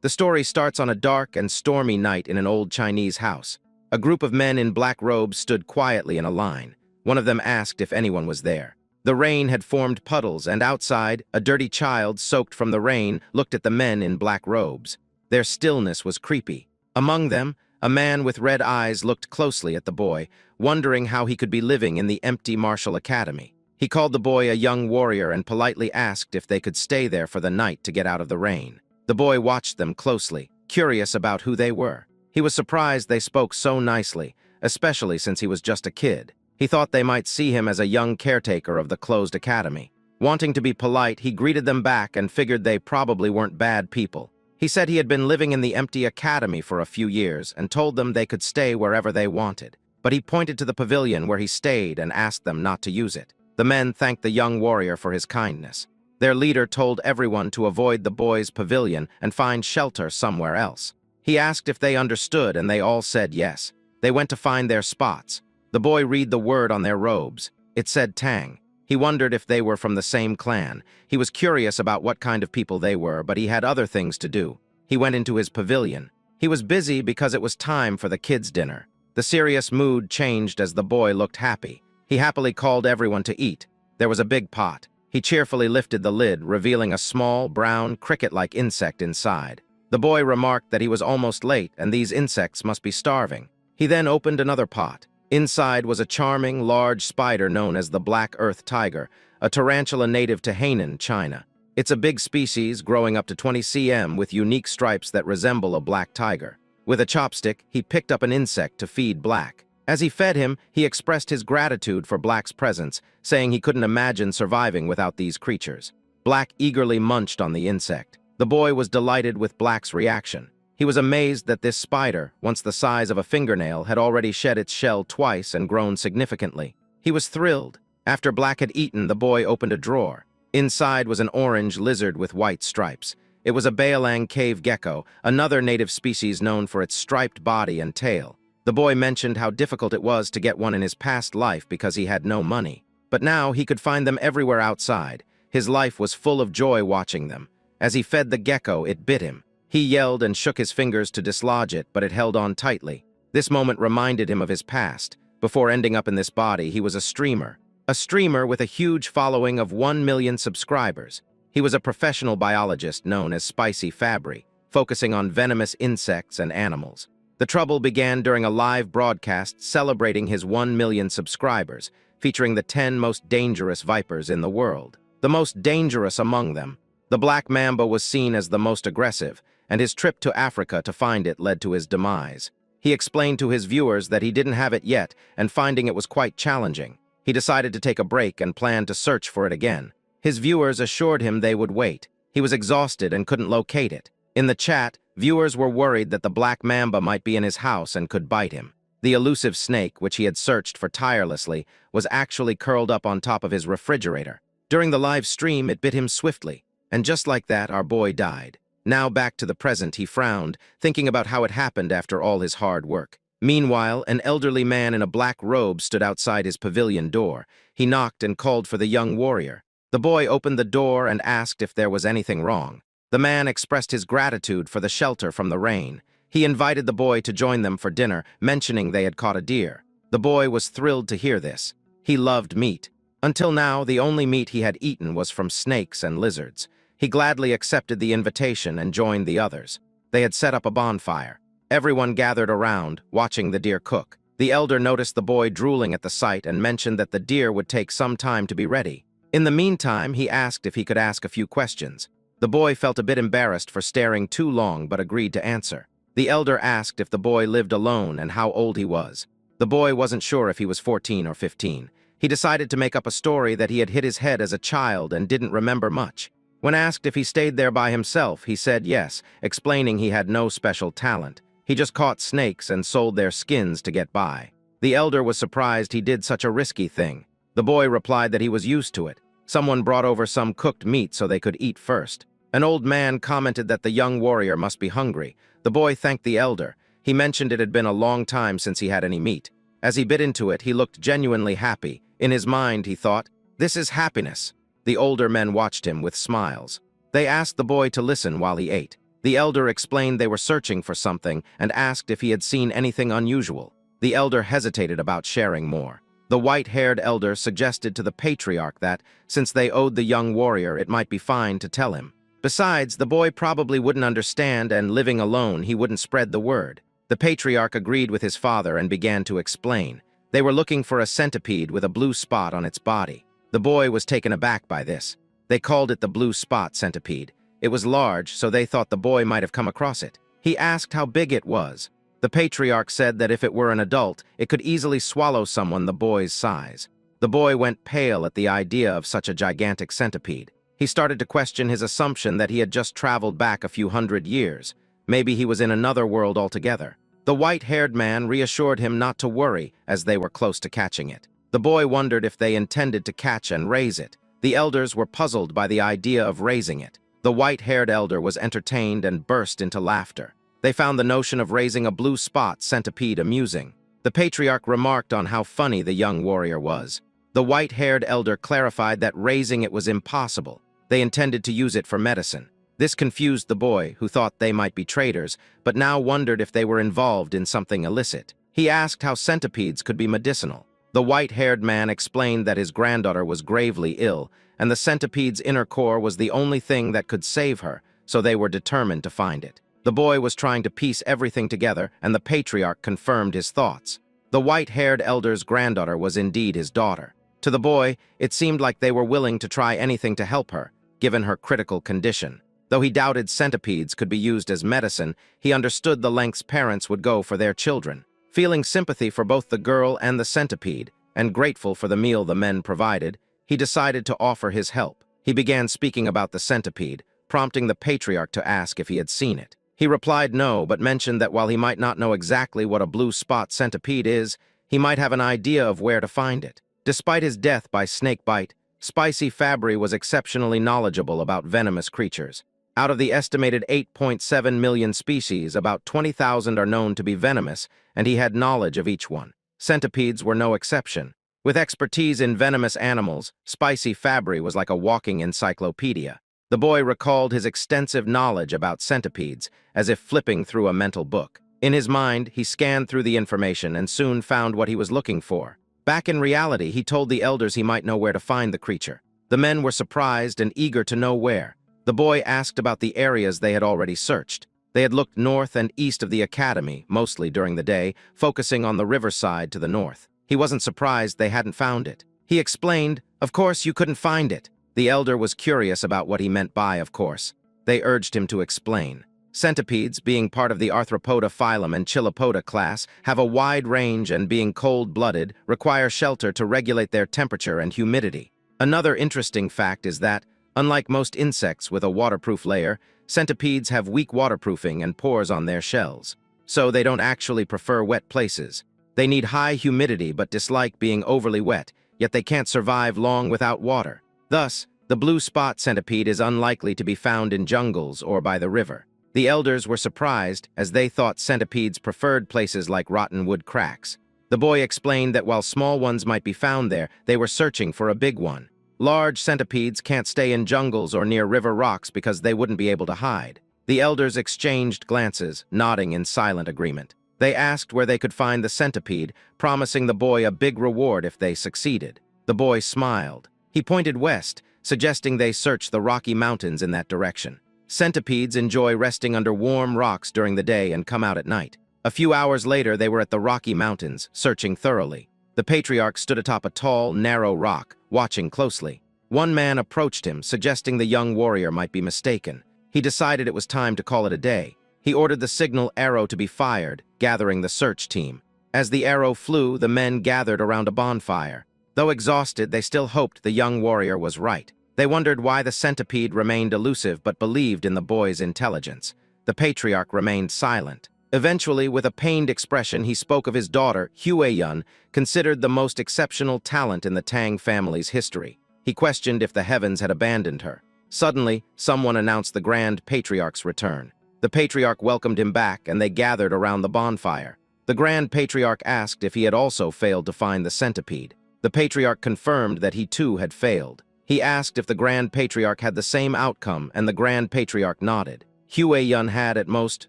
The story starts on a dark and stormy night in an old Chinese house. A group of men in black robes stood quietly in a line. One of them asked if anyone was there. The rain had formed puddles, and outside, a dirty child, soaked from the rain, looked at the men in black robes. Their stillness was creepy. Among them, a man with red eyes looked closely at the boy, wondering how he could be living in the empty martial academy. He called the boy a young warrior and politely asked if they could stay there for the night to get out of the rain. The boy watched them closely, curious about who they were. He was surprised they spoke so nicely, especially since he was just a kid. He thought they might see him as a young caretaker of the closed academy. Wanting to be polite, he greeted them back and figured they probably weren't bad people. He said he had been living in the empty academy for a few years and told them they could stay wherever they wanted. But he pointed to the pavilion where he stayed and asked them not to use it. The men thanked the young warrior for his kindness. Their leader told everyone to avoid the boys' pavilion and find shelter somewhere else. He asked if they understood, and they all said yes. They went to find their spots. The boy read the word on their robes. It said Tang. He wondered if they were from the same clan. He was curious about what kind of people they were, but he had other things to do. He went into his pavilion. He was busy because it was time for the kids' dinner. The serious mood changed as the boy looked happy. He happily called everyone to eat. There was a big pot. He cheerfully lifted the lid, revealing a small, brown, cricket-like insect inside. The boy remarked that he was almost late and these insects must be starving. He then opened another pot. Inside was a charming, large spider known as the black earth tiger, a tarantula native to Hainan, China. It's a big species growing up to 20 cm with unique stripes that resemble a black tiger. With a chopstick, he picked up an insect to feed Black. As he fed him, he expressed his gratitude for Black's presence, saying he couldn't imagine surviving without these creatures. Black eagerly munched on the insect. The boy was delighted with Black's reaction. He was amazed that this spider, once the size of a fingernail, had already shed its shell twice and grown significantly. He was thrilled. After Black had eaten, the boy opened a drawer. Inside was an orange lizard with white stripes. It was a Baolang cave gecko, another native species known for its striped body and tail. The boy mentioned how difficult it was to get one in his past life because he had no money. But now he could find them everywhere outside. His life was full of joy watching them. As he fed the gecko, it bit him. He yelled and shook his fingers to dislodge it, but it held on tightly. This moment reminded him of his past. Before ending up in this body, he was a streamer. A streamer with a huge following of 1 million subscribers. He was a professional biologist known as Spicy Fabry, focusing on venomous insects and animals. The trouble began during a live broadcast celebrating his 1 million subscribers, featuring the 10 most dangerous vipers in the world. The most dangerous among them. The black mamba was seen as the most aggressive, and his trip to Africa to find it led to his demise. He explained to his viewers that he didn't have it yet, and finding it was quite challenging. He decided to take a break and planned to search for it again. His viewers assured him they would wait. He was exhausted and couldn't locate it. In the chat, viewers were worried that the black mamba might be in his house and could bite him. The elusive snake, which he had searched for tirelessly, was actually curled up on top of his refrigerator. During the live stream, it bit him swiftly, and just like that, our boy died. Now back to the present, he frowned, thinking about how it happened after all his hard work. Meanwhile, an elderly man in a black robe stood outside his pavilion door. He knocked and called for the young warrior. The boy opened the door and asked if there was anything wrong. The man expressed his gratitude for the shelter from the rain. He invited the boy to join them for dinner, mentioning they had caught a deer. The boy was thrilled to hear this. He loved meat. Until now, the only meat he had eaten was from snakes and lizards. He gladly accepted the invitation and joined the others. They had set up a bonfire. Everyone gathered around, watching the deer cook. The elder noticed the boy drooling at the sight and mentioned that the deer would take some time to be ready. In the meantime, he asked if he could ask a few questions. The boy felt a bit embarrassed for staring too long but agreed to answer. The elder asked if the boy lived alone and how old he was. The boy wasn't sure if he was 14 or 15. He decided to make up a story that he had hit his head as a child and didn't remember much. When asked if he stayed there by himself, he said yes, explaining he had no special talent. He just caught snakes and sold their skins to get by. The elder was surprised he did such a risky thing. The boy replied that he was used to it. Someone brought over some cooked meat so they could eat first. An old man commented that the young warrior must be hungry. The boy thanked the elder. He mentioned it had been a long time since he had any meat. As he bit into it, he looked genuinely happy. In his mind, he thought, "This is happiness." The older men watched him with smiles. They asked the boy to listen while he ate. The elder explained they were searching for something and asked if he had seen anything unusual. The elder hesitated about sharing more. The white-haired elder suggested to the patriarch that, since they owed the young warrior, it might be fine to tell him. Besides, the boy probably wouldn't understand, and living alone, he wouldn't spread the word. The patriarch agreed with his father and began to explain. They were looking for a centipede with a blue spot on its body. The boy was taken aback by this. They called it the blue spot centipede. It was large, so they thought the boy might have come across it. He asked how big it was. The patriarch said that if it were an adult, it could easily swallow someone the boy's size. The boy went pale at the idea of such a gigantic centipede. He started to question his assumption that he had just traveled back a few hundred years. Maybe he was in another world altogether. The white-haired man reassured him not to worry, as they were close to catching it. The boy wondered if they intended to catch and raise it. The elders were puzzled by the idea of raising it. The white-haired elder was entertained and burst into laughter. They found the notion of raising a blue spot centipede amusing. The patriarch remarked on how funny the young warrior was. The white-haired elder clarified that raising it was impossible. They intended to use it for medicine. This confused the boy, who thought they might be traders, but now wondered if they were involved in something illicit. He asked how centipedes could be medicinal. The white-haired man explained that his granddaughter was gravely ill, and the centipede's inner core was the only thing that could save her, so they were determined to find it. The boy was trying to piece everything together, and the patriarch confirmed his thoughts. The white-haired elder's granddaughter was indeed his daughter. To the boy, it seemed like they were willing to try anything to help her, given her critical condition. Though he doubted centipedes could be used as medicine, he understood the lengths parents would go for their children. Feeling sympathy for both the girl and the centipede, and grateful for the meal the men provided, he decided to offer his help. He began speaking about the centipede, prompting the patriarch to ask if he had seen it. He replied no, but mentioned that while he might not know exactly what a blue spot centipede is, he might have an idea of where to find it. Despite his death by snake bite, Spicy Fabry was exceptionally knowledgeable about venomous creatures. Out of the estimated 8.7 million species, about 20,000 are known to be venomous, and he had knowledge of each one. Centipedes were no exception. With expertise in venomous animals, Spicy Fabry was like a walking encyclopedia. The boy recalled his extensive knowledge about centipedes, as if flipping through a mental book. In his mind, he scanned through the information and soon found what he was looking for. Back in reality, he told the elders he might know where to find the creature. The men were surprised and eager to know where. The boy asked about the areas they had already searched. They had looked north and east of the academy, mostly during the day, focusing on the riverside to the north. He wasn't surprised they hadn't found it. He explained, "Of course you couldn't find it." The elder was curious about what he meant by "of course." They urged him to explain. Centipedes, being part of the Arthropoda phylum and Chilopoda class, have a wide range and, being cold-blooded, require shelter to regulate their temperature and humidity. Another interesting fact is that, unlike most insects with a waterproof layer, centipedes have weak waterproofing and pores on their shells. So they don't actually prefer wet places. They need high humidity but dislike being overly wet, yet they can't survive long without water. Thus, the blue spot centipede is unlikely to be found in jungles or by the river. The elders were surprised, as they thought centipedes preferred places like rotten wood cracks. The boy explained that while small ones might be found there, they were searching for a big one. Large centipedes can't stay in jungles or near river rocks because they wouldn't be able to hide. The elders exchanged glances, nodding in silent agreement. They asked where they could find the centipede, promising the boy a big reward if they succeeded. The boy smiled. He pointed west, suggesting they search the Rocky Mountains in that direction. Centipedes enjoy resting under warm rocks during the day and come out at night. A few hours later, they were at the Rocky Mountains, searching thoroughly. The patriarch stood atop a tall, narrow rock, watching closely. One man approached him, suggesting the young warrior might be mistaken. He decided it was time to call it a day. He ordered the signal arrow to be fired, gathering the search team. As the arrow flew, the men gathered around a bonfire. Though exhausted, they still hoped the young warrior was right. They wondered why the centipede remained elusive but believed in the boy's intelligence. The patriarch remained silent. Eventually, with a pained expression, he spoke of his daughter, Hueyun, considered the most exceptional talent in the Tang family's history. He questioned if the heavens had abandoned her. Suddenly, someone announced the Grand Patriarch's return. The patriarch welcomed him back, and they gathered around the bonfire. The Grand Patriarch asked if he had also failed to find the centipede. The patriarch confirmed that he too had failed. He asked if the Grand Patriarch had the same outcome, and the Grand Patriarch nodded. Hueyun had at most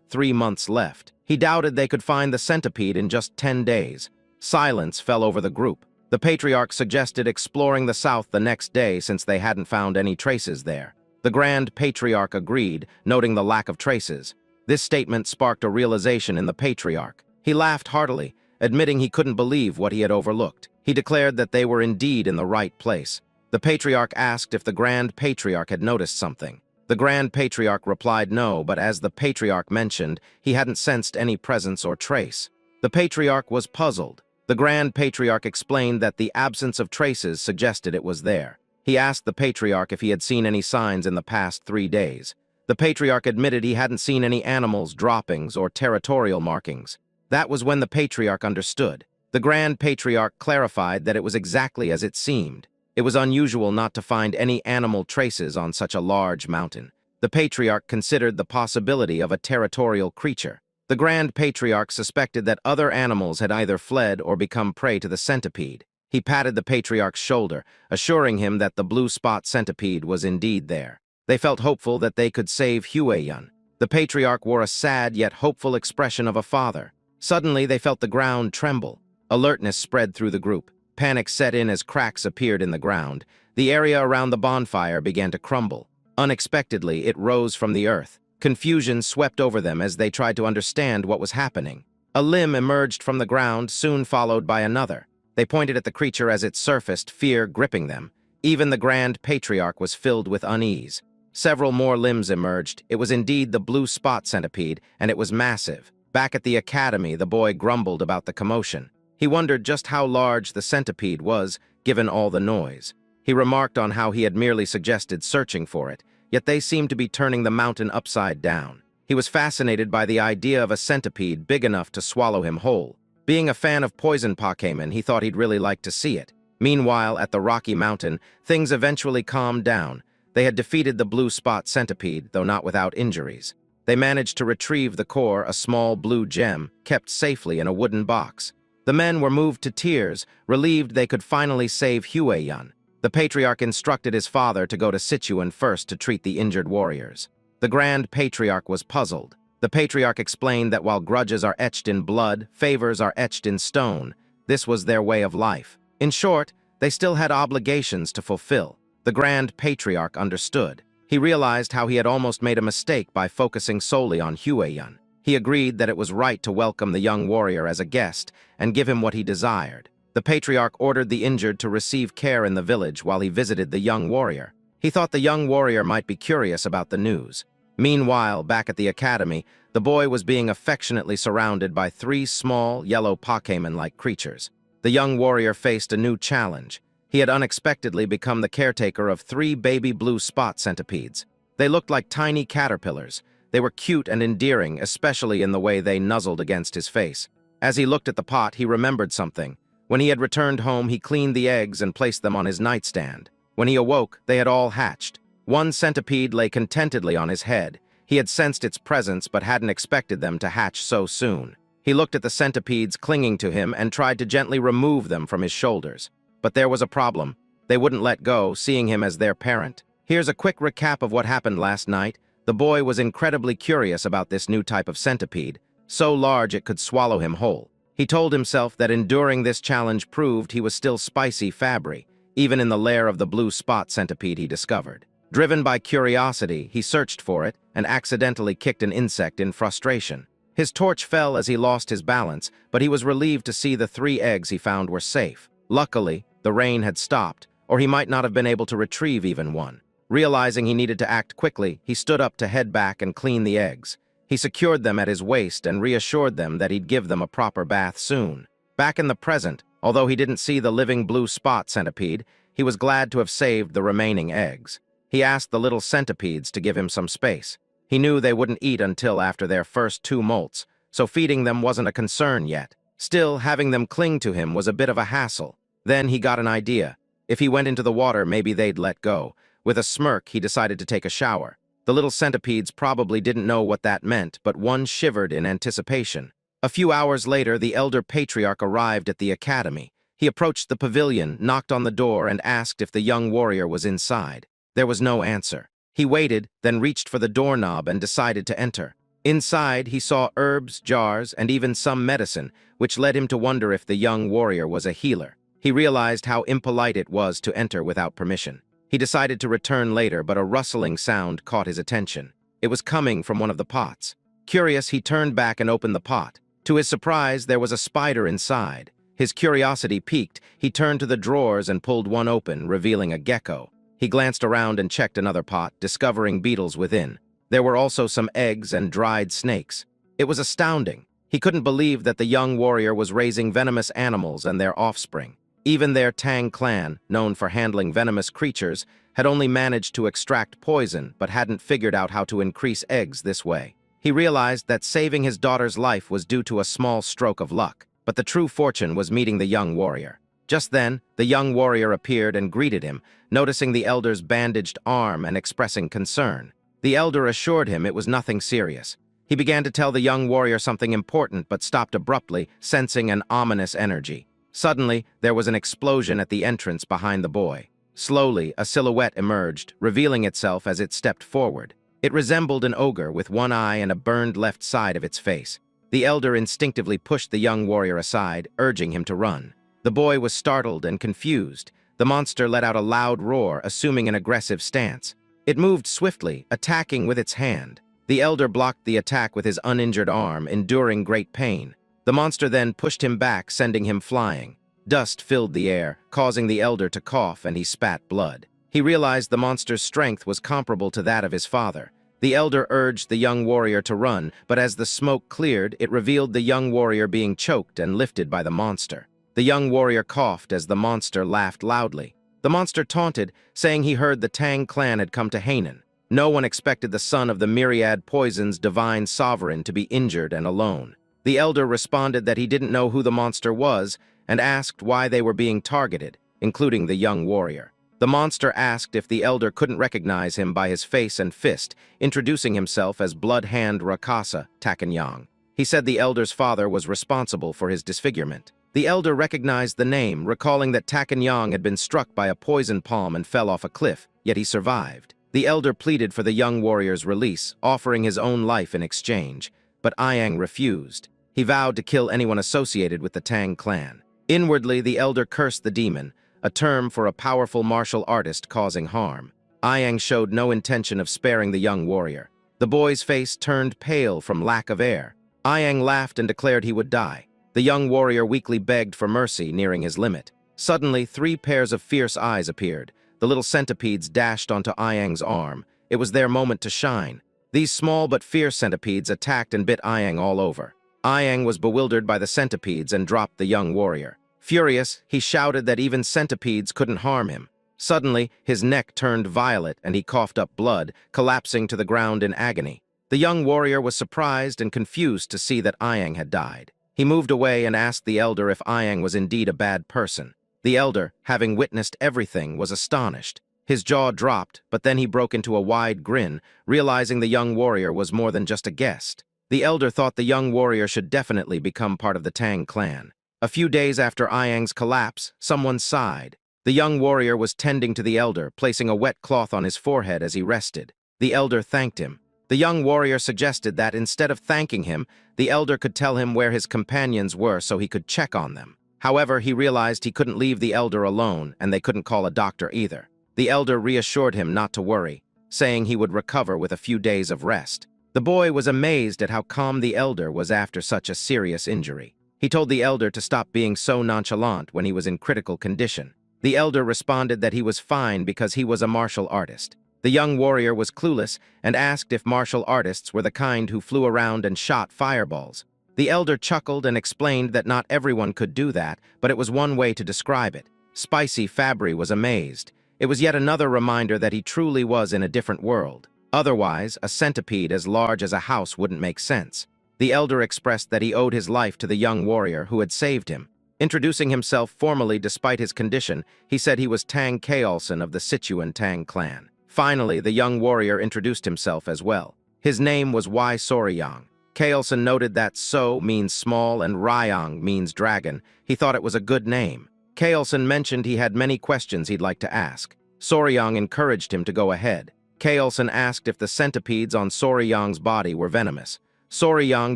3 months left. He doubted they could find the centipede in just 10 days. Silence fell over the group. The patriarch suggested exploring the south the next day since they hadn't found any traces there. The Grand Patriarch agreed, noting the lack of traces. This statement sparked a realization in the patriarch. He laughed heartily, admitting he couldn't believe what he had overlooked. He declared that they were indeed in the right place. The patriarch asked if the Grand Patriarch had noticed something. The Grand Patriarch replied no, but as the patriarch mentioned, he hadn't sensed any presence or trace. The patriarch was puzzled. The Grand Patriarch explained that the absence of traces suggested it was there. He asked the patriarch if he had seen any signs in the past 3 days. The patriarch admitted he hadn't seen any animals, droppings, or territorial markings. That was when the patriarch understood. The Grand Patriarch clarified that it was exactly as it seemed. It was unusual not to find any animal traces on such a large mountain. The patriarch considered the possibility of a territorial creature. The Grand Patriarch suspected that other animals had either fled or become prey to the centipede. He patted the patriarch's shoulder, assuring him that the blue spot centipede was indeed there. They felt hopeful that they could save Hueyun. The patriarch wore a sad yet hopeful expression of a father. Suddenly, they felt the ground tremble. Alertness spread through the group. Panic set in as cracks appeared in the ground. The area around the bonfire began to crumble. Unexpectedly, it rose from the earth. Confusion swept over them as they tried to understand what was happening. A limb emerged from the ground, soon followed by another. They pointed at the creature as it surfaced, fear gripping them. Even the Grand Patriarch was filled with unease. Several more limbs emerged. It was indeed the blue spot centipede, and it was massive. Back at the academy, the boy grumbled about the commotion. He wondered just how large the centipede was, given all the noise. He remarked on how he had merely suggested searching for it, yet they seemed to be turning the mountain upside down. He was fascinated by the idea of a centipede big enough to swallow him whole. Being a fan of poison Pokemon, he thought he'd really like to see it. Meanwhile, at the Rocky Mountain, things eventually calmed down. They had defeated the blue spot centipede, though not without injuries. They managed to retrieve the core, a small blue gem, kept safely in a wooden box. The men were moved to tears, relieved they could finally save Hueyun. The patriarch instructed his father to go to Sichuan first to treat the injured warriors. The Grand Patriarch was puzzled. The patriarch explained that while grudges are etched in blood, favors are etched in stone. This was their way of life. In short, they still had obligations to fulfill. The Grand Patriarch understood. He realized how he had almost made a mistake by focusing solely on Hueyun. He agreed that it was right to welcome the young warrior as a guest and give him what he desired. The patriarch ordered the injured to receive care in the village while he visited the young warrior. He thought the young warrior might be curious about the news. Meanwhile, back at the academy, the boy was being affectionately surrounded by 3 small, yellow Pokemon-like creatures. The young warrior faced a new challenge. He had unexpectedly become the caretaker of 3 baby blue spot centipedes. They looked like tiny caterpillars. They were cute and endearing, especially in the way they nuzzled against his face. As he looked at the pot, he remembered something. When he had returned home, he cleaned the eggs and placed them on his nightstand. When he awoke, they had all hatched. 1 centipede lay contentedly on his head. He had sensed its presence but hadn't expected them to hatch so soon. He looked at the centipedes clinging to him and tried to gently remove them from his shoulders. But there was a problem. They wouldn't let go, seeing him as their parent. Here's a quick recap of what happened last night. The boy was incredibly curious about this new type of centipede, so large it could swallow him whole. He told himself that enduring this challenge proved he was still spicy Fabry, even in the lair of the blue spot centipede he discovered. Driven by curiosity, he searched for it and accidentally kicked an insect in frustration. His torch fell as he lost his balance, but he was relieved to see the 3 eggs he found were safe. Luckily, the rain had stopped, or he might not have been able to retrieve even one. Realizing he needed to act quickly, he stood up to head back and clean the eggs. He secured them at his waist and reassured them that he'd give them a proper bath soon. Back in the present, although he didn't see the living blue spot centipede, he was glad to have saved the remaining eggs. He asked the little centipedes to give him some space. He knew they wouldn't eat until after their first 2 molts, so feeding them wasn't a concern yet. Still, having them cling to him was a bit of a hassle. Then he got an idea. If he went into the water, maybe they'd let go. With a smirk, he decided to take a shower. The little centipedes probably didn't know what that meant, but one shivered in anticipation. A few hours later, the elder patriarch arrived at the academy. He approached the pavilion, knocked on the door, and asked if the young warrior was inside. There was no answer. He waited, then reached for the doorknob and decided to enter. Inside, he saw herbs, jars, and even some medicine, which led him to wonder if the young warrior was a healer. He realized how impolite it was to enter without permission. He decided to return later, but a rustling sound caught his attention. It was coming from one of the pots. Curious, he turned back and opened the pot. To his surprise, there was a spider inside. His curiosity piqued, he turned to the drawers and pulled one open, revealing a gecko. He glanced around and checked another pot, discovering beetles within. There were also some eggs and dried snakes. It was astounding. He couldn't believe that the young warrior was raising venomous animals and their offspring. Even their Tang clan, known for handling venomous creatures, had only managed to extract poison but hadn't figured out how to increase eggs this way. He realized that saving his daughter's life was due to a small stroke of luck, but the true fortune was meeting the young warrior. Just then, the young warrior appeared and greeted him, noticing the elder's bandaged arm and expressing concern. The elder assured him it was nothing serious. He began to tell the young warrior something important but stopped abruptly, sensing an ominous energy. Suddenly, there was an explosion at the entrance behind the boy. Slowly, a silhouette emerged, revealing itself as it stepped forward. It resembled an ogre with one eye and a burned left side of its face. The elder instinctively pushed the young warrior aside, urging him to run. The boy was startled and confused. The monster let out a loud roar, assuming an aggressive stance. It moved swiftly, attacking with its hand. The elder blocked the attack with his uninjured arm, enduring great pain. The monster then pushed him back, sending him flying. Dust filled the air, causing the elder to cough, and he spat blood. He realized the monster's strength was comparable to that of his father. The elder urged the young warrior to run, but as the smoke cleared, it revealed the young warrior being choked and lifted by the monster. The young warrior coughed as the monster laughed loudly. The monster taunted, saying he heard the Tang clan had come to Hainan. No one expected the son of the myriad poison's divine sovereign to be injured and alone. The elder responded that he didn't know who the monster was and asked why they were being targeted, including the young warrior. The monster asked if the elder couldn't recognize him by his face and fist, introducing himself as Blood Hand Rakasa Takanyang. He said the elder's father was responsible for his disfigurement. The elder recognized the name, recalling that Takanyang had been struck by a poison palm and fell off a cliff, yet he survived. The elder pleaded for the young warrior's release, offering his own life in exchange, but Ayang refused. He vowed to kill anyone associated with the Tang clan. Inwardly, the elder cursed the demon, a term for a powerful martial artist causing harm. Ayang showed no intention of sparing the young warrior. The boy's face turned pale from lack of air. Ayang laughed and declared he would die. The young warrior weakly begged for mercy, nearing his limit. Suddenly, 3 pairs of fierce eyes appeared. The little centipedes dashed onto Ayang's arm. It was their moment to shine. These small but fierce centipedes attacked and bit Ayang all over. Ayang was bewildered by the centipedes and dropped the young warrior. Furious, he shouted that even centipedes couldn't harm him. Suddenly, his neck turned violet and he coughed up blood, collapsing to the ground in agony. The young warrior was surprised and confused to see that Ayang had died. He moved away and asked the elder if Ayang was indeed a bad person. The elder, having witnessed everything, was astonished. His jaw dropped, but then he broke into a wide grin, realizing the young warrior was more than just a guest. The elder thought the young warrior should definitely become part of the Tang clan. A few days after Ayang's collapse, someone sighed. The young warrior was tending to the elder, placing a wet cloth on his forehead as he rested. The elder thanked him. The young warrior suggested that instead of thanking him, the elder could tell him where his companions were so he could check on them. However, he realized he couldn't leave the elder alone, and they couldn't call a doctor either. The elder reassured him not to worry, saying he would recover with a few days of rest. The boy was amazed at how calm the elder was after such a serious injury. He told the elder to stop being so nonchalant when he was in critical condition. The elder responded that he was fine because he was a martial artist. The young warrior was clueless and asked if martial artists were the kind who flew around and shot fireballs. The elder chuckled and explained that not everyone could do that, but it was one way to describe it. Spicy Fabry was amazed. It was yet another reminder that he truly was in a different world. Otherwise, a centipede as large as a house wouldn't make sense. The elder expressed that he owed his life to the young warrior who had saved him. Introducing himself formally despite his condition, he said he was Tang Kaolson of the Sichuan Tang clan. Finally, the young warrior introduced himself as well. His name was Wai Soryang. Kaolson noted that So means small and Ryang means dragon. He thought it was a good name. Kaolson mentioned he had many questions he'd like to ask. Soryang encouraged him to go ahead. Kaelson asked if the centipedes on Soryang's body were venomous. Soryang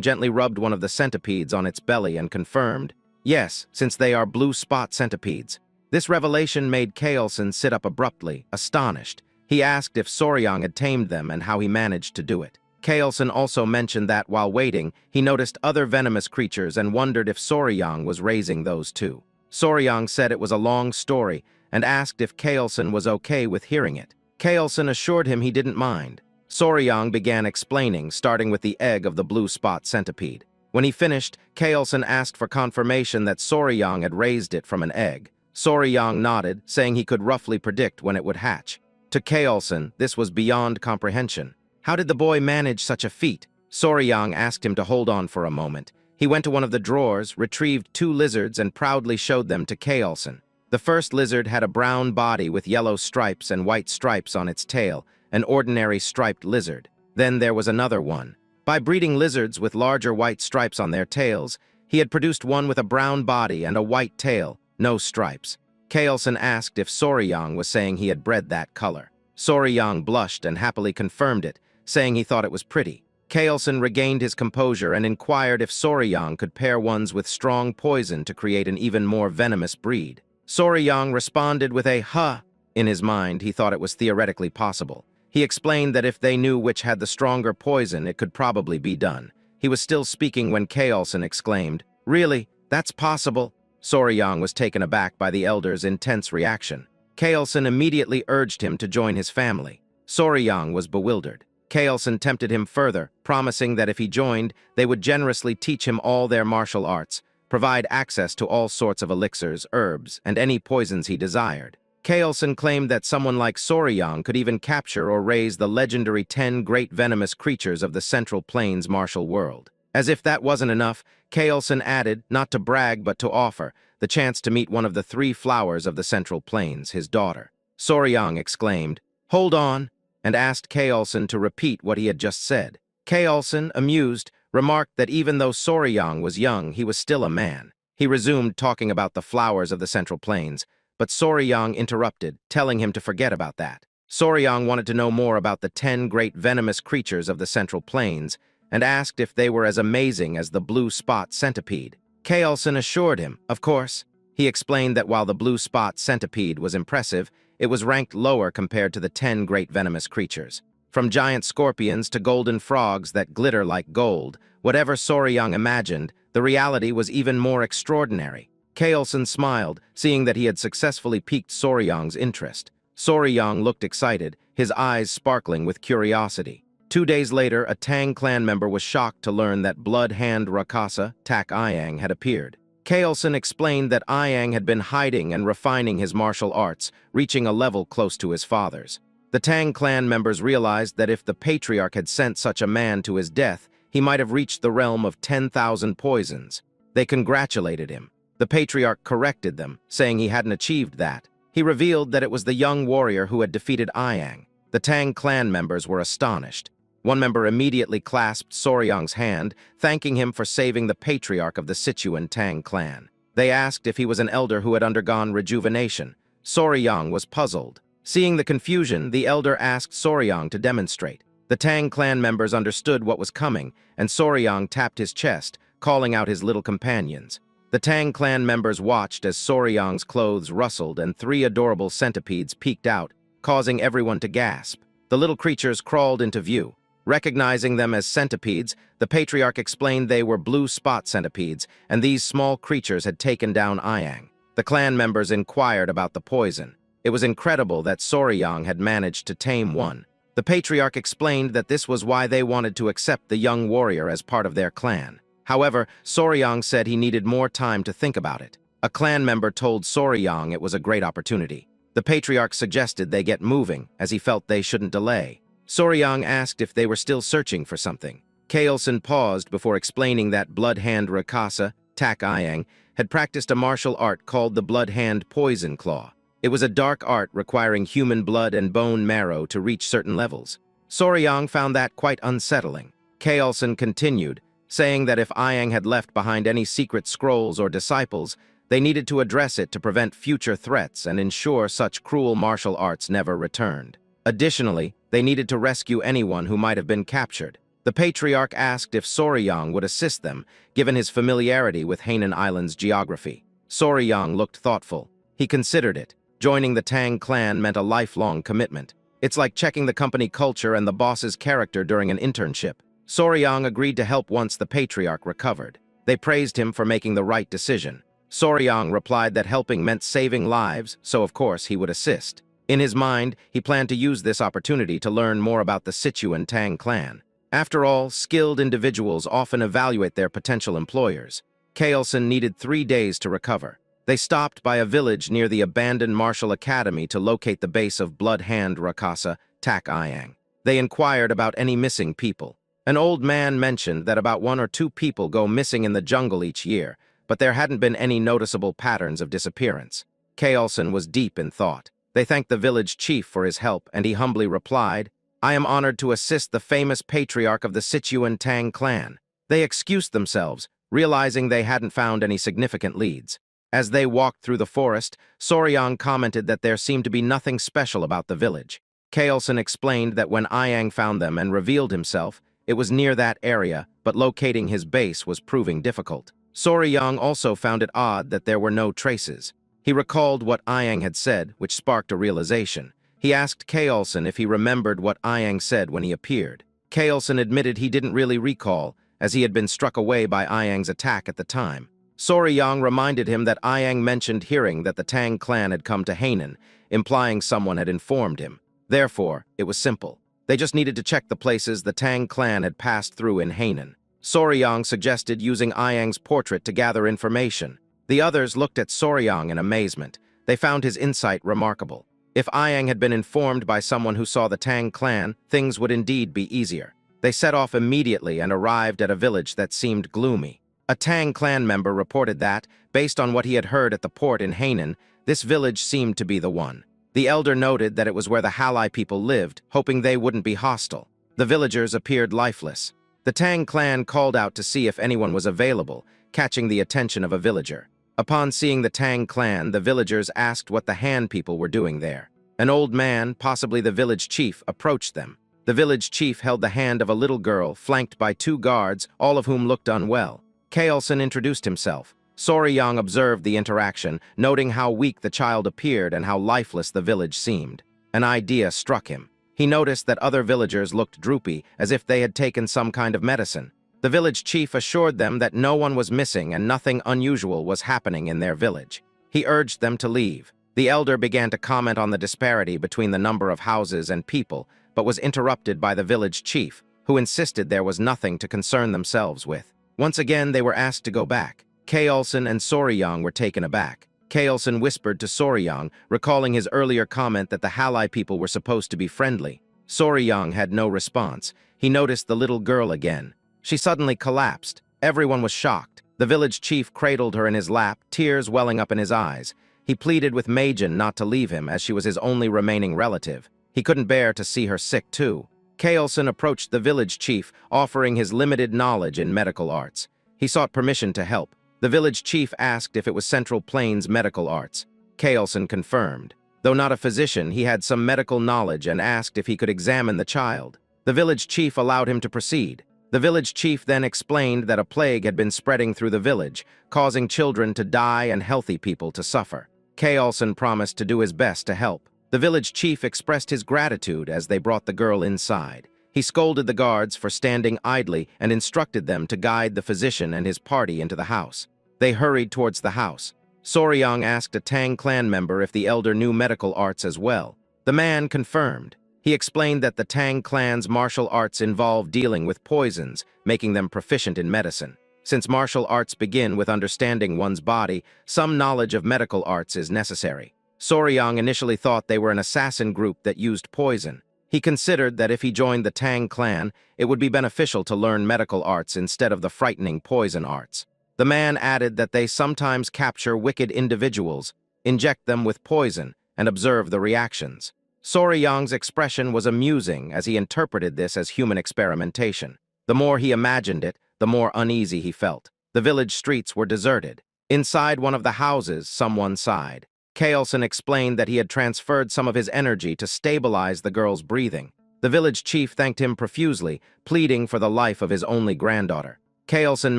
gently rubbed one of the centipedes on its belly and confirmed, yes, since they are blue spot centipedes. This revelation made Kaelson sit up abruptly, astonished. He asked if Soryang had tamed them and how he managed to do it. Kaelson also mentioned that, while waiting, he noticed other venomous creatures and wondered if Soryang was raising those too. Soryang said it was a long story and asked if Kaelson was okay with hearing it. Kaelson assured him he didn't mind. Soryang began explaining, starting with the egg of the blue spot centipede. When he finished, Kaelson asked for confirmation that Soryang had raised it from an egg. Soryang nodded, saying he could roughly predict when it would hatch. To Kaelson, this was beyond comprehension. How did the boy manage such a feat? Soryang asked him to hold on for a moment. He went to one of the drawers, retrieved 2 lizards, and proudly showed them to Kaelson. The first lizard had a brown body with yellow stripes and white stripes on its tail, an ordinary striped lizard. Then there was another one. By breeding lizards with larger white stripes on their tails, he had produced one with a brown body and a white tail, no stripes. Kaelson asked if Soryang was saying he had bred that color. Soryang blushed and happily confirmed it, saying he thought it was pretty. Kaelson regained his composure and inquired if Soryang could pair ones with strong poison to create an even more venomous breed. Soryang responded with a huh. In his mind, he thought it was theoretically possible. He explained that if they knew which had the stronger poison, it could probably be done. He was still speaking when Kaelson exclaimed, "Really? That's possible?" Soryang was taken aback by the elder's intense reaction. Kaelson immediately urged him to join his family. Soryang was bewildered. Kaelson tempted him further, promising that if he joined, they would generously teach him all their martial arts, provide access to all sorts of elixirs, herbs, and any poisons he desired. Kaelson claimed that someone like Soryang could even capture or raise the legendary 10 great venomous creatures of the Central Plains martial world. As if that wasn't enough, Kaelson added, not to brag but to offer, the chance to meet one of the 3 flowers of the Central Plains, his daughter. Soryang exclaimed, "Hold on," and asked Kaelson to repeat what he had just said. Kaelson, amused, remarked that even though Soryang was young, he was still a man. He resumed talking about the flowers of the Central Plains, but Soryang interrupted, telling him to forget about that. Soryang wanted to know more about the 10 great venomous creatures of the Central Plains and asked if they were as amazing as the blue spot centipede. Kaelson assured him, of course. He explained that while the blue spot centipede was impressive, it was ranked lower compared to the 10 great venomous creatures. From giant scorpions to golden frogs that glitter like gold, whatever Soryang imagined, the reality was even more extraordinary. Kaelson smiled, seeing that he had successfully piqued Soryang's interest. Soryang looked excited, his eyes sparkling with curiosity. 2 days later, a Tang clan member was shocked to learn that Blood Hand Rakasa, Tak Iang, had appeared. Kaelson explained that Iang had been hiding and refining his martial arts, reaching a level close to his father's. The Tang clan members realized that if the patriarch had sent such a man to his death, he might have reached the realm of 10,000 poisons. They congratulated him. The patriarch corrected them, saying he hadn't achieved that. He revealed that it was the young warrior who had defeated Iang. The Tang clan members were astonished. One member immediately clasped Soryang's hand, thanking him for saving the patriarch of the Sichuan Tang clan. They asked if he was an elder who had undergone rejuvenation. Soryang was puzzled. Seeing the confusion, the elder asked Soryang to demonstrate. The Tang clan members understood what was coming, and Soryang tapped his chest, calling out his little companions. The Tang clan members watched as Soryang's clothes rustled and 3 adorable centipedes peeked out, causing everyone to gasp. The little creatures crawled into view. Recognizing them as centipedes, the patriarch explained they were blue spot centipedes, and these small creatures had taken down Iang. The clan members inquired about the poison. It was incredible that Soryang had managed to tame one. The patriarch explained that this was why they wanted to accept the young warrior as part of their clan. However, Soryang said he needed more time to think about it. A clan member told Soryang it was a great opportunity. The patriarch suggested they get moving, as he felt they shouldn't delay. Soryang asked if they were still searching for something. Kaelson paused before explaining that Blood Hand Rakasa, Tak Iang, had practiced a martial art called the Blood Hand Poison Claw. It was a dark art requiring human blood and bone marrow to reach certain levels. Soryang found that quite unsettling. Kaelson continued, saying that if Iang had left behind any secret scrolls or disciples, they needed to address it to prevent future threats and ensure such cruel martial arts never returned. Additionally, They needed to rescue anyone who might have been captured. The patriarch asked if Soryang would assist them, given his familiarity with Hainan Island's geography. Soryang looked thoughtful. He considered it. Joining the Tang clan meant a lifelong commitment. It's like checking the company culture and the boss's character during an internship. Soryang agreed to help once the patriarch recovered. They praised him for making the right decision. Soryang replied that helping meant saving lives, so of course he would assist. In his mind, he planned to use this opportunity to learn more about the Sichuan Tang clan. After all, skilled individuals often evaluate their potential employers. Kaelson needed 3 days to recover. They stopped by a village near the abandoned martial academy to locate the base of Blood Hand Rakasa, Tak Iang. They inquired about any missing people. An old man mentioned that about 1 or 2 people go missing in the jungle each year, but there hadn't been any noticeable patterns of disappearance. Kaelson was deep in thought. They thanked the village chief for his help, and he humbly replied, "I am honored to assist the famous patriarch of the Sichuan Tang clan." They excused themselves, realizing they hadn't found any significant leads. As they walked through the forest, Soryang commented that there seemed to be nothing special about the village. Kaelson explained that when Iang found them and revealed himself, it was near that area, but locating his base was proving difficult. Soryang also found it odd that there were no traces. He recalled what Iang had said, which sparked a realization. He asked Kaelson if he remembered what Iang said when he appeared. Kaelson admitted he didn't really recall, as he had been struck away by Iang's attack at the time. Soryang reminded him that Iang mentioned hearing that the Tang clan had come to Hainan, implying someone had informed him. Therefore, it was simple. They just needed to check the places the Tang clan had passed through in Hainan. Soryang suggested using Iang's portrait to gather information. The others looked at Soryang in amazement. They found his insight remarkable. If Iang had been informed by someone who saw the Tang clan, things would indeed be easier. They set off immediately and arrived at a village that seemed gloomy. A Tang clan member reported that, based on what he had heard at the port in Hainan, this village seemed to be the one. The elder noted that it was where the Halai people lived, hoping they wouldn't be hostile. The villagers appeared lifeless. The Tang clan called out to see if anyone was available, catching the attention of a villager. Upon seeing the Tang clan, the villagers asked what the Han people were doing there. An old man, possibly the village chief, approached them. The village chief held the hand of a little girl, flanked by 2 guards, all of whom looked unwell. Kaelson introduced himself. Soryang observed the interaction, noting how weak the child appeared and how lifeless the village seemed. An idea struck him. He noticed that other villagers looked droopy, as if they had taken some kind of medicine. The village chief assured them that no one was missing and nothing unusual was happening in their village. He urged them to leave. The elder began to comment on the disparity between the number of houses and people, but was interrupted by the village chief, who insisted there was nothing to concern themselves with. Once again, they were asked to go back. Kaelson and Soryang were taken aback. Kaelson whispered to Soryang, recalling his earlier comment that the Halai people were supposed to be friendly. Soryang had no response. He noticed the little girl again. She suddenly collapsed. Everyone was shocked. The village chief cradled her in his lap, tears welling up in his eyes. He pleaded with Meijin not to leave him, as she was his only remaining relative. He couldn't bear to see her sick, too. Kaelson approached the village chief, offering his limited knowledge in medical arts. He sought permission to help. The village chief asked if it was Central Plains Medical Arts. Kaelson confirmed. Though not a physician, he had some medical knowledge and asked if he could examine the child. The village chief allowed him to proceed. The village chief then explained that a plague had been spreading through the village, causing children to die and healthy people to suffer. Kaelson promised to do his best to help. The village chief expressed his gratitude as they brought the girl inside. He scolded the guards for standing idly and instructed them to guide the physician and his party into the house. They hurried towards the house. Soryang asked a Tang clan member if the elder knew medical arts as well. The man confirmed. He explained that the Tang clan's martial arts involve dealing with poisons, making them proficient in medicine. Since martial arts begin with understanding one's body, some knowledge of medical arts is necessary. Soryang initially thought they were an assassin group that used poison. He considered that if he joined the Tang clan, it would be beneficial to learn medical arts instead of the frightening poison arts. The man added that they sometimes capture wicked individuals, inject them with poison, and observe the reactions. Soryang's expression was amusing as he interpreted this as human experimentation. The more he imagined it, the more uneasy he felt. The village streets were deserted. Inside one of the houses, someone sighed. Kaelson explained that he had transferred some of his energy to stabilize the girl's breathing. The village chief thanked him profusely, pleading for the life of his only granddaughter. Kaelson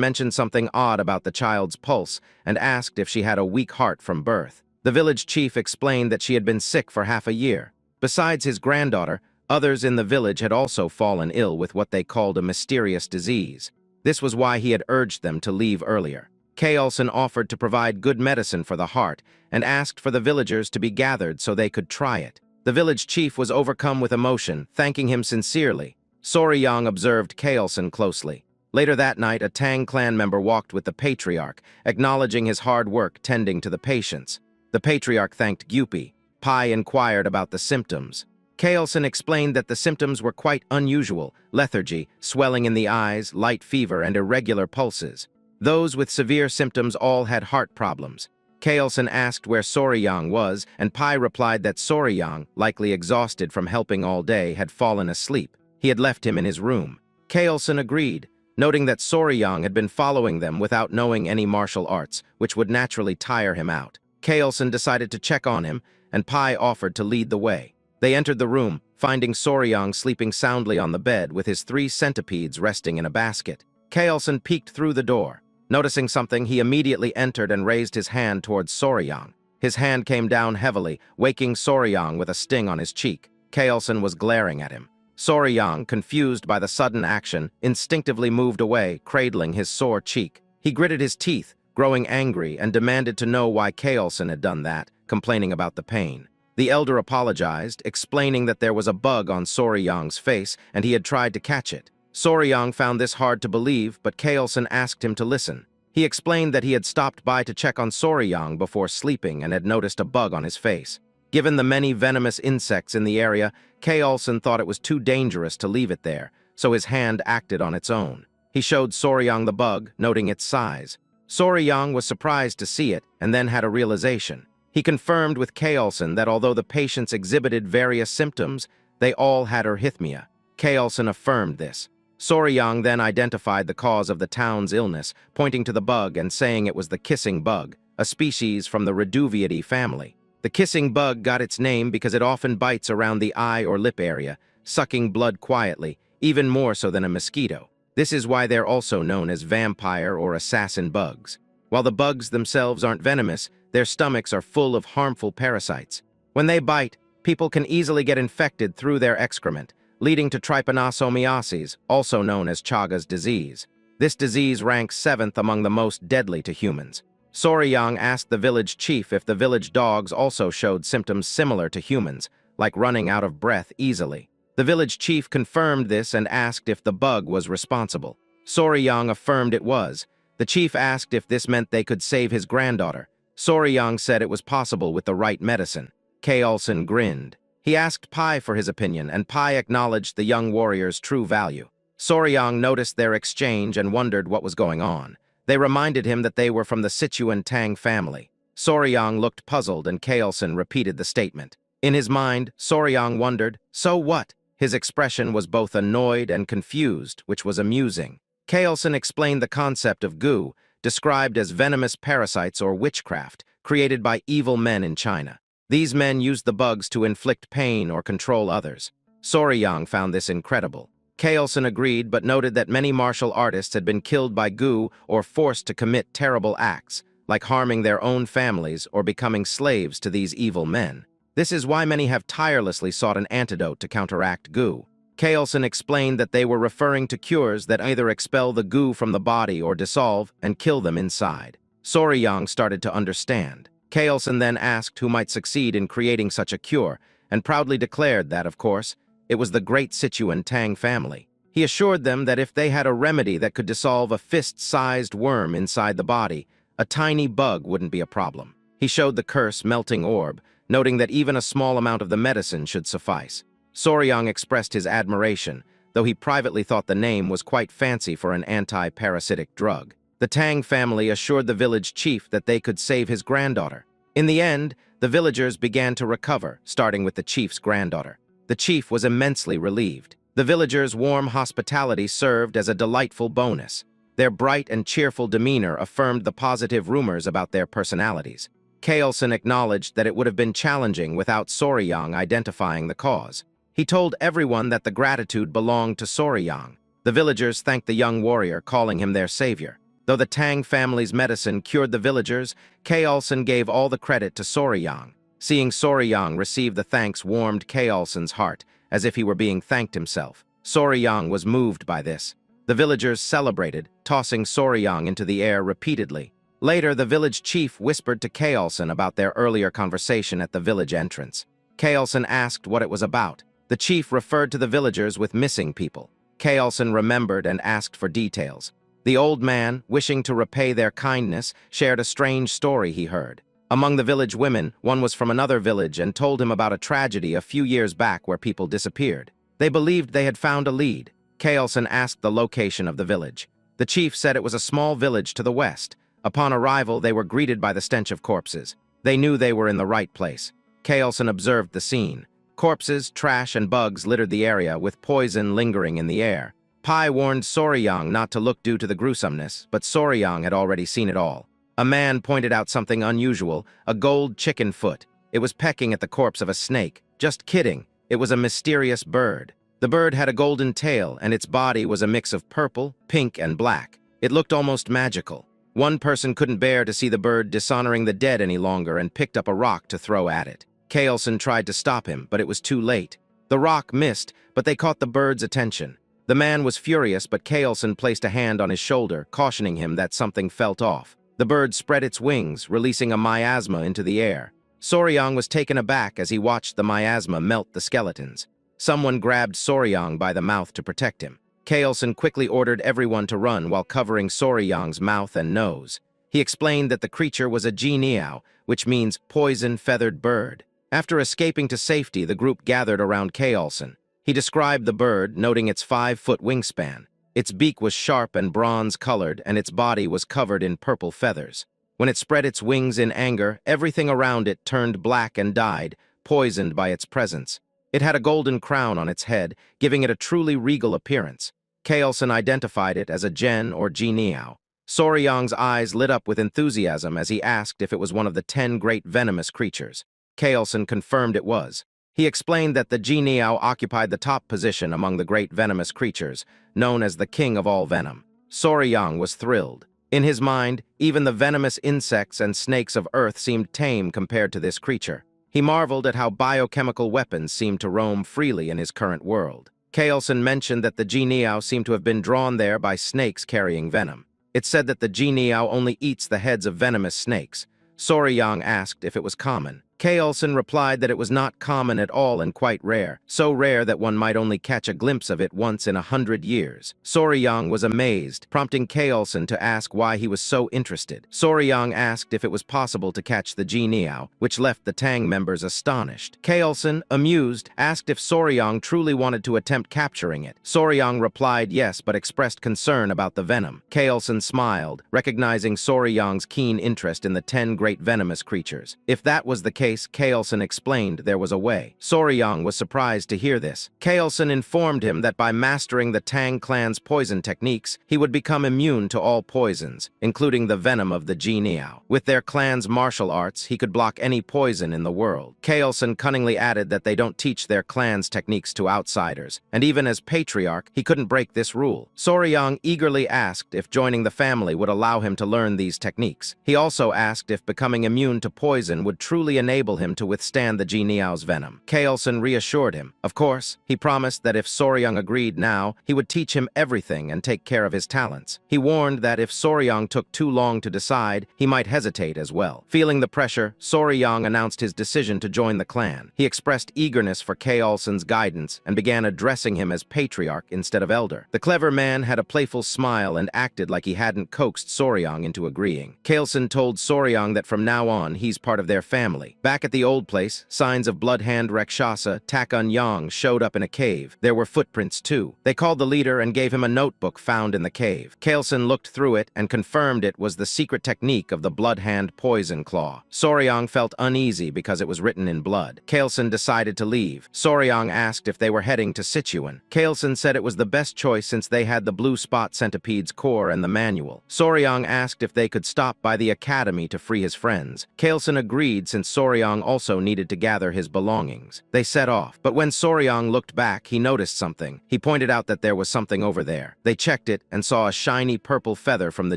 mentioned something odd about the child's pulse and asked if she had a weak heart from birth. The village chief explained that she had been sick for half a year. Besides his granddaughter, others in the village had also fallen ill with what they called a mysterious disease. This was why he had urged them to leave earlier. Kaelson offered to provide good medicine for the heart and asked for the villagers to be gathered so they could try it. The village chief was overcome with emotion, thanking him sincerely. Soryang observed Kaelson closely. Later that night, a Tang clan member walked with the patriarch, acknowledging his hard work tending to the patients. The patriarch thanked Gyupi. Pai inquired about the symptoms. Kaelson explained that the symptoms were quite unusual: lethargy, swelling in the eyes, light fever, and irregular pulses. Those with severe symptoms all had heart problems. Kaelson asked where Soryang was, and Pai replied that Soryang, likely exhausted from helping all day, had fallen asleep. He had left him in his room. Kaelson agreed, noting that Soryang had been following them without knowing any martial arts, which would naturally tire him out. Kaelson decided to check on him, and Pai offered to lead the way. They entered the room, finding Soryang sleeping soundly on the bed with his 3 centipedes resting in a basket. Kaelson peeked through the door. Noticing something, he immediately entered and raised his hand towards Soryang. His hand came down heavily, waking Soryang with a sting on his cheek. Kaelson was glaring at him. Soryang, confused by the sudden action, instinctively moved away, cradling his sore cheek. He gritted his teeth, growing angry, and demanded to know why Kaelson had done that, complaining about the pain. The elder apologized, explaining that there was a bug on Soryang's face and he had tried to catch it. Soryang found this hard to believe, but Kaelson asked him to listen. He explained that he had stopped by to check on Soryang before sleeping and had noticed a bug on his face. Given the many venomous insects in the area, Kaelson thought it was too dangerous to leave it there, so his hand acted on its own. He showed Soryang the bug, noting its size. Soryang was surprised to see it and then had a realization. He confirmed with Kaelson that although the patients exhibited various symptoms, they all had arrhythmia. Kaelson affirmed this. Soryang then identified the cause of the town's illness, pointing to the bug and saying it was the kissing bug, a species from the Reduviidae family. The kissing bug got its name because it often bites around the eye or lip area, sucking blood quietly, even more so than a mosquito. This is why they're also known as vampire or assassin bugs. While the bugs themselves aren't venomous, their stomachs are full of harmful parasites. When they bite, people can easily get infected through their excrement, leading to trypanosomiasis, also known as Chagas disease. This disease ranks 7th among the most deadly to humans. Soryang asked the village chief if the village dogs also showed symptoms similar to humans, like running out of breath easily. The village chief confirmed this and asked if the bug was responsible. Soryang affirmed it was. The chief asked if this meant they could save his granddaughter. Soryang said it was possible with the right medicine. Kaelson grinned. He asked Pai for his opinion, and Pai acknowledged the young warrior's true value. Soryang noticed their exchange and wondered what was going on. They reminded him that they were from the Sichuan Tang family. Soryang looked puzzled, and Kaelson repeated the statement. In his mind, Soryang wondered, so what? His expression was both annoyed and confused, which was amusing. Kaelson explained the concept of gu, described as venomous parasites or witchcraft, created by evil men in China. These men used the bugs to inflict pain or control others. Soryang found this incredible. Kaelson agreed, but noted that many martial artists had been killed by gu or forced to commit terrible acts, like harming their own families or becoming slaves to these evil men. This is why many have tirelessly sought an antidote to counteract gu. Kaelson explained that they were referring to cures that either expel the gu from the body or dissolve and kill them inside. Soryang started to understand. Kaelson then asked who might succeed in creating such a cure, and proudly declared that, of course, it was the great Sichuan Tang family. He assured them that if they had a remedy that could dissolve a fist-sized worm inside the body, a tiny bug wouldn't be a problem. He showed the curse melting orb, noting that even a small amount of the medicine should suffice. Soryang expressed his admiration, though he privately thought the name was quite fancy for an anti-parasitic drug. The Tang family assured the village chief that they could save his granddaughter. In the end, the villagers began to recover, starting with the chief's granddaughter. The chief was immensely relieved. The villagers' warm hospitality served as a delightful bonus. Their bright and cheerful demeanor affirmed the positive rumors about their personalities. Kaelson acknowledged that it would have been challenging without Soryang identifying the cause. He told everyone that the gratitude belonged to Soryang. The villagers thanked the young warrior, calling him their savior. Though the Tang family's medicine cured the villagers, Kaolson gave all the credit to Soryang. Seeing Soryang receive the thanks warmed Kaolson's heart, as if he were being thanked himself. Soryang was moved by this. The villagers celebrated, tossing Soryang into the air repeatedly. Later, the village chief whispered to Kaolson about their earlier conversation at the village entrance. Kaolson asked what it was about. The chief referred to the villagers with missing people. Kaolson remembered and asked for details. The old man, wishing to repay their kindness, shared a strange story he heard. Among the village women, one was from another village and told him about a tragedy a few years back where people disappeared. They believed they had found a lead. Kaolson asked the location of the village. The chief said it was a small village to the west. Upon arrival, they were greeted by the stench of corpses. They knew they were in the right place. Kaolson observed the scene. Corpses, trash, and bugs littered the area, with poison lingering in the air. Pai warned Soryang not to look due to the gruesomeness, but Soryang had already seen it all. A man pointed out something unusual, a gold chicken foot. It was pecking at the corpse of a snake. Just kidding. It was a mysterious bird. The bird had a golden tail, and its body was a mix of purple, pink, and black. It looked almost magical. One person couldn't bear to see the bird dishonoring the dead any longer and picked up a rock to throw at it. Kaolson tried to stop him, but it was too late. The rock missed, but they caught the bird's attention. The man was furious, but Kaolson placed a hand on his shoulder, cautioning him that something felt off. The bird spread its wings, releasing a miasma into the air. Soryang was taken aback as he watched the miasma melt the skeletons. Someone grabbed Soryang by the mouth to protect him. Kaolson quickly ordered everyone to run while covering Soryang's mouth and nose. He explained that the creature was a Ji-Niao, which means poison-feathered bird. After escaping to safety, the group gathered around Kaolson. He described the bird, noting its 5-foot wingspan. Its beak was sharp and bronze-colored, and its body was covered in purple feathers. When it spread its wings in anger, everything around it turned black and died, poisoned by its presence. It had a golden crown on its head, giving it a truly regal appearance. Kaolson identified it as a Gen or Ji-Niao. Soryang's eyes lit up with enthusiasm as he asked if it was one of the 10 great venomous creatures. Kaolson confirmed it was. He explained that the Ji-Niao occupied the top position among the great venomous creatures, known as the king of all venom. Soryang was thrilled. In his mind, even the venomous insects and snakes of Earth seemed tame compared to this creature. He marveled at how biochemical weapons seemed to roam freely in his current world. Kaolson mentioned that the Ji-Niao seemed to have been drawn there by snakes carrying venom. It said that the Ji-Niao only eats the heads of venomous snakes. Soryang asked if it was common. Kaolson replied that it was not common at all and quite rare, so rare that one might only catch a glimpse of it once in 100 years. Soryang was amazed, prompting Kaolson to ask why he was so interested. Soryang asked if it was possible to catch the Ji-Niao, which left the Tang members astonished. Kaolson, amused, asked if Soryang truly wanted to attempt capturing it. Soryang replied yes, but expressed concern about the venom. Kaolson smiled, recognizing Soryang's keen interest in the 10 great venomous creatures. If that was the case, Kaolson explained there was a way. Soryang was surprised to hear this. Kaolson informed him that by mastering the Tang clan's poison techniques, he would become immune to all poisons, including the venom of the Ji-Niao. With their clan's martial arts, he could block any poison in the world. Kaolson cunningly added that they don't teach their clan's techniques to outsiders, and even as patriarch, he couldn't break this rule. Soryang eagerly asked if joining the family would allow him to learn these techniques. He also asked if becoming immune to poison would truly enable him to withstand the Ji-Niao's venom. Kaolson reassured him. Of course, he promised that if Soryang agreed now, he would teach him everything and take care of his talents. He warned that if Soryang took too long to decide, he might hesitate as well. Feeling the pressure, Soryang announced his decision to join the clan. He expressed eagerness for Kaolson's guidance and began addressing him as patriarch instead of elder. The clever man had a playful smile and acted like he hadn't coaxed Soryang into agreeing. Kaolson told Soryang that from now on, he's part of their family. Back at the old place, signs of Bloodhand Rakshasa Takun Yang showed up in a cave. There were footprints too. They called the leader and gave him a notebook found in the cave. Kaolson looked through it and confirmed it was the secret technique of the Bloodhand Poison Claw. Soryang felt uneasy because it was written in blood. Kaolson decided to leave. Soryang asked if they were heading to Sichuan. Kaolson said it was the best choice since they had the blue spot centipede's core and the manual. Soryang asked if they could stop by the academy to free his friends. Kaolson agreed since Soryang Soryang also needed to gather his belongings. They set off, but when Soryang looked back, he noticed something. He pointed out that there was something over there. They checked it and saw a shiny purple feather from the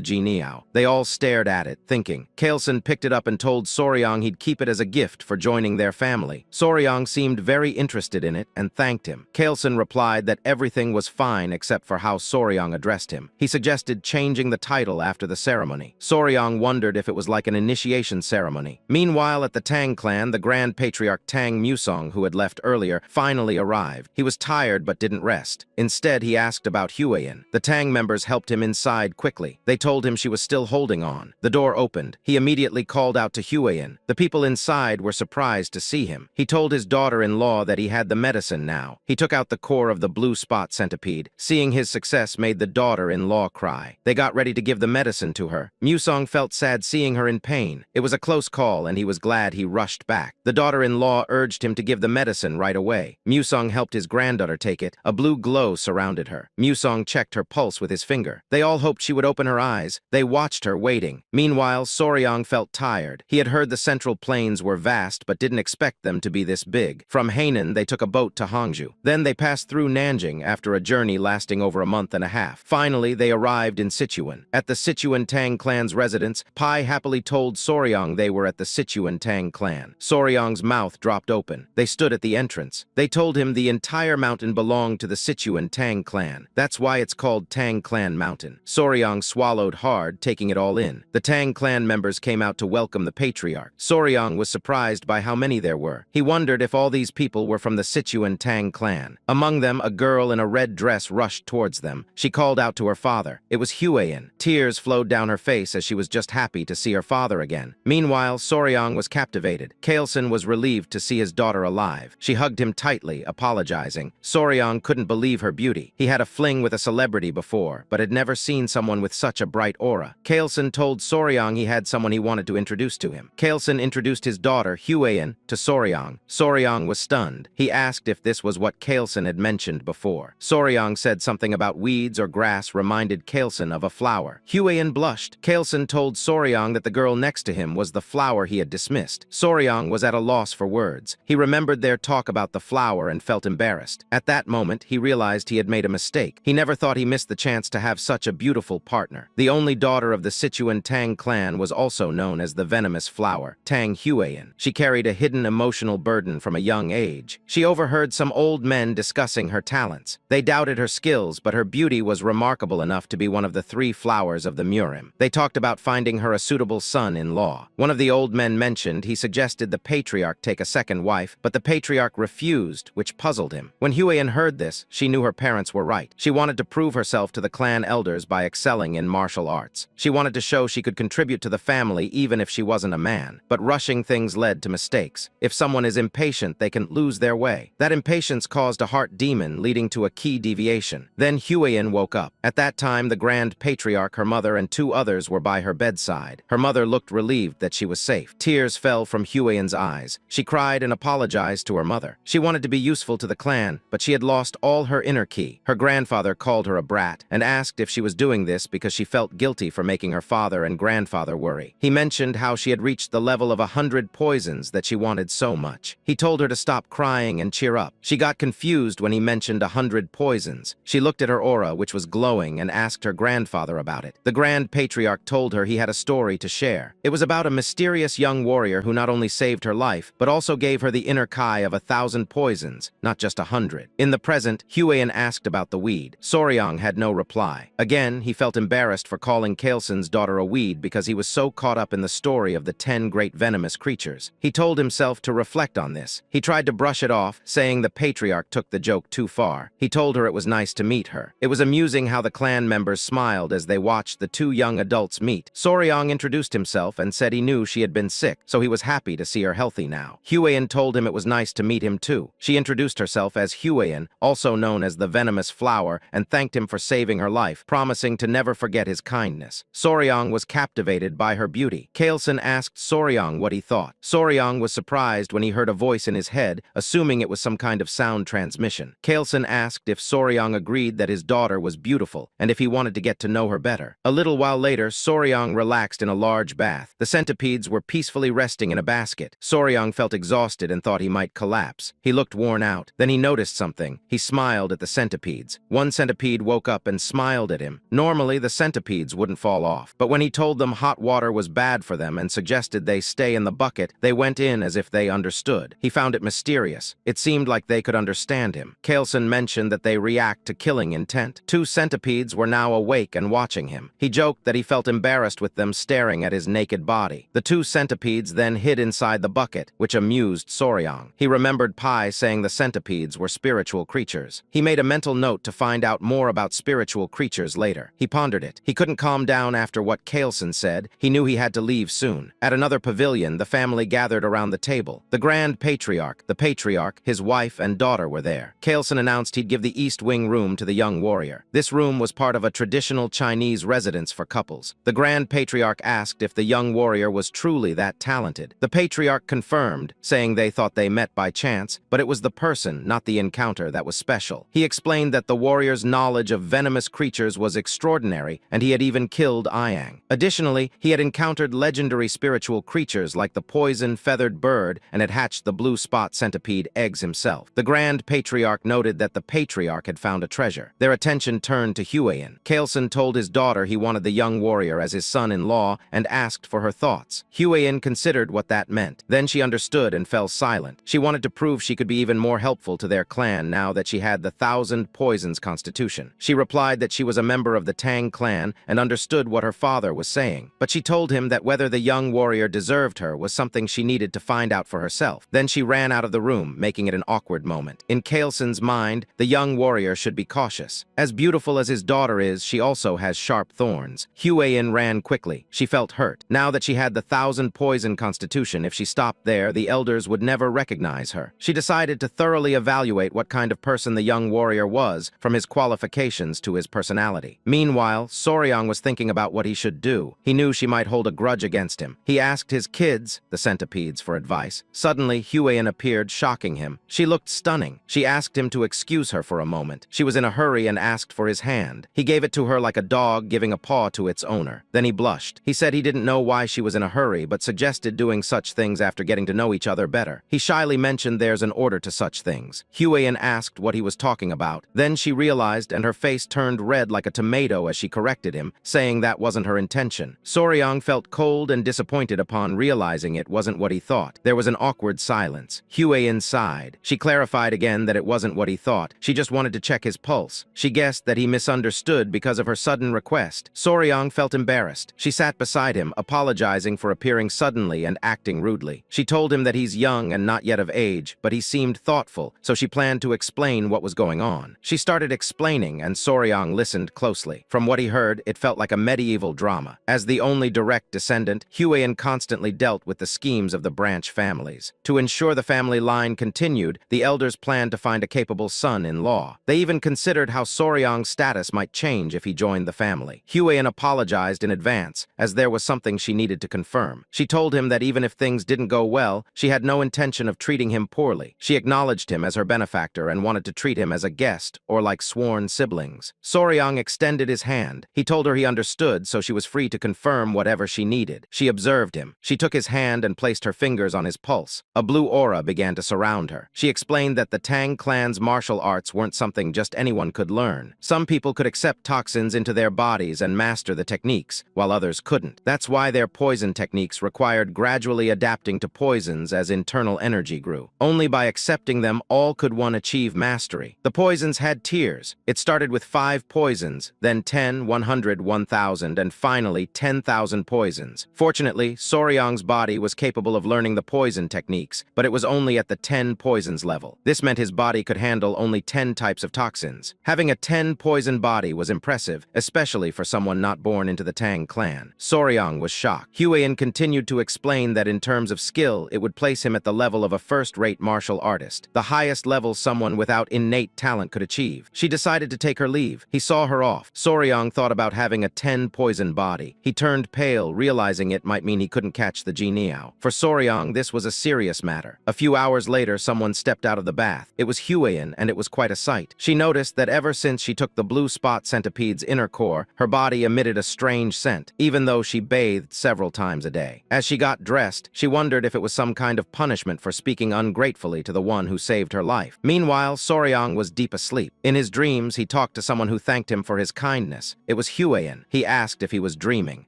Geniao. They all stared at it, thinking. Kaelson picked it up and told Soryang he'd keep it as a gift for joining their family. Soryang seemed very interested in it and thanked him. Kaelson replied that everything was fine except for how Soryang addressed him. He suggested changing the title after the ceremony. Soryang wondered if it was like an initiation ceremony. Meanwhile, at the Tang clan, the Grand Patriarch Tang Musong, who had left earlier, finally arrived. He was tired but didn't rest. Instead, he asked about Huiyin. The Tang members helped him inside quickly. They told him she was still holding on. The door opened. He immediately called out to Huiyin. The people inside were surprised to see him. He told his daughter-in-law that he had the medicine now. He took out the core of the blue spot centipede. Seeing his success made the daughter-in-law cry. They got ready to give the medicine to her. Musong felt sad seeing her in pain. It was a close call, and he was glad he rushed back. The daughter-in-law urged him to give the medicine right away. Musong helped his granddaughter take it. A blue glow surrounded her. Musong checked her pulse with his finger. They all hoped she would open her eyes. They watched her, waiting. Meanwhile, Soryang felt tired. He had heard the Central Plains were vast, but didn't expect them to be this big. From Hainan, they took a boat to Hangzhou. Then they passed through Nanjing after a journey lasting over a month and a half. Finally, they arrived in Sichuan. At the Sichuan Tang clan's residence, Pai happily told Soryang they were at the Sichuan Tang clan. Soryang's mouth dropped open. They stood at the entrance. They told him the entire mountain belonged to the Sichuan Tang clan. That's why it's called Tang Clan Mountain. Soryang swallowed hard, taking it all in. The Tang clan members came out to welcome the patriarch. Soryang was surprised by how many there were. He wondered if all these people were from the Sichuan Tang clan. Among them, a girl in a red dress rushed towards them. She called out to her father. It was Huiyin. Tears flowed down her face as she was just happy to see her father again. Meanwhile, Soryang was captivated. Kaelson was relieved to see his daughter alive. She hugged him tightly, apologizing. Soryang couldn't believe her beauty. He had a fling with a celebrity before, but had never seen someone with such a bright aura. Kaelson told Soryang he had someone he wanted to introduce to him. Kaelson introduced his daughter, Huiyin, to Soryang. Soryang was stunned. He asked if this was what Kaelson had mentioned before. Soryang said something about weeds or grass reminded Kaelson of a flower. Huiyin blushed. Kaelson told Soryang that the girl next to him was the flower he had dismissed. Soryang was at a loss for words. He remembered their talk about the flower and felt embarrassed. At that moment, he realized he had made a mistake. He never thought he missed the chance to have such a beautiful partner. The only daughter of the Sichuan Tang clan was also known as the venomous flower, Tang Huiyin. She carried a hidden emotional burden from a young age. She overheard some old men discussing her talents. They doubted her skills, but her beauty was remarkable enough to be one of the 3 flowers of the Murim. They talked about finding her a suitable son-in-law. One of the old men mentioned he suggested the patriarch take a second wife, but the patriarch refused, which puzzled him. When Huiyin heard this, she knew her parents were right. She wanted to prove herself to the clan elders by excelling in martial arts. She wanted to show she could contribute to the family even if she wasn't a man. But rushing things led to mistakes. If someone is impatient, they can lose their way. That impatience caused a heart demon, leading to a key deviation. Then Huiyin woke up. At that time, the Grand Patriarch, her mother, and 2 others were by her bedside. Her mother looked relieved that she was safe. Tears fell from Huiyin's eyes. She cried and apologized to her mother. She wanted to be useful to the clan, but she had lost all her inner ki. Her grandfather called her a brat and asked if she was doing this because she felt guilty for making her father and grandfather worry. He mentioned how she had reached the level of 100 poisons that she wanted so much. He told her to stop crying and cheer up. She got confused when he mentioned 100 poisons. She looked at her aura, which was glowing, and asked her grandfather about it. The Grand Patriarch told her he had a story to share. It was about a mysterious young warrior who not only saved her life, but also gave her the inner kai of 1,000 poisons, not just 100. In the present, Huiyin asked about the weed. Soryang had no reply. Again, he felt embarrassed for calling Kaelson's daughter a weed because he was so caught up in the story of the 10 great venomous creatures. He told himself to reflect on this. He tried to brush it off, saying the patriarch took the joke too far. He told her it was nice to meet her. It was amusing how the clan members smiled as they watched the 2 young adults meet. Soryang introduced himself and said he knew she had been sick, so he was happy to see her healthy now. Huiyin told him it was nice to meet him too. She introduced herself as Huiyin, also known as the venomous flower, and thanked him for saving her life, promising to never forget his kindness. Soryang was captivated by her beauty. Kaelson asked Soryang what he thought. Soryang was surprised when he heard a voice in his head, assuming it was some kind of sound transmission. Kaelson asked if Soryang agreed that his daughter was beautiful, and if he wanted to get to know her better. A little while later, Soryang relaxed in a large bath. The centipedes were peacefully resting in a basket. Soryang felt exhausted and thought he might collapse. He looked worn out. Then he noticed something. He smiled at the centipedes. One centipede woke up and smiled at him. Normally, the centipedes wouldn't fall off. But when he told them hot water was bad for them and suggested they stay in the bucket, they went in as if they understood. He found it mysterious. It seemed like they could understand him. Kaelson mentioned that they react to killing intent. Two centipedes were now awake and watching him. He joked that he felt embarrassed with them staring at his naked body. The two centipedes then hid inside the bucket, which amused Soryang. He remembered Pai saying the centipedes were spiritual creatures. He made a mental note to find out more about spiritual creatures later. He pondered it. He couldn't calm down after what Kaelson said. He knew he had to leave soon. At another pavilion, the family gathered around the table. The Grand Patriarch, the Patriarch, his wife, and daughter were there. Kaelson announced he'd give the East Wing room to the young warrior. This room was part of a traditional Chinese residence for couples. The Grand Patriarch asked if the young warrior was truly that talented. The Patriarch confirmed, saying they thought they met by chance, but it was the person, not the encounter, that was special. He explained that the warrior's knowledge of venomous creatures was extraordinary, and he had even killed Ayang. Additionally, he had encountered legendary spiritual creatures like the poison-feathered bird and had hatched the blue spot centipede eggs himself. The Grand Patriarch noted that the Patriarch had found a treasure. Their attention turned to Huayin. Kaelson told his daughter he wanted the young warrior as his son-in-law and asked for her thoughts. Huayin considered what that meant. Then she understood and fell silent. She wanted to prove she could be even more helpful to their clan now that she had the 1,000 Poisons Constitution. She replied that she was a member of the Tang clan and understood what her father was saying. But she told him that whether the young warrior deserved her was something she needed to find out for herself. Then she ran out of the room, making it an awkward moment. In Kaelson's mind, the young warrior should be cautious. As beautiful as his daughter is, she also has sharp thorns. Huayin ran quickly. She felt hurt. Now that she had the 1,000 Poison Constitution, if she stopped there, the elders would never recognize her. She decided to thoroughly evaluate what kind of person the young warrior was, from his qualifications to his personality. Meanwhile, Soryang was thinking about what he should do. He knew she might hold a grudge against him. He asked his kids, the centipedes, for advice. Suddenly, Huayin appeared, shocking him. She looked stunning. She asked him to excuse her for a moment. She was in a hurry and asked for his hand. He gave it to her like a dog giving a paw to its owner. Then he blushed. He said he didn't know why she was in a hurry, but suggested doing such things after getting to know each other better. He shyly mentioned there's an order to such things. Huayin asked what he was talking about. Then she realized, and her face turned red like a tomato as she corrected him, saying that wasn't her intention. Soryang felt cold and disappointed upon realizing it wasn't what he thought. There was an awkward silence. Huayin sighed. She clarified again that it wasn't what he thought. She just wanted to check his pulse. She guessed that he misunderstood because of her sudden request. Soryang felt embarrassed. She sat beside him, apologizing for appearing suddenly and acting rudely. She told him that he's young and not yet of age, but he seemed thoughtful, so she planned to explain what was going on. She started explaining, and Soryang listened closely. From what he heard, it felt like a medieval drama. As the only direct descendant, Huayin constantly dealt with the schemes of the branch families. To ensure the family line continued, the elders planned to find a capable son-in-law. They even considered how Soryang's status might change if he joined the family. Huayin apologized in advance, as there was something she needed to confirm. She told him that even if things didn't go well, she had no intention of treating him poorly. She acknowledged him as her benefactor and wanted to treat him as a guest or like sworn siblings. Soryang extended his hand. He told her he understood, so she was free to confirm whatever she needed. She observed him. She took his hand and placed her fingers on his pulse. A blue aura began to surround her. She explained that the Tang clan's martial arts weren't something just anyone could learn. Some people could accept toxins into their bodies and master the techniques, while others couldn't. That's why their poison techniques required gradually adapting to poisons as internal energy grew. Only by accepting them all could one achieve mastery. The poisons had tiers. It started with 5 poisons, then 10, 100, 1,000, and finally 10,000 poisons. Fortunately, Soryang's body was capable of learning the poison techniques, but it was only at the 10 poisons level. This meant his body could handle only 10 types of toxins. Having a 10 poison body was impressive, especially for someone not born into the Tang clan. Soryang was shocked. Huayin continued to explain that in terms of skill, it would place him at the level of a first-rate martial artist, the highest level someone without innate talent could achieve. She decided to take her leave. He saw her off. Soryang thought about having a 10 poison body. He turned pale, realizing it might mean he couldn't catch the Jianiao. For Soryang, this was a serious matter. A few hours later, someone stepped out of the bath. It was Huayin, and it was quite a sight. She noticed that ever since she took the blue spot centipede's inner core, her body emitted a strange scent, even though she bathed several times a day. As she got dressed, depressed, she wondered if it was some kind of punishment for speaking ungratefully to the one who saved her life. Meanwhile, Soryang was deep asleep. In his dreams, he talked to someone who thanked him for his kindness. It was Huayan. He asked if he was dreaming.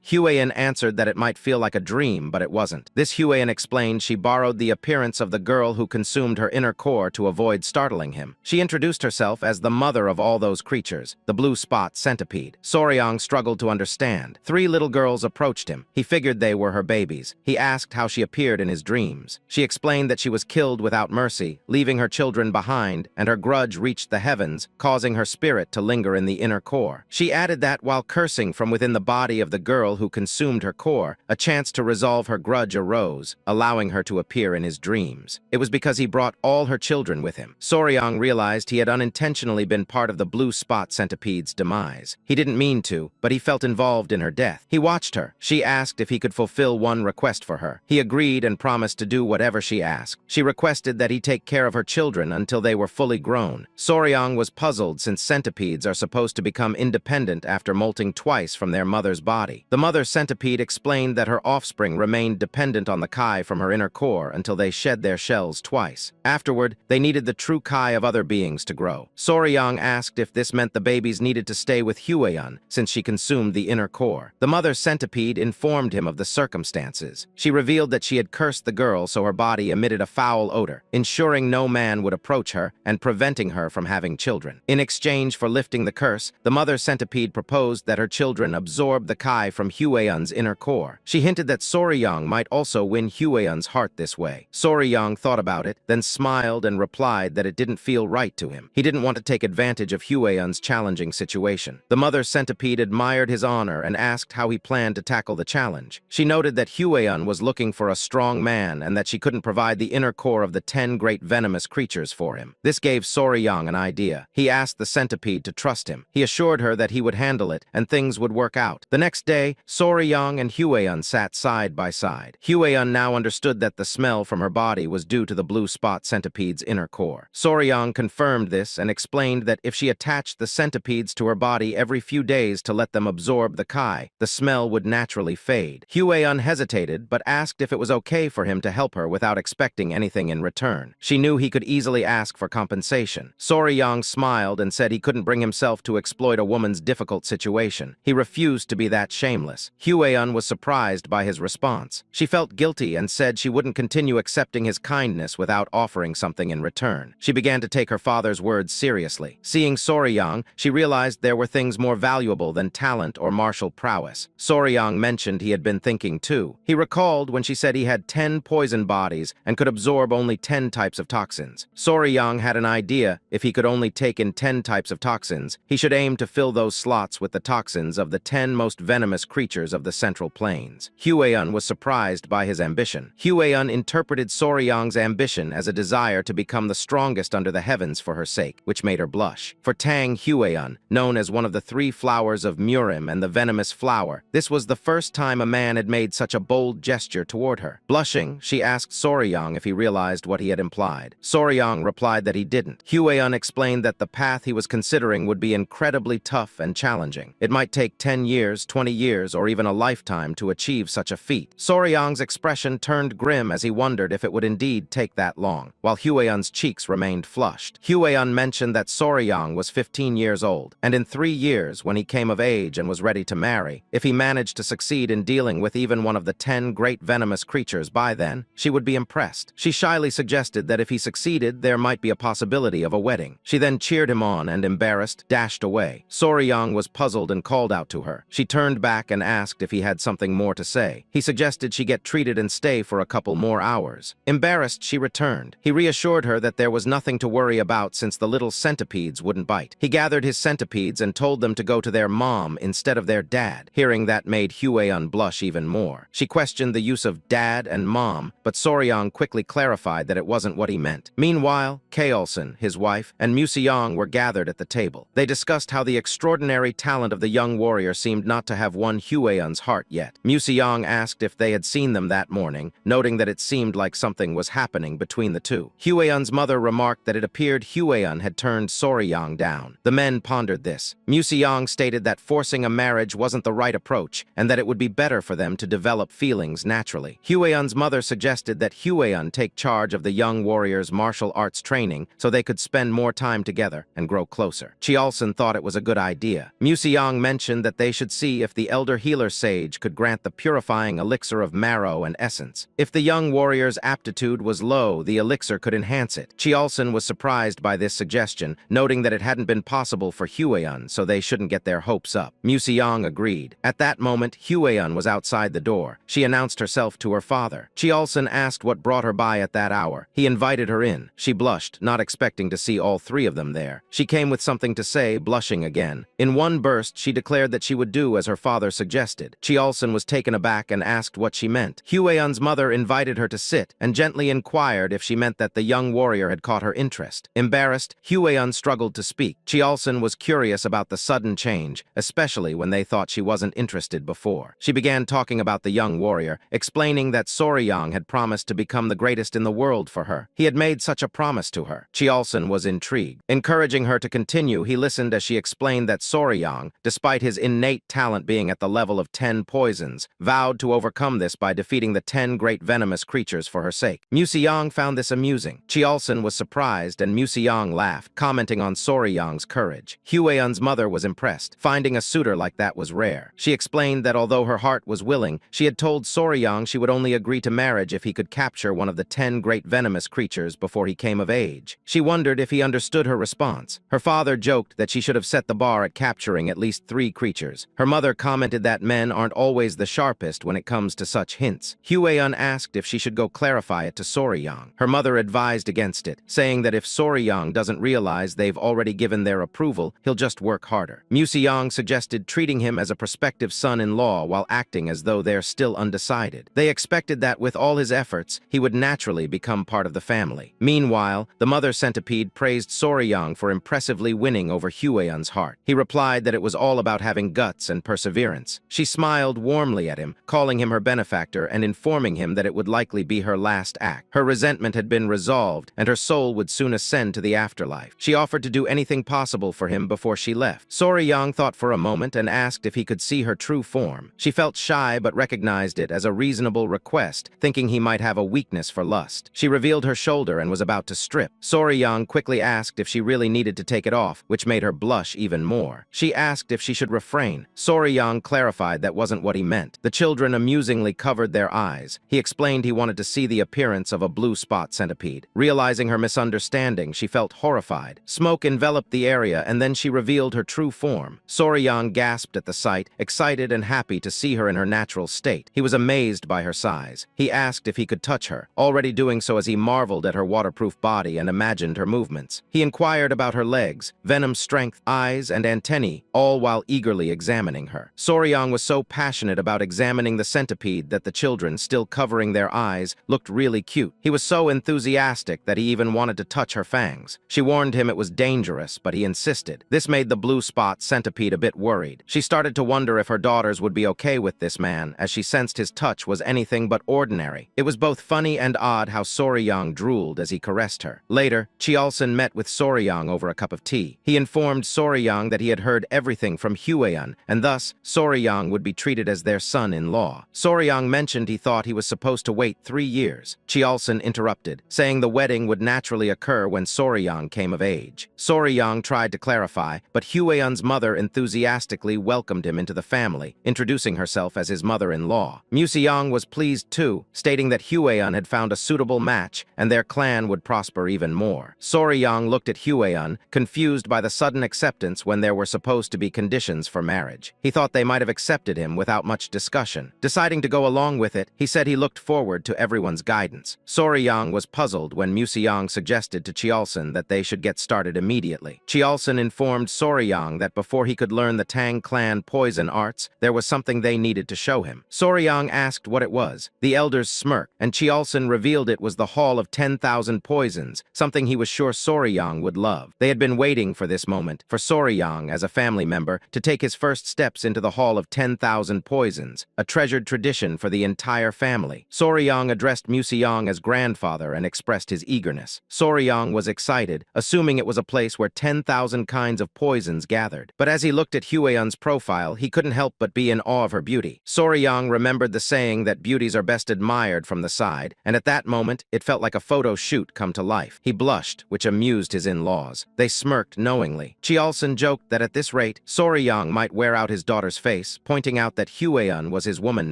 Huayan answered that it might feel like a dream, but it wasn't. This Huayan explained she borrowed the appearance of the girl who consumed her inner core to avoid startling him. She introduced herself as the mother of all those creatures, the blue spot centipede. Soryang struggled to understand. 3 little girls approached him. He figured they were her babies. He asked how she appeared in his dreams. She explained that she was killed without mercy, leaving her children behind, and her grudge reached the heavens, causing her spirit to linger in the inner core. She added that while cursing from within the body of the girl who consumed her core, a chance to resolve her grudge arose, allowing her to appear in his dreams. It was because he brought all her children with him. Soryang realized he had unintentionally been part of the blue spot centipede's demise. He didn't mean to, but he felt involved in her death. He watched her. She asked if he could fulfill one request for her. He agreed and promised to do whatever she asked. She requested that he take care of her children until they were fully grown. Soryang was puzzled since centipedes are supposed to become independent after molting twice from their mother's body. The mother centipede explained that her offspring remained dependent on the kai from her inner core until they shed their shells twice. Afterward, they needed the true kai of other beings to grow. Soryang asked if this meant the babies needed to stay with Huayan since she consumed the inner core. The mother centipede informed him of the circumstances. She revealed that she had cursed the girl so her body emitted a foul odor, ensuring no man would approach her and preventing her from having children. In exchange for lifting the curse, the mother centipede proposed that her children absorb the kai from Huayan's inner core. She hinted that Soryang might also win Huayan's heart this way. Soryang thought about it, then smiled and replied that it didn't feel right to him. He didn't want to take advantage of Huayan's challenging situation. The mother centipede admired his honor and asked how he planned to tackle the challenge. She noted that Huayan was looking for a strong man and that she couldn't provide the inner core of the 10 great venomous creatures for him. This gave Soryang an idea. He asked the centipede to trust him. He assured her that he would handle it and things would work out. The next day, Soryang and Huayan sat side by side. Huayan now understood that the smell from her body was due to the blue spot centipede's inner core. Soryang confirmed this and explained that if she attached the centipedes to her body every few days to let them absorb the kai, the smell would naturally fade. Huayan hesitated, but asked if it was okay for him to help her without expecting anything in return. She knew he could easily ask for compensation. Soryang smiled and said he couldn't bring himself to exploit a woman's difficult situation. He refused to be that shameless. Huayan was surprised by his response. She felt guilty and said she wouldn't continue accepting his kindness without offering something in return. She began to take her father's words seriously. Seeing Soryang, she realized there were things more valuable than talent or martial prowess. Soryang mentioned he had been thinking too. He recalled when she said he had 10 poison bodies and could absorb only 10 types of toxins. Soryang had an idea. If he could only take in 10 types of toxins, he should aim to fill those slots with the toxins of the 10 most venomous creatures of the Central Plains. Huayan was surprised by his ambition. Huayan interpreted Soryang's ambition as a desire to become the strongest under the heavens for her sake, which made her blush. For Tang Huayan, known as one of the 3 flowers of Murim and the venomous flower, this was the first time a man had made such a bold gesture toward her. Blushing, she asked Soryang if he realized what he had implied. Soryang replied that he didn't. Huayan explained that the path he was considering would be incredibly tough and challenging. It might take 10 years, 20 years, or even a lifetime to achieve such a feat. Soryang's expression turned grim as he wondered if it would indeed take that long, while Huayan's cheeks remained flushed. Huayan mentioned that Soryang was 15 years old, and in 3 years, when he came of age and was ready to marry, if he managed to succeed in dealing with even one of the 10 great venomous creatures by then, she would be impressed. She shyly suggested that if he succeeded, there might be a possibility of a wedding. She then cheered him on and, embarrassed, dashed away. Soryang was puzzled and called out to her. She turned back and asked if he had something more to say. He suggested she get treated and stay for a couple more hours. Embarrassed, she returned. He reassured her that there was nothing to worry about since the little centipedes wouldn't bite. He gathered his centipedes and told them to go to their mom instead of their dad. Hearing that made Huayan blush even more. She questioned the use of dad and mom, but Soryang quickly clarified that it wasn't what he meant. Meanwhile, Kaolson, his wife, and Museong were gathered at the table. They discussed how the extraordinary talent of the young warrior seemed not to have won Huayan's heart yet. Museong asked if they had seen them that morning, noting that it seemed like something was happening between the two. Huayan's mother remarked that it appeared Huayan had turned Soryang down. The men pondered this. Museong stated that forcing a marriage wasn't the right approach, and that it would be better for them to develop feelings naturally. naturally. Hueyun's mother suggested that Hueyun take charge of the young warrior's martial arts training so they could spend more time together and grow closer. Chiolson thought it was a good idea. Museong mentioned that they should see if the elder healer sage could grant the purifying elixir of marrow and essence. If the young warrior's aptitude was low, the elixir could enhance it. Chiolson was surprised by this suggestion, noting that it hadn't been possible for Hueyun, so they shouldn't get their hopes up. Museong agreed. At that moment, Hueyun was outside the door. She announced herself to her father. Chiolson asked what brought her by at that hour. He invited her in. She blushed, not expecting to see all three of them there. She came with something to say, blushing again. In one burst, she declared that she would do as her father suggested. Chiolson was taken aback and asked what she meant. Hueyun's mother invited her to sit and gently inquired if she meant that the young warrior had caught her interest. Embarrassed, Hueyun struggled to speak. Chiolson was curious about the sudden change, especially when they thought she wasn't interested before. She began talking about the young warrior, explaining that Soryang had promised to become the greatest in the world for her. He had made such a promise to her. Chiolson was intrigued. Encouraging her to continue, he listened as she explained that Soryang, despite his innate talent being at the level of 10 poisons, vowed to overcome this by defeating the 10 great venomous creatures for her sake. Museong found this amusing. Chiolson was surprised and Museong laughed, commenting on Soryang's courage. Hueyun's mother was impressed. Finding a suitor like that was rare. She explained that although her heart was willing, she had told Soryang she would only agree to marriage if he could capture one of the 10 great venomous creatures before he came of age. She wondered if he understood her response. Her father joked that she should have set the bar at capturing at least 3 creatures. Her mother commented that men aren't always the sharpest when it comes to such hints. Hueyun asked if she should go clarify it to Soryang. Her mother advised against it, saying that if Soryang doesn't realize they've already given their approval, he'll just work harder. Museong suggested treating him as a prospective son-in-law while acting as though they're still undecided. They expected that with all his efforts, he would naturally become part of the family. Meanwhile, the mother centipede praised Soryang for impressively winning over Hueyun's heart. He replied that it was all about having guts and perseverance. She smiled warmly at him, calling him her benefactor and informing him that it would likely be her last act. Her resentment had been resolved, and her soul would soon ascend to the afterlife. She offered to do anything possible for him before she left. Soryang thought for a moment and asked if he could see her true form. She felt shy but recognized it as a reasonable request, thinking he might have a weakness for lust. She revealed her shoulder and was about to strip. Soryang quickly asked if she really needed to take it off, which made her blush even more. She asked if she should refrain. Soryang clarified that wasn't what he meant. The children amusingly covered their eyes. He explained he wanted to see the appearance of a blue spot centipede. Realizing her misunderstanding, she felt horrified. Smoke enveloped the area and then she revealed her true form. Soryang gasped at the sight, excited and happy to see her in her natural state. He was amazed by her size. He asked if he could touch her, already doing so as he marveled at her waterproof body and imagined her movements. He inquired about her legs, venom strength, eyes, and antennae, all while eagerly examining her. Soryang was so passionate about examining the centipede that the children, still covering their eyes, looked really cute. He was so enthusiastic that he even wanted to touch her fangs. She warned him it was dangerous, but he insisted. This made the blue spot centipede a bit worried. She started to wonder if her daughters would be okay with this man, as she sensed his touch was anything but ordinary. It was both funny and odd how Soryang drooled as he caressed her. Later, Chiolson met with Soryang over a cup of tea. He informed Soryang that he had heard everything from Hueyun, and thus Soryang would be treated as their son-in-law. Soryang mentioned he thought he was supposed to wait 3 years. Chiolson interrupted, saying the wedding would naturally occur when Soryang came of age. Soryang tried to clarify, but Hueyun's mother enthusiastically welcomed him into the family, introducing herself as his mother-in-law. Museong was pleased too, stating that Hueyun had found a suitable match and their clan would prosper even more. Soryang looked at Hueyun, confused by the sudden acceptance when there were supposed to be conditions for marriage. He thought they might have accepted him without much discussion. Deciding to go along with it, he said he looked forward to everyone's guidance. Soryang was puzzled when Museong suggested to Chiolson that they should get started immediately. Chiolson informed Soryang that before he could learn the Tang clan poison arts, there was something they needed to show him. Soryang asked what it was. The elders smirked, and Chiolson revealed it was the Hall of 10,000 Poisons, something he was sure Soryang would love. They had been waiting for this moment, for Soryang, as a family member, to take his first steps into the Hall of 10,000 Poisons, a treasured tradition for the entire family. Soryang addressed Museong as grandfather and expressed his eagerness. Soryang was excited, assuming it was a place where 10,000 kinds of poisons gathered. But as he looked at Hueyun's profile, he couldn't help but be in awe of her beauty. Soryang remembered the saying saying that beauties are best admired from the side, and at that moment, it felt like a photo shoot come to life. He blushed, which amused his in-laws. They smirked knowingly. Chiolson joked that at this rate, Soryang might wear out his daughter's face, pointing out that Hueun was his woman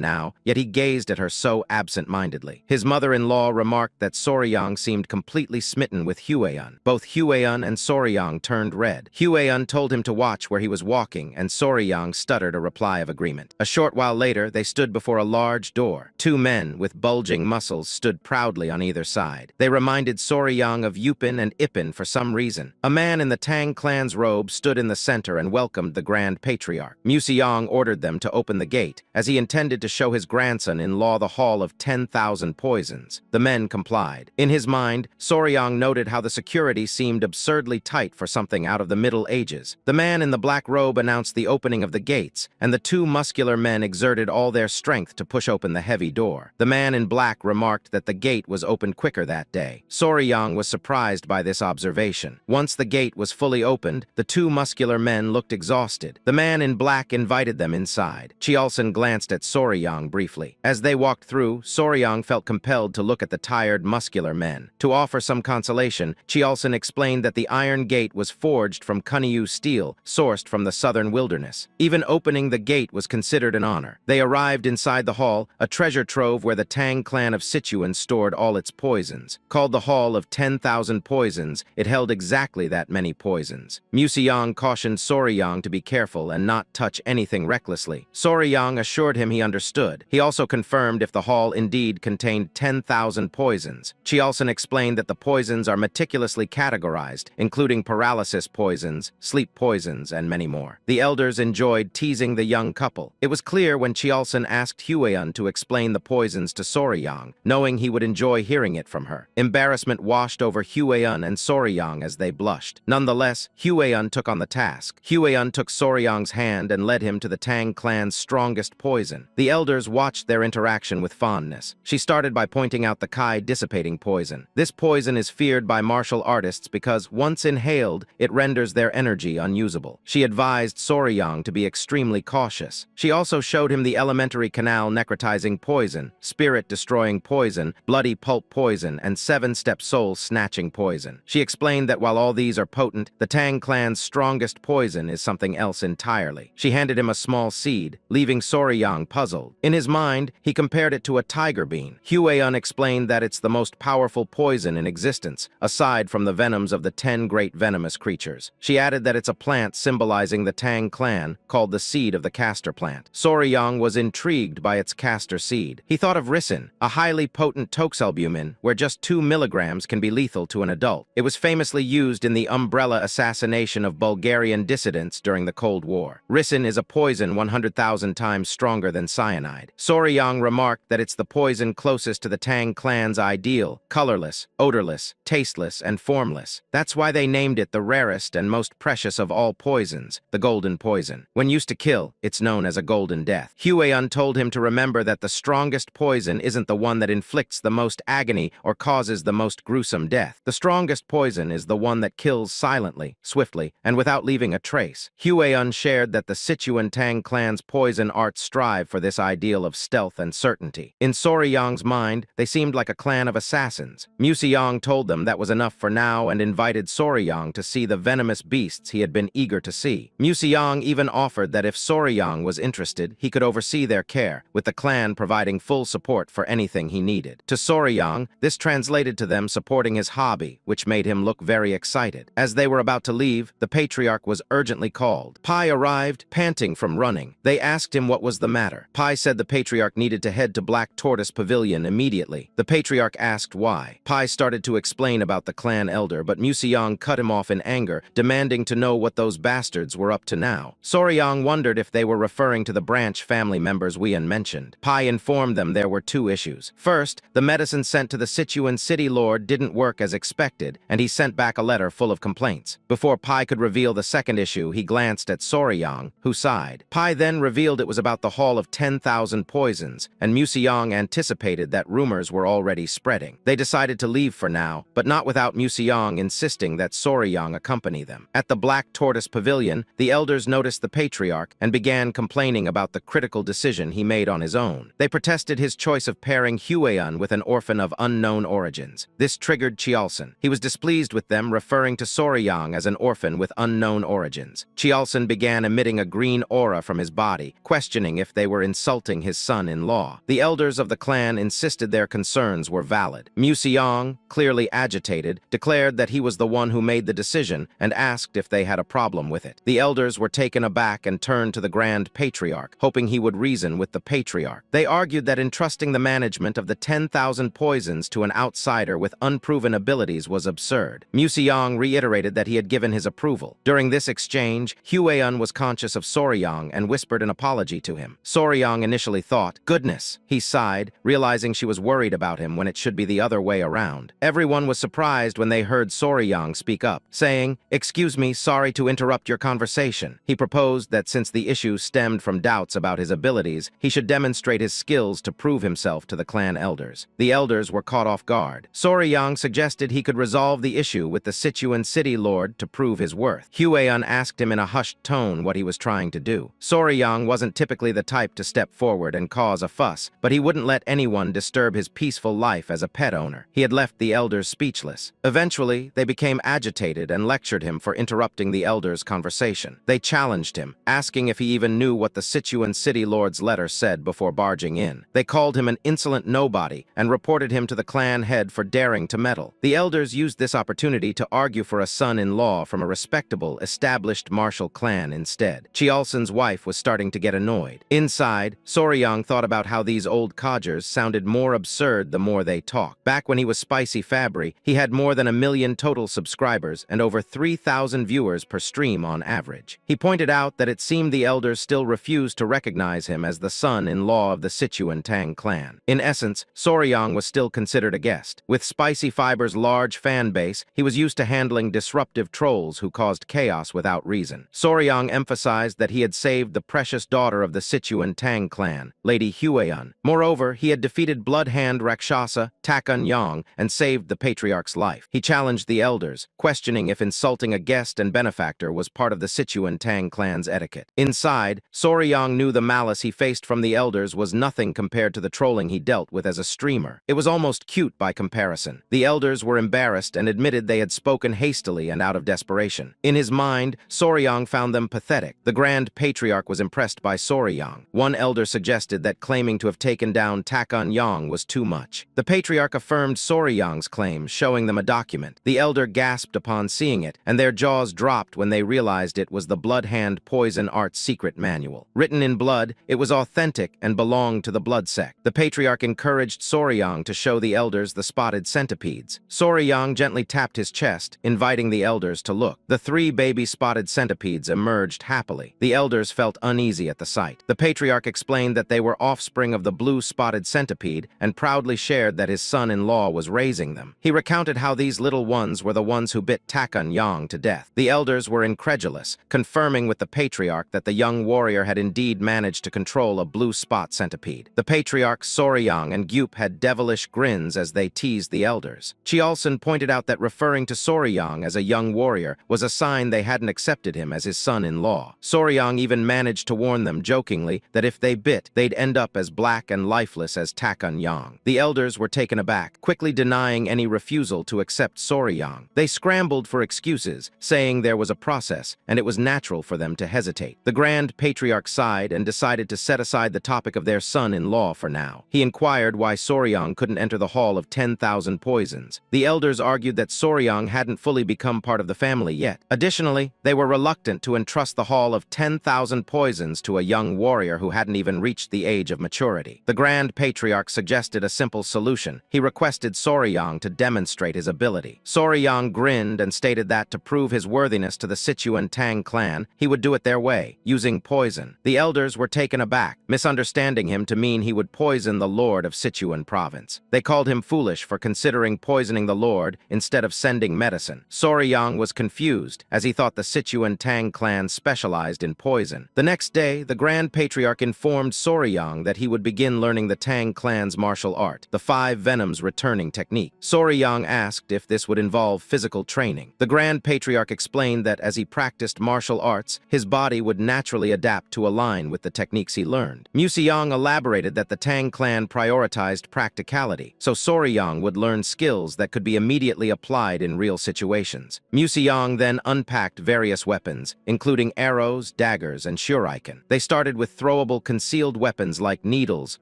now, yet he gazed at her so absent-mindedly. His mother-in-law remarked that Soryang seemed completely smitten with Hueun. Both Hueun and Soryang turned red. Hueun told him to watch where he was walking, and Soryang stuttered a reply of agreement. A short while later, they stood before a large door. Two men with bulging muscles stood proudly on either side. They reminded Soryang of Yupin and Ipin for some reason. A man in the Tang clan's robe stood in the center and welcomed the Grand Patriarch. Museong ordered them to open the gate, as he intended to show his grandson-in-law the Hall of 10,000 Poisons. The men complied. In his mind, Soryang noted how the security seemed absurdly tight for something out of the Middle Ages. The man in the black robe announced the opening of the gates, and the two muscular men exerted all their strength to push open the heavy door. The man in black remarked that the gate was opened quicker that day. Soryang was surprised by this observation. Once the gate was fully opened, the two muscular men looked exhausted. The man in black invited them inside. Chiolson glanced at Soryang briefly. As they walked through, Soryang felt compelled to look at the tired, muscular men. To offer some consolation, Chiolson explained that the iron gate was forged from Kunyu steel, sourced from the southern wilderness. Even opening the gate was considered an honor. They arrived inside the hall, a treasure trove where the Tang clan of Sichuan stored all its poisons. Called the Hall of 10,000 Poisons, it held exactly that many poisons. Museong cautioned Soryang to be careful and not touch anything recklessly. Soryang assured him he understood. He also confirmed if the hall indeed contained 10,000 poisons. Chiolson explained that the poisons are meticulously categorized, including paralysis poisons, sleep poisons, and many more. The elders enjoyed teasing the young couple. It was clear when Chiolson asked Hueun to explain the poisons to Soryang, knowing he would enjoy hearing it from her. Embarrassment washed over Hueun and Soryang as they blushed. Nonetheless, Hueun took on the task. Hueun took Soryang's hand and led him to the Tang clan's strongest poison. The elders watched their interaction with fondness. She started by pointing out the Kai dissipating poison. This poison is feared by martial artists because, once inhaled, it renders their energy unusable. She advised Soryang to be extremely cautious. She also showed him the elementary canal necrotizing poison, spirit-destroying poison, bloody pulp poison, and seven-step soul-snatching poison. She explained that while all these are potent, the Tang clan's strongest poison is something else entirely. She handed him a small seed, leaving Soryang puzzled. In his mind, he compared it to a tiger bean. Hueun explained that it's the most powerful poison in existence, aside from the venoms of the 10 great venomous creatures. She added that it's a plant symbolizing the Tang clan, called the seed of the castor plant. Soryang was intrigued by its castor seed. He thought of ricin, a highly potent toxalbumin, where just 2 milligrams can be lethal to an adult. It was famously used in the umbrella assassination of Bulgarian dissidents during the Cold War. Ricin is a poison 100,000 times stronger than cyanide. Soryang remarked that it's the poison closest to the Tang clan's ideal, colorless, odorless, tasteless, and formless. That's why they named it the rarest and most precious of all poisons, the golden poison. When used to kill, it's known as a golden death. Hueun told him to remember that the strongest poison isn't the one that inflicts the most agony or causes the most gruesome death. The strongest poison is the one that kills silently, swiftly, and without leaving a trace. Hueun shared that the Sichuan Tang clan's poison arts strive for this ideal of stealth and certainty. In Soryang's mind, they seemed like a clan of assassins. Museong told them that was enough for now and invited Soryang to see the venomous beasts he had been eager to see. Museong even offered that if Soryang was interested, he could oversee their care, with the clan providing full support for anything he needed. To Soryang, this translated to them supporting his hobby, which made him look very excited. As they were about to leave, the patriarch was urgently called. Pai arrived, panting from running. They asked him what was the matter. Pai said the patriarch needed to head to Black Tortoise Pavilion immediately. The patriarch asked why. Pai started to explain about the clan elder, but Museong cut him off in anger, demanding to know what those bastards were up to now. Soryang wondered if they were referring to the branch family members Wien mentioned. Pai informed them there were 2 issues. First, the medicine sent to the Sichuan city lord didn't work as expected, and he sent back a letter full of complaints. Before Pai could reveal the second issue, he glanced at Soryang, who sighed. Pai then revealed it was about the Hall of 10,000 Poisons, and Museong anticipated that rumors were already spreading. They decided to leave for now, but not without Museong insisting that Soryang accompany them. At the Black Tortoise Pavilion, the elders noticed the patriarch and began complaining about the critical decision he made on his own. unknown. They protested his choice of pairing Hueun with an orphan of unknown origins. This triggered Chialson. He was displeased with them, referring to Soryang as an orphan with unknown origins. Chialson began emitting a green aura from his body, questioning if they were insulting his son-in-law. The elders of the clan insisted their concerns were valid. Museong, clearly agitated, declared that he was the one who made the decision and asked if they had a problem with it. The elders were taken aback and turned to the Grand Patriarch, hoping he would reason with the Patriarch. They argued that entrusting the management of the 10,000 poisons to an outsider with unproven abilities was absurd. Museong reiterated that he had given his approval. During this exchange, Hueun was conscious of Soryang and whispered an apology to him. Soryang initially thought, "Goodness," he sighed, realizing she was worried about him when it should be the other way around. Everyone was surprised when they heard Soryang speak up, saying, "Excuse me, sorry to interrupt your conversation." He proposed that since the issue stemmed from doubts about his abilities, he should demonstrate his skills to prove himself to the clan elders. The elders were caught off guard. Soryang suggested he could resolve the issue with the Sichuan city lord to prove his worth. Hueun asked him in a hushed tone what he was trying to do. Soryang wasn't typically the type to step forward and cause a fuss, but he wouldn't let anyone disturb his peaceful life as a pet owner. He had left the elders speechless. Eventually, they became agitated and lectured him for interrupting the elders' conversation. They challenged him, asking if he even knew what the Sichuan city lord's letter said before barging in. They called him an insolent nobody and reported him to the clan head for daring to meddle. The elders used this opportunity to argue for a son-in-law from a respectable, established martial clan instead. Chialson's wife was starting to get annoyed. Inside, Soryang thought about how these old codgers sounded more absurd the more they talked. Back when he was Spicy Fabry, he had more than 1 million total subscribers and over 3,000 viewers per stream on average. He pointed out that it seemed the elders still refused to recognize him as the son-in-law of the Sichuan Tang clan. In essence, Soryang was still considered a guest. With Spicy Fiber's large fan base, he was used to handling disruptive trolls who caused chaos without reason. Soryang emphasized that he had saved the precious daughter of the Sichuan Tang clan, Lady Hueun. Moreover, he had defeated Bloodhand Rakshasa, Takun Yang, and saved the Patriarch's life. He challenged the elders, questioning if insulting a guest and benefactor was part of the Sichuan Tang clan's etiquette. Inside, Soryang knew the malice he faced from the elders was nothing compared to the trolling he dealt with as a streamer. It was almost cute by comparison. The elders were embarrassed and admitted they had spoken hastily and out of desperation. In his mind, Soryang found them pathetic. The Grand Patriarch was impressed by Soryang. One elder suggested that claiming to have taken down Takun Yang was too much. The Patriarch affirmed Soryang's claims, showing them a document. The elder gasped upon seeing it, and their jaws dropped when they realized it was the Bloodhand Poison Art's secret manual. Written in blood, it was authentic and belonged to the blood sect. The Patriarch encouraged Soryang to show the elders the spotted centipedes. Soryang gently tapped his chest, inviting the elders to look. The 3 baby spotted centipedes emerged happily. The elders felt uneasy at the sight. The Patriarch explained that they were offspring of the blue spotted centipede and proudly shared that his son-in-law was raising them. He recounted how these little ones were the ones who bit Takun Yang to death. The elders were incredulous, confirming with the Patriarch that the young warrior had indeed managed to control a blue spot centipede. The Patriarchs Soryang and Gyup had devilish grins as they teased the elders. Chialson pointed out that referring to Soryang as a young warrior was a sign they hadn't accepted him as his son-in-law. Soryang even managed to warn them jokingly that if they bit, they'd end up as black and lifeless as Takun Yang. The elders were taken aback, quickly denying any refusal to accept Soryang. They scrambled for excuses, saying there was a process, and it was natural for them to hesitate. The Grand Patriarch sighed and decided to set aside the topic of their son-in-law for now. He inquired why Soryang couldn't enter the Hall of 10,000 Poisons. The elders argued that Soryang hadn't fully become part of the family yet. Additionally, they were reluctant to entrust the Hall of 10,000 Poisons to a young warrior who hadn't even reached the age of maturity. The Grand Patriarch suggested a simple solution. He requested Soryang to demonstrate his ability. Soryang grinned and stated that to prove his worthiness to the Sichuan Tang clan, he would do it their way, using poison. The elders were taken aback, misunderstanding him to mean he would poison the Lord of Sichuan province. They called him foolish for considering poisoning the Lord instead of sending medicine. Soryang was confused, as he thought the Sichuan Tang clan specialized in poison. The next day, the Grand Patriarch informed Soryang that he would begin learning the Tang clan's martial art, the 5 Venoms returning technique. Soryang asked if this would involve physical training. The Grand Patriarch explained that as he practiced martial arts, his body would naturally adapt to align with the techniques he learned. Museong Young elaborated that the Tang clan prioritized practicality, so Young would learn skills that could be immediately applied in real situations. Young then unpacked various weapons, including arrows, daggers, and shuriken. They started with throwable concealed weapons like needles,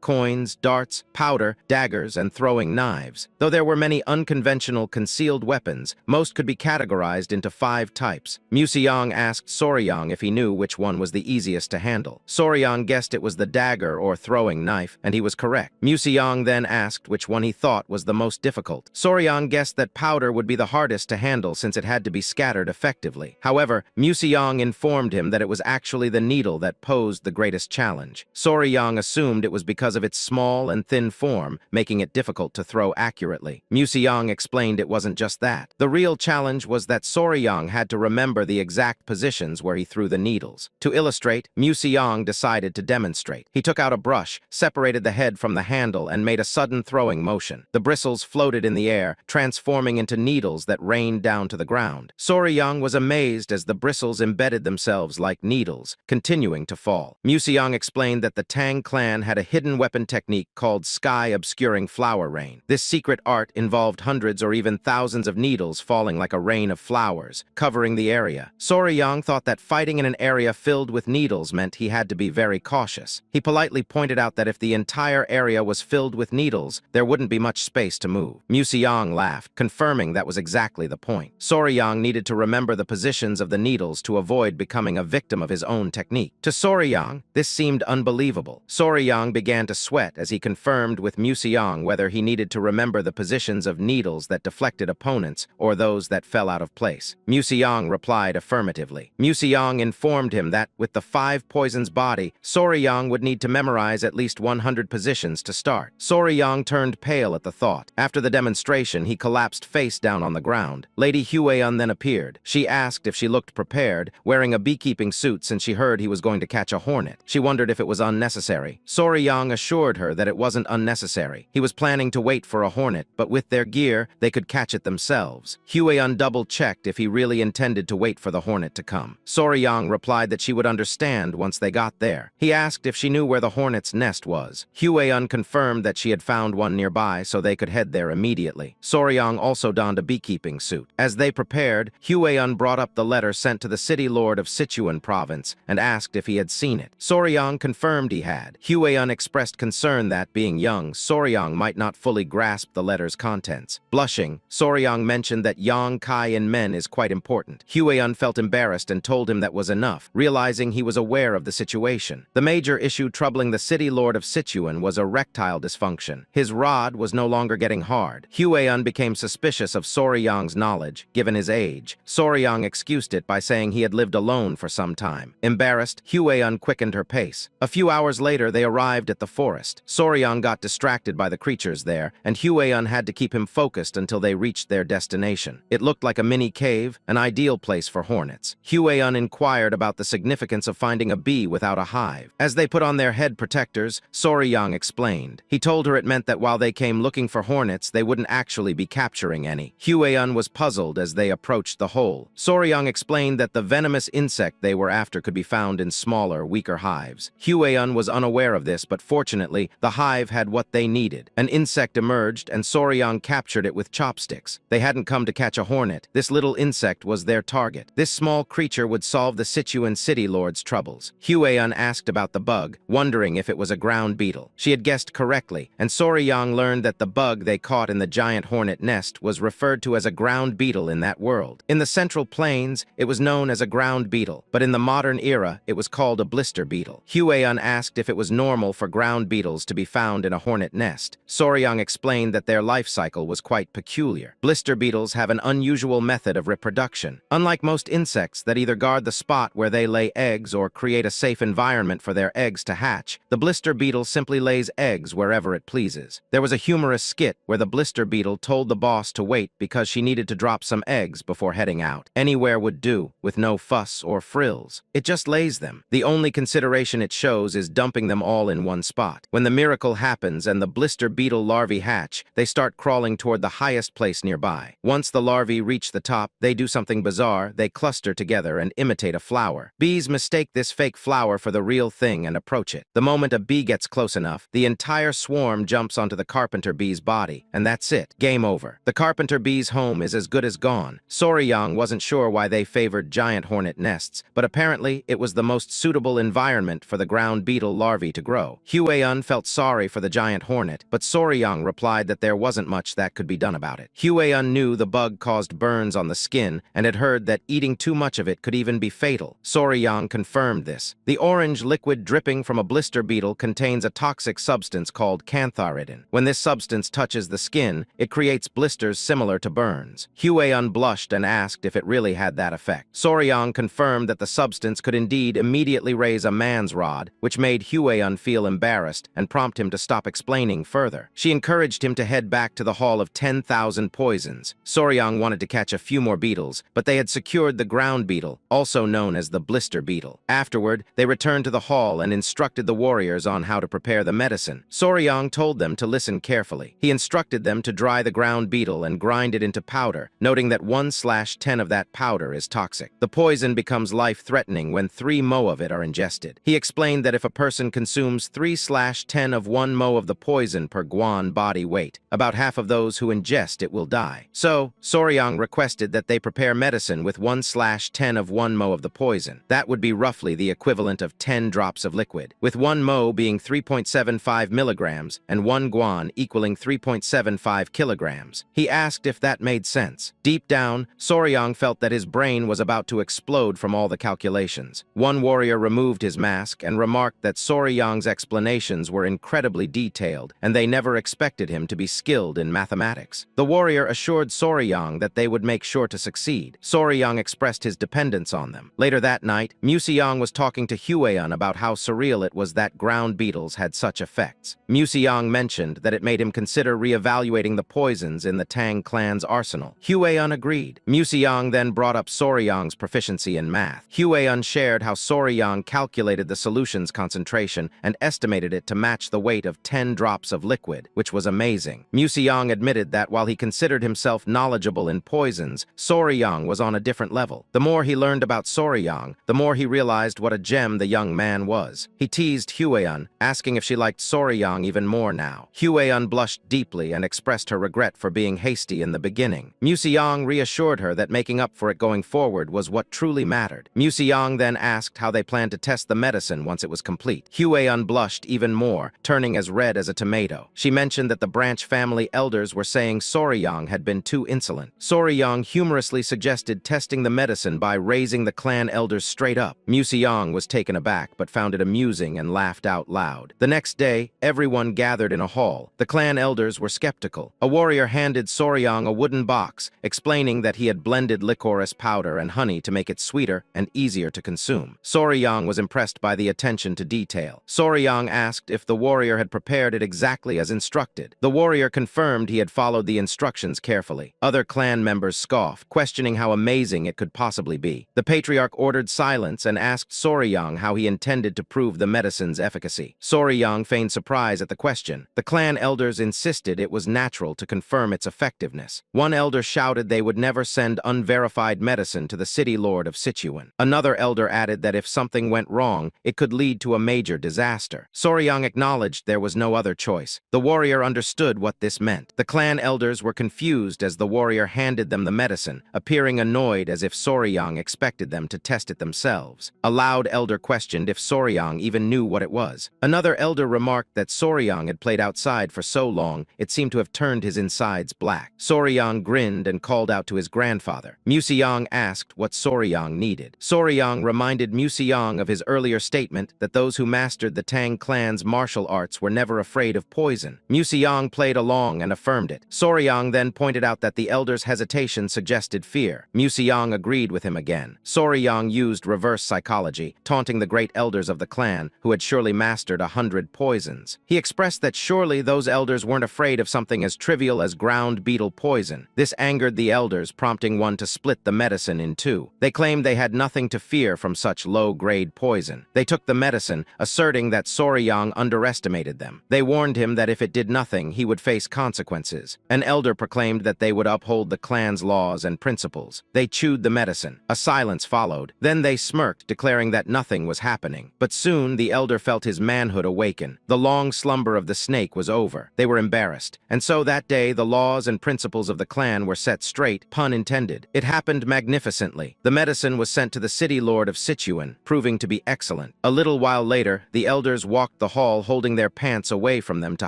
coins, darts, powder, daggers, and throwing knives. Though there were many unconventional concealed weapons, most could be categorized into 5 types. Young asked Young if he knew which one was the easiest to handle. Young guessed it was the dagger or throwing knife, and he was correct. Young then asked which one he thought was the most difficult. Young guessed that powder would be the hardest to handle since it had to be scattered effectively. However, Young informed him that it was actually the needle that posed the greatest challenge. Young assumed it was because of its small and thin form, making it difficult to throw accurately. Young explained it wasn't just that. The real challenge was that Young had to remember the exact positions where he threw the needles. To illustrate, Young decided to demonstrate. He took out a brush, separated the head from the handle, and made a sudden throwing motion. The bristles floated in the air, transforming into needles that rained down to the ground. Young was amazed as the bristles embedded themselves like needles, continuing to fall. Young explained that the Tang clan had a hidden weapon technique called sky-obscuring flower rain. This secret art involved hundreds or even thousands of needles falling like a rain of flowers, covering the area. Young thought that fighting in an area filled with needles meant he had to be very cautious. He politely pointed out that if the entire area was filled with needles, there wouldn't be much space to move. Young laughed, confirming that was exactly the point. Young needed to remember the positions of the needles to avoid becoming a victim of his own technique. To Young, this seemed unbelievable. Young began to sweat as he confirmed with Young whether he needed to remember the positions of needles that deflected opponents or those that fell out of place. Young replied affirmatively. Young informed him that, with the 5 poisons body, Young would need to memorize at least 100 positions to start. Young turned pale at the thought. After the demonstration, he collapsed face down on the ground. Lady Hueun then appeared. She asked if she looked prepared, wearing a beekeeping suit since she heard he was going to catch a hornet. She wondered if it was unnecessary. Young assured her that it wasn't unnecessary. He was planning to wait for a hornet, but with their gear, they could catch it themselves. Hueun double-checked if he really intended to wait for the hornet to come. Young replied that she would understand once they got there. He asked if she knew where the hornet's nest was. Hueun confirmed that she had found one nearby so they could head there immediately. Young also donned a beekeeping suit. As they prepared, Hueun brought up the letter sent to the city lord of Sichuan province and asked if he had seen it. Young confirmed he had. Hueun expressed concern that, being young, Young might not fully grasp the letter's contents. Blushing, Young mentioned that yang kai in men is quite important. Hueun felt embarrassed and told him that was enough, realizing he was aware of the situation. The major issue troubling the city lord of Sichuan was erectile dysfunction. His rod was no longer getting hard. Hueun became suspicious of Young's knowledge, given his age. Young excused it by saying he had lived alone for some time. Embarrassed, Hueun quickened her pace. A few hours later, they arrived at the forest. Young got distracted by the creatures there, and Hueun had to keep him focused until they reached their destination. It looked like a mini cave, an ideal place for hornets. Hueun inquired about the significance of finding a bee without a hive. As they put on their head protectors, Young explained. He told her it meant that while they came looking for hornets, they wouldn't actually be capturing any. Hueun was puzzled as they approached the hole. Young explained that the venomous insect they were after could be found in smaller, weaker hives. Hueun was unaware of this, but fortunately, the hive had what they needed. An insect emerged, and Young captured it with chopsticks. They hadn't come to catch a hornet. This little insect was their target. This small creature would solve the Sichuan city lord's troubles. Hueun asked about the bug, wondering if it was a ground beetle. She had guessed correctly, and Young learned that the bug they caught in the giant hornet nest was referred to as a ground beetle in that world. In the Central Plains, it was known as a ground beetle, but in the modern era, it was called a blister beetle. Hueun asked if it was normal for ground beetles to be found in a hornet nest. Young explained that their life cycle was quite peculiar. Blister beetles have an unusual method of reproduction. Unlike most insects that either guard the spot where they lay eggs or create a safe environment for their eggs to hatch, the blister beetle simply lays eggs wherever it pleases. There was a humorous skit where the blister beetle told the boss to wait because she needed to drop some eggs before heading out. Anywhere would do, with no fuss or frills. It just lays them. The only consideration it shows is dumping them all in one spot. When the miracle happens and the blister beetle larvae hatch, they start crawling toward the highest place nearby. Once the larvae reach the top, they do something bizarre. They cluster together and imitate a flower. Bees mistake this fake flower for the real thing and approach it. The moment moment a bee gets close enough, the entire swarm jumps onto the carpenter bee's body, and that's it. Game over. The carpenter bee's home is as good as gone. Soryang wasn't sure why they favored giant hornet nests, but apparently it was the most suitable environment for the ground beetle larvae to grow. Hueyun felt sorry for the giant hornet, but Soryang replied that there wasn't much that could be done about it. Hueyun knew the bug caused burns on the skin and had heard that eating too much of it could even be fatal. Soryang confirmed this. The orange liquid dripping from a blister beetle contains a toxic substance called cantharidin. When this substance touches the skin, it creates blisters similar to burns. Hueyun blushed and asked if it really had that effect. Soryang confirmed that the substance could indeed immediately raise a man's rod, which made Hueyun feel embarrassed and prompt him to stop explaining further. She encouraged him to head back to the Hall of 10,000 Poisons. Soryang wanted to catch a few more beetles, but they had secured the ground beetle, also known as the blister beetle. Afterward, they returned to the hall and instructed the warriors on how to prepare the medicine. Soryang told them to listen carefully. He instructed them to dry the ground beetle and grind it into powder, noting that 1/10 of that powder is toxic. The poison becomes life-threatening when 3 mo of it are ingested. He explained that if a person consumes 3/10 of 1 mo of the poison per guan body weight, about half of those who ingest it will die. So, Soryang requested that they prepare medicine with 1/10 of 1 mo of the poison. That would be roughly the equivalent of 10 drops of liquid, with 1 mo being 3.75 milligrams and 1 guan equaling 3.75 kilograms. He asked if that made sense. Deep down, Soryang felt that his brain was about to explode from all the calculations. One warrior removed his mask and remarked that Soryang's explanations were incredibly detailed, and they never expected him to be skilled in mathematics. The warrior assured Soryang that they would make sure to succeed. Soryang expressed his dependence on them. Later that night, Museong was talking to Hueyun about how surreal it was that ground beetles had such effects. Museong mentioned that it made him consider re-evaluating the poisons in the Tang clan's arsenal. Hueyun agreed. Museong then brought up Soryang's proficiency in math. Hueyun shared how Soryang calculated the solution's concentration and estimated it to match the weight of 10 drops of liquid, which was amazing. Museong admitted that while he considered himself knowledgeable in poisons, Soryang was on a different level. The more he learned about Soryang, the more he realized what a gem the young man was. He teased Hueyun, asking if she liked Soryang even more now. Hueyun blushed deeply and expressed her regret for being hasty in the beginning. Museong reassured her that making up for it going forward was what truly mattered. Museong then asked how they planned to test the medicine once it was complete. Hueyun blushed even more, turning as red as a tomato. She mentioned that the branch family elders were saying Soryang had been too insolent. Soryang humorously suggested testing the medicine by raising the clan elders straight up. Museong was taken aback but found it amusing and laughed out loud. The next day, everyone gathered in a hall. The clan elders were skeptical. A warrior handed Soryang a wooden box, explaining that he had blended licorice powder and honey to make it sweeter and easier to consume. Soryang was impressed by the attention to detail. Soryang asked if the warrior had prepared it exactly as instructed. The warrior confirmed he had followed the instructions carefully. Other clan members scoffed, questioning how amazing it could possibly be. The patriarch ordered silence and asked Soryang how he intended to prove the medicine's efficacy. Soryang feigned surprise at the question. The clan elders insisted it was natural to confirm its effectiveness. One elder shouted they would never send unverified medicine to the city lord of Sichuan. Another elder added that if something went wrong, it could lead to a major disaster. Soryang acknowledged there was no other choice. The warrior understood what this meant. The clan elders were confused as the warrior handed them the medicine, appearing annoyed as if Soryang expected them to test it themselves. A loud elder questioned if Soryang even knew what it was. Another elder remarked that Soryang had played outside for so long, it seemed to have turned his insides black. Soryang grinned and called out to his grandfather. Museong asked what Soryang needed. Soryang reminded Museong of his earlier statement that those who mastered the Tang clan's martial arts were never afraid of poison. Museong played along and affirmed it. Soryang then pointed out that the elder's hesitation suggested fear. Museong agreed with him again. Soryang used reverse psychology, taunting the great elders of the clan, who had surely mastered 100 poisons. He expressed that surely those elders weren't afraid of something as trivial as ground beetle poison. This angered the elders, prompting one to split the medicine in two. They claimed they had nothing to fear from such low-grade poison. They took the medicine, asserting that Soryang underestimated them. They warned him that if it did nothing, he would face consequences. An elder proclaimed that they would uphold the clan's laws and principles. They chewed the medicine. A silence followed. Then they smirked, declaring that nothing was happening. But soon, the elder felt his manhood awaken. The long slumber of the snake was over. They were embarrassed. And so that day, the laws and principles of the clan were set straight, pun intended. It happened magnificently. The medicine was sent to the city lord of Sichuan, proving to be excellent. A little while later, the elders walked the hall holding their pants away from them to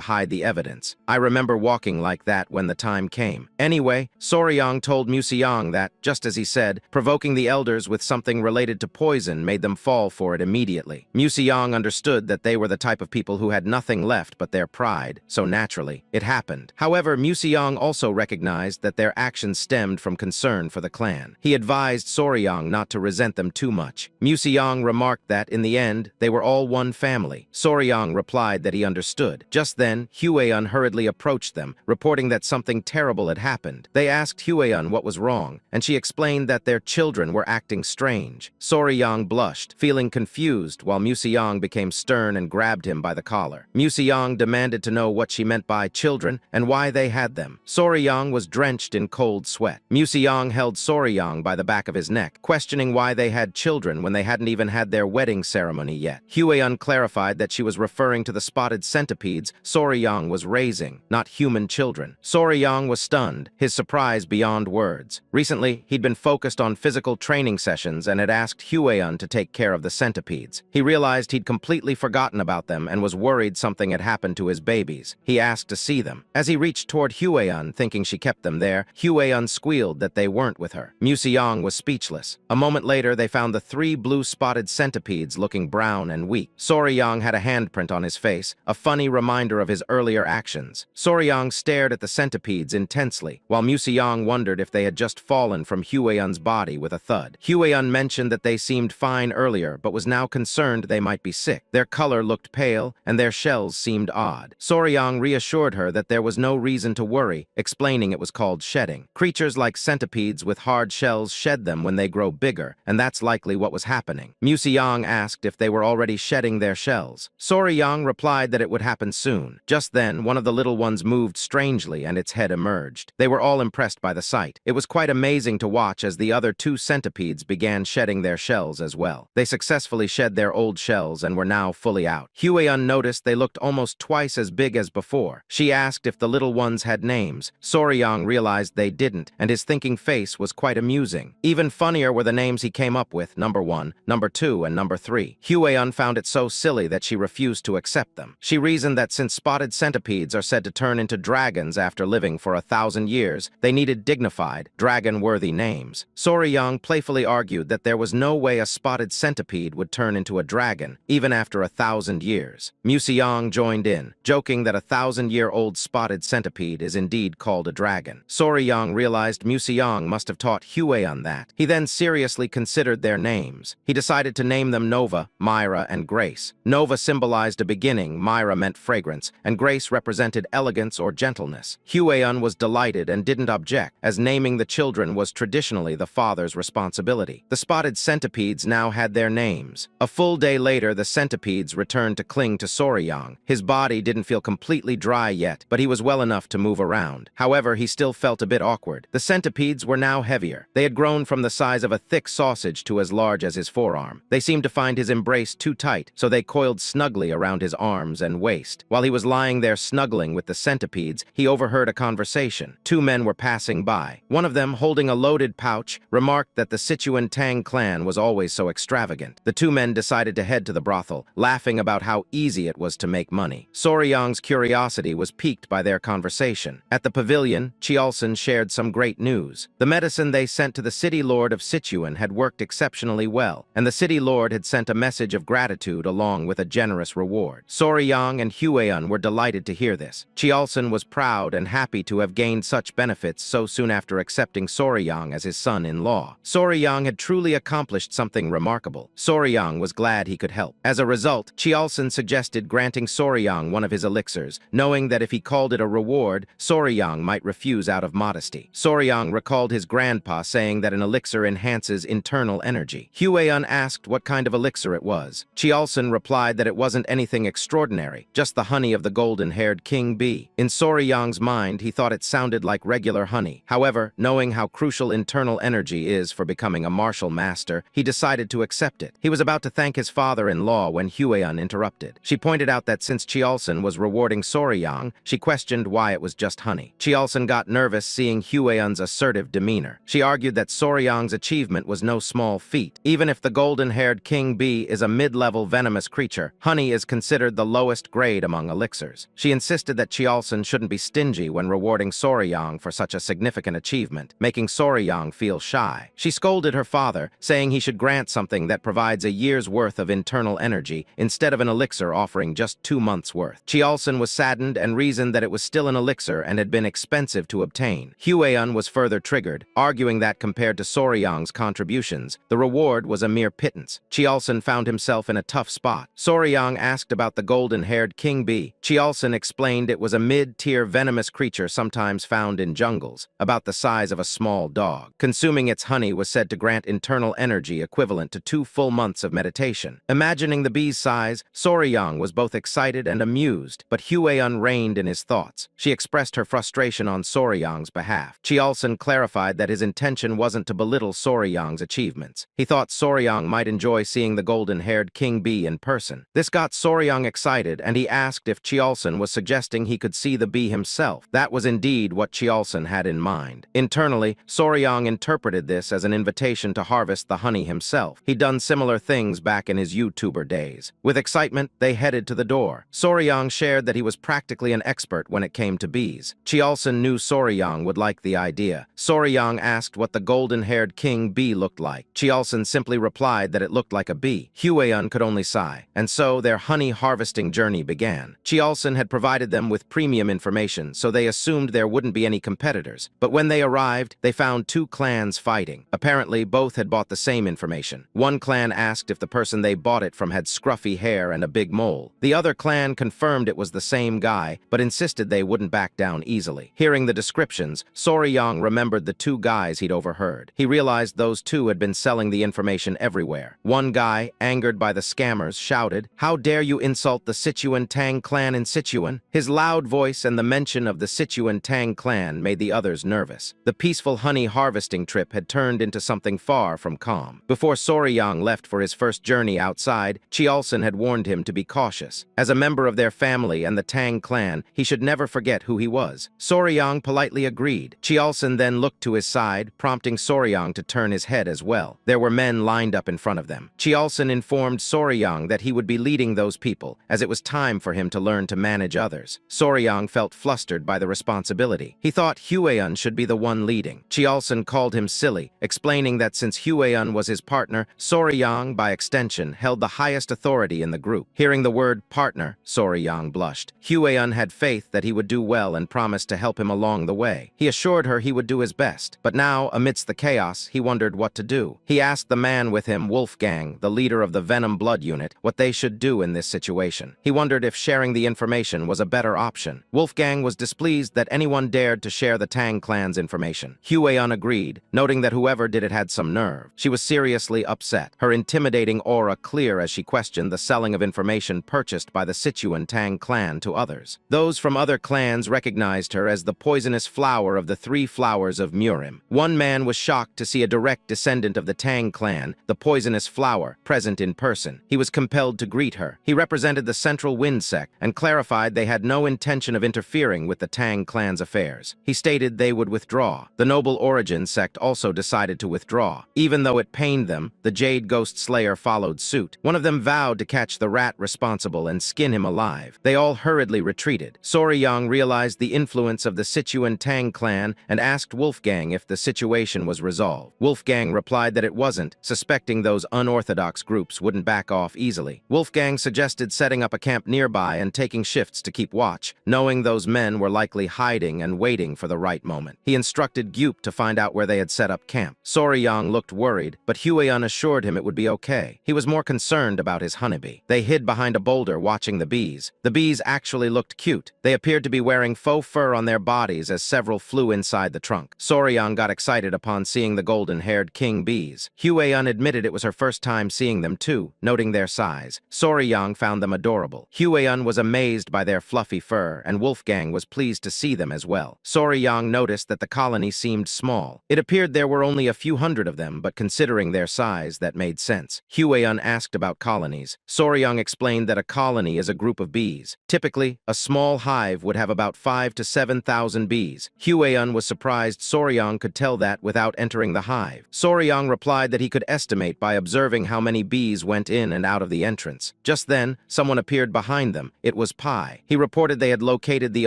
hide the evidence. I remember walking like that when the time came. Anyway, Soryang told Museong that, just as he said, provoking the elders with something related to poison made them fall for it immediately. Museong understood that they were the type of people who had nothing left but their pride, so naturally, it happened. However, Museong also recognized that their actions stemmed from concern for the clan. He advised Soryang not to resent them too much. Museong remarked that, in the end, they were all one family. Soryang replied that he understood. Just then, Hueun hurriedly approached them, reporting that something terrible had happened. They asked Hueun what was wrong, and she explained that their children were acting strange. Soryang blushed, feeling confused, while Museong became stern and grabbed him by the collar. Museong demanded to know what she meant by children and why they had them. Soryang was drenched in cold sweat. Museong held Soryang by the back of his neck, questioning why they had children when they hadn't even had their wedding ceremony yet. Hueun clarified that she was referring to the spotted centipedes Soryang was raising, not human children. Soryang was stunned, his surprise beyond words. Recently, he'd been focused on physical training sessions and had asked Hueun to take care of the centipedes. He realized he'd completely forgotten about them and was worried something had happened to his babies. He asked to see them. As he reached toward Hueun, thinking she kept them there, Hueun squealed that they weren't with her. Museong was speechless. A moment later, they found the 3 blue-spotted centipedes looking brown and weak. Soryang had a handprint on his face, a funny reminder of his earlier actions. Soryang stared at the centipedes intensely, while Museong wondered if they had just fallen from Hueun's body with a thud. Hueun mentioned that they seemed fine earlier, but was now concerned they might be sick. Their color looked pale, and their shells seemed odd. Soryang reassured her that there was no reason to worry, explaining it was called shedding. Creatures like centipedes with hard shells shed them when they grow bigger, and that's likely what was happening. Museong asked if they were already shedding their shells. Soryang replied that it would happen soon. Just then, one of the little ones moved strangely and its head emerged. They were all impressed by the sight. It was quite amazing to watch as the other 2 centipedes began shedding their shells as well. They successfully shed their old shells and were now fully out. Hueun noticed they looked almost twice as big as before. She asked if the little ones had names. Soryang realized they didn't, and his thinking face was quite amusing. Even funnier were the names he came up with, number 1, number 2, and number 3. Hueun found it so silly that she refused to accept them. She reasoned that since spotted centipedes are said to turn into dragons after living for 1,000 years, they needed dignified, dragon-worthy names. Soryang playfully argued that there was no way a spotted centipede would turn into a dragon, even after 1,000 years. Museong joined in, joking that a 1,000-year-old spotted centipede is indeed called a dragon. Soryang realized Museong must have taught Hueun that. He then seriously considered their names. He decided to name them Nova, Myra, and Grace. Nova symbolized a beginning, Myra meant fragrance, and Grace represented elegance or gentleness. Hueun was delighted and didn't object, as naming the children was traditionally the father's responsibility. The spotted centipedes now had their names. A full day later, the centipedes returned to cling to Soryang. His body didn't feel completely dry yet, but he was well enough to move around. However, he still felt a bit awkward. The centipedes were now heavier. They had grown from the size of a thick sausage to as large as his forearm. They seemed to find his embrace too tight, so they coiled snugly around his arms and waist. While he was lying there snuggling with the centipedes, he overheard a conversation. 2 men were passing by. One of them, holding a loaded pouch, remarked that the Sichuan Tang clan was always so extravagant. The 2 men decided to head to the brothel, laughing about how easy it was to make money. Soryang's curiosity was piqued by their conversation. At the pavilion, Chialson shared some great news. The medicine they sent to the city lord of Sichuan had worked exceptionally well, and the city lord had sent a message of gratitude along with a generous reward. Soryang and Hueun were delighted to hear this. Chialson was proud and happy to have gained such benefits so soon after accepting Soryang as his son-in-law. Soryang had truly accomplished something remarkable. Soryang was glad he could help. As a result, Chialson suggested granting Soryang one of his elixirs, knowing that if he called it a reward, Soryang might refuse out of modesty. Soryang recalled his grandpa saying that an elixir enhances internal energy. Hueun asked what kind of elixir it was. Chialson replied that it wasn't anything extraordinary, just the honey of the golden-haired king bee. In Soryang's mind, he thought it sounded like regular honey. However, knowing how crucial internal energy is for becoming a martial master, he decided to accept it. He was about to thank his father-in-law when when Hueyun interrupted. She pointed out that since Chiolson was rewarding Soryang, she questioned why it was just honey. Chiolson got nervous seeing Hueyun's assertive demeanor. She argued that Soryang's achievement was no small feat. Even if the golden-haired king bee is a mid-level venomous creature, honey is considered the lowest grade among elixirs. She insisted that Chiolson shouldn't be stingy when rewarding Soryang for such a significant achievement, making Soryang feel shy. She scolded her father, saying he should grant something that provides a year's worth of internal energy instead of an elixir offering just 2 months' worth. Chiolson was saddened and reasoned that it was still an elixir and had been expensive to obtain. Hueyun was further triggered, arguing that compared to Soryang's contributions, the reward was a mere pittance. Chiolson found himself in a tough spot. Soryang asked about the golden-haired king bee. Chiolson explained it was a mid-tier venomous creature sometimes found in jungles, about the size of a small dog. Consuming its honey was said to grant internal energy equivalent to 2 full months of meditation. Imagining the bee's size, Soryang was both excited and amused, but Hueyun reigned in his thoughts. She expressed her frustration on Soryang's behalf. Chiolson clarified that his intention wasn't to belittle Soryang's achievements. He thought Soryang might enjoy seeing the golden-haired king bee in person. This got Soryang excited, and he asked if Chiolson was suggesting he could see the bee himself. That was indeed what Chiolson had in mind. Internally, Soryang interpreted this as an invitation to harvest the honey himself. He'd done similar things back in his YouTuber days. With excitement, they headed to the door. Soryang shared that he was practically an expert when it came to bees. Chiolson knew Soryang would like the idea. Soryang asked what the golden-haired king bee looked like. Chiolson simply replied that it looked like a bee. Hueyun could only sigh, and so their honey harvesting journey began. Chiolson had provided them with premium information, so they assumed there wouldn't be any competitors. But when they arrived, they found 2 clans fighting. Apparently, both had bought the same information. One clan asked if the person they bought it from had scruffy hair and a big mole. The other clan confirmed it was the same guy, but insisted they wouldn't back down easily. Hearing the descriptions, Soryang remembered the 2 guys he'd overheard. He realized those 2 had been selling the information everywhere. One guy, angered by the scammers, shouted, "How dare you insult the Sichuan Tang clan in Sichuan?" His loud voice and the mention of the Sichuan Tang clan made the others nervous. The peaceful honey harvesting trip had turned into something far from calm. Before Soryang left for his first journey outside, Chiolson had warned him to be cautious. As a member of their family and the Tang clan, he should never forget who he was. Soryang politely agreed. Chiolson then looked to his side, prompting Soryang to turn his head as well. There were men lined up in front of them. Chiolson informed Soryang that he would be leading those people, as it was time for him to learn to manage others. Soryang felt flustered by the responsibility. He thought Hueyun should be the one leading. Chiolson called him silly, explaining that since Hueyun was his partner, Soryang, by extension, held the highest authority in the group. Hearing the word partner, Soryang blushed. Hueyun had faith that he would do well and promised to help him along the way. He assured her he would do his best, but now, amidst the chaos, he wondered what to do. He asked the man with him, Wolfgang, the leader of the Venom Blood Unit, what they should do in this situation. He wondered if sharing the information was a better option. Wolfgang was displeased that anyone dared to share the Tang clan's information. Hueyun agreed, noting that whoever did it had some nerve. She was seriously upset, her intimidating aura clear as she questioned the selling of information purchased by the Sichuan Tang clan to others. Those from other clans recognized her as the poisonous flower of the 3 flowers of Murim. One man was shocked to see a direct descendant of the Tang clan, the poisonous flower, present in person. He was compelled to greet her. He represented the Central Wind sect and clarified they had no intention of interfering with the Tang clan's affairs. He stated they would withdraw. The Noble Origin sect also decided to withdraw. Even though it pained them, the Jade Ghost Slayer followed suit. One of them vowed to catch the rat responsible and skin him alive. They all hurriedly retreated. Soryang realized the influence of the Sichuan Tang clan and asked Wolfgang if the situation was resolved. Wolfgang replied that it wasn't, suspecting those unorthodox groups wouldn't back off easily. Wolfgang suggested setting up a camp nearby and taking shifts to keep watch, knowing those men were likely hiding and waiting for the right moment. He instructed Gyup to find out where they had set up camp. Soryang looked worried, but Hueyun assured him it would be okay. He was more concerned about his honeybee. They hid behind a boulder watching the bees. The bees actually looked cute. They appeared to be wearing faux fur on their bodies as several flew inside the trunk. Soryang got excited upon seeing the golden-haired king bees. Hueyun admitted it was her first time seeing them too, noting their size. Soryang found them adorable. Hueyun was amazed by their fluffy fur, and Wolfgang was pleased to see them as well. Soryang noticed that the colony seemed small. It appeared there were only a few hundred of them, but considering their size, that made sense. Hueyun asked about colonies, colonies. Soryang explained that a colony is a group of bees. Typically, a small hive would have about 5,000 to 7,000 bees. Hueyun was surprised Soryang could tell that without entering the hive. Soryang replied that he could estimate by observing how many bees went in and out of the entrance. Just then, someone appeared behind them. It was Pai. He reported they had located the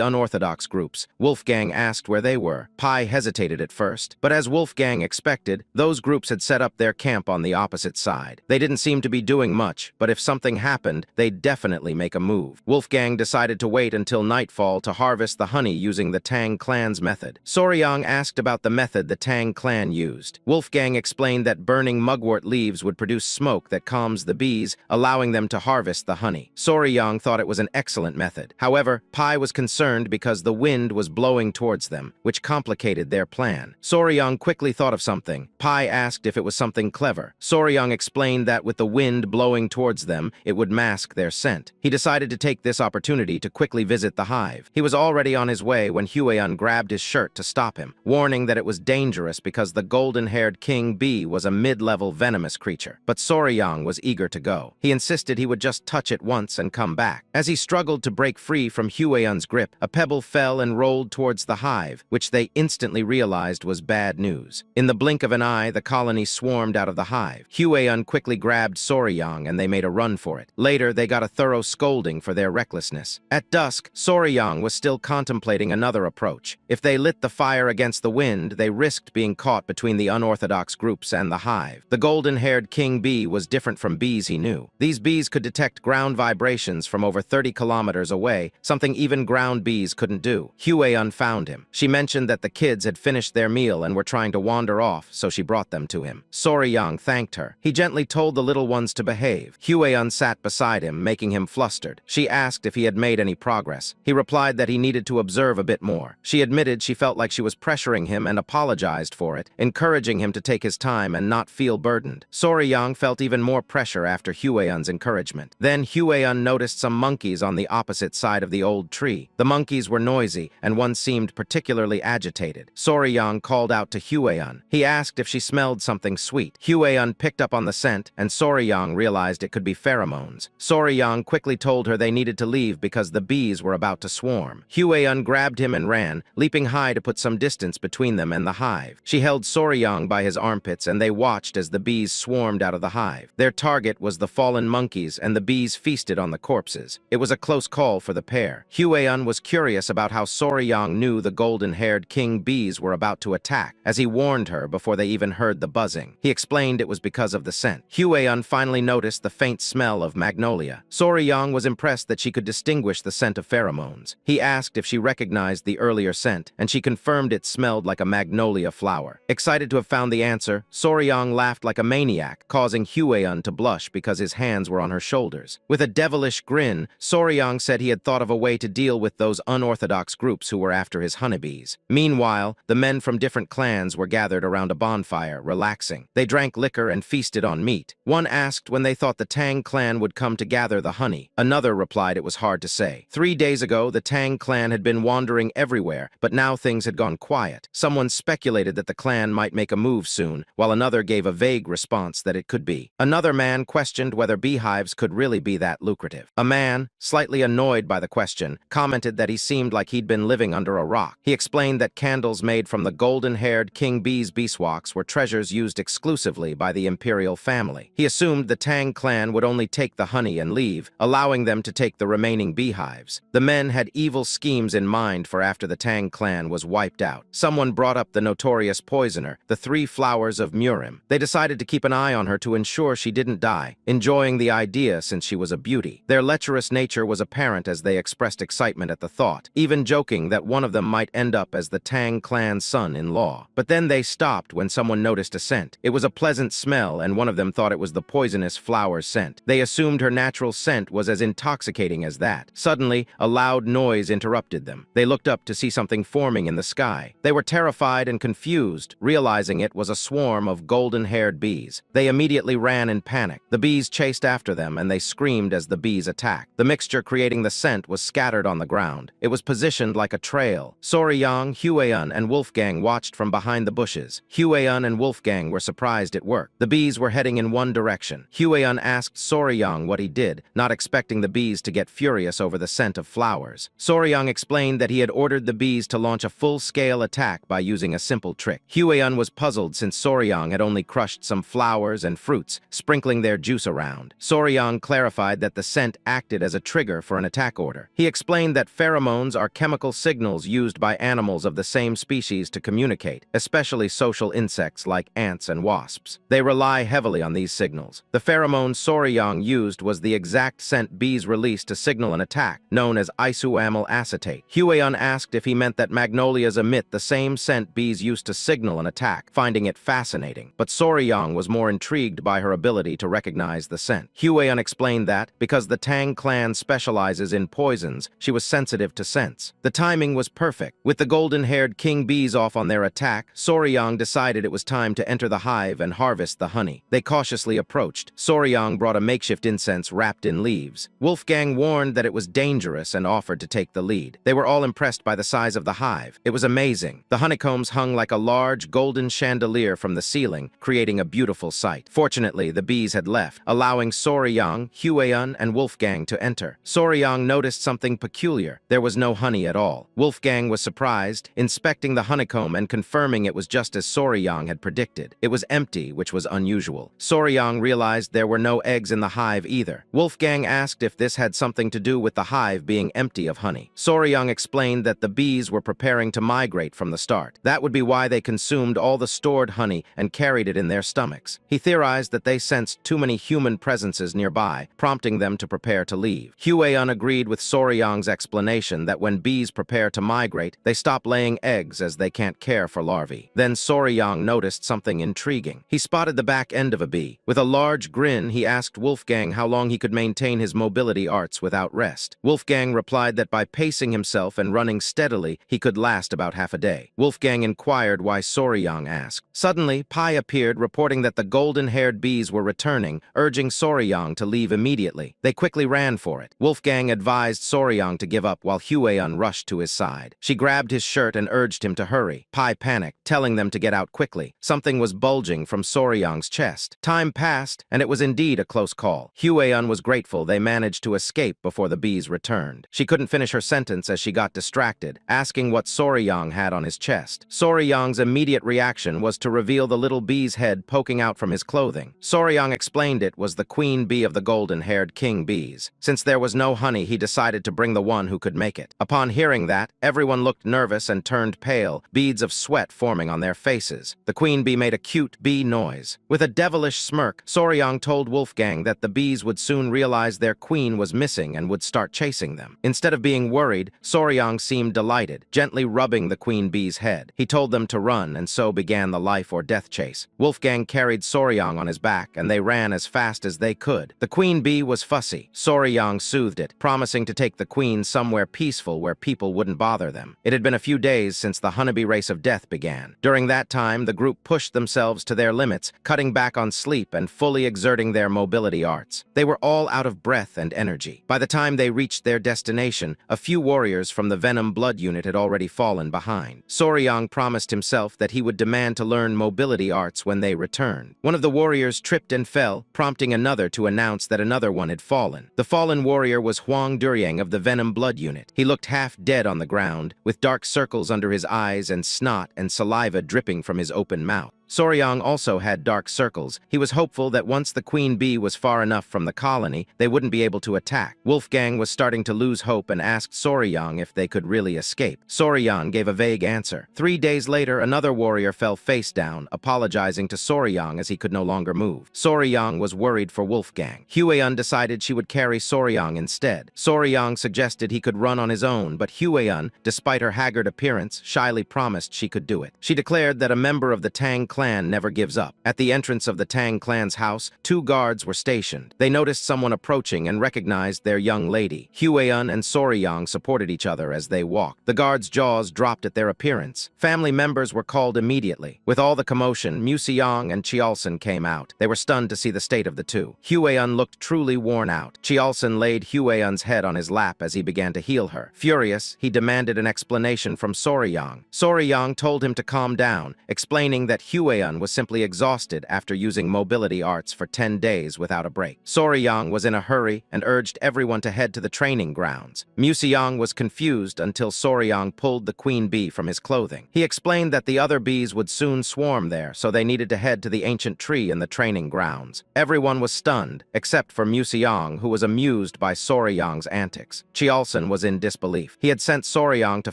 unorthodox groups. Wolfgang asked where they were. Pai hesitated at first, but as Wolfgang expected, those groups had set up their camp on the opposite side. They didn't seem to be doing much, but if something happened, they'd definitely make a move. Wolfgang decided to wait until nightfall to harvest the honey using the Tang clan's method. Soryang asked about the method the Tang clan used. Wolfgang explained that burning mugwort leaves would produce smoke that calms the bees, allowing them to harvest the honey. Soryang thought it was an excellent method. However, Pai was concerned because the wind was blowing towards them, which complicated their plan. Soryang quickly thought of something. Pai asked if it was something clever. Soryang explained that with the wind blowing towards them, it would mask their scent. He decided to take this opportunity to quickly visit the hive. He was already on his way when Hueyun grabbed his shirt to stop him, warning that it was dangerous because the golden-haired king bee was a mid-level venomous creature. But Soryang was eager to go. He insisted he would just touch it once and come back. As he struggled to break free from Hueyun's grip, a pebble fell and rolled towards the hive, which they instantly realized was bad news. In the blink of an eye, the colony swarmed out of the hive. Hueyun quickly grabbed Soryang and they made a run for it. Later, they got a thorough scolding for their recklessness. At dusk, Soryang was still contemplating another approach. If they lit the fire against the wind, they risked being caught between the unorthodox groups and the hive. The golden-haired king bee was different from bees he knew. These bees could detect ground vibrations from over 30 kilometers away, something even ground bees couldn't do. Hueyun found him. She mentioned that the kids had finished their meal and were trying to wander off, so she brought them to him. Soryang thanked her. He gently told the little ones to behave. Hueyun sat beside him, making him flustered. She asked if he had made any progress. He replied that he needed to observe a bit more. She admitted she felt like she was pressuring him and apologized for it, encouraging him to take his time and not feel burdened. Soryang felt even more pressure after Hueyun's encouragement. Then Hueyun noticed some monkeys on the opposite side of the old tree. The monkeys were noisy, and one seemed particularly agitated. Soryang called out to Hueyun. He asked if she smelled something sweet. Hueyun picked up on the scent, and Soryang realized it could be pheromones. Soryang quickly told her they needed to leave because the bees were about to swarm. Hueyun grabbed him and ran, leaping high to put some distance between them and the hive. She held Soryang by his armpits, and they watched as the bees swarmed out of the hive. Their target was the fallen monkeys, and the bees feasted on the corpses. It was a close call for the pair. Hueyun was curious about how Soryang knew the golden-haired king bees were about to attack, as he warned her before they even heard the buzzing. He explained it was because of the scent. Hueyun finally noticed the faint smell of magnolia. Soryang was impressed that she could distinguish the scent of pheromones. He asked if she recognized the earlier scent, and she confirmed it smelled like a magnolia flower. Excited to have found the answer, Soryang laughed like a maniac, causing Hueyun to blush because his hands were on her shoulders. With a devilish grin, Soryang said he had thought of a way to deal with those unorthodox groups who were after his honeybees. Meanwhile, the men from different clans were gathered around a bonfire, relaxing. They drank liquor and feasted on meat. One asked when they thought the Tang clan would come to gather the honey. Another replied it was hard to say. 3 days ago, the Tang clan had been wandering everywhere, but now things had gone quiet. Someone speculated that the clan might make a move soon, while another gave a vague response that it could be. Another man questioned whether beehives could really be that lucrative. A man, slightly annoyed by the question, commented that he seemed like he'd been living under a rock. He explained that candles made from the golden-haired king bee's beeswax were treasures used exclusively by the imperial family. He assumed the Tang clan would only take the honey and leave, allowing them to take the remaining beehives. The men had evil schemes in mind for after the Tang clan was wiped out. Someone brought up the notorious poisoner, the 3 flowers of Murim. They decided to keep an eye on her to ensure she didn't die, enjoying the idea since she was a beauty. Their lecherous nature was apparent as they expressed excitement at the thought, even joking that one of them might end up as the Tang clan's son-in-law. But then they stopped when someone noticed a scent. It was a pleasant smell, and one of them thought it was the poisonous flower's scent. They assumed her natural scent was as intoxicating as that. Suddenly, a loud noise interrupted them. They looked up to see something forming in the sky. They were terrified and confused, realizing it was a swarm of golden-haired bees. They immediately ran in panic. The bees chased after them, and they screamed as the bees attacked. The mixture creating the scent was scattered on the ground. It was positioned like a trail. Soryang, Hueyun, and Wolfgang watched from behind the bushes. Hueyun and Wolfgang were surprised it worked. The bees were heading in one direction. Hueyun asked asked Soryang what he did, not expecting the bees to get furious over the scent of flowers. Soryang explained that he had ordered the bees to launch a full-scale attack by using a simple trick. Huion was puzzled since Soryang had only crushed some flowers and fruits, sprinkling their juice around. Soryang clarified that the scent acted as a trigger for an attack order. He explained that pheromones are chemical signals used by animals of the same species to communicate, especially social insects like ants and wasps. They rely heavily on these signals. The pheromone Soryang used was the exact scent bees release to signal an attack, known as isoamyl acetate. Huion asked if he meant that magnolias emit the same scent bees used to signal an attack, finding it fascinating. But Soryang was more intrigued by her ability to recognize the scent. Huion explained that, because the Tang clan specializes in poisons, she was sensitive to scents. The timing was perfect. With the golden-haired king bees off on their attack, Soryang decided it was time to enter the hive and harvest the honey. They cautiously approached. Soryang brought a makeshift incense wrapped in leaves. Wolfgang warned that it was dangerous and offered to take the lead. They were all impressed by the size of the hive. It was amazing. The honeycombs hung like a large golden chandelier from the ceiling, creating a beautiful sight. Fortunately, the bees had left, allowing Soryang, Huion, and Wolfgang to enter. Soryang noticed something peculiar. There was no honey at all. Wolfgang was surprised, inspecting the honeycomb and confirming it was just as Soryang had predicted. It was empty, which was unusual. Soryang realized there were no eggs in the hive either. Wolfgang asked if this had something to do with the hive being empty of honey. Soryang explained that the bees were preparing to migrate from the start. That would be why they consumed all the stored honey and carried it in their stomachs. He theorized that they sensed too many human presences nearby, prompting them to prepare to leave. Huion agreed with Soryang's explanation that when bees prepare to migrate, they stop laying eggs as they can't care for larvae. Then Soryang noticed something intriguing. He spotted the back end of a bee. With a large grin, he asked Wolfgang how long he could maintain his mobility arts without rest. Wolfgang replied that by pacing himself and running steadily, he could last about half a day. Wolfgang inquired why Soryang asked. Suddenly, Pai appeared, reporting that the golden-haired bees were returning, urging Soryang to leave immediately. They quickly ran for it. Wolfgang advised Soryang to give up while Huion rushed to his side. She grabbed his shirt and urged him to hurry. Pai panicked, telling them to get out quickly. Something was bulging from Soryang's chest. Time passed, and it was indeed a close call. Huion was grateful they managed to escape before the bees returned. She couldn't finish her sentence as she got distracted, asking what Soryang had on his chest. Soryang's immediate reaction was to reveal the little bee's head poking out from his clothing. Soryang explained it was the queen bee of the golden-haired king bees. Since there was no honey, he decided to bring the one who could make it. Upon hearing that, everyone looked nervous and turned pale, beads of sweat forming on their faces. The queen bee made a cute bee noise. With a devilish smirk, Soryang told Wolfgang that the bees would soon realize their queen was missing and would start chasing them. Instead of being worried, Soryang seemed delighted, gently rubbing the queen bee's head. He told them to run, and so began the life or death chase. Wolfgang carried Soryang on his back, and they ran as fast as they could. The queen bee was fussy. Soryang soothed it, promising to take the queen somewhere peaceful where people wouldn't bother them. It had been a few days since the honeybee race of death began. During that time, the group pushed themselves to their limits, cutting back on sleep and fully exerting their mobility arts. They were all out of breath and energy. By the time they reached their destination, a few warriors from the Venom Blood unit had already fallen behind. Soryang promised himself that he would demand to learn mobility arts when they returned. One of the warriors tripped and fell, prompting another to announce that another one had fallen. The fallen warrior was Huang Duryang of the Venom Blood unit. He looked half dead on the ground, with dark circles under his eyes and snot and saliva dripping from his open mouth. Soryang also had dark circles. He was hopeful that once the queen bee was far enough from the colony, they wouldn't be able to attack. Wolfgang was starting to lose hope and asked Soryang if they could really escape. Soryang gave a vague answer. 3 days later, another warrior fell face down, apologizing to Soryang as he could no longer move. Soryang was worried for Wolfgang. Huion decided she would carry Soryang instead. Soryang suggested he could run on his own, but Huion, despite her haggard appearance, shyly promised she could do it. She declared that a member of the Tang clan never gives up. At the entrance of the Tang clan's house, 2 guards were stationed. They noticed someone approaching and recognized their young lady. Huion and Soryang supported each other as they walked. The guards' jaws dropped at their appearance. Family members were called immediately. With all the commotion, Museong and Chialson came out. They were stunned to see the state of the two. Huion looked truly worn out. Chialson laid Huion's head on his lap as he began to heal her. Furious, he demanded an explanation from Soryang. Soryang told him to calm down, explaining that Huion Huayan was simply exhausted after using mobility arts for 10 days without a break. Soryang was in a hurry and urged everyone to head to the training grounds. Museong was confused until Soryang pulled the queen bee from his clothing. He explained that the other bees would soon swarm there, so they needed to head to the ancient tree in the training grounds. Everyone was stunned, except for Museong, who was amused by Soryang's antics. Chiolson was in disbelief. He had sent Soryang to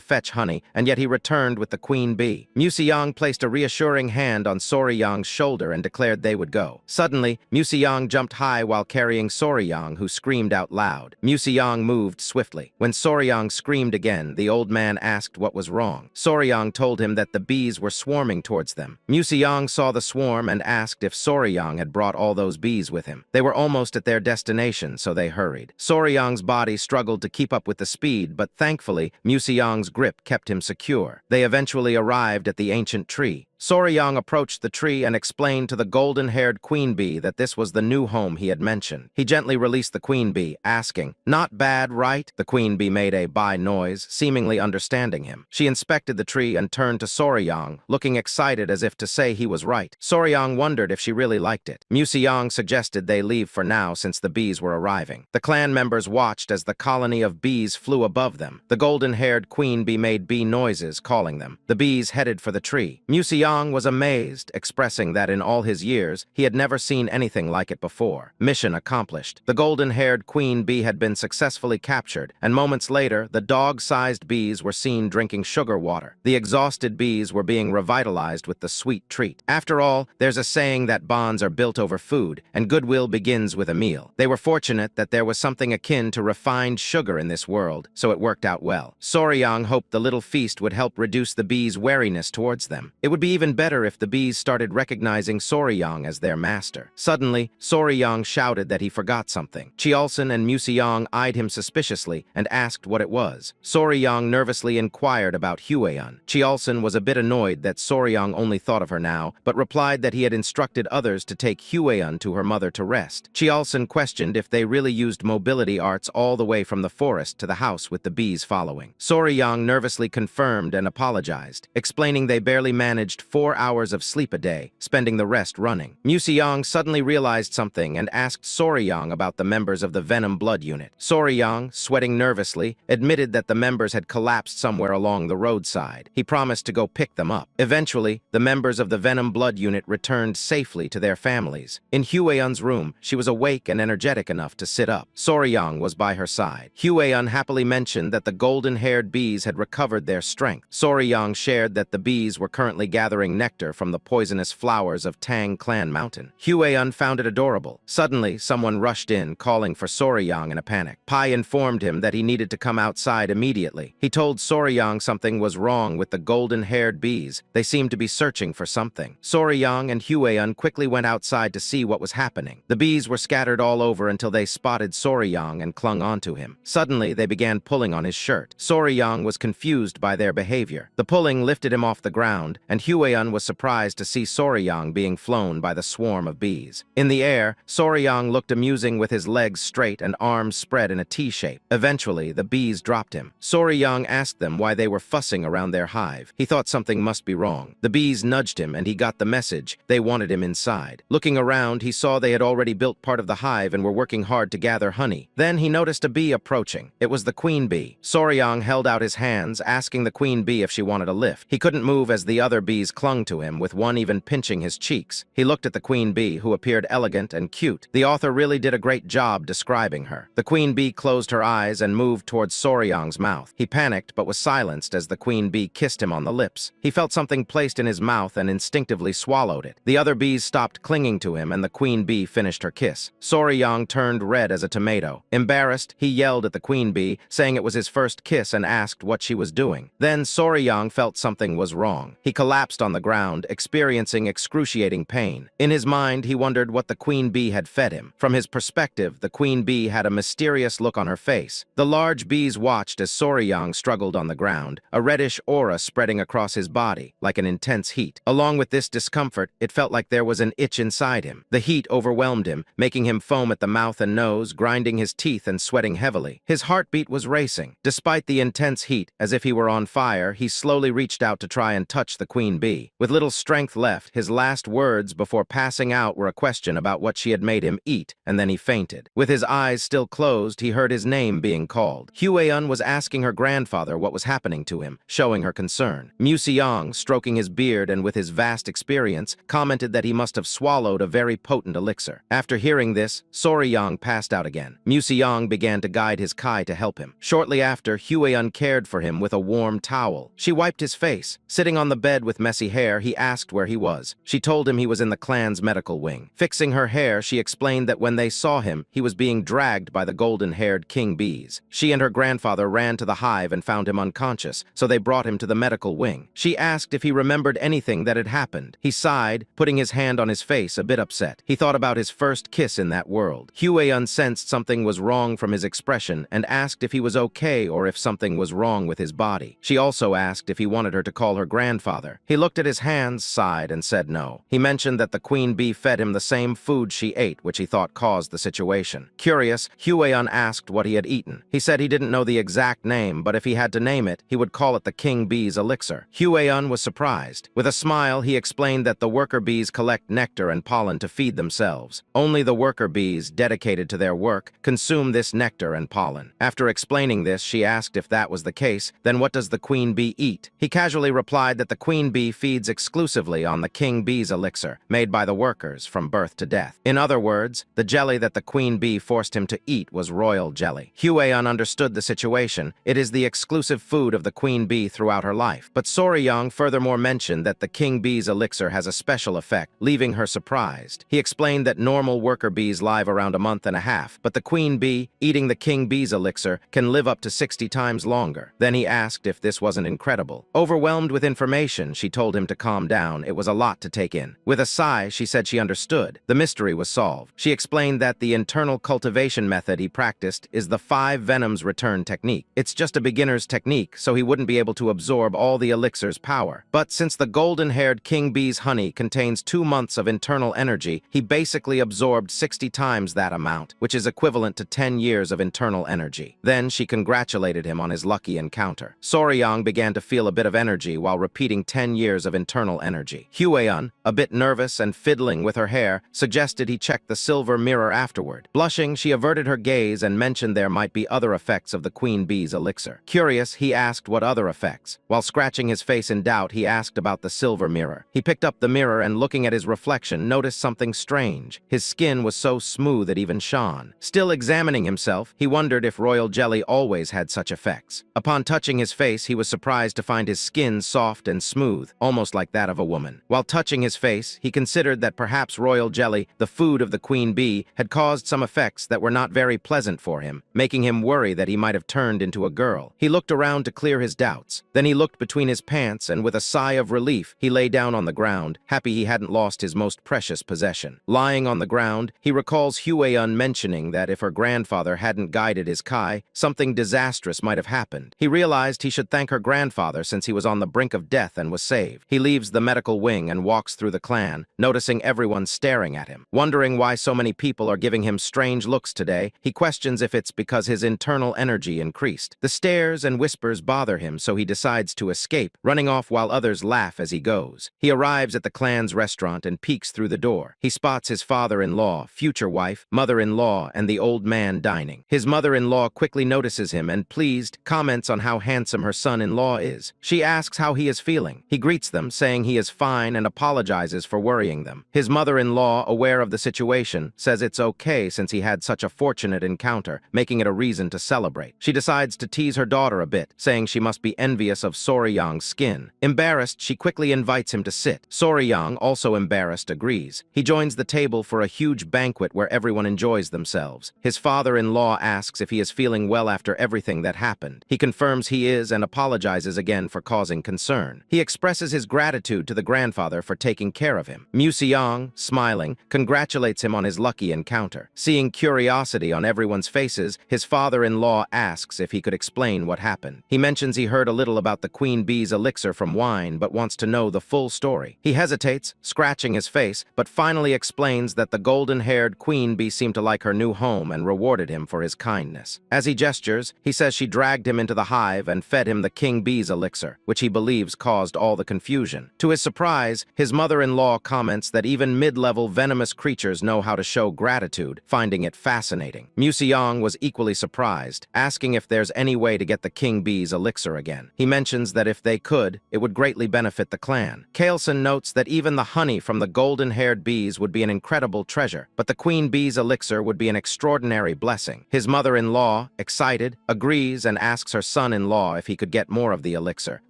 fetch honey, and yet he returned with the queen bee. Museong placed a reassuring hand on Soryang's shoulder and declared they would go. Suddenly, Museong jumped high while carrying Soryang, who screamed out loud. Museong moved swiftly. When Soryang screamed again, the old man asked what was wrong. Soryang told him that the bees were swarming towards them. Museong saw the swarm and asked if Soryang had brought all those bees with him. They were almost at their destination, so they hurried. Soryang's body struggled to keep up with the speed, but thankfully, Museong's grip kept him secure. They eventually arrived at the ancient tree. Soryang approached the tree and explained to the golden-haired queen bee that this was the new home he had mentioned. He gently released the queen bee, asking, "Not bad, right?" The queen bee made a bye noise, seemingly understanding him. She inspected the tree and turned to Soryang, looking excited as if to say he was right. Soryang wondered if she really liked it. Museong suggested they leave for now since the bees were arriving. The clan members watched as the colony of bees flew above them. The golden-haired queen bee made bee noises, calling them. The bees headed for the tree. Museong was amazed, expressing that in all his years, he had never seen anything like it before. Mission accomplished. The golden-haired queen bee had been successfully captured, and moments later, the dog-sized bees were seen drinking sugar water. The exhausted bees were being revitalized with the sweet treat. After all, there's a saying that bonds are built over food, and goodwill begins with a meal. They were fortunate that there was something akin to refined sugar in this world, so it worked out well. Soryang hoped the little feast would help reduce the bees' wariness towards them. It would be even better if the bees started recognizing Soryang as their master. Suddenly, Soryang shouted that he forgot something. Chiolson and Museong eyed him suspiciously and asked what it was. Soryang nervously inquired about Huayan. Chiolson was a bit annoyed that Soryang only thought of her now, but replied that he had instructed others to take Huayan to her mother to rest. Chiolson questioned if they really used mobility arts all the way from the forest to the house with the bees following. Soryang nervously confirmed and apologized, explaining they barely managed 4 hours of sleep a day, spending the rest running. Museong suddenly realized something and asked Soryang about the members of the Venom Blood Unit. Soryang, sweating nervously, admitted that the members had collapsed somewhere along the roadside. He promised to go pick them up. Eventually, the members of the Venom Blood Unit returned safely to their families. In Huayan's room, she was awake and energetic enough to sit up. Soryang was by her side. Huayan happily mentioned that the golden-haired bees had recovered their strength. Soryang shared that the bees were currently gathering nectar from the poisonous flowers of Tang Clan Mountain. Huayan found it adorable. Suddenly, someone rushed in, calling for Soryang in a panic. Pai informed him that he needed to come outside immediately. He told Soryang something was wrong with the golden-haired bees. They seemed to be searching for something. Soryang and Huayan quickly went outside to see what was happening. The bees were scattered all over until they spotted Soryang and clung onto him. Suddenly, they began pulling on his shirt. Soryang was confused by their behavior. The pulling lifted him off the ground, and Huayan was surprised to see Soryang being flown by the swarm of bees. In the air, Soryang looked amusing with his legs straight and arms spread in a T shape. Eventually, the bees dropped him. Soryang asked them why they were fussing around their hive. He thought something must be wrong. The bees nudged him and he got the message. They wanted him inside. Looking around, he saw they had already built part of the hive and were working hard to gather honey. Then he noticed a bee approaching. It was the queen bee. Soryang held out his hands, asking the queen bee if she wanted a lift. He couldn't move as the other bees clung to him, with one even pinching his cheeks. He looked at the queen bee, who appeared elegant and cute. The author really did a great job describing her. The queen bee closed her eyes and moved towards Soryang's mouth. He panicked but was silenced as the queen bee kissed him on the lips. He felt something placed in his mouth and instinctively swallowed it. The other bees stopped clinging to him and the queen bee finished her kiss. Soryang turned red as a tomato. Embarrassed, he yelled at the queen bee, saying it was his first kiss and asked what she was doing. Then Soryang felt something was wrong. He collapsed on the ground, experiencing excruciating pain. In his mind, he wondered what the queen bee had fed him. From his perspective, the queen bee had a mysterious look on her face. The large bees watched as Soryang struggled on the ground, a reddish aura spreading across his body, like an intense heat. Along with this discomfort, it felt like there was an itch inside him. The heat overwhelmed him, making him foam at the mouth and nose, grinding his teeth and sweating heavily. His heartbeat was racing. Despite the intense heat, as if he were on fire, he slowly reached out to try and touch the queen bee. bee. With little strength left, his last words before passing out were a question about what she had made him eat, and then he fainted. With his eyes still closed, he heard his name being called. Hue-eun was asking her grandfather what was happening to him, showing her concern. Museong, stroking his beard and with his vast experience, commented that he must have swallowed a very potent elixir. After hearing this, Sorryong passed out again. Museong began to guide his Kai to help him. Shortly after, Hue-eun cared for him with a warm towel. She wiped his face. Sitting on the bed with messy hair, he asked where he was. She told him he was in the clan's medical wing. Fixing her hair, she explained that when they saw him, he was being dragged by the golden-haired king bees. She and her grandfather ran to the hive and found him unconscious, so they brought him to the medical wing. She asked if he remembered anything that had happened. He sighed, putting his hand on his face, a bit upset. He thought about his first kiss in that world. Hue-eun sensed something was wrong from his expression and asked if he was okay or if something was wrong with his body. She also asked if he wanted her to call her grandfather. He looked at his hands, sighed, and said no. He mentioned that the queen bee fed him the same food she ate, which he thought caused the situation. Curious, Hue-eun asked what he had eaten. He said he didn't know the exact name, but if he had to name it, he would call it the king bee's elixir. Hue-eun was surprised. With a smile, he explained that the worker bees collect nectar and pollen to feed themselves. Only the worker bees, dedicated to their work, consume this nectar and pollen. After explaining this, she asked if that was the case, then what does the queen bee eat? He casually replied that the queen bee feeds exclusively on the king bee's elixir, made by the workers from birth to death. In other words, the jelly that the queen bee forced him to eat was royal jelly. Hue-eun understood the situation. It is the exclusive food of the queen bee throughout her life. But Sorryong furthermore mentioned that the king bee's elixir has a special effect, leaving her surprised. He explained that normal worker bees live around a month and a half, but the queen bee, eating the king bee's elixir, can live up to 60 times longer. Then he asked if this wasn't incredible. Overwhelmed with information, she told him to calm down. It was a lot to take in. With a sigh, she said she understood. The mystery was solved. She explained that the internal cultivation method he practiced is the 5 venoms return technique. It's just a beginner's technique, so he wouldn't be able to absorb all the elixir's power. But since the golden-haired king bee's honey contains 2 months of internal energy, he basically absorbed 60 times that amount, which is equivalent to 10 years of internal energy. Then she congratulated him on his lucky encounter. Sorryong began to feel a bit of energy while repeating 10 years of internal energy. Hue-eun, a bit nervous and fiddling with her hair, suggested he check the silver mirror afterward. Blushing, she averted her gaze and mentioned there might be other effects of the queen bee's elixir. Curious, he asked what other effects. While scratching his face in doubt, he asked about the silver mirror. He picked up the mirror and, looking at his reflection, noticed something strange. His skin was so smooth it even shone. Still examining himself, he wondered if royal jelly always had such effects. Upon touching his face, he was surprised to find his skin soft and smooth, almost like that of a woman. While touching his face, he considered that perhaps royal jelly, the food of the queen bee, had caused some effects that were not very pleasant for him, making him worry that he might have turned into a girl. He looked around to clear his doubts. Then he looked between his pants and with a sigh of relief, he lay down on the ground, happy he hadn't lost his most precious possession. Lying on the ground, he recalls Hue-eun mentioning that if her grandfather hadn't guided his Kai, something disastrous might have happened. He realized he should thank her grandfather since he was on the brink of death and was saved. He leaves the medical wing and walks through the clan, noticing everyone staring at him. Wondering why so many people are giving him strange looks today, he questions if it's because his internal energy increased. The stares and whispers bother him, so he decides to escape, running off while others laugh as he goes. He arrives at the clan's restaurant and peeks through the door. He spots his father-in-law, future wife, mother-in-law, and the old man dining. His mother-in-law quickly notices him and, pleased, comments on how handsome her son-in-law is. She asks how he is feeling. He greets them, saying he is fine and apologizes for worrying them. His mother-in-law, aware of the situation, says it's okay since he had such a fortunate encounter, making it a reason to celebrate. She decides to tease her daughter a bit, saying she must be envious of Sorryong's skin. Embarrassed, she quickly invites him to sit. Sorryong, also embarrassed, agrees. He joins the table for a huge banquet where everyone enjoys themselves. His father-in-law asks if he is feeling well after everything that happened. He confirms he is and apologizes again for causing concern. He expresses his gratitude to the grandfather for taking care of him. Museong, smiling, congratulates him on his lucky encounter. Seeing curiosity on everyone's faces, his father-in-law asks if he could explain what happened. He mentions he heard a little about the queen bee's elixir from wine, but wants to know the full story. He hesitates, scratching his face, but finally explains that the golden-haired queen bee seemed to like her new home and rewarded him for his kindness. As he gestures, he says she dragged him into the hive and fed him the king bee's elixir, which he believes caused all the confusion confusion. To his surprise, his mother-in-law comments that even mid-level venomous creatures know how to show gratitude, finding it fascinating. Museong was equally surprised, asking if there's any way to get the king bee's elixir again. He mentions that if they could, it would greatly benefit the clan. Kaelson notes that even the honey from the golden-haired bees would be an incredible treasure, but the queen bee's elixir would be an extraordinary blessing. His mother-in-law, excited, agrees and asks her son-in-law if he could get more of the elixir,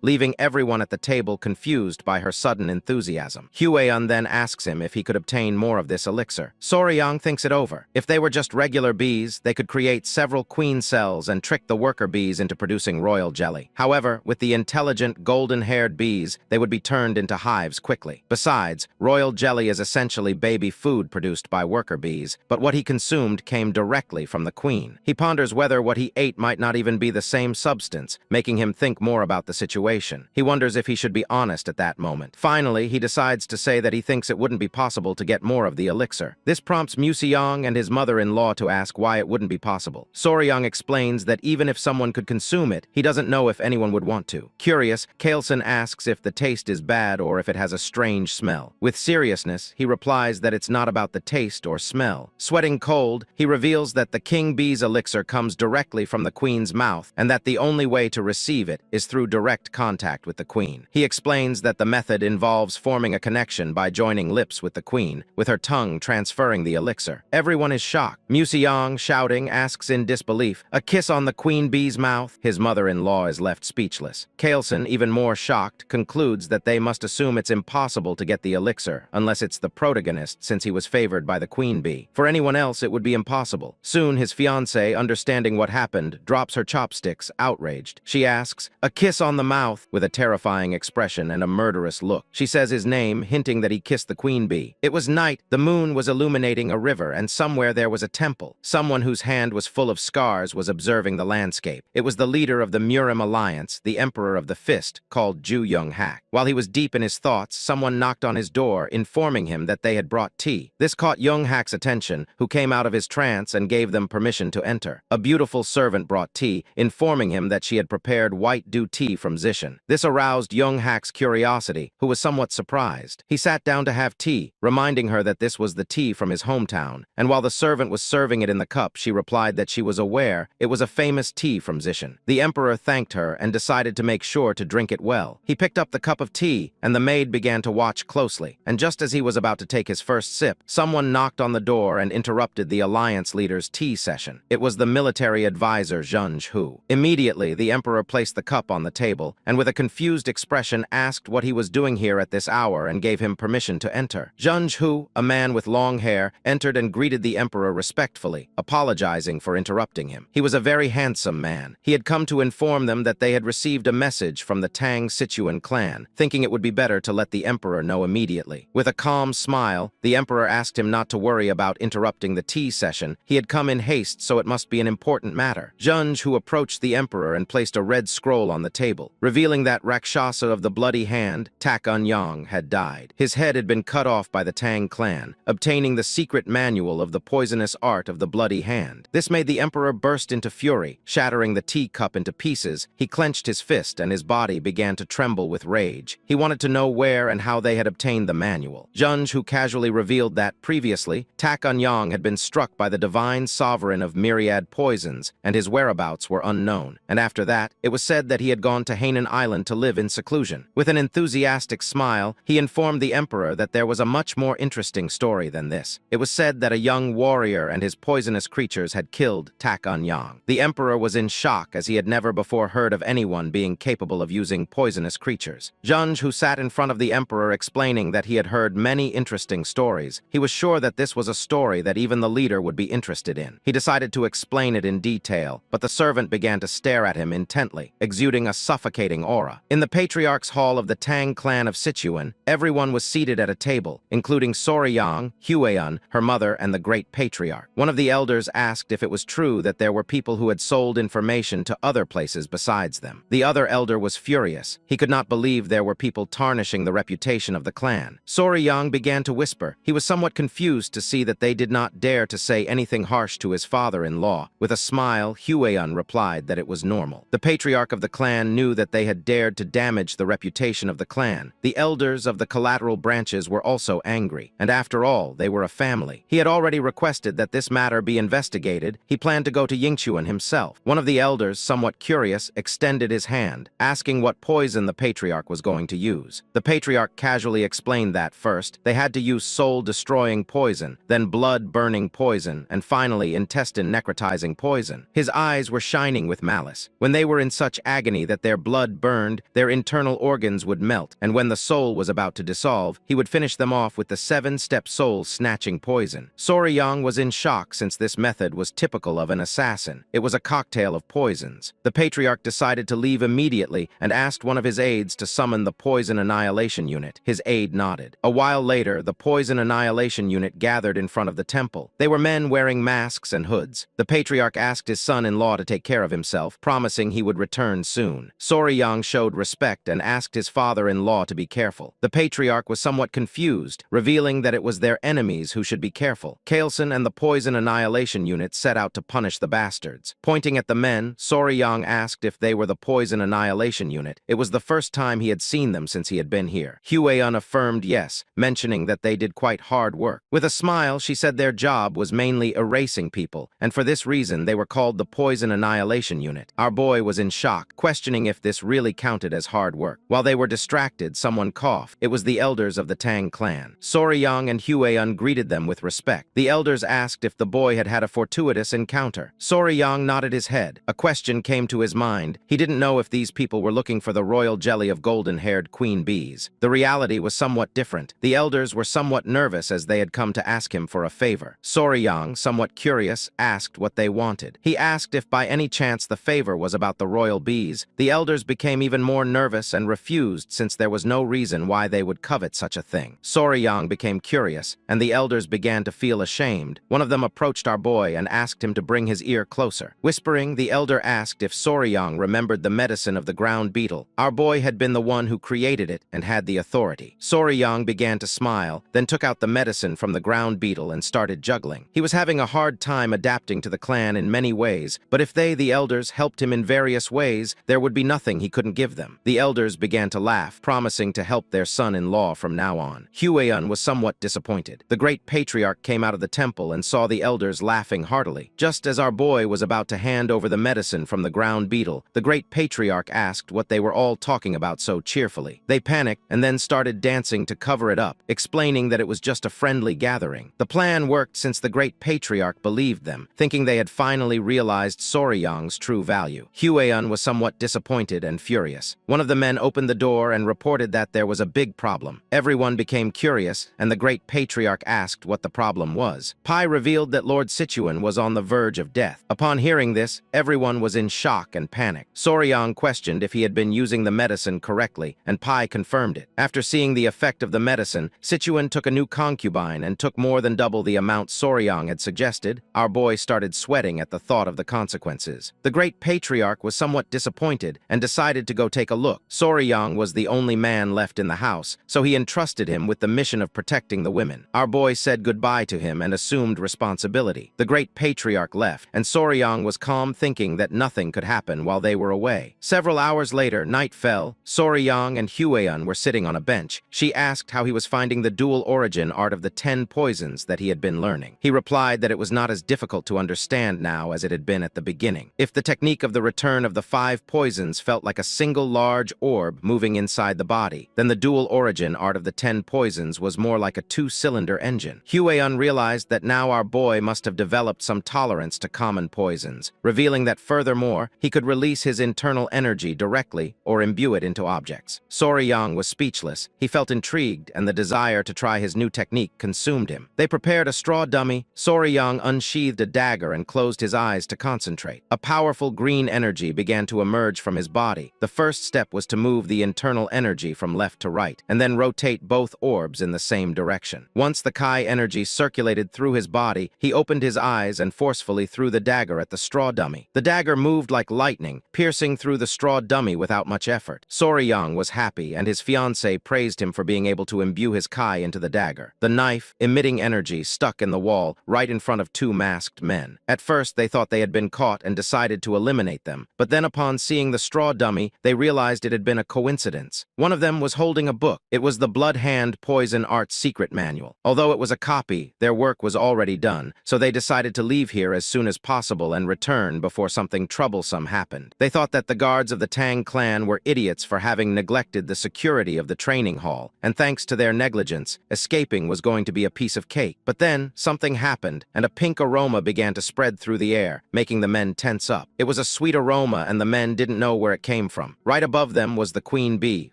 leaving everyone at the table confused by her sudden enthusiasm. Hueun then asks him if he could obtain more of this elixir. Soryang thinks it over. If they were just regular bees, they could create several queen cells and trick the worker bees into producing royal jelly. However, with the intelligent, golden-haired bees, they would be turned into hives quickly. Besides, royal jelly is essentially baby food produced by worker bees, but what he consumed came directly from the queen. He ponders whether what he ate might not even be the same substance, making him think more about the situation. He wonders if he should be honest at that moment. Finally, he decides to say that he thinks it wouldn't be possible to get more of the elixir. This prompts Museong and his mother-in-law to ask why it wouldn't be possible. Soryang explains that even if someone could consume it, he doesn't know if anyone would want to. Curious, Kaelson asks if the taste is bad or if it has a strange smell. With seriousness, he replies that it's not about the taste or smell. Sweating cold, he reveals that the king bee's elixir comes directly from the queen's mouth and that the only way to receive it is through direct contact with the queen. He explains that the method involves forming a connection by joining lips with the queen, with her tongue transferring the elixir. Everyone is shocked. Museong, shouting, asks in disbelief, "A kiss on the queen bee's mouth?" His mother-in-law is left speechless. Kaelson, even more shocked, concludes that they must assume it's impossible to get the elixir, unless it's the protagonist since he was favored by the queen bee. For anyone else, it would be impossible. Soon, his fiancée, understanding what happened, drops her chopsticks, outraged. She asks, "A kiss on the mouth?" with a terrifying expression and a murderous look. She says his name, hinting that he kissed the queen bee. It was night, the moon was illuminating a river, and somewhere there was a temple. Someone whose hand was full of scars was observing the landscape. It was the leader of the Murim Alliance, the Emperor of the Fist, called Ju Young-hak. While he was deep in his thoughts, someone knocked on his door, informing him that they had brought tea. This caught Young-hak's attention, who came out of his trance and gave them permission to enter. A beautiful servant brought tea, informing him that she had prepared white dew tea from Zishan. This aroused Young-hak's curiosity, who was somewhat surprised. He sat down to have tea, reminding her that this was the tea from his hometown, and while the servant was serving it in the cup, she replied that she was aware it was a famous tea from Zishan. The emperor thanked her and decided to make sure to drink it well. He picked up the cup of tea, and the maid began to watch closely, and just as he was about to take his first sip, someone knocked on the door and interrupted the alliance leader's tea session. It was the military advisor Zheng Hu. Immediately, the emperor placed the cup on the table, and with a confused expression asked what he was doing here at this hour and gave him permission to enter. Zheng Hu, a man with long hair, entered and greeted the emperor respectfully, apologizing for interrupting him. He was a very handsome man. He had come to inform them that they had received a message from the Tang Sichuan clan, thinking it would be better to let the emperor know immediately. With a calm smile, the emperor asked him not to worry about interrupting the tea session. He had come in haste, so it must be an important matter. Zheng Hu approached the emperor and placed a red scroll on the table, revealing that Rakshasa of the bloody hand, Tak Un-yang, had died. His head had been cut off by the Tang clan, obtaining the secret manual of the poisonous art of the bloody hand. This made the emperor burst into fury. Shattering the teacup into pieces, he clenched his fist and his body began to tremble with rage. He wanted to know where and how they had obtained the manual. Zheng Hu casually revealed that, previously, Tak Un-yang had been struck by the divine sovereign of myriad poisons, and his whereabouts were unknown. And after that, it was said that he had gone to Hainan Island to live in seclusion. With an enthusiastic smile, he informed the emperor that there was a much more interesting story than this. It was said that a young warrior and his poisonous creatures had killed Tak Un-yang. The emperor was in shock as he had never before heard of anyone being capable of using poisonous creatures. Zheng Hu sat in front of the emperor explaining that he had heard many interesting stories. He was sure that this was a story that even the leader would be interested in. He decided to explain it in detail, but the servant began to stare at him intently, exuding a suffocating aura. In the patriarch's hall of the Tang clan of Sichuan, everyone was seated at a table, including Soryang, Hueun, her mother, and the great patriarch. One of the elders asked if it was true that there were people who had sold information to other places besides them. The other elder was furious. He could not believe there were people tarnishing the reputation of the clan. Soryang began to whisper. He was somewhat confused to see that they did not dare to say anything harsh to his father-in-law. With a smile, Hueun replied that it was normal. The patriarch of the clan knew that they had dared to damage the reputation reputation of the clan. The elders of the collateral branches were also angry, and after all, they were a family. He had already requested that this matter be investigated. He planned to go to Yingchuan himself. One of the elders, somewhat curious, extended his hand, asking what poison the patriarch was going to use. The patriarch casually explained that first, they had to use soul-destroying poison, then blood-burning poison, and finally intestine-necrotizing poison. His eyes were shining with malice. When they were in such agony that their blood burned, their internal organs would melt, and when the soul was about to dissolve, he would finish them off with the 7-step soul-snatching poison. Soryang was in shock since this method was typical of an assassin. It was a cocktail of poisons. The patriarch decided to leave immediately and asked one of his aides to summon the Poison Annihilation Unit. His aide nodded. A while later, the Poison Annihilation Unit gathered in front of the temple. They were men wearing masks and hoods. The patriarch asked his son-in-law to take care of himself, promising he would return soon. Soryang showed respect and asked his father-in-law to be careful. The patriarch was somewhat confused, revealing that it was their enemies who should be careful. Kaelson and the Poison Annihilation Unit set out to punish the bastards. Pointing at the men, Soryang asked if they were the Poison Annihilation Unit. It was the first time he had seen them since he had been here. Hueyun affirmed yes, mentioning that they did quite hard work. With a smile, she said their job was mainly erasing people, and for this reason they were called the Poison Annihilation Unit. Our boy was in shock, questioning if this really counted as hard work. While they were distracted, someone coughed. It was the elders of the Tang clan. Soryang and Hueyun greeted them with respect. The elders asked if the boy had had a fortuitous encounter. Soryang nodded his head. A question came to his mind. He didn't know if these people were looking for the royal jelly of golden-haired queen bees. The reality was somewhat different. The elders were somewhat nervous as they had come to ask him for a favor. Soryang, somewhat curious, asked what they wanted. He asked if by any chance the favor was about the royal bees. The elders became even more nervous and refused since there was no reason why they would covet such a thing. Soryang became curious, and the elders began to feel ashamed. One of them approached our boy and asked him to bring his ear closer. Whispering, the elder asked if Soryang remembered the medicine of the ground beetle. Our boy had been the one who created it and had the authority. Soryang began to smile, then took out the medicine from the ground beetle and started juggling. He was having a hard time adapting to the clan in many ways, but if they, the elders, helped him in various ways, there would be nothing he couldn't give them. The elders began to laugh, promising to help their son-in-law from now on. Hueyun was somewhat disappointed. The great patriarch came out of the temple and saw the elders laughing heartily. Just as our boy was about to hand over the medicine from the ground beetle, the great patriarch asked what they were all talking about so cheerfully. They panicked and then started dancing to cover it up, explaining that it was just a friendly gathering. The plan worked since the great patriarch believed them, thinking they had finally realized Soryang's true value. Hueyun was somewhat disappointed and furious. One of the men opened the door and reported that there was a big problem. Everyone became curious, and the great patriarch asked what the problem was. Pai revealed that Lord Sichuan was on the verge of death. Upon hearing this, everyone was in shock and panic. Soryang questioned if he had been using the medicine correctly, and Pai confirmed it. After seeing the effect of the medicine, Sichuan took a new concubine and took more than double the amount Soryang had suggested. Our boy started sweating at the thought of the consequences. The great patriarch was somewhat disappointed and decided to go take a look. Soryang was the only man left in the house, so he entrusted him with the mission of protecting the women. Our boy said goodbye to him and assumed responsibility. The great patriarch left, and Soryang was calm, thinking that nothing could happen while they were away. Several hours later, night fell. Soryang and Hueyun were sitting on a bench. She asked how he was finding the dual origin art of the 10 poisons that he had been learning. He replied that it was not as difficult to understand now as it had been at the beginning. If the technique of the return of the 5 poisons felt like a single large orb moving inside the body, then the dual origin art of the 10 poisons was more like a 2-cylinder engine. Hueyun realized that now our boy must have developed some tolerance to common poisons, revealing that furthermore, he could release his internal energy directly or imbue it into objects. Soryang was speechless. He felt intrigued, and the desire to try his new technique consumed him. They prepared a straw dummy. Soryang unsheathed a dagger and closed his eyes to concentrate. A powerful green energy began to emerge from his body. The first step was to move the internal energy from left to right, and then rotate both orbs in the same direction. Once the Kai energy circulated through his body, he opened his eyes and forcefully threw the dagger at the straw dummy. The dagger moved like lightning, piercing through the straw dummy without much effort. Soryang was happy, and his fiancée praised him for being able to imbue his Kai into the dagger. The knife, emitting energy, stuck in the wall right in front of 2 masked men. At first, they thought they had been caught and decided to eliminate them, but then upon seeing the straw dummy, they realized it had been a coincidence. One of them was holding a book. It was the Blood Hand Poison Arts secret manual. Although it was a copy, their work was already done, so they decided to leave here as soon as possible and return before something troublesome happened. They thought that the guards of the Tang clan were idiots for having neglected the security of the training hall, and thanks to their negligence, escaping was going to be a piece of cake. But then, something happened, and a pink aroma began to spread through the air, making the men tense up. It was a sweet aroma, and the men didn't know where it came from. Right above them was the queen bee,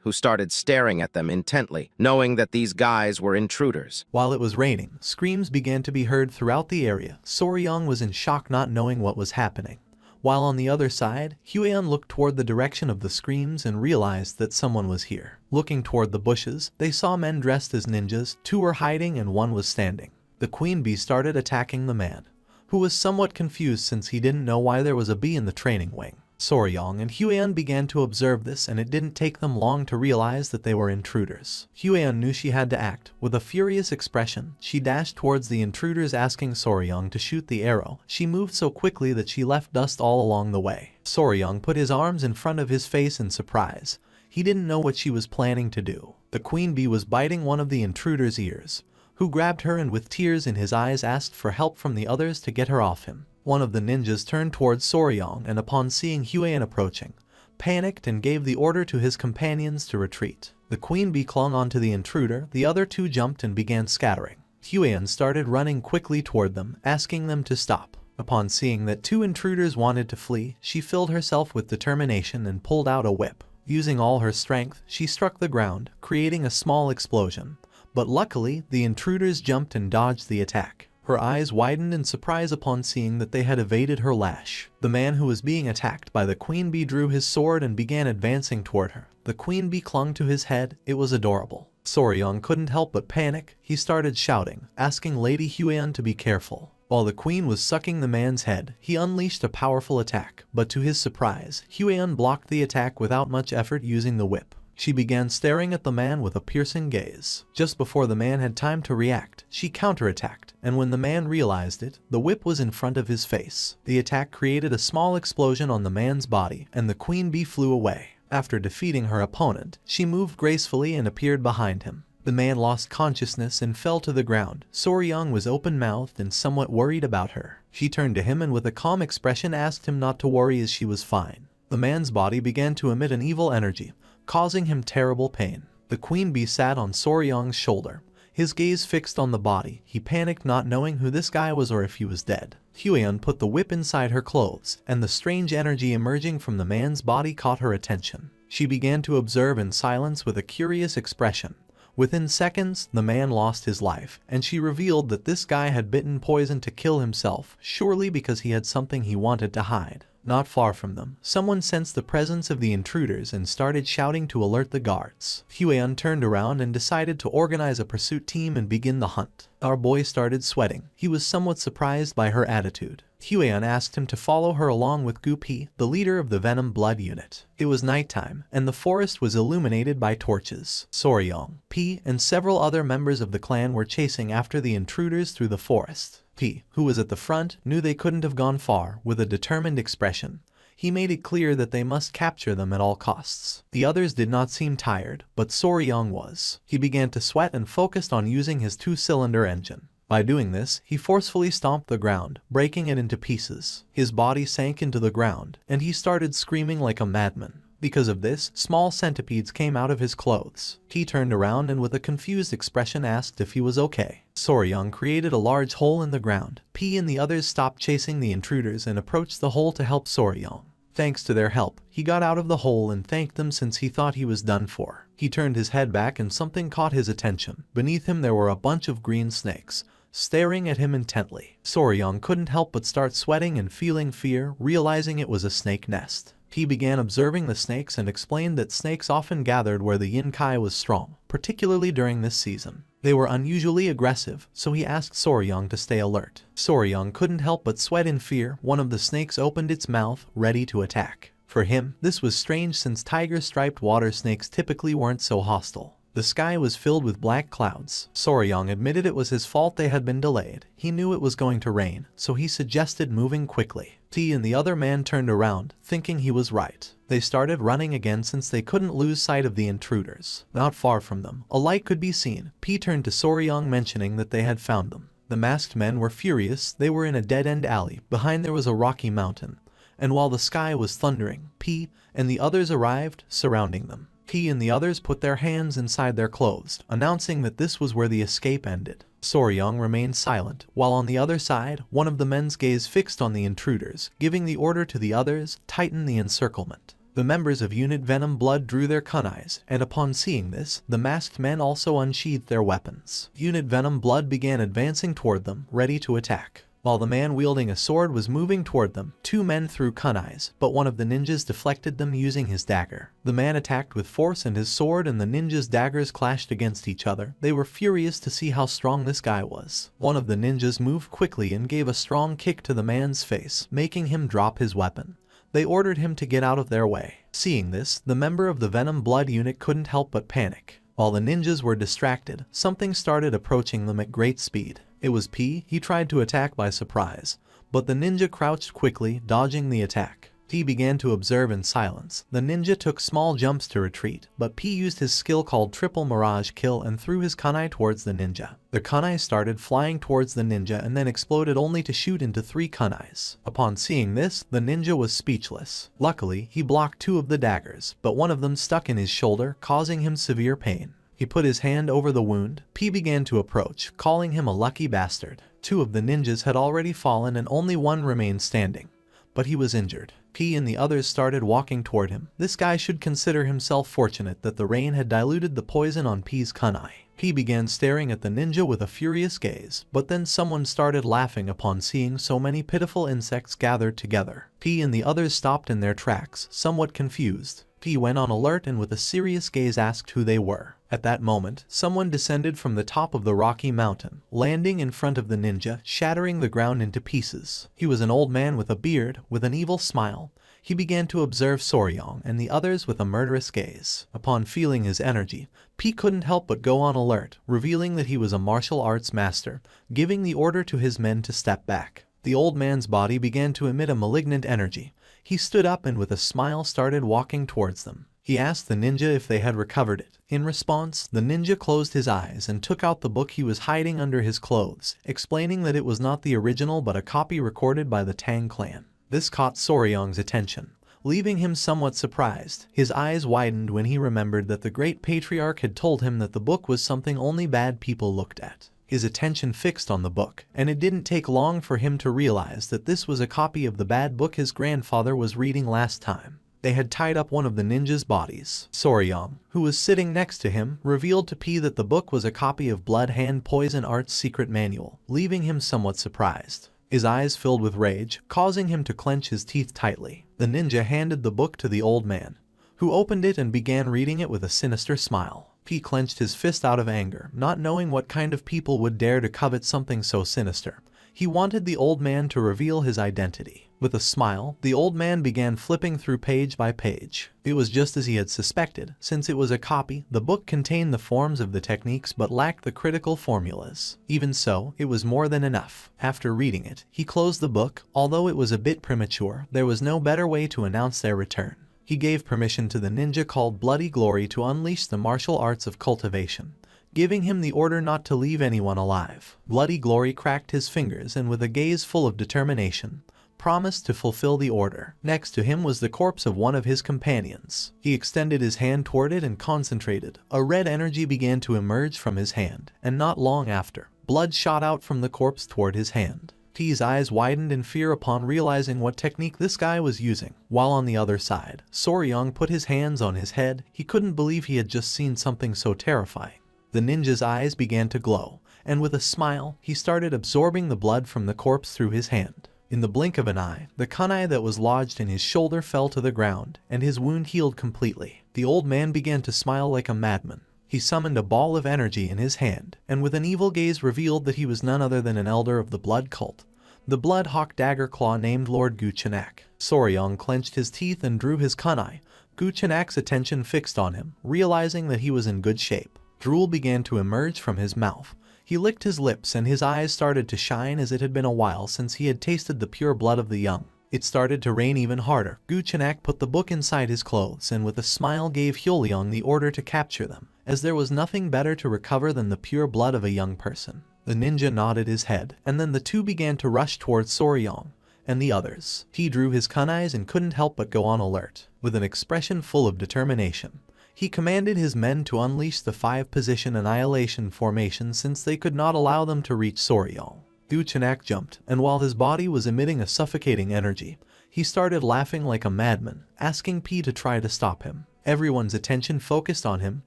who started staring at them intently, knowing that these guys were intruders. While it was raining, screams began to be heard throughout the area. Soryong was in shock, not knowing what was happening. While on the other side, Huean looked toward the direction of the screams and realized that someone was here. Looking toward the bushes, they saw men dressed as ninjas. 2 were hiding and 1 was standing. The queen bee started attacking the man, who was somewhat confused since he didn't know why there was a bee in the training wing. Soryong and Huean began to observe this, and it didn't take them long to realize that they were intruders. Huean knew she had to act. With a furious expression, she dashed towards the intruders, asking Soryong to shoot the arrow. She moved so quickly that she left dust all along the way. Soryong put his arms in front of his face in surprise. He didn't know what she was planning to do. The queen bee was biting one of the intruders' ears, who grabbed her and with tears in his eyes asked for help from the others to get her off him. One of the ninjas turned towards Soryong and upon seeing Huean approaching, panicked and gave the order to his companions to retreat. The queen bee clung onto the intruder, the other 2 jumped and began scattering. Huean started running quickly toward them, asking them to stop. Upon seeing that 2 intruders wanted to flee, she filled herself with determination and pulled out a whip. Using all her strength, she struck the ground, creating a small explosion. But luckily, the intruders jumped and dodged the attack. Her eyes widened in surprise upon seeing that they had evaded her lash. The man who was being attacked by the queen bee drew his sword and began advancing toward her. The queen bee clung to his head. It was adorable. Soryong couldn't help but panic. He started shouting, asking Lady Huean to be careful. While the queen was sucking the man's head, he unleashed a powerful attack. But to his surprise, Huean blocked the attack without much effort using the whip. She began staring at the man with a piercing gaze. Just before the man had time to react, she counterattacked, and when the man realized it, the whip was in front of his face. The attack created a small explosion on the man's body, and the queen bee flew away. After defeating her opponent, she moved gracefully and appeared behind him. The man lost consciousness and fell to the ground. Soryong was open-mouthed and somewhat worried about her. She turned to him and with a calm expression asked him not to worry as she was fine. The man's body began to emit an evil energy, causing him terrible pain. The queen bee sat on Soryong's shoulder, his gaze fixed on the body. He panicked, not knowing who this guy was or if he was dead. Huean put the whip inside her clothes, and the strange energy emerging from the man's body caught her attention. She began to observe in silence with a curious expression. Within seconds, the man lost his life, and she revealed that this guy had bitten poison to kill himself, surely because he had something he wanted to hide. Not far from them, someone sensed the presence of the intruders and started shouting to alert the guards. Huean turned around and decided to organize a pursuit team and begin the hunt. Our boy started sweating. He was somewhat surprised by her attitude. Huean asked him to follow her along with Gu Pi, the leader of the Venom Blood unit. It was nighttime, and the forest was illuminated by torches. Soryong, Pi, and several other members of the clan were chasing after the intruders through the forest. Pi, who was at the front, knew they couldn't have gone far. With a determined expression, he made it clear that they must capture them at all costs. The others did not seem tired, but Soryong was. He began to sweat and focused on using his 2-cylinder engine. By doing this, he forcefully stomped the ground, breaking it into pieces. His body sank into the ground, and he started screaming like a madman. Because of this, small centipedes came out of his clothes. He turned around and with a confused expression asked if he was okay. Soryong created a large hole in the ground. P and the others stopped chasing the intruders and approached the hole to help Soryong. Thanks to their help, he got out of the hole and thanked them since he thought he was done for. He turned his head back and something caught his attention. Beneath him there were a bunch of green snakes, staring at him intently. Soryong couldn't help but start sweating and feeling fear, realizing it was a snake nest. He began observing the snakes and explained that snakes often gathered where the yin kai was strong, particularly during this season. They were unusually aggressive, so he asked Soryong to stay alert. Soryong couldn't help but sweat in fear. One of the snakes opened its mouth, ready to attack. For him, this was strange since tiger-striped water snakes typically weren't so hostile. The sky was filled with black clouds. Soryang admitted it was his fault they had been delayed. He knew it was going to rain, so he suggested moving quickly. T and the other man turned around, thinking he was right. They started running again since they couldn't lose sight of the intruders. Not far from them, a light could be seen. P turned to Soryang, mentioning that they had found them. The masked men were furious. They were in a dead-end alley. Behind there was a rocky mountain. And while the sky was thundering, P and the others arrived, surrounding them. P and the others put their hands inside their clothes, announcing that this was where the escape ended. Soryang remained silent, while on the other side, one of the men's gaze fixed on the intruders, giving the order to the others, tighten the encirclement. The members of Unit Venom Blood drew their kunais, and upon seeing this, the masked men also unsheathed their weapons. Unit Venom Blood began advancing toward them, ready to attack. While the man wielding a sword was moving toward them, two men threw kunais, but one of the ninjas deflected them using his dagger. The man attacked with force and his sword, and the ninjas' daggers clashed against each other. They were furious to see how strong this guy was. One of the ninjas moved quickly and gave a strong kick to the man's face, making him drop his weapon. They ordered him to get out of their way. Seeing this, the member of the Venom Blood unit couldn't help but panic. While the ninjas were distracted, something started approaching them at great speed. It was P. He tried to attack by surprise, but the ninja crouched quickly, dodging the attack. P began to observe in silence. The ninja took small jumps to retreat, but P used his skill called Triple Mirage Kill and threw his kunai towards the ninja. The kunai started flying towards the ninja and then exploded, only to shoot into 3 kunais. Upon seeing this, the ninja was speechless. Luckily, he blocked 2 of the daggers, but one of them stuck in his shoulder, causing him severe pain. He put his hand over the wound. P began to approach, calling him a lucky bastard. 2 of the ninjas had already fallen and only one remained standing, but he was injured. P and the others started walking toward him. This guy should consider himself fortunate that the rain had diluted the poison on P's kunai. P began staring at the ninja with a furious gaze, but then someone started laughing upon seeing so many pitiful insects gathered together. P and the others stopped in their tracks, somewhat confused. P went on alert and with a serious gaze asked who they were. At that moment, someone descended from the top of the rocky mountain, landing in front of the ninja, shattering the ground into pieces. He was an old man with a beard, with an evil smile. He began to observe Soryang and the others with a murderous gaze. Upon feeling his energy, P couldn't help but go on alert, revealing that he was a martial arts master, giving the order to his men to step back. The old man's body began to emit a malignant energy. He stood up and with a smile started walking towards them. He asked the ninja if they had recovered it. In response, the ninja closed his eyes and took out the book he was hiding under his clothes, explaining that it was not the original but a copy recorded by the Tang clan. This caught Soryang's attention, leaving him somewhat surprised. His eyes widened when he remembered that the great patriarch had told him that the book was something only bad people looked at. His attention fixed on the book, and it didn't take long for him to realize that this was a copy of the bad book his grandfather was reading last time. They had tied up one of the ninja's bodies. Soryang, who was sitting next to him, revealed to P that the book was a copy of Blood Hand Poison Art's secret manual, leaving him somewhat surprised. His eyes filled with rage, causing him to clench his teeth tightly. The ninja handed the book to the old man, who opened it and began reading it with a sinister smile. P clenched his fist out of anger, not knowing what kind of people would dare to covet something so sinister. He wanted the old man to reveal his identity. With a smile, the old man began flipping through page by page. It was just as he had suspected. Since it was a copy, the book contained the forms of the techniques but lacked the critical formulas. Even so, it was more than enough. After reading it, he closed the book. Although it was a bit premature, there was no better way to announce their return. He gave permission to the ninja called Bloody Glory to unleash the martial arts of cultivation, giving him the order not to leave anyone alive. Bloody Glory cracked his fingers and with a gaze full of determination, promised to fulfill the order. Next to him was the corpse of one of his companions. He extended his hand toward it and concentrated. A red energy began to emerge from his hand, and not long after, blood shot out from the corpse toward his hand. T's eyes widened in fear upon realizing what technique this guy was using. While on the other side, Soryang put his hands on his head. He couldn't believe he had just seen something so terrifying. The ninja's eyes began to glow, and with a smile, he started absorbing the blood from the corpse through his hand. In the blink of an eye, the kunai that was lodged in his shoulder fell to the ground, and his wound healed completely. The old man began to smile like a madman. He summoned a ball of energy in his hand, and with an evil gaze revealed that he was none other than an elder of the blood cult, the Blood Hawk Dagger Claw named Lord Guchenak. Soryang clenched his teeth and drew his kunai. Guchenak's attention fixed on him, realizing that he was in good shape. Drool began to emerge from his mouth. He licked his lips and his eyes started to shine as it had been a while since he had tasted the pure blood of the young. It started to rain even harder. Guchenak put the book inside his clothes and with a smile gave Hyoleong the order to capture them, as there was nothing better to recover than the pure blood of a young person. The ninja nodded his head, and then the two began to rush towards Soryong and the others. He drew his kunais and couldn't help but go on alert. With an expression full of determination, he commanded his men to unleash the 5-position annihilation formation since they could not allow them to reach Soryong. Guchenak jumped, and while his body was emitting a suffocating energy, he started laughing like a madman, asking P to try to stop him. Everyone's attention focused on him,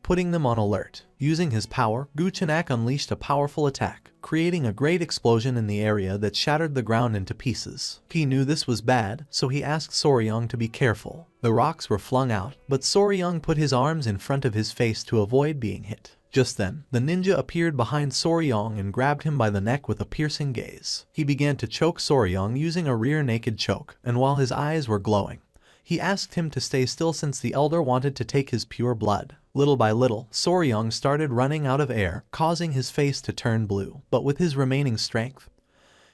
putting them on alert. Using his power, Guchenak unleashed a powerful attack, creating a great explosion in the area that shattered the ground into pieces. P knew this was bad, so he asked Soryong to be careful. The rocks were flung out, but Soryong put his arms in front of his face to avoid being hit. Just then, the ninja appeared behind Soryong and grabbed him by the neck with a piercing gaze. He began to choke Soryong using a rear naked choke, and while his eyes were glowing, he asked him to stay still since the elder wanted to take his pure blood. Little by little, Soryong started running out of air, causing his face to turn blue. But with his remaining strength,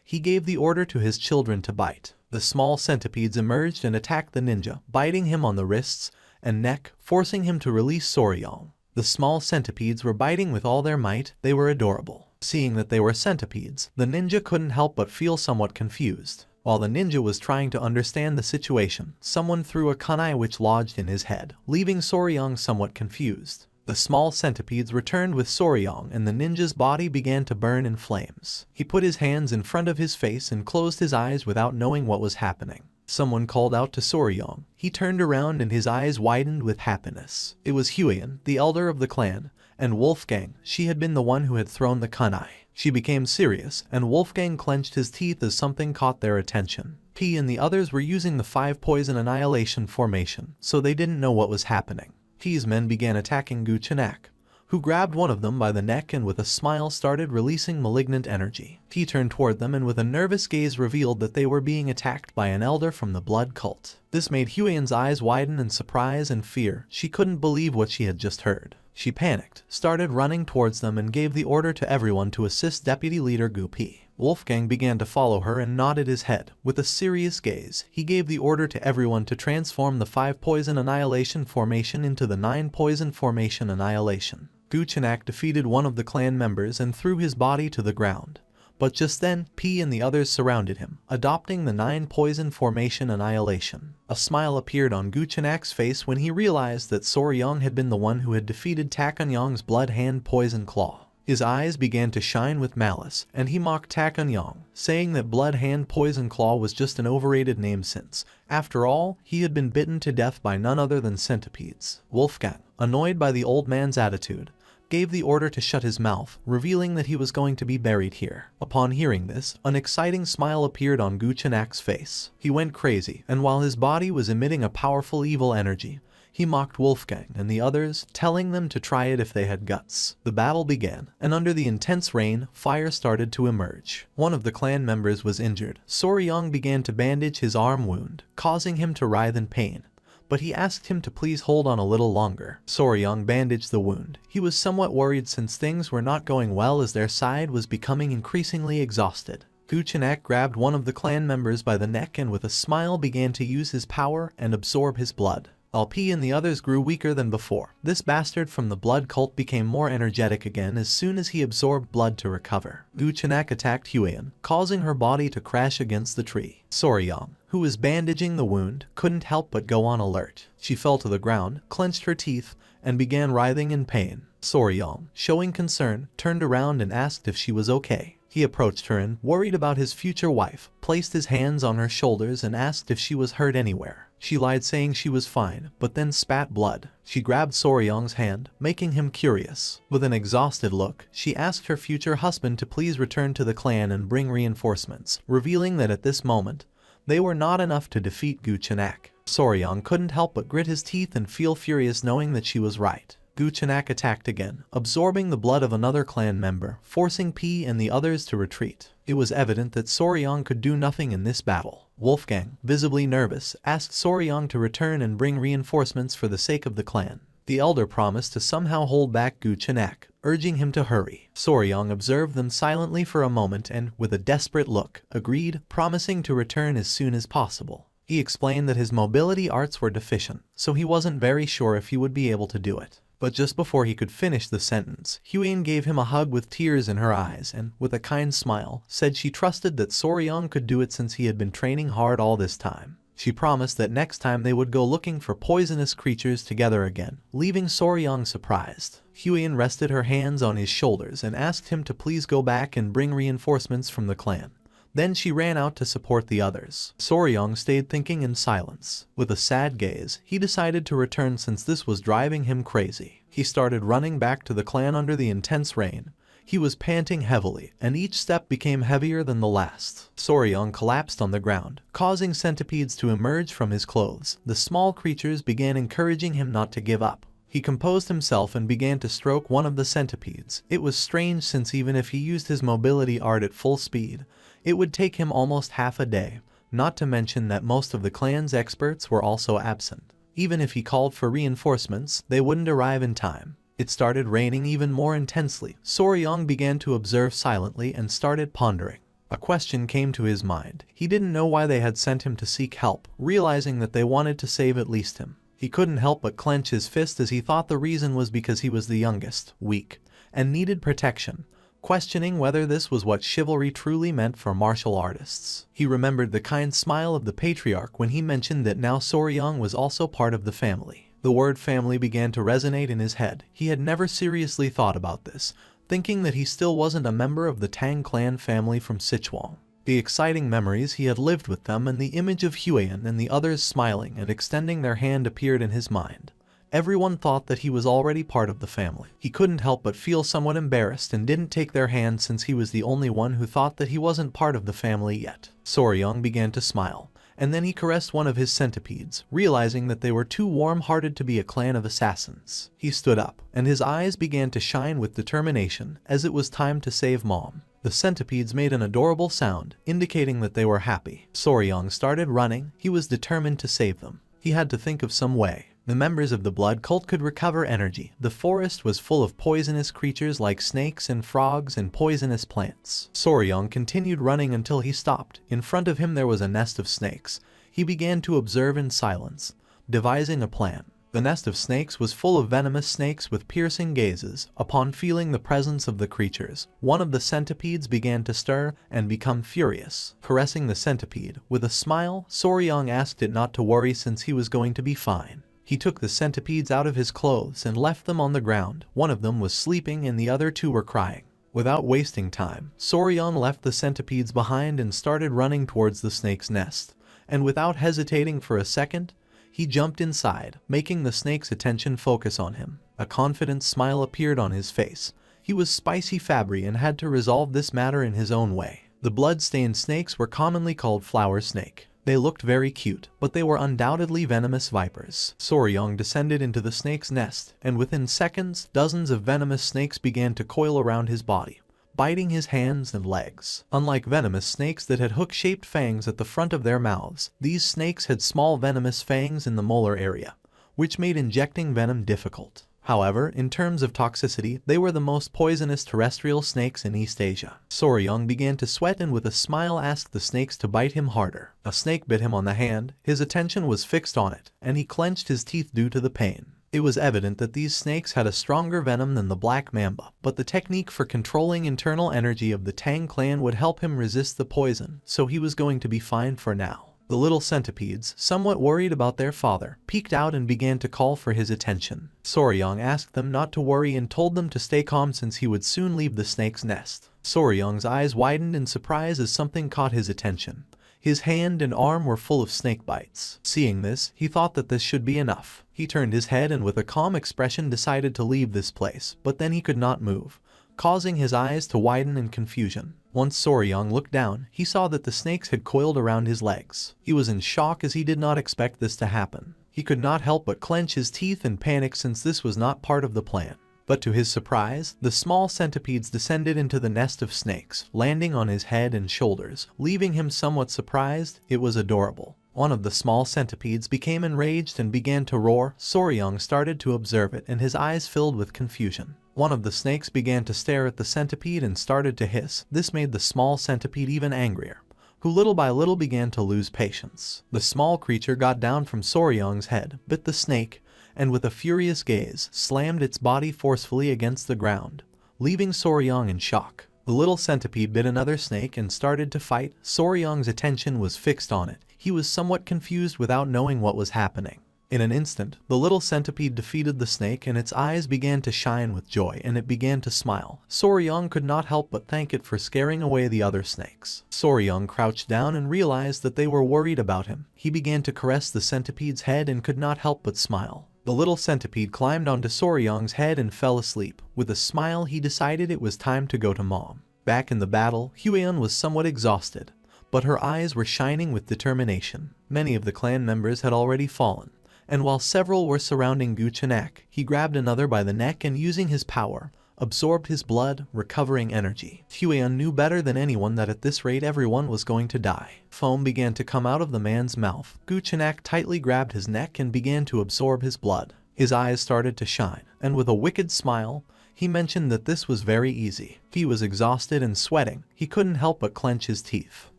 he gave the order to his children to bite. The small centipedes emerged and attacked the ninja, biting him on the wrists and neck, forcing him to release Soryong. The small centipedes were biting with all their might. They were adorable. Seeing that they were centipedes, the ninja couldn't help but feel somewhat confused. While the ninja was trying to understand the situation, someone threw a kunai which lodged in his head, leaving Soryong somewhat confused. The small centipedes returned with Soryong and the ninja's body began to burn in flames. He put his hands in front of his face and closed his eyes without knowing what was happening. Someone called out to Soryong. He turned around and his eyes widened with happiness. It was Huion, the elder of the clan, and Wolfgang. She had been the one who had thrown the kunai. She became serious, and Wolfgang clenched his teeth as something caught their attention. P and the others were using the 5-poison annihilation formation, so they didn't know what was happening. P's men began attacking Guchenak, who grabbed one of them by the neck and with a smile started releasing malignant energy. He turned toward them and with a nervous gaze revealed that they were being attacked by an elder from the blood cult. This made Huion's eyes widen in surprise and fear. She couldn't believe what she had just heard. She panicked, started running towards them and gave the order to everyone to assist Deputy Leader Gu P. Wolfgang began to follow her and nodded his head. With a serious gaze, he gave the order to everyone to transform the 5-poison annihilation formation into the 9-poison formation annihilation. Guchenak defeated one of the clan members and threw his body to the ground. But just then, P and the others surrounded him, adopting the 9-poison formation annihilation. A smile appeared on Guchenak's face when he realized that Soryong had been the one who had defeated Takanyong's blood hand poison claw. His eyes began to shine with malice, and he mocked Takanyong, saying that blood hand poison claw was just an overrated name since, after all, he had been bitten to death by none other than centipedes. Wolfgang, annoyed by the old man's attitude, gave the order to shut his mouth, revealing that he was going to be buried here. Upon hearing this, an exciting smile appeared on Guchenak's face. He went crazy, and while his body was emitting a powerful evil energy, he mocked Wolfgang and the others, telling them to try it if they had guts. The battle began, and under the intense rain, fire started to emerge. One of the clan members was injured. Soryong began to bandage his arm wound, causing him to writhe in pain, but he asked him to please hold on a little longer. Soryong bandaged the wound. He was somewhat worried since things were not going well as their side was becoming increasingly exhausted. Guchenak grabbed one of the clan members by the neck and with a smile began to use his power and absorb his blood. While P and the others grew weaker than before, this bastard from the blood cult became more energetic again as soon as he absorbed blood to recover. Guchenak attacked Huion, causing her body to crash against the tree. Soryong, who was bandaging the wound, couldn't help but go on alert. She fell to the ground, clenched her teeth, and began writhing in pain. Soryong, showing concern, turned around and asked if she was okay. He approached her and, worried about his future wife, placed his hands on her shoulders and asked if she was hurt anywhere. She lied saying she was fine, but then spat blood. She grabbed Soryong's hand, making him curious. With an exhausted look, she asked her future husband to please return to the clan and bring reinforcements, revealing that at this moment, they were not enough to defeat Guchenak. Soryong couldn't help but grit his teeth and feel furious knowing that she was right. Guchenak attacked again, absorbing the blood of another clan member, forcing P and the others to retreat. It was evident that Soryong could do nothing in this battle. Wolfgang, visibly nervous, asked Soryong to return and bring reinforcements for the sake of the clan. The elder promised to somehow hold back Gu Chenak, urging him to hurry. Soryang observed them silently for a moment and, with a desperate look, agreed, promising to return as soon as possible. He explained that his mobility arts were deficient, so he wasn't very sure if he would be able to do it. But just before he could finish the sentence, Huyen gave him a hug with tears in her eyes and, with a kind smile, said she trusted that Soryang could do it since he had been training hard all this time. She promised that next time they would go looking for poisonous creatures together again, leaving Soryang surprised. Huyen rested her hands on his shoulders and asked him to please go back and bring reinforcements from the clan. Then she ran out to support the others. Soryang stayed thinking in silence. With a sad gaze, he decided to return since this was driving him crazy. He started running back to the clan under the intense rain. He was panting heavily, and each step became heavier than the last. Soryang collapsed on the ground, causing centipedes to emerge from his clothes. The small creatures began encouraging him not to give up. He composed himself and began to stroke one of the centipedes. It was strange since even if he used his mobility art at full speed, it would take him almost half a day, not to mention that most of the clan's experts were also absent. Even if he called for reinforcements, they wouldn't arrive in time. It started raining even more intensely. Soryang began to observe silently and started pondering. A question came to his mind. He didn't know why they had sent him to seek help, realizing that they wanted to save at least him. He couldn't help but clench his fist as he thought the reason was because he was the youngest, weak, and needed protection, questioning whether this was what chivalry truly meant for martial artists. He remembered the kind smile of the patriarch when he mentioned that now Soryang was also part of the family. The word family began to resonate in his head. He had never seriously thought about this, thinking that he still wasn't a member of the Tang clan family from Sichuan. The exciting memories he had lived with them and the image of Huyen and the others smiling and extending their hand appeared in his mind. Everyone thought that he was already part of the family. He couldn't help but feel somewhat embarrassed and didn't take their hand since he was the only one who thought that he wasn't part of the family yet. Soryang began to smile, and then he caressed one of his centipedes, realizing that they were too warm-hearted to be a clan of assassins. He stood up, and his eyes began to shine with determination as it was time to save Mom. The centipedes made an adorable sound, indicating that they were happy. Soryang started running. He was determined to save them. He had to think of some way. The members of the blood cult could recover energy. The forest was full of poisonous creatures like snakes and frogs and poisonous plants. Soryang continued running until he stopped. In front of him there was a nest of snakes. He began to observe in silence, devising a plan. The nest of snakes was full of venomous snakes with piercing gazes. Upon feeling the presence of the creatures, one of the centipedes began to stir and become furious. Caressing the centipede, with a smile, Soryang asked it not to worry since he was going to be fine. He took the centipedes out of his clothes and left them on the ground. One of them was sleeping and the other two were crying. Without wasting time, Soryang left the centipedes behind and started running towards the snake's nest. And without hesitating for a second, he jumped inside, making the snake's attention focus on him. A confident smile appeared on his face. He was Spicy Fabry and had to resolve this matter in his own way. The blood-stained snakes were commonly called flower snake. They looked very cute, but they were undoubtedly venomous vipers. Soryang descended into the snake's nest, and within seconds, dozens of venomous snakes began to coil around his body, biting his hands and legs. Unlike venomous snakes that had hook-shaped fangs at the front of their mouths, these snakes had small venomous fangs in the molar area, which made injecting venom difficult. However, in terms of toxicity, they were the most poisonous terrestrial snakes in East Asia. Soryang began to sweat and with a smile asked the snakes to bite him harder. A snake bit him on the hand. His attention was fixed on it, and he clenched his teeth due to the pain. It was evident that these snakes had a stronger venom than the black mamba, but the technique for controlling internal energy of the Tang clan would help him resist the poison, so he was going to be fine for now. The little centipedes, somewhat worried about their father, peeked out and began to call for his attention. Soryang asked them not to worry and told them to stay calm since he would soon leave the snake's nest. Soryang's eyes widened in surprise as something caught his attention. His hand and arm were full of snake bites. Seeing this, he thought that this should be enough. He turned his head and with a calm expression decided to leave this place, but then he could not move, causing his eyes to widen in confusion. Once Soryang looked down, he saw that the snakes had coiled around his legs. He was in shock as he did not expect this to happen. He could not help but clench his teeth and panic since this was not part of the plan. But to his surprise, the small centipedes descended into the nest of snakes, landing on his head and shoulders, leaving him somewhat surprised. It was adorable. One of the small centipedes became enraged and began to roar. Soryang started to observe it and his eyes filled with confusion. One of the snakes began to stare at the centipede and started to hiss. This made the small centipede even angrier, who little by little began to lose patience. The small creature got down from Soryang's head, bit the snake, and with a furious gaze, slammed its body forcefully against the ground, leaving Soryang in shock. The little centipede bit another snake and started to fight. Soryang's attention was fixed on it. He was somewhat confused without knowing what was happening. In an instant, the little centipede defeated the snake and its eyes began to shine with joy and it began to smile. Soryang could not help but thank it for scaring away the other snakes. Soryang crouched down and realized that they were worried about him. He began to caress the centipede's head and could not help but smile. The little centipede climbed onto Soryang's head and fell asleep. With a smile, he decided it was time to go to mom. Back in the battle, Hueon was somewhat exhausted, but her eyes were shining with determination. Many of the clan members had already fallen, and while several were surrounding Guchenak, he grabbed another by the neck and using his power, absorbed his blood, recovering energy. Hueon knew better than anyone that at this rate everyone was going to die. Foam began to come out of the man's mouth. Guchenak tightly grabbed his neck and began to absorb his blood. His eyes started to shine, and with a wicked smile, he mentioned that this was very easy. He was exhausted and sweating. He couldn't help but clench his teeth.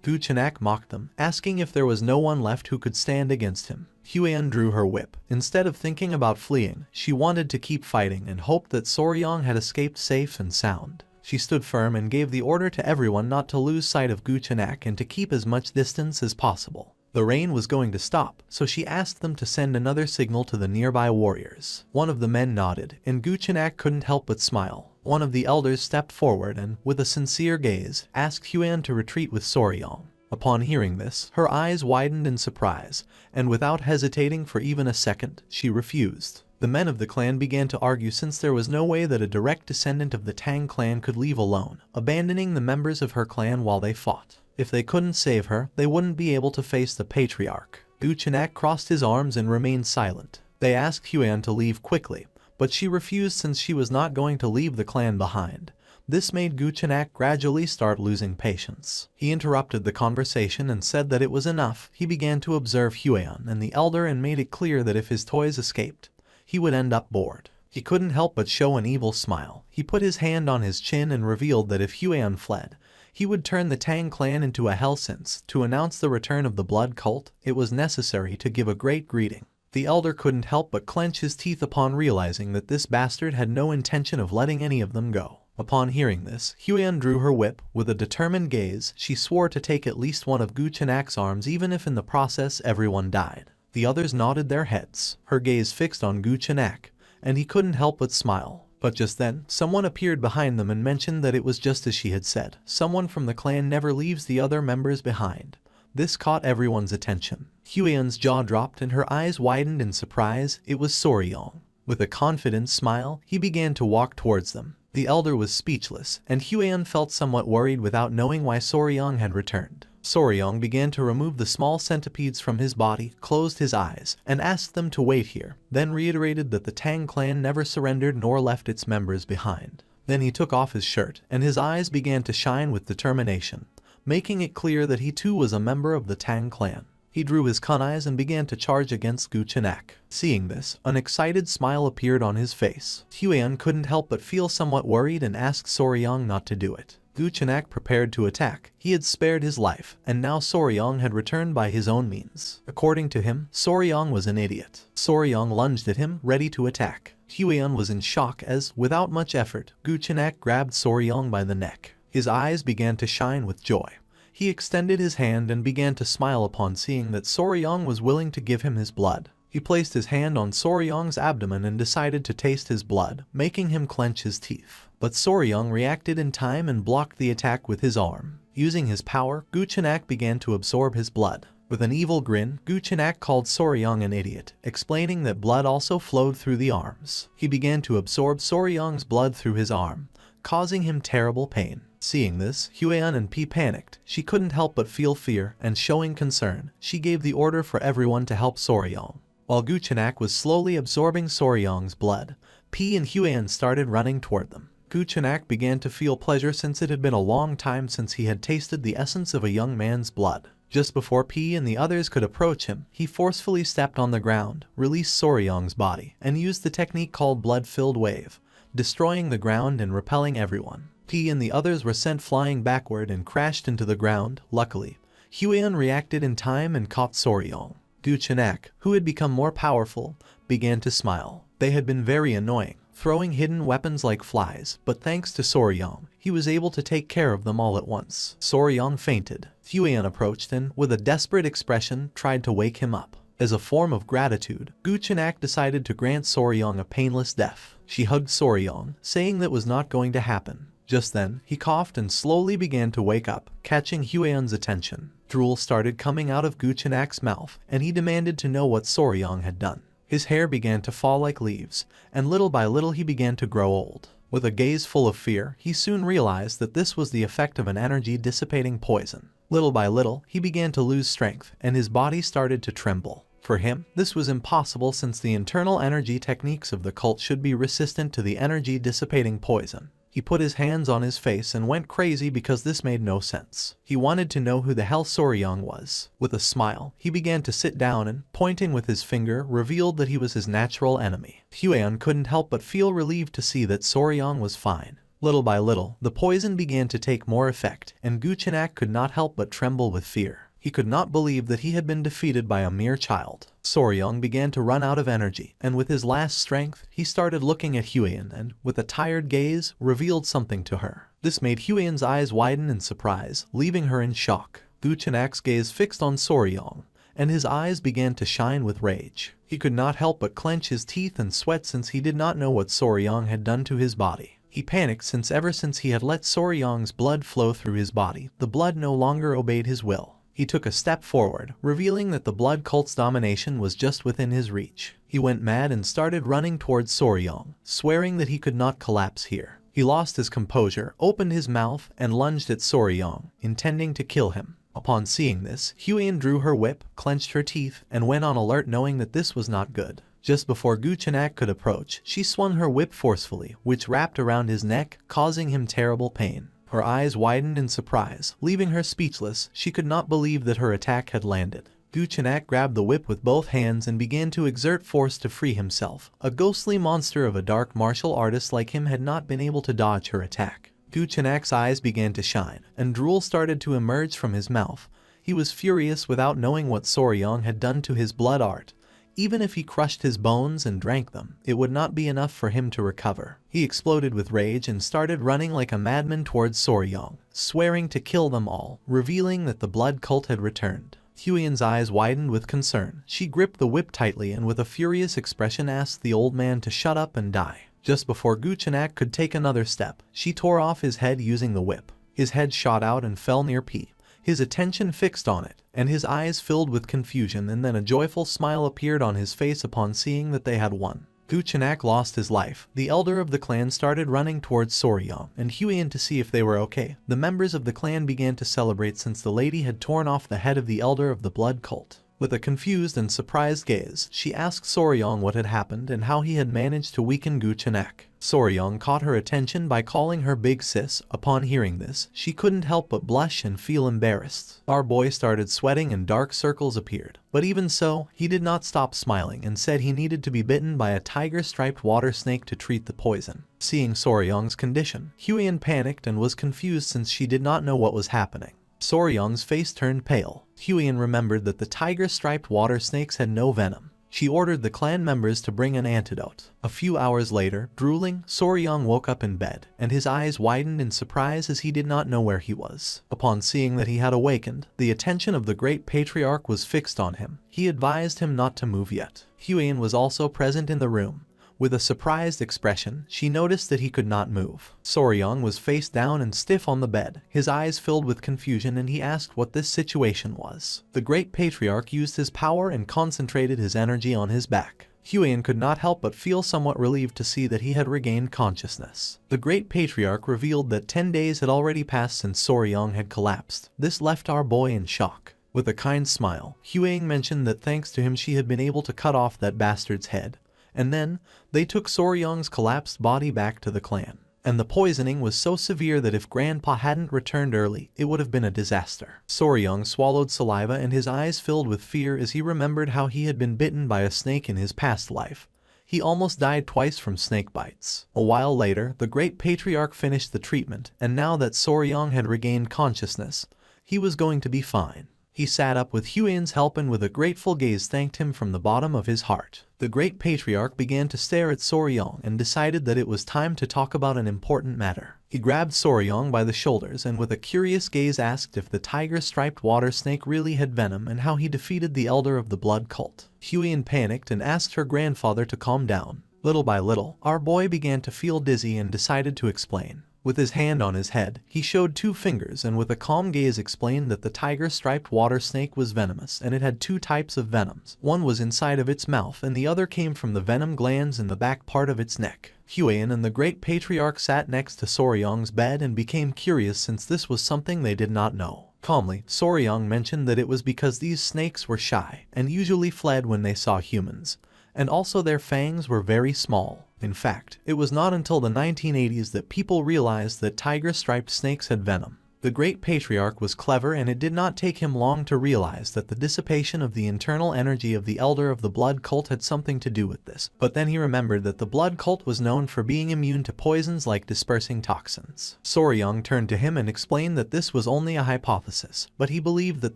Guchenak mocked them, asking if there was no one left who could stand against him. Hueon drew her whip. Instead of thinking about fleeing, she wanted to keep fighting and hoped that Soryang had escaped safe and sound. She stood firm and gave the order to everyone not to lose sight of Guchenak and to keep as much distance as possible. The rain was going to stop, so she asked them to send another signal to the nearby warriors. One of the men nodded, and Guchenak couldn't help but smile. One of the elders stepped forward and, with a sincere gaze, asked Hueon to retreat with Soryang. Upon hearing this, her eyes widened in surprise, and without hesitating for even a second, she refused. The men of the clan began to argue since there was no way that a direct descendant of the Tang clan could leave alone, abandoning the members of her clan while they fought. If they couldn't save her, they wouldn't be able to face the patriarch. Guchenak crossed his arms and remained silent. They asked Hueon to leave quickly, but she refused since she was not going to leave the clan behind. This made Guchenak gradually start losing patience. He interrupted the conversation and said that it was enough. He began to observe Hueon and the elder and made it clear that if his toys escaped, he would end up bored. He couldn't help but show an evil smile. He put his hand on his chin and revealed that if Hueon fled, he would turn the Tang clan into a hell since, to announce the return of the blood cult, it was necessary to give a great greeting. The elder couldn't help but clench his teeth upon realizing that this bastard had no intention of letting any of them go. Upon hearing this, Hueon drew her whip. With a determined gaze, she swore to take at least one of Guchenak's arms even if in the process everyone died. The others nodded their heads, her gaze fixed on Guchenak, and he couldn't help but smile. But just then, someone appeared behind them and mentioned that it was just as she had said. Someone from the clan never leaves the other members behind. This caught everyone's attention. Hueon's jaw dropped and her eyes widened in surprise. It was Soryang. With a confident smile, he began to walk towards them. The elder was speechless, and Hueon felt somewhat worried without knowing why Soryang had returned. Soryang began to remove the small centipedes from his body, closed his eyes, and asked them to wait here, then reiterated that the Tang clan never surrendered nor left its members behind. Then he took off his shirt, and his eyes began to shine with determination, making it clear that he too was a member of the Tang clan. He drew his kunais and began to charge against Guchenak. Seeing this, an excited smile appeared on his face. Hueon couldn't help but feel somewhat worried and asked Soryang not to do it. Guchenak prepared to attack. He had spared his life, and now Soryang had returned by his own means. According to him, Soryang was an idiot. Soryang lunged at him, ready to attack. Hueon was in shock as, without much effort, Guchenak grabbed Soryang by the neck. His eyes began to shine with joy. He extended his hand and began to smile upon seeing that Soryang was willing to give him his blood. He placed his hand on Soryang's abdomen and decided to taste his blood, making him clench his teeth. But Soryang reacted in time and blocked the attack with his arm. Using his power, Guchenak began to absorb his blood. With an evil grin, Guchenak called Soryang an idiot, explaining that blood also flowed through the arms. He began to absorb Soryang's blood through his arm, causing him terrible pain. Seeing this, Hueon and P panicked. She couldn't help but feel fear, and showing concern, she gave the order for everyone to help Soryang. While Guchenak was slowly absorbing Soryang's blood, P and Hueon started running toward them. Guchenak began to feel pleasure since it had been a long time since he had tasted the essence of a young man's blood. Just before P and the others could approach him, he forcefully stepped on the ground, released Soryong's body, and used the technique called blood-filled wave, destroying the ground and repelling everyone. P and the others were sent flying backward and crashed into the ground. Luckily, Huion reacted in time and caught Soryong. Guchenak, who had become more powerful, began to smile. They had been very annoying, throwing hidden weapons like flies, but thanks to Soryong, he was able to take care of them all at once. Soryong fainted. Huion approached and, with a desperate expression, tried to wake him up. As a form of gratitude, Guchenak decided to grant Soryong a painless death. She hugged Soryong, saying that was not going to happen. Just then, he coughed and slowly began to wake up, catching Huion's attention. Drool started coming out of Guchenak's mouth, and he demanded to know what Soryong had done. His hair began to fall like leaves, and little by little he began to grow old. With a gaze full of fear, he soon realized that this was the effect of an energy-dissipating poison. Little by little, he began to lose strength, and his body started to tremble. For him, this was impossible since the internal energy techniques of the cult should be resistant to the energy-dissipating poison. He put his hands on his face and went crazy because this made no sense. He wanted to know who the hell Soryong was. With a smile, he began to sit down and, pointing with his finger, revealed that he was his natural enemy. Huion couldn't help but feel relieved to see that Soryong was fine. Little by little, the poison began to take more effect, and Guchenak could not help but tremble with fear. He could not believe that he had been defeated by a mere child. Soryong began to run out of energy, and with his last strength, he started looking at Huion and, with a tired gaze, revealed something to her. This made Huion's eyes widen in surprise, leaving her in shock. Guchenak's gaze fixed on Soryong, and his eyes began to shine with rage. He could not help but clench his teeth and sweat since he did not know what Soryong had done to his body. He panicked since ever since he had let Soryong's blood flow through his body, the blood no longer obeyed his will. He took a step forward, revealing that the blood cult's domination was just within his reach. He went mad and started running towards Soryong, swearing that he could not collapse here. He lost his composure, opened his mouth, and lunged at Soryong, intending to kill him. Upon seeing this, Huion drew her whip, clenched her teeth, and went on alert knowing that this was not good. Just before Guchenak could approach, she swung her whip forcefully, which wrapped around his neck, causing him terrible pain. Her eyes widened in surprise, leaving her speechless. She could not believe that her attack had landed. Guchenak grabbed the whip with both hands and began to exert force to free himself. A ghostly monster of a dark martial artist like him had not been able to dodge her attack. Guchenak's eyes began to shine, and drool started to emerge from his mouth. He was furious without knowing what Soryong had done to his blood art. Even if he crushed his bones and drank them, it would not be enough for him to recover. He exploded with rage and started running like a madman towards Soryong, swearing to kill them all, revealing that the blood cult had returned. Huion's eyes widened with concern. She gripped the whip tightly and with a furious expression asked the old man to shut up and die. Just before Guchenak could take another step, she tore off his head using the whip. His head shot out and fell near P. His attention fixed on it, and his eyes filled with confusion, and then a joyful smile appeared on his face upon seeing that they had won. Guchenak lost his life. The elder of the clan started running towards Soryong and Huion to see if they were okay. The members of the clan began to celebrate since the lady had torn off the head of the elder of the blood cult. With a confused and surprised gaze, she asked Soryong what had happened and how he had managed to weaken Guchenak. Soryong caught her attention by calling her big sis. Upon hearing this, she couldn't help but blush and feel embarrassed. Our boy started sweating and dark circles appeared. But even so, he did not stop smiling and said he needed to be bitten by a tiger-striped water snake to treat the poison. Seeing Soryong's condition, Huion panicked and was confused since she did not know what was happening. Soryong's face turned pale. Huion remembered that the tiger-striped water snakes had no venom. She ordered the clan members to bring an antidote. A few hours later, drooling, Soryong woke up in bed, and his eyes widened in surprise as he did not know where he was. Upon seeing that he had awakened, the attention of the great patriarch was fixed on him. He advised him not to move yet. Huion was also present in the room. With a surprised expression, she noticed that he could not move. Soryong was face down and stiff on the bed, his eyes filled with confusion, and he asked what this situation was. The great patriarch used his power and concentrated his energy on his back. Huion could not help but feel somewhat relieved to see that he had regained consciousness. The great patriarch revealed that 10 days had already passed since Soryong had collapsed. This left our boy in shock. With a kind smile, Huion mentioned that thanks to him she had been able to cut off that bastard's head. And then, they took Soryong's collapsed body back to the clan. and the poisoning was so severe that if Grandpa hadn't returned early, it would have been a disaster. Soryong swallowed saliva and his eyes filled with fear as he remembered how he had been bitten by a snake in his past life. He almost died twice from snake bites. A while later, the great patriarch finished the treatment, and now that Soryong had regained consciousness, he was going to be fine. He sat up with Huian's help and with a grateful gaze thanked him from the bottom of his heart. The great patriarch began to stare at Soryong and decided that it was time to talk about an important matter. He grabbed Soryong by the shoulders and with a curious gaze asked if the tiger-striped water snake really had venom and how he defeated the elder of the blood cult. Huian panicked and asked her grandfather to calm down. Little by little, our boy began to feel dizzy and decided to explain. With his hand on his head, he showed 2 fingers and with a calm gaze explained that the tiger-striped water snake was venomous and it had 2 types of venoms. One was inside of its mouth and the other came from the venom glands in the back part of its neck. Huian and the great patriarch sat next to Soryong's bed and became curious since this was something they did not know. Calmly, Soryong mentioned that it was because these snakes were shy and usually fled when they saw humans, and also their fangs were very small. In fact, it was not until the 1980s that people realized that tiger-striped snakes had venom. The great patriarch was clever and it did not take him long to realize that the dissipation of the internal energy of the elder of the blood cult had something to do with this. But then he remembered that the blood cult was known for being immune to poisons like dispersing toxins. Soryong turned to him and explained that this was only a hypothesis, but he believed that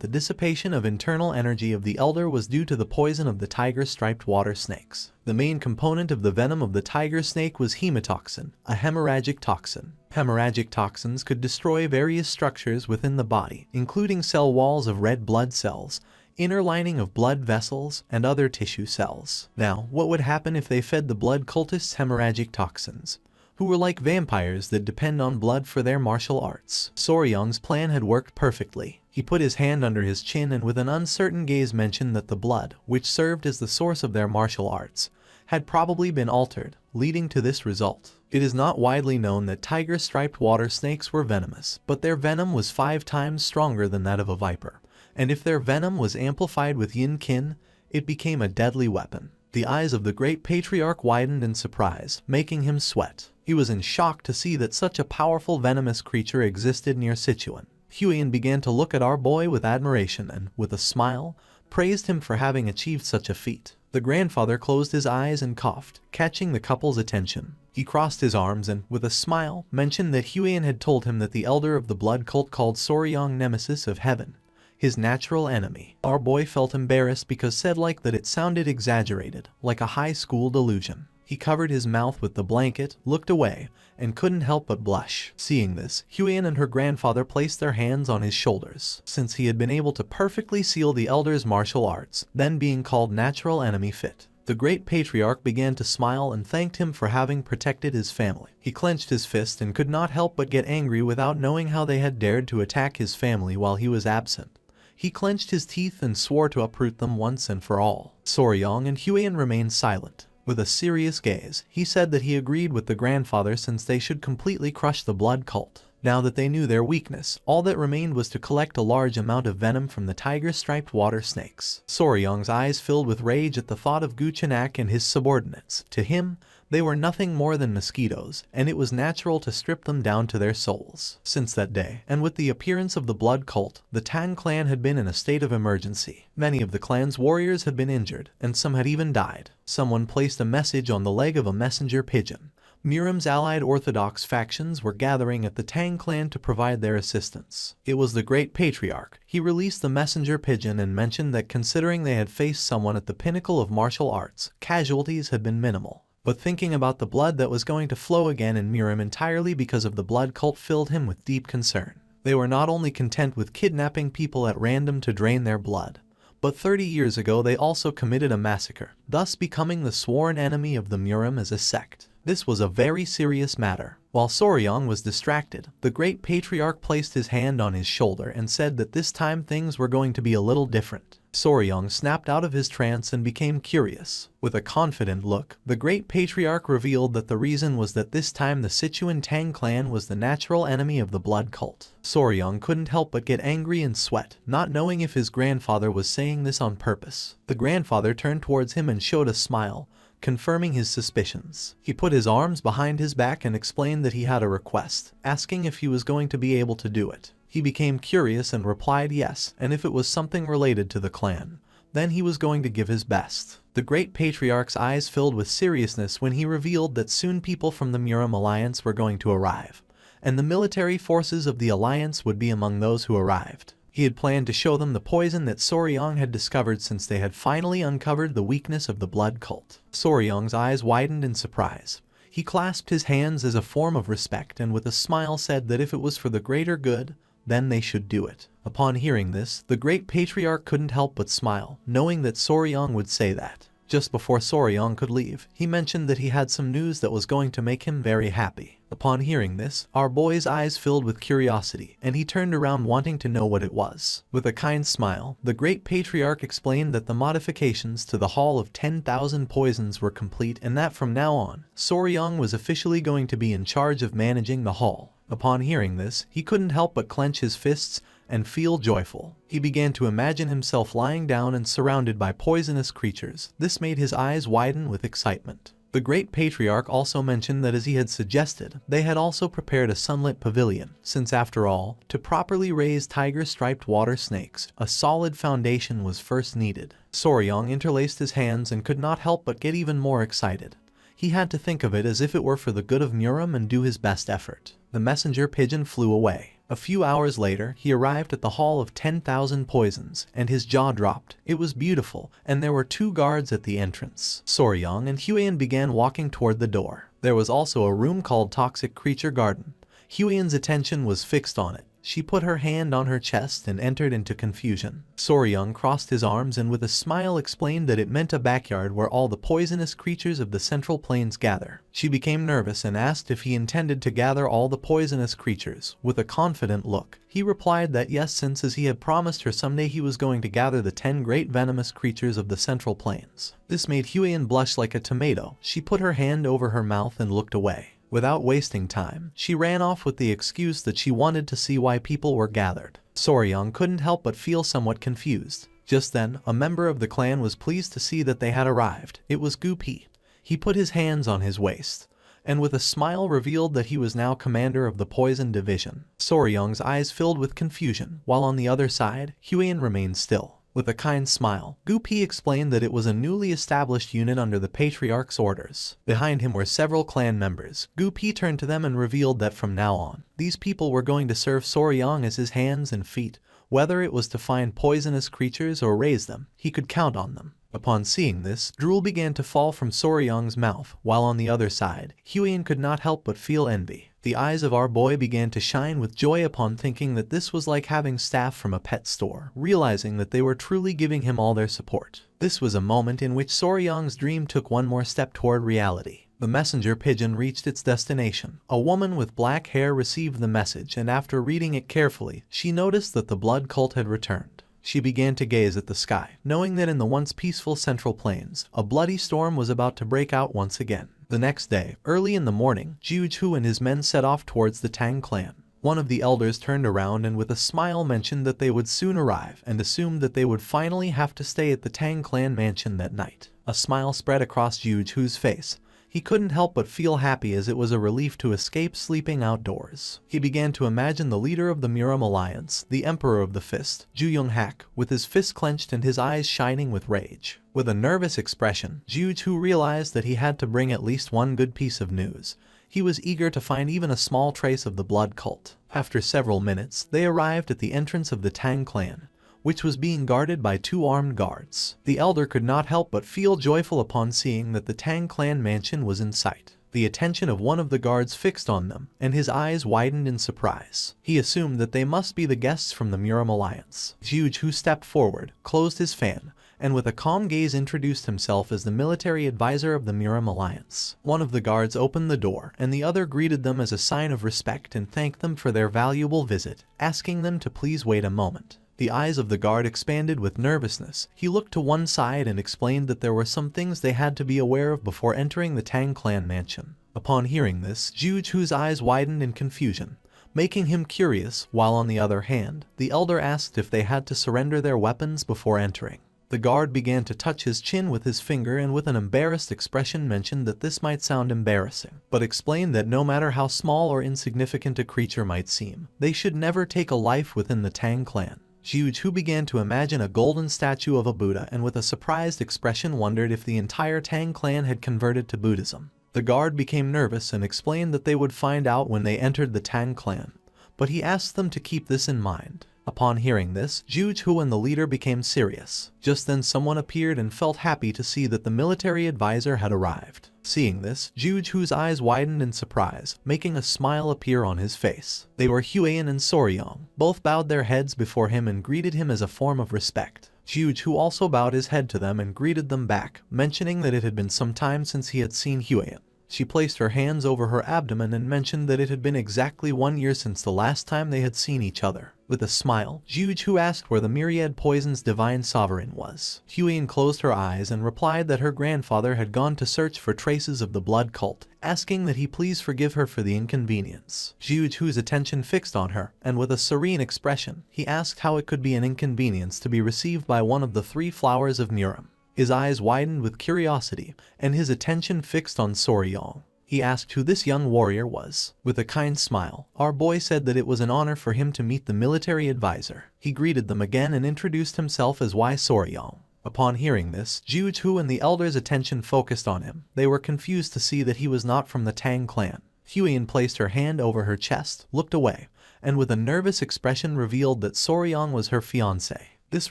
the dissipation of internal energy of the elder was due to the poison of the tiger-striped water snakes. The main component of the venom of the tiger snake was hemotoxin, a hemorrhagic toxin. Hemorrhagic toxins could destroy various structures within the body, including cell walls of red blood cells, inner lining of blood vessels, and other tissue cells. Now, what would happen if they fed the blood cultists hemorrhagic toxins, who were like vampires that depend on blood for their martial arts? Soryong's plan had worked perfectly. He put his hand under his chin and with an uncertain gaze mentioned that the blood, which served as the source of their martial arts, had probably been altered, leading to this result. It is not widely known that tiger-striped water snakes were venomous, but their venom was 5 times stronger than that of a viper, and if their venom was amplified with yin-kin, it became a deadly weapon. The eyes of the great patriarch widened in surprise, making him sweat. He was in shock to see that such a powerful venomous creature existed near Sichuan. Huian began to look at our boy with admiration and, with a smile, praised him for having achieved such a feat. The grandfather closed his eyes and coughed, catching the couple's attention. He crossed his arms and, with a smile, mentioned that Huian had told him that the elder of the blood cult called Soryong Nemesis of Heaven, his natural enemy. Our boy felt embarrassed because said like that it sounded exaggerated, like a high school delusion. He covered his mouth with the blanket, looked away, and couldn't help but blush. Seeing this, Huian and her grandfather placed their hands on his shoulders, since he had been able to perfectly seal the elder's martial arts, then being called natural enemy fit. The great patriarch began to smile and thanked him for having protected his family. He clenched his fist and could not help but get angry without knowing how they had dared to attack his family while he was absent. He clenched his teeth and swore to uproot them once and for all. Soryong and Huian remained silent. With a serious gaze, he said that he agreed with the grandfather since they should completely crush the blood cult. Now that they knew their weakness, all that remained was to collect a large amount of venom from the tiger-striped water snakes. Soryong's eyes filled with rage at the thought of Guchenak and his subordinates. To him, they were nothing more than mosquitoes, and it was natural to strip them down to their souls. Since that day, and with the appearance of the blood cult, the Tang clan had been in a state of emergency. Many of the clan's warriors had been injured, and some had even died. Someone placed a message on the leg of a messenger pigeon. Miram's allied orthodox factions were gathering at the Tang clan to provide their assistance. It was the great patriarch. He released the messenger pigeon and mentioned that considering they had faced someone at the pinnacle of martial arts, casualties had been minimal. But thinking about the blood that was going to flow again in Miram entirely because of the blood cult filled him with deep concern. They were not only content with kidnapping people at random to drain their blood, but 30 years ago they also committed a massacre, thus becoming the sworn enemy of the Miram as a sect. This was a very serious matter. While Soryong was distracted, the great patriarch placed his hand on his shoulder and said that this time things were going to be a little different. Soryong snapped out of his trance and became curious. With a confident look, the great patriarch revealed that the reason was that this time the Sichuan Tang clan was the natural enemy of the blood cult. Soryong couldn't help but get angry and sweat, not knowing if his grandfather was saying this on purpose. The grandfather turned towards him and showed a smile, confirming his suspicions. He put his arms behind his back and explained that he had a request, asking if he was going to be able to do it. He became curious and replied yes, and if it was something related to the clan, then he was going to give his best. The great patriarch's eyes filled with seriousness when he revealed that soon people from the Muram Alliance were going to arrive, and the military forces of the Alliance would be among those who arrived. He had planned to show them the poison that Soryong had discovered since they had finally uncovered the weakness of the blood cult. Soryong's eyes widened in surprise. He clasped his hands as a form of respect and with a smile said that if it was for the greater good, then they should do it. Upon hearing this, the great patriarch couldn't help but smile, knowing that Soryong would say that. Just before Soryong could leave, he mentioned that he had some news that was going to make him very happy. Upon hearing this, our boy's eyes filled with curiosity, and he turned around wanting to know what it was. With a kind smile, the great patriarch explained that the modifications to the Hall of 10,000 Poisons were complete and that from now on, Soryong was officially going to be in charge of managing the hall. Upon hearing this, he couldn't help but clench his fists and feel joyful. He began to imagine himself lying down and surrounded by poisonous creatures. This made his eyes widen with excitement. The great patriarch also mentioned that as he had suggested, they had also prepared a sunlit pavilion, since after all, to properly raise tiger-striped water snakes, a solid foundation was first needed. Soryong interlaced his hands and could not help but get even more excited. He had to think of it as if it were for the good of Muram and do his best effort. The messenger pigeon flew away. A few hours later, he arrived at the Hall of 10,000 Poisons, and his jaw dropped. It was beautiful, and there were 2 guards at the entrance. Soryong and Huiyan began walking toward the door. There was also a room called Toxic Creature Garden. Huiyan's attention was fixed on it. She put her hand on her chest and entered into confusion. Soryong crossed his arms and with a smile explained that it meant a backyard where all the poisonous creatures of the Central Plains gather. She became nervous and asked if he intended to gather all the poisonous creatures. With a confident look, he replied that yes, since as he had promised her someday he was going to gather the 10 great venomous creatures of the Central Plains. This made Huiyan blush like a tomato. She put her hand over her mouth and looked away. Without wasting time, she ran off with the excuse that she wanted to see why people were gathered. Soryong couldn't help but feel somewhat confused. Just then, a member of the clan was pleased to see that they had arrived. It was Gupi. He put his hands on his waist, and with a smile revealed that he was now commander of the Poison Division. Soryong's eyes filled with confusion, while on the other side, Huiyan remained still. With a kind smile, Gupi explained that it was a newly established unit under the Patriarch's orders. Behind him were several clan members. Gupi turned to them and revealed that from now on, these people were going to serve Soryong as his hands and feet. Whether it was to find poisonous creatures or raise them, he could count on them. Upon seeing this, drool began to fall from Soryong's mouth, while on the other side, Huiyan could not help but feel envy. The eyes of our boy began to shine with joy upon thinking that this was like having staff from a pet store, realizing that they were truly giving him all their support. This was a moment in which Soryong's dream took one more step toward reality. The messenger pigeon reached its destination. A woman with black hair received the message, and after reading it carefully, she noticed that the blood cult had returned. She began to gaze at the sky, knowing that in the once peaceful Central Plains, a bloody storm was about to break out once again. The next day, early in the morning, Jiuchu and his men set off towards the Tang clan. One of the elders turned around and with a smile mentioned that they would soon arrive and assumed that they would finally have to stay at the Tang clan mansion that night. A smile spread across Jiuchu's face. He couldn't help but feel happy as it was a relief to escape sleeping outdoors. He began to imagine the leader of the Muram Alliance, the Emperor of the Fist, Ju Young-hak, with his fist clenched and his eyes shining with rage. With a nervous expression, Jiu-Chu realized that he had to bring at least one good piece of news. He was eager to find even a small trace of the blood cult. After several minutes, they arrived at the entrance of the Tang clan, which was being guarded by 2 armed guards. The elder could not help but feel joyful upon seeing that the Tang clan mansion was in sight. The attention of one of the guards fixed on them, and his eyes widened in surprise. He assumed that they must be the guests from the Muram Alliance. Jiu-Chu stepped forward, closed his fan, and with a calm gaze introduced himself as the military advisor of the Muram Alliance. One of the guards opened the door, and the other greeted them as a sign of respect and thanked them for their valuable visit, asking them to please wait a moment. The eyes of the guard expanded with nervousness. He looked to one side and explained that there were some things they had to be aware of before entering the Tang clan mansion. Upon hearing this, Jiu-Chu's eyes widened in confusion, making him curious, while on the other hand, the elder asked if they had to surrender their weapons before entering. The guard began to touch his chin with his finger and with an embarrassed expression mentioned that this might sound embarrassing, but explained that no matter how small or insignificant a creature might seem, they should never take a life within the Tang clan. Jiuju began to imagine a golden statue of a Buddha and with a surprised expression wondered if the entire Tang clan had converted to Buddhism. The guard became nervous and explained that they would find out when they entered the Tang clan, but he asked them to keep this in mind. Upon hearing this, Jiuju and the leader became serious. Just then someone appeared and felt happy to see that the military advisor had arrived. Seeing this, Jiuju's eyes widened in surprise, making a smile appear on his face. They were Huiyan and Soryong. Both bowed their heads before him and greeted him as a form of respect. Jiuju also bowed his head to them and greeted them back, mentioning that it had been some time since he had seen Huiyan. She placed her hands over her abdomen and mentioned that it had been exactly 1 year since the last time they had seen each other. With a smile, Jiuju asked where the myriad poison's divine sovereign was. Huiyan closed her eyes and replied that her grandfather had gone to search for traces of the blood cult, asking that he please forgive her for the inconvenience. Jiuju's attention fixed on her, and with a serene expression, he asked how it could be an inconvenience to be received by one of the 3 flowers of Murim. His eyes widened with curiosity, and his attention fixed on Soryong. He asked who this young warrior was. With a kind smile, our boy said that it was an honor for him to meet the military advisor. He greeted them again and introduced himself as Y Soryong. Upon hearing this, Jiuju and the elders' attention focused on him. They were confused to see that he was not from the Tang clan. Huiyan placed her hand over her chest, looked away, and with a nervous expression revealed that Soryong was her fiancé. This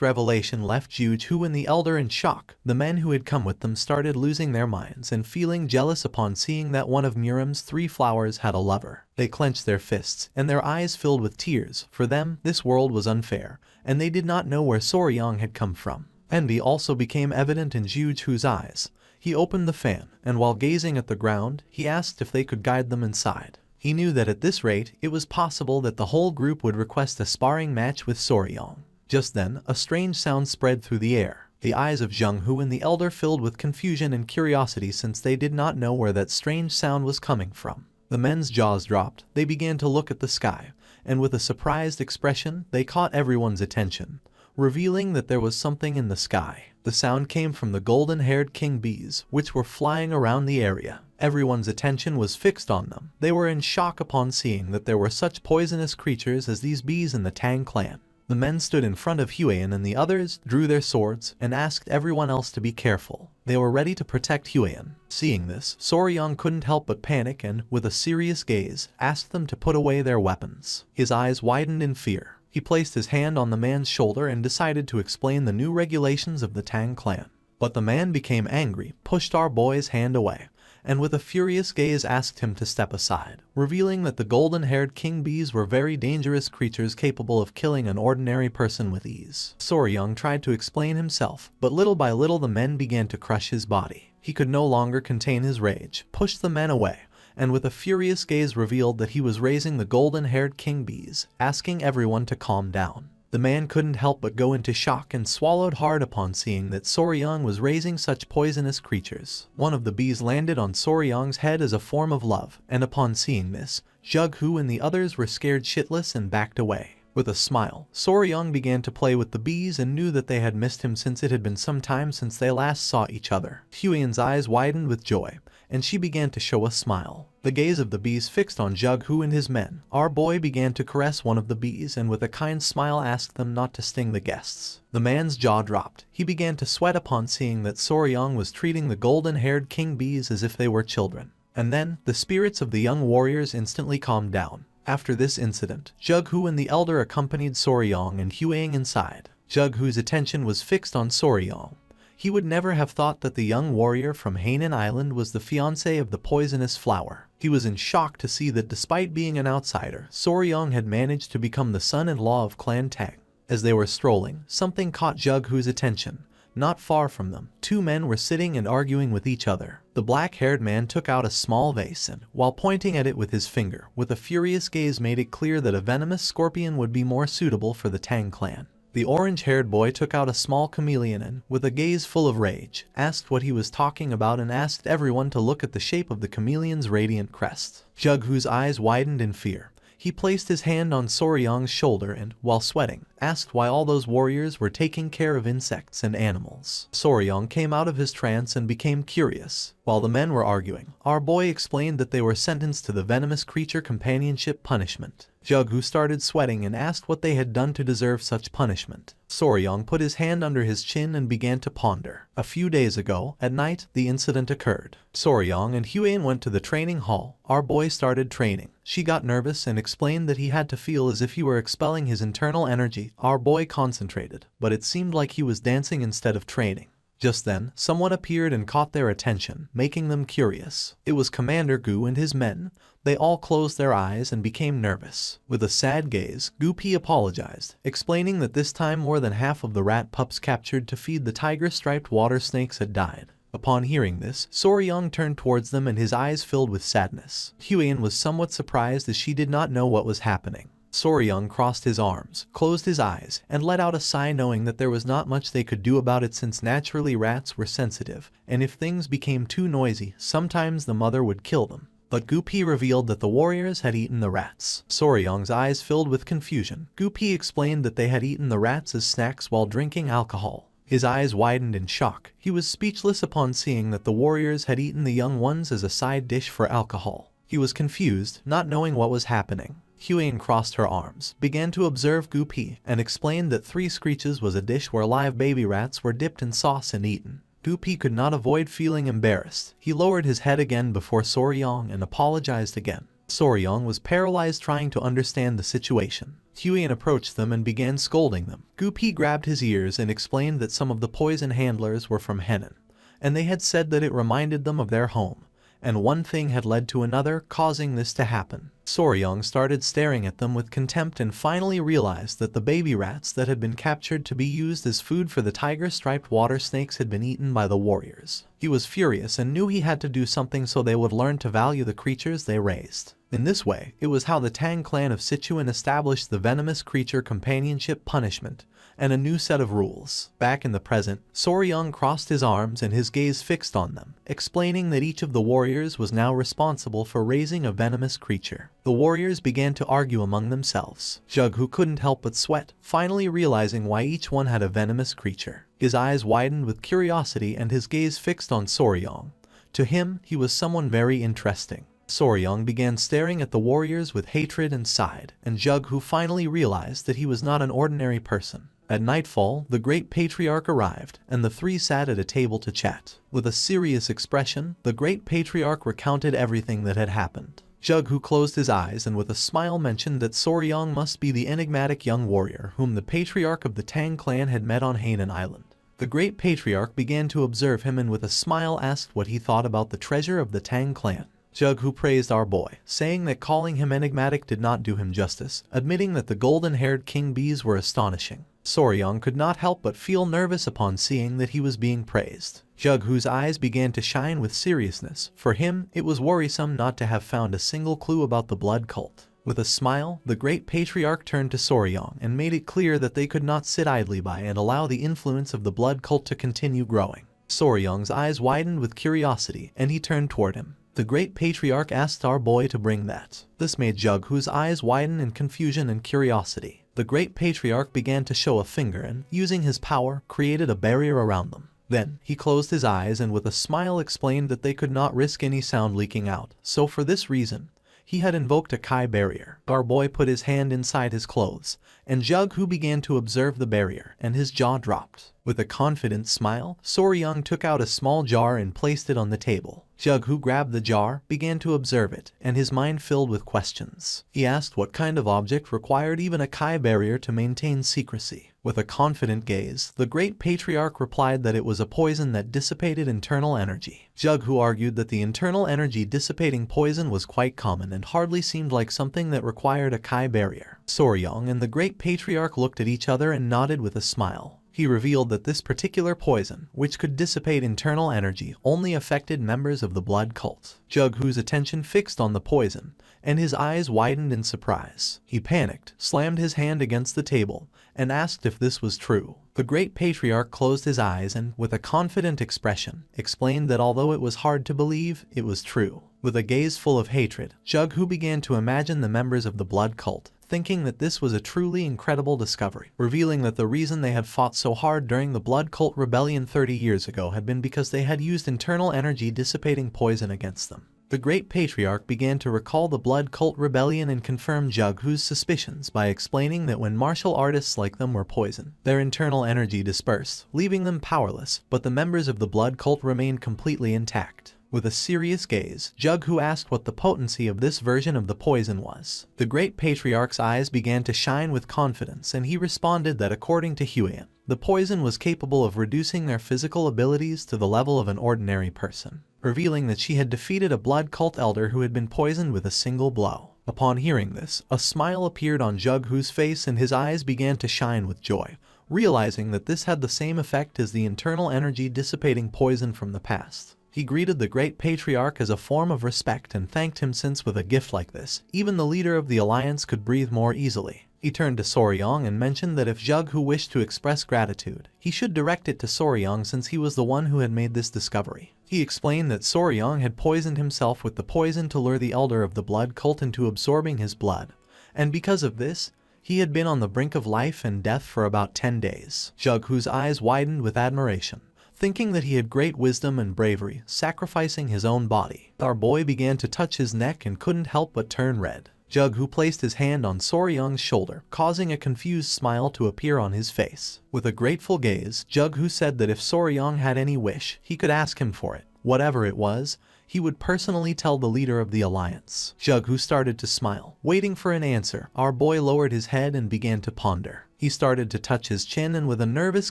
revelation left Jiuju and the elder in shock. The men who had come with them started losing their minds and feeling jealous upon seeing that one of Murim's 3 flowers had a lover. They clenched their fists, and their eyes filled with tears. For them, this world was unfair, and they did not know where Soryong had come from. Envy also became evident in Jiuju's eyes. He opened the fan, and while gazing at the ground, he asked if they could guide them inside. He knew that at this rate, it was possible that the whole group would request a sparring match with Soryong. Just then, a strange sound spread through the air. The eyes of Zhenghu and the elder filled with confusion and curiosity since they did not know where that strange sound was coming from. The men's jaws dropped, they began to look at the sky, and with a surprised expression, they caught everyone's attention, revealing that there was something in the sky. The sound came from the golden-haired king bees, which were flying around the area. Everyone's attention was fixed on them. They were in shock upon seeing that there were such poisonous creatures as these bees in the Tang clan. The men stood in front of Huiyan and the others drew their swords and asked everyone else to be careful. They were ready to protect Huiyan. Seeing this, Soryong couldn't help but panic and, with a serious gaze, asked them to put away their weapons. His eyes widened in fear. He placed his hand on the man's shoulder and decided to explain the new regulations of the Tang clan. But the man became angry, pushed our boy's hand away, and with a furious gaze asked him to step aside, revealing that the golden-haired king bees were very dangerous creatures capable of killing an ordinary person with ease. Soryong tried to explain himself, but little by little the men began to crush his body. He could no longer contain his rage, pushed the men away, and with a furious gaze revealed that he was raising the golden-haired king bees, asking everyone to calm down. The man couldn't help but go into shock and swallowed hard upon seeing that Soryong was raising such poisonous creatures. One of the bees landed on Soryong's head as a form of love, and upon seeing this, Zhenghu and the others were scared shitless and backed away. With a smile, Soryong began to play with the bees and knew that they had missed him since it had been some time since they last saw each other. Huiyan's eyes widened with joy, and she began to show a smile. The gaze of the bees fixed on Zhenghu and his men. Our boy began to caress one of the bees and with a kind smile asked them not to sting the guests. The man's jaw dropped. He began to sweat upon seeing that Soryong was treating the golden-haired king bees as if they were children. And then, the spirits of the young warriors instantly calmed down. After this incident, Zhenghu and the elder accompanied Soryong and Huiyan inside. Zhenghu's attention was fixed on Soryong. He would never have thought that the young warrior from Hainan Island was the fiancé of the poisonous flower. He was in shock to see that despite being an outsider, Soryong had managed to become the son-in-law of Clan Tang. As they were strolling, something caught Zhenghu's attention. Not far from them, 2 men were sitting and arguing with each other. The black-haired man took out a small vase and, while pointing at it with his finger, with a furious gaze made it clear that a venomous scorpion would be more suitable for the Tang clan. The orange-haired boy took out a small chameleon and, with a gaze full of rage, asked what he was talking about and asked everyone to look at the shape of the chameleon's radiant crest. Zhenghu's eyes widened in fear. He placed his hand on Soryong's shoulder and, while sweating, asked why all those warriors were taking care of insects and animals. Soryong came out of his trance and became curious. While the men were arguing, our boy explained that they were sentenced to the venomous creature companionship punishment. Jughu started sweating and asked what they had done to deserve such punishment. Soryong put his hand under his chin and began to ponder. A few days ago, at night, the incident occurred. Soryong and Huan went to the training hall. Our boy started training. She got nervous and explained that he had to feel as if he were expelling his internal energy. Our boy concentrated, but it seemed like he was dancing instead of training. Just then, someone appeared and caught their attention, making them curious. It was Commander Gu and his men. They all closed their eyes and became nervous. With a sad gaze, Gu Pi apologized, explaining that this time more than half of the rat pups captured to feed the tiger-striped water snakes had died. Upon hearing this, Soryong turned towards them and his eyes filled with sadness. Huan was somewhat surprised as she did not know what was happening. Soryong crossed his arms, closed his eyes, and let out a sigh, knowing that there was not much they could do about it since naturally rats were sensitive, and if things became too noisy, sometimes the mother would kill them. But Gu Pi revealed that the warriors had eaten the rats. Soryong's eyes filled with confusion. Gu Pi explained that they had eaten the rats as snacks while drinking alcohol. His eyes widened in shock. He was speechless upon seeing that the warriors had eaten the young ones as a side dish for alcohol. He was confused, not knowing what was happening. Huan crossed her arms, began to observe Gu Pi, and explained that 3 screeches was a dish where live baby rats were dipped in sauce and eaten. Gu Pi could not avoid feeling embarrassed. He lowered his head again before Soryong and apologized again. Soryong was paralyzed trying to understand the situation. Huan approached them and began scolding them. Gu Pi grabbed his ears and explained that some of the poison handlers were from Henan, and they had said that it reminded them of their home. And one thing had led to another, causing this to happen. Soryong started staring at them with contempt and finally realized that the baby rats that had been captured to be used as food for the tiger-striped water snakes had been eaten by the warriors. He was furious and knew he had to do something so they would learn to value the creatures they raised. In this way, it was how the Tang clan of Sichuan established the venomous creature companionship punishment, and a new set of rules. Back in the present, Soryong crossed his arms and his gaze fixed on them, explaining that each of the warriors was now responsible for raising a venomous creature. The warriors began to argue among themselves. Jughu couldn't help but sweat, finally realizing why each one had a venomous creature. His eyes widened with curiosity and his gaze fixed on Soryong. To him, he was someone very interesting. Soryong began staring at the warriors with hatred and sighed, and Jughu finally realized that he was not an ordinary person. At nightfall, the great patriarch arrived, and the 3 sat at a table to chat. With a serious expression, the great patriarch recounted everything that had happened. Jughu closed his eyes and with a smile mentioned that Soryong must be the enigmatic young warrior whom the patriarch of the Tang clan had met on Hainan Island. The great patriarch began to observe him and with a smile asked what he thought about the treasure of the Tang clan. Jughu praised our boy, saying that calling him enigmatic did not do him justice, admitting that the golden-haired king bees were astonishing. Soryong could not help but feel nervous upon seeing that he was being praised. Jughu's eyes began to shine with seriousness. For him, it was worrisome not to have found a single clue about the blood cult. With a smile, the great patriarch turned to Soryong and made it clear that they could not sit idly by and allow the influence of the blood cult to continue growing. Soryong's eyes widened with curiosity, and he turned toward him. The great patriarch asked our boy to bring that. This made Jughu's eyes widen in confusion and curiosity. The great patriarch began to show a finger and, using his power, created a barrier around them. Then, he closed his eyes and with a smile explained that they could not risk any sound leaking out, so for this reason, he had invoked a Kai barrier. Our boy put his hand inside his clothes, and Jughu began to observe the barrier, and his jaw dropped. With a confident smile, Soryong took out a small jar and placed it on the table. Jughu grabbed the jar, began to observe it, and his mind filled with questions. He asked what kind of object required even a Kai barrier to maintain secrecy. With a confident gaze, the great patriarch replied that it was a poison that dissipated internal energy. Jughu argued that the internal energy dissipating poison was quite common and hardly seemed like something that required a Kai barrier. Soryong and the great patriarch looked at each other and nodded with a smile. He revealed that this particular poison, which could dissipate internal energy, only affected members of the blood cult. Jughu's attention fixed on the poison, and his eyes widened in surprise. He panicked, slammed his hand against the table, and asked if this was true. The great patriarch closed his eyes and, with a confident expression, explained that although it was hard to believe, it was true. With a gaze full of hatred, Jughu began to imagine the members of the blood cult, thinking that this was a truly incredible discovery, revealing that the reason they had fought so hard during the Blood Cult Rebellion 30 years ago had been because they had used internal energy dissipating poison against them. The Great Patriarch began to recall the Blood Cult Rebellion and confirm Jughu's suspicions by explaining that when martial artists like them were poisoned, their internal energy dispersed, leaving them powerless, but the members of the Blood Cult remained completely intact. With a serious gaze, Jughu asked what the potency of this version of the poison was. The Great Patriarch's eyes began to shine with confidence, and he responded that according to Huian, the poison was capable of reducing their physical abilities to the level of an ordinary person, revealing that she had defeated a blood cult elder who had been poisoned with a single blow. Upon hearing this, a smile appeared on Jughu's face and his eyes began to shine with joy, realizing that this had the same effect as the internal energy dissipating poison from the past. He greeted the Great Patriarch as a form of respect and thanked him, since with a gift like this, even the leader of the alliance could breathe more easily. He turned to Soryang and mentioned that if Jughu wished to express gratitude, he should direct it to Soryang since he was the one who had made this discovery. He explained that Soryang had poisoned himself with the poison to lure the elder of the blood cult into absorbing his blood, and because of this, he had been on the brink of life and death for about 10 days. Jughu's eyes widened with admiration, thinking that he had great wisdom and bravery, sacrificing his own body. Our boy began to touch his neck and couldn't help but turn red. Jughu placed his hand on Soryang's shoulder, causing a confused smile to appear on his face. With a grateful gaze, Jughu said that if Soryang had any wish, he could ask him for it. Whatever it was, he would personally tell the leader of the alliance. Jughu started to smile. Waiting for an answer, our boy lowered his head and began to ponder. He started to touch his chin and with a nervous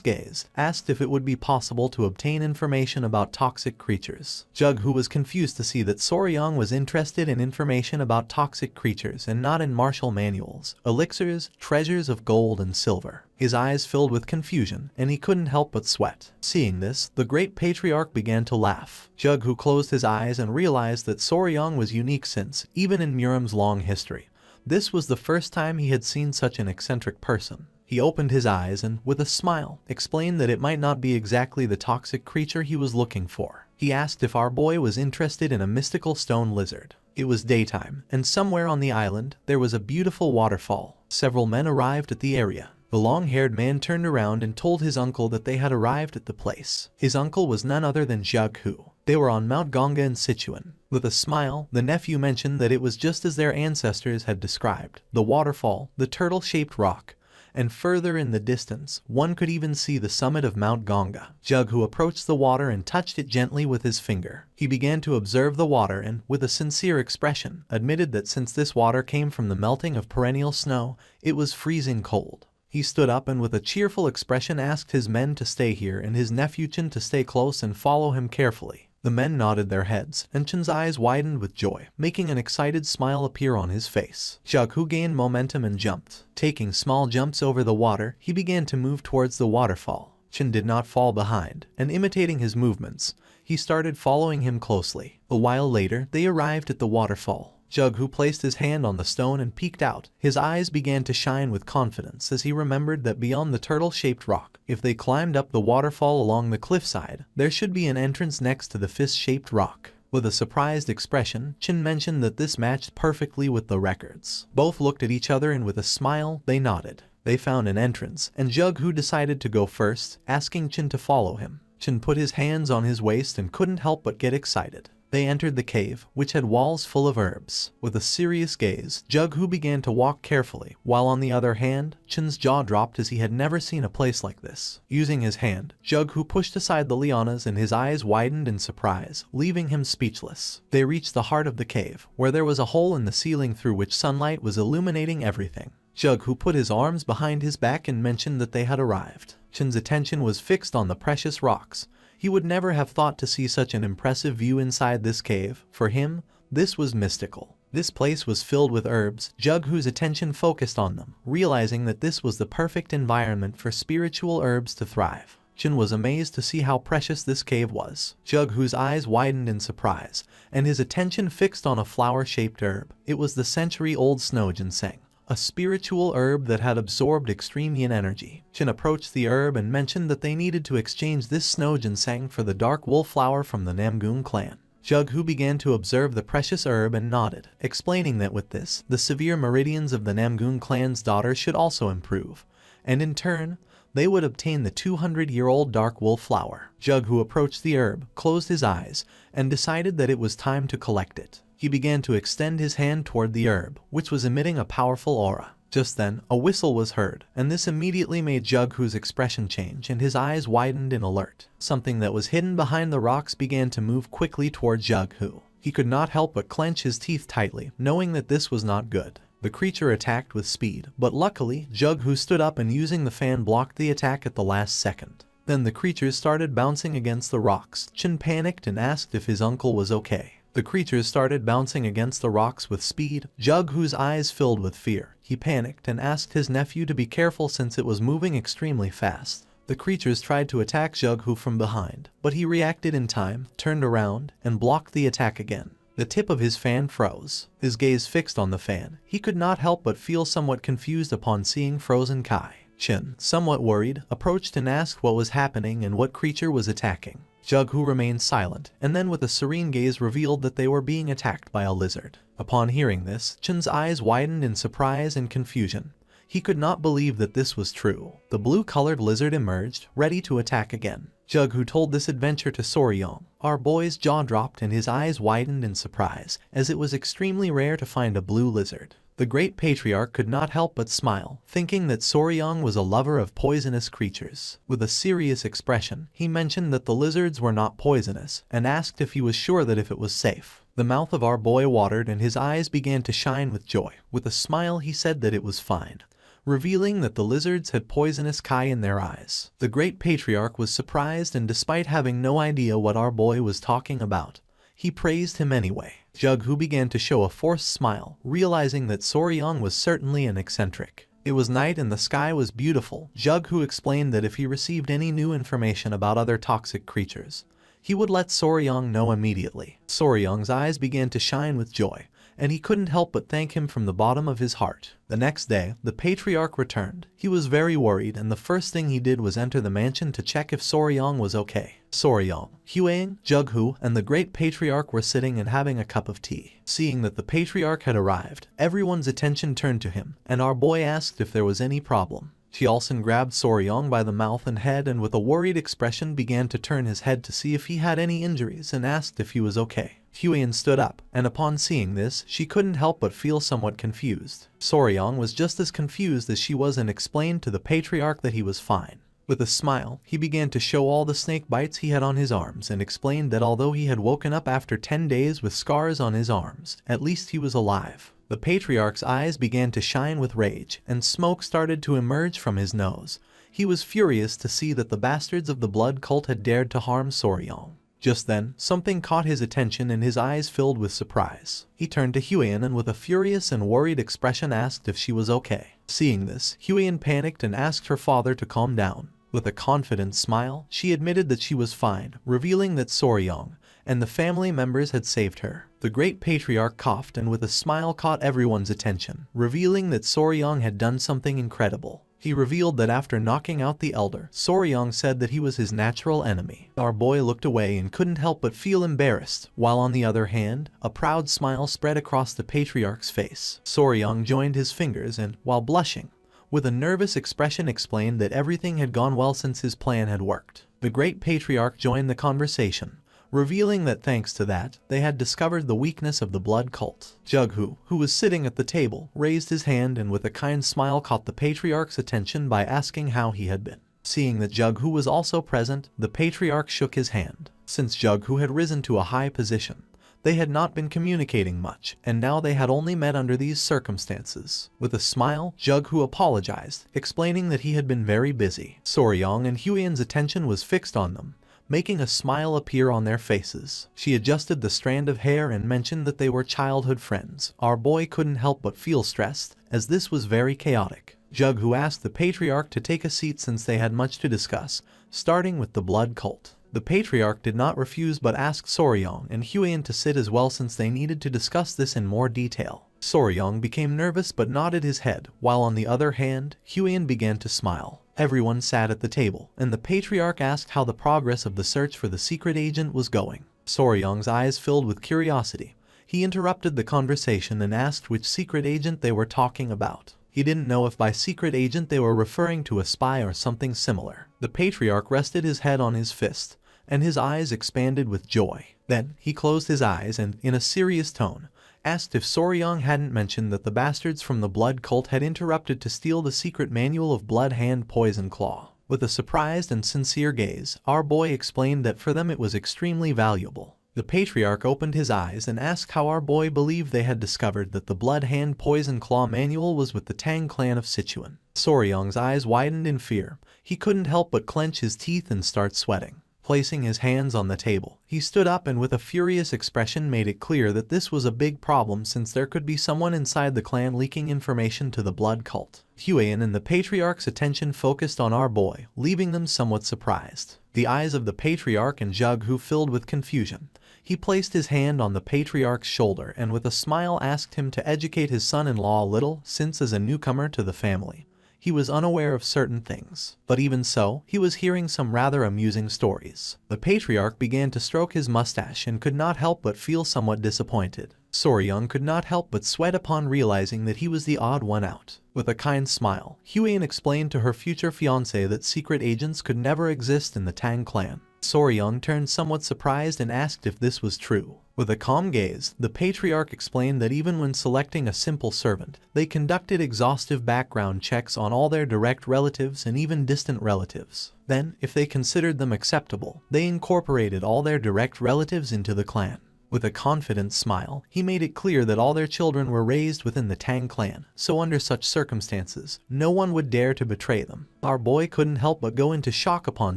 gaze, asked if it would be possible to obtain information about toxic creatures. Jughu was confused to see that Soryang was interested in information about toxic creatures and not in martial manuals, elixirs, treasures of gold and silver. His eyes filled with confusion, and he couldn't help but sweat. Seeing this, the Great Patriarch began to laugh. Jughu closed his eyes and realized that Soryang was unique since, even in Muram's long history, this was the first time he had seen such an eccentric person. He opened his eyes and, with a smile, explained that it might not be exactly the toxic creature he was looking for. He asked if our boy was interested in a mystical stone lizard. It was daytime, and somewhere on the island, there was a beautiful waterfall. Several men arrived at the area. The long-haired man turned around and told his uncle that they had arrived at the place. His uncle was none other than Jughu. They were on Mount Ganga in Sichuan. With a smile, the nephew mentioned that it was just as their ancestors had described. The waterfall, the turtle-shaped rock, and further in the distance, one could even see the summit of Mount Ganga. Jughu approached the water and touched it gently with his finger. He began to observe the water and, with a sincere expression, admitted that since this water came from the melting of perennial snow, it was freezing cold. He stood up and with a cheerful expression asked his men to stay here and his nephew Chen to stay close and follow him carefully. The men nodded their heads, and Chen's eyes widened with joy, making an excited smile appear on his face. Jughu gained momentum and jumped. Taking small jumps over the water, he began to move towards the waterfall. Chen did not fall behind, and imitating his movements, he started following him closely. A while later, they arrived at the waterfall. Jughu placed his hand on the stone and peeked out. His eyes began to shine with confidence as he remembered that beyond the turtle-shaped rock, if they climbed up the waterfall along the cliffside, there should be an entrance next to the fist-shaped rock. With a surprised expression, Chen mentioned that this matched perfectly with the records. Both looked at each other and with a smile, they nodded. They found an entrance, and Jughu decided to go first, asking Chen to follow him. Chen put his hands on his waist and couldn't help but get excited. They entered the cave, which had walls full of herbs. With a serious gaze, Jughu began to walk carefully, while on the other hand, Chen's jaw dropped as he had never seen a place like this. Using his hand, Jughu pushed aside the lianas and his eyes widened in surprise, leaving him speechless. They reached the heart of the cave, where there was a hole in the ceiling through which sunlight was illuminating everything. Jughu put his arms behind his back and mentioned that they had arrived. Chen's attention was fixed on the precious rocks. He would never have thought to see such an impressive view inside this cave. For him, this was mystical. This place was filled with herbs. Jughu's attention focused on them, realizing that this was the perfect environment for spiritual herbs to thrive. Chen was amazed to see how precious this cave was. Jughu's eyes widened in surprise, and his attention fixed on a flower-shaped herb. It was the century-old snow ginseng, a spiritual herb that had absorbed extreme yin energy. Chen approached the herb and mentioned that they needed to exchange this snow ginseng for the dark wool flower from the Namgun clan. Jughu began to observe the precious herb and nodded, explaining that with this, the severe meridians of the Namgun clan's daughter should also improve, and in turn, they would obtain the 200-year-old dark wool flower. Jughu approached the herb, closed his eyes, and decided that it was time to collect it. He began to extend his hand toward the herb, which was emitting a powerful aura. Just then, a whistle was heard, and this immediately made Jughu's expression change and his eyes widened in alert. Something that was hidden behind the rocks began to move quickly toward Jughu. He could not help but clench his teeth tightly, knowing that this was not good. The creature attacked with speed, but luckily, Jughu stood up and using the fan blocked the attack at the last second. Then the creatures started bouncing against the rocks. Chen panicked and asked if his uncle was okay. The creatures started bouncing against the rocks with speed. Jughu's eyes filled with fear. He panicked and asked his nephew to be careful since it was moving extremely fast. The creatures tried to attack Jughu from behind, but he reacted in time, turned around, and blocked the attack again. The tip of his fan froze. His gaze fixed on the fan. He could not help but feel somewhat confused upon seeing frozen Kai. Chen, somewhat worried, approached and asked what was happening and what creature was attacking. Jughu remained silent, and then with a serene gaze revealed that they were being attacked by a lizard. Upon hearing this, Chen's eyes widened in surprise and confusion. He could not believe that this was true. The blue-colored lizard emerged, ready to attack again. Jughu told this adventure to Soryong. Our boy's jaw dropped and his eyes widened in surprise, as it was extremely rare to find a blue lizard. The great patriarch could not help but smile, thinking that Soryong was a lover of poisonous creatures. With a serious expression, he mentioned that the lizards were not poisonous, and asked if he was sure that if it was safe. The mouth of our boy watered and his eyes began to shine with joy. With a smile he said that it was fine, revealing that the lizards had poisonous Kai in their eyes. The great patriarch was surprised, and despite having no idea what our boy was talking about, he praised him anyway. Jughu began to show a forced smile, realizing that Soryong was certainly an eccentric. It was night and the sky was beautiful. Jughu explained that if he received any new information about other toxic creatures, he would let Soryong know immediately. Soryong's eyes began to shine with joy, and he couldn't help but thank him from the bottom of his heart. The next day, the patriarch returned. He was very worried, and the first thing he did was enter the mansion to check if Soryong was okay. Soryong, Huang, Jughu, and the great patriarch were sitting and having a cup of tea. Seeing that the patriarch had arrived, everyone's attention turned to him, and our boy asked if there was any problem. Tialson grabbed Soryong by the mouth and head and with a worried expression began to turn his head to see if he had any injuries and asked if he was okay. Huyen stood up, and upon seeing this, she couldn't help but feel somewhat confused. Soryong was just as confused as she was and explained to the patriarch that he was fine. With a smile, he began to show all the snake bites he had on his arms and explained that although he had woken up after 10 days with scars on his arms, at least he was alive. The patriarch's eyes began to shine with rage, and smoke started to emerge from his nose. He was furious to see that the bastards of the blood cult had dared to harm Soryong. Just then, something caught his attention and his eyes filled with surprise. He turned to Huyen and with a furious and worried expression asked if she was okay. Seeing this, Huyen panicked and asked her father to calm down. With a confident smile, she admitted that she was fine, revealing that Soryong and the family members had saved her. The great patriarch coughed and with a smile caught everyone's attention, revealing that Soryong had done something incredible. He revealed that after knocking out the elder, Soryong said that he was his natural enemy. Our boy looked away and couldn't help but feel embarrassed, while on the other hand, a proud smile spread across the patriarch's face. Soryong joined his fingers and, while blushing, with a nervous expression explained that everything had gone well since his plan had worked. The great patriarch joined the conversation, revealing that thanks to that, they had discovered the weakness of the blood cult. Jughu, who was sitting at the table, raised his hand and with a kind smile caught the patriarch's attention by asking how he had been. Seeing that Jughu was also present, the patriarch shook his hand. Since Jughu had risen to a high position, they had not been communicating much, and now they had only met under these circumstances. With a smile, Jughu apologized, explaining that he had been very busy. Soryong and Huyen's attention was fixed on them, making a smile appear on their faces. She adjusted the strand of hair and mentioned that they were childhood friends. Our boy couldn't help but feel stressed, as this was very chaotic. Jughu asked the patriarch to take a seat since they had much to discuss, starting with the blood cult. The patriarch did not refuse but asked Soryong and Huyen to sit as well since they needed to discuss this in more detail. Soryong became nervous but nodded his head, while on the other hand, Huyen began to smile. Everyone sat at the table, and the patriarch asked how the progress of the search for the secret agent was going. Soryong's eyes filled with curiosity. He interrupted the conversation and asked which secret agent they were talking about. He didn't know if by secret agent they were referring to a spy or something similar. The patriarch rested his head on his fist, and his eyes expanded with joy. Then, he closed his eyes and, in a serious tone, asked if Soryong hadn't mentioned that the bastards from the blood cult had interrupted to steal the secret manual of Blood Hand Poison Claw. With a surprised and sincere gaze, our boy explained that for them it was extremely valuable. The patriarch opened his eyes and asked how our boy believed they had discovered that the Blood Hand Poison Claw manual was with the Tang clan of Sichuan. Soryong's eyes widened in fear. He couldn't help but clench his teeth and start sweating. Placing his hands on the table, he stood up and with a furious expression made it clear that this was a big problem since there could be someone inside the clan leaking information to the blood cult. Huiyin and the patriarch's attention focused on our boy, leaving them somewhat surprised. The eyes of the patriarch and Jughu filled with confusion. He placed his hand on the patriarch's shoulder and with a smile asked him to educate his son-in-law a little since as a newcomer to the family, he was unaware of certain things. But even so, he was hearing some rather amusing stories. The patriarch began to stroke his mustache and could not help but feel somewhat disappointed. Soryong could not help but sweat upon realizing that he was the odd one out. With a kind smile, Huiyin explained to her future fiancé that secret agents could never exist in the Tang clan. Soryong turned somewhat surprised and asked if this was true. With a calm gaze, the patriarch explained that even when selecting a simple servant, they conducted exhaustive background checks on all their direct relatives and even distant relatives. Then, if they considered them acceptable, they incorporated all their direct relatives into the clan. With a confident smile, he made it clear that all their children were raised within the Tang clan, so under such circumstances, no one would dare to betray them. Our boy couldn't help but go into shock upon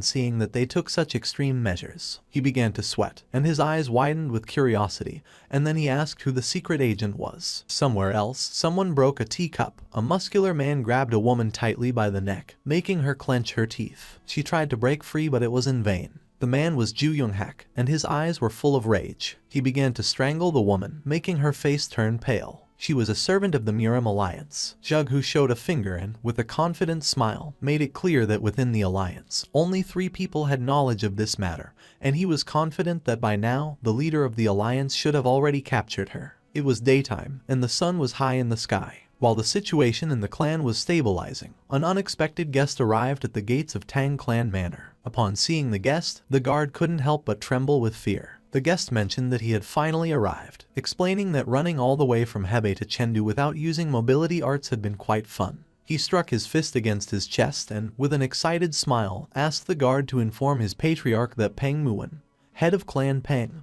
seeing that they took such extreme measures. He began to sweat, and his eyes widened with curiosity, and then he asked who the secret agent was. Somewhere else, someone broke a teacup. A muscular man grabbed a woman tightly by the neck, making her clench her teeth. She tried to break free, but it was in vain. The man was Ju Yoonghak, and his eyes were full of rage. He began to strangle the woman, making her face turn pale. She was a servant of the Murim Alliance. Jughu showed a finger and, with a confident smile, made it clear that within the alliance, only 3 people had knowledge of this matter, and he was confident that by now, the leader of the alliance should have already captured her. It was daytime, and the sun was high in the sky. While the situation in the clan was stabilizing, an unexpected guest arrived at the gates of Tang Clan Manor. Upon seeing the guest, the guard couldn't help but tremble with fear. The guest mentioned that he had finally arrived, explaining that running all the way from Hebei to Chengdu without using mobility arts had been quite fun. He struck his fist against his chest and, with an excited smile, asked the guard to inform his patriarch that Peng Muin, head of Clan Peng,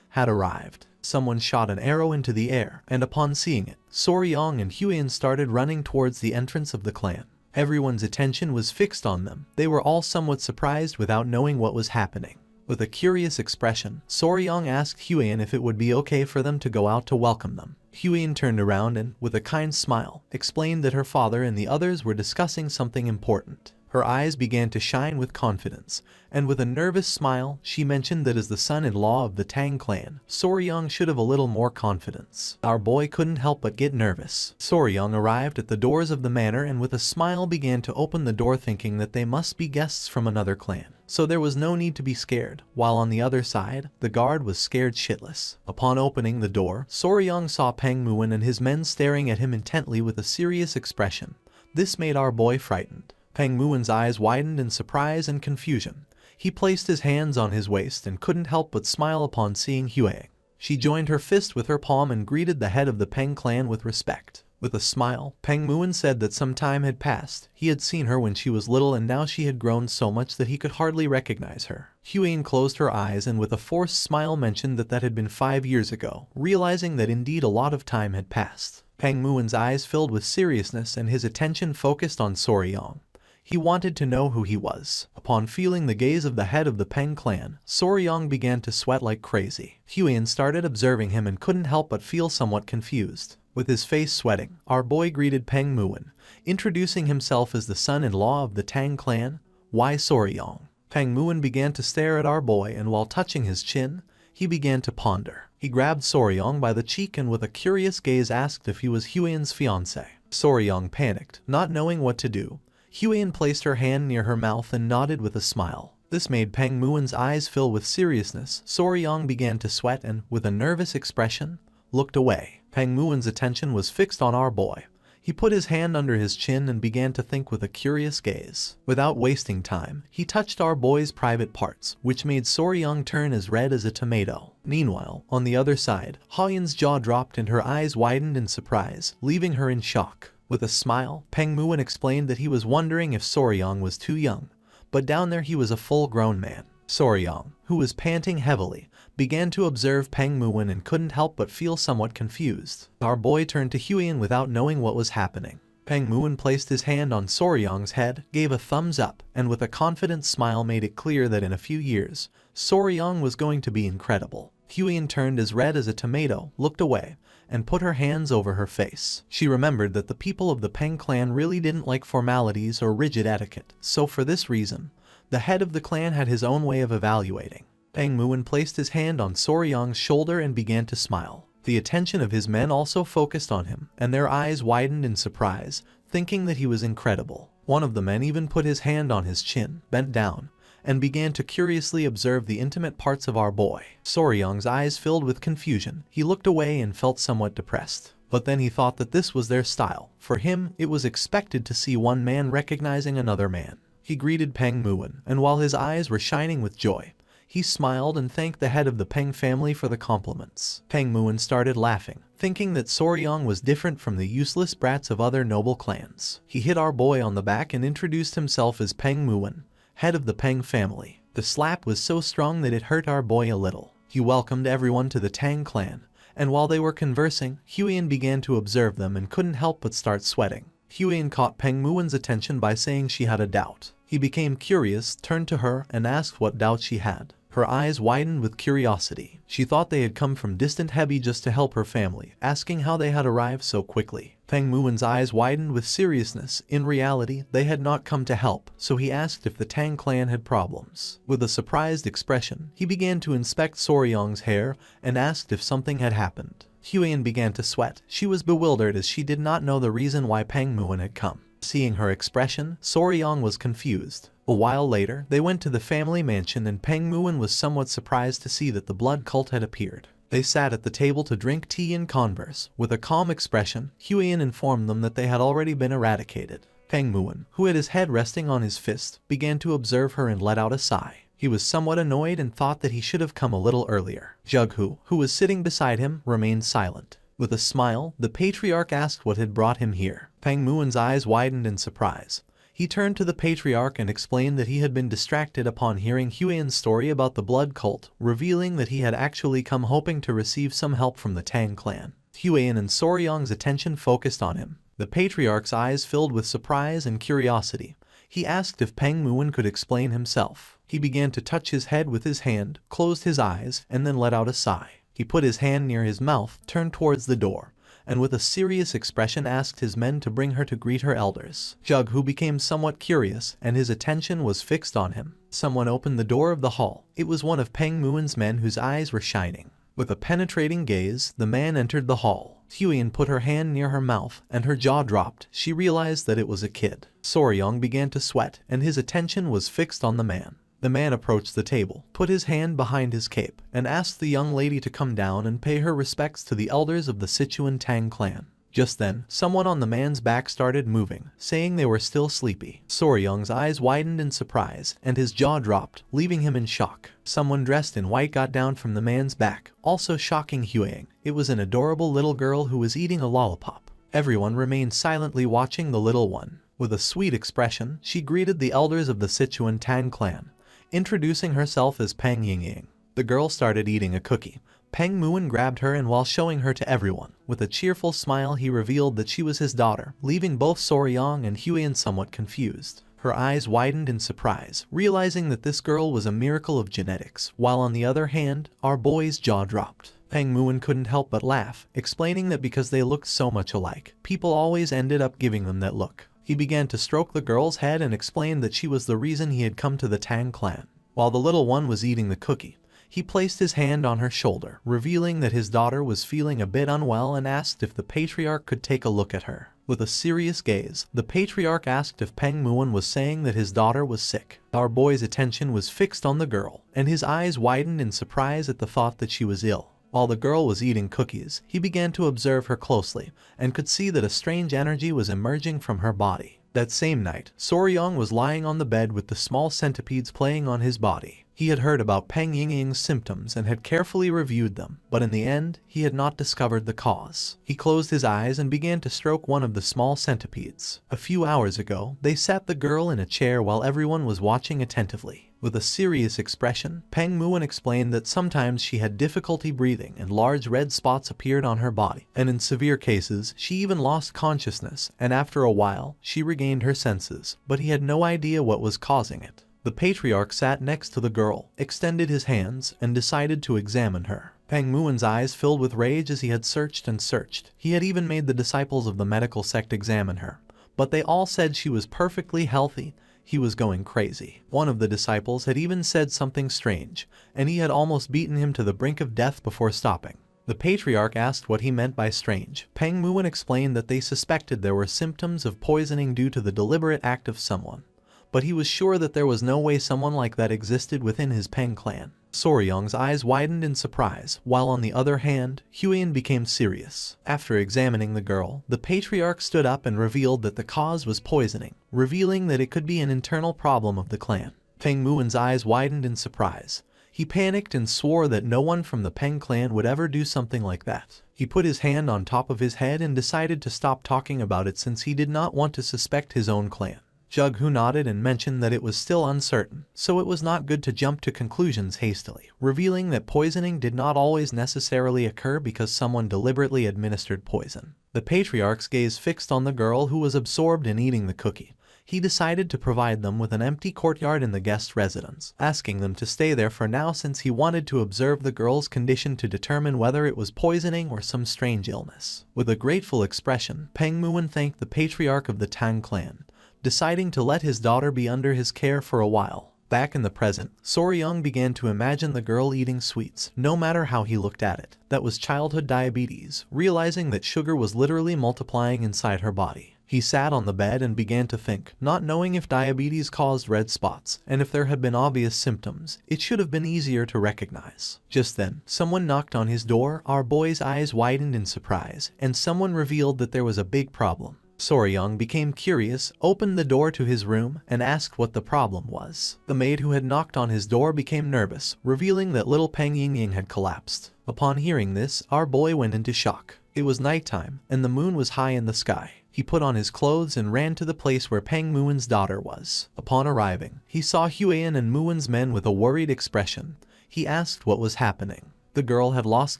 had arrived. Someone shot an arrow into the air, and upon seeing it, Soryong and Huiyin started running towards the entrance of the clan. Everyone's attention was fixed on them. They were all somewhat surprised without knowing what was happening. With a curious expression, Soryong asked Huiyin if it would be okay for them to go out to welcome them. Huiyin turned around and, with a kind smile, explained that her father and the others were discussing something important. Her eyes began to shine with confidence, and with a nervous smile, she mentioned that as the son-in-law of the Tang clan, Soryong should have a little more confidence. Our boy couldn't help but get nervous. Soryong arrived at the doors of the manor and with a smile began to open the door thinking that they must be guests from another clan. So there was no need to be scared, while on the other side, the guard was scared shitless. Upon opening the door, Soryong saw Peng Muin and his men staring at him intently with a serious expression. This made our boy frightened. Peng Muin's eyes widened in surprise and confusion. He placed his hands on his waist and couldn't help but smile upon seeing Huiyin. She joined her fist with her palm and greeted the head of the Peng clan with respect. With a smile, Peng Muin said that some time had passed. He had seen her when she was little and now she had grown so much that he could hardly recognize her. Huiyin closed her eyes and with a forced smile mentioned that had been 5 years ago, realizing that indeed a lot of time had passed. Peng Muin's eyes filled with seriousness and his attention focused on Soryong. He wanted to know who he was. Upon feeling the gaze of the head of the Peng clan, Soryong began to sweat like crazy. Huiyin started observing him and couldn't help but feel somewhat confused. With his face sweating, our boy greeted Peng Muin, introducing himself as the son-in-law of the Tang clan. Why Soryong? Peng Muin began to stare at our boy and while touching his chin, he began to ponder. He grabbed Soryong by the cheek and with a curious gaze asked if he was Huiyin's fiancé. Soryong panicked, not knowing what to do. Huiyin placed her hand near her mouth and nodded with a smile. This made Peng Muin's eyes fill with seriousness. Soryang began to sweat and, with a nervous expression, looked away. Peng Muin's attention was fixed on our boy. He put his hand under his chin and began to think with a curious gaze. Without wasting time, he touched our boy's private parts, which made Soryang turn as red as a tomato. Meanwhile, on the other side, Haoyun's jaw dropped and her eyes widened in surprise, leaving her in shock. With a smile, Peng Muin explained that he was wondering if Soryang was too young, but down there he was a full-grown man. Soryang, who was panting heavily, began to observe Peng Muin and couldn't help but feel somewhat confused. Our boy turned to Huiyan without knowing what was happening. Peng Muin placed his hand on Soryang's head, gave a thumbs up, and with a confident smile made it clear that in a few years, Soryang was going to be incredible. Huiyan turned as red as a tomato, looked away, and put her hands over her face. She remembered that the people of the Peng clan really didn't like formalities or rigid etiquette, so for this reason, the head of the clan had his own way of evaluating. Peng Muin placed his hand on Soryang's shoulder and began to smile. The attention of his men also focused on him, and their eyes widened in surprise, thinking that he was incredible. One of the men even put his hand on his chin, bent down, and began to curiously observe the intimate parts of our boy. Soryang's eyes filled with confusion. He looked away and felt somewhat depressed. But then he thought that this was their style. For him, it was expected to see one man recognizing another man. He greeted Peng Muin, and while his eyes were shining with joy, he smiled and thanked the head of the Peng family for the compliments. Peng Muin started laughing, thinking that Soryang was different from the useless brats of other noble clans. He hit our boy on the back and introduced himself as Peng Muin, head of the Peng family. The slap was so strong that it hurt our boy a little. He welcomed everyone to the Tang clan, and while they were conversing, Huiyan began to observe them and couldn't help but start sweating. Huiyan caught Peng Muin's attention by saying she had a doubt. He became curious, turned to her, and asked what doubt she had. Her eyes widened with curiosity. She thought they had come from distant Hebi just to help her family, asking how they had arrived so quickly. Peng Muin's eyes widened with seriousness. In reality, they had not come to help, so he asked if the Tang clan had problems. With a surprised expression, he began to inspect Soryang's hair and asked if something had happened. Huiyan began to sweat. She was bewildered as she did not know the reason why Peng Muin had come. Seeing her expression, Soryang was confused. A while later, they went to the family mansion and Peng Muin was somewhat surprised to see that the blood cult had appeared. They sat at the table to drink tea and converse. With a calm expression, Huiyan informed them that they had already been eradicated. Peng Muin, who had his head resting on his fist, began to observe her and let out a sigh. He was somewhat annoyed and thought that he should have come a little earlier. Jughu, who was sitting beside him, remained silent. With a smile, the patriarch asked what had brought him here. Peng Muin's eyes widened in surprise. He turned to the patriarch and explained that he had been distracted upon hearing Huiyan's story about the blood cult, revealing that he had actually come hoping to receive some help from the Tang clan. Huiyan and Soryang's attention focused on him. The patriarch's eyes filled with surprise and curiosity. He asked if Peng Muin could explain himself. He began to touch his head with his hand, closed his eyes, and then let out a sigh. He put his hand near his mouth, turned towards the door, and with a serious expression asked his men to bring her to greet her elders. Jughu became somewhat curious, and his attention was fixed on him. Someone opened the door of the hall. It was one of Peng Muin's men whose eyes were shining. With a penetrating gaze, the man entered the hall. Huiyan put her hand near her mouth, and her jaw dropped. She realized that it was a kid. Soryang began to sweat, and his attention was fixed on the man. The man approached the table, put his hand behind his cape, and asked the young lady to come down and pay her respects to the elders of the Sichuan Tang clan. Just then, someone on the man's back started moving, saying they were still sleepy. Soryang's eyes widened in surprise, and his jaw dropped, leaving him in shock. Someone dressed in white got down from the man's back, also shocking Huiyan. It was an adorable little girl who was eating a lollipop. Everyone remained silently watching the little one. With a sweet expression, she greeted the elders of the Sichuan Tang clan, introducing herself as Peng Yingying. The girl started eating a cookie. Peng Muin grabbed her and while showing her to everyone, with a cheerful smile he revealed that she was his daughter, leaving both Soryang and Huiyan somewhat confused. Her eyes widened in surprise, realizing that this girl was a miracle of genetics, while on the other hand, our boy's jaw dropped. Peng Muin couldn't help but laugh, explaining that because they looked so much alike, people always ended up giving them that look. He began to stroke the girl's head and explained that she was the reason he had come to the Tang clan. While the little one was eating the cookie, he placed his hand on her shoulder, revealing that his daughter was feeling a bit unwell and asked if the patriarch could take a look at her. With a serious gaze, the patriarch asked if Peng Muon was saying that his daughter was sick. Our boy's attention was fixed on the girl, and his eyes widened in surprise at the thought that she was ill. While the girl was eating cookies, he began to observe her closely, and could see that a strange energy was emerging from her body. That same night, Soryong was lying on the bed with the small centipedes playing on his body. He had heard about Peng Yingying's symptoms and had carefully reviewed them, but in the end, he had not discovered the cause. He closed his eyes and began to stroke one of the small centipedes. A few hours ago, they sat the girl in a chair while everyone was watching attentively. With a serious expression, Peng Muon explained that sometimes she had difficulty breathing and large red spots appeared on her body, and in severe cases, she even lost consciousness, and after a while, she regained her senses, but he had no idea what was causing it. The patriarch sat next to the girl, extended his hands, and decided to examine her. Peng Muon's eyes filled with rage as he had searched and searched. He had even made the disciples of the medical sect examine her, but they all said she was perfectly healthy. He was going crazy. One of the disciples had even said something strange, and he had almost beaten him to the brink of death before stopping. The patriarch asked what he meant by strange. Peng Muon explained that they suspected there were symptoms of poisoning due to the deliberate act of someone, but he was sure that there was no way someone like that existed within his Peng clan. Soryong's eyes widened in surprise, while on the other hand, Huiyin became serious. After examining the girl, the patriarch stood up and revealed that the cause was poisoning, revealing that it could be an internal problem of the clan. Peng Muon's eyes widened in surprise. He panicked and swore that no one from the Peng clan would ever do something like that. He put his hand on top of his head and decided to stop talking about it since he did not want to suspect his own clan. Jughu nodded and mentioned that it was still uncertain, so it was not good to jump to conclusions hastily, revealing that poisoning did not always necessarily occur because someone deliberately administered poison. The patriarch's gaze fixed on the girl who was absorbed in eating the cookie. He decided to provide them with an empty courtyard in the guest residence, asking them to stay there for now since he wanted to observe the girl's condition to determine whether it was poisoning or some strange illness. With a grateful expression, Peng Muon thanked the patriarch of the Tang clan, deciding to let his daughter be under his care for a while. Back in the present, Soryong began to imagine the girl eating sweets, no matter how he looked at it. That was childhood diabetes, realizing that sugar was literally multiplying inside her body. He sat on the bed and began to think, not knowing if diabetes caused red spots, and if there had been obvious symptoms, it should have been easier to recognize. Just then, someone knocked on his door. Our boy's eyes widened in surprise, and someone revealed that there was a big problem. Soryong became curious, opened the door to his room, and asked what the problem was. The maid who had knocked on his door became nervous, revealing that little Peng Yingying had collapsed. Upon hearing this, our boy went into shock. It was nighttime, and the moon was high in the sky. He put on his clothes and ran to the place where Peng Muon's daughter was. Upon arriving, he saw Huiyin and Muon's men with a worried expression. He asked what was happening. The girl had lost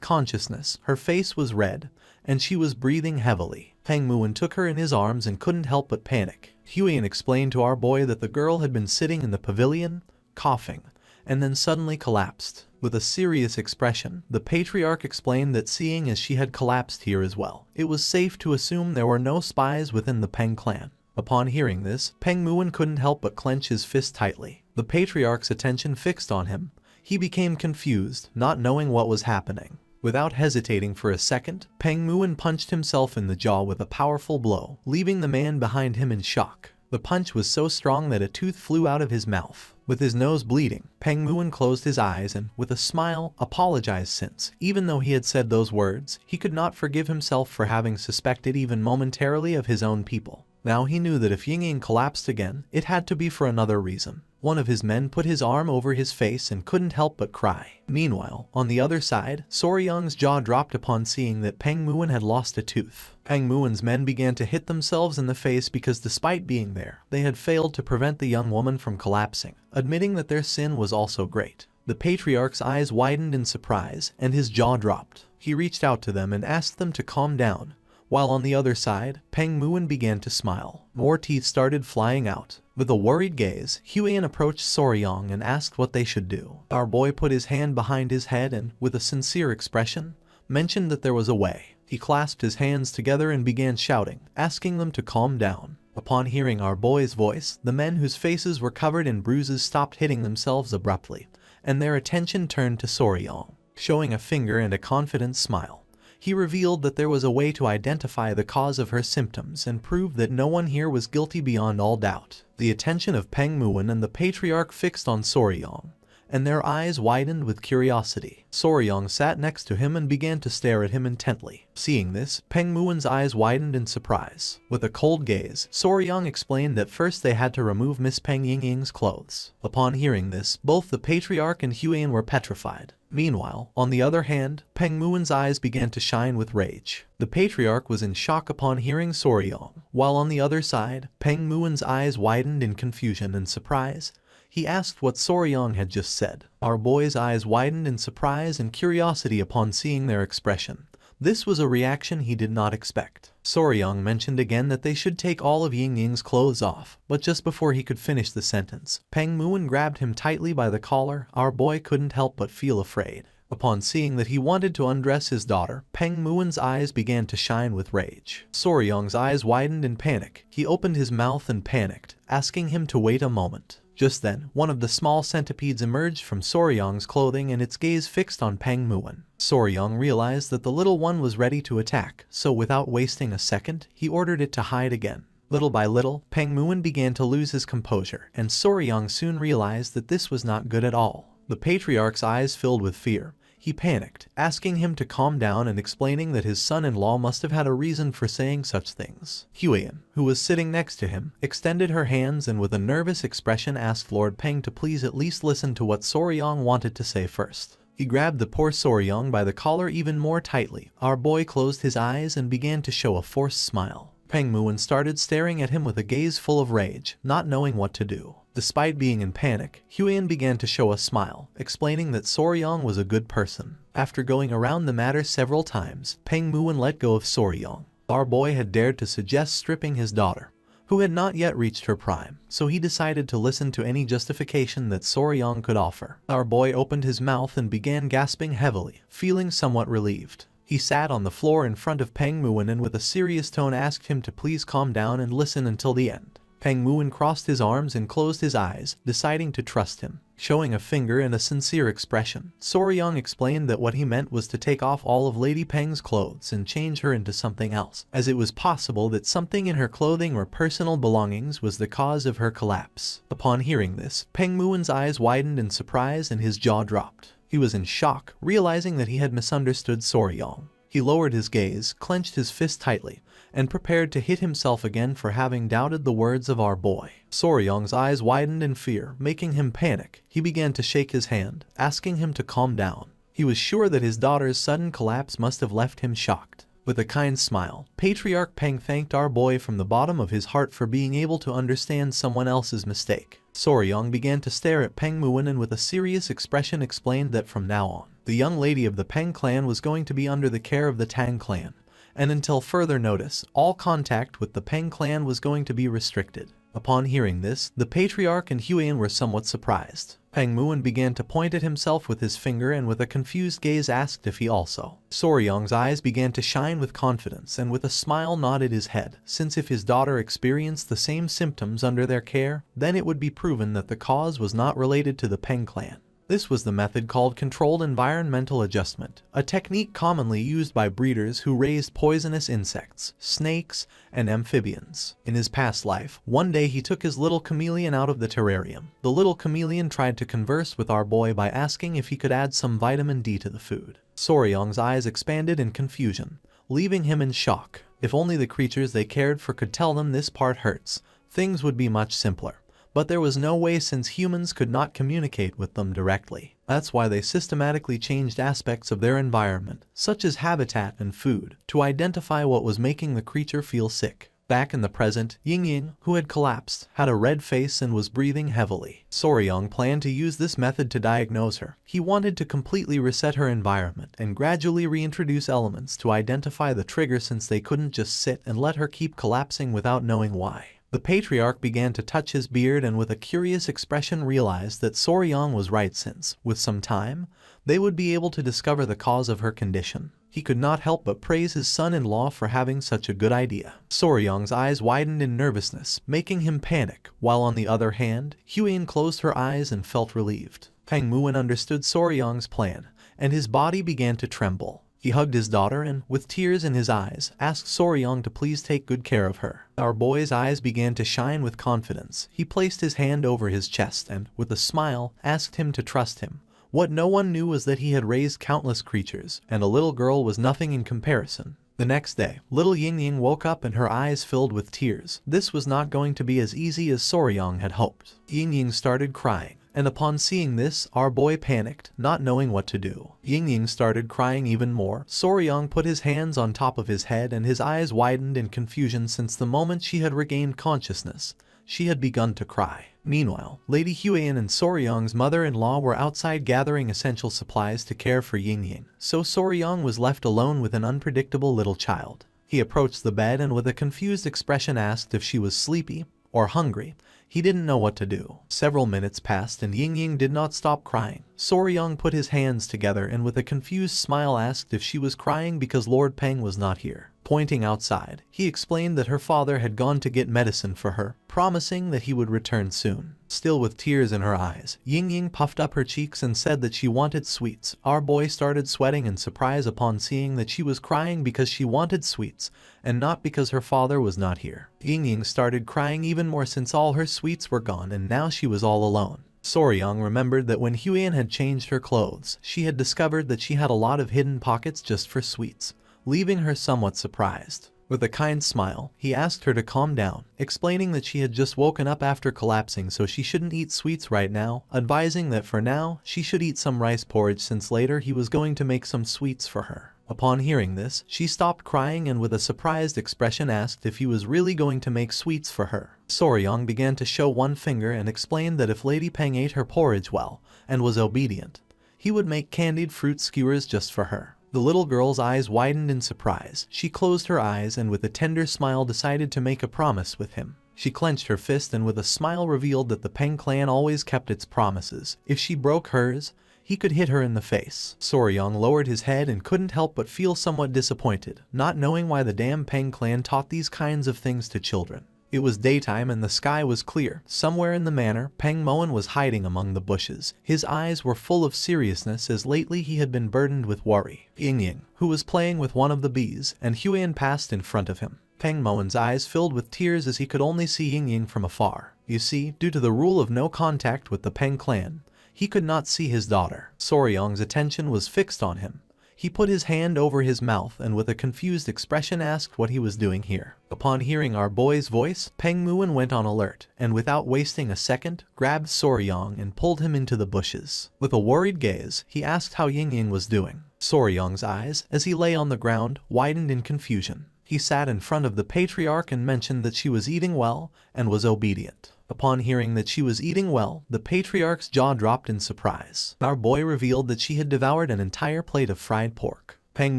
consciousness, her face was red, and she was breathing heavily. Peng Muon took her in his arms and couldn't help but panic. Huiyin explained to our boy that the girl had been sitting in the pavilion, coughing, and then suddenly collapsed. With a serious expression, the patriarch explained that seeing as she had collapsed here as well, it was safe to assume there were no spies within the Peng clan. Upon hearing this, Peng Muon couldn't help but clench his fist tightly. The patriarch's attention fixed on him. He became confused, not knowing what was happening. Without hesitating for a second, Peng Muon punched himself in the jaw with a powerful blow, leaving the man behind him in shock. The punch was so strong that a tooth flew out of his mouth. With his nose bleeding, Peng Muon closed his eyes and, with a smile, apologized since, even though he had said those words, he could not forgive himself for having suspected even momentarily of his own people. Now he knew that if Yingying collapsed again, it had to be for another reason. One of his men put his arm over his face and couldn't help but cry. Meanwhile, on the other side, Soryong's jaw dropped upon seeing that Peng Muon had lost a tooth. Peng Muon's men began to hit themselves in the face because despite being there, they had failed to prevent the young woman from collapsing, admitting that their sin was also great. The patriarch's eyes widened in surprise, and his jaw dropped. He reached out to them and asked them to calm down. While on the other side, Peng Muon began to smile. More teeth started flying out. With a worried gaze, Huiyin approached Soryong and asked what they should do. Our boy put his hand behind his head and, with a sincere expression, mentioned that there was a way. He clasped his hands together and began shouting, asking them to calm down. Upon hearing our boy's voice, the men whose faces were covered in bruises stopped hitting themselves abruptly, and their attention turned to Soryong. Showing a finger and a confident smile, He revealed that there was a way to identify the cause of her symptoms and prove that no one here was guilty beyond all doubt. The attention of Peng Muon and the patriarch fixed on Soryong, and their eyes widened with curiosity. Soryong sat next to him and began to stare at him intently. Seeing this, Peng Muon's eyes widened in surprise. With a cold gaze, Soryong explained that first they had to remove Miss Peng Yingying's clothes. Upon hearing this, both the patriarch and Huan were petrified. Meanwhile, on the other hand, Peng Muon's eyes began to shine with rage. The patriarch was in shock upon hearing Soryong, while on the other side, Peng Muon's eyes widened in confusion and surprise. He asked what Soryong had just said. Our boy's eyes widened in surprise and curiosity upon seeing their expression. This was a reaction he did not expect. Soryong mentioned again that they should take all of Yingying's clothes off, but just before he could finish the sentence, Peng Muon grabbed him tightly by the collar. Our boy couldn't help but feel afraid. Upon seeing that he wanted to undress his daughter, Peng Muon's eyes began to shine with rage. Soryong's eyes widened in panic. He opened his mouth and panicked, asking him to wait a moment. Just then, one of the small centipedes emerged from Soryong's clothing and its gaze fixed on Peng Muon. Soryong realized that the little one was ready to attack, so without wasting a second, he ordered it to hide again. Little by little, Peng Muon began to lose his composure, and Soryong soon realized that this was not good at all. The patriarch's eyes filled with fear. He panicked, asking him to calm down and explaining that his son-in-law must have had a reason for saying such things. Huan, who was sitting next to him, extended her hands and with a nervous expression asked Lord Peng to please at least listen to what Soryong wanted to say first. He grabbed the poor Soryong by the collar even more tightly. Our boy closed his eyes and began to show a forced smile. Peng Muon started staring at him with a gaze full of rage, not knowing what to do. Despite being in panic, Huan began to show a smile, explaining that Soryong was a good person. After going around the matter several times, Peng Muon let go of Soryong. Our boy had dared to suggest stripping his daughter, who had not yet reached her prime, so he decided to listen to any justification that Soryong could offer. Our boy opened his mouth and began gasping heavily, feeling somewhat relieved. He sat on the floor in front of Peng Muon and with a serious tone asked him to please calm down and listen until the end. Peng Muon crossed his arms and closed his eyes, deciding to trust him. Showing a finger and a sincere expression, Soryong explained that what he meant was to take off all of Lady Peng's clothes and change her into something else, as it was possible that something in her clothing or personal belongings was the cause of her collapse. Upon hearing this, Peng Muon's eyes widened in surprise and his jaw dropped. He was in shock, realizing that he had misunderstood Soryong. He lowered his gaze, clenched his fist tightly, and prepared to hit himself again for having doubted the words of our boy. Soryong's eyes widened in fear, making him panic. He began to shake his hand, asking him to calm down. He was sure that his daughter's sudden collapse must have left him shocked. With a kind smile, Patriarch Peng thanked our boy from the bottom of his heart for being able to understand someone else's mistake. Soryong began to stare at Peng Muon and with a serious expression explained that from now on, the young lady of the Peng clan was going to be under the care of the Tang clan, and until further notice, all contact with the Peng clan was going to be restricted. Upon hearing this, the Patriarch and Huan were somewhat surprised. Peng Muon began to point at himself with his finger and with a confused gaze asked if he also. Soryong's eyes began to shine with confidence and with a smile nodded his head, since if his daughter experienced the same symptoms under their care, then it would be proven that the cause was not related to the Peng clan. This was the method called controlled environmental adjustment, a technique commonly used by breeders who raised poisonous insects, snakes, and amphibians. In his past life, one day he took his little chameleon out of the terrarium. The little chameleon tried to converse with our boy by asking if he could add some vitamin D to the food. Soryong's eyes expanded in confusion, leaving him in shock. If only the creatures they cared for could tell them this part hurts, things would be much simpler. But there was no way since humans could not communicate with them directly. That's why they systematically changed aspects of their environment, such as habitat and food, to identify what was making the creature feel sick. Back in the present, Yingying, who had collapsed, had a red face and was breathing heavily. Soryong planned to use this method to diagnose her. He wanted to completely reset her environment and gradually reintroduce elements to identify the trigger since they couldn't just sit and let her keep collapsing without knowing why. The Patriarch began to touch his beard and with a curious expression realized that Soryong was right since, with some time, they would be able to discover the cause of her condition. He could not help but praise his son-in-law for having such a good idea. Soryong's eyes widened in nervousness, making him panic, while on the other hand, Huan closed her eyes and felt relieved. Peng Muon understood Soryong's plan, and his body began to tremble. He hugged his daughter and, with tears in his eyes, asked Soryang to please take good care of her. Our boy's eyes began to shine with confidence. He placed his hand over his chest and, with a smile, asked him to trust him. What no one knew was that he had raised countless creatures, and a little girl was nothing in comparison. The next day, little Ying woke up and her eyes filled with tears. This was not going to be as easy as Soryang had hoped. Ying started crying, and upon seeing this, our boy panicked, not knowing what to do. Ying started crying even more. Soryang put his hands on top of his head and his eyes widened in confusion since the moment she had regained consciousness. She had begun to cry. Meanwhile, Lady Huiyan and Soryang's mother-in-law were outside gathering essential supplies to care for Ying, so Soryang was left alone with an unpredictable little child. He approached the bed and with a confused expression asked if she was sleepy or hungry. He didn't know what to do. Several minutes passed and Ying did not stop crying. Soryang put his hands together and with a confused smile asked if she was crying because Lord Peng was not here. Pointing outside, he explained that her father had gone to get medicine for her, promising that he would return soon. Still with tears in her eyes, Ying puffed up her cheeks and said that she wanted sweets. Our boy started sweating in surprise upon seeing that she was crying because she wanted sweets, and not because her father was not here. Ying started crying even more since all her sweets were gone and now she was all alone. Soryang remembered that when Huiyan had changed her clothes, she had discovered that she had a lot of hidden pockets just for sweets, leaving her somewhat surprised. With a kind smile, he asked her to calm down, explaining that she had just woken up after collapsing so she shouldn't eat sweets right now, advising that for now, she should eat some rice porridge since later he was going to make some sweets for her. Upon hearing this, she stopped crying and with a surprised expression asked if he was really going to make sweets for her. Soryang began to show one finger and explained that if Lady Peng ate her porridge well and was obedient, he would make candied fruit skewers just for her. The little girl's eyes widened in surprise. She closed her eyes and with a tender smile decided to make a promise with him. She clenched her fist and with a smile revealed that the Peng clan always kept its promises. If she broke hers, he could hit her in the face. Soryang lowered his head and couldn't help but feel somewhat disappointed, not knowing why the damn Peng clan taught these kinds of things to children. It was daytime and the sky was clear. Somewhere in the manor, Peng Moen was hiding among the bushes. His eyes were full of seriousness as lately he had been burdened with worry. Ying, who was playing with one of the bees, and Huiyan passed in front of him. Peng Moen's eyes filled with tears as he could only see Ying from afar. You see, due to the rule of no contact with the Peng clan, he could not see his daughter. Soryang's attention was fixed on him. He put his hand over his mouth and with a confused expression asked what he was doing here. Upon hearing our boy's voice, Peng Moen went on alert, and without wasting a second, grabbed Soryang and pulled him into the bushes. With a worried gaze, he asked how Ying was doing. Soryang's eyes, as he lay on the ground, widened in confusion. He sat in front of the patriarch and mentioned that she was eating well and was obedient. Upon hearing that she was eating well, the patriarch's jaw dropped in surprise. Our boy revealed that she had devoured an entire plate of fried pork. Peng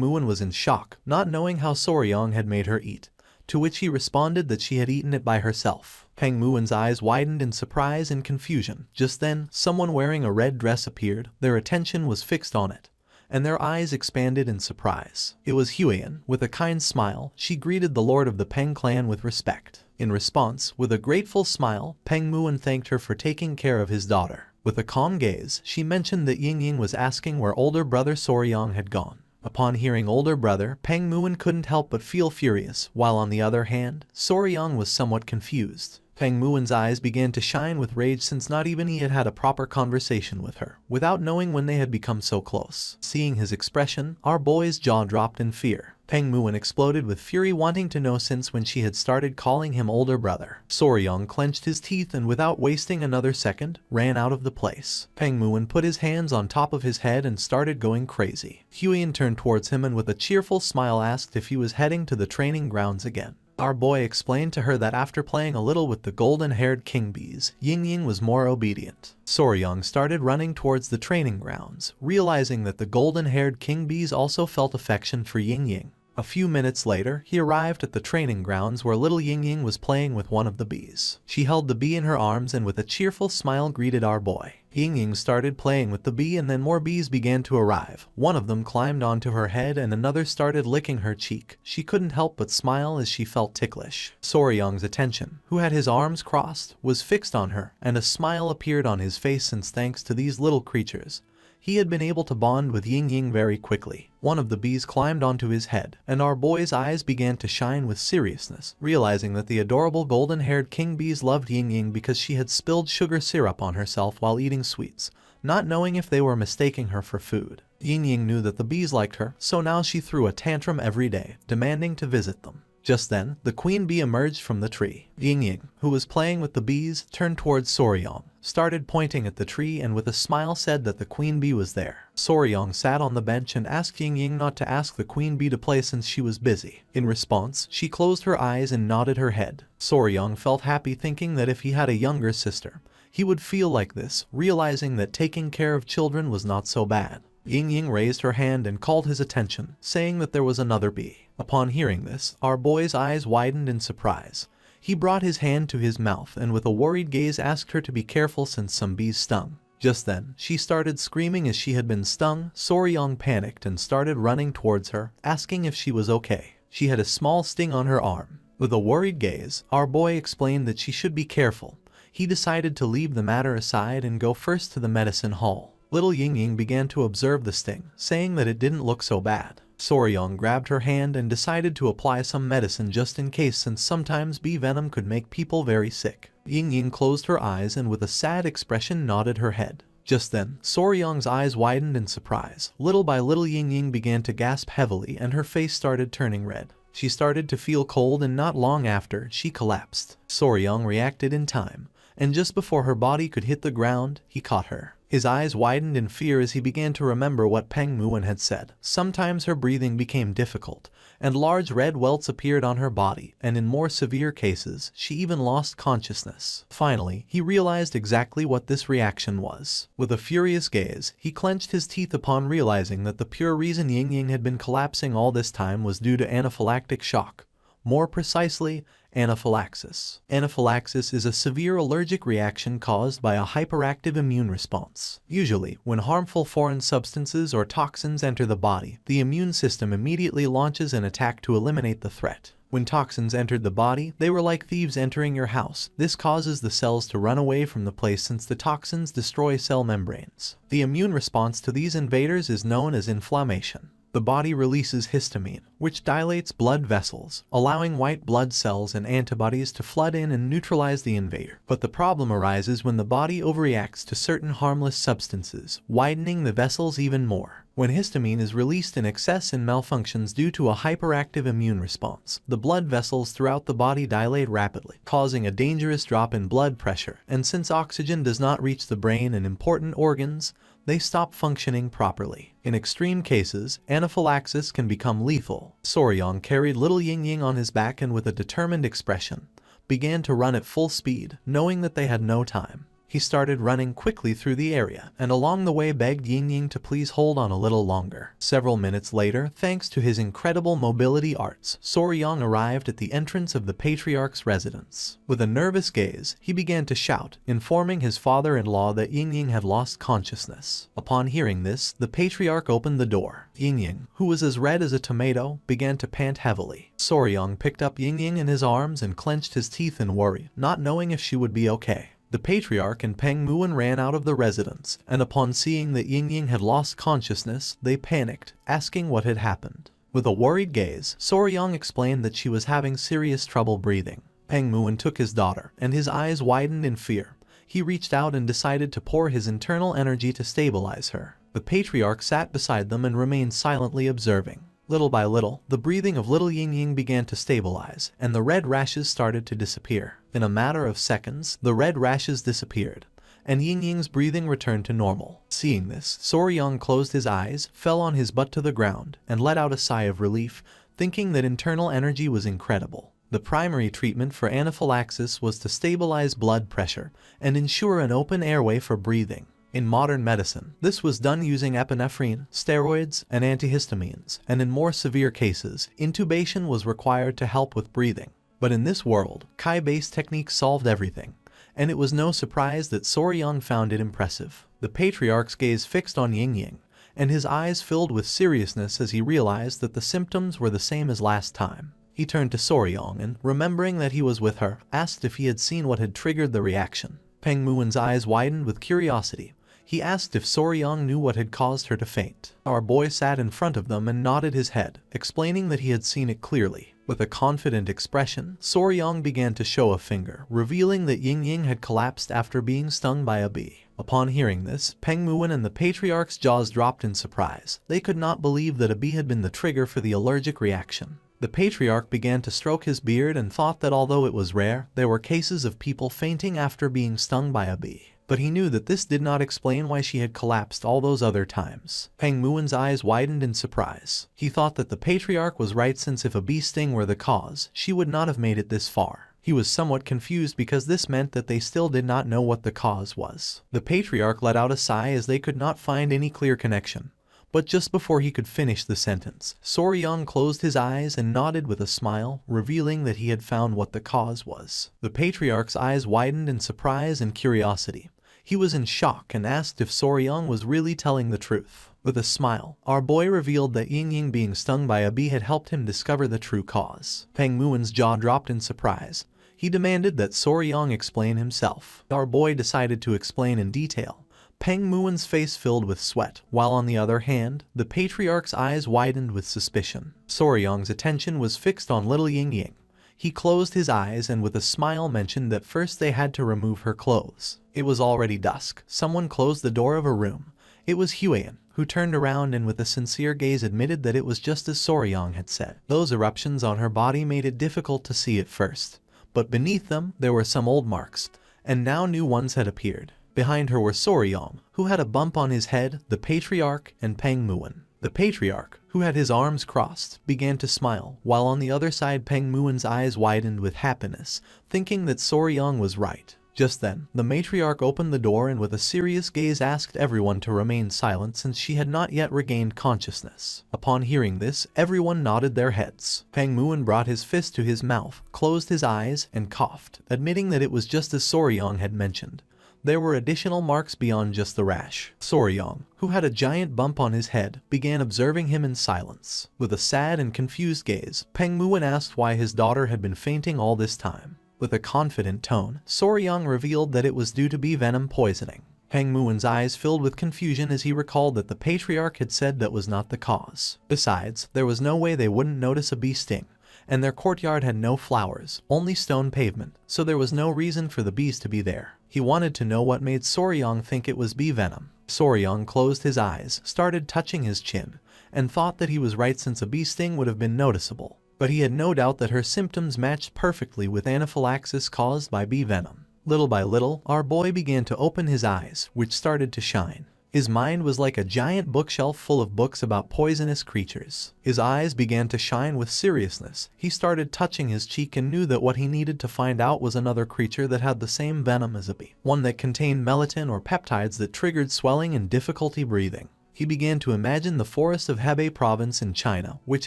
Moen was in shock, not knowing how Soryang had made her eat, to which he responded that she had eaten it by herself. Peng Moen's eyes widened in surprise and confusion. Just then, someone wearing a red dress appeared. Their attention was fixed on it, and their eyes expanded in surprise. It was Huiyan. With a kind smile, she greeted the lord of the Peng clan with respect. In response, with a grateful smile, Peng Moen thanked her for taking care of his daughter. With a calm gaze, she mentioned that Ying was asking where older brother Soryang had gone. Upon hearing older brother, Peng Moen couldn't help but feel furious, while on the other hand, Soryang was somewhat confused. Peng Moen's eyes began to shine with rage since not even he had had a proper conversation with her, without knowing when they had become so close. Seeing his expression, our boy's jaw dropped in fear. Peng Moen exploded with fury, wanting to know since when she had started calling him older brother. Soryang clenched his teeth and without wasting another second, ran out of the place. Peng Moen put his hands on top of his head and started going crazy. Huiyan turned towards him and with a cheerful smile asked if he was heading to the training grounds again. Our boy explained to her that after playing a little with the golden-haired king bees, Ying was more obedient. Soryang started running towards the training grounds, realizing that the golden-haired king bees also felt affection for Ying. A few minutes later, he arrived at the training grounds where little Ying was playing with one of the bees. She held the bee in her arms and with a cheerful smile greeted our boy. Ying started playing with the bee and then more bees began to arrive. One of them climbed onto her head and another started licking her cheek. She couldn't help but smile as she felt ticklish. Soryang's attention, who had his arms crossed, was fixed on her, and a smile appeared on his face since thanks to these little creatures, He had been able to bond with Ying Ying very quickly. One of the bees climbed onto his head, and our boy's eyes began to shine with seriousness, realizing that the adorable golden-haired king bees loved Ying Ying because she had spilled sugar syrup on herself while eating sweets, not knowing if they were mistaking her for food. Ying Ying knew that the bees liked her, so now she threw a tantrum every day, demanding to visit them. Just then, the queen bee emerged from the tree. Ying Ying, who was playing with the bees, turned towards Soryong, started pointing at the tree and with a smile said that the queen bee was there. Soryong sat on the bench and asked Ying Ying not to ask the queen bee to play since she was busy. In response, she closed her eyes and nodded her head. Soryong felt happy thinking that if he had a younger sister, he would feel like this, realizing that taking care of children was not so bad. Ying Ying raised her hand and called his attention, saying that there was another bee. Upon hearing this, our boy's eyes widened in surprise. He brought his hand to his mouth and with a worried gaze asked her to be careful since some bees stung. Just then, she started screaming as she had been stung. Soryong panicked and started running towards her, asking if she was okay. She had a small sting on her arm. With a worried gaze, our boy explained that she should be careful. He decided to leave the matter aside and go first to the medicine hall. Little Ying Ying began to observe the sting, saying that it didn't look so bad. Soryong grabbed her hand and decided to apply some medicine just in case since sometimes bee venom could make people very sick. Ying Ying closed her eyes and with a sad expression nodded her head. Just then, Soryong's eyes widened in surprise. Little by little Ying Ying began to gasp heavily and her face started turning red. She started to feel cold and not long after, she collapsed. Soryong reacted in time, and just before her body could hit the ground, he caught her. His eyes widened in fear as he began to remember what Peng Muwen had said. Sometimes her breathing became difficult, and large red welts appeared on her body, and in more severe cases, she even lost consciousness. Finally, he realized exactly what this reaction was. With a furious gaze, he clenched his teeth upon realizing that the pure reason Ying Ying had been collapsing all this time was due to anaphylactic shock. More precisely, anaphylaxis. Anaphylaxis is a severe allergic reaction caused by a hyperactive immune response. Usually, when harmful foreign substances or toxins enter the body, the immune system immediately launches an attack to eliminate the threat. When toxins entered the body, they were like thieves entering your house. This causes the cells to run away from the place since the toxins destroy cell membranes. The immune response to these invaders is known as inflammation. The body releases histamine, which dilates blood vessels, allowing white blood cells and antibodies to flood in and neutralize the invader. But the problem arises when the body overreacts to certain harmless substances, widening the vessels even more. When histamine is released in excess and malfunctions due to a hyperactive immune response, the blood vessels throughout the body dilate rapidly, causing a dangerous drop in blood pressure, and since oxygen does not reach the brain and important organs, they stop functioning properly. In extreme cases, anaphylaxis can become lethal. Soryong carried little Ying Ying on his back and with a determined expression, began to run at full speed, knowing that they had no time. He started running quickly through the area, and along the way begged Ying Ying to please hold on a little longer. Several minutes later, thanks to his incredible mobility arts, Soryong arrived at the entrance of the patriarch's residence. With a nervous gaze, he began to shout, informing his father-in-law that Ying Ying had lost consciousness. Upon hearing this, the patriarch opened the door. Ying Ying, who was as red as a tomato, began to pant heavily. Soryong picked up Ying Ying in his arms and clenched his teeth in worry, not knowing if she would be okay. The patriarch and Peng Muwen ran out of the residence, and upon seeing that Ying Ying had lost consciousness, they panicked, asking what had happened. With a worried gaze, Soryong explained that she was having serious trouble breathing. Peng Muwen took his daughter, and his eyes widened in fear. He reached out and decided to pour his internal energy to stabilize her. The patriarch sat beside them and remained silently observing. Little by little, the breathing of little Ying Ying began to stabilize, and the red rashes started to disappear. In a matter of seconds, the red rashes disappeared, and Ying Ying's breathing returned to normal. Seeing this, Soryong closed his eyes, fell on his butt to the ground, and let out a sigh of relief, thinking that internal energy was incredible. The primary treatment for anaphylaxis was to stabilize blood pressure and ensure an open airway for breathing. In modern medicine, this was done using epinephrine, steroids, and antihistamines, and in more severe cases, intubation was required to help with breathing. But in this world, Kai-based techniques solved everything, and it was no surprise that Soryong found it impressive. The patriarch's gaze fixed on Ying Ying, and his eyes filled with seriousness as he realized that the symptoms were the same as last time. He turned to Soryong and, remembering that he was with her, asked if he had seen what had triggered the reaction. Peng Muwen's eyes widened with curiosity. He asked if Soryang knew what had caused her to faint. Our boy sat in front of them and nodded his head, explaining that he had seen it clearly. With a confident expression, Soryang began to show a finger, revealing that Ying had collapsed after being stung by a bee. Upon hearing this, Peng Muwen and the patriarch's jaws dropped in surprise. They could not believe that a bee had been the trigger for the allergic reaction. The patriarch began to stroke his beard and thought that although it was rare, there were cases of people fainting after being stung by a bee. But he knew that this did not explain why she had collapsed all those other times. Peng Muwen's eyes widened in surprise. He thought that the patriarch was right, since if a bee sting were the cause, she would not have made it this far. He was somewhat confused because this meant that they still did not know what the cause was. The patriarch let out a sigh as they could not find any clear connection. But just before he could finish the sentence, Soryang closed his eyes and nodded with a smile, revealing that he had found what the cause was. The patriarch's eyes widened in surprise and curiosity. He was in shock and asked if Soryang was really telling the truth. With a smile, our boy revealed that Ying being stung by a bee had helped him discover the true cause. Peng Muwen's jaw dropped in surprise. He demanded that Soryang explain himself. Our boy decided to explain in detail. Peng Muwen's face filled with sweat, while on the other hand, the patriarch's eyes widened with suspicion. Soryang's attention was fixed on little Ying. He closed his eyes and with a smile mentioned that first they had to remove her clothes. It was already dusk. Someone closed the door of a room. It was Huiyan, who turned around and with a sincere gaze admitted that it was just as Soryang had said. Those eruptions on her body made it difficult to see at first, but beneath them there were some old marks, and now new ones had appeared. Behind her were Soryang, who had a bump on his head, the patriarch, and Peng Muwen. The patriarch, who had his arms crossed, began to smile, while on the other side Peng Muwen's eyes widened with happiness, thinking that Soryang was right. Just then, the matriarch opened the door and with a serious gaze asked everyone to remain silent since she had not yet regained consciousness. Upon hearing this, everyone nodded their heads. Peng Muwen brought his fist to his mouth, closed his eyes, and coughed, admitting that it was just as Soryang had mentioned. There were additional marks beyond just the rash. Soryang, who had a giant bump on his head, began observing him in silence. With a sad and confused gaze, Peng Muwen asked why his daughter had been fainting all this time. With a confident tone, Soryang revealed that it was due to bee venom poisoning. Peng Muwen's eyes filled with confusion as he recalled that the patriarch had said that was not the cause. Besides, there was no way they wouldn't notice a bee sting, and their courtyard had no flowers, only stone pavement, so there was no reason for the bees to be there. He wanted to know what made Soryang think it was bee venom. Soryang closed his eyes, started touching his chin, and thought that he was right since a bee sting would have been noticeable. But he had no doubt that her symptoms matched perfectly with anaphylaxis caused by bee venom. Little by little, our boy began to open his eyes, which started to shine. His mind was like a giant bookshelf full of books about poisonous creatures. His eyes began to shine with seriousness. He started touching his cheek and knew that what he needed to find out was another creature that had the same venom as a bee, one that contained melatonin or peptides that triggered swelling and difficulty breathing. He began to imagine the forest of Hebei province in China, which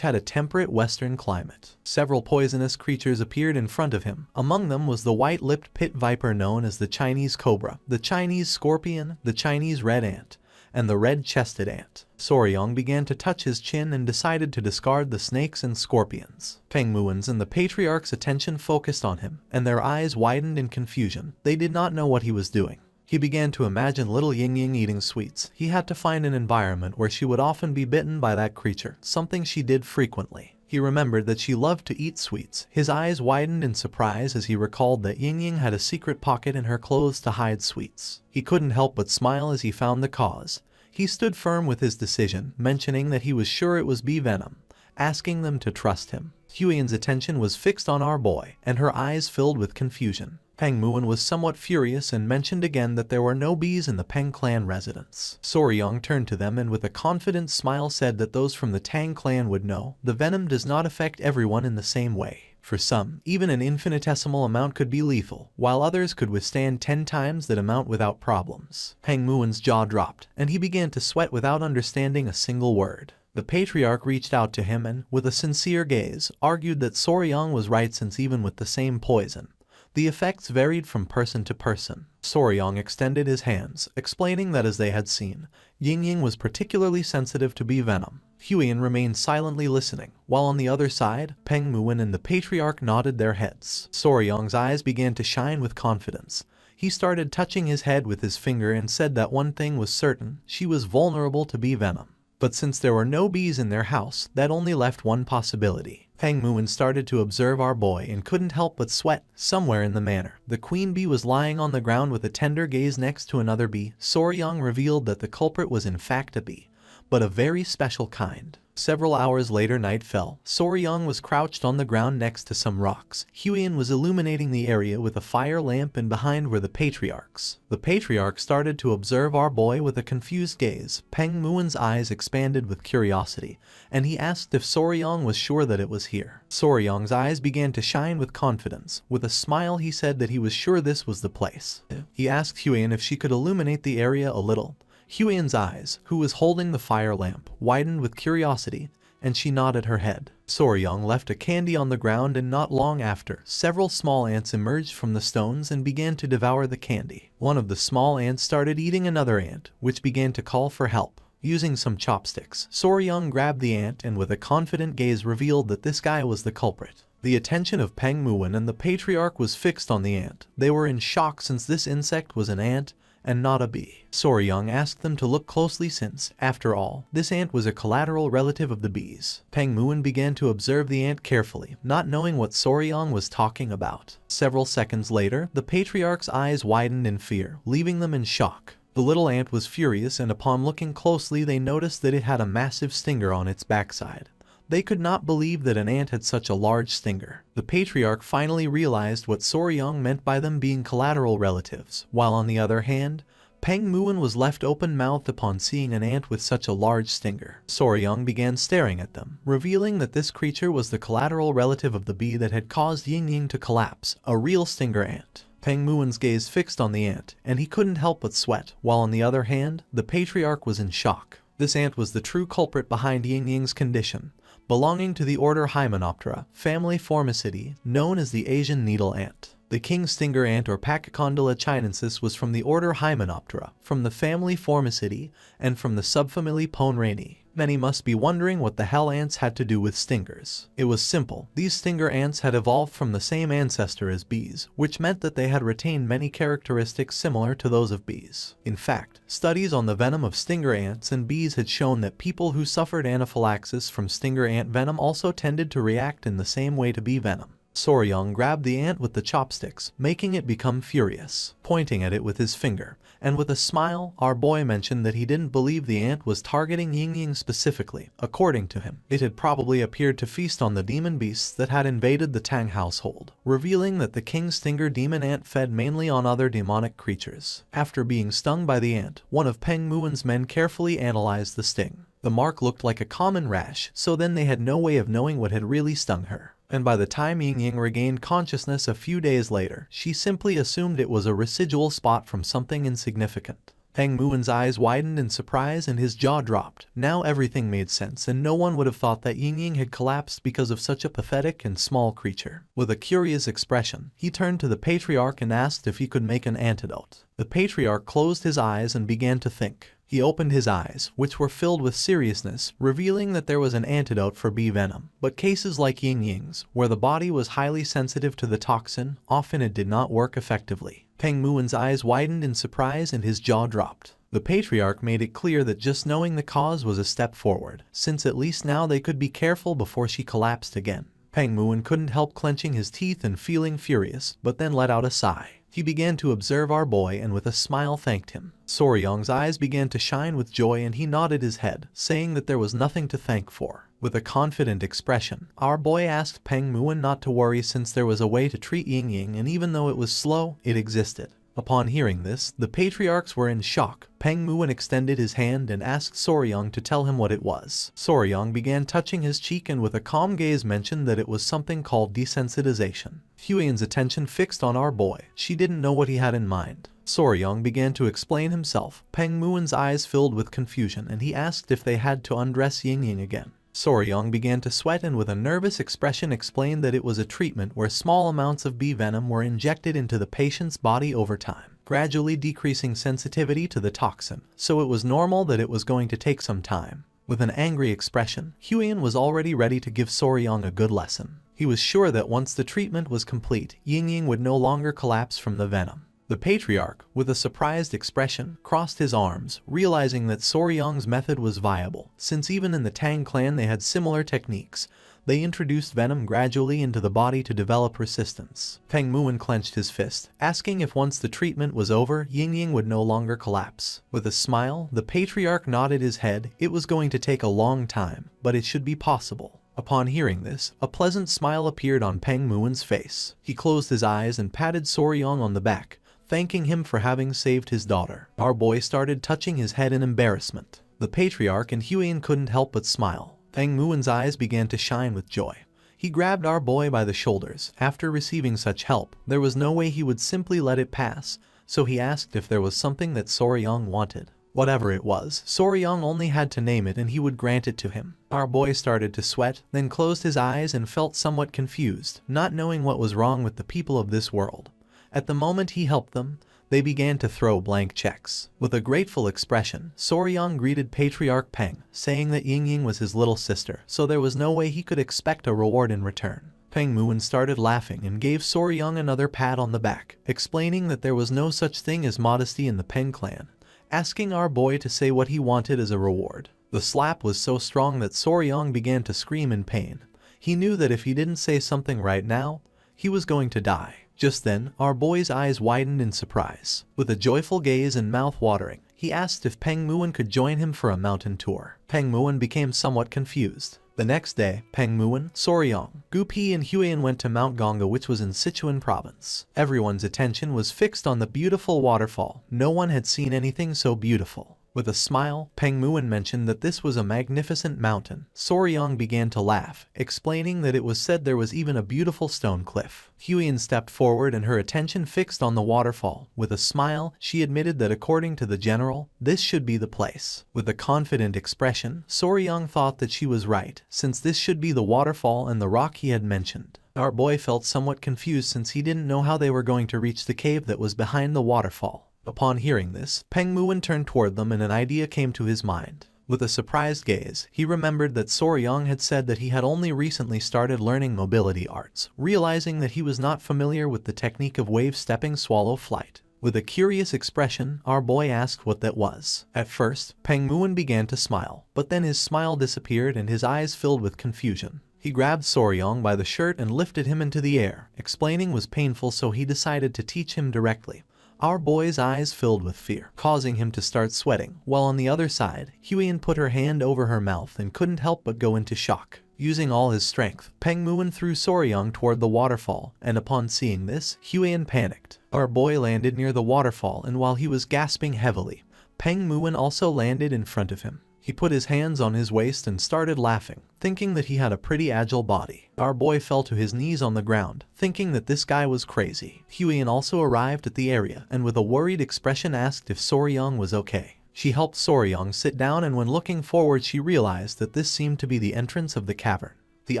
had a temperate western climate. Several poisonous creatures appeared in front of him. Among them was the white-lipped pit viper known as the Chinese cobra, the Chinese scorpion, the Chinese red ant, and the red-chested ant. Soryang began to touch his chin and decided to discard the snakes and scorpions. Peng Muwen's and the patriarch's attention focused on him, and their eyes widened in confusion. They did not know what he was doing. He began to imagine little Ying eating sweets. He had to find an environment where she would often be bitten by that creature, something she did frequently. He remembered that she loved to eat sweets. His eyes widened in surprise as he recalled that Ying had a secret pocket in her clothes to hide sweets. He couldn't help but smile as he found the cause. He stood firm with his decision, mentioning that he was sure it was bee venom, asking them to trust him. Huiyan's attention was fixed on our boy, and her eyes filled with confusion. Peng Muwen was somewhat furious and mentioned again that there were no bees in the Peng clan residence. Soryang turned to them and with a confident smile said that those from the Tang clan would know, the venom does not affect everyone in the same way. For some, even an infinitesimal amount could be lethal, while others could withstand 10 times that amount without problems. Peng Muwen's jaw dropped, and he began to sweat without understanding a single word. The patriarch reached out to him and, with a sincere gaze, argued that Soryang was right since even with the same poison, the effects varied from person to person. Soryang extended his hands, explaining that as they had seen, Ying was particularly sensitive to bee venom. Huiyan remained silently listening, while on the other side, Peng Muwen and the patriarch nodded their heads. Soryang's eyes began to shine with confidence. He started touching his head with his finger and said that one thing was certain: she was vulnerable to bee venom. But since there were no bees in their house, that only left one possibility. Peng Muin started to observe our boy and couldn't help but sweat. Somewhere in the manor, the queen bee was lying on the ground with a tender gaze next to another bee. Soryang revealed that the culprit was in fact a bee, but a very special kind. Several hours later, night fell. Soryang was crouched on the ground next to some rocks. Huiyan was illuminating the area with a fire lamp, and behind were the patriarchs. The patriarch started to observe our boy with a confused gaze. Peng Muin's eyes expanded with curiosity, and he asked if Soryang was sure that it was here. Soryang's eyes began to shine with confidence. With a smile, he said that he was sure this was the place. He asked Huiyan if she could illuminate the area a little. Huiyan's eyes, who was holding the fire lamp, widened with curiosity, and she nodded her head. Soryang left a candy on the ground, and not long after, several small ants emerged from the stones and began to devour the candy. One of the small ants started eating another ant, which began to call for help. Using some chopsticks, Soryang grabbed the ant and with a confident gaze revealed that this guy was the culprit. The attention of Peng Muin and the patriarch was fixed on the ant. They were in shock since this insect was an ant and not a bee. Soryang asked them to look closely since, after all, this ant was a collateral relative of the bees. Peng Muin began to observe the ant carefully, not knowing what Soryang was talking about. Several seconds later, the patriarch's eyes widened in fear, leaving them in shock. The little ant was furious, and upon looking closely they noticed that it had a massive stinger on its backside. They could not believe that an ant had such a large stinger. The patriarch finally realized what Soryang meant by them being collateral relatives, while on the other hand, Peng Muin was left open-mouthed upon seeing an ant with such a large stinger. Soryang began staring at them, revealing that this creature was the collateral relative of the bee that had caused Ying to collapse, a real stinger ant. Peng Muin's gaze fixed on the ant, and he couldn't help but sweat, while on the other hand, the patriarch was in shock. This ant was the true culprit behind Ying's condition. Belonging to the order Hymenoptera, family Formicidae, known as the Asian needle ant. The king stinger ant, or Pachycondyla chinensis, was from the order Hymenoptera, from the family Formicidae, and from the subfamily Ponrani. Many must be wondering what the hell ants had to do with stingers. It was simple. These stinger ants had evolved from the same ancestor as bees, which meant that they had retained many characteristics similar to those of bees. In fact, studies on the venom of stinger ants and bees had shown that people who suffered anaphylaxis from stinger ant venom also tended to react in the same way to bee venom. Soryang grabbed the ant with the chopsticks, making it become furious, pointing at it with his finger, and with a smile, our boy mentioned that he didn't believe the ant was targeting Ying specifically. According to him, it had probably appeared to feast on the demon beasts that had invaded the Tang household, revealing that the king stinger demon ant fed mainly on other demonic creatures. After being stung by the ant, one of Peng Muin's men carefully analyzed the sting. The mark looked like a common rash, so then they had no way of knowing what had really stung her. And by the time Ying regained consciousness a few days later, she simply assumed it was a residual spot from something insignificant. Peng Muin's eyes widened in surprise and his jaw dropped. Now everything made sense, and no one would have thought that Ying had collapsed because of such a pathetic and small creature. With a curious expression, he turned to the patriarch and asked if he could make an antidote. The patriarch closed his eyes and began to think. He opened his eyes, which were filled with seriousness, revealing that there was an antidote for bee venom. But cases like Ying's, where the body was highly sensitive to the toxin, often it did not work effectively. Peng Muin's eyes widened in surprise and his jaw dropped. The patriarch made it clear that just knowing the cause was a step forward, since at least now they could be careful before she collapsed again. Peng Muin couldn't help clenching his teeth and feeling furious, but then let out a sigh. He began to observe our boy and with a smile thanked him. Soryang's eyes began to shine with joy and he nodded his head, saying that there was nothing to thank for. With a confident expression, our boy asked Peng Muin not to worry since there was a way to treat Ying, and even though it was slow, it existed. Upon hearing this, the patriarchs were in shock. Peng Muin extended his hand and asked Soryang to tell him what it was. Soryang began touching his cheek and with a calm gaze mentioned that it was something called desensitization. Huiyan's attention fixed on our boy. She didn't know what he had in mind. Soryang began to explain himself. Peng Muin's eyes filled with confusion and he asked if they had to undress Ying again. Soryang began to sweat and with a nervous expression explained that it was a treatment where small amounts of bee venom were injected into the patient's body over time, gradually decreasing sensitivity to the toxin, so it was normal that it was going to take some time. With an angry expression, Huiyan was already ready to give Soryang a good lesson. He was sure that once the treatment was complete, Ying would no longer collapse from the venom. The patriarch, with a surprised expression, crossed his arms, realizing that Soryang's method was viable, since even in the Tang clan they had similar techniques. They introduced venom gradually into the body to develop resistance. Peng Muin clenched his fist, asking if once the treatment was over, Ying would no longer collapse. With a smile, the patriarch nodded his head. It was going to take a long time, but it should be possible. Upon hearing this, a pleasant smile appeared on Peng Muin's face. He closed his eyes and patted Soryang on the back, thanking him for having saved his daughter. Our boy started touching his head in embarrassment. The patriarch and Huiyin couldn't help but smile. Peng Muin's eyes began to shine with joy. He grabbed our boy by the shoulders. After receiving such help, there was no way he would simply let it pass, so he asked if there was something that Soryang wanted. Whatever it was, Soryang only had to name it and he would grant it to him. Our boy started to sweat, then closed his eyes and felt somewhat confused, not knowing what was wrong with the people of this world. At the moment he helped them, they began to throw blank checks. With a grateful expression, Soryang greeted Patriarch Peng, saying that Ying was his little sister, so there was no way he could expect a reward in return. Peng Muin started laughing and gave Soryang another pat on the back, explaining that there was no such thing as modesty in the Peng clan, asking our boy to say what he wanted as a reward. The slap was so strong that Soryang began to scream in pain. He knew that if he didn't say something right now, he was going to die. Just then, our boy's eyes widened in surprise. With a joyful gaze and mouth watering, he asked if Peng Muin could join him for a mountain tour. Peng Muin became somewhat confused. The next day, Peng Muin, Soryang, Gupi and Huiyin went to Mount Gongga, which was in Sichuan province. Everyone's attention was fixed on the beautiful waterfall. No one had seen anything so beautiful. With a smile, Peng Muin mentioned that this was a magnificent mountain. Soryang began to laugh, explaining that it was said there was even a beautiful stone cliff. Huiyin stepped forward and her attention fixed on the waterfall. With a smile, she admitted that according to the general, this should be the place. With a confident expression, Soryang thought that she was right, since this should be the waterfall and the rock he had mentioned. Our boy felt somewhat confused since he didn't know how they were going to reach the cave that was behind the waterfall. Upon hearing this, Peng Muin turned toward them and an idea came to his mind. With a surprised gaze, he remembered that Soryang had said that he had only recently started learning mobility arts, realizing that he was not familiar with the technique of wave-stepping swallow flight. With a curious expression, our boy asked what that was. At first, Peng Muin began to smile, but then his smile disappeared and his eyes filled with confusion. He grabbed Soryang by the shirt and lifted him into the air. Explaining was painful, so he decided to teach him directly. Our boy's eyes filled with fear, causing him to start sweating, while on the other side, Huiyin put her hand over her mouth and couldn't help but go into shock. Using all his strength, Peng Muin threw Soryang toward the waterfall, and upon seeing this, Huiyin panicked. Our boy landed near the waterfall, and while he was gasping heavily, Peng Muin also landed in front of him. He put his hands on his waist and started laughing, thinking that he had a pretty agile body. Our boy fell to his knees on the ground, thinking that this guy was crazy. Huiyin also arrived at the area and with a worried expression asked if Soryang was okay. She helped Soryang sit down, and when looking forward she realized that this seemed to be the entrance of the cavern. The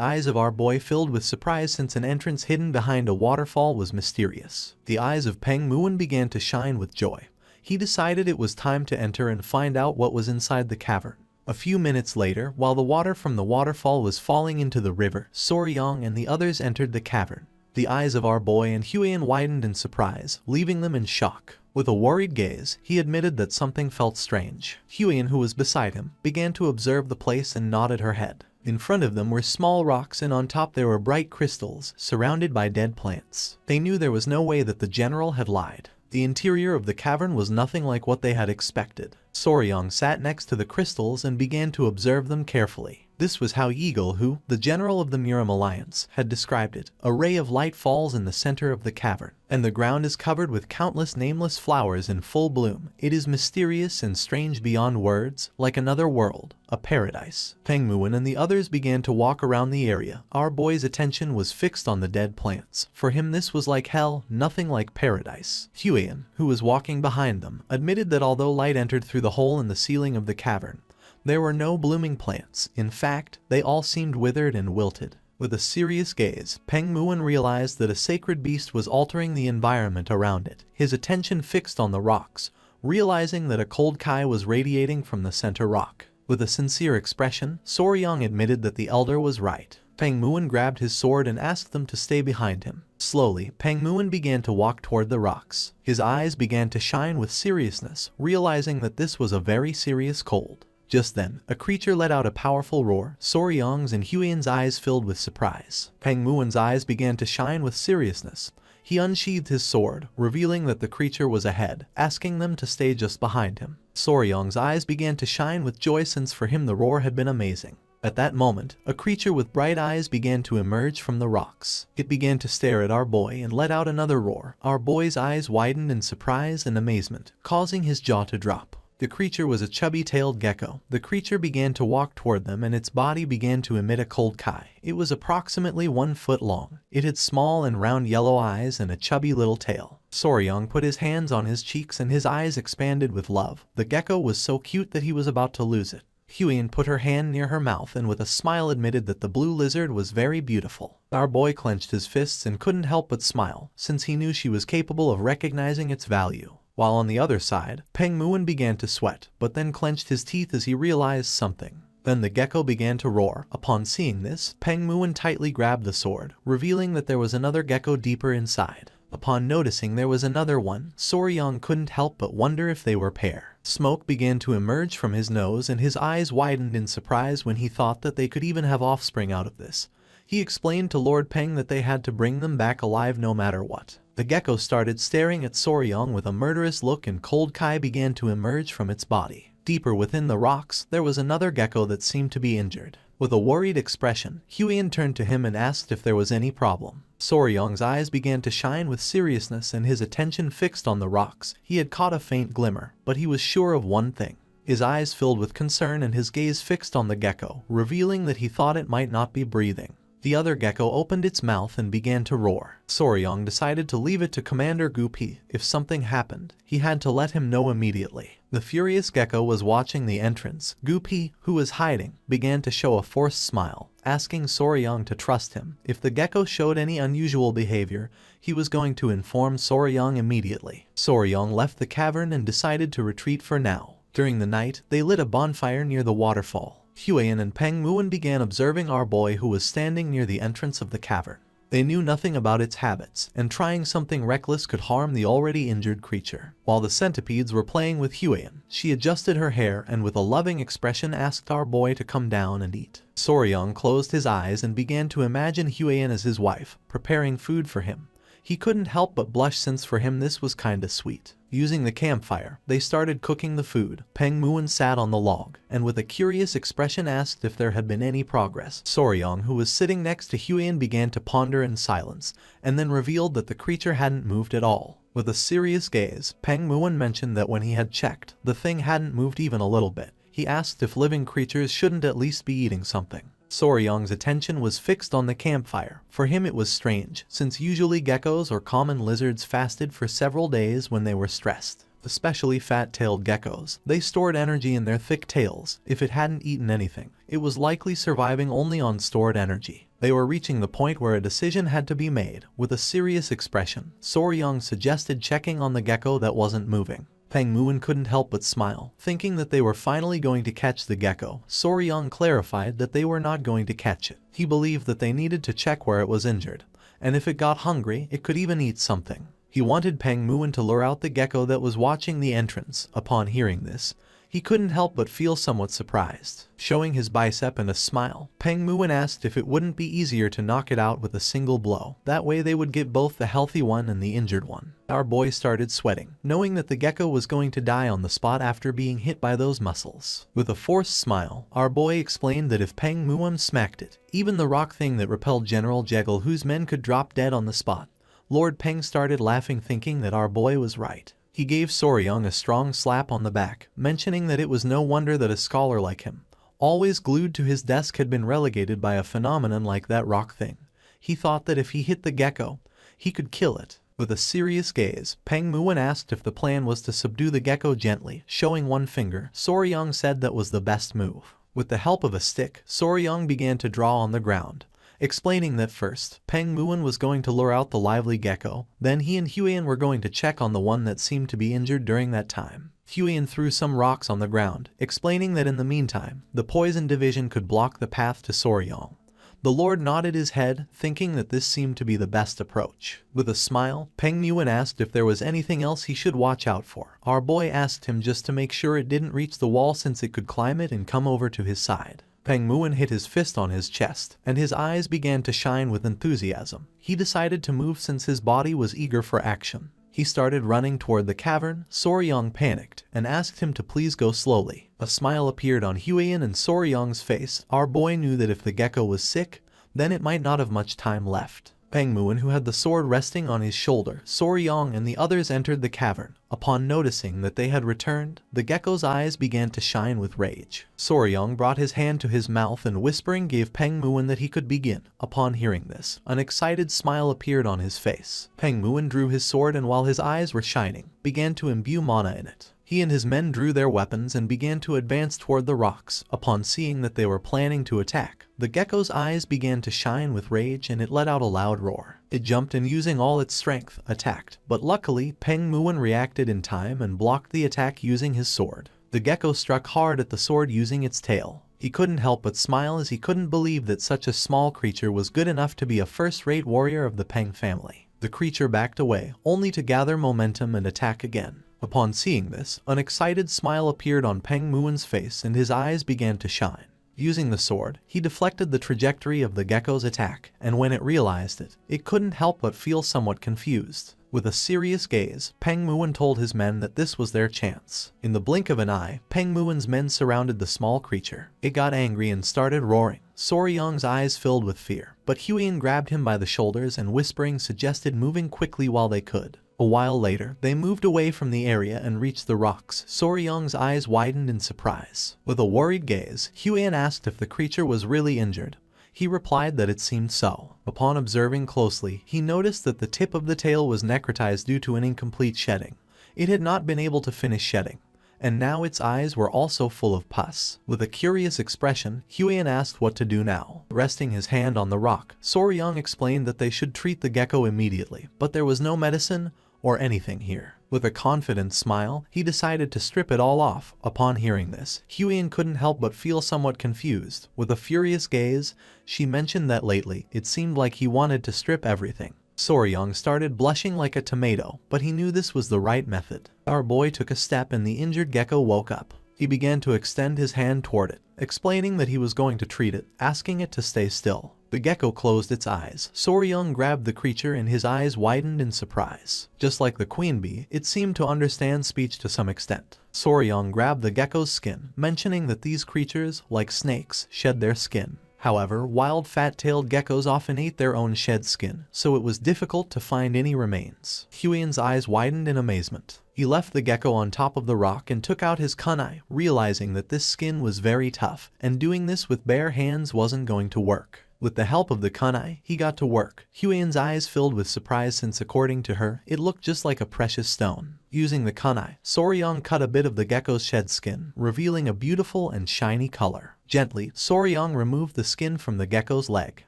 eyes of our boy filled with surprise since an entrance hidden behind a waterfall was mysterious. The eyes of Peng Muin began to shine with joy. He decided it was time to enter and find out what was inside the cavern. A few minutes later, while the water from the waterfall was falling into the river, Soryang and the others entered the cavern. The eyes of our boy and Huiyin widened in surprise, leaving them in shock. With a worried gaze, he admitted that something felt strange. Huiyin, who was beside him, began to observe the place and nodded her head. In front of them were small rocks, and on top there were bright crystals, surrounded by dead plants. They knew there was no way that the general had lied. The interior of the cavern was nothing like what they had expected. Soryang sat next to the crystals and began to observe them carefully. This was how Eagle, who, the general of the Muram Alliance, had described it. A ray of light falls in the center of the cavern, and the ground is covered with countless nameless flowers in full bloom. It is mysterious and strange beyond words, like another world, a paradise. Peng Muin and the others began to walk around the area. Our boy's attention was fixed on the dead plants. For him this was like hell, nothing like paradise. Huiyin, who was walking behind them, admitted that although light entered through the hole in the ceiling of the cavern, there were no blooming plants. In fact, they all seemed withered and wilted. With a serious gaze, Peng Muin realized that a sacred beast was altering the environment around it. His attention fixed on the rocks, realizing that a cold Kai was radiating from the center rock. With a sincere expression, Soryang admitted that the elder was right. Peng Muon grabbed his sword and asked them to stay behind him. Slowly, Peng Muon began to walk toward the rocks. His eyes began to shine with seriousness, realizing that this was a very serious cold. Just then, a creature let out a powerful roar. Soryong's and Huiyan's eyes filled with surprise. Peng Muon's eyes began to shine with seriousness. He unsheathed his sword, revealing that the creature was ahead, asking them to stay just behind him. Soryong's eyes began to shine with joy since for him the roar had been amazing. At that moment, a creature with bright eyes began to emerge from the rocks. It began to stare at our boy and let out another roar. Our boy's eyes widened in surprise and amazement, causing his jaw to drop. The creature was a chubby-tailed gecko. The creature began to walk toward them and its body began to emit a cold kai. It was approximately 1 foot long. It had small and round yellow eyes and a chubby little tail. Soryong put his hands on his cheeks and his eyes expanded with love. The gecko was so cute that he was about to lose it. Huiyan put her hand near her mouth and with a smile admitted that the blue lizard was very beautiful. Our boy clenched his fists and couldn't help but smile, since he knew she was capable of recognizing its value. While on the other side, Peng Muon began to sweat, but then clenched his teeth as he realized something. Then the gecko began to roar. Upon seeing this, Peng Muon tightly grabbed the sword, revealing that there was another gecko deeper inside. Upon noticing there was another one, Soryong couldn't help but wonder if they were pair. Smoke began to emerge from his nose and his eyes widened in surprise when he thought that they could even have offspring out of this. He explained to Lord Peng that they had to bring them back alive no matter what. The gecko started staring at Soryong with a murderous look and cold kai began to emerge from its body. Deeper within the rocks, there was another gecko that seemed to be injured. With a worried expression, Huiyan turned to him and asked if there was any problem. Soryong's eyes began to shine with seriousness and his attention fixed on the rocks. He had caught a faint glimmer, but he was sure of one thing. His eyes filled with concern and his gaze fixed on the gecko, revealing that he thought it might not be breathing. The other gecko opened its mouth and began to roar. Soryong decided to leave it to Commander Gupi. If something happened, he had to let him know immediately. The furious gecko was watching the entrance. Gupi, who was hiding, began to show a forced smile, asking Soryong to trust him. If the gecko showed any unusual behavior, he was going to inform Soryong immediately. Soryong left the cavern and decided to retreat for now. During the night, they lit a bonfire near the waterfall. Huiyan and Peng Muon began observing our boy who was standing near the entrance of the cavern. They knew nothing about its habits, and trying something reckless could harm the already injured creature. While the centipedes were playing with Huiyan, she adjusted her hair and with a loving expression asked our boy to come down and eat. Soryong closed his eyes and began to imagine Huiyan as his wife, preparing food for him. He couldn't help but blush since for him this was kinda sweet. Using the campfire, they started cooking the food. Peng Muon sat on the log, and with a curious expression asked if there had been any progress. Soryong, who was sitting next to Huiyan, began to ponder in silence, and then revealed that the creature hadn't moved at all. With a serious gaze, Peng Muon mentioned that when he had checked, the thing hadn't moved even a little bit. He asked if living creatures shouldn't at least be eating something. Soryong's attention was fixed on the campfire. For him it was strange, since usually geckos or common lizards fasted for several days when they were stressed. Especially fat-tailed geckos. They stored energy in their thick tails. If it hadn't eaten anything, it was likely surviving only on stored energy. They were reaching the point where a decision had to be made. With a serious expression, Soryong suggested checking on the gecko that wasn't moving. Peng Muon couldn't help but smile, thinking that they were finally going to catch the gecko. Soryong clarified that they were not going to catch it. He believed that they needed to check where it was injured, and if it got hungry, it could even eat something. He wanted Peng Muon to lure out the gecko that was watching the entrance. Upon hearing this, he couldn't help but feel somewhat surprised. Showing his bicep and a smile, Peng Muon asked if it wouldn't be easier to knock it out with a single blow. That way they would get both the healthy one and the injured one. Our boy started sweating, knowing that the gecko was going to die on the spot after being hit by those muscles. With a forced smile, our boy explained that if Peng Muon smacked it, even the rock thing that repelled General Jekyll, whose men could drop dead on the spot. Lord Peng started laughing, thinking that our boy was right. He gave Soryong a strong slap on the back, mentioning that it was no wonder that a scholar like him, always glued to his desk, had been relegated by a phenomenon like that rock thing. He thought that if he hit the gecko, he could kill it. With a serious gaze, Peng Muon asked if the plan was to subdue the gecko gently. Showing one finger, Soryong said that was the best move. With the help of a stick, Soryong began to draw on the ground, explaining that first, Peng Muon was going to lure out the lively gecko, then he and Huiyan were going to check on the one that seemed to be injured during that time. Huiyan threw some rocks on the ground, explaining that in the meantime, the poison division could block the path to Soryong. The Lord nodded his head, thinking that this seemed to be the best approach. With a smile, Peng Muin asked if there was anything else he should watch out for. Our boy asked him just to make sure it didn't reach the wall since it could climb it and come over to his side. Peng Muin hit his fist on his chest, and his eyes began to shine with enthusiasm. He decided to move since his body was eager for action. He started running toward the cavern. Soryang panicked and asked him to please go slowly. A smile appeared on Huiyan and Soryang's face. Our boy knew that if the gecko was sick, then it might not have much time left. Peng Muin, who had the sword resting on his shoulder, Soryang and the others entered the cavern. Upon noticing that they had returned, the gecko's eyes began to shine with rage. Soryang brought his hand to his mouth and whispering gave Peng Muin that he could begin. Upon hearing this, an excited smile appeared on his face. Peng Muin drew his sword and while his eyes were shining, began to imbue mana in it. He and his men drew their weapons and began to advance toward the rocks. Upon seeing that they were planning to attack, the gecko's eyes began to shine with rage and it let out a loud roar. It jumped and using all its strength, attacked. But luckily, Peng Muin reacted in time and blocked the attack using his sword. The gecko struck hard at the sword using its tail. He couldn't help but smile as he couldn't believe that such a small creature was good enough to be a first-rate warrior of the Peng family. The creature backed away, only to gather momentum and attack again. Upon seeing this, an excited smile appeared on Peng Muin's face and his eyes began to shine. Using the sword, he deflected the trajectory of the gecko's attack, and when it realized it, it couldn't help but feel somewhat confused. With a serious gaze, Peng Muin told his men that this was their chance. In the blink of an eye, Peng Muin's men surrounded the small creature. It got angry and started roaring. Soryang's eyes filled with fear, but Huiyan grabbed him by the shoulders and whispering suggested moving quickly while they could. A while later, they moved away from the area and reached the rocks. Soryang's eyes widened in surprise. With a worried gaze, Huiyan asked if the creature was really injured. He replied that it seemed so. Upon observing closely, he noticed that the tip of the tail was necrotized due to an incomplete shedding. It had not been able to finish shedding, and now its eyes were also full of pus. With a curious expression, Huiyan asked what to do now. Resting his hand on the rock, Soryang explained that they should treat the gecko immediately, but there was no medicine or anything here. With a confident smile, he decided to strip it all off. Upon hearing this, Huiyan couldn't help but feel somewhat confused. With a furious gaze, she mentioned that lately, it seemed like he wanted to strip everything. Soryang started blushing like a tomato, but he knew this was the right method. Our boy took a step and the injured gecko woke up. He began to extend his hand toward it, explaining that he was going to treat it, asking it to stay still. The gecko closed its eyes. Soryang grabbed the creature and his eyes widened in surprise. Just like the queen bee, it seemed to understand speech to some extent. Soryang grabbed the gecko's skin, mentioning that these creatures, like snakes, shed their skin. However, wild fat-tailed geckos often ate their own shed skin, so it was difficult to find any remains. Huiyan's eyes widened in amazement. He left the gecko on top of the rock and took out his kunai, realizing that this skin was very tough, and doing this with bare hands wasn't going to work. With the help of the kunai, he got to work. Huiyan's eyes filled with surprise since according to her, it looked just like a precious stone. Using the kunai, Soryang cut a bit of the gecko's shed skin, revealing a beautiful and shiny color. Gently, Soryang removed the skin from the gecko's leg.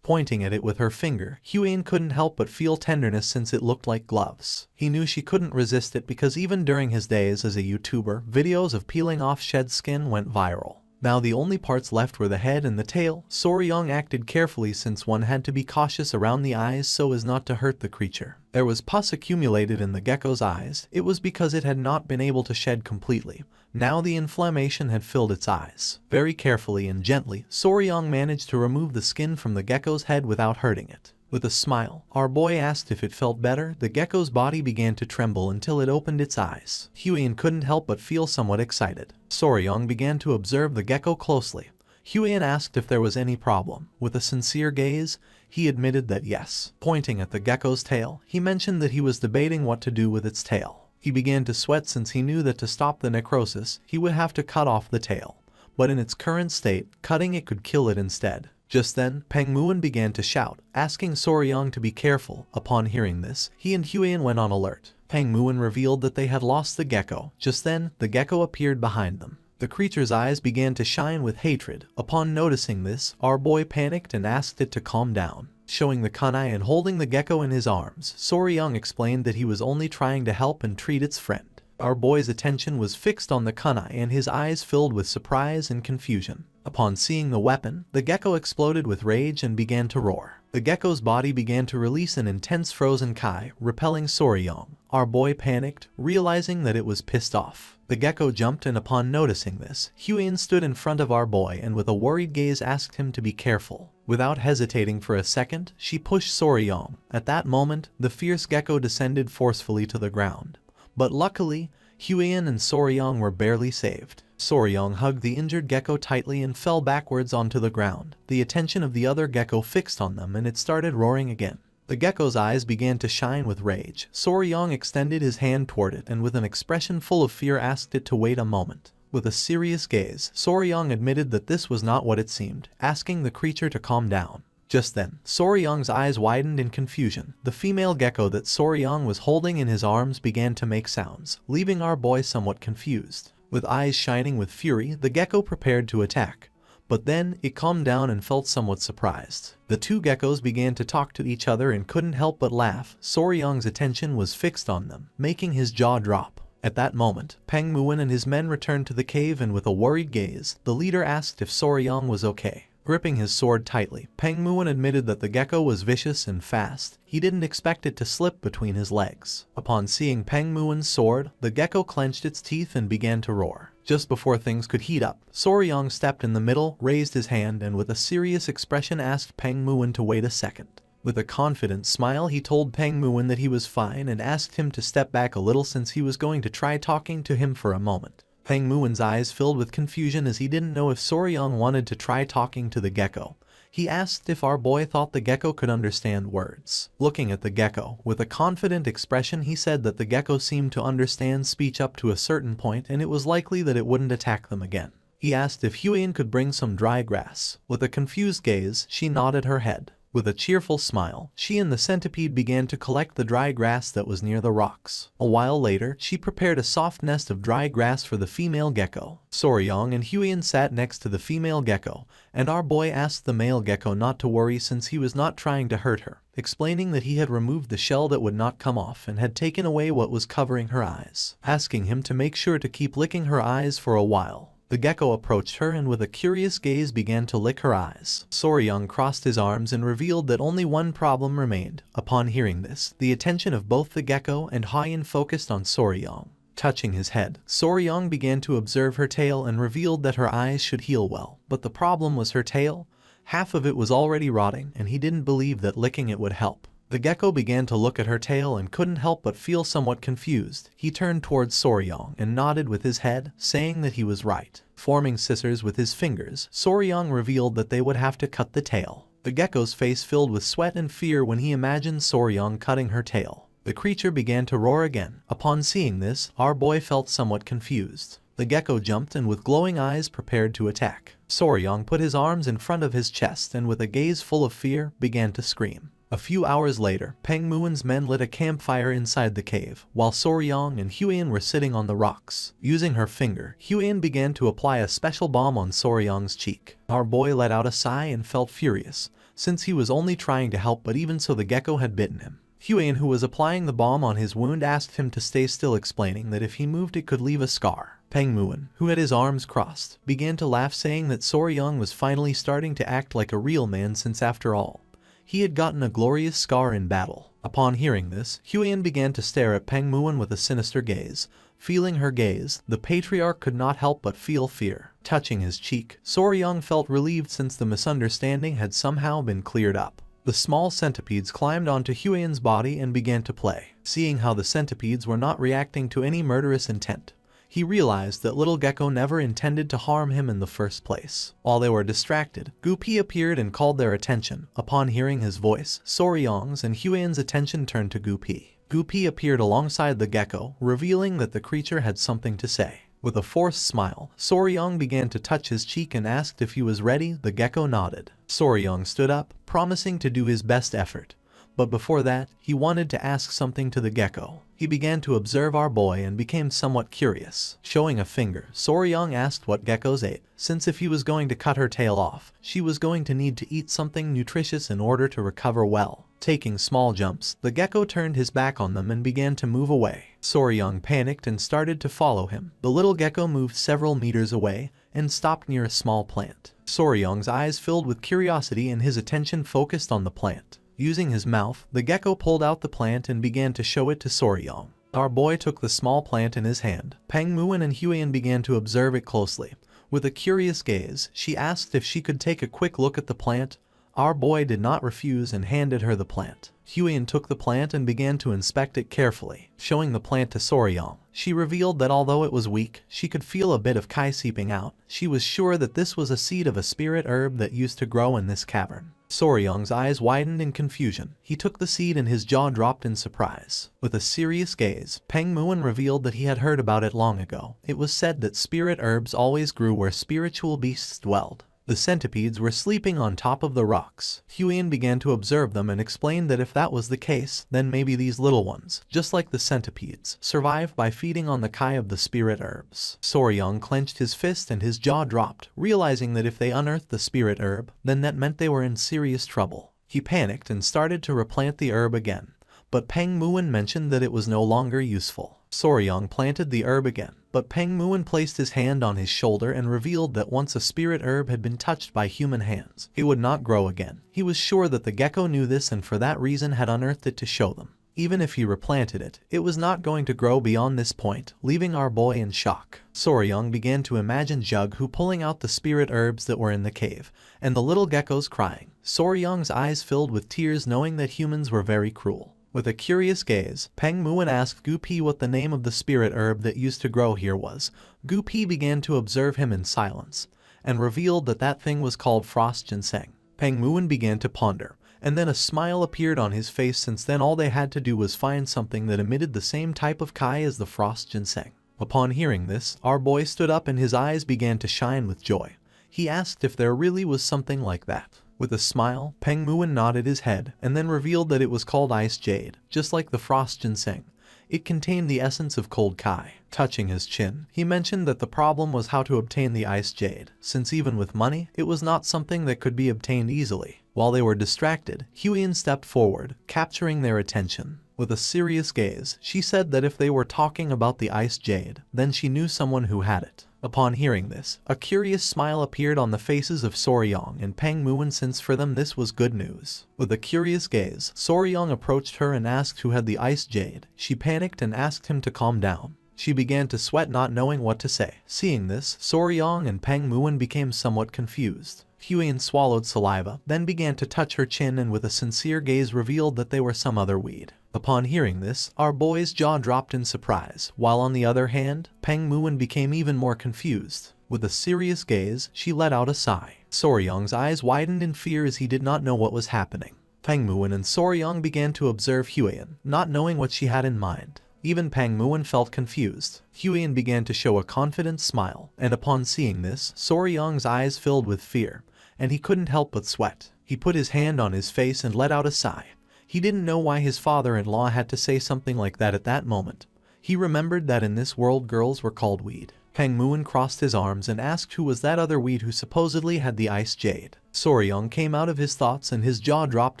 Pointing at it with her finger, Huiyan couldn't help but feel tenderness since it looked like gloves. He knew she couldn't resist it because even during his days as a YouTuber, videos of peeling off shed skin went viral. Now the only parts left were the head and the tail. Soryang acted carefully since one had to be cautious around the eyes so as not to hurt the creature. There was pus accumulated in the gecko's eyes. It was because it had not been able to shed completely. Now the inflammation had filled its eyes. Very carefully and gently, Soryang managed to remove the skin from the gecko's head without hurting it. With a smile, our boy asked if it felt better. The gecko's body began to tremble until it opened its eyes. Huiyan couldn't help but feel somewhat excited. Soryang began to observe the gecko closely. Huiyan asked if there was any problem. With a sincere gaze, he admitted that yes. Pointing at the gecko's tail, he mentioned that he was debating what to do with its tail. He began to sweat since he knew that to stop the necrosis, he would have to cut off the tail. But in its current state, cutting it could kill it instead. Just then, Peng Muin began to shout, asking Soryang to be careful. Upon hearing this, he and Huiyan went on alert. Peng Muin revealed that they had lost the gecko. Just then, the gecko appeared behind them. The creature's eyes began to shine with hatred. Upon noticing this, our boy panicked and asked it to calm down. Showing the kunai and holding the gecko in his arms, Soryang explained that he was only trying to help and treat its friend. Our boy's attention was fixed on the kunai and his eyes filled with surprise and confusion. Upon seeing the weapon, the gecko exploded with rage and began to roar. The gecko's body began to release an intense frozen kai, repelling Soryong. Our boy panicked, realizing that it was pissed off. The gecko jumped, and upon noticing this, Huiyin stood in front of our boy and with a worried gaze asked him to be careful. Without hesitating for a second, she pushed Soryong. At that moment, the fierce gecko descended forcefully to the ground. But luckily, Huiyin and Soryong were barely saved. Soryong hugged the injured gecko tightly and fell backwards onto the ground. The attention of the other gecko fixed on them and it started roaring again. The gecko's eyes began to shine with rage. Soryong extended his hand toward it and with an expression full of fear asked it to wait a moment. With a serious gaze, Soryong admitted that this was not what it seemed, asking the creature to calm down. Just then, Soryong's eyes widened in confusion. The female gecko that Soryong was holding in his arms began to make sounds, leaving our boy somewhat confused. With eyes shining with fury, the gecko prepared to attack. But then, it calmed down and felt somewhat surprised. The two geckos began to talk to each other and couldn't help but laugh. Soryong's attention was fixed on them, making his jaw drop. At that moment, Peng Muin and his men returned to the cave and with a worried gaze, the leader asked if Soryong was okay. Gripping his sword tightly, Peng Muin admitted that the gecko was vicious and fast. He didn't expect it to slip between his legs. Upon seeing Peng Muin's sword, the gecko clenched its teeth and began to roar. Just before things could heat up, Soryong stepped in the middle, raised his hand and with a serious expression asked Peng Muin to wait a second. With a confident smile, he told Peng Muin that he was fine and asked him to step back a little since he was going to try talking to him for a moment. Peng Muin's eyes filled with confusion as he didn't know if Soryong wanted to try talking to the gecko. He asked if our boy thought the gecko could understand words. Looking at the gecko, with a confident expression he said that the gecko seemed to understand speech up to a certain point and it was likely that it wouldn't attack them again. He asked if Huiyin could bring some dry grass. With a confused gaze, she nodded her head. With a cheerful smile, she and the centipede began to collect the dry grass that was near the rocks. A while later, she prepared a soft nest of dry grass for the female gecko. Soryong and Huiyin sat next to the female gecko, and our boy asked the male gecko not to worry since he was not trying to hurt her, explaining that he had removed the shell that would not come off and had taken away what was covering her eyes, asking him to make sure to keep licking her eyes for a while. The gecko approached her and with a curious gaze began to lick her eyes. Soryong crossed his arms and revealed that only one problem remained. Upon hearing this, the attention of both the gecko and Huiyin focused on Soryong. Touching his head, Soryong began to observe her tail and revealed that her eyes should heal well. But the problem was her tail. Half of it was already rotting and he didn't believe that licking it would help. The gecko began to look at her tail and couldn't help but feel somewhat confused. He turned towards Soryong and nodded with his head, saying that he was right. Forming scissors with his fingers, Soryong revealed that they would have to cut the tail. The gecko's face filled with sweat and fear when he imagined Soryong cutting her tail. The creature began to roar again. Upon seeing this, our boy felt somewhat confused. The gecko jumped and with glowing eyes prepared to attack. Soryong put his arms in front of his chest and with a gaze full of fear, began to scream. A few hours later, Peng Muin's men lit a campfire inside the cave, while Soryong and Huiyin were sitting on the rocks. Using her finger, Huiyin began to apply a special balm on Soryong's cheek. Our boy let out a sigh and felt furious, since he was only trying to help but even so the gecko had bitten him. Huiyin, who was applying the balm on his wound, asked him to stay still, explaining that if he moved it could leave a scar. Peng Muin, who had his arms crossed, began to laugh, saying that Soryong was finally starting to act like a real man since after all, he had gotten a glorious scar in battle. Upon hearing this, Huiyin began to stare at Peng Muin with a sinister gaze. Feeling her gaze, the patriarch could not help but feel fear. Touching his cheek, Soryong felt relieved since the misunderstanding had somehow been cleared up. The small centipedes climbed onto Huiyin's body and began to play. Seeing how the centipedes were not reacting to any murderous intent, he realized that little gecko never intended to harm him in the first place. While they were distracted, Gupi appeared and called their attention. Upon hearing his voice, Soryong's and Huiyin's attention turned to Gupi. Gupi appeared alongside the gecko, revealing that the creature had something to say. With a forced smile, Soryong began to touch his cheek and asked if he was ready. The gecko nodded. Soryong stood up, promising to do his best effort. But before that, he wanted to ask something to the gecko. He began to observe our boy and became somewhat curious. Showing a finger, Soryong asked what geckos ate, since if he was going to cut her tail off, she was going to need to eat something nutritious in order to recover well. Taking small jumps, the gecko turned his back on them and began to move away. Soryang panicked and started to follow him. The little gecko moved several meters away and stopped near a small plant. Soryang's eyes filled with curiosity and his attention focused on the plant. Using his mouth, the gecko pulled out the plant and began to show it to Soryang. Our boy took the small plant in his hand. Pangmuin and Huiyan began to observe it closely. With a curious gaze, she asked if she could take a quick look at the plant. Our boy did not refuse and handed her the plant. Huiyan took the plant and began to inspect it carefully. Showing the plant to Soryang, she revealed that although it was weak, she could feel a bit of kai seeping out. She was sure that this was a seed of a spirit herb that used to grow in this cavern. Soryang's eyes widened in confusion. He took the seed and his jaw dropped in surprise. With a serious gaze, Pangmuin revealed that he had heard about it long ago. It was said that spirit herbs always grew where spiritual beasts dwelled. The centipedes were sleeping on top of the rocks. Huiyan began to observe them and explained that if that was the case, then maybe these little ones, just like the centipedes, survive by feeding on the kai of the spirit herbs. Soryang clenched his fist and his jaw dropped, realizing that if they unearthed the spirit herb, then that meant they were in serious trouble. He panicked and started to replant the herb again, but Pangmuin mentioned that it was no longer useful. Soryang planted the herb again, but Pangmuin placed his hand on his shoulder and revealed that once a spirit herb had been touched by human hands, it would not grow again. He was sure that the gecko knew this and for that reason had unearthed it to show them. Even if he replanted it, it was not going to grow beyond this point, leaving our boy in shock. Soryang began to imagine Jughu pulling out the spirit herbs that were in the cave, and the little geckos crying. Soryang's eyes filled with tears knowing that humans were very cruel. With a curious gaze, Pangmuin asked Gupi what the name of the spirit herb that used to grow here was. Gupi began to observe him in silence, and revealed that that thing was called frost ginseng. Pangmuin began to ponder, and then a smile appeared on his face since then all they had to do was find something that emitted the same type of kai as the frost ginseng. Upon hearing this, our boy stood up and his eyes began to shine with joy. He asked if there really was something like that. With a smile, Pangmuin nodded his head and then revealed that it was called ice jade, just like the frost ginseng. It contained the essence of cold kai. Touching his chin, he mentioned that the problem was how to obtain the ice jade, since even with money, it was not something that could be obtained easily. While they were distracted, Huiyan stepped forward, capturing their attention. With a serious gaze, she said that if they were talking about the ice jade, then she knew someone who had it. Upon hearing this, a curious smile appeared on the faces of Soryang and Pangmuin since for them this was good news. With a curious gaze, Soryang approached her and asked who had the ice jade. She panicked and asked him to calm down. She began to sweat not knowing what to say. Seeing this, Soryang and Pangmuin became somewhat confused. Huiyan swallowed saliva, then began to touch her chin and with a sincere gaze revealed that they were some other weed. Upon hearing this, our boy's jaw dropped in surprise, while on the other hand, Pangmuin became even more confused. With a serious gaze, she let out a sigh. Soryang's eyes widened in fear as he did not know what was happening. Pangmuin and Soryang began to observe Huiyan, not knowing what she had in mind. Even Pangmuin felt confused. Huiyan began to show a confident smile, and upon seeing this, Soryang's eyes filled with fear, and he couldn't help but sweat. He put his hand on his face and let out a sigh. He didn't know why his father-in-law had to say something like that at that moment. He remembered that in this world girls were called weed. Pangmuin crossed his arms and asked who was that other weed who supposedly had the ice jade. Soryang came out of his thoughts and his jaw dropped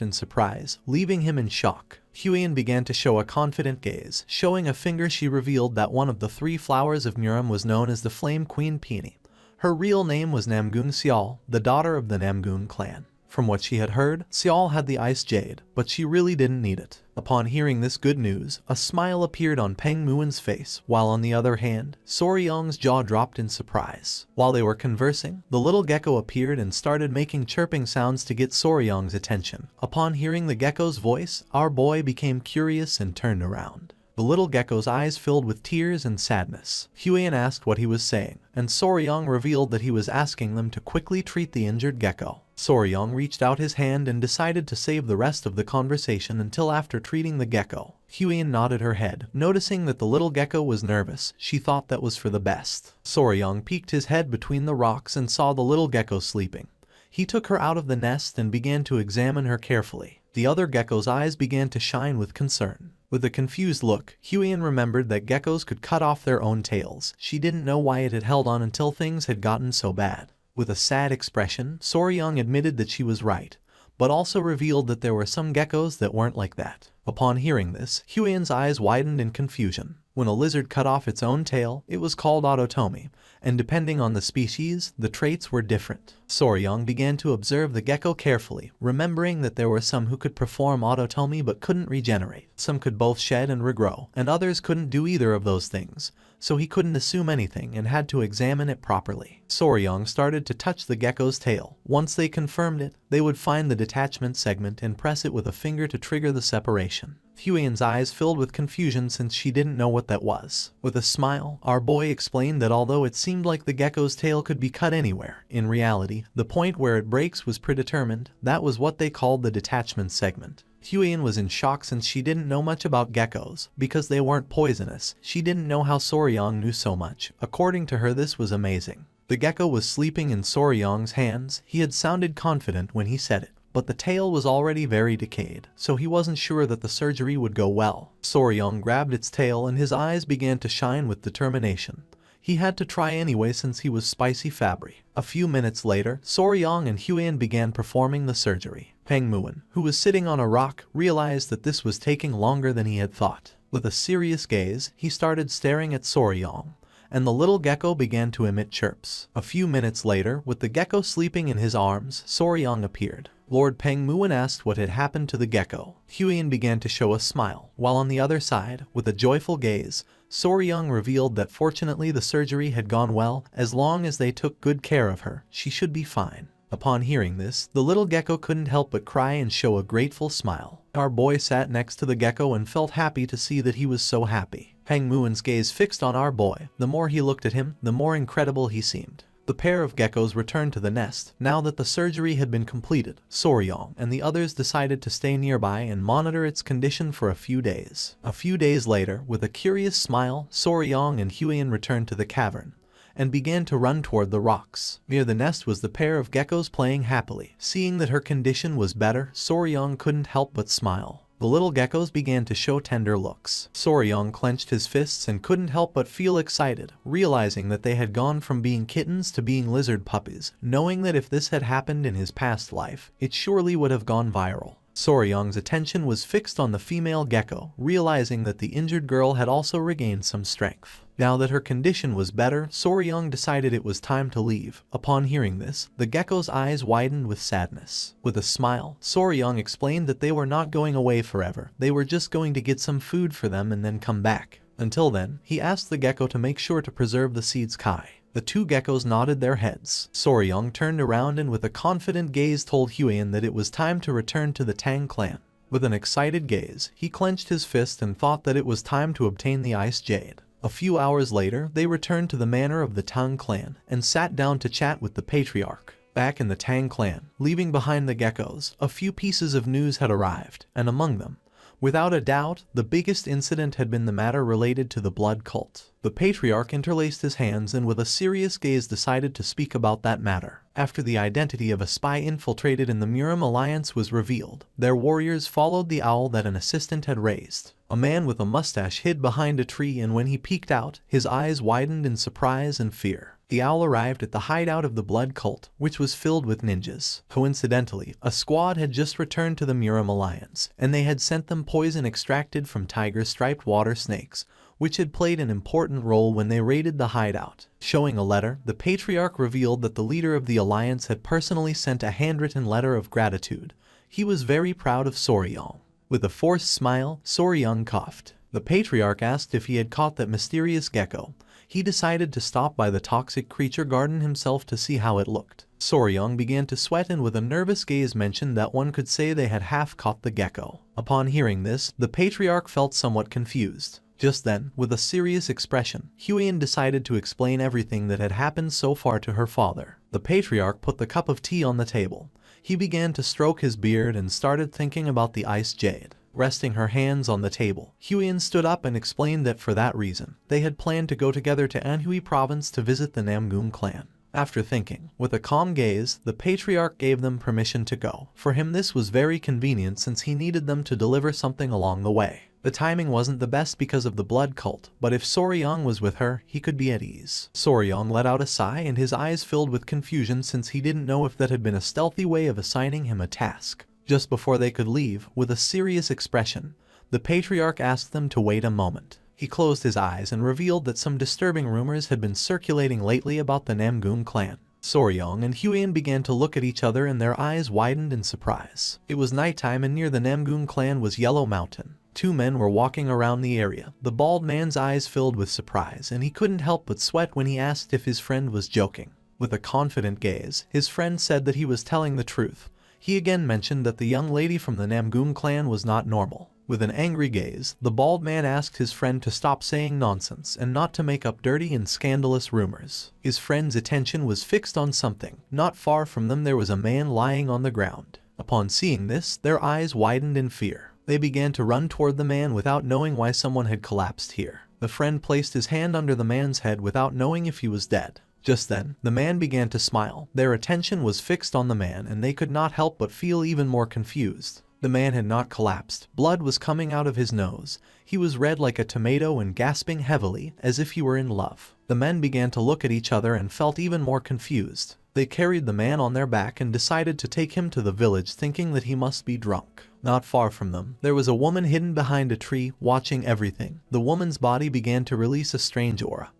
in surprise, leaving him in shock. Huiyan began to show a confident gaze. Showing a finger she revealed that one of the 3 flowers of Muram was known as the Flame Queen Peony. Her real name was Namgun Seol, the daughter of the Namgun clan. From what she had heard, Seol had the ice jade, but she really didn't need it. Upon hearing this good news, a smile appeared on Pangmuin's face, while on the other hand, Soryang's jaw dropped in surprise. While they were conversing, the little gecko appeared and started making chirping sounds to get Soryang's attention. Upon hearing the gecko's voice, our boy became curious and turned around. The little gecko's eyes filled with tears and sadness. Huiyan asked what he was saying, and Soryang revealed that he was asking them to quickly treat the injured gecko. Soryang reached out his hand and decided to save the rest of the conversation until after treating the gecko. Huiyan nodded her head, noticing that the little gecko was nervous. She thought that was for the best. Soryang peeked his head between the rocks and saw the little gecko sleeping. He took her out of the nest and began to examine her carefully. The other gecko's eyes began to shine with concern. With a confused look, Huiyan remembered that geckos could cut off their own tails. She didn't know why it had held on until things had gotten so bad. With a sad expression, Soryang admitted that she was right, but also revealed that there were some geckos that weren't like that. Upon hearing this, Huiyen's eyes widened in confusion. When a lizard cut off its own tail, it was called autotomy, and depending on the species, the traits were different. Soryong began to observe the gecko carefully, remembering that there were some who could perform autotomy but couldn't regenerate. Some could both shed and regrow, and others couldn't do either of those things, so he couldn't assume anything and had to examine it properly. Soryong started to touch the gecko's tail. Once they confirmed it, they would find the detachment segment and press it with a finger to trigger the separation. Huiyen's eyes filled with confusion since she didn't know what that was. With a smile, our boy explained that although it seemed like the gecko's tail could be cut anywhere, in reality, the point where it breaks was predetermined. That was what they called the detachment segment. Huiyen was in shock since she didn't know much about geckos. Because they weren't poisonous, she didn't know how Soryong knew so much. According to her, this was amazing. The gecko was sleeping in Soryong's hands. He had sounded confident when he said it, but the tail was already very decayed, so he wasn't sure that the surgery would go well. Soryong grabbed its tail and his eyes began to shine with determination. He had to try anyway since he was spicy Fabry. A few minutes later, Soryong and Huiyen began performing the surgery. Pengmuan, who was sitting on a rock, realized that this was taking longer than he had thought. With a serious gaze, he started staring at Soryong, and the little gecko began to emit chirps. A few minutes later, with the gecko sleeping in his arms, Soryong appeared. Lord Pengmuan asked what had happened to the gecko. Huiyen began to show a smile, while on the other side, with a joyful gaze, Soryong revealed that fortunately the surgery had gone well. As long as they took good care of her, she should be fine. Upon hearing this, the little gecko couldn't help but cry and show a grateful smile. Our boy sat next to the gecko and felt happy to see that he was so happy. Pengmuan's gaze fixed on our boy. The more he looked at him, the more incredible he seemed. The pair of geckos returned to the nest. Now that the surgery had been completed, Soryong and the others decided to stay nearby and monitor its condition for a few days. A few days later, with a curious smile, Soryong and Huiyen returned to the cavern and began to run toward the rocks. Near the nest was the pair of geckos playing happily. Seeing that her condition was better, Soryong couldn't help but smile. The little geckos began to show tender looks. Soryong clenched his fists and couldn't help but feel excited, realizing that they had gone from being kittens to being lizard puppies, knowing that if this had happened in his past life, it surely would have gone viral. Soryong's attention was fixed on the female gecko, realizing that the injured girl had also regained some strength. Now that her condition was better, Soryong decided it was time to leave. Upon hearing this, the gecko's eyes widened with sadness. With a smile, Soryong explained that they were not going away forever. They were just going to get some food for them and then come back. Until then, he asked the gecko to make sure to preserve the seeds Kai. The two geckos nodded their heads. Soryong turned around and with a confident gaze told Huiyen that it was time to return to the Tang clan. With an excited gaze, he clenched his fist and thought that it was time to obtain the ice jade. A few hours later, they returned to the manor of the Tang clan and sat down to chat with the patriarch. Back in the Tang clan, leaving behind the geckos, a few pieces of news had arrived, and among them, without a doubt, the biggest incident had been the matter related to the blood cult. The patriarch interlaced his hands and with a serious gaze decided to speak about that matter. After the identity of a spy infiltrated in the Murim alliance was revealed, their warriors followed the owl that an assistant had raised. A man with a mustache hid behind a tree and when he peeked out, his eyes widened in surprise and fear. The owl arrived at the hideout of the blood cult, which was filled with ninjas. Coincidentally, a squad had just returned to the Murim alliance, and they had sent them poison extracted from tiger-striped water snakes, which had played an important role when they raided the hideout. Showing a letter, the patriarch revealed that the leader of the alliance had personally sent a handwritten letter of gratitude. He was very proud of Soryong. With a forced smile, Soryong coughed. The patriarch asked if he had caught that mysterious gecko. He decided to stop by the toxic creature garden himself to see how it looked. Soryong began to sweat and with a nervous gaze mentioned that one could say they had half caught the gecko. Upon hearing this, the patriarch felt somewhat confused. Just then, with a serious expression, Huiyen decided to explain everything that had happened so far to her father. The patriarch put the cup of tea on the table. He began to stroke his beard and started thinking about the ice jade. Resting her hands on the table, Huiyen stood up and explained that for that reason, they had planned to go together to Anhui province to visit the Namgun clan. After thinking, with a calm gaze, the patriarch gave them permission to go. For him this was very convenient since he needed them to deliver something along the way. The timing wasn't the best because of the blood cult, but if Soryang was with her, he could be at ease. Soryang let out a sigh and his eyes filled with confusion since he didn't know if that had been a stealthy way of assigning him a task. Just before they could leave, with a serious expression, the patriarch asked them to wait a moment. He closed his eyes and revealed that some disturbing rumors had been circulating lately about the Namgun clan. Soryang and Huian began to look at each other and their eyes widened in surprise. It was nighttime and near the Namgun clan was Yellow Mountain. Two men were walking around the area. The bald man's eyes filled with surprise and he couldn't help but sweat when he asked if his friend was joking. With a confident gaze, his friend said that he was telling the truth. He again mentioned that the young lady from the Namgun clan was not normal. With an angry gaze, the bald man asked his friend to stop saying nonsense and not to make up dirty and scandalous rumors. His friend's attention was fixed on something. Not far from them there was a man lying on the ground. Upon seeing this, their eyes widened in fear. They began to run toward the man without knowing why someone had collapsed here. The friend placed his hand under the man's head without knowing if he was dead. Just then, the man began to smile. Their attention was fixed on the man and they could not help but feel even more confused. The man had not collapsed. Blood was coming out of his nose. He was red like a tomato and gasping heavily, as if he were in love. The men began to look at each other and felt even more confused. They carried the man on their back and decided to take him to the village thinking that he must be drunk. Not far from them, there was a woman hidden behind a tree, watching everything. The woman's body began to release a strange aura.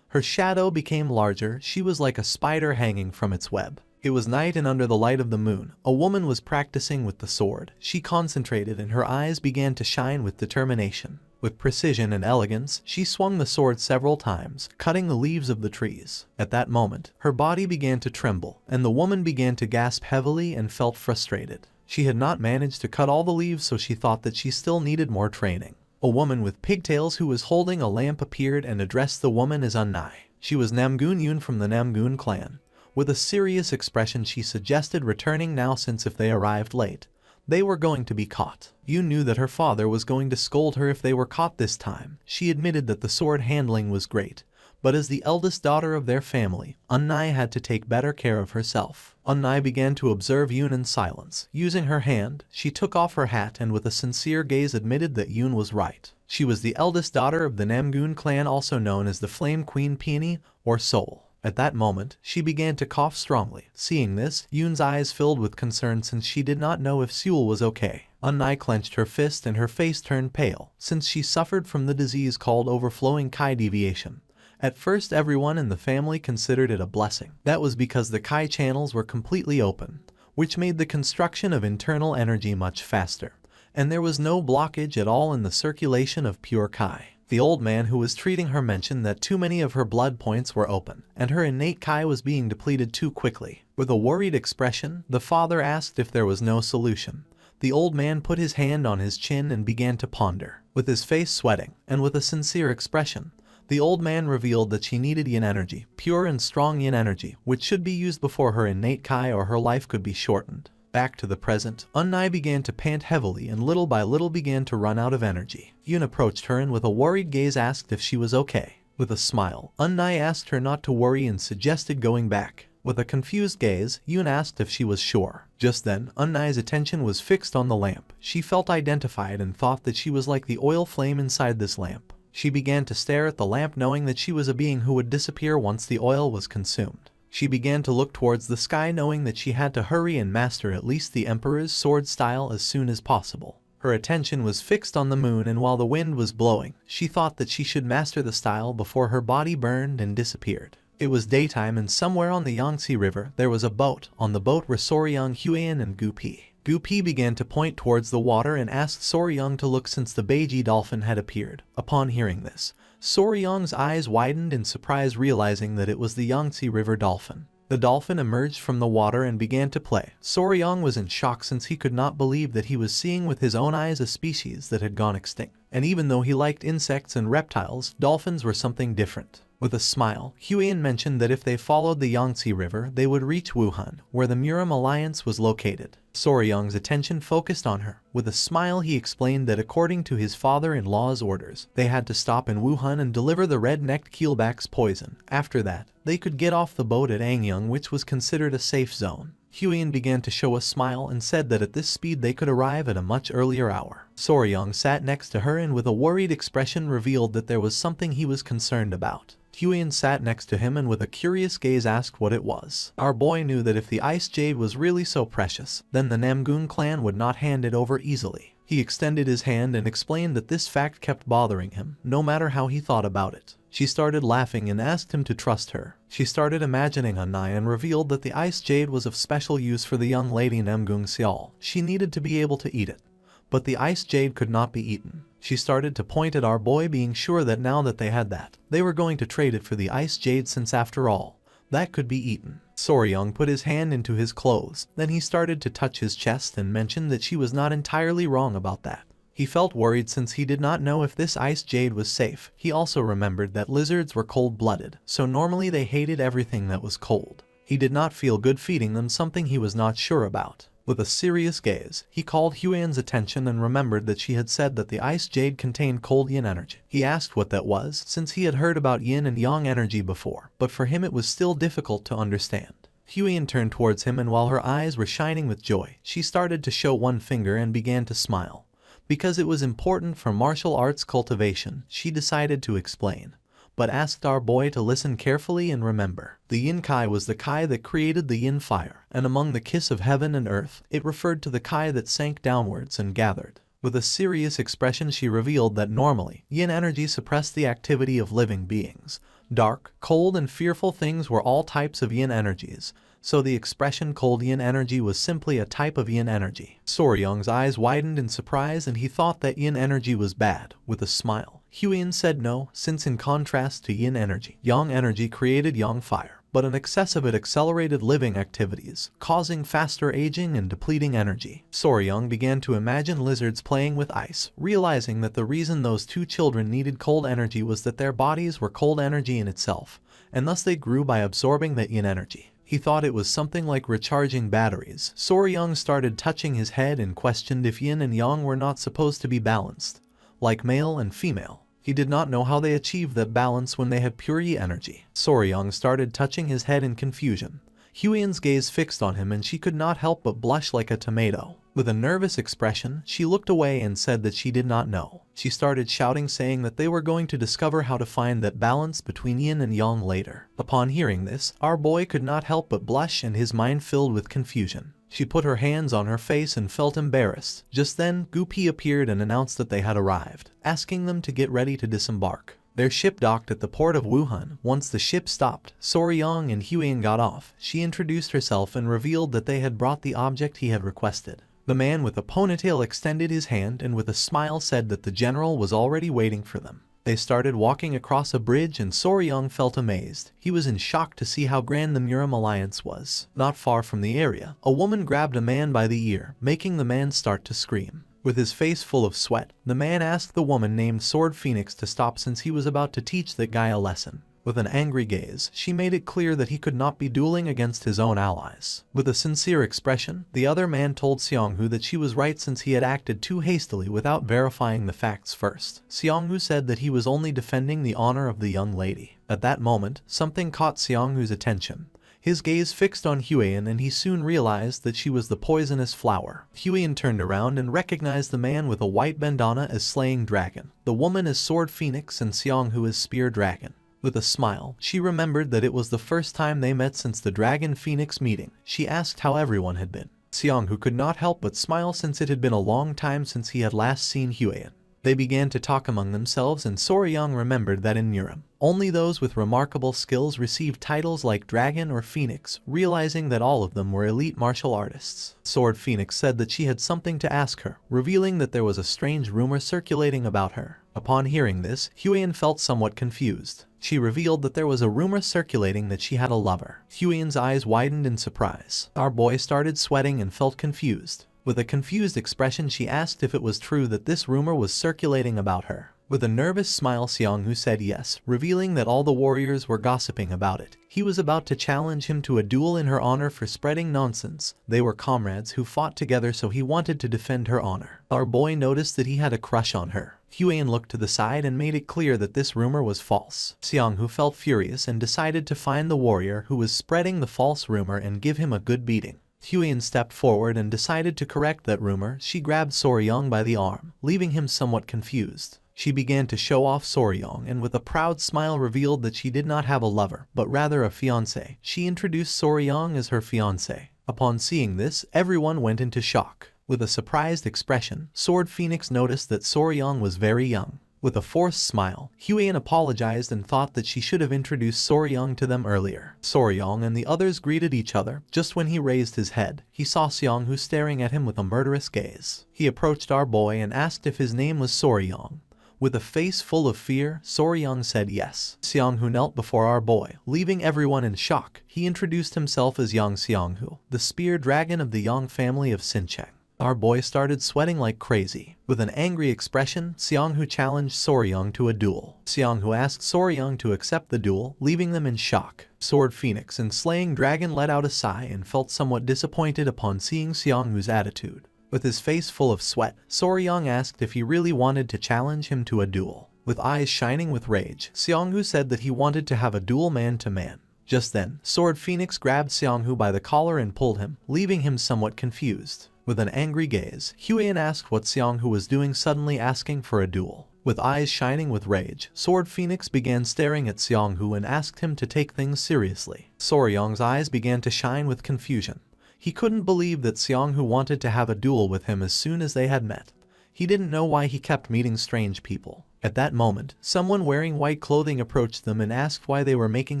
Her shadow became larger. She was like a spider hanging from its web. It was night and under the light of the moon, a woman was practicing with the sword. She concentrated and her eyes began to shine with determination. With precision and elegance, she swung the sword several times, cutting the leaves of the trees. At that moment, her body began to tremble, and the woman began to gasp heavily and felt frustrated. She had not managed to cut all the leaves, so she thought that she still needed more training. A woman with pigtails who was holding a lamp appeared and addressed the woman as Unnai. She was Namgun Yun from the Namgun clan. With a serious expression she suggested returning now since if they arrived late, they were going to be caught. Yun knew that her father was going to scold her if they were caught this time. She admitted that the sword handling was great, but as the eldest daughter of their family, Unnai had to take better care of herself. Unnai began to observe Yun in silence. Using her hand, she took off her hat and with a sincere gaze admitted that Yun was right. She was the eldest daughter of the Namgun clan, also known as the Flame Queen Peony or Soul. At that moment, she began to cough strongly. Seeing this, Yun's eyes filled with concern since she did not know if Seul was okay. Unnai clenched her fist and her face turned pale, since she suffered from the disease called overflowing Kai deviation. At first, everyone in the family considered it a blessing. That was because the Kai channels were completely open, which made the construction of internal energy much faster, and there was no blockage at all in the circulation of pure Kai. The old man who was treating her mentioned that too many of her blood points were open, and her innate Kai was being depleted too quickly. With a worried expression, the father asked if there was no solution. The old man put his hand on his chin and began to ponder. With his face sweating, and with a sincere expression, the old man revealed that she needed yin energy, pure and strong yin energy, which should be used before her innate Kai or her life could be shortened. Back to the present, Unnai began to pant heavily and little by little began to run out of energy. Yun approached her and with a worried gaze asked if she was okay. With a smile, Unnai asked her not to worry and suggested going back. With a confused gaze, Yun asked if she was sure. Just then, Unnai's attention was fixed on the lamp. She felt identified and thought that she was like the oil flame inside this lamp. She began to stare at the lamp knowing that she was a being who would disappear once the oil was consumed. She began to look towards the sky knowing that she had to hurry and master at least the Emperor's sword style as soon as possible. Her attention was fixed on the moon, and while the wind was blowing, she thought that she should master the style before her body burned and disappeared. It was daytime and somewhere on the Yangtze River there was a boat. On the boat were Soryang, Huian and Gupi. Gupi began to point towards the water and asked Soryang to look since the Beiji dolphin had appeared. Upon hearing this, Soryang's eyes widened in surprise, realizing that it was the Yangtze River dolphin. The dolphin emerged from the water and began to play. Soryang was in shock since he could not believe that he was seeing with his own eyes a species that had gone extinct. And even though he liked insects and reptiles, dolphins were something different. With a smile, Huian mentioned that if they followed the Yangtze River, they would reach Wuhan, where the Murim Alliance was located. Soryang's attention focused on her. With a smile, he explained that according to his father-in-law's orders, they had to stop in Wuhan and deliver the red-necked keelback's poison. After that, they could get off the boat at Angyang, which was considered a safe zone. Huiyan began to show a smile and said that at this speed they could arrive at a much earlier hour. Soryong sat next to her and with a worried expression revealed that there was something he was concerned about. Huiyan sat next to him and with a curious gaze asked what it was. Our boy knew that if the ice jade was really so precious, then the Namgun clan would not hand it over easily. He extended his hand and explained that this fact kept bothering him, no matter how he thought about it. She started laughing and asked him to trust her. She started imagining Anai and revealed that the ice jade was of special use for the young lady Namgung Seol. She needed to be able to eat it. But the ice jade could not be eaten. She started to point at our boy, being sure that now that they had that, they were going to trade it for the ice jade, since after all, that could be eaten. Soryong put his hand into his clothes, then he started to touch his chest and mentioned that she was not entirely wrong about that. He felt worried since he did not know if this ice jade was safe. He also remembered that lizards were cold-blooded, so normally they hated everything that was cold. He did not feel good feeding them something he was not sure about. With a serious gaze, he called Huiyan's attention and remembered that she had said that the ice jade contained cold yin energy. He asked what that was, since he had heard about yin and yang energy before, but for him it was still difficult to understand. Huiyan turned towards him and while her eyes were shining with joy, she started to show one finger and began to smile. Because it was important for martial arts cultivation, she decided to explain, but asked our boy to listen carefully and remember. The yin kai was the kai that created the yin fire, and among the kiss of heaven and earth, it referred to the kai that sank downwards and gathered. With a serious expression she revealed that normally, yin energy suppressed the activity of living beings. Dark, cold and fearful things were all types of yin energies, so the expression cold yin energy was simply a type of yin energy. Soryong's eyes widened in surprise and he thought that yin energy was bad. With a smile, Huiyan said no, since in contrast to yin energy, yang energy created yang fire, but an excess of it accelerated living activities, causing faster aging and depleting energy. Soryong began to imagine lizards playing with ice, realizing that the reason those two children needed cold energy was that their bodies were cold energy in itself, and thus they grew by absorbing that yin energy. He thought it was something like recharging batteries. Soryong started touching his head and questioned if yin and yang were not supposed to be balanced, like male and female. He did not know how they achieved that balance when they had pure yi energy. Soryong started touching his head in confusion. Huiyan's gaze fixed on him and she could not help but blush like a tomato. With a nervous expression, she looked away and said that she did not know. She started shouting, saying that they were going to discover how to find that balance between yin and yang later. Upon hearing this, our boy could not help but blush and his mind filled with confusion. She put her hands on her face and felt embarrassed. Just then, Gupi appeared and announced that they had arrived, asking them to get ready to disembark. Their ship docked at the port of Wuhan. Once the ship stopped, Soryong and Huiyan got off. She introduced herself and revealed that they had brought the object he had requested. The man with a ponytail extended his hand and with a smile said that the general was already waiting for them. They started walking across a bridge and Soryong felt amazed. He was in shock to see how grand the Muram alliance was. Not far from the area, a woman grabbed a man by the ear, making the man start to scream. With his face full of sweat, the man asked the woman named Sword Phoenix to stop since he was about to teach that guy a lesson. With an angry gaze, she made it clear that he could not be dueling against his own allies. With a sincere expression, the other man told Seonghu that she was right since he had acted too hastily without verifying the facts first. Seonghu said that he was only defending the honor of the young lady. At that moment, something caught Seonghu's attention. His gaze fixed on Huiyan and he soon realized that she was the poisonous flower. Huiyan turned around and recognized the man with a white bandana as Slaying Dragon, the woman as Sword Phoenix and Seonghu as Spear Dragon. With a smile, she remembered that it was the first time they met since the Dragon Phoenix meeting. She asked how everyone had been. Seonghu could not help but smile since it had been a long time since he had last seen Huiyan. They began to talk among themselves and Soryong remembered that in Muram, only those with remarkable skills received titles like Dragon or Phoenix, realizing that all of them were elite martial artists. Sword Phoenix said that she had something to ask her, revealing that there was a strange rumor circulating about her. Upon hearing this, Huiyan felt somewhat confused. She revealed that there was a rumor circulating that she had a lover. Huiyan's eyes widened in surprise. Our boy started sweating and felt confused. With a confused expression she asked if it was true that this rumor was circulating about her. With a nervous smile Seonghu said yes, revealing that all the warriors were gossiping about it. He was about to challenge him to a duel in her honor for spreading nonsense. They were comrades who fought together, so he wanted to defend her honor. Our boy noticed that he had a crush on her. Huiyan looked to the side and made it clear that this rumor was false. Seonghu felt furious and decided to find the warrior who was spreading the false rumor and give him a good beating. Huiyan stepped forward and decided to correct that rumor. She grabbed Soryong by the arm, leaving him somewhat confused. She began to show off Soryong and with a proud smile revealed that she did not have a lover, but rather a fiancé. She introduced Soryong as her fiancé. Upon seeing this, everyone went into shock. With a surprised expression, Sword Phoenix noticed that Soryong was very young. With a forced smile, Huiyan apologized and thought that she should have introduced Soryong to them earlier. Soryong and the others greeted each other. Just when he raised his head, he saw Seonghu staring at him with a murderous gaze. He approached our boy and asked if his name was Soryong. With a face full of fear, Soryong said yes. Seonghu knelt before our boy, leaving everyone in shock. He introduced himself as Yang Seonghu, the spear dragon of the Yang family of Sincheng. Our boy started sweating like crazy. With an angry expression, Seonghu challenged Soryong to a duel. Seonghu asked Soryong to accept the duel, leaving them in shock. Sword Phoenix and Slaying Dragon let out a sigh and felt somewhat disappointed upon seeing Seonghu's attitude. With his face full of sweat, Soryong asked if he really wanted to challenge him to a duel. With eyes shining with rage, Seonghu said that he wanted to have a duel man-to-man. Just then, Sword Phoenix grabbed Seonghu by the collar and pulled him, leaving him somewhat confused. With an angry gaze, Huiyan asked what Seonghu was doing, suddenly asking for a duel. With eyes shining with rage, Sword Phoenix began staring at Seonghu and asked him to take things seriously. Soryong's eyes began to shine with confusion. He couldn't believe that Seonghu wanted to have a duel with him as soon as they had met. He didn't know why he kept meeting strange people. At that moment, someone wearing white clothing approached them and asked why they were making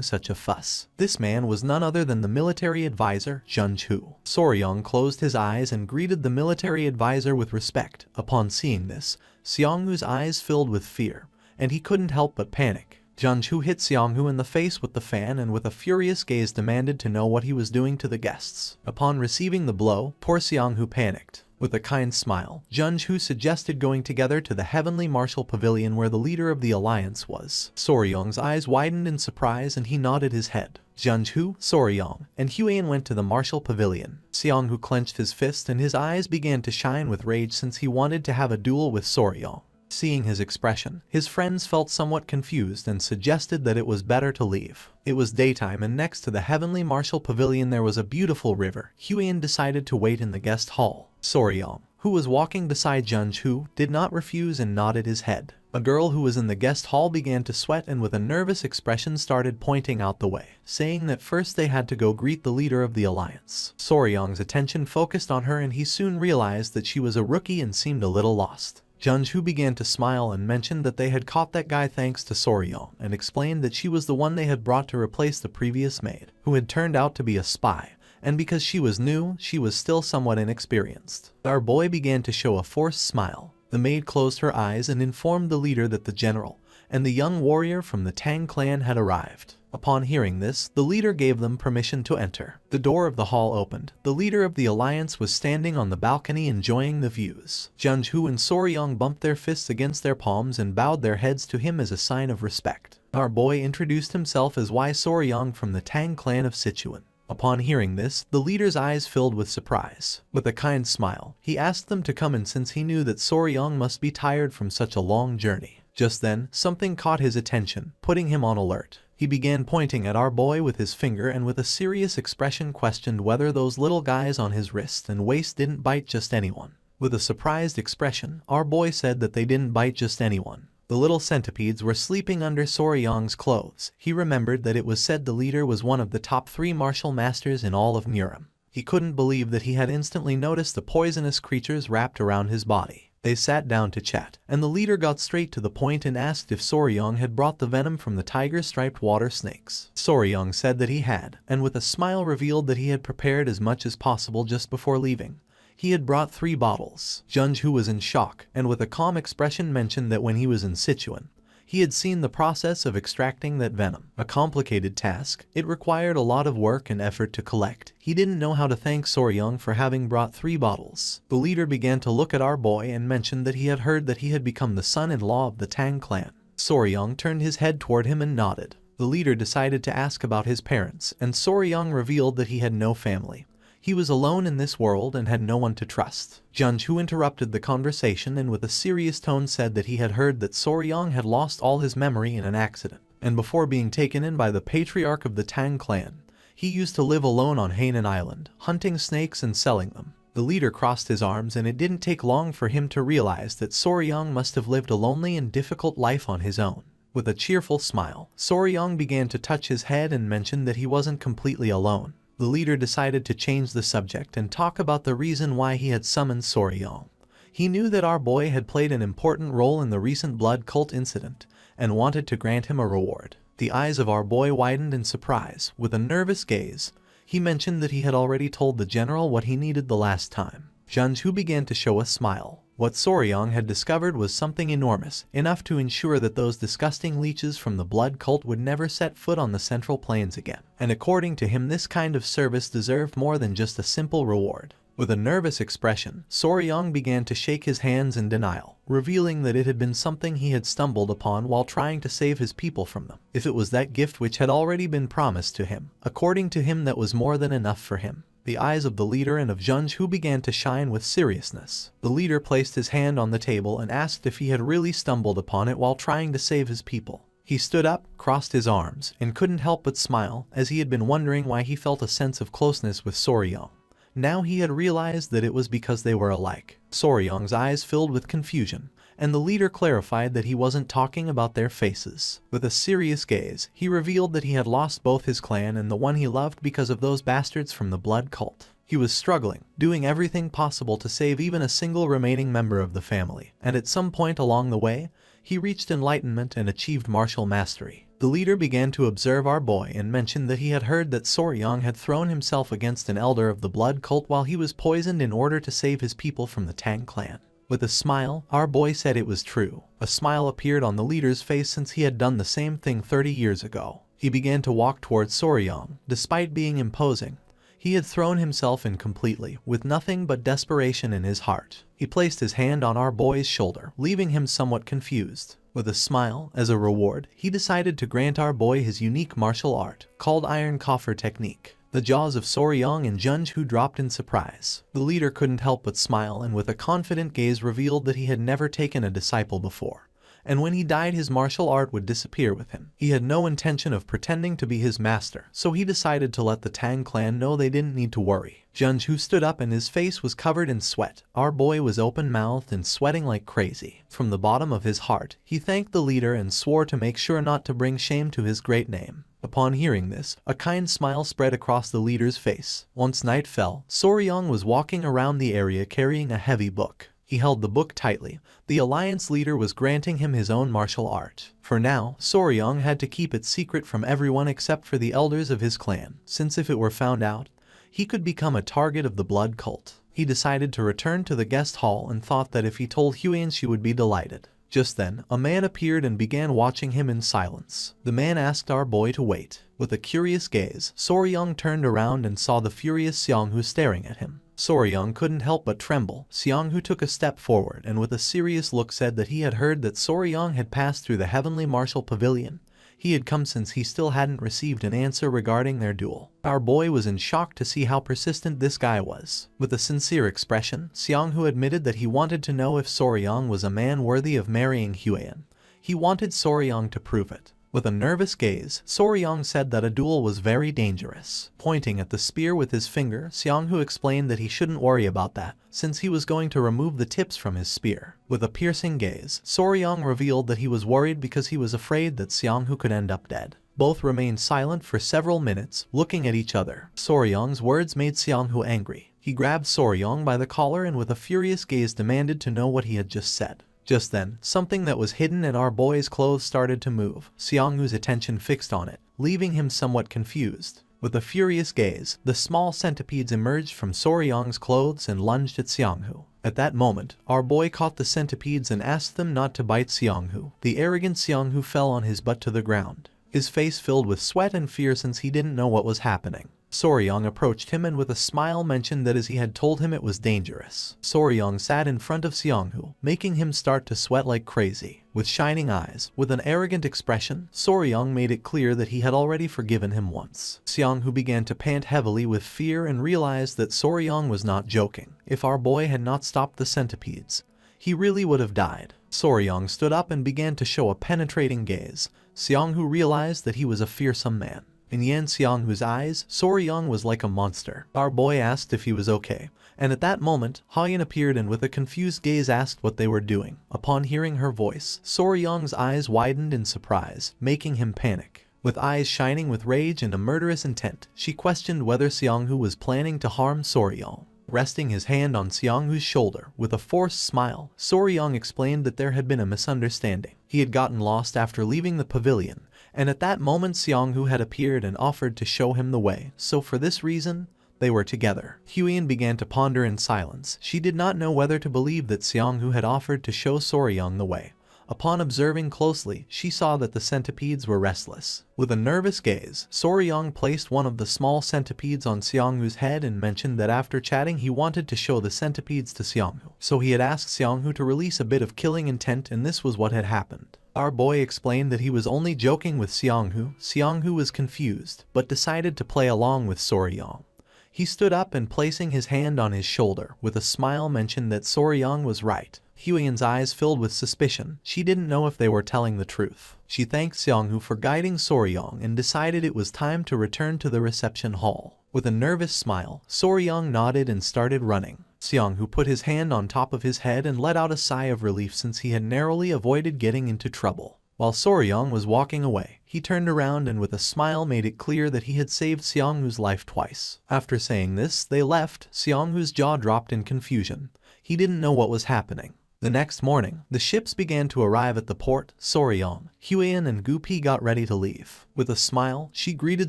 such a fuss. This man was none other than the military advisor, Junju. Soryong closed his eyes and greeted the military advisor with respect. Upon seeing this, Seonghu's eyes filled with fear, and he couldn't help but panic. Junju hit Seonghu in the face with the fan and with a furious gaze demanded to know what he was doing to the guests. Upon receiving the blow, poor Seonghu panicked. With a kind smile, Junju suggested going together to the Heavenly Martial Pavilion where the leader of the alliance was. Soryong's eyes widened in surprise and he nodded his head. Junju, Soryong, and Huiyan went to the Martial Pavilion. Seonghu clenched his fist and his eyes began to shine with rage since he wanted to have a duel with Soryong. Seeing his expression, his friends felt somewhat confused and suggested that it was better to leave. It was daytime and next to the Heavenly Martial Pavilion there was a beautiful river. Huiyan decided to wait in the guest hall. Soryong, who was walking beside Junju, did not refuse and nodded his head. A girl who was in the guest hall began to sweat and with a nervous expression started pointing out the way, saying that first they had to go greet the leader of the alliance. Soryong's attention focused on her and he soon realized that she was a rookie and seemed a little lost. Junju began to smile and mentioned that they had caught that guy thanks to Soryong and explained that she was the one they had brought to replace the previous maid, who had turned out to be a spy, and because she was new, she was still somewhat inexperienced. Our boy began to show a forced smile. The maid closed her eyes and informed the leader that the general and the young warrior from the Tang clan had arrived. Upon hearing this, the leader gave them permission to enter. The door of the hall opened. The leader of the alliance was standing on the balcony enjoying the views. Junju and Soryong bumped their fists against their palms and bowed their heads to him as a sign of respect. Our boy introduced himself as Y Soryong from the Tang clan of Sichuan. Upon hearing this, the leader's eyes filled with surprise. With a kind smile, he asked them to come in since he knew that Soryong must be tired from such a long journey. Just then, something caught his attention, putting him on alert. He began pointing at our boy with his finger and with a serious expression questioned whether those little guys on his wrist and waist didn't bite just anyone. With a surprised expression, our boy said that they didn't bite just anyone. The little centipedes were sleeping under Soryong's clothes. He remembered that it was said the leader was one of the top 3 martial masters in all of Muram. He couldn't believe that he had instantly noticed the poisonous creatures wrapped around his body. They sat down to chat, and the leader got straight to the point and asked if Soryong had brought the venom from the tiger-striped water snakes. Soryong said that he had, and with a smile revealed that he had prepared as much as possible just before leaving. He had brought 3 bottles. Junju was in shock, and with a calm expression mentioned that when he was in Sichuan, he had seen the process of extracting that venom. A complicated task. It required a lot of work and effort to collect. He didn't know how to thank Soryong for having brought 3 bottles. The leader began to look at our boy and mentioned that he had heard that he had become the son-in-law of the Tang clan. Soryong turned his head toward him and nodded. The leader decided to ask about his parents, and Soryong revealed that he had no family. He was alone in this world and had no one to trust. Junju interrupted the conversation and with a serious tone said that he had heard that Soryong had lost all his memory in an accident, and before being taken in by the patriarch of the Tang clan, He used to live alone on Hainan Island, hunting snakes and selling them. The leader crossed his arms, and it didn't take long for him to realize that Soryang must have lived a lonely and difficult life on his own. With a cheerful smile, Soryang began to touch his head and mentioned that he wasn't completely alone. The leader decided to change the subject and talk about the reason why he had summoned Soryang. He knew that our boy had played an important role in the recent blood cult incident and wanted to grant him a reward. The eyes of our boy widened in surprise. With a nervous gaze, he mentioned that he had already told the general what he needed the last time. Junju began to show a smile. What Soryang had discovered was something enormous, enough to ensure that those disgusting leeches from the blood cult would never set foot on the Central Plains again. And according to him, this kind of service deserved more than just a simple reward. With a nervous expression, Soryang began to shake his hands in denial, revealing that it had been something he had stumbled upon while trying to save his people from them. If it was that gift which had already been promised to him, according to him that was more than enough for him. The eyes of the leader and of Junju began to shine with seriousness. The leader placed his hand on the table and asked if he had really stumbled upon it while trying to save his people. He stood up, crossed his arms, and couldn't help but smile, as he had been wondering why he felt a sense of closeness with Soryang. Now he had realized that it was because they were alike. Soryang's eyes filled with confusion, and the leader clarified that he wasn't talking about their faces. With a serious gaze, he revealed that he had lost both his clan and the one he loved because of those bastards from the blood cult. He was struggling, doing everything possible to save even a single remaining member of the family, and at some point along the way, he reached enlightenment and achieved martial mastery. The leader began to observe our boy and mentioned that he had heard that Soryang had thrown himself against an elder of the blood cult while he was poisoned in order to save his people from the Tang clan. With a smile, our boy said it was true. A smile appeared on the leader's face since he had done the same thing 30 years ago. He began to walk towards Soryang. Despite being imposing, he had thrown himself in completely, with nothing but desperation in his heart. He placed his hand on our boy's shoulder, leaving him somewhat confused. With a smile, as a reward, he decided to grant our boy his unique martial art, called Iron Coffer Technique. The jaws of Soryang and Junju dropped in surprise. The leader couldn't help but smile and with a confident gaze revealed that he had never taken a disciple before. And when he died, his martial art would disappear with him. He had no intention of pretending to be his master, so he decided to let the Tang clan know they didn't need to worry. Junju stood up and his face was covered in sweat. Our boy was open-mouthed and sweating like crazy. From the bottom of his heart, he thanked the leader and swore to make sure not to bring shame to his great name. Upon hearing this, a kind smile spread across the leader's face. Once night fell, Soryang was walking around the area carrying a heavy book. He held the book tightly. The alliance leader was granting him his own martial art. For now, Soryang had to keep it secret from everyone except for the elders of his clan, since if it were found out, he could become a target of the blood cult. He decided to return to the guest hall and thought that if he told Huyen, she would be delighted. Just then, a man appeared and began watching him in silence. The man asked our boy to wait. With a curious gaze, Soryang turned around and saw the furious Xianghu staring at him. Soryang couldn't help but tremble. Xianghu took a step forward and with a serious look said that he had heard that Soryang had passed through the Heavenly Martial Pavilion. He had come since he still hadn't received an answer regarding their duel. Our boy was in shock to see how persistent this guy was. With a sincere expression, Xianghu admitted that he wanted to know if Soryang was a man worthy of marrying Huyen. He wanted Soryang to prove it. With a nervous gaze, Soryang said that a duel was very dangerous. Pointing at the spear with his finger, Xianghu explained that he shouldn't worry about that, since he was going to remove the tips from his spear. With a piercing gaze, Soryang revealed that he was worried because he was afraid that Xianghu could end up dead. Both remained silent for several minutes, looking at each other. Soryang's words made Xianghu angry. He grabbed Soryang by the collar and with a furious gaze demanded to know what he had just said. Just then, something that was hidden in our boy's clothes started to move. Xianghu's attention fixed on it, leaving him somewhat confused. With a furious gaze, the small centipedes emerged from Soryang's clothes and lunged at Xianghu. At that moment, our boy caught the centipedes and asked them not to bite Xianghu. The arrogant Xianghu fell on his butt to the ground, his face filled with sweat and fear since he didn't know what was happening. Soryang approached him and with a smile mentioned that as he had told him it was dangerous. Soryang sat in front of Xianghu, making him start to sweat like crazy. With shining eyes, with an arrogant expression, Soryang made it clear that he had already forgiven him once. Xianghu began to pant heavily with fear and realized that Soryang was not joking. If our boy had not stopped the centipedes, he really would have died. Soryang stood up and began to show a penetrating gaze. Xianghu realized that he was a fearsome man. In Yan Xianghu's eyes, Soryang was like a monster. Our boy asked if he was okay, and at that moment, Hayan appeared and with a confused gaze asked what they were doing. Upon hearing her voice, Soryang's eyes widened in surprise, making him panic. With eyes shining with rage and a murderous intent, she questioned whether Xianghu was planning to harm Soryang. Resting his hand on Xianghu's shoulder, with a forced smile, Soryang explained that there had been a misunderstanding. He had gotten lost after leaving the pavilion, and at that moment Xianghu had appeared and offered to show him the way, so for this reason, they were together. Huiyan began to ponder in silence. She did not know whether to believe that Xianghu had offered to show Soryang the way. Upon observing closely, she saw that the centipedes were restless. With a nervous gaze, Soryang placed one of the small centipedes on Xianghu's head and mentioned that after chatting he wanted to show the centipedes to Xianghu. So he had asked Xianghu to release a bit of killing intent, and this was what had happened. Our boy explained that he was only joking with Xianghu. Xianghu was confused, but decided to play along with Soryang. He stood up and placing his hand on his shoulder, with a smile mentioned that Soryang was right. Huiyan's eyes filled with suspicion. She didn't know if they were telling the truth. She thanked Xianghu for guiding Soryang and decided it was time to return to the reception hall. With a nervous smile, Soryang nodded and started running. Xianghu put his hand on top of his head and let out a sigh of relief since he had narrowly avoided getting into trouble. While Soryang was walking away, he turned around and with a smile made it clear that he had saved Xianghu's life twice. After saying this, they left. Xianghu's jaw dropped in confusion. He didn't know what was happening. The next morning, the ships began to arrive at the port. Soryang, Huiyan and Gupi got ready to leave. With a smile, she greeted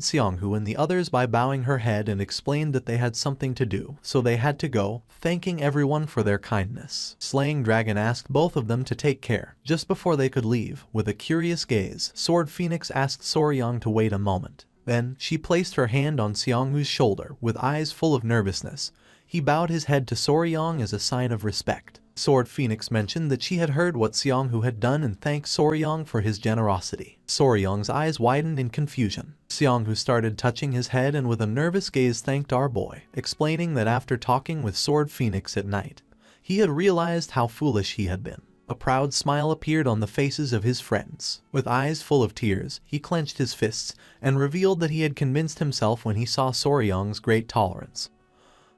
Xianghu and the others by bowing her head and explained that they had something to do, so they had to go, thanking everyone for their kindness. Slaying Dragon asked both of them to take care. Just before they could leave, with a curious gaze, Sword Phoenix asked Soryang to wait a moment. Then, she placed her hand on Xianghu's shoulder, with eyes full of nervousness. He bowed his head to Soryang as a sign of respect. Sword Phoenix mentioned that she had heard what Xianghu had done and thanked Soryang for his generosity. Soryang's eyes widened in confusion. Xianghu started touching his head and with a nervous gaze thanked our boy, explaining that after talking with Sword Phoenix at night, he had realized how foolish he had been. A proud smile appeared on the faces of his friends. With eyes full of tears, he clenched his fists and revealed that he had convinced himself when he saw Soryang's great tolerance,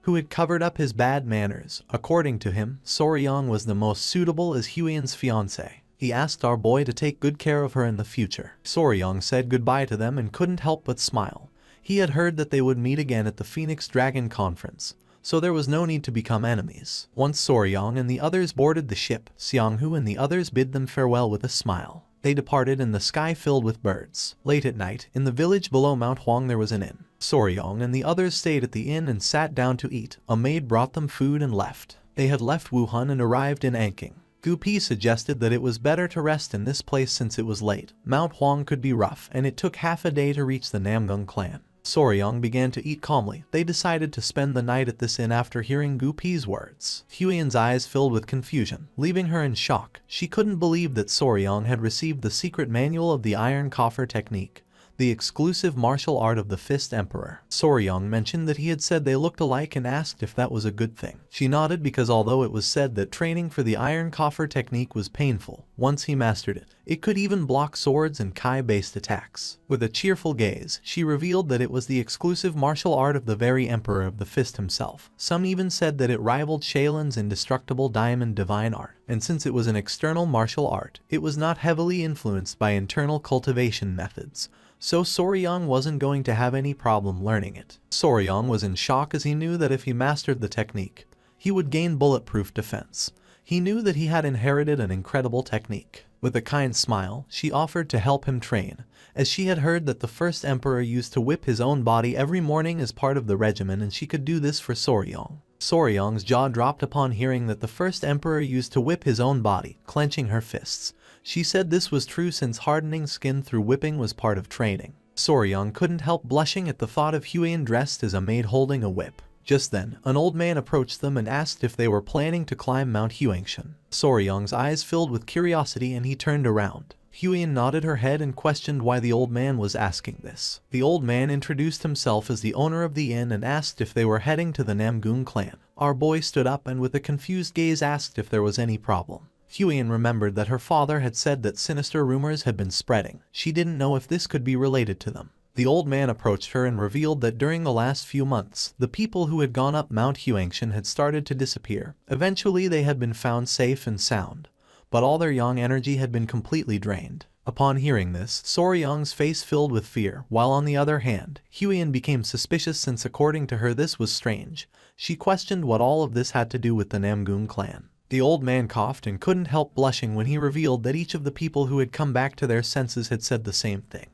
who had covered up his bad manners. According to him, Soryang was the most suitable as Huiyan's fiancé. He asked our boy to take good care of her in the future. Soryang said goodbye to them and couldn't help but smile. He had heard that they would meet again at the Phoenix Dragon Conference, so there was no need to become enemies. Once Soryang and the others boarded the ship, Xianghu and the others bid them farewell with a smile. They departed in the sky filled with birds. Late at night, in the village below Mount Huang there was an inn. Soryang and the others stayed at the inn and sat down to eat. A maid brought them food and left. They had left Wuhan and arrived in Anqing. Gupi suggested that it was better to rest in this place since it was late. Mount Huang could be rough, and it took half a day to reach the Namgung clan. Soryang began to eat calmly. They decided to spend the night at this inn after hearing Gupi's words. Huiyan's eyes filled with confusion, leaving her in shock. She couldn't believe that Soryang had received the secret manual of the Iron Coffer technique, the exclusive martial art of the Fist Emperor. Soryang mentioned that he had said they looked alike and asked if that was a good thing. She nodded because although it was said that training for the Iron Coffer technique was painful, once he mastered it, it could even block swords and Kai-based attacks. With a cheerful gaze, she revealed that it was the exclusive martial art of the very Emperor of the Fist himself. Some even said that it rivaled Shailin's indestructible diamond divine art, and since it was an external martial art, it was not heavily influenced by internal cultivation methods. So Soryang wasn't going to have any problem learning it. Soryang was in shock as he knew that if he mastered the technique, he would gain bulletproof defense. He knew that he had inherited an incredible technique. With a kind smile, she offered to help him train, as she had heard that the first emperor used to whip his own body every morning as part of the regimen and she could do this for Soryang. Soryang's jaw dropped upon hearing that the first emperor used to whip his own body, clenching her fists. She said this was true since hardening skin through whipping was part of training. Soryang couldn't help blushing at the thought of Huiyan dressed as a maid holding a whip. Just then, an old man approached them and asked if they were planning to climb Mount Huangshan. Soryang's eyes filled with curiosity and he turned around. Huiyan nodded her head and questioned why the old man was asking this. The old man introduced himself as the owner of the inn and asked if they were heading to the Namgung clan. Our boy stood up and with a confused gaze asked if there was any problem. Huiyan remembered that her father had said that sinister rumors had been spreading. She didn't know if this could be related to them. The old man approached her and revealed that during the last few months, the people who had gone up Mount Huangshan had started to disappear. Eventually they had been found safe and sound, but all their yang energy had been completely drained. Upon hearing this, Soryang's face filled with fear, while on the other hand, Huiyan became suspicious since according to her this was strange. She questioned what all of this had to do with the Namgung clan. The old man coughed and couldn't help blushing when he revealed that each of the people who had come back to their senses had said the same thing.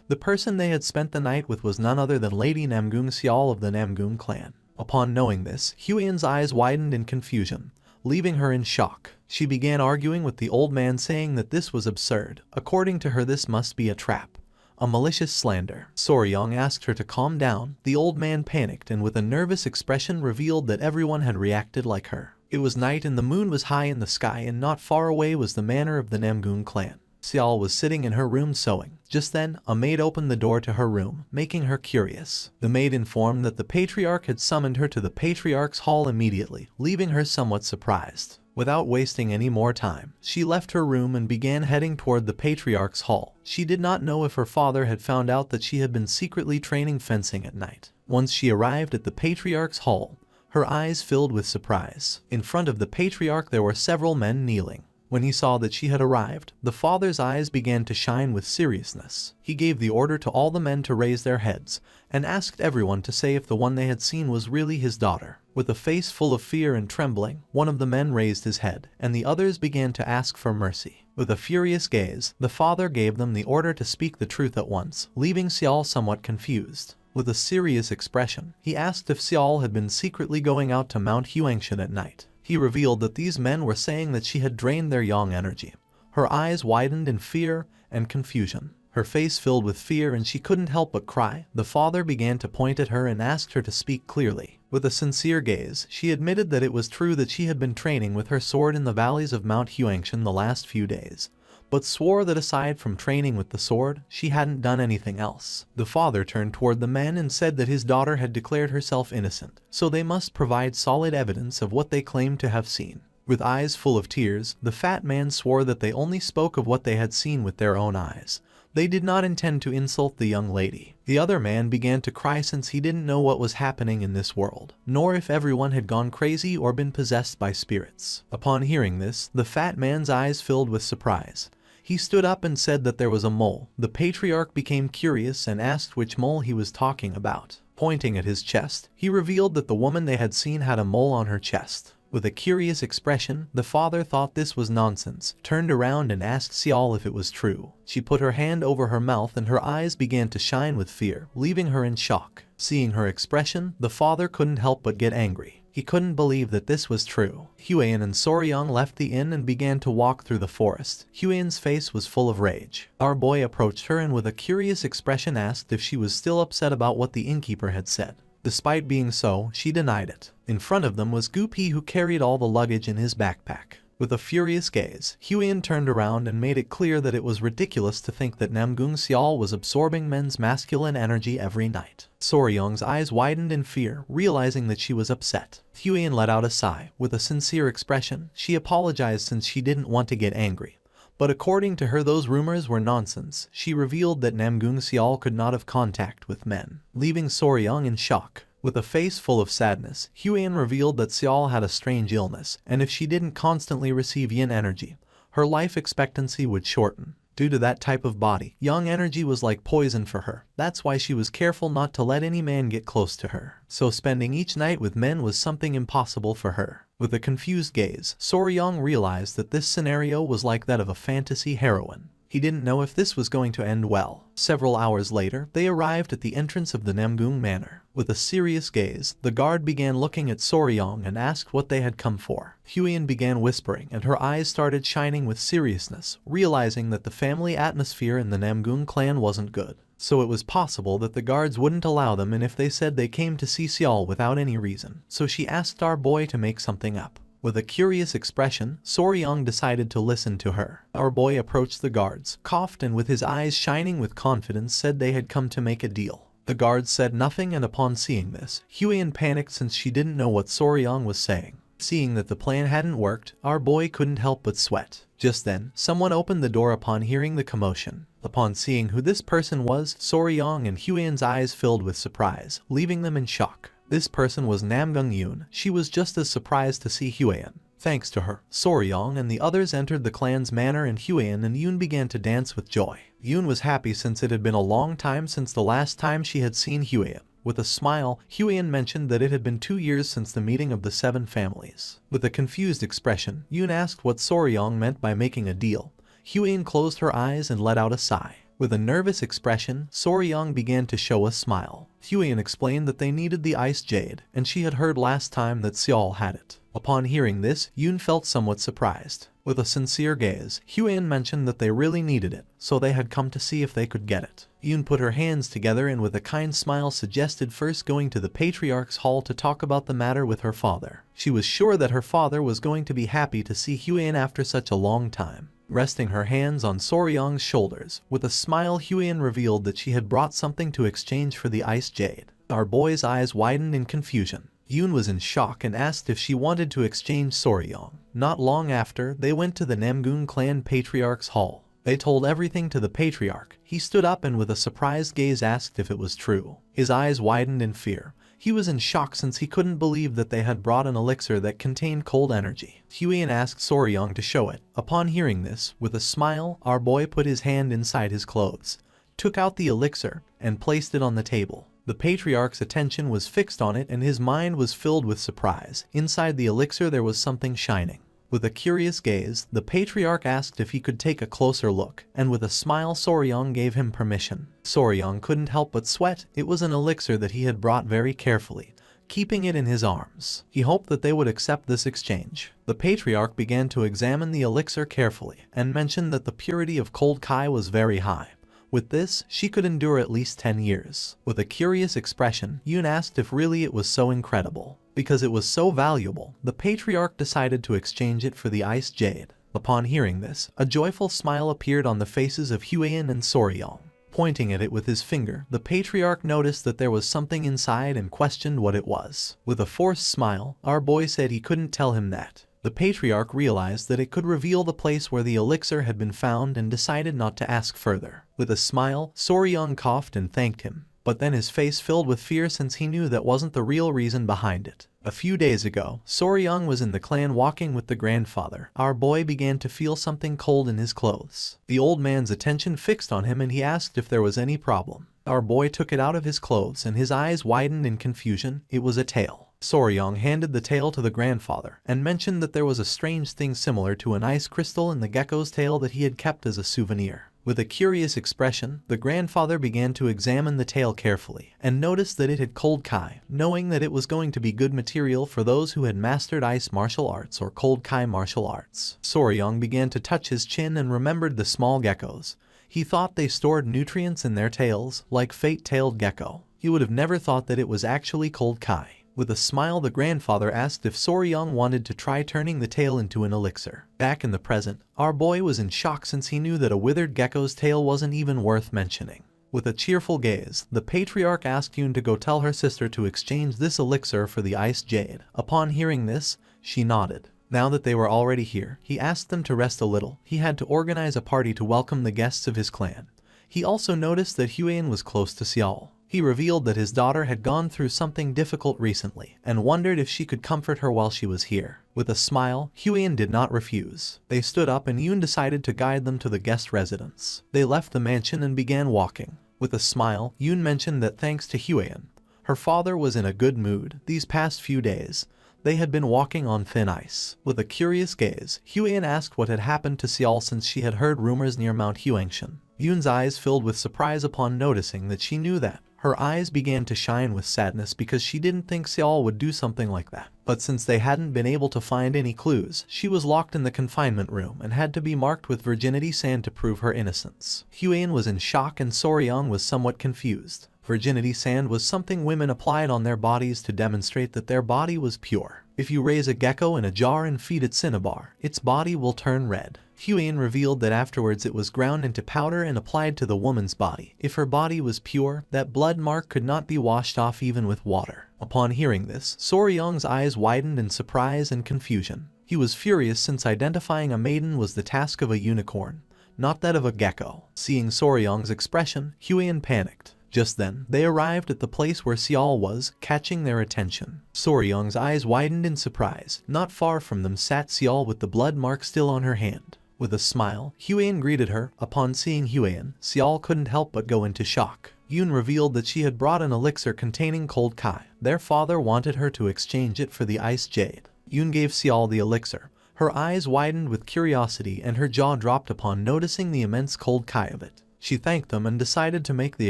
The person they had spent the night with was none other than Lady Namgung Xiao of the Namgung clan. Upon knowing this, Huiyan's eyes widened in confusion, leaving her in shock. She began arguing with the old man, saying that this was absurd. According to her, this must be a trap, a malicious slander. Soryang asked her to calm down. The old man panicked and with a nervous expression revealed that everyone had reacted like her. It was night and the moon was high in the sky, and not far away was the manor of the Namgung clan. Xiao was sitting in her room sewing. Just then, a maid opened the door to her room, making her curious. The maid informed that the patriarch had summoned her to the patriarch's hall immediately, leaving her somewhat surprised. Without wasting any more time, she left her room and began heading toward the patriarch's hall. She did not know if her father had found out that she had been secretly training fencing at night. Once she arrived at the patriarch's hall, her eyes filled with surprise. In front of the patriarch there were several men kneeling. When he saw that she had arrived, the father's eyes began to shine with seriousness. He gave the order to all the men to raise their heads, and asked everyone to say if the one they had seen was really his daughter. With a face full of fear and trembling, one of the men raised his head, and the others began to ask for mercy. With a furious gaze, the father gave them the order to speak the truth at once, leaving Xiao somewhat confused. With a serious expression, he asked if Xiao had been secretly going out to Mount Huangshan at night. He revealed that these men were saying that she had drained their yang energy. Her eyes widened in fear and confusion. Her face filled with fear and she couldn't help but cry. The father began to point at her and asked her to speak clearly. With a sincere gaze, she admitted that it was true that she had been training with her sword in the valleys of Mount Huangshan the last few days, but swore that aside from training with the sword, she hadn't done anything else. The father turned toward the men and said that his daughter had declared herself innocent, so they must provide solid evidence of what they claimed to have seen. With eyes full of tears, the fat man swore that they only spoke of what they had seen with their own eyes. They did not intend to insult the young lady. The other man began to cry since he didn't know what was happening in this world, nor if everyone had gone crazy or been possessed by spirits. Upon hearing this, the fat man's eyes filled with surprise. He stood up and said that there was a mole. The patriarch became curious and asked which mole he was talking about. Pointing at his chest, he revealed that the woman they had seen had a mole on her chest. With a curious expression, the father thought this was nonsense, turned around and asked Xiao if it was true. She put her hand over her mouth and her eyes began to shine with fear, leaving her in shock. Seeing her expression, the father couldn't help but get angry. He couldn't believe that this was true. Huiyan and Soryang left the inn and began to walk through the forest. Huiyan's face was full of rage. Our boy approached her and with a curious expression asked if she was still upset about what the innkeeper had said. Despite being so, she denied it. In front of them was Gupi, who carried all the luggage in his backpack. With a furious gaze, Huiyan turned around and made it clear that it was ridiculous to think that Namgung Xiao was absorbing men's masculine energy every night. Soryang's eyes widened in fear, realizing that she was upset. Huiyan let out a sigh. With a sincere expression, she apologized since she didn't want to get angry. But according to her, those rumors were nonsense. She revealed that Namgung Xiao could not have contact with men, leaving Soryang in shock. With a face full of sadness, Huiyan revealed that Xiao had a strange illness, and if she didn't constantly receive yin energy, her life expectancy would shorten. Due to that type of body, yang energy was like poison for her. That's why she was careful not to let any man get close to her. So spending each night with men was something impossible for her. With a confused gaze, Soryang realized that this scenario was like that of a fantasy heroine. He didn't know if this was going to end well. Several hours later, they arrived at the entrance of the Namgung Manor. With a serious gaze, the guard began looking at Soryang and asked what they had come for. Huiyan began whispering and her eyes started shining with seriousness, realizing that the family atmosphere in the Namgung clan wasn't good. So it was possible that the guards wouldn't allow them, and if they said they came to see Xiao without any reason. So she asked our boy to make something up. With a curious expression, Soryang decided to listen to her. Our boy approached the guards, coughed, and with his eyes shining with confidence said they had come to make a deal. The guards said nothing, and upon seeing this, Huiyan panicked since she didn't know what Soryang was saying. Seeing that the plan hadn't worked, our boy couldn't help but sweat. Just then, someone opened the door upon hearing the commotion. Upon seeing who this person was, Soryong and Huian's eyes filled with surprise, leaving them in shock. This person was Namgung Yoon. She was just as surprised to see Huian. Thanks to her, Soryong and the others entered the clan's manor and Huian and Yoon began to dance with joy. Yoon was happy since it had been a long time since the last time she had seen Huian. With a smile, Huian mentioned that it had been 2 years since the meeting of the 7 families. With a confused expression, Yoon asked what Soryong meant by making a deal. Huian closed her eyes and let out a sigh. With a nervous expression, Soryong began to show a smile. Huian explained that they needed the ice jade, and she had heard last time that Seol had it. Upon hearing this, Yoon felt somewhat surprised. With a sincere gaze, Huian mentioned that they really needed it, so they had come to see if they could get it. Yoon put her hands together and with a kind smile suggested first going to the patriarch's hall to talk about the matter with her father. She was sure that her father was going to be happy to see Huian after such a long time. Resting her hands on Soryong's shoulders, with a smile Huian revealed that she had brought something to exchange for the ice jade. Our boy's eyes widened in confusion. Yoon was in shock and asked if she wanted to exchange Soryong. Not long after, they went to the Namgung clan patriarch's hall. They told everything to the patriarch. He stood up and with a surprised gaze asked if it was true. His eyes widened in fear. He was in shock since he couldn't believe that they had brought an elixir that contained cold energy. Huian asked Soryong to show it. Upon hearing this, with a smile, our boy put his hand inside his clothes, took out the elixir, and placed it on the table. The patriarch's attention was fixed on it and his mind was filled with surprise. Inside the elixir there was something shining. With a curious gaze, the patriarch asked if he could take a closer look, and with a smile Soryong gave him permission. Soryong couldn't help but sweat. It was an elixir that he had brought very carefully, keeping it in his arms. He hoped that they would accept this exchange. The patriarch began to examine the elixir carefully, and mentioned that the purity of cold kai was very high. With this, she could endure at least 10 years. With a curious expression, Yoon asked if really it was so incredible. Because it was so valuable, the patriarch decided to exchange it for the ice jade. Upon hearing this, a joyful smile appeared on the faces of Huian and Soryong. Pointing at it with his finger, the patriarch noticed that there was something inside and questioned what it was. With a forced smile, our boy said he couldn't tell him that. The patriarch realized that it could reveal the place where the elixir had been found and decided not to ask further. With a smile, Soryong coughed and thanked him. But then his face filled with fear since he knew that wasn't the real reason behind it. A few days ago, Soryong was in the clan walking with the grandfather. Our boy began to feel something cold in his clothes. The old man's attention fixed on him and he asked if there was any problem. Our boy took it out of his clothes and his eyes widened in confusion. It was a tail. Soryong handed the tail to the grandfather and mentioned that there was a strange thing similar to an ice crystal in the gecko's tail that he had kept as a souvenir. With a curious expression, the grandfather began to examine the tail carefully and noticed that it had cold kai, knowing that it was going to be good material for those who had mastered ice martial arts or cold kai martial arts. Soryong began to touch his chin and remembered the small geckos. He thought they stored nutrients in their tails, like fate-tailed gecko. He would have never thought that it was actually cold kai. With a smile, the grandfather asked if Soryong wanted to try turning the tail into an elixir. Back in the present, our boy was in shock since he knew that a withered gecko's tail wasn't even worth mentioning. With a cheerful gaze, the patriarch asked Yoon to go tell her sister to exchange this elixir for the ice jade. Upon hearing this, she nodded. Now that they were already here, he asked them to rest a little. He had to organize a party to welcome the guests of his clan. He also noticed that Huian was close to Seol. He revealed that his daughter had gone through something difficult recently and wondered if she could comfort her while she was here. With a smile, Huian did not refuse. They stood up and Yoon decided to guide them to the guest residence. They left the mansion and began walking. With a smile, Yoon mentioned that thanks to Huian, her father was in a good mood. These past few days, they had been walking on thin ice. With a curious gaze, Huian asked what had happened to Seol since she had heard rumors near Mount Huangshan. Yoon's eyes filled with surprise upon noticing that she knew that. Her eyes began to shine with sadness because she didn't think Seol would do something like that. But since they hadn't been able to find any clues, she was locked in the confinement room and had to be marked with virginity sand to prove her innocence. Huian was in shock and Soryong was somewhat confused. Virginity sand was something women applied on their bodies to demonstrate that their body was pure. If you raise a gecko in a jar and feed it cinnabar, its body will turn red. Huian revealed that afterwards it was ground into powder and applied to the woman's body. If her body was pure, that blood mark could not be washed off even with water. Upon hearing this, Soryong's eyes widened in surprise and confusion. He was furious since identifying a maiden was the task of a unicorn. not that of a gecko. Seeing Soryong's expression, Huion panicked. Just then, they arrived at the place where Seol was, catching their attention. Soryong's eyes widened in surprise. Not far from them sat Seol with the blood mark still on her hand. With a smile, Huion greeted her. Upon seeing Huion, Seol couldn't help but go into shock. Yoon revealed that she had brought an elixir containing cold kai. Their father wanted her to exchange it for the ice jade. Yoon gave Seol the elixir. Her eyes widened with curiosity and her jaw dropped upon noticing the immense cold kai of it. She thanked them and decided to make the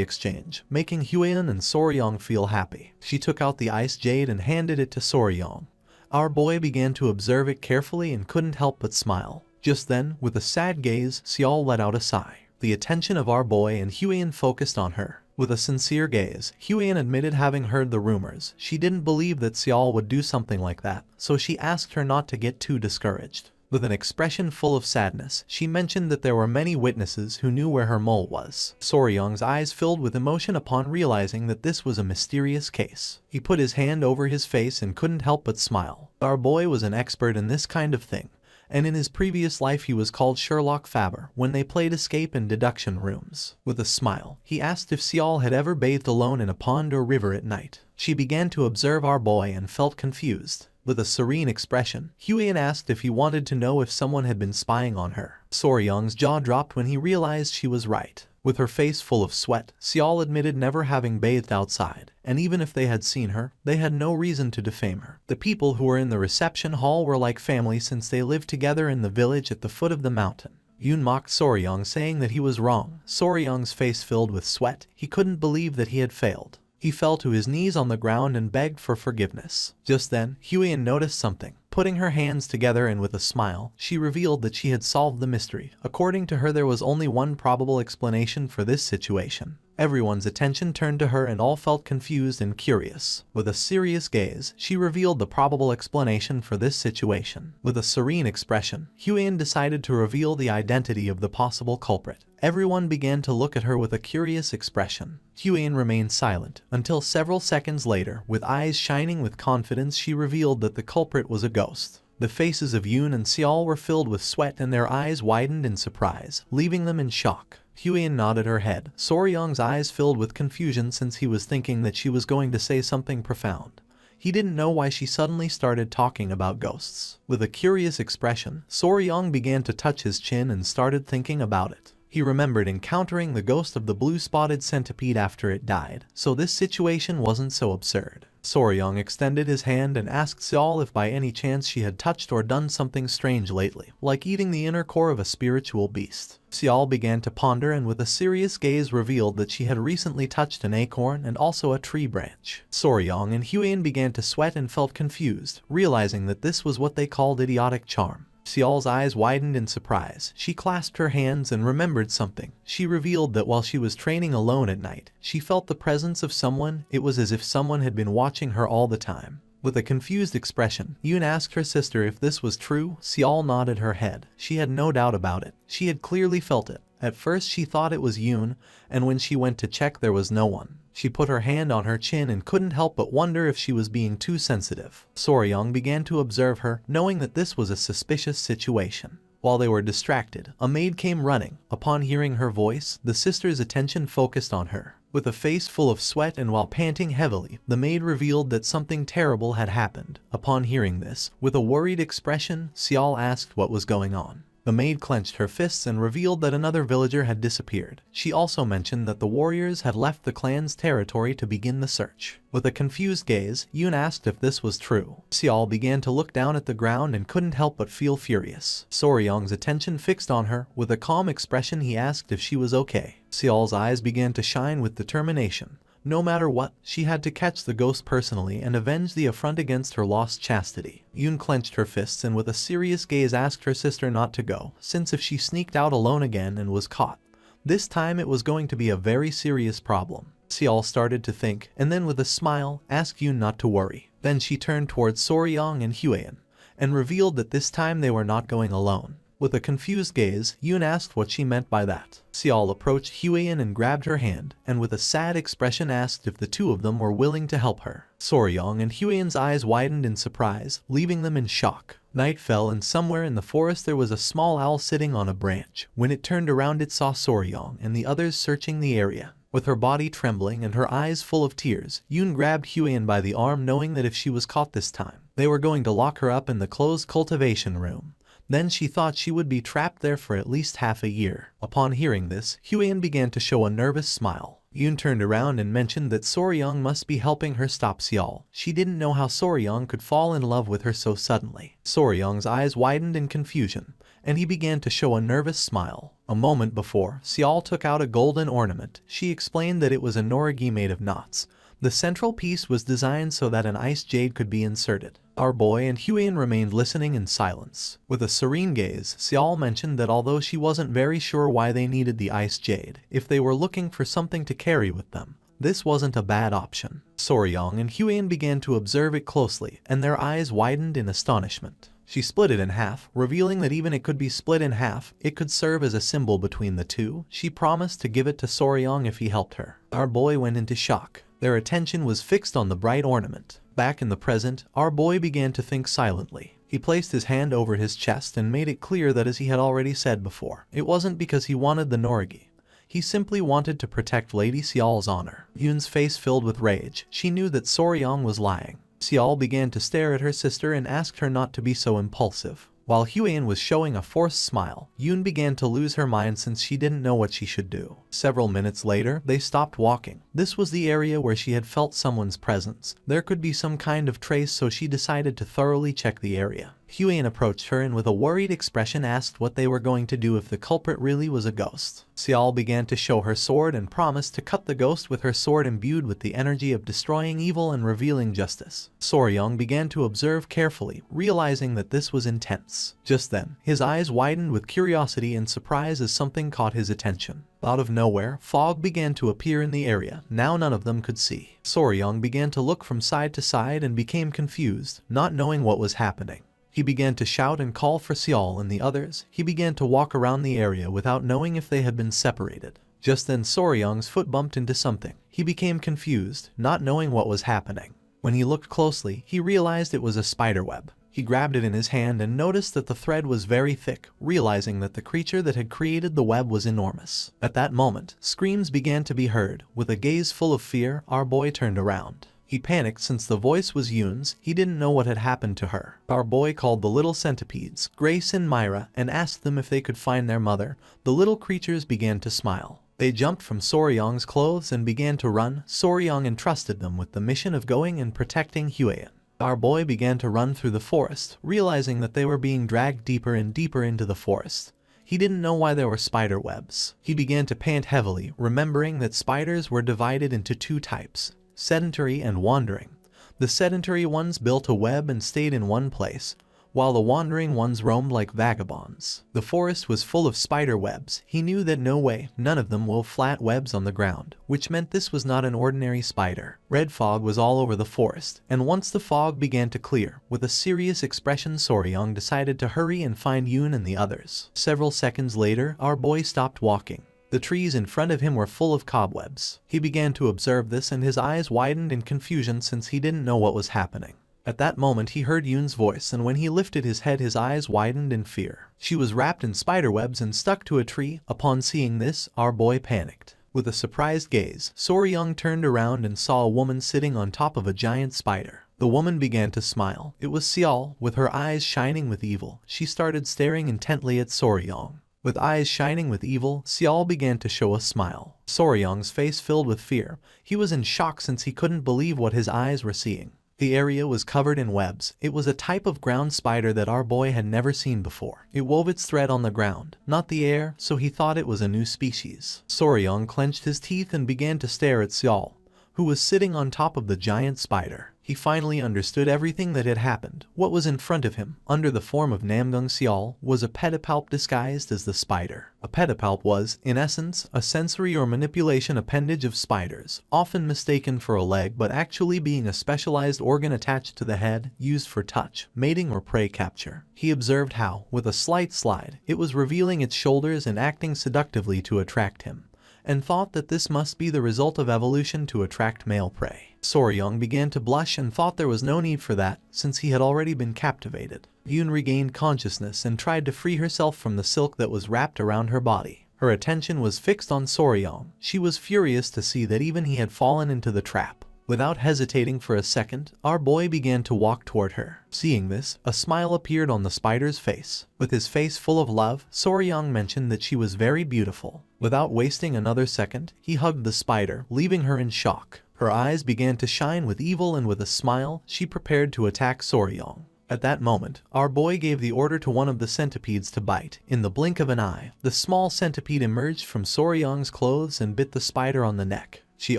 exchange, making Huion and Soryong feel happy. She took out the ice jade and handed it to Soryong. Our boy began to observe it carefully and couldn't help but smile. Just then, with a sad gaze, Seol let out a sigh. The attention of our boy and Huion focused on her. With a sincere gaze, Huion admitted having heard the rumors. She didn't believe that Seol would do something like that, so she asked her not to get too discouraged. With an expression full of sadness, she mentioned that there were many witnesses who knew where her mole was. Soryong's eyes filled with emotion upon realizing that this was a mysterious case. He put his hand over his face and couldn't help but smile. Our boy was an expert in this kind of thing, and in his previous life he was called Sherlock Faber when they played escape in deduction rooms. With a smile, he asked if Seol had ever bathed alone in a pond or river at night. She began to observe our boy and felt confused. With a serene expression, Huion asked if he wanted to know if someone had been spying on her. Soryong's jaw dropped when he realized she was right. With her face full of sweat, Seol admitted never having bathed outside, and even if they had seen her, they had no reason to defame her. The people who were in the reception hall were like family since they lived together in the village at the foot of the mountain. Yoon mocked Soryong, saying that he was wrong. Soryong's face filled with sweat. He couldn't believe that he had failed. He fell to his knees on the ground and begged for forgiveness. Just then, Huion noticed something. Putting her hands together and with a smile, she revealed that she had solved the mystery. According to her, there was only one probable explanation for this situation. Everyone's attention turned to her and all felt confused and curious. With a serious gaze, she revealed the probable explanation for this situation. With a serene expression, Huion decided to reveal the identity of the possible culprit. Everyone began to look at her with a curious expression. Huion remained silent until several seconds later, with eyes shining with confidence, she revealed that the culprit was a ghost. The faces of Yoon and Seol were filled with sweat and their eyes widened in surprise, leaving them in shock. Huion nodded her head. Soryong's eyes filled with confusion since he was thinking that she was going to say something profound. He didn't know why she suddenly started talking about ghosts. With a curious expression, Soryong began to touch his chin and started thinking about it. He remembered encountering the ghost of the blue-spotted centipede after it died, so this situation wasn't so absurd. Soryong extended his hand and asked Seol if by any chance she had touched or done something strange lately, like eating the inner core of a spiritual beast. Seol began to ponder and with a serious gaze revealed that she had recently touched an acorn and also a tree branch. Soryong and Huion began to sweat and felt confused, realizing that this was what they called idiotic charm. Seol's eyes widened in surprise. She clasped her hands and remembered something. She revealed that while she was training alone at night, she felt the presence of someone. It was as if someone had been watching her all the time. With a confused expression, Yoon asked her sister if this was true. Seol nodded her head. She had no doubt about it. She had clearly felt it. At first she thought it was Yoon, and when she went to check there was no one. She put her hand on her chin and couldn't help but wonder if she was being too sensitive. Soryong began to observe her, knowing that this was a suspicious situation. While they were distracted, a maid came running. Upon hearing her voice, the sister's attention focused on her. With a face full of sweat and while panting heavily, the maid revealed that something terrible had happened. Upon hearing this, with a worried expression, Seol asked what was going on. The maid clenched her fists and revealed that another villager had disappeared. She also mentioned that the warriors had left the clan's territory to begin the search. With a confused gaze, Yoon asked if this was true. Seol began to look down at the ground and couldn't help but feel furious. Soryong's attention fixed on her. With a calm expression, he asked if she was okay. Seol's eyes began to shine with determination. No matter what, she had to catch the ghost personally and avenge the affront against her lost chastity. Yoon clenched her fists and with a serious gaze asked her sister not to go, since if she sneaked out alone again and was caught, this time it was going to be a very serious problem. Seol started to think, and then with a smile, asked Yoon not to worry. Then she turned towards Soryong and Huion, and revealed that this time they were not going alone. With a confused gaze, Yoon asked what she meant by that. Seol approached Huion and grabbed her hand, and with a sad expression asked if the two of them were willing to help her. Soryong and Huion's eyes widened in surprise, leaving them in shock. Night fell and somewhere in the forest there was a small owl sitting on a branch. When it turned around it saw Soryong and the others searching the area. With her body trembling and her eyes full of tears, Yoon grabbed Huan by the arm knowing that if she was caught this time, they were going to lock her up in the closed cultivation room. Then she thought she would be trapped there for at least half a year. Upon hearing this, Huan began to show a nervous smile. Yoon turned around and mentioned that Soryong must be helping her stop Seol. She didn't know how Soryong could fall in love with her so suddenly. Soryong's eyes widened in confusion, and he began to show a nervous smile. A moment before, Seol took out a golden ornament. She explained that it was a norigi made of knots. The central piece was designed so that an ice jade could be inserted. Our boy and Huan remained listening in silence. With a serene gaze, Seol mentioned that although she wasn't very sure why they needed the ice jade, if they were looking for something to carry with them, this wasn't a bad option. Soryong and Huan began to observe it closely, and their eyes widened in astonishment. She split it in half, revealing that even it could be split in half, it could serve as a symbol between the two. She promised to give it to Soryong if he helped her. Our boy went into shock. Their attention was fixed on the bright ornament. Back in the present, our boy began to think silently. He placed his hand over his chest and made it clear that, as he had already said before, it wasn't because he wanted the norigi. He simply wanted to protect Lady Seol's honor. Yoon's face filled with rage. She knew that Soryong was lying. Seol began to stare at her sister and asked her not to be so impulsive. While Huan was showing a forced smile, Yoon began to lose her mind since she didn't know what she should do. Several minutes later, they stopped walking. This was the area where she had felt someone's presence. There could be some kind of trace, so she decided to thoroughly check the area. Huan approached her and with a worried expression asked what they were going to do if the culprit really was a ghost. Seol began to show her sword and promised to cut the ghost with her sword imbued with the energy of destroying evil and revealing justice. Soryong began to observe carefully, realizing that this was intense. Just then, his eyes widened with curiosity and surprise as something caught his attention. Out of nowhere, fog began to appear in the area. Now none of them could see. Soryong began to look from side to side and became confused, not knowing what was happening. He began to shout and call for Seol and the others. He began to walk around the area without knowing if they had been separated. Just then Soryong's foot bumped into something. He became confused, not knowing what was happening. When he looked closely, he realized it was a spiderweb. He grabbed it in his hand and noticed that the thread was very thick, realizing that the creature that had created the web was enormous. At that moment, screams began to be heard. With a gaze full of fear, our boy turned around. He panicked since the voice was Yoon's. He didn't know what had happened to her. Our boy called the little centipedes, Grace and Myra, and asked them if they could find their mother. The little creatures began to smile. They jumped from Soryong's clothes and began to run. Soryong entrusted them with the mission of going and protecting Huan. Our boy began to run through the forest, realizing that they were being dragged deeper and deeper into the forest. He didn't know why there were spider webs. He began to pant heavily, remembering that spiders were divided into two types: sedentary and wandering. The sedentary ones built a web and stayed in one place, while the wandering ones roamed like vagabonds. The forest was full of spider webs. He knew that no way, none of them wove flat webs on the ground, which meant this was not an ordinary spider. Red fog was all over the forest, and once the fog began to clear, with a serious expression Soryong decided to hurry and find Yoon and the others. Several seconds later, our boy stopped walking. The trees in front of him were full of cobwebs. He began to observe this and his eyes widened in confusion since he didn't know what was happening. At that moment he heard Yoon's voice, and when he lifted his head his eyes widened in fear. She was wrapped in spiderwebs and stuck to a tree. Upon seeing this, our boy panicked. With a surprised gaze, Soryong turned around and saw a woman sitting on top of a giant spider. The woman began to smile. It was Seol, with her eyes shining with evil. She started staring intently at Soryong. With eyes shining with evil, Seol began to show a smile. Soryong's face filled with fear. He was in shock since he couldn't believe what his eyes were seeing. The area was covered in webs. It was a type of ground spider that our boy had never seen before. It wove its thread on the ground, not the air, so he thought it was a new species. Soryong clenched his teeth and began to stare at Seol, who was sitting on top of the giant spider. He finally understood everything that had happened. What was in front of him, under the form of Namgung Seol, was a pedipalp disguised as the spider. A pedipalp was, in essence, a sensory or manipulation appendage of spiders, often mistaken for a leg but actually being a specialized organ attached to the head, used for touch, mating or prey capture. He observed how, with a slight slide, it was revealing its shoulders and acting seductively to attract him. and thought that this must be the result of evolution to attract male prey. Soryong began to blush and thought there was no need for that, since he had already been captivated. Yoon regained consciousness and tried to free herself from the silk that was wrapped around her body. Her attention was fixed on Soryong. She was furious to see that even he had fallen into the trap. Without hesitating for a second, our boy began to walk toward her. Seeing this, a smile appeared on the spider's face. With his face full of love, Soryong mentioned that she was very beautiful. Without wasting another second, he hugged the spider, leaving her in shock. Her eyes began to shine with evil, and with a smile, she prepared to attack Soryong. At that moment, our boy gave the order to one of the centipedes to bite. In the blink of an eye, the small centipede emerged from Soryong's clothes and bit the spider on the neck. She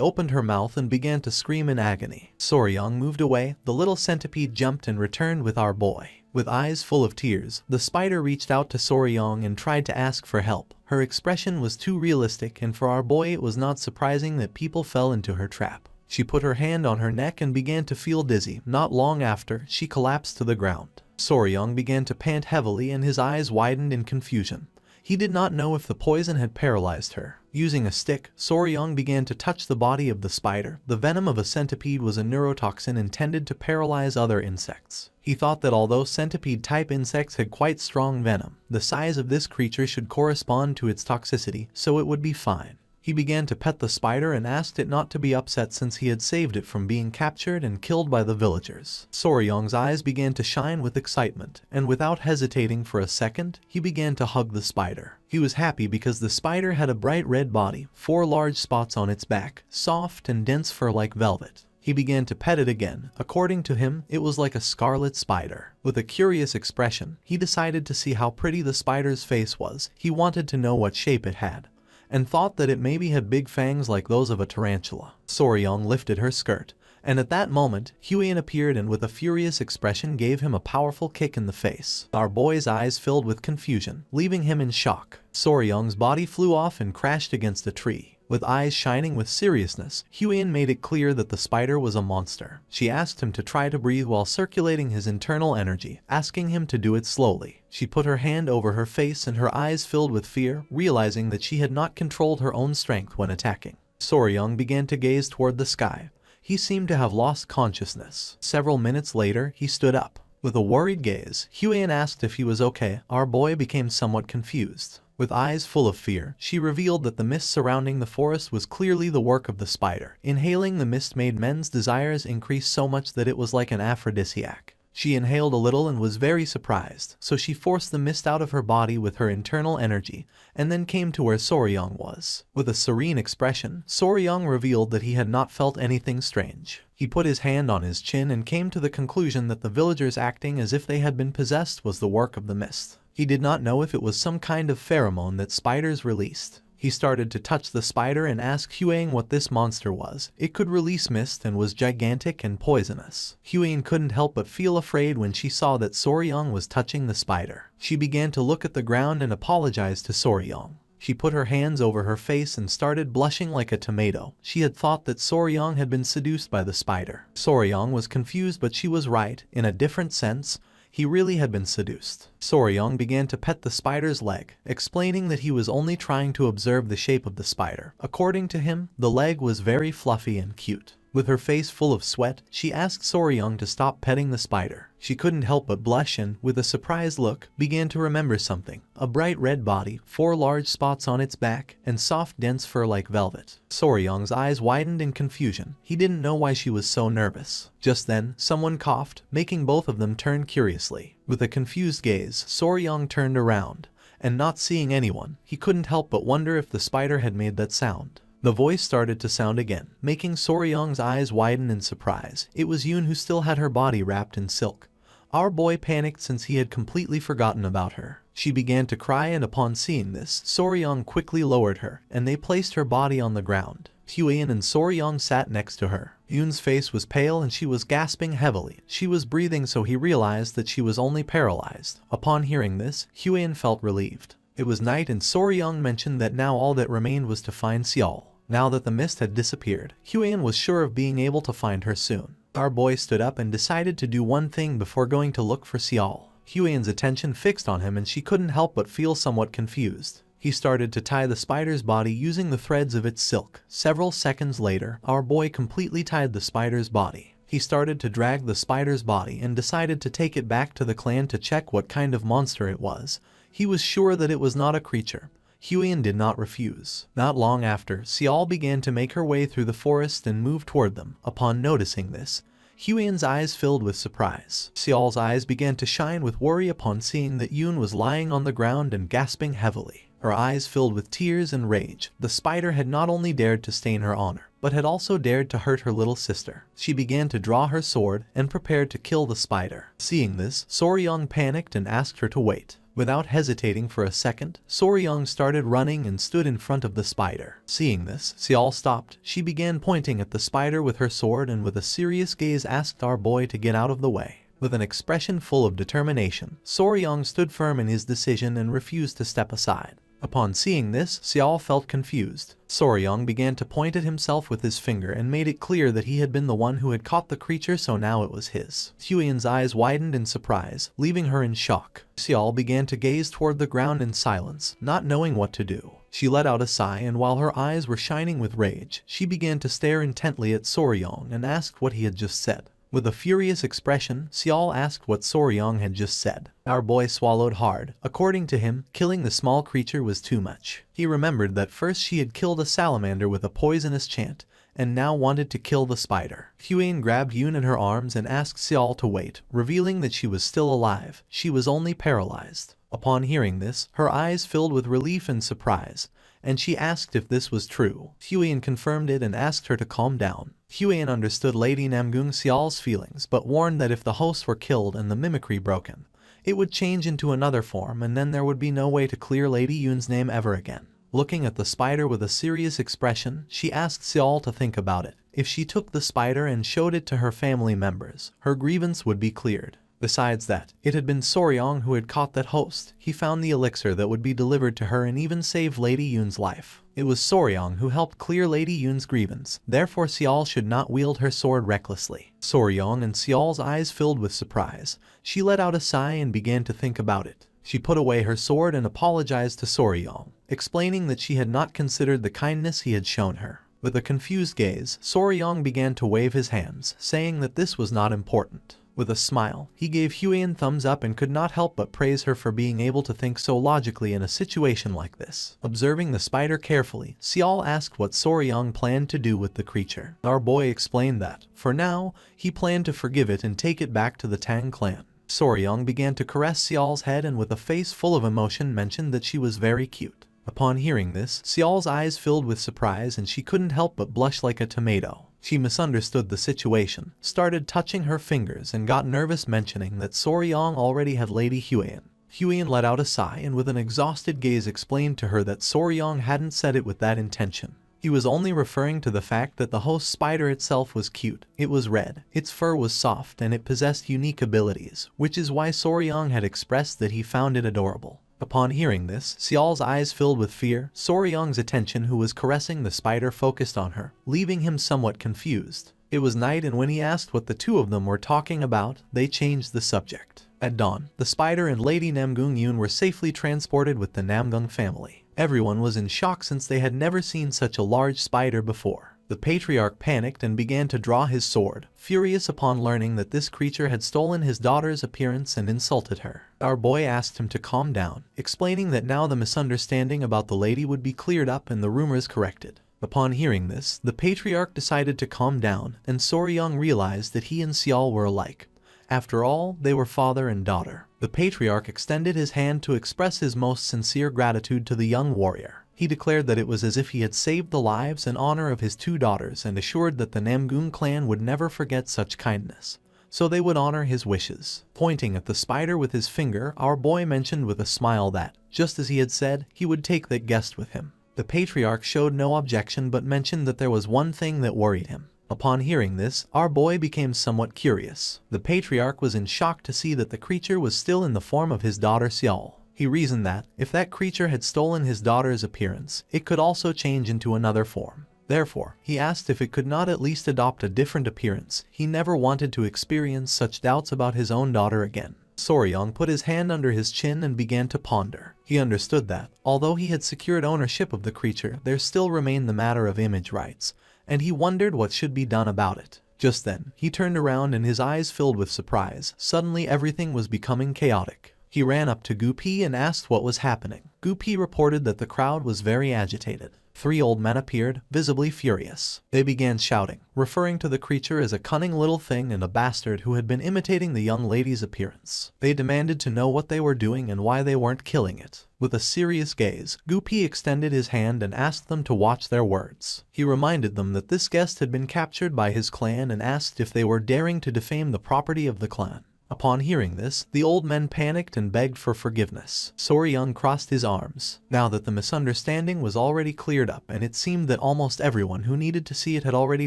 opened her mouth and began to scream in agony. Soryong moved away. The little centipede jumped and returned with our boy. With eyes full of tears, the spider reached out to Soryong and tried to ask for help. Her expression was too realistic, and for our boy it was not surprising that people fell into her trap. She put her hand on her neck and began to feel dizzy. Not long after, she collapsed to the ground. Soryong began to pant heavily and his eyes widened in confusion. He did not know if the poison had paralyzed her. Using a stick, Soryong began to touch the body of the spider. The venom of a centipede was a neurotoxin intended to paralyze other insects. He thought that although centipede-type insects had quite strong venom, the size of this creature should correspond to its toxicity, so it would be fine. He began to pet the spider and asked it not to be upset since he had saved it from being captured and killed by the villagers. Soryong's eyes began to shine with excitement, and without hesitating for a second, he began to hug the spider. He was happy because the spider had a bright red body, 4 large spots on its back, soft and dense fur like velvet. He began to pet it again. According to him, it was like a scarlet spider. With a curious expression, he decided to see how pretty the spider's face was. He wanted to know what shape it had, and thought that it maybe had big fangs like those of a tarantula. Soryong lifted her skirt, and at that moment, Huion appeared and with a furious expression gave him a powerful kick in the face. Our boy's eyes filled with confusion, leaving him in shock. Soryong's body flew off and crashed against a tree. With eyes shining with seriousness, Huion made it clear that the spider was a monster. She asked him to try to breathe while circulating his internal energy, asking him to do it slowly. She put her hand over her face and her eyes filled with fear, realizing that she had not controlled her own strength when attacking. Soryong began to gaze toward the sky. He seemed to have lost consciousness. Several minutes later, he stood up. With a worried gaze, Huion asked if he was okay. Our boy became somewhat confused. With eyes full of fear, she revealed that the mist surrounding the forest was clearly the work of the spider. Inhaling the mist made men's desires increase so much that it was like an aphrodisiac. She inhaled a little and was very surprised, so she forced the mist out of her body with her internal energy, and then came to where Soryong was. With a serene expression, Soryong revealed that he had not felt anything strange. He put his hand on his chin and came to the conclusion that the villagers acting as if they had been possessed was the work of the mist. He did not know if it was some kind of pheromone that spiders released. He started to touch the spider and asked Huang what this monster was. It could release mist and was gigantic and poisonous. Huang couldn't help but feel afraid when she saw that Soryong was touching the spider. She began to look at the ground and apologized to Soryong. She put her hands over her face and started blushing like a tomato. She had thought that Soryong had been seduced by the spider. Soryong was confused, but she was right. In a different sense, he really had been seduced. Soryong began to pet the spider's leg, explaining that he was only trying to observe the shape of the spider. According to him, the leg was very fluffy and cute. With her face full of sweat, she asked Soryong to stop petting the spider. She couldn't help but blush and, with a surprised look, began to remember something. A bright red body, 4 large spots on its back, and soft dense fur like velvet. Soryong's eyes widened in confusion. He didn't know why she was so nervous. Just then, someone coughed, making both of them turn curiously. With a confused gaze, Soryong turned around, and not seeing anyone, he couldn't help but wonder if the spider had made that sound. The voice started to sound again, making Soryong's eyes widen in surprise. It was Yoon, who still had her body wrapped in silk. Our boy panicked since he had completely forgotten about her. She began to cry, and upon seeing this, Soryong quickly lowered her, and they placed her body on the ground. Huion and Soryong sat next to her. Yoon's face was pale and she was gasping heavily. She was breathing, so he realized that she was only paralyzed. Upon hearing this, Huion felt relieved. It was night, and Soryong mentioned that now all that remained was to find Seol. Now that the mist had disappeared, Huion was sure of being able to find her soon. Our boy stood up and decided to do one thing before going to look for Seol. Huion's attention fixed on him and she couldn't help but feel somewhat confused. He started to tie the spider's body using the threads of its silk. Several seconds later, our boy completely tied the spider's body. He started to drag the spider's body and decided to take it back to the clan to check what kind of monster it was. He was sure that it was not a creature. Huion did not refuse. Not long after, Xiao began to make her way through the forest and move toward them. Upon noticing this, Huion's eyes filled with surprise. Xiao's eyes began to shine with worry upon seeing that Yoon was lying on the ground and gasping heavily. Her eyes filled with tears and rage. The spider had not only dared to stain her honor, but had also dared to hurt her little sister. She began to draw her sword and prepared to kill the spider. Seeing this, Soryong panicked and asked her to wait. Without hesitating for a second, Soryong started running and stood in front of the spider. Seeing this, Xiao stopped. She began pointing at the spider with her sword and with a serious gaze asked our boy to get out of the way. With an expression full of determination, Soryong stood firm in his decision and refused to step aside. Upon seeing this, Xiao felt confused. Soryong began to point at himself with his finger and made it clear that he had been the one who had caught the creature, so now it was his. Huion's eyes widened in surprise, leaving her in shock. Xiao began to gaze toward the ground in silence, not knowing what to do. She let out a sigh, and while her eyes were shining with rage, she began to stare intently at Soryong and asked what he had just said. With a furious expression, Xiao asked what Soryong had just said. Our boy swallowed hard. According to him, killing the small creature was too much. He remembered that first she had killed a salamander with a poisonous chant, and now wanted to kill the spider. Huion grabbed Yoon in her arms and asked Xiao to wait, revealing that she was still alive. She was only paralyzed. Upon hearing this, her eyes filled with relief and surprise, and she asked if this was true. Huion confirmed it and asked her to calm down. Huion understood Lady Namgung Xiao's feelings, but warned that if the hosts were killed and the mimicry broken, it would change into another form, and then there would be no way to clear Lady Yoon's name ever again. Looking at the spider with a serious expression, she asked Xiao to think about it. If she took the spider and showed it to her family members, her grievance would be cleared. Besides that, it had been Soryong who had caught that host. He found the elixir that would be delivered to her and even saved Lady Yoon's life. It was Soryong who helped clear Lady Yoon's grievance, therefore Xiao should not wield her sword recklessly. Soryong and Xiao's eyes filled with surprise. She let out a sigh and began to think about it. She put away her sword and apologized to Soryong, explaining that she had not considered the kindness he had shown her. With a confused gaze, Soryong began to wave his hands, saying that this was not important. With a smile, he gave Huion thumbs up and could not help but praise her for being able to think so logically in a situation like this. Observing the spider carefully, Xiao asked what Soryong planned to do with the creature. Our boy explained that, for now, he planned to forgive it and take it back to the Tang clan. Soryong began to caress Xiao's head and with a face full of emotion mentioned that she was very cute. Upon hearing this, Xiao's eyes filled with surprise and she couldn't help but blush like a tomato. She misunderstood the situation, started touching her fingers and got nervous mentioning that Soryong already had Lady Huion. Huion let out a sigh and with an exhausted gaze explained to her that Soryong hadn't said it with that intention. He was only referring to the fact that the host spider itself was cute. It was red, its fur was soft and it possessed unique abilities, which is why Soryong had expressed that he found it adorable. Upon hearing this, Xiao's eyes filled with fear. Soryong's attention, who was caressing the spider, focused on her, leaving him somewhat confused. It was night and when he asked what the two of them were talking about, they changed the subject. At dawn, the spider and Lady Namgung Yoon were safely transported with the Namgung family. Everyone was in shock since they had never seen such a large spider before. The patriarch panicked and began to draw his sword, furious upon learning that this creature had stolen his daughter's appearance and insulted her. Our boy asked him to calm down, explaining that now the misunderstanding about the lady would be cleared up and the rumors corrected. Upon hearing this, the patriarch decided to calm down, and Soryong realized that he and Xiao were alike. After all, they were father and daughter. The patriarch extended his hand to express his most sincere gratitude to the young warrior. He declared that it was as if he had saved the lives and honor of his two daughters and assured that the Namgung clan would never forget such kindness, so they would honor his wishes. Pointing at the spider with his finger, our boy mentioned with a smile that, just as he had said, he would take that guest with him. The patriarch showed no objection but mentioned that there was one thing that worried him. Upon hearing this, our boy became somewhat curious. The patriarch was in shock to see that the creature was still in the form of his daughter Xiao. He reasoned that, if that creature had stolen his daughter's appearance, it could also change into another form. Therefore, he asked if it could not at least adopt a different appearance. He never wanted to experience such doubts about his own daughter again. Soryong put his hand under his chin and began to ponder. He understood that, although he had secured ownership of the creature, there still remained the matter of image rights, and he wondered what should be done about it. Just then, he turned around and his eyes filled with surprise. Suddenly everything was becoming chaotic. He ran up to Gupi and asked what was happening. Gupi reported that the crowd was very agitated. 3 old men appeared, visibly furious. They began shouting, referring to the creature as a cunning little thing and a bastard who had been imitating the young lady's appearance. They demanded to know what they were doing and why they weren't killing it. With a serious gaze, Gupi extended his hand and asked them to watch their words. He reminded them that this guest had been captured by his clan and asked if they were daring to defame the property of the clan. Upon hearing this, the old men panicked and begged for forgiveness. Soryong crossed his arms. Now that the misunderstanding was already cleared up and it seemed that almost everyone who needed to see it had already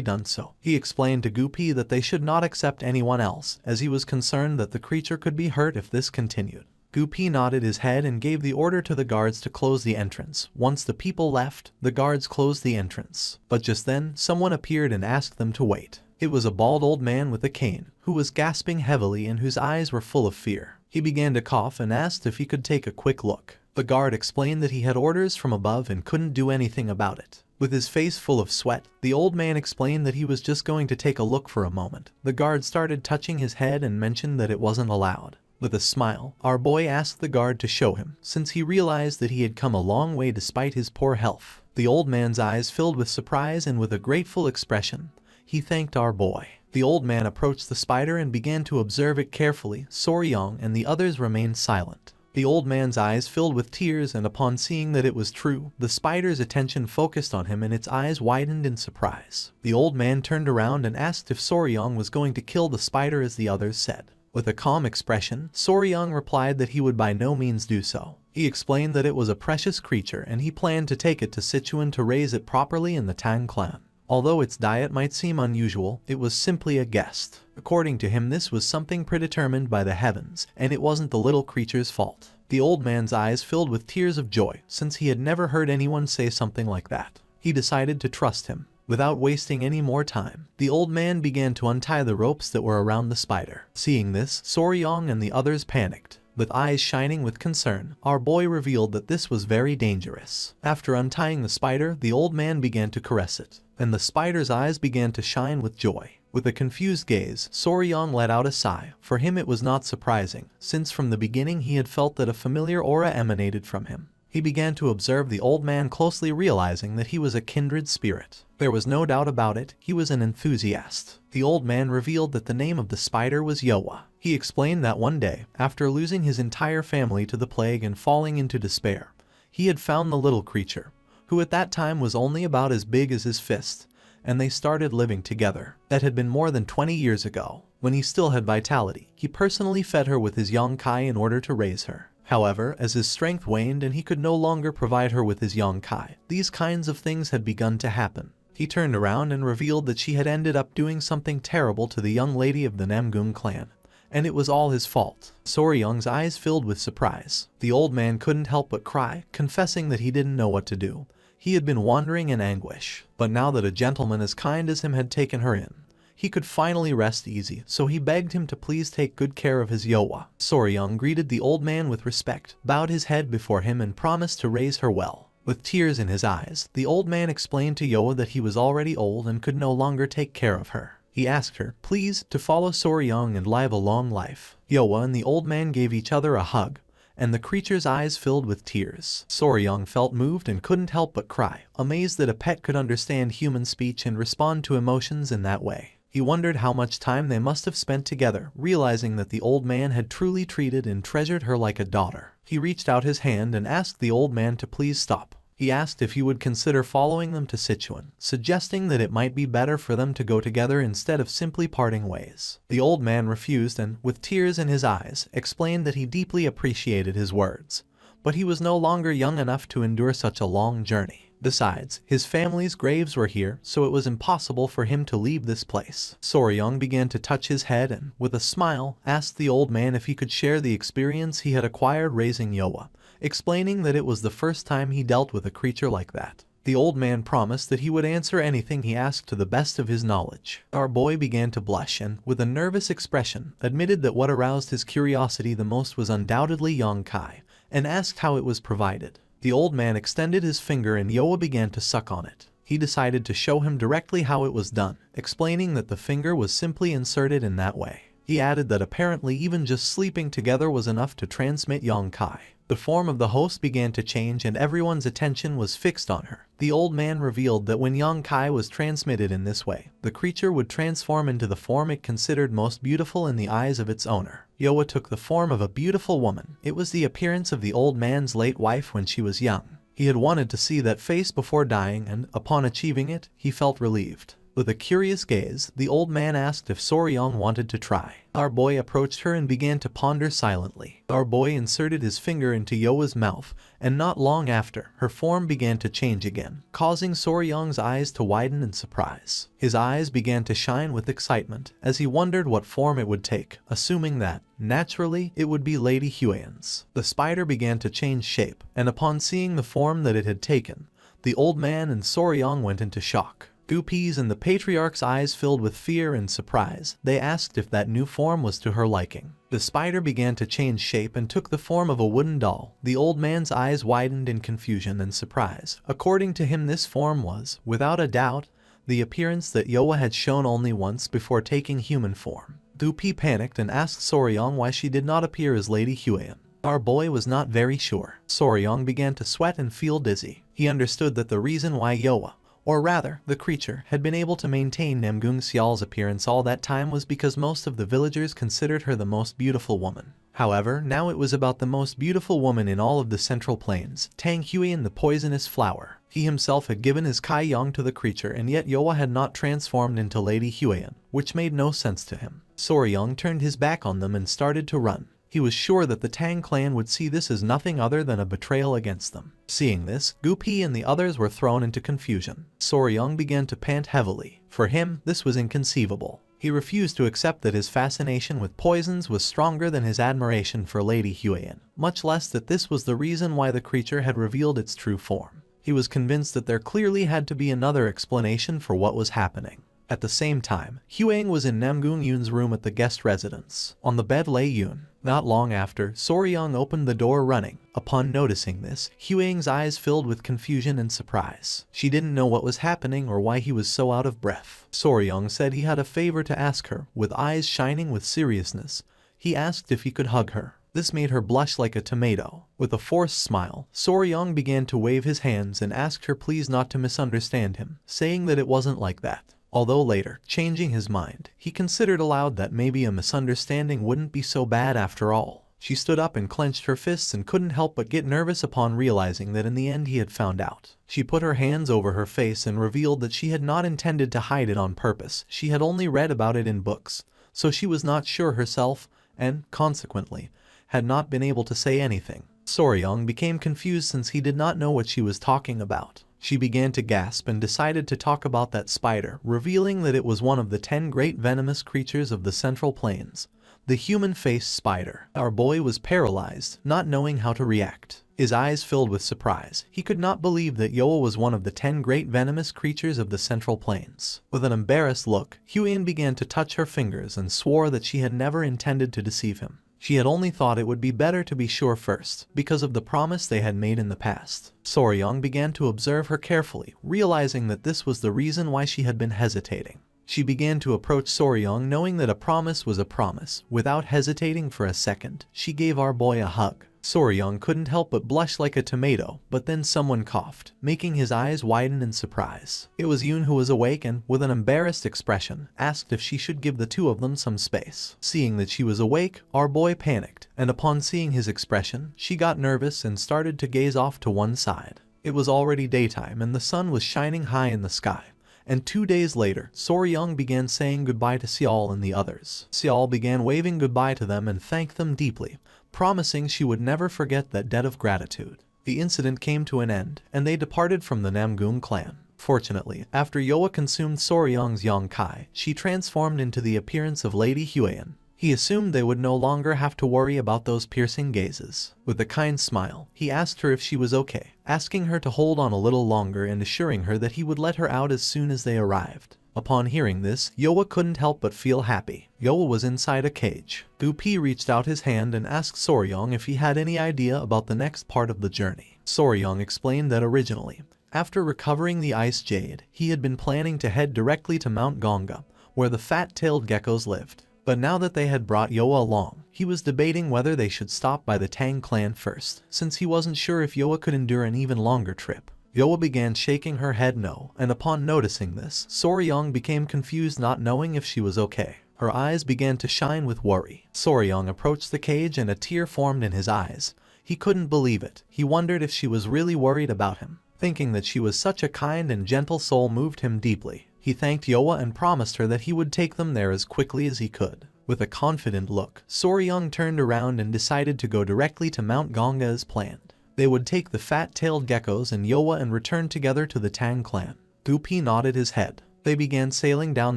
done so, he explained to Gupi that they should not accept anyone else, as he was concerned that the creature could be hurt if this continued. Gupi nodded his head and gave the order to the guards to close the entrance. Once the people left, the guards closed the entrance. But just then, someone appeared and asked them to wait. It was a bald old man with a cane, who was gasping heavily and whose eyes were full of fear. He began to cough and asked if he could take a quick look. The guard explained that he had orders from above and couldn't do anything about it. With his face full of sweat, the old man explained that he was just going to take a look for a moment. The guard started touching his head and mentioned that it wasn't allowed. With a smile, our boy asked the guard to show him, since he realized that he had come a long way despite his poor health. The old man's eyes filled with surprise and with a grateful expression, he thanked our boy. The old man approached the spider and began to observe it carefully. Soryong and the others remained silent. The old man's eyes filled with tears, and upon seeing that it was true, the spider's attention focused on him and its eyes widened in surprise. The old man turned around and asked if Soryong was going to kill the spider as the others said. With a calm expression, Soryong replied that he would by no means do so. He explained that it was a precious creature and he planned to take it to Sichuan to raise it properly in the Tang clan. Although its diet might seem unusual, it was simply a guest. According to him, this was something predetermined by the heavens, and it wasn't the little creature's fault. The old man's eyes filled with tears of joy, since he had never heard anyone say something like that. He decided to trust him. Without wasting any more time, the old man began to untie the ropes that were around the spider. Seeing this, Soryong and the others panicked. With eyes shining with concern, our boy revealed that this was very dangerous. After untying the spider, the old man began to caress it, and the spider's eyes began to shine with joy. With a confused gaze, Soryong let out a sigh. For him it was not surprising, since from the beginning he had felt that a familiar aura emanated from him. He began to observe the old man closely, realizing that he was a kindred spirit. There was no doubt about it, he was an enthusiast. The old man revealed that the name of the spider was Yowa. He explained that one day, after losing his entire family to the plague and falling into despair, he had found the little creature, who at that time was only about as big as his fist, and they started living together. That had been more than 20 years ago. When he still had vitality, he personally fed her with his yonkai in order to raise her. However, as his strength waned and he could no longer provide her with his yonkai, these kinds of things had begun to happen. He turned around and revealed that she had ended up doing something terrible to the young lady of the Namgung clan, and it was all his fault. Soryong's eyes filled with surprise. The old man couldn't help but cry, confessing that he didn't know what to do. He had been wandering in anguish, but now that a gentleman as kind as him had taken her in, he could finally rest easy, so he begged him to please take good care of his Yowa. Soryong greeted the old man with respect, bowed his head before him and promised to raise her well. With tears in his eyes, the old man explained to Yowa that he was already old and could no longer take care of her. He asked her, please, to follow Soryong and live a long life. Yowa and the old man gave each other a hug, and the creature's eyes filled with tears. Soryong felt moved and couldn't help but cry, amazed that a pet could understand human speech and respond to emotions in that way. He wondered how much time they must have spent together, realizing that the old man had truly treated and treasured her like a daughter. He reached out his hand and asked the old man to please stop. He asked if he would consider following them to Sichuan, suggesting that it might be better for them to go together instead of simply parting ways. The old man refused and, with tears in his eyes, explained that he deeply appreciated his words, but he was no longer young enough to endure such a long journey. Besides, his family's graves were here, so it was impossible for him to leave this place. Soryong began to touch his head and, with a smile, asked the old man if he could share the experience he had acquired raising Yowa, explaining that it was the first time he dealt with a creature like that. The old man promised that he would answer anything he asked to the best of his knowledge. Our boy began to blush and, with a nervous expression, admitted that what aroused his curiosity the most was undoubtedly Yong-kai, and asked how it was provided. The old man extended his finger and Yoa began to suck on it. He decided to show him directly how it was done, explaining that the finger was simply inserted in that way. He added that apparently even just sleeping together was enough to transmit Yong-kai. The form of the host began to change and everyone's attention was fixed on her. The old man revealed that when Yong-kai was transmitted in this way, the creature would transform into the form it considered most beautiful in the eyes of its owner. Yoa took the form of a beautiful woman. It was the appearance of the old man's late wife when she was young. He had wanted to see that face before dying and, upon achieving it, he felt relieved. With a curious gaze, the old man asked if Soryong wanted to try. Our boy approached her and began to ponder silently. Our boy inserted his finger into Yoa's mouth, and not long after, her form began to change again, causing Soryong's eyes to widen in surprise. His eyes began to shine with excitement, as he wondered what form it would take, assuming that, naturally, it would be Lady Huian's. The spider began to change shape, and upon seeing the form that it had taken, the old man and Soryong went into shock. Goopies and the patriarch's eyes filled with fear and surprise. They asked if that new form was to her liking. The spider began to change shape and took the form of a wooden doll. The old man's eyes widened in confusion and surprise. According to him, this form was, without a doubt, the appearance that Yoa had shown only once before taking human form. Goopy panicked and asked Soryong why she did not appear as Lady Huian. Our boy was not very sure. Soryong began to sweat and feel dizzy. He understood that the reason why Yoa, or rather, the creature, had been able to maintain Namgung Xial's appearance all that time was because most of the villagers considered her the most beautiful woman. However, now it was about the most beautiful woman in all of the Central Plains, Tang Huian the poisonous flower. He himself had given his Kai Yang to the creature, and yet Yoa had not transformed into Lady Huian, which made no sense to him. Soryong turned his back on them and started to run. He was sure that the Tang clan would see this as nothing other than a betrayal against them. Seeing this, Goopy and the others were thrown into confusion. Soryong began to pant heavily. For him, this was inconceivable. He refused to accept that his fascination with poisons was stronger than his admiration for Lady Huian, much less that this was the reason why the creature had revealed its true form. He was convinced that there clearly had to be another explanation for what was happening. At the same time, Huang was in Namgung Yun's room at the guest residence. On the bed lay Yun. Not long after, Soryong opened the door running. Upon noticing this, Huang's eyes filled with confusion and surprise. She didn't know what was happening or why he was so out of breath. Soryong said he had a favor to ask her. With eyes shining with seriousness, he asked if he could hug her. This made her blush like a tomato. With a forced smile, Soryong began to wave his hands and asked her please not to misunderstand him, saying that it wasn't like that. Although later, changing his mind, he considered aloud that maybe a misunderstanding wouldn't be so bad after all. She stood up and clenched her fists and couldn't help but get nervous upon realizing that in the end he had found out. She put her hands over her face and revealed that she had not intended to hide it on purpose. She had only read about it in books, so she was not sure herself and, consequently, had not been able to say anything. Soryong became confused since he did not know what she was talking about. She began to gasp and decided to talk about that spider, revealing that it was one of the 10 great venomous creatures of the Central Plains, the human-faced spider. Our boy was paralyzed, not knowing how to react. His eyes filled with surprise. He could not believe that Yoa was one of the 10 great venomous creatures of the Central Plains. With an embarrassed look, Huian began to touch her fingers and swore that she had never intended to deceive him. She had only thought it would be better to be sure first, because of the promise they had made in the past. Soryong began to observe her carefully, realizing that this was the reason why she had been hesitating. She began to approach Soryong knowing that a promise was a promise. Without hesitating for a second, she gave our boy a hug. Soryong couldn't help but blush like a tomato, but then someone coughed, making his eyes widen in surprise. It was Yoon who was awake and, with an embarrassed expression, asked if she should give the two of them some space. Seeing that she was awake, our boy panicked, and upon seeing his expression, she got nervous and started to gaze off to one side. It was already daytime and the sun was shining high in the sky. And 2 days later, Soryong began saying goodbye to Xiao and the others. Xiao began waving goodbye to them and thanked them deeply, promising she would never forget that debt of gratitude. The incident came to an end, and they departed from the Namgung clan. Fortunately, after Yoa consumed Soryong's Yong-kai, she transformed into the appearance of Lady Huian. He assumed they would no longer have to worry about those piercing gazes. With a kind smile, he asked her if she was okay, asking her to hold on a little longer and assuring her that he would let her out as soon as they arrived. Upon hearing this, Yoa couldn't help but feel happy. Yoa was inside a cage. Gupi reached out his hand and asked Soryong if he had any idea about the next part of the journey. Soryong explained that originally, after recovering the ice jade, he had been planning to head directly to Mount Gonga, where the fat-tailed geckos lived. But now that they had brought Yoa along, he was debating whether they should stop by the Tang clan first, since he wasn't sure if Yoa could endure an even longer trip. Yoa began shaking her head no, and upon noticing this, Soryong became confused, not knowing if she was okay. Her eyes began to shine with worry. Soryong approached the cage and a tear formed in his eyes. He couldn't believe it. He wondered if she was really worried about him. Thinking that she was such a kind and gentle soul moved him deeply. He thanked Yoa and promised her that he would take them there as quickly as he could. With a confident look, Soryong turned around and decided to go directly to Mount Gonga as planned. They would take the fat-tailed geckos and Yoa and return together to the Tang clan. Gupi nodded his head. They began sailing down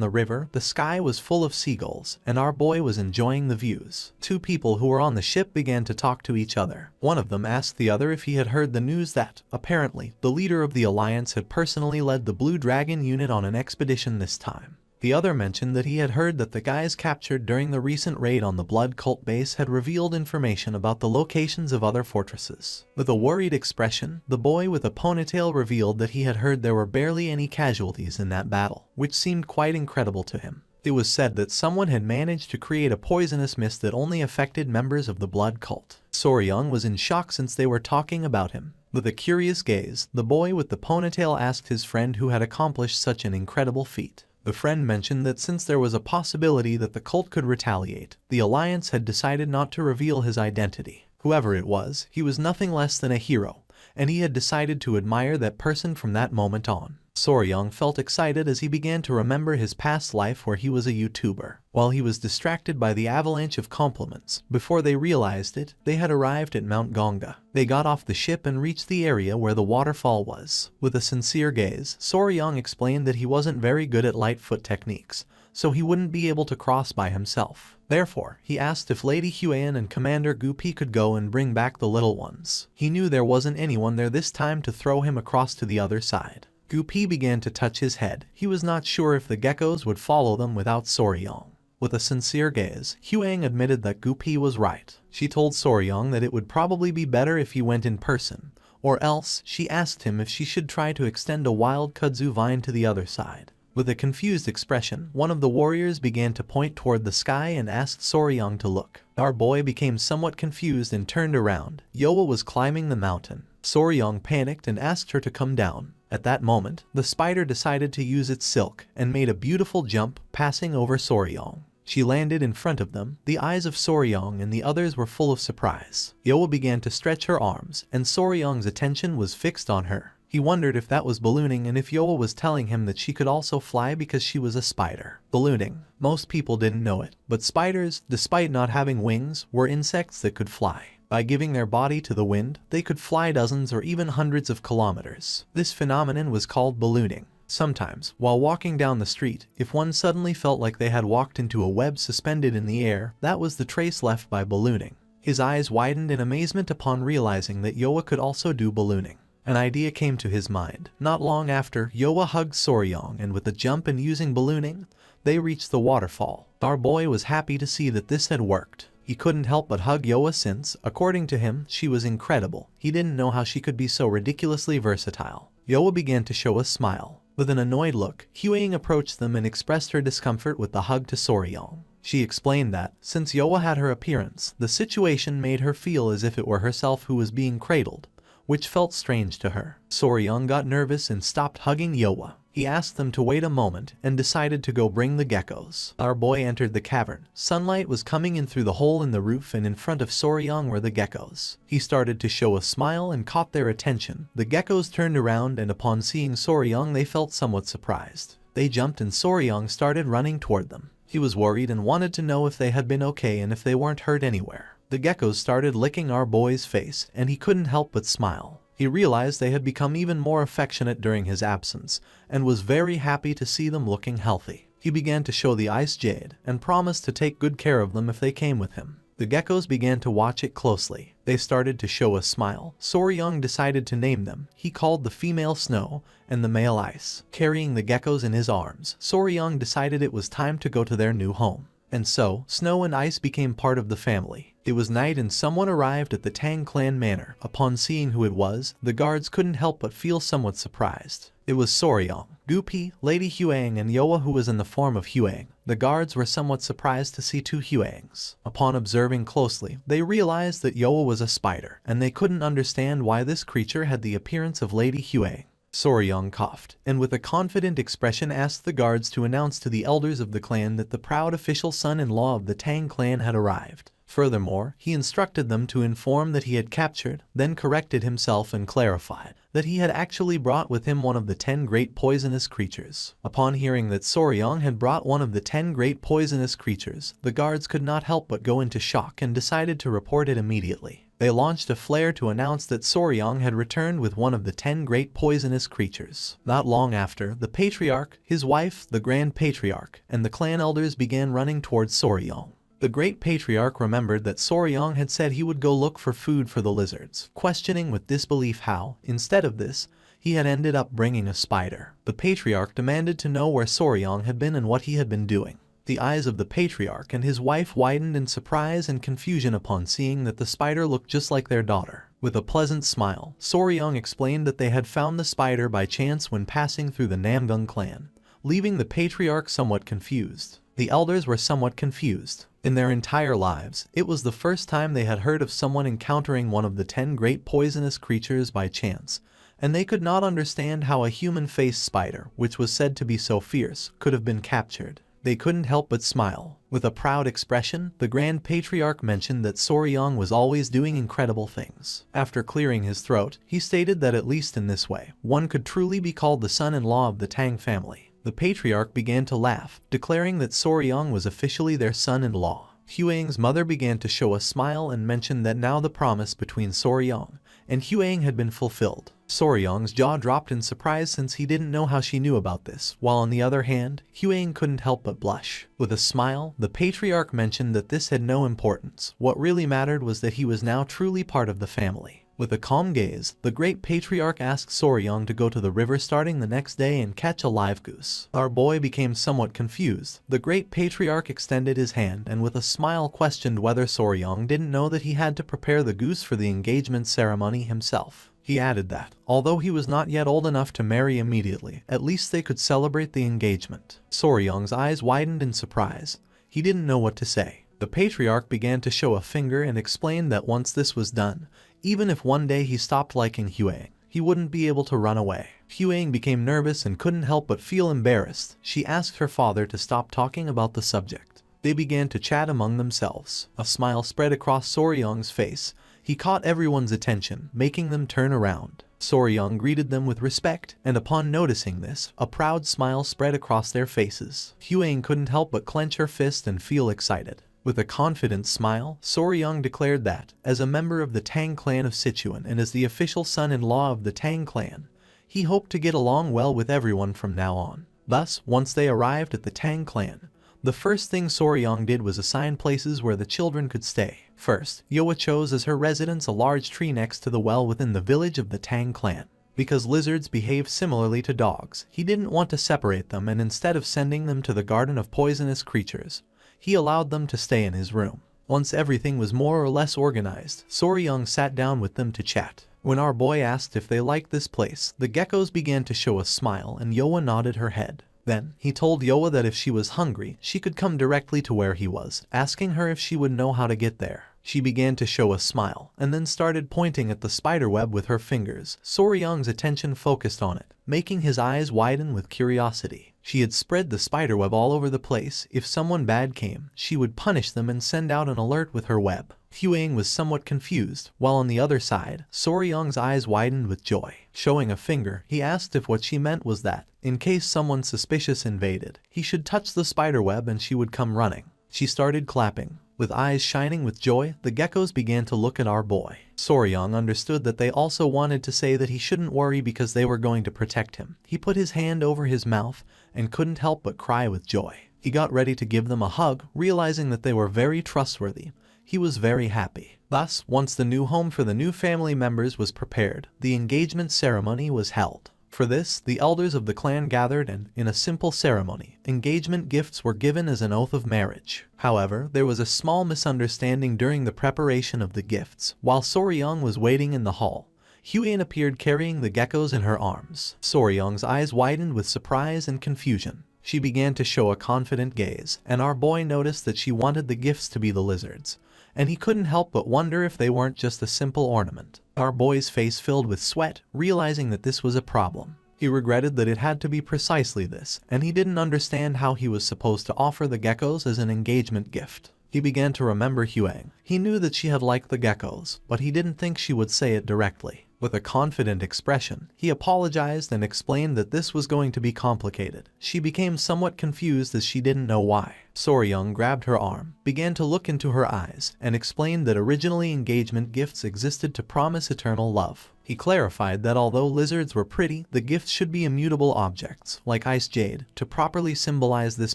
the river. The sky was full of seagulls, and our boy was enjoying the views. Two people who were on the ship began to talk to each other. One of them asked the other if he had heard the news that, apparently, the leader of the alliance had personally led the Blue Dragon unit on an expedition this time. The other mentioned that he had heard that the guys captured during the recent raid on the Blood Cult base had revealed information about the locations of other fortresses. With a worried expression, the boy with a ponytail revealed that he had heard there were barely any casualties in that battle, which seemed quite incredible to him. It was said that someone had managed to create a poisonous mist that only affected members of the Blood Cult. Soryong was in shock since they were talking about him. With a curious gaze, the boy with the ponytail asked his friend who had accomplished such an incredible feat. The friend mentioned that since there was a possibility that the cult could retaliate, the alliance had decided not to reveal his identity. Whoever it was, he was nothing less than a hero, and he had decided to admire that person from that moment on. Soryong felt excited as he began to remember his past life where he was a YouTuber. While he was distracted by the avalanche of compliments, before they realized it, they had arrived at Mount Gonga. They got off the ship and reached the area where the waterfall was. With a sincere gaze, Soryong explained that he wasn't very good at Lightfoot techniques, so he wouldn't be able to cross by himself. Therefore, he asked if Lady Huan and Commander Gupi could go and bring back the little ones. He knew there wasn't anyone there this time to throw him across to the other side. Gupi began to touch his head. He was not sure if the geckos would follow them without Soryong. With a sincere gaze, Huang admitted that Gupi was right. She told Soryong that it would probably be better if he went in person, or else she asked him if she should try to extend a wild kudzu vine to the other side. With a confused expression, one of the warriors began to point toward the sky and asked Soryong to look. Our boy became somewhat confused and turned around. Yoa was climbing the mountain. Soryong panicked and asked her to come down. At that moment, the spider decided to use its silk and made a beautiful jump, passing over Soryong. She landed in front of them. The eyes of Soryong and the others were full of surprise. Yoa began to stretch her arms, and Soryong's attention was fixed on her. He wondered if that was ballooning and if Yoa was telling him that she could also fly because she was a spider. Ballooning. Most people didn't know it, but spiders, despite not having wings, were insects that could fly. By giving their body to the wind, they could fly dozens or even hundreds of kilometers. This phenomenon was called ballooning. Sometimes, while walking down the street, if one suddenly felt like they had walked into a web suspended in the air, that was the trace left by ballooning. His eyes widened in amazement upon realizing that Yoa could also do ballooning. An idea came to his mind. Not long after, Yoa hugged Soryong, and with a jump and using ballooning, they reached the waterfall. Our boy was happy to see that this had worked. He couldn't help but hug Yoa since, according to him, she was incredible. He didn't know how she could be so ridiculously versatile. Yoa began to show a smile. With an annoyed look, Huang approached them and expressed her discomfort with the hug to Soryong. She explained that, since Yoa had her appearance, the situation made her feel as if it were herself who was being cradled, which felt strange to her. Soryong got nervous and stopped hugging Yoa. He asked them to wait a moment and decided to go bring the geckos. Our boy entered the cavern. Sunlight was coming in through the hole in the roof, and in front of Soryong were the geckos. He started to show a smile and caught their attention. The geckos turned around, and upon seeing Soryong they felt somewhat surprised. They jumped and Soryong started running toward them. He was worried and wanted to know if they had been okay and if they weren't hurt anywhere. The geckos started licking our boy's face, and he couldn't help but smile. He realized they had become even more affectionate during his absence, and was very happy to see them looking healthy. He began to show the ice jade and promised to take good care of them if they came with him. The geckos began to watch it closely. They started to show a smile. Soryang decided to name them. He called the female Snow and the male Ice. Carrying the geckos in his arms, Soryang decided it was time to go to their new home. And so, Snow and Ice became part of the family. It was night and someone arrived at the Tang clan manor. Upon seeing who it was, the guards couldn't help but feel somewhat surprised. It was Soryang, Gupi, Lady Huang, and Yoa, who was in the form of Huang. The guards were somewhat surprised to see two Huangs. Upon observing closely, they realized that Yoa was a spider, and they couldn't understand why this creature had the appearance of Lady Huang. Soryang coughed, and with a confident expression asked the guards to announce to the elders of the clan that the proud official son-in-law of the Tang clan had arrived. Furthermore, he instructed them to inform that he had captured, then corrected himself and clarified that he had actually brought with him one of the 10 great poisonous creatures. Upon hearing that Soryang had brought one of the 10 great poisonous creatures, the guards could not help but go into shock and decided to report it immediately. They launched a flare to announce that Soryang had returned with one of the 10 great poisonous creatures. Not long after, the patriarch, his wife, the grand patriarch, and the clan elders began running towards Soryang. The great patriarch remembered that Soryang had said he would go look for food for the lizards, questioning with disbelief how, instead of this, he had ended up bringing a spider. The patriarch demanded to know where Soryang had been and what he had been doing. The eyes of the patriarch and his wife widened in surprise and confusion upon seeing that the spider looked just like their daughter. With a pleasant smile, Soryang explained that they had found the spider by chance when passing through the Namgung clan, leaving the patriarch somewhat confused. The elders were somewhat confused. In their entire lives, it was the first time they had heard of someone encountering one of the 10 great poisonous creatures by chance, and they could not understand how a human-faced spider, which was said to be so fierce, could have been captured. They couldn't help but smile. With a proud expression, the Grand Patriarch mentioned that Soryang was always doing incredible things. After clearing his throat, he stated that at least in this way, one could truly be called the son-in-law of the Tang family. The Patriarch began to laugh, declaring that Soryang was officially their son-in-law. Huang's mother began to show a smile and mentioned that now the promise between Soryang and Huang had been fulfilled. Soryang's jaw dropped in surprise since he didn't know how she knew about this, while on the other hand, Huang couldn't help but blush. With a smile, the Patriarch mentioned that this had no importance. What really mattered was that he was now truly part of the family. With a calm gaze, the Great Patriarch asked Soryang to go to the river starting the next day and catch a live goose. Our boy became somewhat confused. The Great Patriarch extended his hand and with a smile questioned whether Soryang didn't know that he had to prepare the goose for the engagement ceremony himself. He added that, although he was not yet old enough to marry immediately, at least they could celebrate the engagement. Soryang's eyes widened in surprise. He didn't know what to say. The Patriarch began to show a finger and explained that once this was done, even if one day he stopped liking Huang, he wouldn't be able to run away. Huang became nervous and couldn't help but feel embarrassed. She asked her father to stop talking about the subject. They began to chat among themselves. A smile spread across Soryang's face. He caught everyone's attention, making them turn around. Soryang greeted them with respect, and upon noticing this, a proud smile spread across their faces. Huang couldn't help but clench her fist and feel excited. With a confident smile, Soryang declared that, as a member of the Tang clan of Sichuan and as the official son-in-law of the Tang clan, he hoped to get along well with everyone from now on. Thus, once they arrived at the Tang clan, the first thing Soryang did was assign places where the children could stay. First, Yoa chose as her residence a large tree next to the well within the village of the Tang clan. Because lizards behave similarly to dogs, he didn't want to separate them, and instead of sending them to the garden of poisonous creatures, he allowed them to stay in his room. Once everything was more or less organized, Soryang sat down with them to chat. When our boy asked if they liked this place, the geckos began to show a smile and Yoa nodded her head. Then, he told Yoa that if she was hungry, she could come directly to where he was, asking her if she would know how to get there. She began to show a smile, and then started pointing at the spiderweb with her fingers. Soryang's attention focused on it, making his eyes widen with curiosity. She had spread the spiderweb all over the place. If someone bad came, she would punish them and send out an alert with her web. Huang was somewhat confused, while on the other side, Soryang's eyes widened with joy. Showing a finger, he asked if what she meant was that, in case someone suspicious invaded, he should touch the spiderweb and she would come running. She started clapping. With eyes shining with joy, the geckos began to look at our boy. Soryang understood that they also wanted to say that he shouldn't worry because they were going to protect him. He put his hand over his mouth and couldn't help but cry with joy. He got ready to give them a hug, realizing that they were very trustworthy. He was very happy. Thus, once the new home for the new family members was prepared, the engagement ceremony was held. For this, the elders of the clan gathered and, in a simple ceremony, engagement gifts were given as an oath of marriage. However, there was a small misunderstanding during the preparation of the gifts. While Soryang was waiting in the hall, Huyen appeared carrying the geckos in her arms. Soryang's eyes widened with surprise and confusion. She began to show a confident gaze, and our boy noticed that she wanted the gifts to be the lizards, and he couldn't help but wonder if they weren't just a simple ornament. Our boy's face filled with sweat, realizing that this was a problem. He regretted that it had to be precisely this, and he didn't understand how he was supposed to offer the geckos as an engagement gift. He began to remember Huang. He knew that she had liked the geckos, but he didn't think she would say it directly. With a confident expression, he apologized and explained that this was going to be complicated. She became somewhat confused as she didn't know why. Soryang grabbed her arm, began to look into her eyes, and explained that originally engagement gifts existed to promise eternal love. He clarified that although lizards were pretty, the gifts should be immutable objects, like ice jade, to properly symbolize this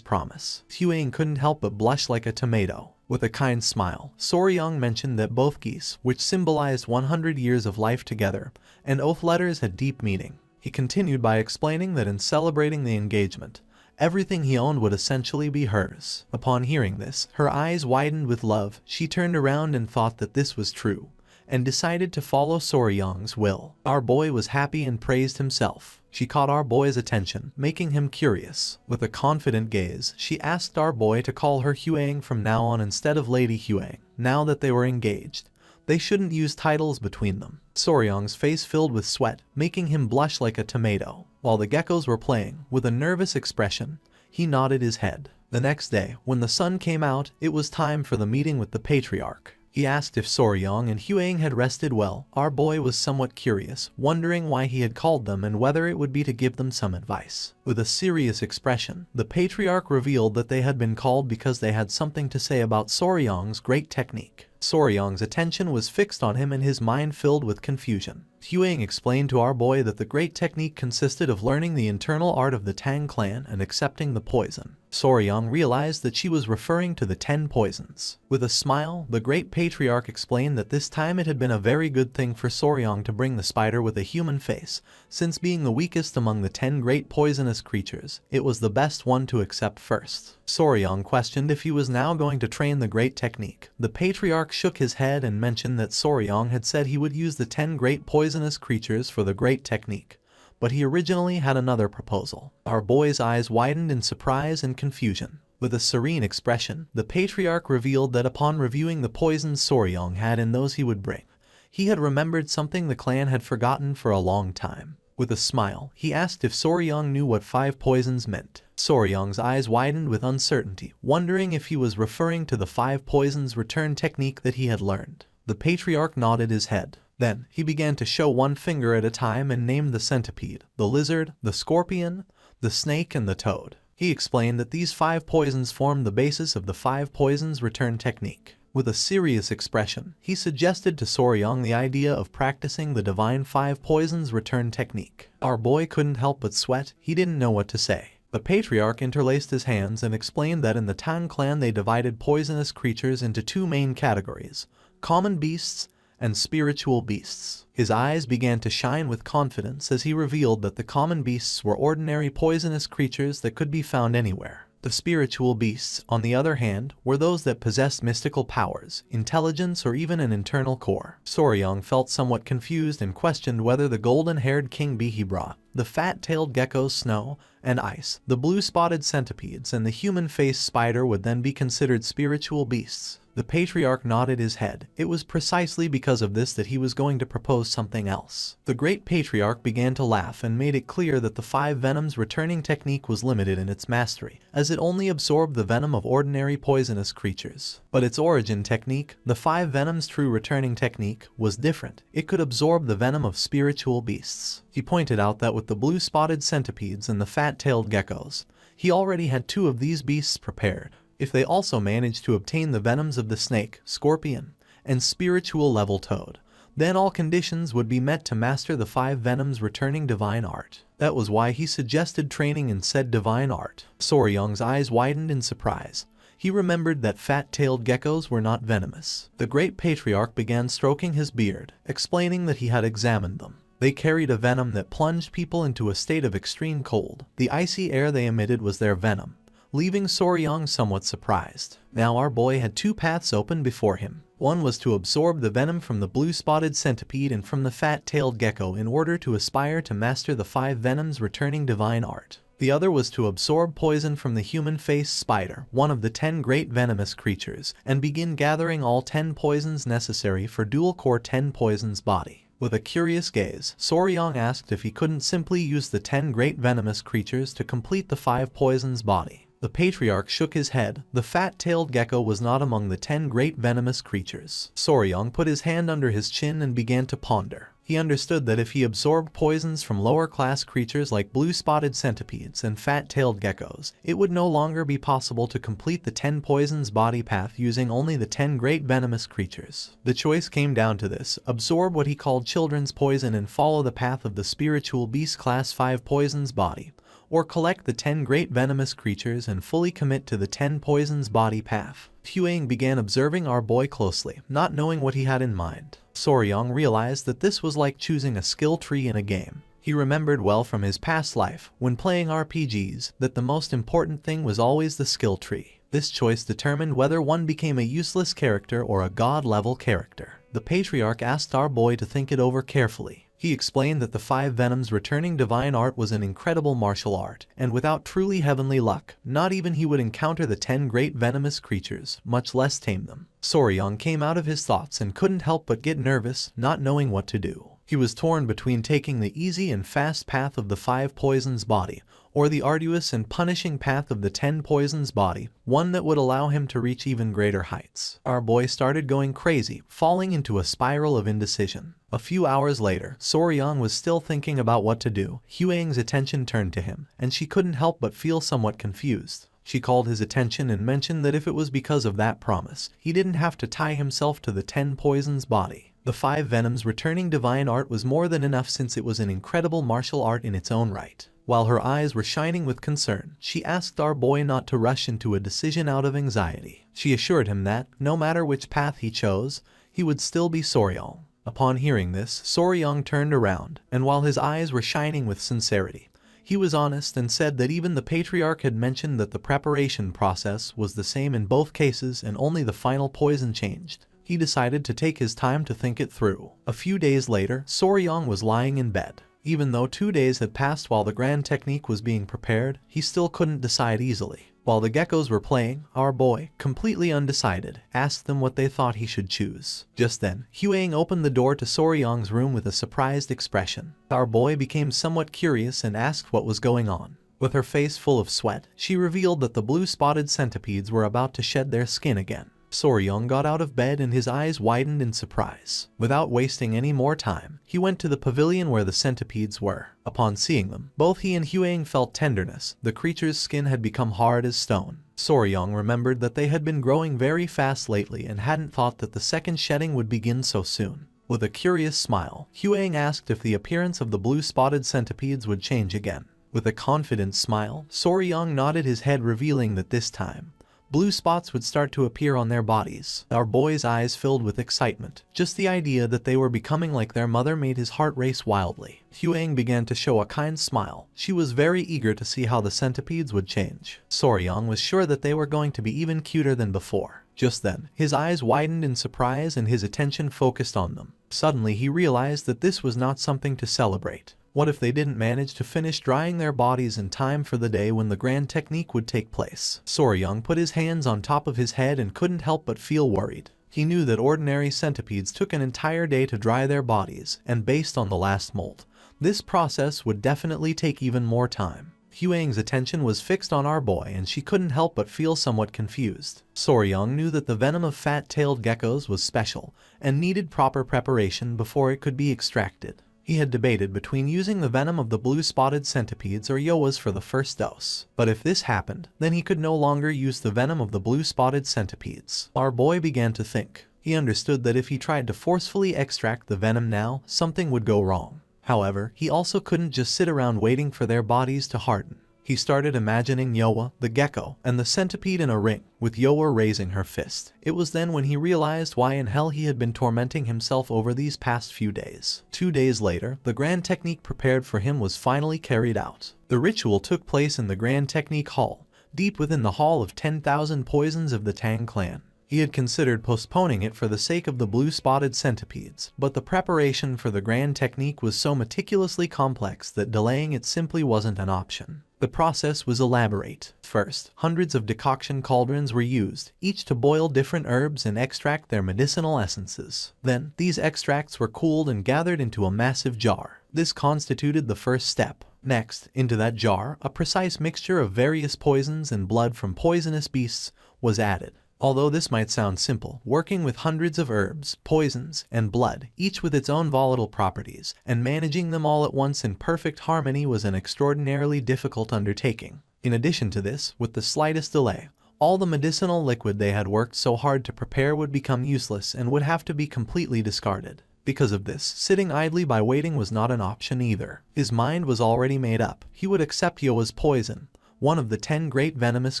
promise. Huang couldn't help but blush like a tomato. With a kind smile, Soryang mentioned that both geese, which symbolized 100 years of life together, and oath letters had deep meaning. He continued by explaining that in celebrating the engagement, everything he owned would essentially be hers. Upon hearing this, her eyes widened with love. She turned around and thought that this was true, and decided to follow Soryang's will. Our boy was happy and praised himself. She caught our boy's attention, making him curious. With a confident gaze, she asked our boy to call her Huang from now on instead of Lady Huang. Now that they were engaged, they shouldn't use titles between them. Soryang's face filled with sweat, making him blush like a tomato. While the geckos were playing, with a nervous expression, he nodded his head. The next day, when the sun came out, it was time for the meeting with the patriarch. He asked if Soryang and Huang had rested well. Our boy was somewhat curious, wondering why he had called them and whether it would be to give them some advice. With a serious expression, the patriarch revealed that they had been called because they had something to say about Soryang's great technique. Soryang's attention was fixed on him and his mind filled with confusion. Huang explained to our boy that the great technique consisted of learning the internal art of the Tang clan and accepting the poison. Soryang realized that she was referring to the 10 poisons. With a smile, the great patriarch explained that this time it had been a very good thing for Soryang to bring the spider with a human face, since being the weakest among the 10 great poisonous creatures, it was the best one to accept first. Soryang questioned if he was now going to train the great technique. The patriarch shook his head and mentioned that Soryang had said he would use the 10 great poisonous creatures for the great technique, but he originally had another proposal. Our boy's eyes widened in surprise and confusion. With a serene expression, the patriarch revealed that upon reviewing the poisons Soryang had and those he would bring, he had remembered something the clan had forgotten for a long time. With a smile, he asked if Soryang knew what 5 poisons meant. Soryang's eyes widened with uncertainty, wondering if he was referring to the 5 poisons return technique that he had learned. The patriarch nodded his head. Then, he began to show one finger at a time and named the centipede, the lizard, the scorpion, the snake, and the toad. He explained that these 5 poisons formed the basis of the 5 poisons return technique. With a serious expression, he suggested to Soryang the idea of practicing the divine 5 poisons return technique. Our boy couldn't help but sweat. He didn't know what to say. The patriarch interlaced his hands and explained that in the Tang clan they divided poisonous creatures into 2 main categories: common beasts and spiritual beasts. His eyes began to shine with confidence as he revealed that the common beasts were ordinary poisonous creatures that could be found anywhere. The spiritual beasts, on the other hand, were those that possessed mystical powers, intelligence, or even an internal core. Soryang felt somewhat confused and questioned whether the golden-haired king bee he brought, the fat-tailed geckos Snow and Ice, the blue-spotted centipedes, and the human-faced spider would then be considered spiritual beasts. The patriarch nodded his head. It was precisely because of this that he was going to propose something else. The great patriarch began to laugh and made it clear that the 5 venoms returning technique was limited in its mastery, as it only absorbed the venom of ordinary poisonous creatures. But its origin technique, the 5 venoms true returning technique, was different. It could absorb the venom of spiritual beasts. He pointed out that with the blue-spotted centipedes and the fat-tailed geckos, he already had 2 of these beasts prepared. if they also managed to obtain the venoms of the snake, scorpion, and spiritual level toad, then all conditions would be met to master the 5 venoms returning divine art. That was why he suggested training in said divine art. Soryong's eyes widened in surprise. He remembered that fat-tailed geckos were not venomous. The great patriarch began stroking his beard, explaining that he had examined them. They carried a venom that plunged people into a state of extreme cold. The icy air they emitted was their venom, leaving Soryong somewhat surprised. Now our boy had 2 paths open before him. One was to absorb the venom from the blue-spotted centipede and from the fat-tailed gecko in order to aspire to master the 5 venoms returning divine art. The other was to absorb poison from the human-faced spider, one of the 10 great venomous creatures, and begin gathering all 10 poisons necessary for dual-core 10 poisons body. With a curious gaze, Soryong asked if he couldn't simply use the 10 great venomous creatures to complete the 5 poisons body. The patriarch shook his head. The fat-tailed gecko was not among the 10 great venomous creatures. Soryong put his hand under his chin and began to ponder. He understood that if he absorbed poisons from lower-class creatures like blue-spotted centipedes and fat-tailed geckos, it would no longer be possible to complete the 10 poisons body path using only the 10 great venomous creatures. The choice came down to this: absorb what he called children's poison and follow the path of the spiritual beast class 5 poisons body, or collect the 10 great venomous creatures and fully commit to the 10 poisons body path. Huang began observing our boy closely, not knowing what he had in mind. Soryong realized that this was like choosing a skill tree in a game. He remembered well from his past life, when playing RPGs, that the most important thing was always the skill tree. This choice determined whether one became a useless character or a god-level character. The patriarch asked our boy to think it over carefully. He explained that the 5 venoms returning divine art was an incredible martial art, and without truly heavenly luck, not even he would encounter the 10 great venomous creatures, much less tame them. Soryong came out of his thoughts and couldn't help but get nervous, not knowing what to do. He was torn between taking the easy and fast path of the 5 poisons body, or the arduous and punishing path of the 10 poisons body, one that would allow him to reach even greater heights. Our boy started going crazy, falling into a spiral of indecision. A few hours later, Soryong was still thinking about what to do. Huang's attention turned to him, and she couldn't help but feel somewhat confused. She called his attention and mentioned that if it was because of that promise, he didn't have to tie himself to the 10 poisons body. The 5 venoms returning divine art was more than enough since it was an incredible martial art in its own right. While her eyes were shining with concern, she asked our boy not to rush into a decision out of anxiety. She assured him that, no matter which path he chose, he would still be Soryong. Upon hearing this, Soryong turned around, and while his eyes were shining with sincerity, he was honest and said that even the patriarch had mentioned that the preparation process was the same in both cases and only the final poison changed. He decided to take his time to think it through. A few days later, Soryong was lying in bed. Even though 2 days had passed while the grand technique was being prepared, he still couldn't decide easily. While the geckos were playing, our boy, completely undecided, asked them what they thought he should choose. Just then, Huang opened the door to Soryong's room with a surprised expression. Our boy became somewhat curious and asked what was going on. With her face full of sweat, she revealed that the blue-spotted centipedes were about to shed their skin again. Soryong got out of bed and his eyes widened in surprise. Without wasting any more time, he went to the pavilion where the centipedes were. Upon seeing them, both he and Huang felt tenderness. The creature's skin had become hard as stone. Soryong remembered that they had been growing very fast lately and hadn't thought that the second shedding would begin so soon. With a curious smile, Huang asked if the appearance of the blue-spotted centipedes would change again. With a confident smile, Soryong nodded his head, revealing that this time, blue spots would start to appear on their bodies. Our boy's eyes filled with excitement. Just the idea that they were becoming like their mother made his heart race wildly. Huang began to show a kind smile. She was very eager to see how the centipedes would change. Soryong was sure that they were going to be even cuter than before. Just then, his eyes widened in surprise and his attention focused on them. Suddenly he realized that this was not something to celebrate. What if they didn't manage to finish drying their bodies in time for the day when the grand technique would take place? Soryong put his hands on top of his head and couldn't help but feel worried. He knew that ordinary centipedes took an entire day to dry their bodies, and based on the last molt, this process would definitely take even more time. Huang's attention was fixed on our boy and she couldn't help but feel somewhat confused. Soryong knew that the venom of fat-tailed geckos was special and needed proper preparation before it could be extracted. He had debated between using the venom of the blue-spotted centipedes or Yoa's for the first dose. But if this happened, then he could no longer use the venom of the blue-spotted centipedes. Our boy began to think. He understood that if he tried to forcefully extract the venom now, something would go wrong. However, he also couldn't just sit around waiting for their bodies to harden. He started imagining Yoa, the gecko, and the centipede in a ring, with Yoa raising her fist. It was then when he realized why in hell he had been tormenting himself over these past few days. 2 days later, the grand technique prepared for him was finally carried out. The ritual took place in the Grand Technique Hall, deep within the Hall of 10,000 Poisons of the Tang clan. He had considered postponing it for the sake of the blue-spotted centipedes, but the preparation for the grand technique was so meticulously complex that delaying it simply wasn't an option. The process was elaborate. First, hundreds of decoction cauldrons were used, each to boil different herbs and extract their medicinal essences. Then, these extracts were cooled and gathered into a massive jar. This constituted the first step. Next, into that jar, a precise mixture of various poisons and blood from poisonous beasts was added. Although this might sound simple, working with hundreds of herbs, poisons, and blood, each with its own volatile properties, and managing them all at once in perfect harmony was an extraordinarily difficult undertaking. In addition to this, with the slightest delay, all the medicinal liquid they had worked so hard to prepare would become useless and would have to be completely discarded. Because of this, sitting idly by waiting was not an option either. His mind was already made up. He would accept Yoa's poison, one of the 10 great venomous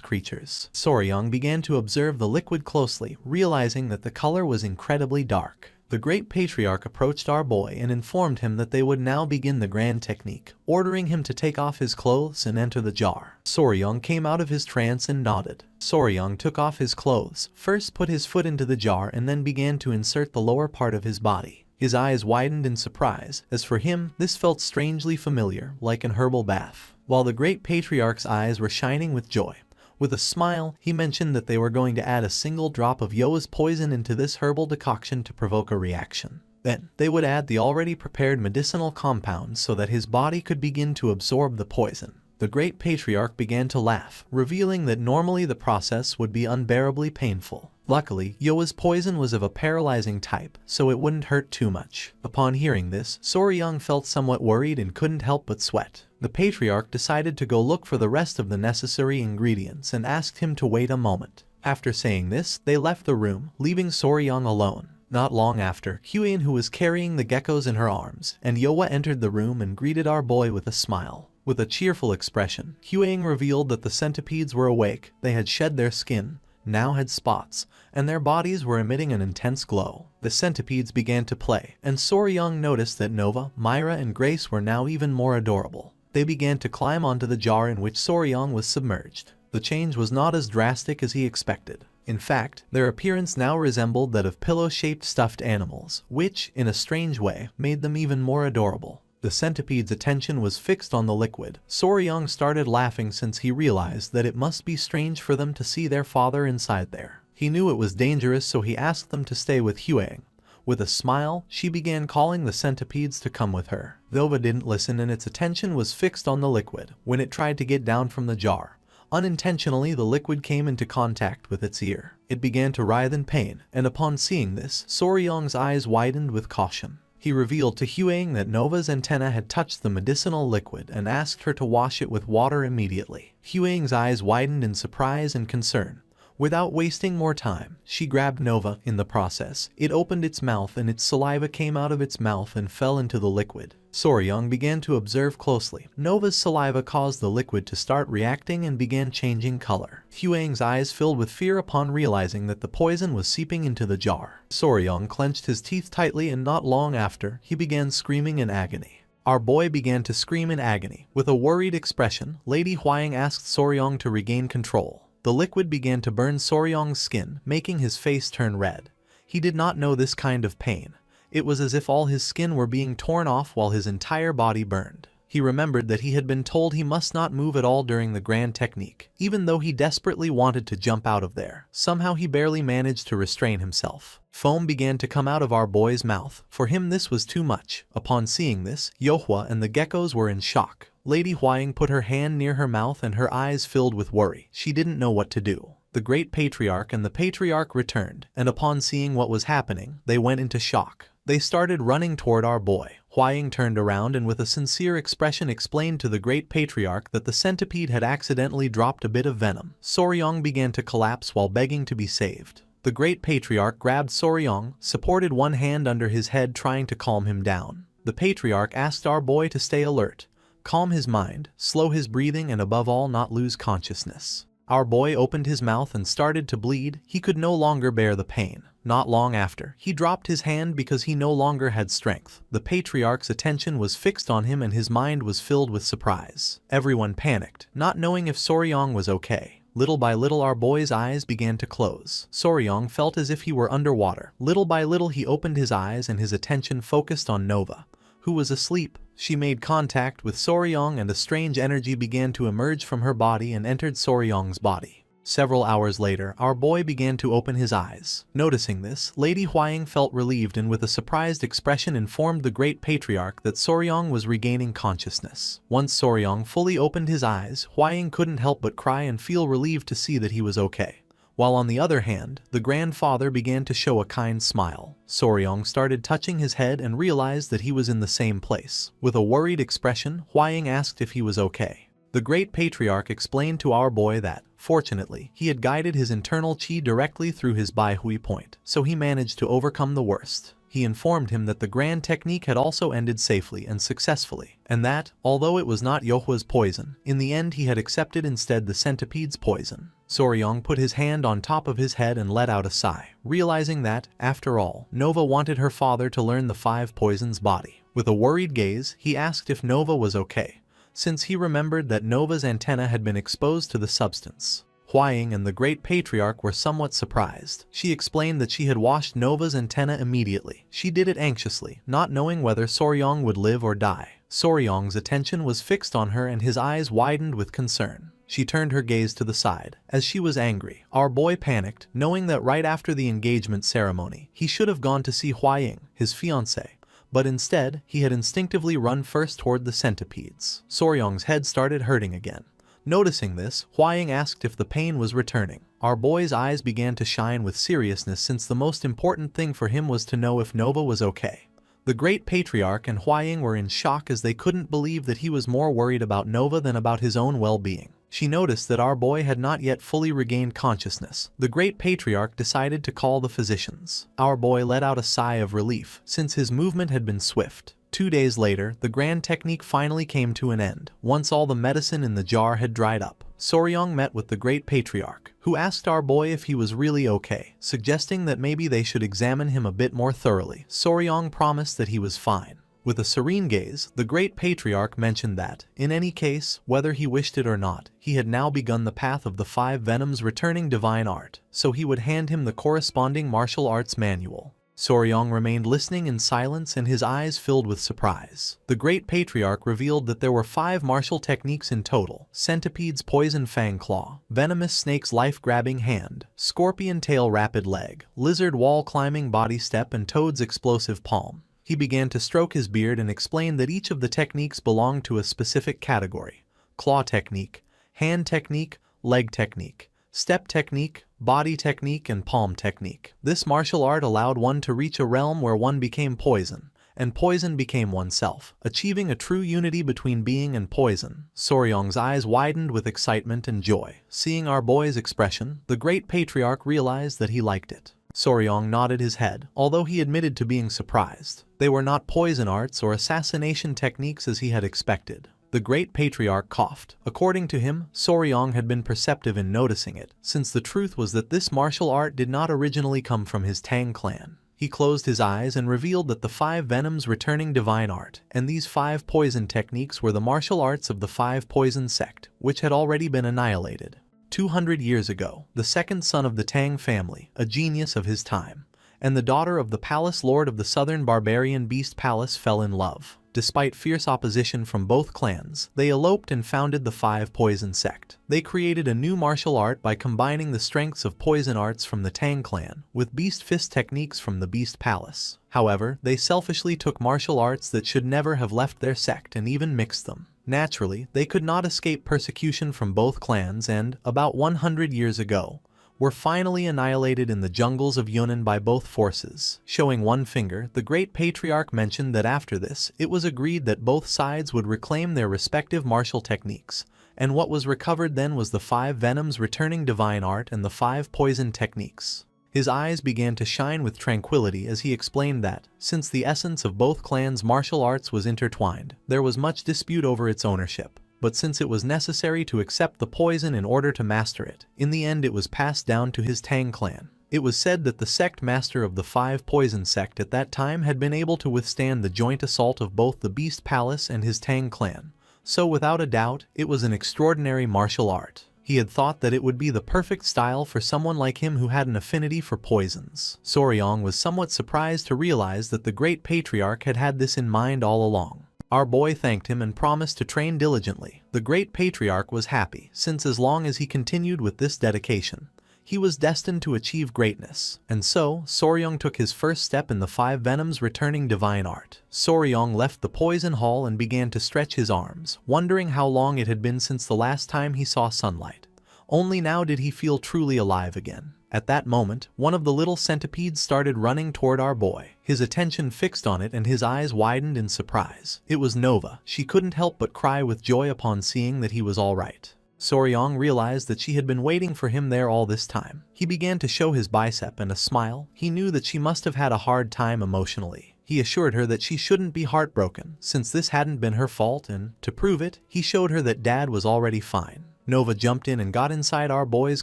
creatures. Soryang began to observe the liquid closely, realizing that the color was incredibly dark. The great patriarch approached our boy and informed him that they would now begin the grand technique, ordering him to take off his clothes and enter the jar. Soryang came out of his trance and nodded. Soryang took off his clothes, first put his foot into the jar and then began to insert the lower part of his body. His eyes widened in surprise, as for him, this felt strangely familiar, like an herbal bath. While the great patriarch's eyes were shining with joy, with a smile, he mentioned that they were going to add a single drop of Yoa's poison into this herbal decoction to provoke a reaction. Then, they would add the already prepared medicinal compounds so that his body could begin to absorb the poison. The great patriarch began to laugh, revealing that normally the process would be unbearably painful. Luckily, Yoa's poison was of a paralyzing type, so it wouldn't hurt too much. Upon hearing this, Soryang felt somewhat worried and couldn't help but sweat. The patriarch decided to go look for the rest of the necessary ingredients and asked him to wait a moment. After saying this, they left the room, leaving Soryang alone. Not long after, Huyen, who was carrying the geckos in her arms, and Yoa entered the room and greeted our boy with a smile. With a cheerful expression, Huyen revealed that the centipedes were awake, they had shed their skin, now had spots, and their bodies were emitting an intense glow. The centipedes began to play, and Soryang noticed that Nova, Myra, and Grace were now even more adorable. They began to climb onto the jar in which Soryang was submerged. The change was not as drastic as he expected. In fact, their appearance now resembled that of pillow-shaped stuffed animals, which, in a strange way, made them even more adorable. The centipede's attention was fixed on the liquid. Soryang started laughing since he realized that it must be strange for them to see their father inside there. He knew it was dangerous, so he asked them to stay with Huang. With a smile, she began calling the centipedes to come with her. Nova didn't listen and its attention was fixed on the liquid. When it tried to get down from the jar, unintentionally the liquid came into contact with its ear. It began to writhe in pain, and upon seeing this, Soryang's eyes widened with caution. He revealed to Huang that Nova's antenna had touched the medicinal liquid and asked her to wash it with water immediately. Huang's eyes widened in surprise and concern. Without wasting more time, she grabbed Nova. In the process, it opened its mouth and its saliva came out of its mouth and fell into the liquid. Soryang began to observe closely. Nova's saliva caused the liquid to start reacting and began changing color. Huang's eyes filled with fear upon realizing that the poison was seeping into the jar. Soryang clenched his teeth tightly and not long after, he began screaming in agony. Our boy began to scream in agony. With a worried expression, Lady Huang asked Soryang to regain control. The liquid began to burn Soryang's skin, making his face turn red. He did not know this kind of pain. It was as if all his skin were being torn off while his entire body burned. He remembered that he had been told he must not move at all during the grand technique. Even though he desperately wanted to jump out of there, somehow he barely managed to restrain himself. Foam began to come out of our boy's mouth. For him this was too much. Upon seeing this, Yohua and the geckos were in shock. Lady Huang put her hand near her mouth and her eyes filled with worry. She didn't know what to do. The great patriarch and the patriarch returned, and upon seeing what was happening, they went into shock. They started running toward our boy. Huaying turned around and with a sincere expression explained to the great patriarch that the centipede had accidentally dropped a bit of venom. Soryong began to collapse while begging to be saved. The great patriarch grabbed Soryong, supported one hand under his head trying to calm him down. The patriarch asked our boy to stay alert, calm his mind, slow his breathing and above all not lose consciousness. Our boy opened his mouth and started to bleed. He could no longer bear the pain. Not long after, he dropped his hand because he no longer had strength. The patriarch's attention was fixed on him and his mind was filled with surprise. Everyone panicked, not knowing if Soryong was okay. Little by little our boy's eyes began to close. Soryong felt as if he were underwater. Little by little he opened his eyes and his attention focused on Nova, who was asleep. She made contact with Soryong and a strange energy began to emerge from her body and entered Soryong's body. Several hours later, our boy began to open his eyes. Noticing this, Lady Huaying felt relieved and with a surprised expression informed the great patriarch that Soryong was regaining consciousness. Once Soryong fully opened his eyes, Huaying couldn't help but cry and feel relieved to see that he was okay. While on the other hand, the grandfather began to show a kind smile. Soryong started touching his head and realized that he was in the same place. With a worried expression, Huaying asked if he was okay. The great patriarch explained to our boy that, fortunately, he had guided his internal chi directly through his Baihui point, so he managed to overcome the worst. He informed him that the grand technique had also ended safely and successfully, and that, although it was not Yohua's poison, in the end he had accepted instead the centipede's poison. Soryong put his hand on top of his head and let out a sigh, realizing that, after all, Nova wanted her father to learn the 5 poisons body. With a worried gaze, he asked if Nova was okay, since he remembered that Nova's antenna had been exposed to the substance. Huaying and the great patriarch were somewhat surprised. She explained that she had washed Nova's antenna immediately. She did it anxiously, not knowing whether Soryong would live or die. Soryong's attention was fixed on her and his eyes widened with concern. She turned her gaze to the side, as she was angry. Our boy panicked, knowing that right after the engagement ceremony, he should have gone to see Huaying, his fiancée. But instead, he had instinctively run first toward the centipedes. Soryong's head started hurting again. Noticing this, Huaying asked if the pain was returning. Our boy's eyes began to shine with seriousness since the most important thing for him was to know if Nova was okay. The great patriarch and Huaying were in shock as they couldn't believe that he was more worried about Nova than about his own well-being. She noticed that our boy had not yet fully regained consciousness. The great patriarch decided to call the physicians. Our boy let out a sigh of relief, since his movement had been swift. 2 days later, the grand technique finally came to an end, once all the medicine in the jar had dried up. Soryong met with the great patriarch, who asked our boy if he was really okay, suggesting that maybe they should examine him a bit more thoroughly. Soryong promised that he was fine. With a serene gaze, the great patriarch mentioned that, in any case, whether he wished it or not, he had now begun the path of the 5 venoms returning divine art, so he would hand him the corresponding martial arts manual. Soryong remained listening in silence and his eyes filled with surprise. The great patriarch revealed that there were 5 martial techniques in total: centipede's poison fang claw, venomous snake's life-grabbing hand, scorpion tail rapid leg, lizard wall climbing body step and toad's explosive palm. He began to stroke his beard and explained that each of the techniques belonged to a specific category: claw technique, hand technique, leg technique, step technique, body technique, and palm technique. This martial art allowed one to reach a realm where one became poison, and poison became oneself, achieving a true unity between being and poison. Soryong's eyes widened with excitement and joy. Seeing our boy's expression, the great patriarch realized that he liked it. Soryong nodded his head, although he admitted to being surprised. They were not poison arts or assassination techniques as he had expected. The great patriarch coughed. According to him, Soryong had been perceptive in noticing it, since the truth was that this martial art did not originally come from his Tang clan. He closed his eyes and revealed that the 5 venoms returning divine art, and these 5 poison techniques were the martial arts of the 5 poison sect, which had already been annihilated. 200 years ago, the second son of the Tang family, a genius of his time, and the daughter of the palace lord of the southern barbarian beast palace fell in love. Despite fierce opposition from both clans, they eloped and founded the 5 poison sect. They created a new martial art by combining the strengths of poison arts from the Tang clan with beast fist techniques from the beast palace. However, they selfishly took martial arts that should never have left their sect and even mixed them. Naturally, they could not escape persecution from both clans and, about 100 years ago, were finally annihilated in the jungles of Yunnan by both forces. Showing one finger, the Great Patriarch mentioned that after this, it was agreed that both sides would reclaim their respective martial techniques, and what was recovered then was the 5 venoms returning divine art and the 5 poison techniques. His eyes began to shine with tranquility as he explained that, since the essence of both clans' martial arts was intertwined, there was much dispute over its ownership. But since it was necessary to accept the poison in order to master it, in the end it was passed down to his Tang clan. It was said that the sect master of the 5 poison sect at that time had been able to withstand the joint assault of both the Beast Palace and his Tang clan, so without a doubt, it was an extraordinary martial art. He had thought that it would be the perfect style for someone like him who had an affinity for poisons. Soryong was somewhat surprised to realize that the Great Patriarch had had this in mind all along. Our boy thanked him and promised to train diligently. The Great Patriarch was happy, since as long as he continued with this dedication, he was destined to achieve greatness. And so, Soryong took his first step in the 5 venoms returning divine art. Soryong left the poison hall and began to stretch his arms, wondering how long it had been since the last time he saw sunlight. Only now did he feel truly alive again. At that moment, one of the little centipedes started running toward our boy. His attention fixed on it and his eyes widened in surprise. It was Nova. She couldn't help but cry with joy upon seeing that he was all right. Soryong realized that she had been waiting for him there all this time. He began to show his bicep and a smile. He knew that she must have had a hard time emotionally. He assured her that she shouldn't be heartbroken, since this hadn't been her fault, and, to prove it, he showed her that Dad was already fine. Nova jumped in and got inside our boy's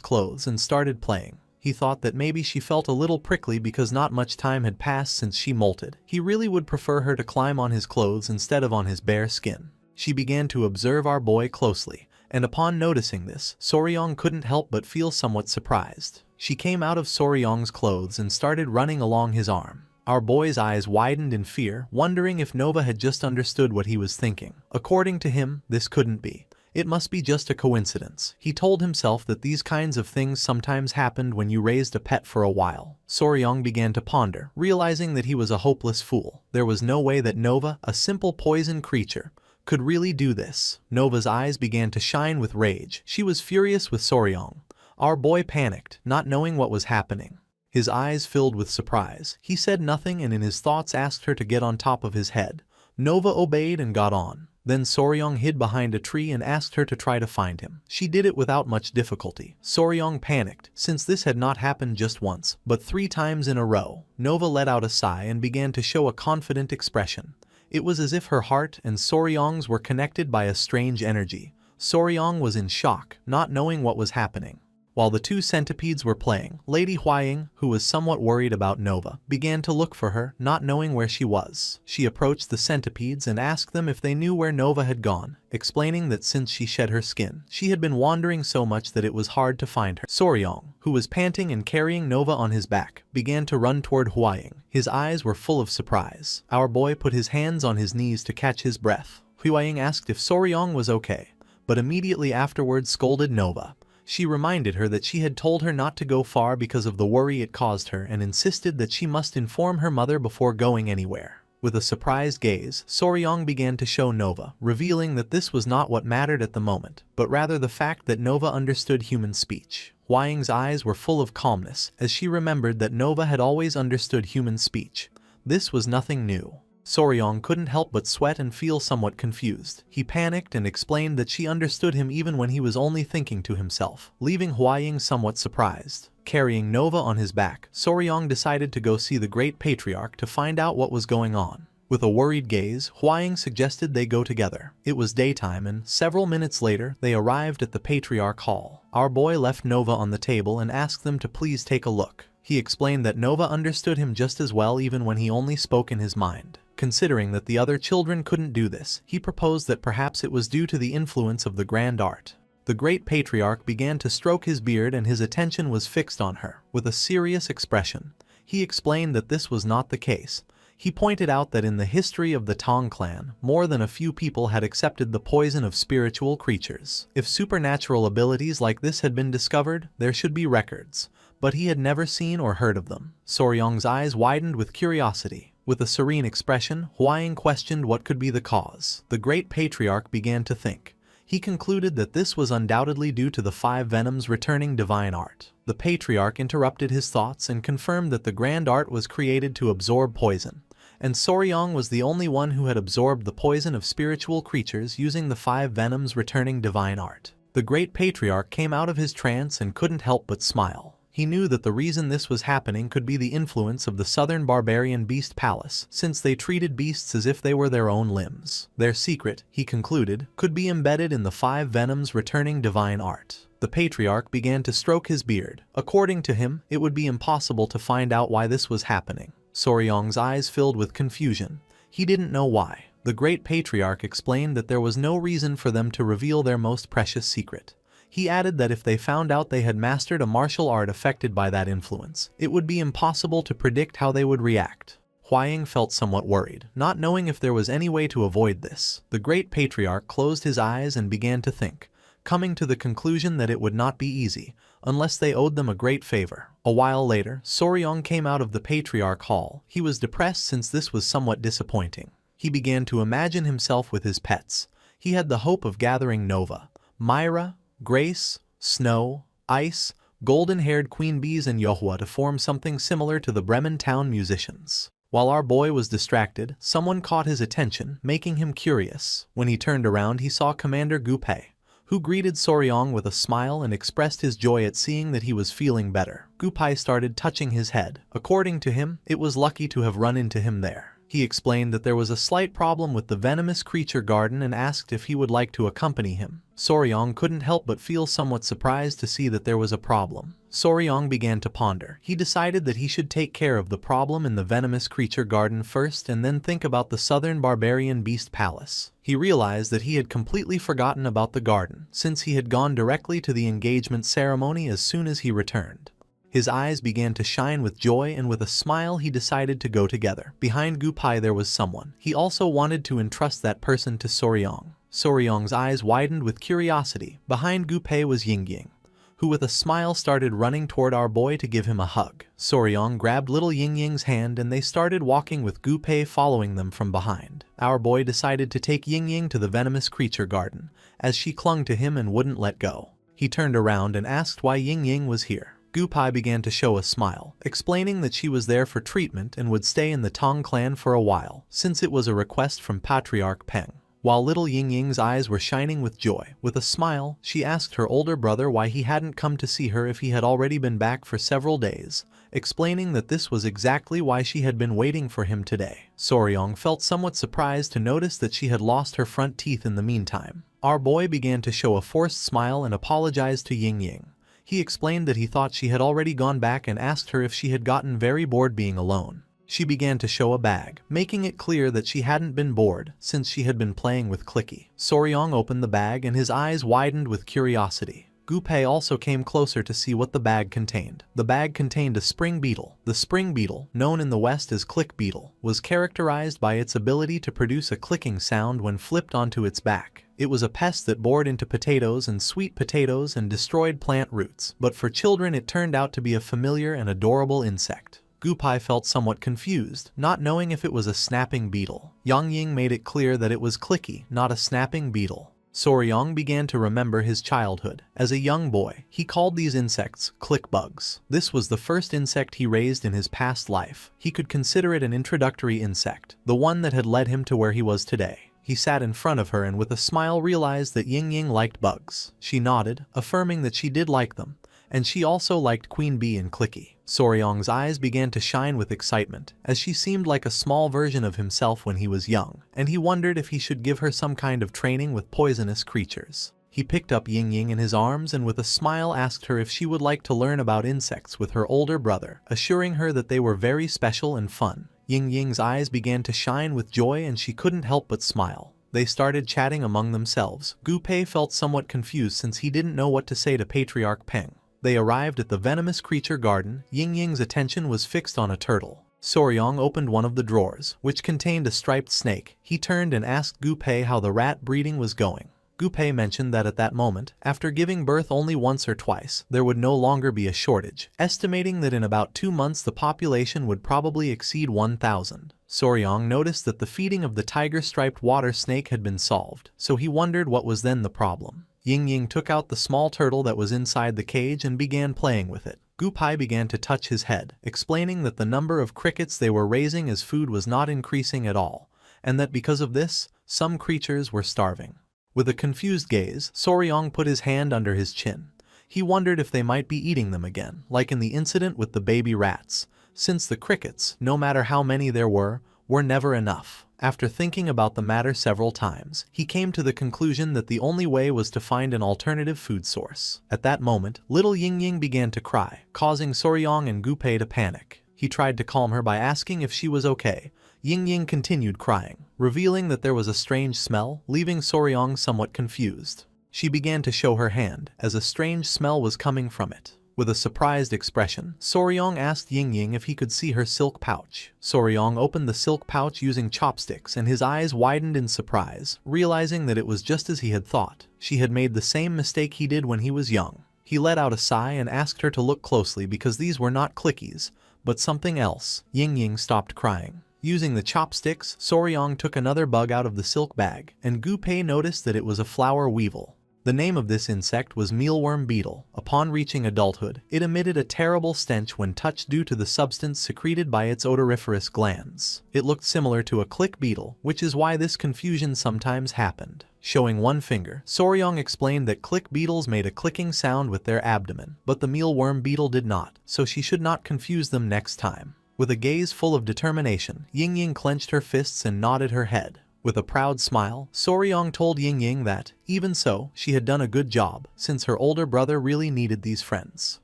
clothes and started playing. He thought that maybe she felt a little prickly because not much time had passed since she molted. He really would prefer her to climb on his clothes instead of on his bare skin. She began to observe our boy closely, and upon noticing this, Soryong couldn't help but feel somewhat surprised. She came out of Soryong's clothes and started running along his arm. Our boy's eyes widened in fear, wondering if Nova had just understood what he was thinking. According to him, this couldn't be. It must be just a coincidence. He told himself that these kinds of things sometimes happened when you raised a pet for a while. Soryong began to ponder, realizing that he was a hopeless fool. There was no way that Nova, a simple poison creature, could really do this. Nova's eyes began to shine with rage. She was furious with Soryong. Our boy panicked, not knowing what was happening. His eyes filled with surprise. He said nothing and in his thoughts asked her to get on top of his head. Nova obeyed and got on. Then Soryong hid behind a tree and asked her to try to find him. She did it without much difficulty. Soryong panicked, since this had not happened just once, but 3 times in a row. Nova let out a sigh and began to show a confident expression. It was as if her heart and Soryong's were connected by a strange energy. Soryong was in shock, not knowing what was happening. While the 2 centipedes were playing, Lady Huaying, who was somewhat worried about Nova, began to look for her, not knowing where she was. She approached the centipedes and asked them if they knew where Nova had gone, explaining that since she shed her skin, she had been wandering so much that it was hard to find her. Soryong, who was panting and carrying Nova on his back, began to run toward Huaying. His eyes were full of surprise. Our boy put his hands on his knees to catch his breath. Huaying asked if Soryong was okay, but immediately afterwards scolded Nova. She reminded her that she had told her not to go far because of the worry it caused her and insisted that she must inform her mother before going anywhere. With a surprised gaze, Soryong began to show Nova, revealing that this was not what mattered at the moment, but rather the fact that Nova understood human speech. Huaying's eyes were full of calmness as she remembered that Nova had always understood human speech. This was nothing new. Soryong couldn't help but sweat and feel somewhat confused. He panicked and explained that she understood him even when he was only thinking to himself, leaving Huaying somewhat surprised. Carrying Nova on his back, Soryong decided to go see the Great Patriarch to find out what was going on. With a worried gaze, Huaying suggested they go together. It was daytime and, several minutes later, they arrived at the Patriarch Hall. Our boy left Nova on the table and asked them to please take a look. He explained that Nova understood him just as well even when he only spoke in his mind. Considering that the other children couldn't do this, he proposed that perhaps it was due to the influence of the grand art. The Great Patriarch began to stroke his beard and his attention was fixed on her. With a serious expression, he explained that this was not the case. He pointed out that in the history of the Tang clan, more than a few people had accepted the poison of spiritual creatures. If supernatural abilities like this had been discovered, there should be records, but he had never seen or heard of them. Soryong's eyes widened with curiosity. With a serene expression, Huaying questioned what could be the cause. The Great Patriarch began to think. He concluded that this was undoubtedly due to the 5 venoms returning divine art. The patriarch interrupted his thoughts and confirmed that the grand art was created to absorb poison, and Soryong was the only one who had absorbed the poison of spiritual creatures using the 5 venoms returning divine art. The great patriarch came out of his trance and couldn't help but smile. He knew that the reason this was happening could be the influence of the southern barbarian beast palace, since they treated beasts as if they were their own limbs. Their secret, he concluded, could be embedded in the 5 venoms returning divine art. The patriarch began to stroke his beard. According to him, it would be impossible to find out why this was happening. Soryong's eyes filled with confusion. He didn't know why. The great patriarch explained that there was no reason for them to reveal their most precious secret. He added that if they found out they had mastered a martial art affected by that influence, it would be impossible to predict how they would react. Huaying felt somewhat worried, not knowing if there was any way to avoid this. The great patriarch closed his eyes and began to think, coming to the conclusion that it would not be easy, unless they owed them a great favor. A while later, Soryong came out of the patriarch hall. He was depressed since this was somewhat disappointing. He began to imagine himself with his pets. He had the hope of gathering Nova, Myra, Grace, Snow, Ice, golden-haired queen bees and Yohua to form something similar to the Bremen town musicians. While our boy was distracted, someone caught his attention, making him curious. When he turned around, he saw Commander Gupei, who greeted Soryong with a smile and expressed his joy at seeing that he was feeling better. Gupei started touching his head. According to him, it was lucky to have run into him there. He explained that there was a slight problem with the venomous creature garden and asked if he would like to accompany him. Soryong couldn't help but feel somewhat surprised to see that there was a problem. Soryong began to ponder. He decided that he should take care of the problem in the venomous creature garden first and then think about the southern barbarian beast palace. He realized that he had completely forgotten about the garden, since he had gone directly to the engagement ceremony as soon as he returned. His eyes began to shine with joy, and with a smile he decided to go together. Behind Gupei there was someone. He also wanted to entrust that person to Soryong. Soryong's eyes widened with curiosity. Behind Gupei was Yingying, who with a smile started running toward our boy to give him a hug. Soryong grabbed little Yingying's hand and they started walking with Gupei following them from behind. Our boy decided to take Yingying to the venomous creature garden, as she clung to him and wouldn't let go. He turned around and asked why Yingying was here. Gupei began to show a smile, explaining that she was there for treatment and would stay in the Tong clan for a while, since it was a request from Patriarch Peng. While little Yingying's eyes were shining with joy, with a smile, she asked her older brother why he hadn't come to see her if he had already been back for several days, explaining that this was exactly why she had been waiting for him today. Soryong felt somewhat surprised to notice that she had lost her front teeth in the meantime. Our boy began to show a forced smile and apologized to Yingying. He explained that he thought she had already gone back and asked her if she had gotten very bored being alone. She began to show a bag, making it clear that she hadn't been bored since she had been playing with Clicky. Soryong opened the bag and his eyes widened with curiosity. Gupei also came closer to see what the bag contained. The bag contained a spring beetle. The spring beetle, known in the West as click beetle, was characterized by its ability to produce a clicking sound when flipped onto its back. It was a pest that bored into potatoes and sweet potatoes and destroyed plant roots, but for children it turned out to be a familiar and adorable insect. Gupei felt somewhat confused, not knowing if it was a snapping beetle. Yingying made it clear that it was Clicky, not a snapping beetle. Soryong began to remember his childhood. As a young boy, he called these insects click bugs. This was the first insect he raised in his past life. He could consider it an introductory insect, the one that had led him to where he was today. He sat in front of her and with a smile realized that Yingying liked bugs. She nodded, affirming that she did like them, and she also liked Queen Bee and Clicky. Soryong's eyes began to shine with excitement, as she seemed like a small version of himself when he was young, and he wondered if he should give her some kind of training with poisonous creatures. He picked up Yingying in his arms and with a smile asked her if she would like to learn about insects with her older brother, assuring her that they were very special and fun. Yingying's eyes began to shine with joy and she couldn't help but smile. They started chatting among themselves. Gupei felt somewhat confused since he didn't know what to say to Patriarch Peng. They arrived at the venomous creature garden. Yingying's attention was fixed on a turtle. Soryong opened one of the drawers, which contained a striped snake. He turned and asked Gupei how the rat breeding was going. Gupei mentioned that at that moment, after giving birth only once or twice, there would no longer be a shortage, estimating that in about 2 months the population would probably exceed 1,000. Soryong noticed that the feeding of the tiger-striped water snake had been solved, so he wondered what was then the problem. Ying Ying took out the small turtle that was inside the cage and began playing with it. Gupai began to touch his head, explaining that the number of crickets they were raising as food was not increasing at all, and that because of this, some creatures were starving. With a confused gaze, Soryong put his hand under his chin. He wondered if they might be eating them again, like in the incident with the baby rats, since the crickets, no matter how many there were never enough. After thinking about the matter several times, he came to the conclusion that the only way was to find an alternative food source. At that moment, little Ying Ying began to cry, causing Soryong and Gupai to panic. He tried to calm her by asking if she was okay. Ying Ying continued crying, revealing that there was a strange smell, leaving Soryong somewhat confused. She began to show her hand, as a strange smell was coming from it. With a surprised expression, Soryong asked Ying Ying if he could see her silk pouch. Soryong opened the silk pouch using chopsticks and his eyes widened in surprise, realizing that it was just as he had thought. She had made the same mistake he did when he was young. He let out a sigh and asked her to look closely because these were not clickies, but something else. Ying Ying stopped crying. Using the chopsticks, Soryong took another bug out of the silk bag, and Gupai noticed that it was a flower weevil. The name of this insect was mealworm beetle. Upon reaching adulthood, it emitted a terrible stench when touched due to the substance secreted by its odoriferous glands. It looked similar to a click beetle, which is why this confusion sometimes happened. Showing one finger, Soryong explained that click beetles made a clicking sound with their abdomen, but the mealworm beetle did not, so she should not confuse them next time. With a gaze full of determination, Ying Ying clenched her fists and nodded her head. With a proud smile, Soryong told Ying Ying that, even so, she had done a good job, since her older brother really needed these friends.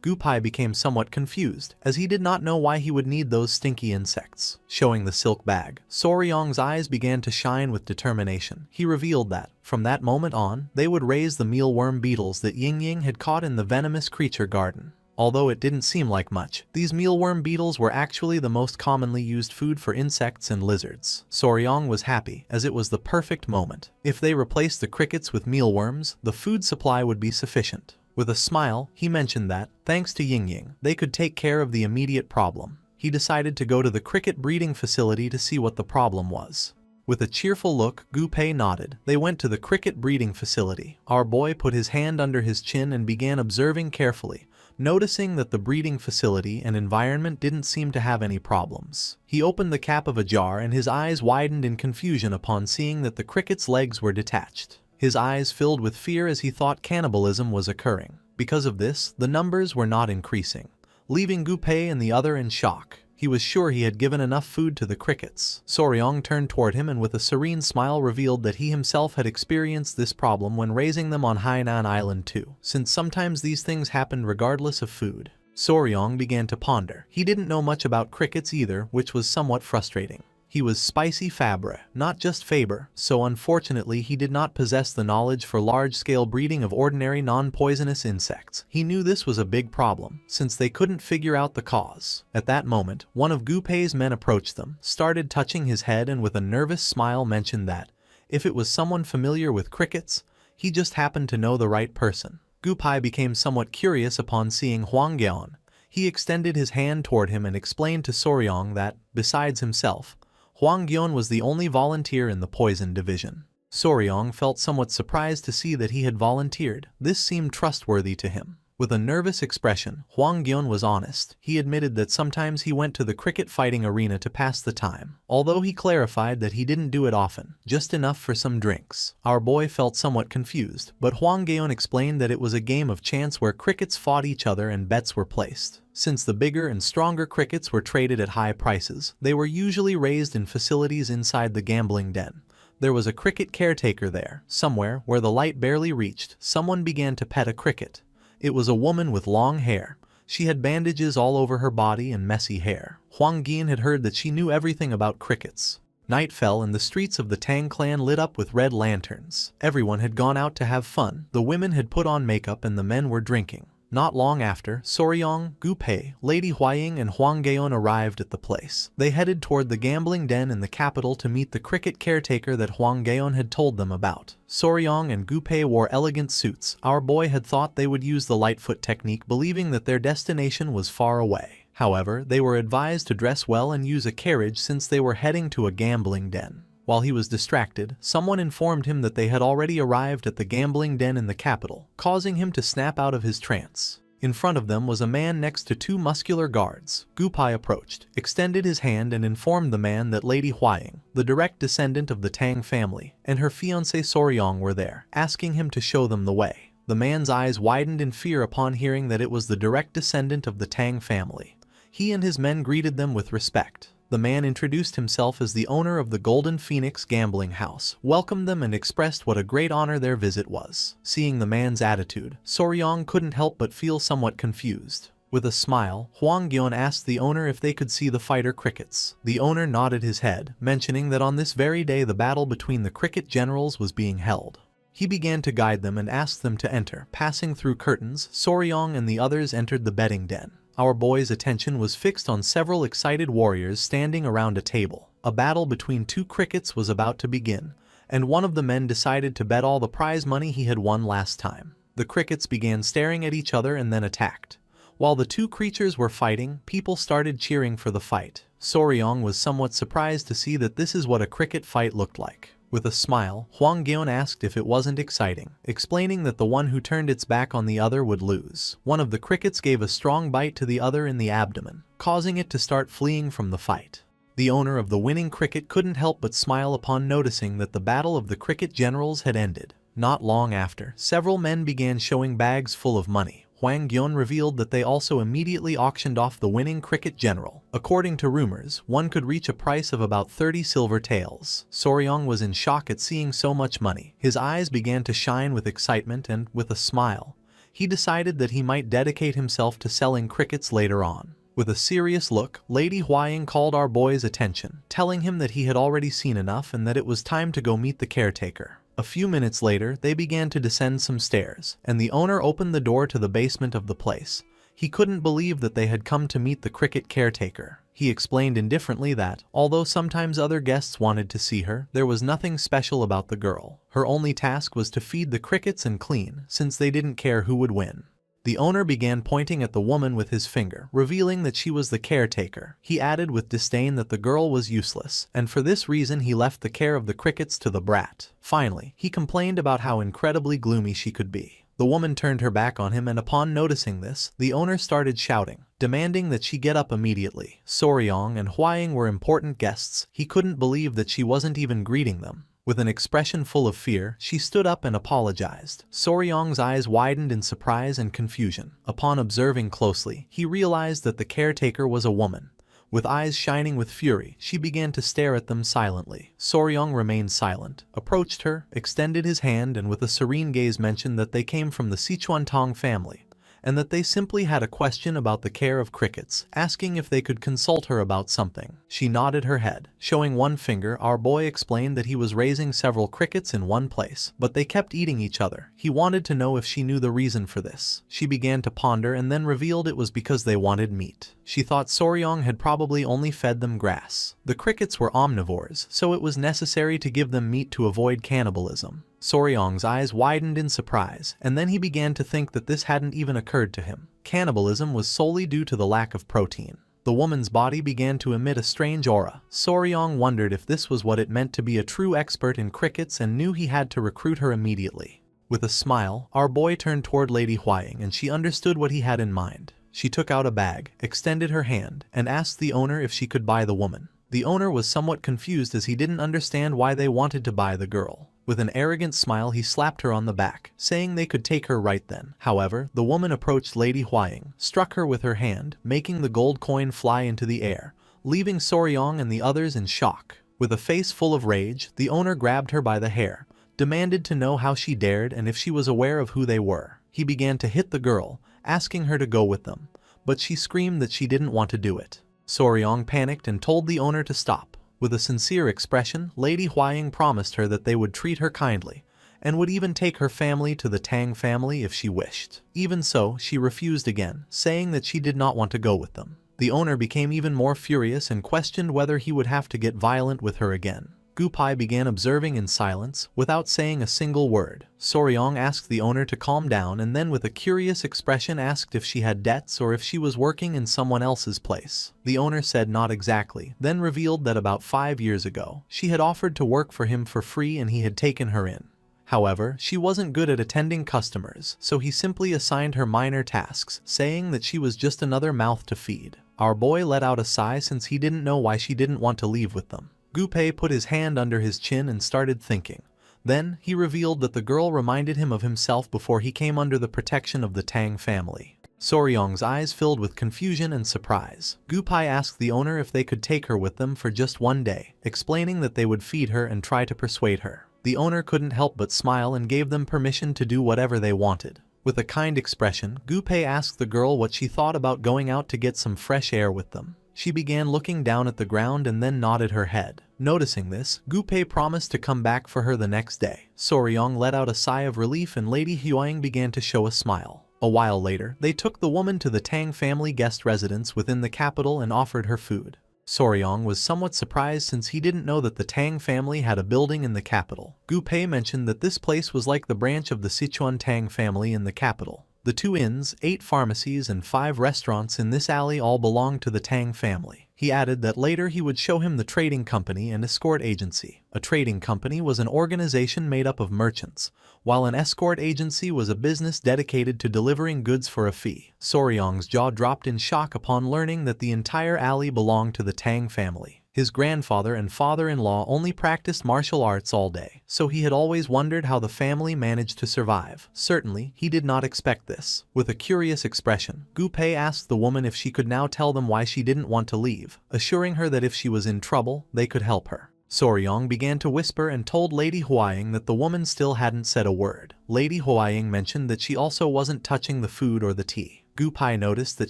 Gupai became somewhat confused, as he did not know why he would need those stinky insects. Showing the silk bag, Soryong's eyes began to shine with determination. He revealed that, from that moment on, they would raise the mealworm beetles that Ying Ying had caught in the venomous creature garden. Although it didn't seem like much, these mealworm beetles were actually the most commonly used food for insects and lizards. Soryong was happy, as it was the perfect moment. If they replaced the crickets with mealworms, the food supply would be sufficient. With a smile, he mentioned that, thanks to Ying Ying, they could take care of the immediate problem. He decided to go to the cricket breeding facility to see what the problem was. With a cheerful look, Gupai nodded. They went to the cricket breeding facility. Our boy put his hand under his chin and began observing carefully, noticing that the breeding facility and environment didn't seem to have any problems. He opened the cap of a jar and his eyes widened in confusion upon seeing that the cricket's legs were detached. His eyes filled with fear as he thought cannibalism was occurring. Because of this, the numbers were not increasing, leaving Gupai and the other in shock. He was sure he had given enough food to the crickets. Soryong turned toward him and with a serene smile revealed that he himself had experienced this problem when raising them on Hainan Island too, since sometimes these things happened regardless of food. Soryong began to ponder. He didn't know much about crickets either, which was somewhat frustrating. He was spicy Fabre, not just Faber, so unfortunately he did not possess the knowledge for large-scale breeding of ordinary non-poisonous insects. He knew this was a big problem, since they couldn't figure out the cause. At that moment, one of Gupai's men approached them, started touching his head and with a nervous smile mentioned that, if it was someone familiar with crickets, he just happened to know the right person. Gupai became somewhat curious upon seeing Huang Geon. He extended his hand toward him and explained to Soryong that, besides himself, Huang Geon was the only volunteer in the poison division. Soryong felt somewhat surprised to see that he had volunteered. This seemed trustworthy to him. With a nervous expression, Huang Geon was honest. He admitted that sometimes he went to the cricket fighting arena to pass the time, although he clarified that he didn't do it often, just enough for some drinks. Our boy felt somewhat confused, but Huang Geon explained that it was a game of chance where crickets fought each other and bets were placed. Since the bigger and stronger crickets were traded at high prices, they were usually raised in facilities inside the gambling den. There was a cricket caretaker there. Somewhere, where the light barely reached, someone began to pet a cricket. It was a woman with long hair. She had bandages all over her body and messy hair. Huang Geon had heard that she knew everything about crickets. Night fell and the streets of the Tang clan lit up with red lanterns. Everyone had gone out to have fun. The women had put on makeup and the men were drinking. Not long after, Soryong, Gupai, Lady Huaying and Huang Geon arrived at the place. They headed toward the gambling den in the capital to meet the cricket caretaker that Huang Geon had told them about. Soryong and Gupai wore elegant suits. Our boy had thought they would use the Lightfoot technique, believing that their destination was far away. However, they were advised to dress well and use a carriage since they were heading to a gambling den. While he was distracted, someone informed him that they had already arrived at the gambling den in the capital, causing him to snap out of his trance. In front of them was a man next to two muscular guards. Gupai approached, extended his hand and informed the man that Lady Huaying, the direct descendant of the Tang family, and her fiancé Soryong were there, asking him to show them the way. The man's eyes widened in fear upon hearing that it was the direct descendant of the Tang family. He and his men greeted them with respect. The man introduced himself as the owner of the Golden Phoenix gambling house, welcomed them and expressed what a great honor their visit was. Seeing the man's attitude, Soryong couldn't help but feel somewhat confused. With a smile, Huang Gyeon asked the owner if they could see the fighter crickets. The owner nodded his head, mentioning that on this very day the battle between the cricket generals was being held. He began to guide them and asked them to enter. Passing through curtains, Soryong and the others entered the betting den. Our boy's attention was fixed on several excited warriors standing around a table. A battle between two crickets was about to begin, and one of the men decided to bet all the prize money he had won last time. The crickets began staring at each other and then attacked. While the two creatures were fighting, people started cheering for the fight. Soryong was somewhat surprised to see that this is what a cricket fight looked like. With a smile, Huang Gyeon asked if it wasn't exciting, explaining that the one who turned its back on the other would lose. One of the crickets gave a strong bite to the other in the abdomen, causing it to start fleeing from the fight. The owner of the winning cricket couldn't help but smile upon noticing that the battle of the cricket generals had ended. Not long after, several men began showing bags full of money. Huang Gyeon revealed that they also immediately auctioned off the winning cricket general. According to rumors, one could reach a price of about 30 silver taels. Soryong was in shock at seeing so much money. His eyes began to shine with excitement and, with a smile, he decided that he might dedicate himself to selling crickets later on. With a serious look, Lady Huaying called our boy's attention, telling him that he had already seen enough and that it was time to go meet the caretaker. A few minutes later, they began to descend some stairs, and the owner opened the door to the basement of the place. He couldn't believe that they had come to meet the cricket caretaker. He explained indifferently that, although sometimes other guests wanted to see her, there was nothing special about the girl. Her only task was to feed the crickets and clean, since they didn't care who would win. The owner began pointing at the woman with his finger, revealing that she was the caretaker. He added with disdain that the girl was useless, and for this reason he left the care of the crickets to the brat. Finally, he complained about how incredibly gloomy she could be. The woman turned her back on him, and upon noticing this, the owner started shouting, demanding that she get up immediately. Soryong and Huaying were important guests. He couldn't believe that she wasn't even greeting them. With an expression full of fear, she stood up and apologized. Soryong's eyes widened in surprise and confusion. Upon observing closely, he realized that the caretaker was a woman. With eyes shining with fury, she began to stare at them silently. Soryong remained silent, approached her, extended his hand, and with a serene gaze mentioned that they came from the Sichuan Tong family, and that they simply had a question about the care of crickets, asking if they could consult her about something. She nodded her head. Showing one finger, our boy explained that he was raising several crickets in one place, but they kept eating each other. He wanted to know if she knew the reason for this. She began to ponder and then revealed it was because they wanted meat. She thought Soryong had probably only fed them grass. The crickets were omnivores, so it was necessary to give them meat to avoid cannibalism. Soryong's eyes widened in surprise, and then he began to think that this hadn't even occurred to him. Cannibalism was solely due to the lack of protein. The woman's body began to emit a strange aura. Soryong wondered if this was what it meant to be a true expert in crickets and knew he had to recruit her immediately. With a smile, our boy turned toward Lady Huaying, and she understood what he had in mind. She took out a bag, extended her hand, and asked the owner if she could buy the woman. The owner was somewhat confused as he didn't understand why they wanted to buy the girl. With an arrogant smile, he slapped her on the back, saying they could take her right then. However, the woman approached Lady Huaying, struck her with her hand, making the gold coin fly into the air, leaving Soryong and the others in shock. With a face full of rage, the owner grabbed her by the hair, demanded to know how she dared and if she was aware of who they were. He began to hit the girl, asking her to go with them, but she screamed that she didn't want to do it. Soryong panicked and told the owner to stop. With a sincere expression, Lady Huaying promised her that they would treat her kindly, and would even take her family to the Tang family if she wished. Even so, she refused again, saying that she did not want to go with them. The owner became even more furious and questioned whether he would have to get violent with her again. Gupai began observing in silence, without saying a single word. Soryong asked the owner to calm down and then with a curious expression asked if she had debts or if she was working in someone else's place. The owner said not exactly, then revealed that about 5 years ago, she had offered to work for him for free and he had taken her in. However, she wasn't good at attending customers, so he simply assigned her minor tasks, saying that she was just another mouth to feed. Our boy let out a sigh since he didn't know why she didn't want to leave with them. Gupai put his hand under his chin and started thinking. Then, he revealed that the girl reminded him of himself before he came under the protection of the Tang family. Soryong's eyes filled with confusion and surprise. Gupai asked the owner if they could take her with them for just one day, explaining that they would feed her and try to persuade her. The owner couldn't help but smile and gave them permission to do whatever they wanted. With a kind expression, Gupai asked the girl what she thought about going out to get some fresh air with them. She began looking down at the ground and then nodded her head. Noticing this, Gupai promised to come back for her the next day. Soryong let out a sigh of relief and Lady Huang began to show a smile. A while later, they took the woman to the Tang family guest residence within the capital and offered her food. Soryong was somewhat surprised since he didn't know that the Tang family had a building in the capital. Gupai mentioned that this place was like the branch of the Sichuan Tang family in the capital. The 2 inns, 8 pharmacies and 5 restaurants in this alley all belonged to the Tang family. He added that later he would show him the trading company and escort agency. A trading company was an organization made up of merchants, while an escort agency was a business dedicated to delivering goods for a fee. Soryong's jaw dropped in shock upon learning that the entire alley belonged to the Tang family. His grandfather and father-in-law only practiced martial arts all day, so he had always wondered how the family managed to survive. Certainly, he did not expect this. With a curious expression, Gupai asked the woman if she could now tell them why she didn't want to leave, assuring her that if she was in trouble, they could help her. Soryong began to whisper and told Lady Huaying that the woman still hadn't said a word. Lady Huaying mentioned that she also wasn't touching the food or the tea. Gupai noticed that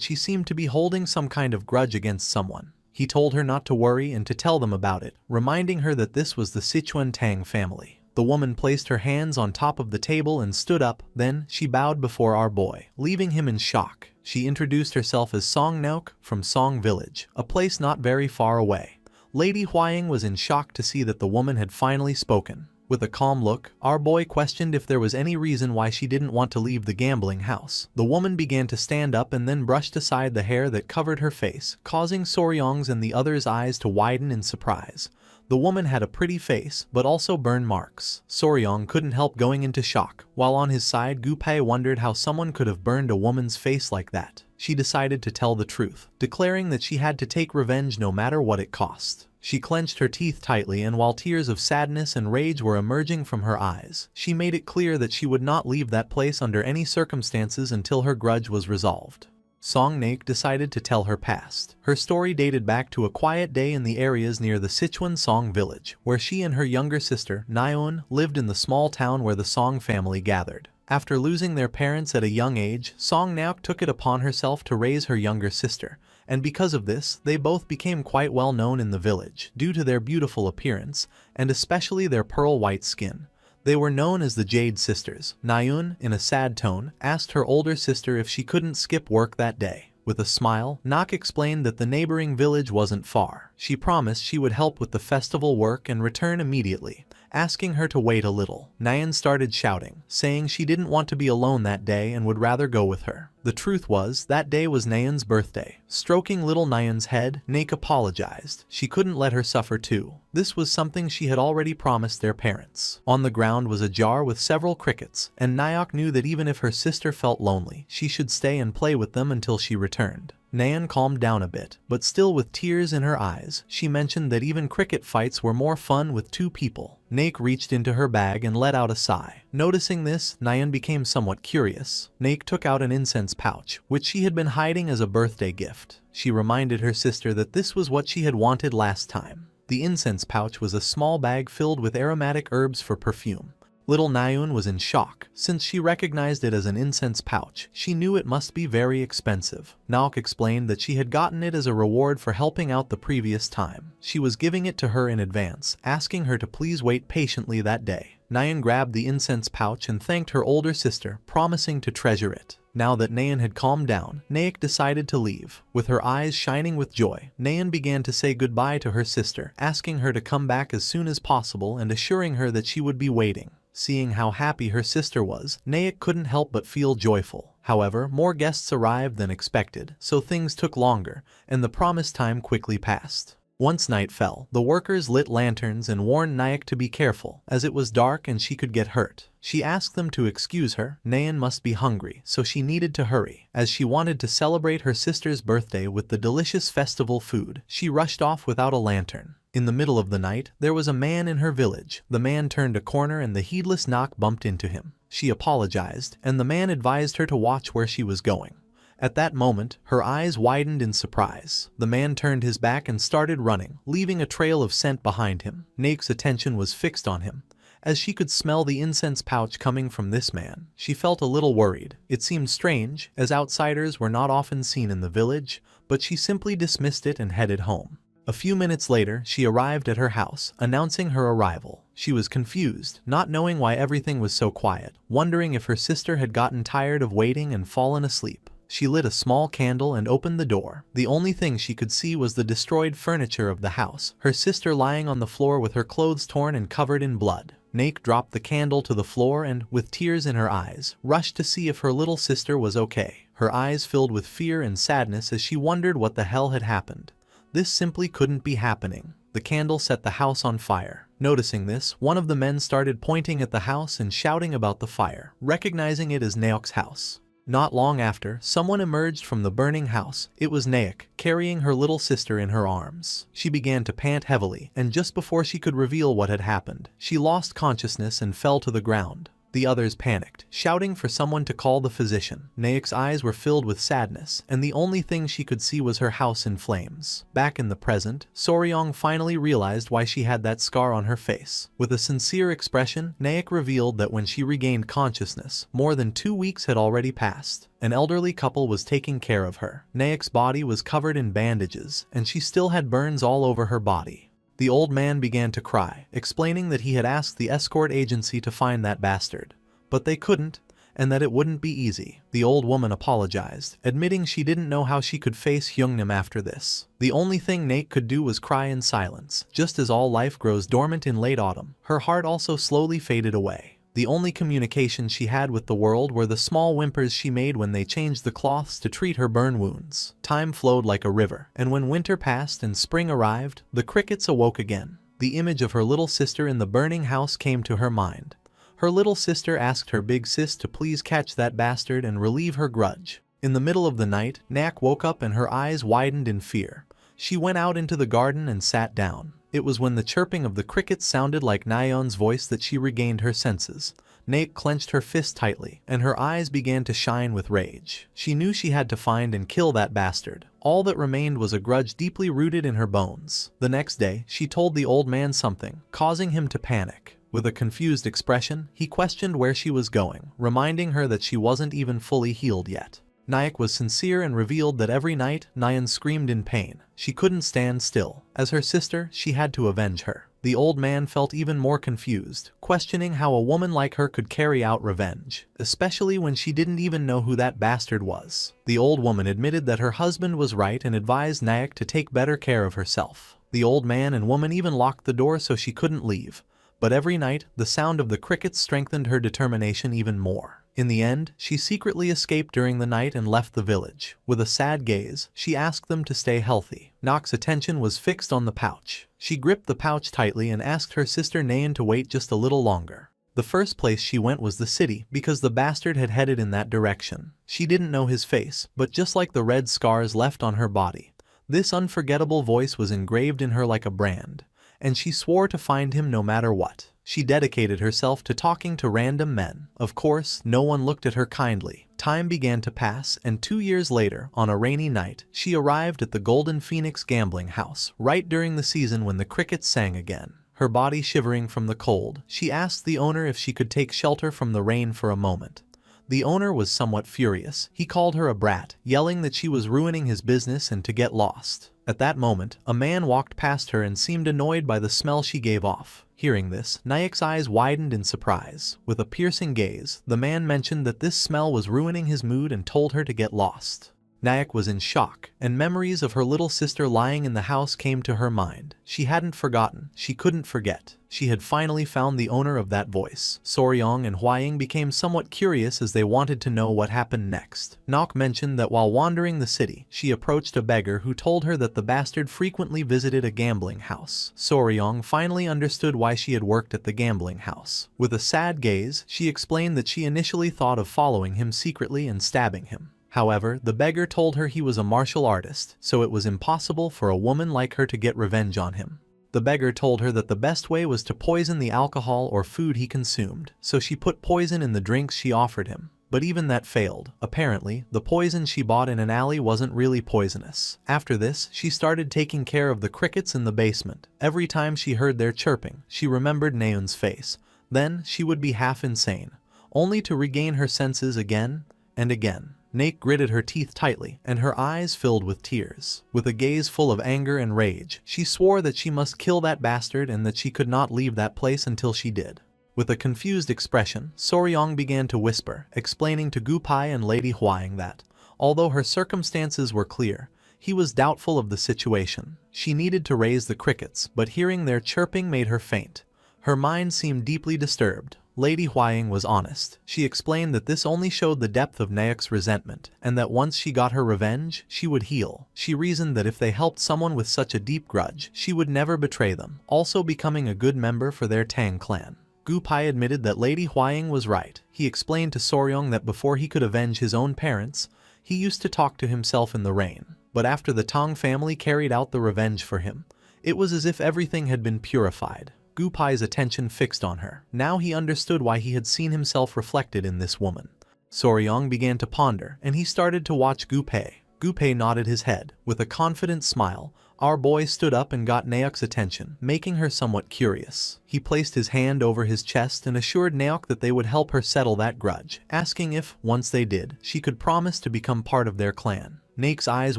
she seemed to be holding some kind of grudge against someone. He told her not to worry and to tell them about it, reminding her that this was the Sichuan Tang family. The woman placed her hands on top of the table and stood up, then she bowed before our boy, leaving him in shock. She introduced herself as Song Nauk from Song Village, a place not very far away. Lady Huaying was in shock to see that the woman had finally spoken. With a calm look, our boy questioned if there was any reason why she didn't want to leave the gambling house. The woman began to stand up and then brushed aside the hair that covered her face, causing Soryong's and the others' eyes to widen in surprise. The woman had a pretty face, but also burn marks. Soryong couldn't help going into shock, while on his side Gupai wondered how someone could have burned a woman's face like that. She decided to tell the truth, declaring that she had to take revenge no matter what it cost. She clenched her teeth tightly and while tears of sadness and rage were emerging from her eyes, she made it clear that she would not leave that place under any circumstances until her grudge was resolved. Song Naik decided to tell her past. Her story dated back to a quiet day in the areas near the Sichuan Song village, where she and her younger sister, Nyeon, lived in the small town where the Song family gathered. After losing their parents at a young age, Song Nauk took it upon herself to raise her younger sister, and because of this, they both became quite well known in the village, due to their beautiful appearance, and especially their pearl-white skin. They were known as the Jade Sisters. Nyeon, in a sad tone, asked her older sister if she couldn't skip work that day. With a smile, Nak explained that the neighboring village wasn't far. She promised she would help with the festival work and return immediately, asking her to wait a little. Nyan started shouting, saying she didn't want to be alone that day and would rather go with her. The truth was, that day was Nyan's birthday. Stroking little Nyan's head, Nak apologized. She couldn't let her suffer too. This was something she had already promised their parents. On the ground was a jar with several crickets, and Nayok knew that even if her sister felt lonely, she should stay and play with them until she returned. Nayan calmed down a bit, but still with tears in her eyes, she mentioned that even cricket fights were more fun with 2 people. Naik reached into her bag and let out a sigh. Noticing this, Nayan became somewhat curious. Naik took out an incense pouch, which she had been hiding as a birthday gift. She reminded her sister that this was what she had wanted last time. The incense pouch was a small bag filled with aromatic herbs for perfume. Little Nayun was in shock. Since she recognized it as an incense pouch, she knew it must be very expensive. Naok explained that she had gotten it as a reward for helping out the previous time. She was giving it to her in advance, asking her to please wait patiently that day. Nyan grabbed the incense pouch and thanked her older sister, promising to treasure it. Now that Naeun had calmed down, Naek decided to leave. With her eyes shining with joy, Naeun began to say goodbye to her sister, asking her to come back as soon as possible and assuring her that she would be waiting. Seeing how happy her sister was, Naek couldn't help but feel joyful. However, more guests arrived than expected, so things took longer, and the promised time quickly passed. Once night fell, the workers lit lanterns and warned Naek to be careful, as it was dark and she could get hurt. She asked them to excuse her. Naeun must be hungry, so she needed to hurry. As she wanted to celebrate her sister's birthday with the delicious festival food, she rushed off without a lantern. In the middle of the night, there was a man in her village. The man turned a corner and the heedless knock bumped into him. She apologized, and the man advised her to watch where she was going. At that moment, her eyes widened in surprise. The man turned his back and started running, leaving a trail of scent behind him. Naek's attention was fixed on him. As she could smell the incense pouch coming from this man, she felt a little worried. It seemed strange, as outsiders were not often seen in the village, but she simply dismissed it and headed home. A few minutes later, she arrived at her house, announcing her arrival. She was confused, not knowing why everything was so quiet, wondering if her sister had gotten tired of waiting and fallen asleep. She lit a small candle and opened the door. The only thing she could see was the destroyed furniture of the house, her sister lying on the floor with her clothes torn and covered in blood. Naek dropped the candle to the floor and, with tears in her eyes, rushed to see if her little sister was okay. Her eyes filled with fear and sadness as she wondered what the hell had happened. This simply couldn't be happening. The candle set the house on fire. Noticing this, one of the men started pointing at the house and shouting about the fire, recognizing it as Naek's house. Not long after, someone emerged from the burning house. It was Naek, carrying her little sister in her arms. She began to pant heavily, and just before she could reveal what had happened, she lost consciousness and fell to the ground. The others panicked, shouting for someone to call the physician. Naek's eyes were filled with sadness, and the only thing she could see was her house in flames. Back in the present, Soryong finally realized why she had that scar on her face. With a sincere expression, Naek revealed that when she regained consciousness, more than 2 weeks had already passed. An elderly couple was taking care of her. Naek's body was covered in bandages, and she still had burns all over her body. The old man began to cry, explaining that he had asked the escort agency to find that bastard. But they couldn't, and that it wouldn't be easy. The old woman apologized, admitting she didn't know how she could face Hyungnam after this. The only thing Naek could do was cry in silence. Just as all life grows dormant in late autumn, her heart also slowly faded away. The only communication she had with the world were the small whimpers she made when they changed the cloths to treat her burn wounds. Time flowed like a river, and when winter passed and spring arrived, the crickets awoke again. The image of her little sister in the burning house came to her mind. Her little sister asked her big sis to please catch that bastard and relieve her grudge. In the middle of the night, Naek woke up and her eyes widened in fear. She went out into the garden and sat down. It was when the chirping of the crickets sounded like Nayeon's voice that she regained her senses. Naek clenched her fist tightly, and her eyes began to shine with rage. She knew she had to find and kill that bastard. All that remained was a grudge deeply rooted in her bones. The next day, she told the old man something, causing him to panic. With a confused expression, he questioned where she was going, reminding her that she wasn't even fully healed yet. Naek was sincere and revealed that every night, Nayeon screamed in pain. She couldn't stand still. As her sister, she had to avenge her. The old man felt even more confused, questioning how a woman like her could carry out revenge, especially when she didn't even know who that bastard was. The old woman admitted that her husband was right and advised Naek to take better care of herself. The old man and woman even locked the door so she couldn't leave. But every night, the sound of the crickets strengthened her determination even more. In the end, she secretly escaped during the night and left the village. With a sad gaze, she asked them to stay healthy. Naek's attention was fixed on the pouch. She gripped the pouch tightly and asked her sister Naeun to wait just a little longer. The first place she went was the city, because the bastard had headed in that direction. She didn't know his face, but just like the red scars left on her body, this unforgettable voice was engraved in her like a brand, and she swore to find him no matter what. She dedicated herself to talking to random men. Of course, no one looked at her kindly. Time began to pass, and 2 years later, on a rainy night, she arrived at the Golden Phoenix gambling house, right during the season when the crickets sang again. Her body shivering from the cold, she asked the owner if she could take shelter from the rain for a moment. The owner was somewhat furious. He called her a brat, yelling that she was ruining his business and to get lost. At that moment, a man walked past her and seemed annoyed by the smell she gave off. Hearing this, Nayak's eyes widened in surprise. With a piercing gaze, the man mentioned that this smell was ruining his mood and told her to get lost. Nayak was in shock, and memories of her little sister lying in the house came to her mind. She hadn't forgotten, she couldn't forget. She had finally found the owner of that voice. Soryong and Hwaying became somewhat curious as they wanted to know what happened next. Nok mentioned that while wandering the city, she approached a beggar who told her that the bastard frequently visited a gambling house. Soryong finally understood why she had worked at the gambling house. With a sad gaze, she explained that she initially thought of following him secretly and stabbing him. However, the beggar told her he was a martial artist, so it was impossible for a woman like her to get revenge on him. The beggar told her that the best way was to poison the alcohol or food he consumed, so she put poison in the drinks she offered him. But even that failed. Apparently, the poison she bought in an alley wasn't really poisonous. After this, she started taking care of the crickets in the basement. Every time she heard their chirping, she remembered Naeun's face. Then, she would be half insane, only to regain her senses again and again. Naek gritted her teeth tightly, and her eyes filled with tears. With a gaze full of anger and rage, she swore that she must kill that bastard and that she could not leave that place until she did. With a confused expression, Soryong began to whisper, explaining to Gupai and Lady Hwaying that, although her circumstances were clear, he was doubtful of the situation. She needed to raise the crickets, but hearing their chirping made her faint. Her mind seemed deeply disturbed. Lady Hwaying was honest. She explained that this only showed the depth of Naek's resentment, and that once she got her revenge, she would heal. She reasoned that if they helped someone with such a deep grudge, she would never betray them, also becoming a good member for their Tang clan. Gupai admitted that Lady Hwaying was right. He explained to Soryong that before he could avenge his own parents, he used to talk to himself in the rain. But after the Tang family carried out the revenge for him, it was as if everything had been purified. Gupai's attention fixed on her. Now he understood why he had seen himself reflected in this woman. Soryong began to ponder, and he started to watch Gupai. Gupai nodded his head. With a confident smile, our boy stood up and got Naok's attention, making her somewhat curious. He placed his hand over his chest and assured Naok that they would help her settle that grudge, asking if, once they did, she could promise to become part of their clan. Naek's eyes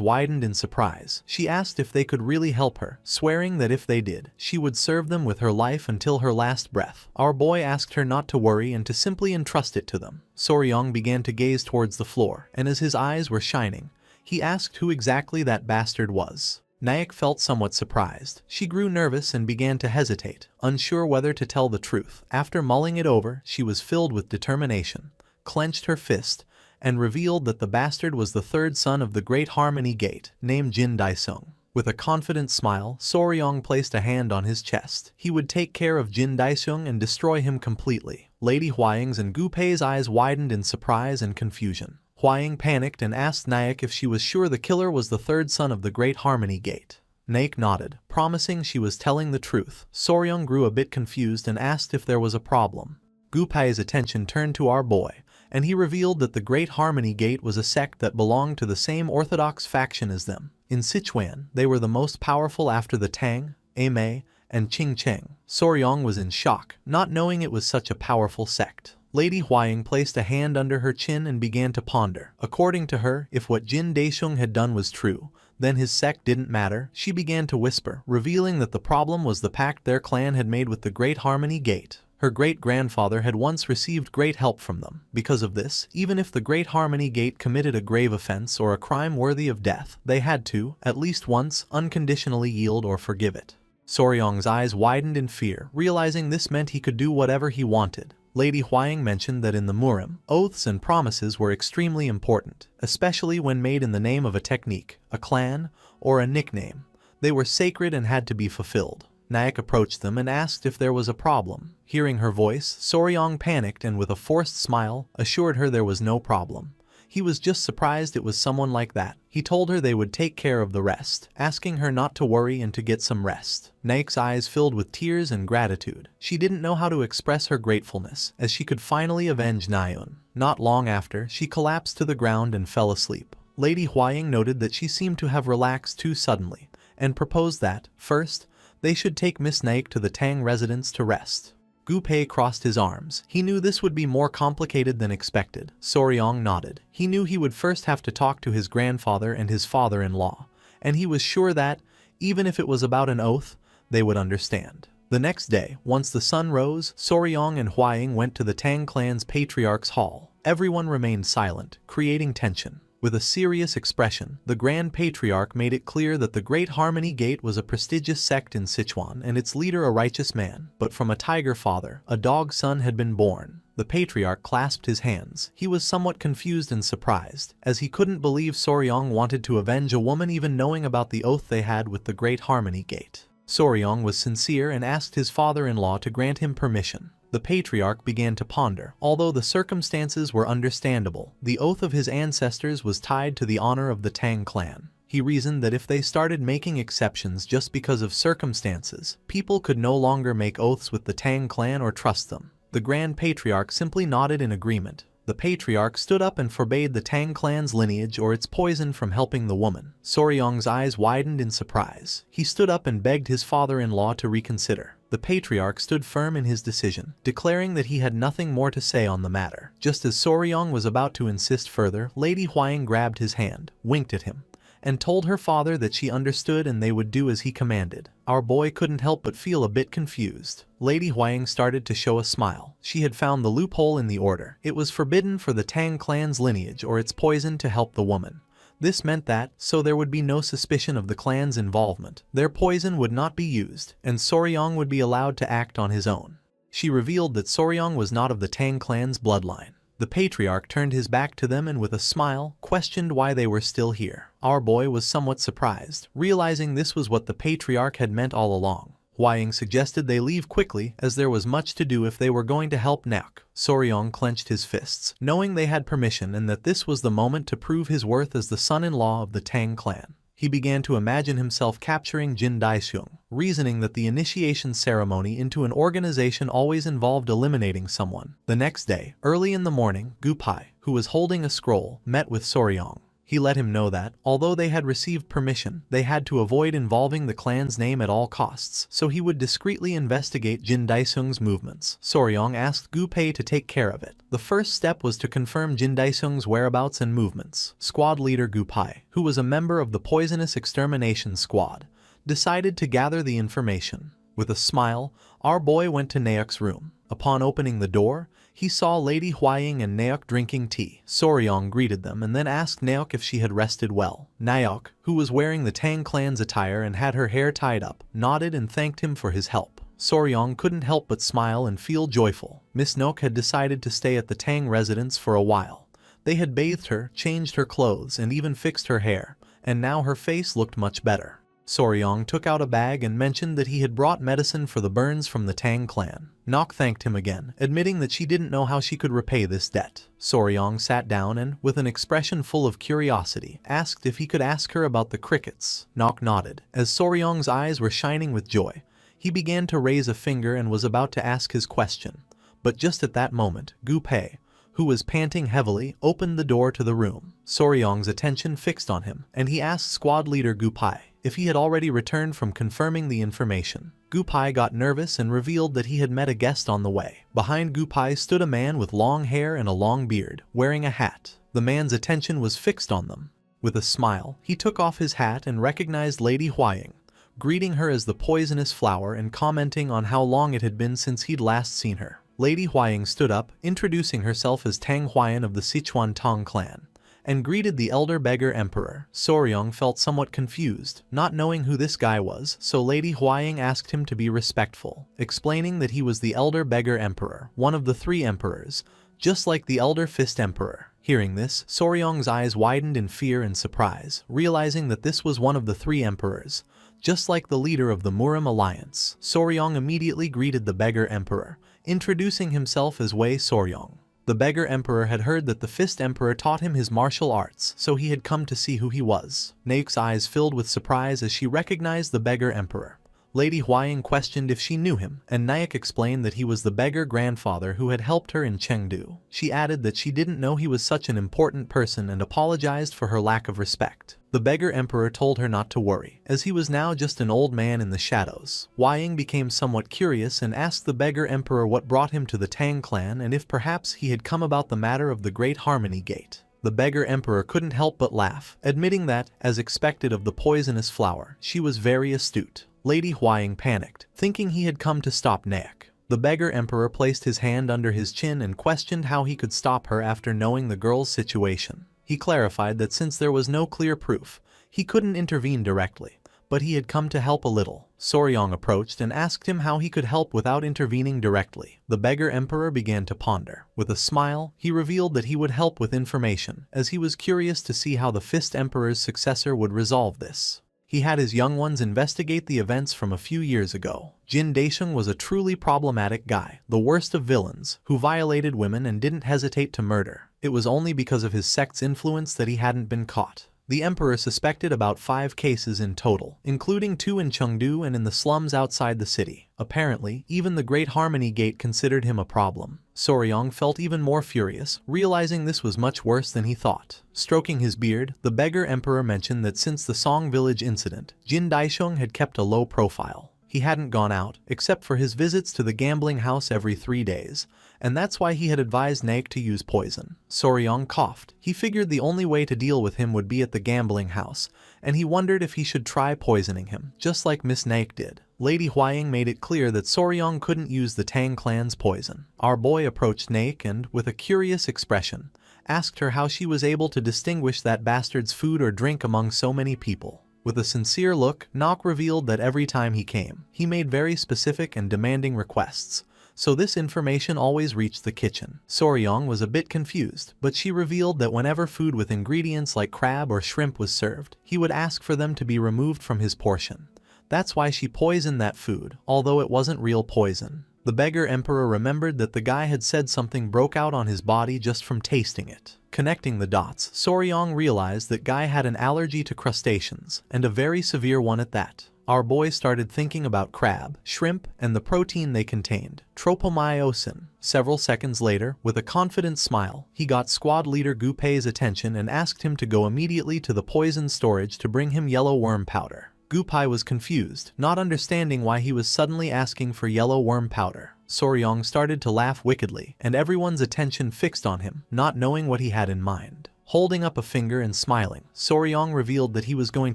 widened in surprise. She asked if they could really help her, swearing that if they did, she would serve them with her life until her last breath. Our boy asked her not to worry and to simply entrust it to them. Soryong began to gaze towards the floor, and as his eyes were shining, he asked who exactly that bastard was. Naek felt somewhat surprised. She grew nervous and began to hesitate, unsure whether to tell the truth. After mulling it over, she was filled with determination, clenched her fist, and revealed that the bastard was the third son of the Great Harmony Gate, named Jin Daisung. With a confident smile, Soryong placed a hand on his chest. He would take care of Jin Daisung and destroy him completely. Lady Hwaying's and Gupai's eyes widened in surprise and confusion. Hwaying panicked and asked Naek if she was sure the killer was the third son of the Great Harmony Gate. Naek nodded, promising she was telling the truth. Soryong grew a bit confused and asked if there was a problem. Gupai's attention turned to our boy, and he revealed that the Great Harmony Gate was a sect that belonged to the same orthodox faction as them. In Sichuan, they were the most powerful after the Tang, Amei, and Qingcheng. Soryong was in shock, not knowing it was such a powerful sect. Lady Hwaying placed a hand under her chin and began to ponder. According to her, if what Jin Daisheng had done was true, then his sect didn't matter. She began to whisper, revealing that the problem was the pact their clan had made with the Great Harmony Gate. Her great-grandfather had once received great help from them. Because of this, even if the Great Harmony Gate committed a grave offense or a crime worthy of death, they had to, at least once, unconditionally yield or forgive it. Soryong's eyes widened in fear, realizing this meant he could do whatever he wanted. Lady Hwaying mentioned that in the Murim, oaths and promises were extremely important, especially when made in the name of a technique, a clan, or a nickname. They were sacred and had to be fulfilled. Naek approached them and asked if there was a problem. Hearing her voice, Soryong panicked and with a forced smile, assured her there was no problem. He was just surprised it was someone like that. He told her they would take care of the rest, asking her not to worry and to get some rest. Naek's eyes filled with tears and gratitude. She didn't know how to express her gratefulness, as she could finally avenge Naeun. Not long after, she collapsed to the ground and fell asleep. Lady Hwaying noted that she seemed to have relaxed too suddenly, and proposed that, first, they should take Miss Naek to the Tang residence to rest. Gupai crossed his arms. He knew this would be more complicated than expected. Soryong nodded. He knew he would first have to talk to his grandfather and his father-in-law, and he was sure that, even if it was about an oath, they would understand. The next day, once the sun rose, Soryong and Hwying went to the Tang clan's patriarch's hall. Everyone remained silent, creating tension. With a serious expression, the Grand Patriarch made it clear that the Great Harmony Gate was a prestigious sect in Sichuan and its leader a righteous man, but from a tiger father, a dog son had been born. The Patriarch clasped his hands. He was somewhat confused and surprised, as he couldn't believe Soryong wanted to avenge a woman even knowing about the oath they had with the Great Harmony Gate. Soryong was sincere and asked his father-in-law to grant him permission. The Patriarch began to ponder. Although the circumstances were understandable, the oath of his ancestors was tied to the honor of the Tang clan. He reasoned that if they started making exceptions just because of circumstances, people could no longer make oaths with the Tang clan or trust them. The Grand Patriarch simply nodded in agreement. The Patriarch stood up and forbade the Tang clan's lineage or its poison from helping the woman. Soryong's eyes widened in surprise. He stood up and begged his father-in-law to reconsider. The Patriarch stood firm in his decision, declaring that he had nothing more to say on the matter. Just as Soryong was about to insist further, Lady Hwying grabbed his hand, winked at him, and told her father that she understood and they would do as he commanded. Our boy couldn't help but feel a bit confused. Lady Hwying started to show a smile. She had found the loophole in the order. It was forbidden for the Tang clan's lineage or its poison to help the woman. This meant that, so there would be no suspicion of the clan's involvement, their poison would not be used, and Soryong would be allowed to act on his own. She revealed that Soryong was not of the Tang clan's bloodline. The Patriarch turned his back to them and with a smile, questioned why they were still here. Our boy was somewhat surprised, realizing this was what the Patriarch had meant all along. Hwying suggested they leave quickly, as there was much to do if they were going to help Naok. Soryong clenched his fists, knowing they had permission and that this was the moment to prove his worth as the son-in-law of the Tang clan. He began to imagine himself capturing Jin Daixing, reasoning that the initiation ceremony into an organization always involved eliminating someone. The next day, early in the morning, Gu Pai, who was holding a scroll, met with Soryong. He let him know that, although they had received permission, they had to avoid involving the clan's name at all costs, so he would discreetly investigate Jin Daixing's movements. Soryong asked Gu Pei to take care of it. The first step was to confirm Jin Daixing's whereabouts and movements. Squad leader Gu Pai, who was a member of the Poisonous Extermination Squad, decided to gather the information. With a smile, our boy went to Naok's room. Upon opening the door, he saw Lady Hwying and Naok drinking tea. Soryong greeted them and then asked Naok if she had rested well. Naok, who was wearing the Tang clan's attire and had her hair tied up, nodded and thanked him for his help. Soryong couldn't help but smile and feel joyful. Miss Naok had decided to stay at the Tang residence for a while. They had bathed her, changed her clothes, and even fixed her hair, and now her face looked much better. Soryong took out a bag and mentioned that he had brought medicine for the burns from the Tang clan. Naok thanked him again, admitting that she didn't know how she could repay this debt. Soryong sat down and, with an expression full of curiosity, asked if he could ask her about the crickets. Naok nodded. As Soryong's eyes were shining with joy, he began to raise a finger and was about to ask his question. But just at that moment, Gu Pei, who was panting heavily, opened the door to the room. Soryong's attention fixed on him, and he asked squad leader Gu Pei if he had already returned from confirming the information. Gu Pei got nervous and revealed that he had met a guest on the way. Behind Gu Pei stood a man with long hair and a long beard, wearing a hat. The man's attention was fixed on them. With a smile, he took off his hat and recognized Lady Hwying, greeting her as the poisonous flower and commenting on how long it had been since he'd last seen her. Lady Hwying stood up, introducing herself as Tang Hwyan of the Sichuan Tang clan, and greeted the elder beggar emperor. Soryong felt somewhat confused, not knowing who this guy was, so Lady Hwying asked him to be respectful, explaining that he was the elder beggar emperor, one of the 3 emperors, just like the elder fist emperor. Hearing this, Soryong's eyes widened in fear and surprise, realizing that this was one of the 3 emperors, just like the leader of the Murim alliance. Soryong immediately greeted the beggar emperor, introducing himself as Wei Soryong. The beggar emperor had heard that the fist emperor taught him his martial arts, so he had come to see who he was. Naok's eyes filled with surprise as she recognized the beggar emperor. Lady Hwying questioned if she knew him, and Naok explained that he was the beggar grandfather who had helped her in Chengdu. She added that she didn't know he was such an important person and apologized for her lack of respect. The beggar emperor told her not to worry, as he was now just an old man in the shadows. Hwying became somewhat curious and asked the beggar emperor what brought him to the Tang clan and if perhaps he had come about the matter of the Great Harmony Gate. The beggar emperor couldn't help but laugh, admitting that, as expected of the poisonous flower, she was very astute. Lady Huaying panicked, thinking he had come to stop Naek. The beggar emperor placed his hand under his chin and questioned how he could stop her after knowing the girl's situation. He clarified that since there was no clear proof, he couldn't intervene directly, but he had come to help a little. Soryong approached and asked him how he could help without intervening directly. The beggar emperor began to ponder. With a smile, he revealed that he would help with information, as he was curious to see how the Fist Emperor's successor would resolve this. He had his young ones investigate the events from a few years ago. Jin Daisheng was a truly problematic guy, the worst of villains, who violated women and didn't hesitate to murder. It was only because of his sect's influence that he hadn't been caught. The emperor suspected about 5 cases in total, including 2 in Chengdu and in the slums outside the city. Apparently, even the Great Harmony Gate considered him a problem. Soryong felt even more furious, realizing this was much worse than he thought. Stroking his beard, the beggar emperor mentioned that since the Song Village incident, Jin Daisheng had kept a low profile. He hadn't gone out, except for his visits to the gambling house every 3 days, and that's why he had advised Naek to use poison. Soryong coughed. He figured the only way to deal with him would be at the gambling house, and he wondered if he should try poisoning him, just like Miss Naek did. Lady Huaying made it clear that Soryong couldn't use the Tang clan's poison. Our boy approached Naek and, with a curious expression, asked her how she was able to distinguish that bastard's food or drink among so many people. With a sincere look, Naek revealed that every time he came, he made very specific and demanding requests, so this information always reached the kitchen. Soryong was a bit confused, but she revealed that whenever food with ingredients like crab or shrimp was served, he would ask for them to be removed from his portion. That's why she poisoned that food, although it wasn't real poison. The beggar emperor remembered that the guy had said something broke out on his body just from tasting it. Connecting the dots, Soryong realized that Guy had an allergy to crustaceans, and a very severe one at that. Our boy started thinking about crab, shrimp, and the protein they contained, tropomyosin. Several seconds later, with a confident smile, he got squad leader Gu Pei's attention and asked him to go immediately to the poison storage to bring him yellow worm powder. Gu Pei was confused, not understanding why he was suddenly asking for yellow worm powder. Soryong started to laugh wickedly, and everyone's attention fixed on him, not knowing what he had in mind. Holding up a finger and smiling, Soryong revealed that he was going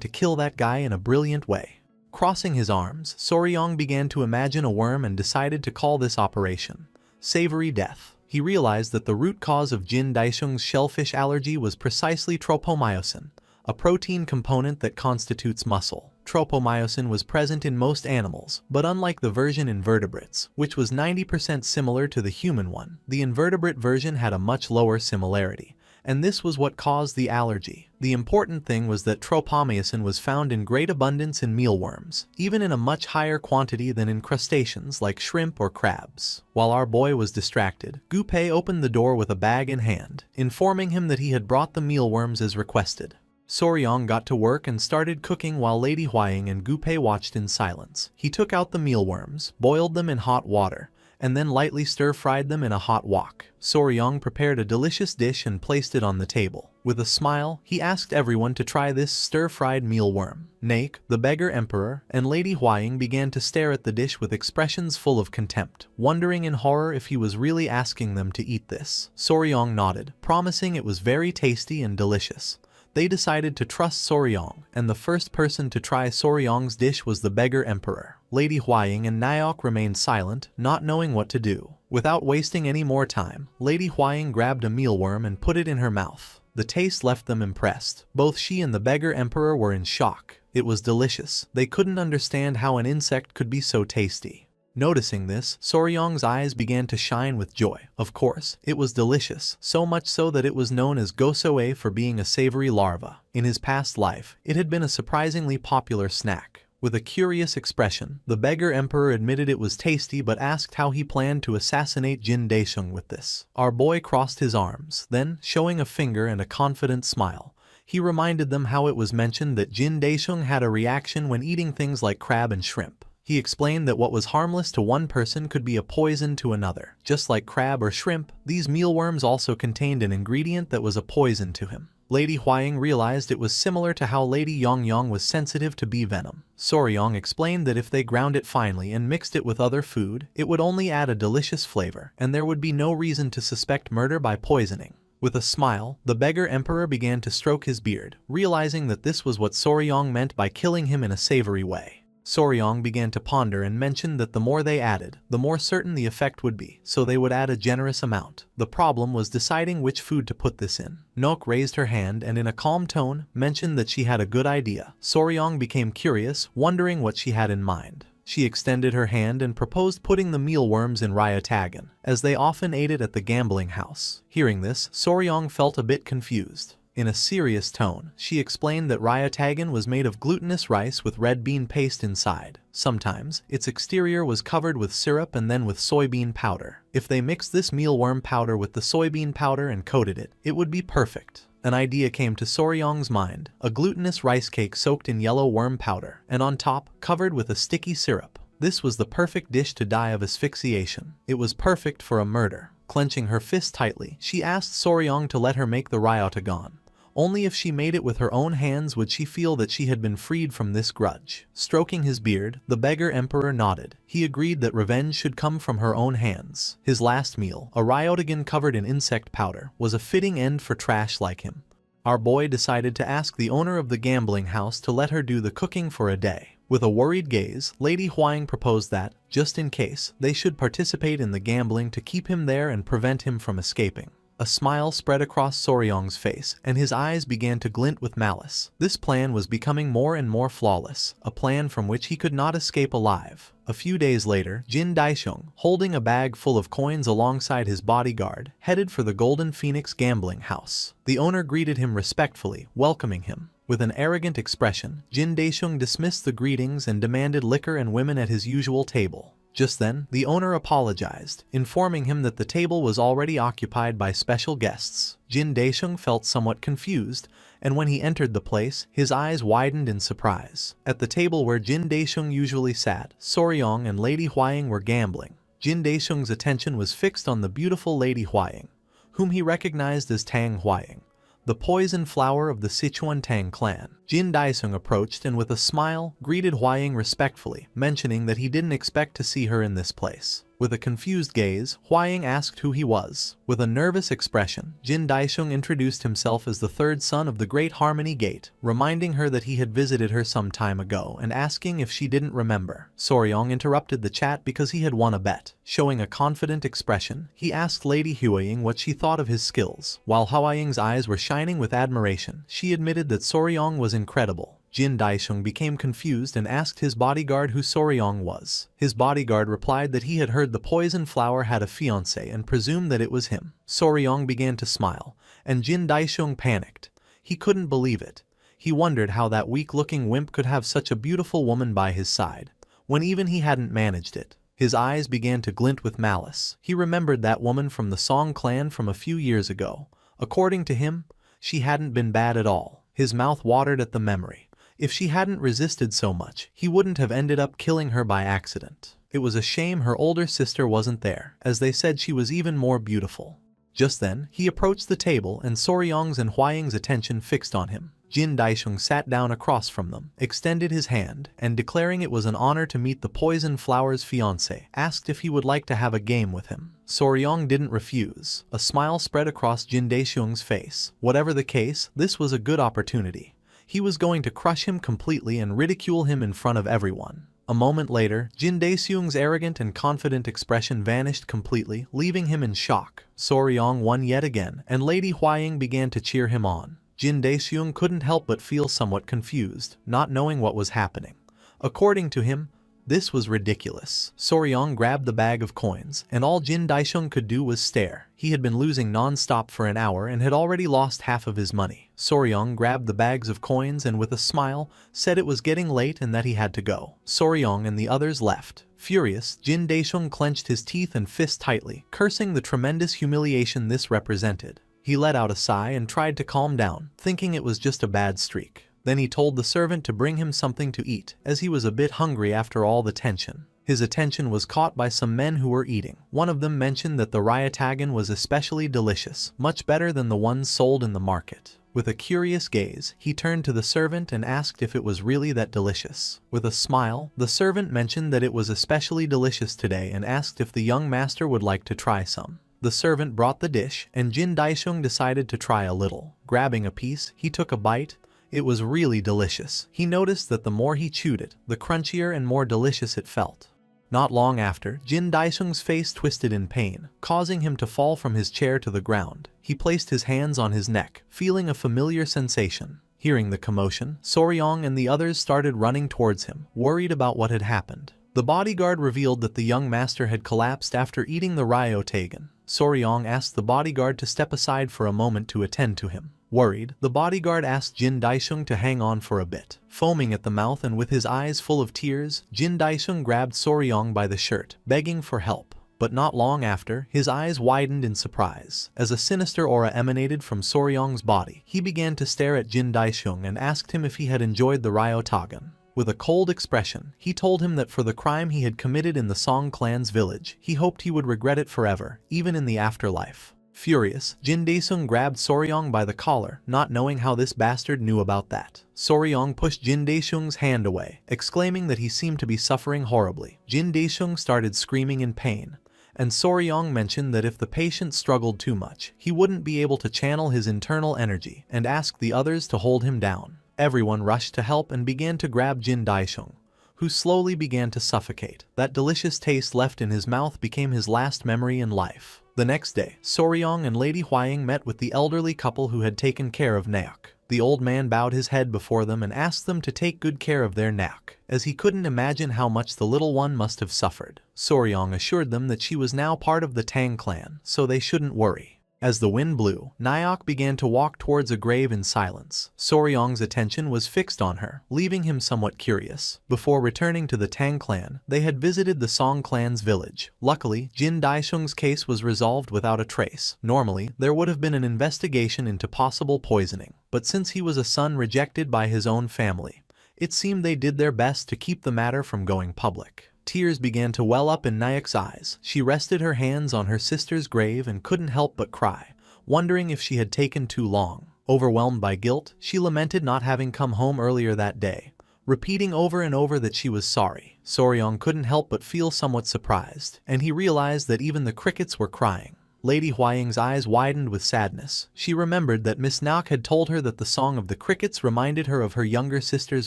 to kill that guy in a brilliant way. Crossing his arms, Soryong began to imagine a worm and decided to call this operation Savory Death. He realized that the root cause of Jin Daisheng's shellfish allergy was precisely tropomyosin, a protein component that constitutes muscle. Tropomyosin was present in most animals, but unlike the version in vertebrates, which was 90% similar to the human one, the invertebrate version had a much lower similarity, and this was what caused the allergy. The important thing was that tropomyosin was found in great abundance in mealworms, even in a much higher quantity than in crustaceans like shrimp or crabs. While our boy was distracted, Gu Pei opened the door with a bag in hand, informing him that he had brought the mealworms as requested. Soryong got to work and started cooking while Lady Huaying and Gu Pei watched in silence. He took out the mealworms, boiled them in hot water, and then lightly stir-fried them in a hot wok. Soryong prepared a delicious dish and placed it on the table. With a smile, he asked everyone to try this stir-fried mealworm. Naek, the beggar emperor, and Lady Huaying began to stare at the dish with expressions full of contempt, wondering in horror if he was really asking them to eat this. Soryong nodded, promising it was very tasty and delicious. They decided to trust Soryong, and the first person to try Soryong's dish was the beggar emperor. Lady Huaying and Naok remained silent, not knowing what to do. Without wasting any more time, Lady Huaying grabbed a mealworm and put it in her mouth. The taste left them impressed. Both she and the beggar emperor were in shock. It was delicious. They couldn't understand how an insect could be so tasty. Noticing this, Soryong's eyes began to shine with joy. Of course, it was delicious, so much so that it was known as gosoe for being a savory larva. In his past life, it had been a surprisingly popular snack. With a curious expression, the beggar emperor admitted it was tasty but asked how he planned to assassinate Jin Daisheng with this. Our boy crossed his arms, then, showing a finger and a confident smile, he reminded them how it was mentioned that Jin Daisheng had a reaction when eating things like crab and shrimp. He explained that what was harmless to one person could be a poison to another. Just like crab or shrimp, these mealworms also contained an ingredient that was a poison to him. Lady Huaying realized it was similar to how Lady Yongyong was sensitive to bee venom. Soryong explained that if they ground it finely and mixed it with other food, it would only add a delicious flavor, and there would be no reason to suspect murder by poisoning. With a smile, the beggar emperor began to stroke his beard, realizing that this was what Soryong meant by killing him in a savory way. Soryong began to ponder and mentioned that the more they added, the more certain the effect would be, so they would add a generous amount. The problem was deciding which food to put this in. Nok raised her hand and in a calm tone, mentioned that she had a good idea. Soryong became curious, wondering what she had in mind. She extended her hand and proposed putting the mealworms in Ryatagan, as they often ate it at the gambling house. Hearing this, Soryong felt a bit confused. In a serious tone, she explained that Ryatagan was made of glutinous rice with red bean paste inside. Sometimes, its exterior was covered with syrup and then with soybean powder. If they mixed this mealworm powder with the soybean powder and coated it, it would be perfect. An idea came to Soryong's mind, a glutinous rice cake soaked in yellow worm powder, and on top, covered with a sticky syrup. This was the perfect dish to die of asphyxiation. It was perfect for a murder. Clenching her fist tightly, she asked Soryong to let her make the Ryatagan. Only if she made it with her own hands would she feel that she had been freed from this grudge. Stroking his beard, the beggar emperor nodded. He agreed that revenge should come from her own hands. His last meal, a Ryotagin covered in insect powder, was a fitting end for trash like him. Our boy decided to ask the owner of the gambling house to let her do the cooking for a day. With a worried gaze, Lady Huang proposed that, just in case, they should participate in the gambling to keep him there and prevent him from escaping. A smile spread across Soryong's face, and his eyes began to glint with malice. This plan was becoming more and more flawless, a plan from which he could not escape alive. A few days later, Jin Daisheng, holding a bag full of coins alongside his bodyguard, headed for the Golden Phoenix gambling house. The owner greeted him respectfully, welcoming him. With an arrogant expression, Jin Daisheng dismissed the greetings and demanded liquor and women at his usual table. Just then, the owner apologized, informing him that the table was already occupied by special guests. Jin Daisheng felt somewhat confused, and when he entered the place, his eyes widened in surprise. At the table where Jin Daisheng usually sat, Soryong and Lady Huang were gambling. Jin Daisheng's attention was fixed on the beautiful Lady Huang, whom he recognized as Tang Huang, the poison flower of the Sichuan Tang clan. Jin Daisheng approached and with a smile, greeted Huang respectfully, mentioning that he didn't expect to see her in this place. With a confused gaze, Huang asked who he was. With a nervous expression, Jin Daisheng introduced himself as the third son of the Great Harmony Gate, reminding her that he had visited her some time ago and asking if she didn't remember. Soryong interrupted the chat because he had won a bet. Showing a confident expression, he asked Lady Huang what she thought of his skills. While Huang's eyes were shining with admiration, she admitted that Soryong was incredible. Jin Daisheng became confused and asked his bodyguard who Soryong was. His bodyguard replied that he had heard the poison flower had a fiancé and presumed that it was him. Soryong began to smile, and Jin Daisheng panicked. He couldn't believe it. He wondered how that weak-looking wimp could have such a beautiful woman by his side, when even he hadn't managed it. His eyes began to glint with malice. He remembered that woman from the Song clan from a few years ago. According to him, she hadn't been bad at all. His mouth watered at the memory. If she hadn't resisted so much, he wouldn't have ended up killing her by accident. It was a shame her older sister wasn't there, as they said she was even more beautiful. Just then, he approached the table and Soryong's and Huang's attention fixed on him. Jin Daisheng sat down across from them, extended his hand, and declaring it was an honor to meet the poison flower's fiancé, asked if he would like to have a game with him. Soryong didn't refuse. A smile spread across Jin Daisheng's face. Whatever the case, this was a good opportunity. He was going to crush him completely and ridicule him in front of everyone. A moment later, Jin Daisheng's arrogant and confident expression vanished completely, leaving him in shock. Soryong won yet again, and Lady Huang began to cheer him on. Jin Daisheng couldn't help but feel somewhat confused, not knowing what was happening. According to him, this was ridiculous. Soryong grabbed the bag of coins, and all Jin Daisheng could do was stare. He had been losing non-stop for an hour and had already lost half of his money. Soryong grabbed the bags of coins and with a smile, said it was getting late and that he had to go. Soryong and the others left. Furious, Jin Daisheng clenched his teeth and fist tightly, cursing the tremendous humiliation this represented. He let out a sigh and tried to calm down, thinking it was just a bad streak. Then he told the servant to bring him something to eat, as he was a bit hungry after all the tension. His attention was caught by some men who were eating. One of them mentioned that the Ryatagan was especially delicious, much better than the ones sold in the market. With a curious gaze, he turned to the servant and asked if it was really that delicious. With a smile, the servant mentioned that it was especially delicious today and asked if the young master would like to try some. The servant brought the dish, and Jin Daisheng decided to try a little. Grabbing a piece, he took a bite. It was really delicious. He noticed that the more he chewed it, the crunchier and more delicious it felt. Not long after, Jin Daisheng's face twisted in pain, causing him to fall from his chair to the ground. He placed his hands on his neck, feeling a familiar sensation. Hearing the commotion, Soryong and the others started running towards him, worried about what had happened. The bodyguard revealed that the young master had collapsed after eating the ryotagan. Soryong asked the bodyguard to step aside for a moment to attend to him. Worried, the bodyguard asked Jin Daisheng to hang on for a bit. Foaming at the mouth and with his eyes full of tears, Jin Daisheng grabbed Soryong by the shirt, begging for help. But not long after, his eyes widened in surprise. As a sinister aura emanated from Soryong's body, he began to stare at Jin Daisheng and asked him if he had enjoyed the ryotagan. With a cold expression, he told him that for the crime he had committed in the Song clan's village, he hoped he would regret it forever, even in the afterlife. Furious, Jin Daisheng grabbed Soryong by the collar, not knowing how this bastard knew about that. Soryong pushed Jin Daisheng's hand away, exclaiming that he seemed to be suffering horribly. Jin Daisheng started screaming in pain, and Soryong mentioned that if the patient struggled too much, he wouldn't be able to channel his internal energy, and asked the others to hold him down. Everyone rushed to help and began to grab Jin Daisheng, who slowly began to suffocate. That delicious taste left in his mouth became his last memory in life. The next day, Soryong and Lady Huaying met with the elderly couple who had taken care of Naok. The old man bowed his head before them and asked them to take good care of their Naok, as he couldn't imagine how much the little one must have suffered. Soryong assured them that she was now part of the Tang clan, so they shouldn't worry. As the wind blew, Naok began to walk towards a grave in silence. Soryong's attention was fixed on her, leaving him somewhat curious. Before returning to the Tang clan, they had visited the Song clan's village. Luckily, Jin Daisheng's case was resolved without a trace. Normally, there would have been an investigation into possible poisoning, but since he was a son rejected by his own family, it seemed they did their best to keep the matter from going public. Tears began to well up in Naok's eyes. She rested her hands on her sister's grave and couldn't help but cry, wondering if she had taken too long. Overwhelmed by guilt, she lamented not having come home earlier that day, repeating over and over that she was sorry. Soryong couldn't help but feel somewhat surprised, and he realized that even the crickets were crying. Lady Huaying's eyes widened with sadness. She remembered that Miss Naok had told her that the song of the crickets reminded her of her younger sister's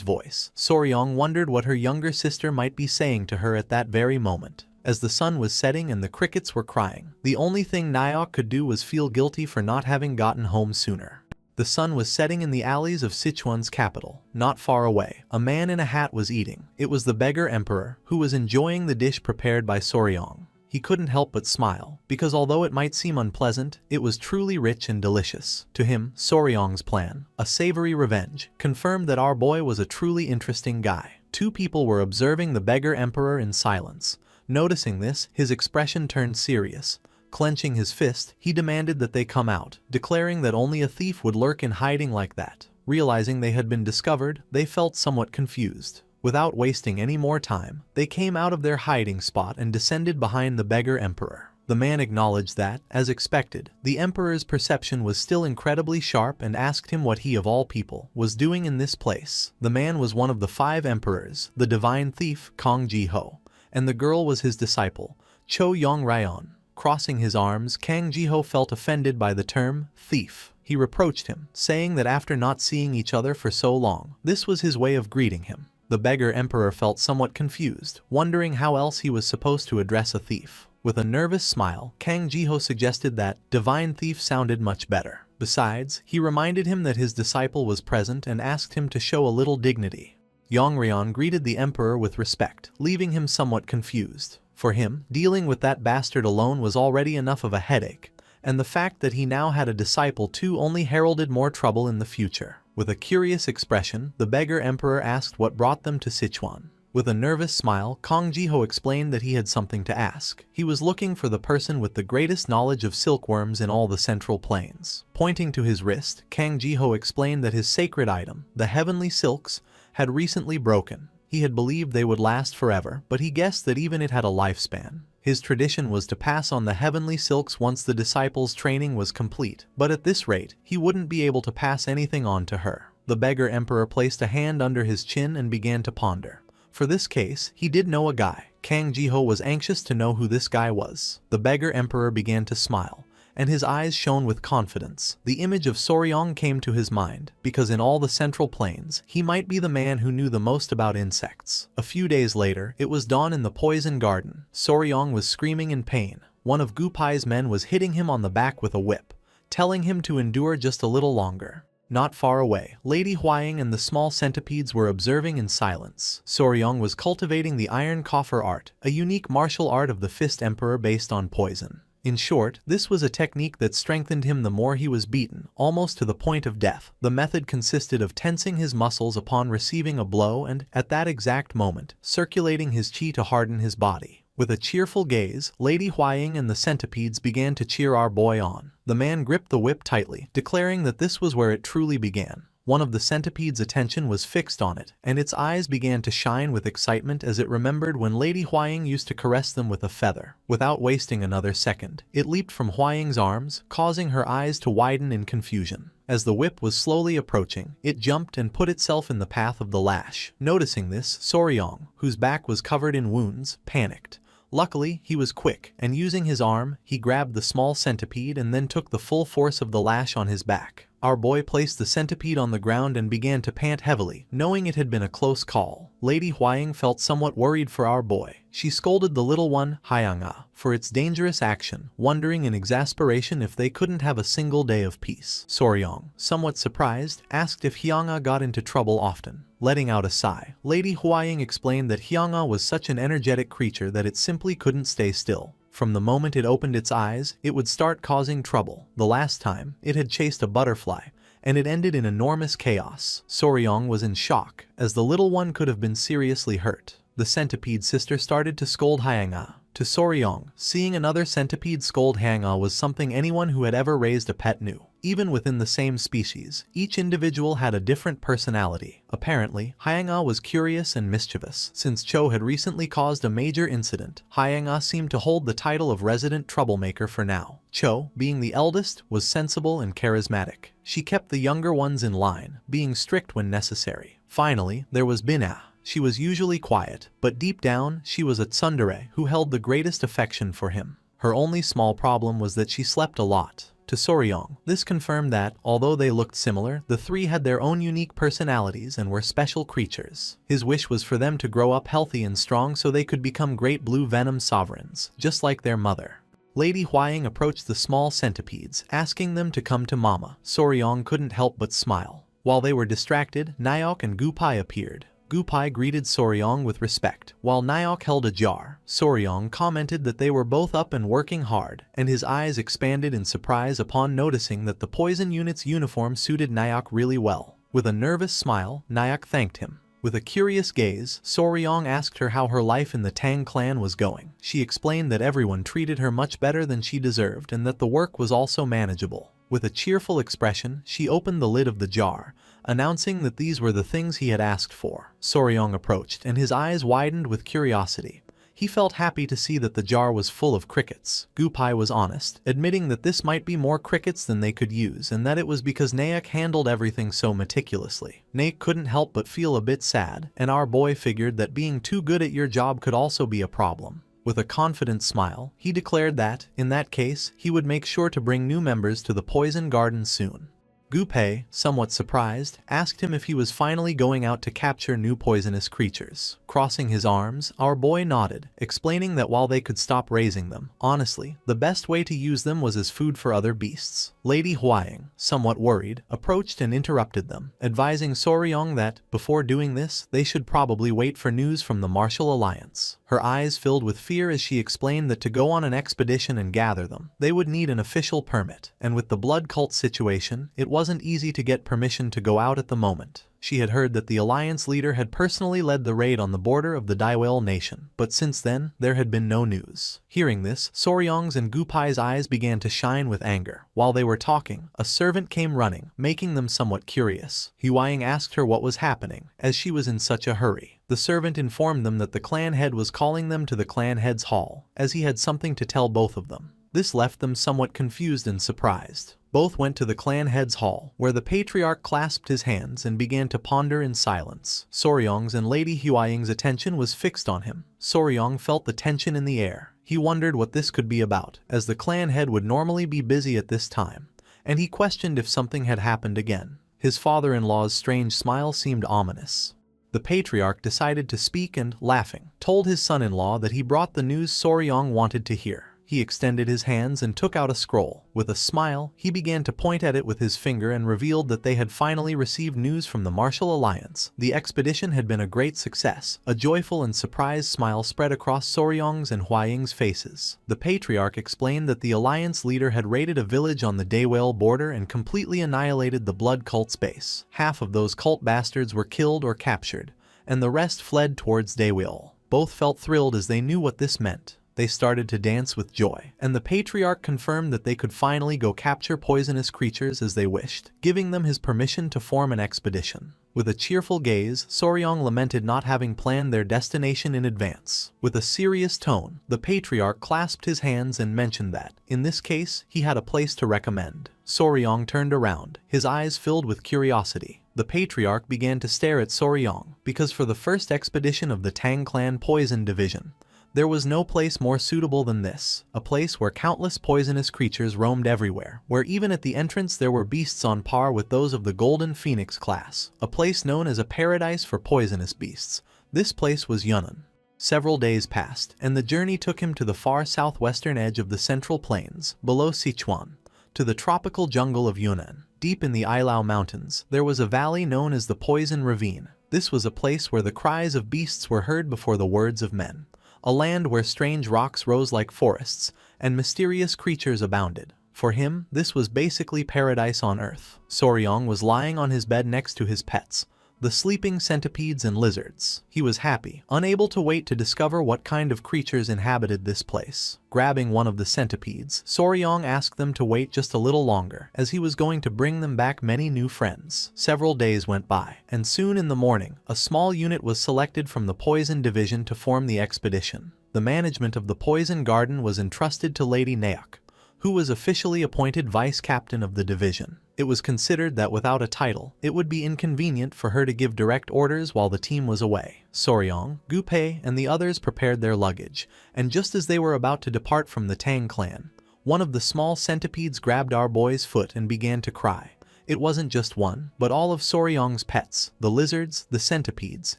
voice. Soryong wondered what her younger sister might be saying to her at that very moment. As the sun was setting and the crickets were crying, the only thing Naok could do was feel guilty for not having gotten home sooner. The sun was setting in the alleys of Sichuan's capital. Not far away, a man in a hat was eating. It was the beggar emperor, who was enjoying the dish prepared by Soryong. He couldn't help but smile, because although it might seem unpleasant, it was truly rich and delicious. To him, Soryong's plan, a savory revenge, confirmed that our boy was a truly interesting guy. Two people were observing the beggar emperor in silence. Noticing this, his expression turned serious. Clenching his fist, he demanded that they come out, declaring that only a thief would lurk in hiding like that. Realizing they had been discovered, they felt somewhat confused. Without wasting any more time, they came out of their hiding spot and descended behind the beggar emperor. The man acknowledged that, as expected, the emperor's perception was still incredibly sharp and asked him what he of all people was doing in this place. The man was one of the 5 emperors, the divine thief Kang Jiho, and the girl was his disciple, Cho Yong Ryan. Crossing his arms, Kang Jiho felt offended by the term thief. He reproached him, saying that after not seeing each other for so long, this was his way of greeting him. The beggar emperor felt somewhat confused, wondering how else he was supposed to address a thief. With a nervous smile, Kang Jiho suggested that divine thief sounded much better. Besides, he reminded him that his disciple was present and asked him to show a little dignity. Yongryan greeted the emperor with respect, leaving him somewhat confused. For him, dealing with that bastard alone was already enough of a headache, and the fact that he now had a disciple too only heralded more trouble in the future. With a curious expression, the beggar emperor asked what brought them to Sichuan. With a nervous smile, Kang Jiho explained that he had something to ask. He was looking for the person with the greatest knowledge of silkworms in all the Central Plains. Pointing to his wrist, Kang Jiho explained that his sacred item, the heavenly silks, had recently broken. He had believed they would last forever, but he guessed that even it had a lifespan. His tradition was to pass on the heavenly silks once the disciple's training was complete, but at this rate, he wouldn't be able to pass anything on to her. The beggar emperor placed a hand under his chin and began to ponder. For this case, he did know a guy. Kang Jiho was anxious to know who this guy was. The beggar emperor began to smile, and his eyes shone with confidence. The image of Soryong came to his mind, because in all the Central Plains, he might be the man who knew the most about insects. A few days later, it was dawn in the poison garden. Soryong was screaming in pain. One of Gupai's men was hitting him on the back with a whip, telling him to endure just a little longer. Not far away, Lady Huaying and the small centipedes were observing in silence. Soryong was cultivating the iron coffer art, a unique martial art of the Fist Emperor based on poison. In short, this was a technique that strengthened him the more he was beaten, almost to the point of death. The method consisted of tensing his muscles upon receiving a blow and, at that exact moment, circulating his chi to harden his body. With a cheerful gaze, Lady Huaying and the centipedes began to cheer our boy on. The man gripped the whip tightly, declaring that this was where it truly began. One of the centipede's attention was fixed on it, and its eyes began to shine with excitement as it remembered when Lady Huaying used to caress them with a feather. Without wasting another second, it leaped from Huaying's arms, causing her eyes to widen in confusion. As the whip was slowly approaching, it jumped and put itself in the path of the lash. Noticing this, Soryong, whose back was covered in wounds, panicked. Luckily, he was quick, and using his arm, he grabbed the small centipede and then took the full force of the lash on his back. Our boy placed the centipede on the ground and began to pant heavily, knowing it had been a close call. Lady Huaying felt somewhat worried for our boy. She scolded the little one, Hyanga, for its dangerous action, wondering in exasperation if they couldn't have a single day of peace. Soryong, somewhat surprised, asked if Hyanga got into trouble often. Letting out a sigh, Lady Huaying explained that Hyanga was such an energetic creature that it simply couldn't stay still. From the moment it opened its eyes, it would start causing trouble. The last time, it had chased a butterfly, and it ended in enormous chaos. Soryong was in shock, as the little one could have been seriously hurt. The centipede sister started to scold Hyanga. To Soryong, seeing another centipede scold Hyanga was something anyone who had ever raised a pet knew. Even within the same species, each individual had a different personality. Apparently, Hyanga was curious and mischievous. Since Cho had recently caused a major incident, Hyanga seemed to hold the title of resident troublemaker for now. Cho, being the eldest, was sensible and charismatic. She kept the younger ones in line, being strict when necessary. Finally, there was Bina. She was usually quiet, but deep down, she was a tsundere who held the greatest affection for him. Her only small problem was that she slept a lot. To Soryong, this confirmed that, although they looked similar, the three had their own unique personalities and were special creatures. His wish was for them to grow up healthy and strong so they could become great blue venom sovereigns, just like their mother. Lady Huaying approached the small centipedes, asking them to come to Mama. Soryong couldn't help but smile. While they were distracted, Nyok and Gupai appeared. Gupai greeted Soryong with respect, while Nyok held a jar. Soryong commented that they were both up and working hard, and his eyes expanded in surprise upon noticing that the poison unit's uniform suited Nyok really well. With a nervous smile, Nyok thanked him. With a curious gaze, Soryong asked her how her life in the Tang clan was going. She explained that everyone treated her much better than she deserved and that the work was also manageable. With a cheerful expression, she opened the lid of the jar, announcing that these were the things he had asked for. Soryong approached, and his eyes widened with curiosity. He felt happy to see that the jar was full of crickets. Gupai was honest, admitting that this might be more crickets than they could use and that it was because Naek handled everything so meticulously. Naek couldn't help but feel a bit sad, and our boy figured that being too good at your job could also be a problem. With a confident smile, he declared that, in that case, he would make sure to bring new members to the poison garden soon. Gupai, somewhat surprised, asked him if he was finally going out to capture new poisonous creatures. Crossing his arms, our boy nodded, explaining that while they could stop raising them, honestly, the best way to use them was as food for other beasts. Lady Huaying, somewhat worried, approached and interrupted them, advising Soryong that, before doing this, they should probably wait for news from the Martial Alliance. Her eyes filled with fear as she explained that to go on an expedition and gather them, they would need an official permit, and with the blood cult situation, it wasn't easy to get permission to go out at the moment. She had heard that the Alliance leader had personally led the raid on the border of the Daiwell nation, but since then, there had been no news. Hearing this, Soryong's and Gupai's eyes began to shine with anger. While they were talking, a servant came running, making them somewhat curious. Huaying asked her what was happening, as she was in such a hurry. The servant informed them that the clan head was calling them to the clan head's hall, as he had something to tell both of them. This left them somewhat confused and surprised. Both went to the clan head's hall, where the patriarch clasped his hands and began to ponder in silence. Soryong's and Lady Huaying's attention was fixed on him. Soryong felt the tension in the air. He wondered what this could be about, as the clan head would normally be busy at this time, and he questioned if something had happened again. His father-in-law's strange smile seemed ominous. The patriarch decided to speak and, laughing, told his son-in-law that he brought the news Soryong wanted to hear. He extended his hands and took out a scroll. With a smile, he began to point at it with his finger and revealed that they had finally received news from the Martial Alliance. The expedition had been a great success. A joyful and surprised smile spread across Soryong's and Huaying's faces. The patriarch explained that the Alliance leader had raided a village on the Daewell border and completely annihilated the blood cult's base. Half of those cult bastards were killed or captured, and the rest fled towards Daewell. Both felt thrilled as they knew what this meant. They started to dance with joy, and the patriarch confirmed that they could finally go capture poisonous creatures as they wished, giving them his permission to form an expedition. With a cheerful gaze, Soryong lamented not having planned their destination in advance. With a serious tone, the patriarch clasped his hands and mentioned that, in this case, he had a place to recommend. Soryong turned around, his eyes filled with curiosity. The patriarch began to stare at Soryong, because for the first expedition of the Tang Clan Poison Division, there was no place more suitable than this, a place where countless poisonous creatures roamed everywhere, where even at the entrance there were beasts on par with those of the Golden Phoenix class, a place known as a paradise for poisonous beasts. This place was Yunnan. Several days passed, and the journey took him to the far southwestern edge of the Central Plains, below Sichuan, to the tropical jungle of Yunnan. Deep in the Ilau Mountains, there was a valley known as the Poison Ravine. This was a place where the cries of beasts were heard before the words of men. A land where strange rocks rose like forests, and mysterious creatures abounded. For him, this was basically paradise on earth. Soryong was lying on his bed next to his pets, the sleeping centipedes and lizards. He was happy, unable to wait to discover what kind of creatures inhabited this place. Grabbing one of the centipedes, Soryong asked them to wait just a little longer, as he was going to bring them back many new friends. Several days went by, and soon in the morning, a small unit was selected from the Poison Division to form the expedition. The management of the Poison Garden was entrusted to Lady Naok, who was officially appointed vice captain of the division. It was considered that without a title, it would be inconvenient for her to give direct orders while the team was away. Soryong, Gupei, and the others prepared their luggage, and just as they were about to depart from the Tang clan, one of the small centipedes grabbed our boy's foot and began to cry. It wasn't just one, but all of Soryong's pets, the lizards, the centipedes,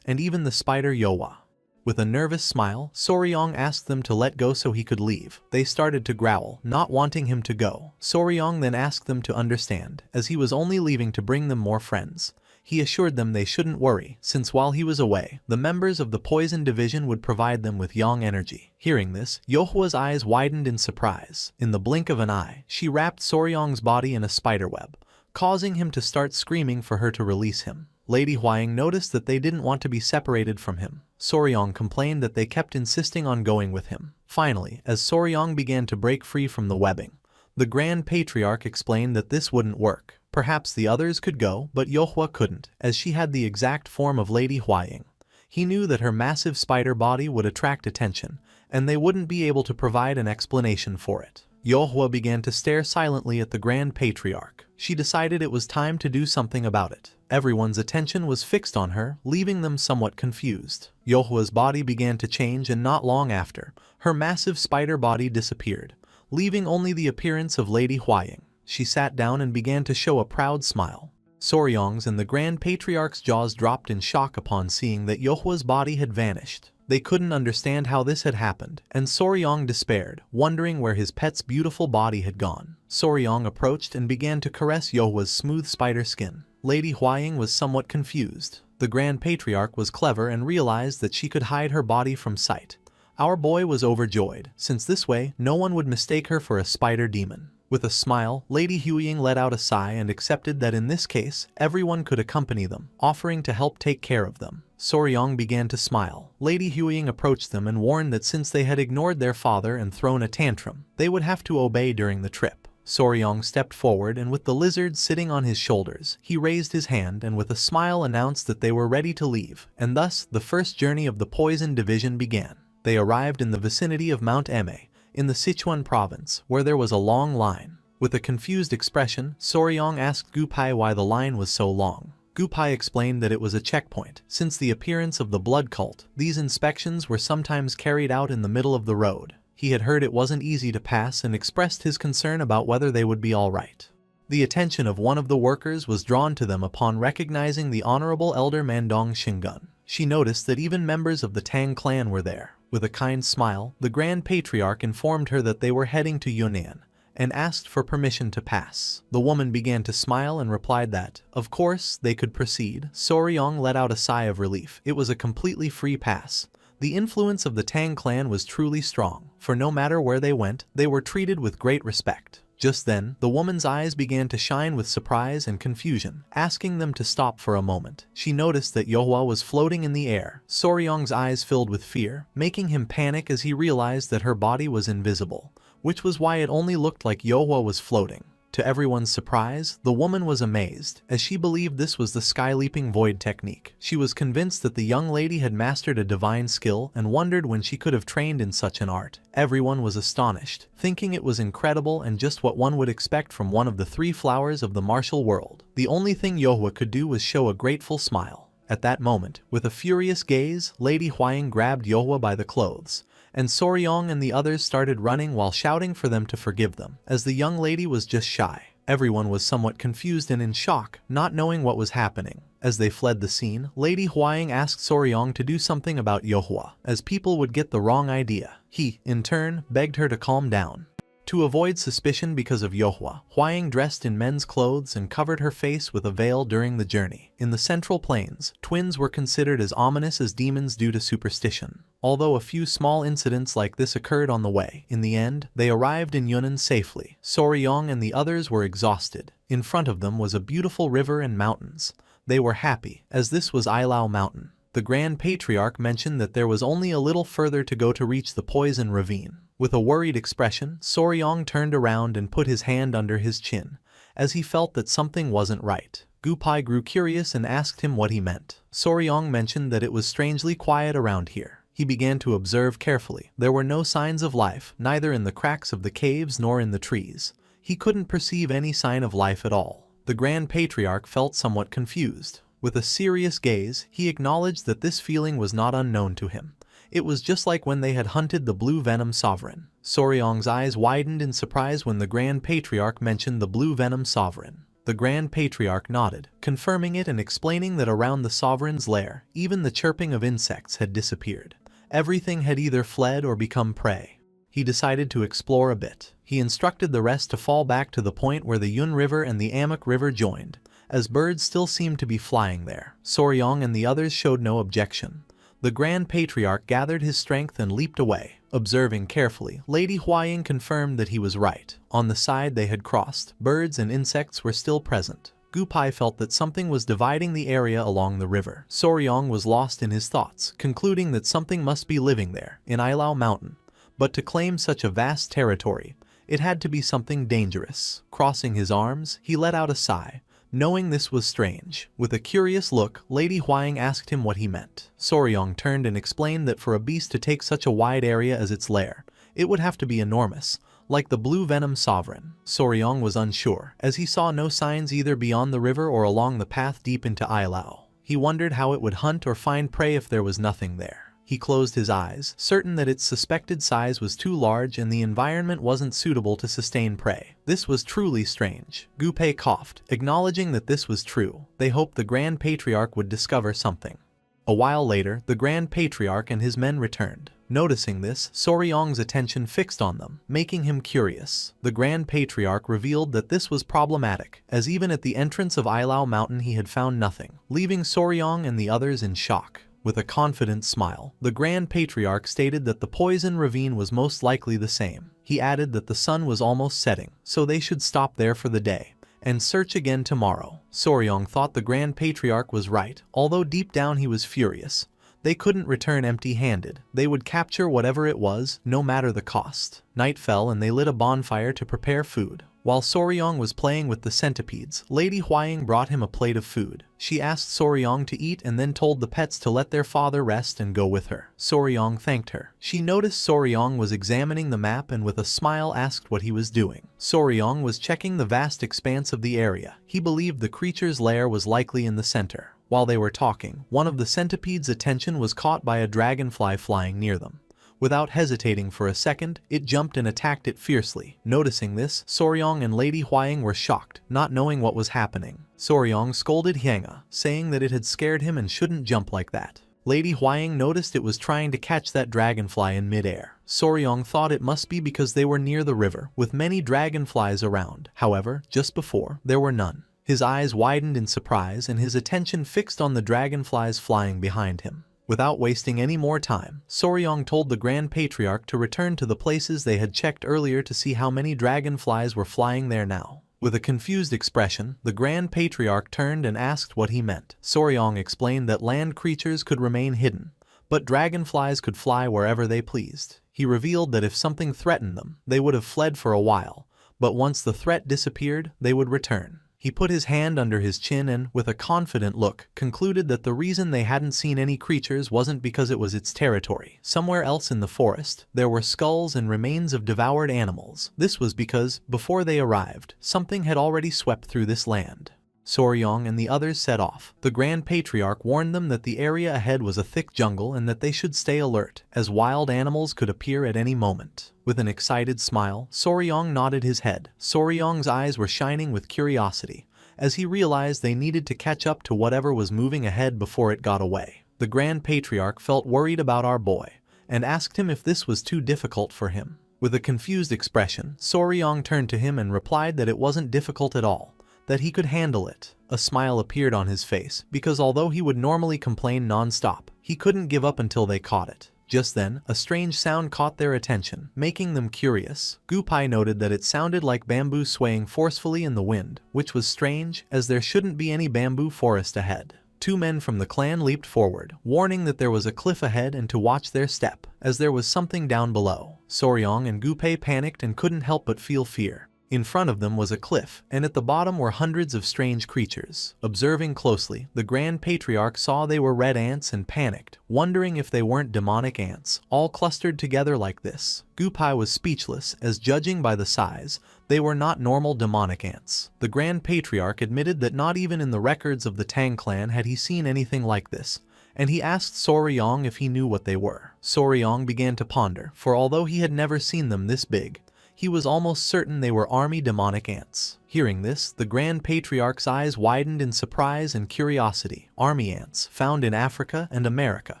and even the spider Yowa. With a nervous smile, Soryong asked them to let go so he could leave. They started to growl, not wanting him to go. Soryong then asked them to understand, as he was only leaving to bring them more friends. He assured them they shouldn't worry, since while he was away, the members of the Poison Division would provide them with yang energy. Hearing this, Yohua's eyes widened in surprise. In the blink of an eye, she wrapped Soryong's body in a spiderweb, causing him to start screaming for her to release him. Lady Huaying noticed that they didn't want to be separated from him. Soryong complained that they kept insisting on going with him. Finally, as Soryong began to break free from the webbing, the Grand Patriarch explained that this wouldn't work. Perhaps the others could go, but Yohua couldn't, as she had the exact form of Lady Huaying. He knew that her massive spider body would attract attention, and they wouldn't be able to provide an explanation for it. Yohua began to stare silently at the Grand Patriarch. She decided it was time to do something about it. Everyone's attention was fixed on her, leaving them somewhat confused. Yohua's body began to change, and not long after, her massive spider body disappeared, leaving only the appearance of Lady Huaying. She sat down and began to show a proud smile. Soryong's and the Grand Patriarch's jaws dropped in shock upon seeing that Yohua's body had vanished. They couldn't understand how this had happened, and Soryong despaired, wondering where his pet's beautiful body had gone. Soryong approached and began to caress Yohua's smooth spider skin. Lady Huaying was somewhat confused. The Grand Patriarch was clever and realized that she could hide her body from sight. Our boy was overjoyed, since this way no one would mistake her for a spider demon. With a smile, Lady Huaying let out a sigh and accepted that in this case, everyone could accompany them, offering to help take care of them. Soryong began to smile. Lady Huaying approached them and warned that since they had ignored their father and thrown a tantrum, they would have to obey during the trip. Soryong stepped forward, and with the lizard sitting on his shoulders, he raised his hand and with a smile announced that they were ready to leave, and thus the first journey of the Poison Division began. They arrived in the vicinity of Mount Eme, in the Sichuan province, where there was a long line. With a confused expression, Soryong asked Gupai why the line was so long. Gupai explained that it was a checkpoint. Since the appearance of the blood cult, these inspections were sometimes carried out in the middle of the road. He had heard it wasn't easy to pass and expressed his concern about whether they would be alright. The attention of one of the workers was drawn to them upon recognizing the Honorable Elder Mandong Shingun. She noticed that even members of the Tang clan were there. With a kind smile, the Grand Patriarch informed her that they were heading to Yunnan, and asked for permission to pass. The woman began to smile and replied that, of course, they could proceed. Soryong let out a sigh of relief. It was a completely free pass. The influence of the Tang clan was truly strong, for no matter where they went, they were treated with great respect. Just then, the woman's eyes began to shine with surprise and confusion, asking them to stop for a moment. She noticed that Yohwa was floating in the air. Soryong's eyes filled with fear, making him panic as he realized that her body was invisible, which was why it only looked like Yohwa was floating. To everyone's surprise, the woman was amazed, as she believed this was the sky-leaping void technique. She was convinced that the young lady had mastered a divine skill and wondered when she could have trained in such an art. Everyone was astonished, thinking it was incredible and just what one would expect from one of the three flowers of the martial world. The only thing Yohwa could do was show a grateful smile. At that moment, with a furious gaze, Lady Huaying grabbed Yohwa by the clothes, and Soryong and the others started running while shouting for them to forgive them, as the young lady was just shy. Everyone was somewhat confused and in shock, not knowing what was happening. As they fled the scene, Lady Huaying asked Soryong to do something about Yohwa, as people would get the wrong idea. He, in turn, begged her to calm down. To avoid suspicion because of Yohwa, Huaying dressed in men's clothes and covered her face with a veil during the journey. In the Central Plains, twins were considered as ominous as demons due to superstition. Although a few small incidents like this occurred on the way, in the end, they arrived in Yunnan safely. Soryong and the others were exhausted. In front of them was a beautiful river and mountains. They were happy, as this was Ailao Mountain. The Grand Patriarch mentioned that there was only a little further to go to reach the poison ravine. With a worried expression, Soryong turned around and put his hand under his chin, as he felt that something wasn't right. Gupai grew curious and asked him what he meant. Soryong mentioned that it was strangely quiet around here. He began to observe carefully. There were no signs of life, neither in the cracks of the caves nor in the trees. He couldn't perceive any sign of life at all. The Grand Patriarch felt somewhat confused. With a serious gaze, he acknowledged that this feeling was not unknown to him. It was just like when they had hunted the Blue Venom Sovereign. Soryong's eyes widened in surprise when the Grand Patriarch mentioned the Blue Venom Sovereign. The Grand Patriarch nodded, confirming it and explaining that around the Sovereign's lair, even the chirping of insects had disappeared. Everything had either fled or become prey. He decided to explore a bit. He instructed the rest to fall back to the point where the Yun River and the Amok River joined, as birds still seemed to be flying there. Soryong and the others showed no objection. The Grand Patriarch gathered his strength and leaped away. Observing carefully, Lady Huaying confirmed that he was right. On the side they had crossed, birds and insects were still present. Gupai felt that something was dividing the area along the river. Soryong was lost in his thoughts, concluding that something must be living there, in Ailao Mountain. But to claim such a vast territory, it had to be something dangerous. Crossing his arms, he let out a sigh, knowing this was strange. With a curious look, Lady Huaying asked him what he meant. Soryong turned and explained that for a beast to take such a wide area as its lair, it would have to be enormous, like the Blue Venom Sovereign. Soryong was unsure, as he saw no signs either beyond the river or along the path deep into Ailao. He wondered how it would hunt or find prey if there was nothing there. He closed his eyes, certain that its suspected size was too large and the environment wasn't suitable to sustain prey. This was truly strange. Gupai coughed, acknowledging that this was true. They hoped the Grand Patriarch would discover something. A while later, the Grand Patriarch and his men returned. Noticing this, Soryong's attention fixed on them, making him curious. The Grand Patriarch revealed that this was problematic, as even at the entrance of Ailao Mountain he had found nothing, leaving Soryong and the others in shock. With a confident smile, the Grand Patriarch stated that the poison ravine was most likely the same. He added that the sun was almost setting, so they should stop there for the day, and search again tomorrow. Soryong thought the Grand Patriarch was right, although deep down he was furious. They couldn't return empty-handed. They would capture whatever it was, no matter the cost. Night fell and they lit a bonfire to prepare food. While Soryong was playing with the centipedes, Lady Huaying brought him a plate of food. She asked Soryong to eat and then told the pets to let their father rest and go with her. Soryong thanked her. She noticed Soryong was examining the map and with a smile asked what he was doing. Soryong was checking the vast expanse of the area. He believed the creature's lair was likely in the center. While they were talking, one of the centipedes' attention was caught by a dragonfly flying near them. Without hesitating for a second, it jumped and attacked it fiercely. Noticing this, Soryong and Lady Huaying were shocked, not knowing what was happening. Soryong scolded Hyanga, saying that it had scared him and shouldn't jump like that. Lady Huaying noticed it was trying to catch that dragonfly in midair. Soryong thought it must be because they were near the river, with many dragonflies around. However, just before, there were none. His eyes widened in surprise and his attention fixed on the dragonflies flying behind him. Without wasting any more time, Soryong told the Grand Patriarch to return to the places they had checked earlier to see how many dragonflies were flying there now. With a confused expression, the Grand Patriarch turned and asked what he meant. Soryong explained that land creatures could remain hidden, but dragonflies could fly wherever they pleased. He revealed that if something threatened them, they would have fled for a while, but once the threat disappeared, they would return. He put his hand under his chin and, with a confident look, concluded that the reason they hadn't seen any creatures wasn't because it was its territory. Somewhere else in the forest, there were skulls and remains of devoured animals. This was because, before they arrived, something had already swept through this land. Soryong and the others set off. The Grand Patriarch warned them that the area ahead was a thick jungle and that they should stay alert, as wild animals could appear at any moment. With an excited smile, Soryong nodded his head. Soryong's eyes were shining with curiosity, as he realized they needed to catch up to whatever was moving ahead before it got away. The Grand Patriarch felt worried about our boy, and asked him if this was too difficult for him. With a confused expression, Soryong turned to him and replied that it wasn't difficult at all, that he could handle it. A smile appeared on his face, because although he would normally complain non-stop, he couldn't give up until they caught it. Just then, a strange sound caught their attention, making them curious. Gupai noted that it sounded like bamboo swaying forcefully in the wind, which was strange, as there shouldn't be any bamboo forest ahead. Two men from the clan leaped forward, warning that there was a cliff ahead and to watch their step, as there was something down below. Soryong and Gupai panicked and couldn't help but feel fear. In front of them was a cliff, and at the bottom were hundreds of strange creatures. Observing closely, the Grand Patriarch saw they were red ants and panicked, wondering if they weren't demonic ants, all clustered together like this. Gupai was speechless, as judging by the size, they were not normal demonic ants. The Grand Patriarch admitted that not even in the records of the Tang clan had he seen anything like this, and he asked Soryong if he knew what they were. Soryong began to ponder, for although he had never seen them this big, he was almost certain they were army demonic ants. Hearing this, the Grand Patriarch's eyes widened in surprise and curiosity. Army ants, found in Africa and America,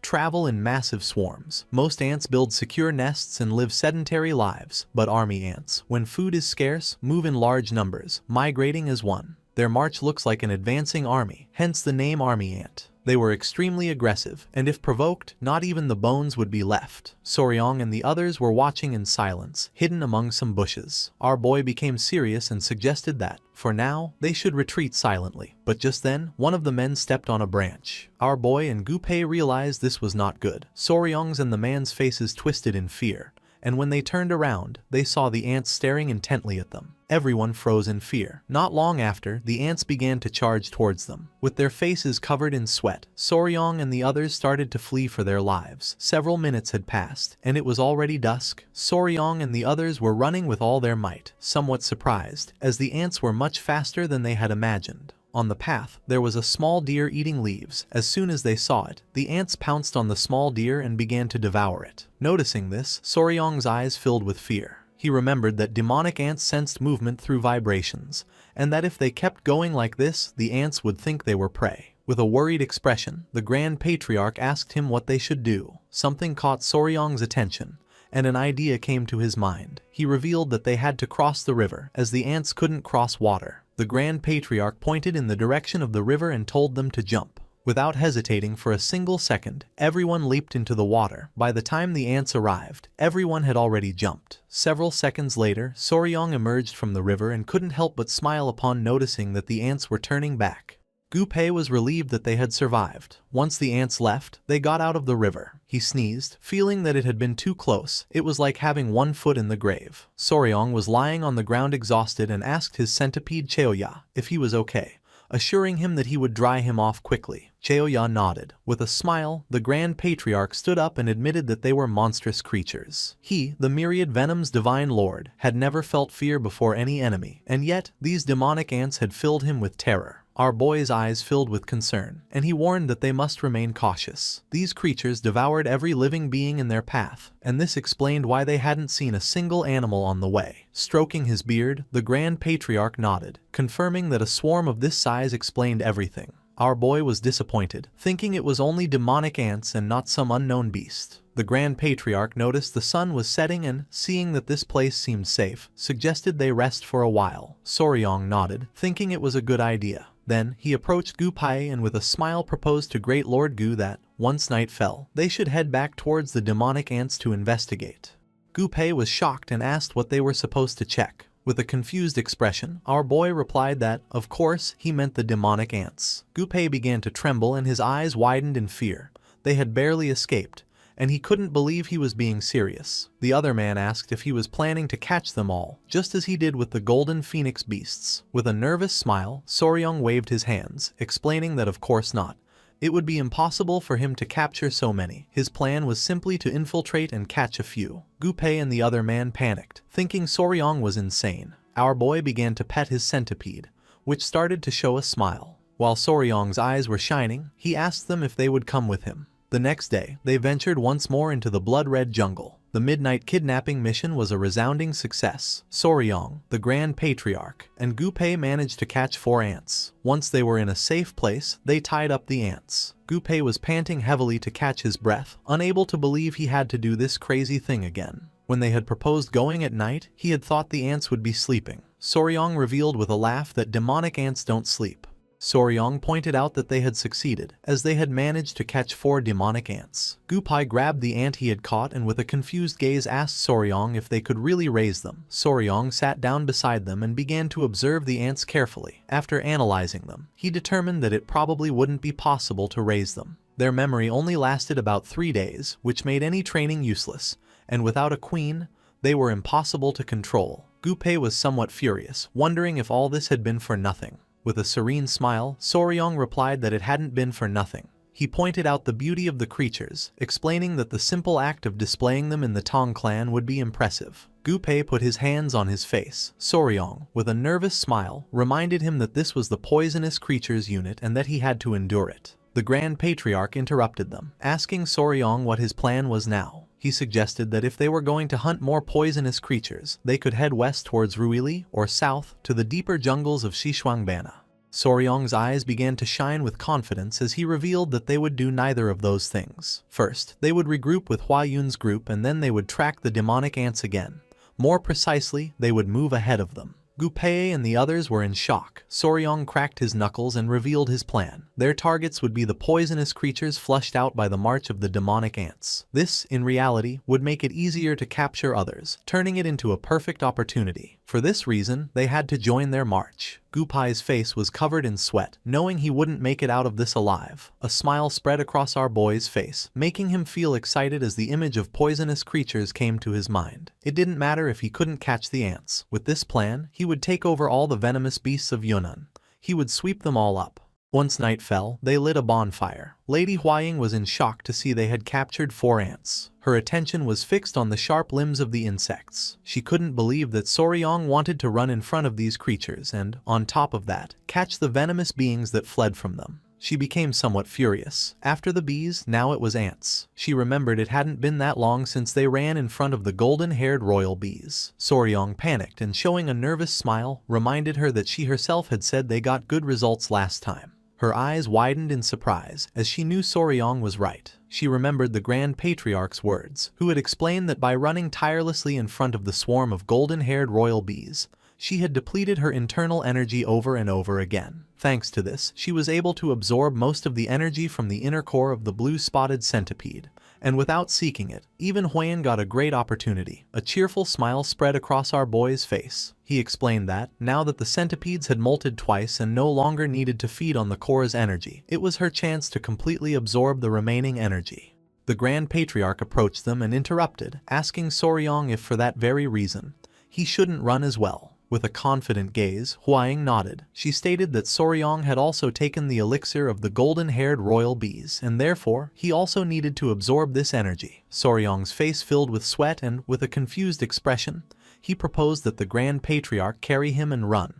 travel in massive swarms. Most ants build secure nests and live sedentary lives, but army ants, when food is scarce, move in large numbers, migrating as one. Their march looks like an advancing army, hence the name army ant. They were extremely aggressive, and if provoked, not even the bones would be left. Soryong and the others were watching in silence, hidden among some bushes. Our boy became serious and suggested that, for now, they should retreat silently. But just then, one of the men stepped on a branch. Our boy and Gupai realized this was not good. Soryong's and the man's faces twisted in fear, and when they turned around, they saw the ants staring intently at them. Everyone froze in fear. Not long after, the ants began to charge towards them. With their faces covered in sweat, Soryong and the others started to flee for their lives. Several minutes had passed, and it was already dusk. Soryong and the others were running with all their might, somewhat surprised, as the ants were much faster than they had imagined. On the path, there was a small deer eating leaves. As soon as they saw it, the ants pounced on the small deer and began to devour it. Noticing this, Soryong's eyes filled with fear. He remembered that demonic ants sensed movement through vibrations, and that if they kept going like this, the ants would think they were prey. With a worried expression, the Grand Patriarch asked him what they should do. Something caught Soryong's attention, and an idea came to his mind. He revealed that they had to cross the river, as the ants couldn't cross water. The Grand Patriarch pointed in the direction of the river and told them to jump. Without hesitating for a single second, everyone leaped into the water. By the time the ants arrived, everyone had already jumped. Several seconds later, Soryong emerged from the river and couldn't help but smile upon noticing that the ants were turning back. Gu Pei was relieved that they had survived. Once the ants left, they got out of the river. He sneezed, feeling that it had been too close. It was like having one foot in the grave. Soryong was lying on the ground exhausted and asked his centipede Cheoya if he was okay, assuring him that he would dry him off quickly. Cheoya nodded. With a smile, the Grand Patriarch stood up and admitted that they were monstrous creatures. He, the myriad Venom's divine lord, had never felt fear before any enemy, and yet these demonic ants had filled him with terror. Our boy's eyes filled with concern, and he warned that they must remain cautious. These creatures devoured every living being in their path, and this explained why they hadn't seen a single animal on the way. Stroking his beard, the Grand Patriarch nodded, confirming that a swarm of this size explained everything. Our boy was disappointed, thinking it was only demonic ants and not some unknown beast. The Grand Patriarch noticed the sun was setting and, seeing that this place seemed safe, suggested they rest for a while. Soryong nodded, thinking it was a good idea. Then, he approached Gu Pei and with a smile proposed to Great Lord Gu that, once night fell, they should head back towards the demonic ants to investigate. Gu Pei was shocked and asked what they were supposed to check. With a confused expression, our boy replied that, of course, he meant the demonic ants. Gu Pei began to tremble and his eyes widened in fear. They had barely escaped, and he couldn't believe he was being serious. The other man asked if he was planning to catch them all, just as he did with the golden phoenix beasts. With a nervous smile, Soryong waved his hands, explaining that of course not. It would be impossible for him to capture so many. His plan was simply to infiltrate and catch a few. Gu Pei and the other man panicked, thinking Soryong was insane. Our boy began to pet his centipede, which started to show a smile. While Soryong's eyes were shining, he asked them if they would come with him. The next day, they ventured once more into the blood-red jungle. The midnight kidnapping mission was a resounding success. Soryong, the Grand Patriarch, and Gu Pei managed to catch 4 ants. Once they were in a safe place, they tied up the ants. Gu Pei was panting heavily to catch his breath, unable to believe he had to do this crazy thing again. When they had proposed going at night, he had thought the ants would be sleeping. Soryong revealed with a laugh that demonic ants don't sleep. Soryong pointed out that they had succeeded, as they had managed to catch 4 demonic ants. Gu Pei grabbed the ant he had caught and with a confused gaze asked Soryong if they could really raise them. Soryong sat down beside them and began to observe the ants carefully. After analyzing them, he determined that it probably wouldn't be possible to raise them. Their memory only lasted about 3 days, which made any training useless, and without a queen, they were impossible to control. Gu Pei was somewhat furious, wondering if all this had been for nothing. With a serene smile, Soryong replied that it hadn't been for nothing. He pointed out the beauty of the creatures, explaining that the simple act of displaying them in the Tong clan would be impressive. Gu Pei put his hands on his face. Soryong, with a nervous smile, reminded him that this was the poisonous creatures unit and that he had to endure it. The Grand Patriarch interrupted them, asking Soryong what his plan was now. He suggested that if they were going to hunt more poisonous creatures, they could head west towards Ruili or south to the deeper jungles of Xishuangbana. Soryong's eyes began to shine with confidence as he revealed that they would do neither of those things. First, they would regroup with Hua Yun's group and then they would track the demonic ants again. More precisely, they would move ahead of them. Gu Pei and the others were in shock. Soryong cracked his knuckles and revealed his plan. Their targets would be the poisonous creatures flushed out by the march of the demonic ants. This, in reality, would make it easier to capture others, turning it into a perfect opportunity. For this reason, they had to join their march. Gu Pei's face was covered in sweat, knowing he wouldn't make it out of this alive. A smile spread across our boy's face, making him feel excited as the image of poisonous creatures came to his mind. It didn't matter if he couldn't catch the ants. With this plan, he would take over all the venomous beasts of Yunnan. He would sweep them all up. Once night fell, they lit a bonfire. Lady Huaying was in shock to see they had captured 4 ants. Her attention was fixed on the sharp limbs of the insects. She couldn't believe that Soryong wanted to run in front of these creatures and, on top of that, catch the venomous beings that fled from them. She became somewhat furious. After the bees, now it was ants. She remembered it hadn't been that long since they ran in front of the golden-haired royal bees. Soryong panicked and showing a nervous smile, reminded her that she herself had said they got good results last time. Her eyes widened in surprise, as she knew Soryong was right. She remembered the Grand Patriarch's words, who had explained that by running tirelessly in front of the swarm of golden-haired royal bees, she had depleted her internal energy over and over again. Thanks to this, she was able to absorb most of the energy from the inner core of the blue-spotted centipede, And without seeking it, even Huyen got a great opportunity. A cheerful smile spread across our boy's face. He explained that, now that the centipedes had molted twice and no longer needed to feed on the core's energy, it was her chance to completely absorb the remaining energy. The Grand Patriarch approached them and interrupted, asking Soryong if for that very reason, he shouldn't run as well. With a confident gaze, Huaying nodded. She stated that Soryong had also taken the elixir of the golden-haired royal bees, and therefore, he also needed to absorb this energy. Soryong's face filled with sweat and, with a confused expression, he proposed that the Grand Patriarch carry him and run,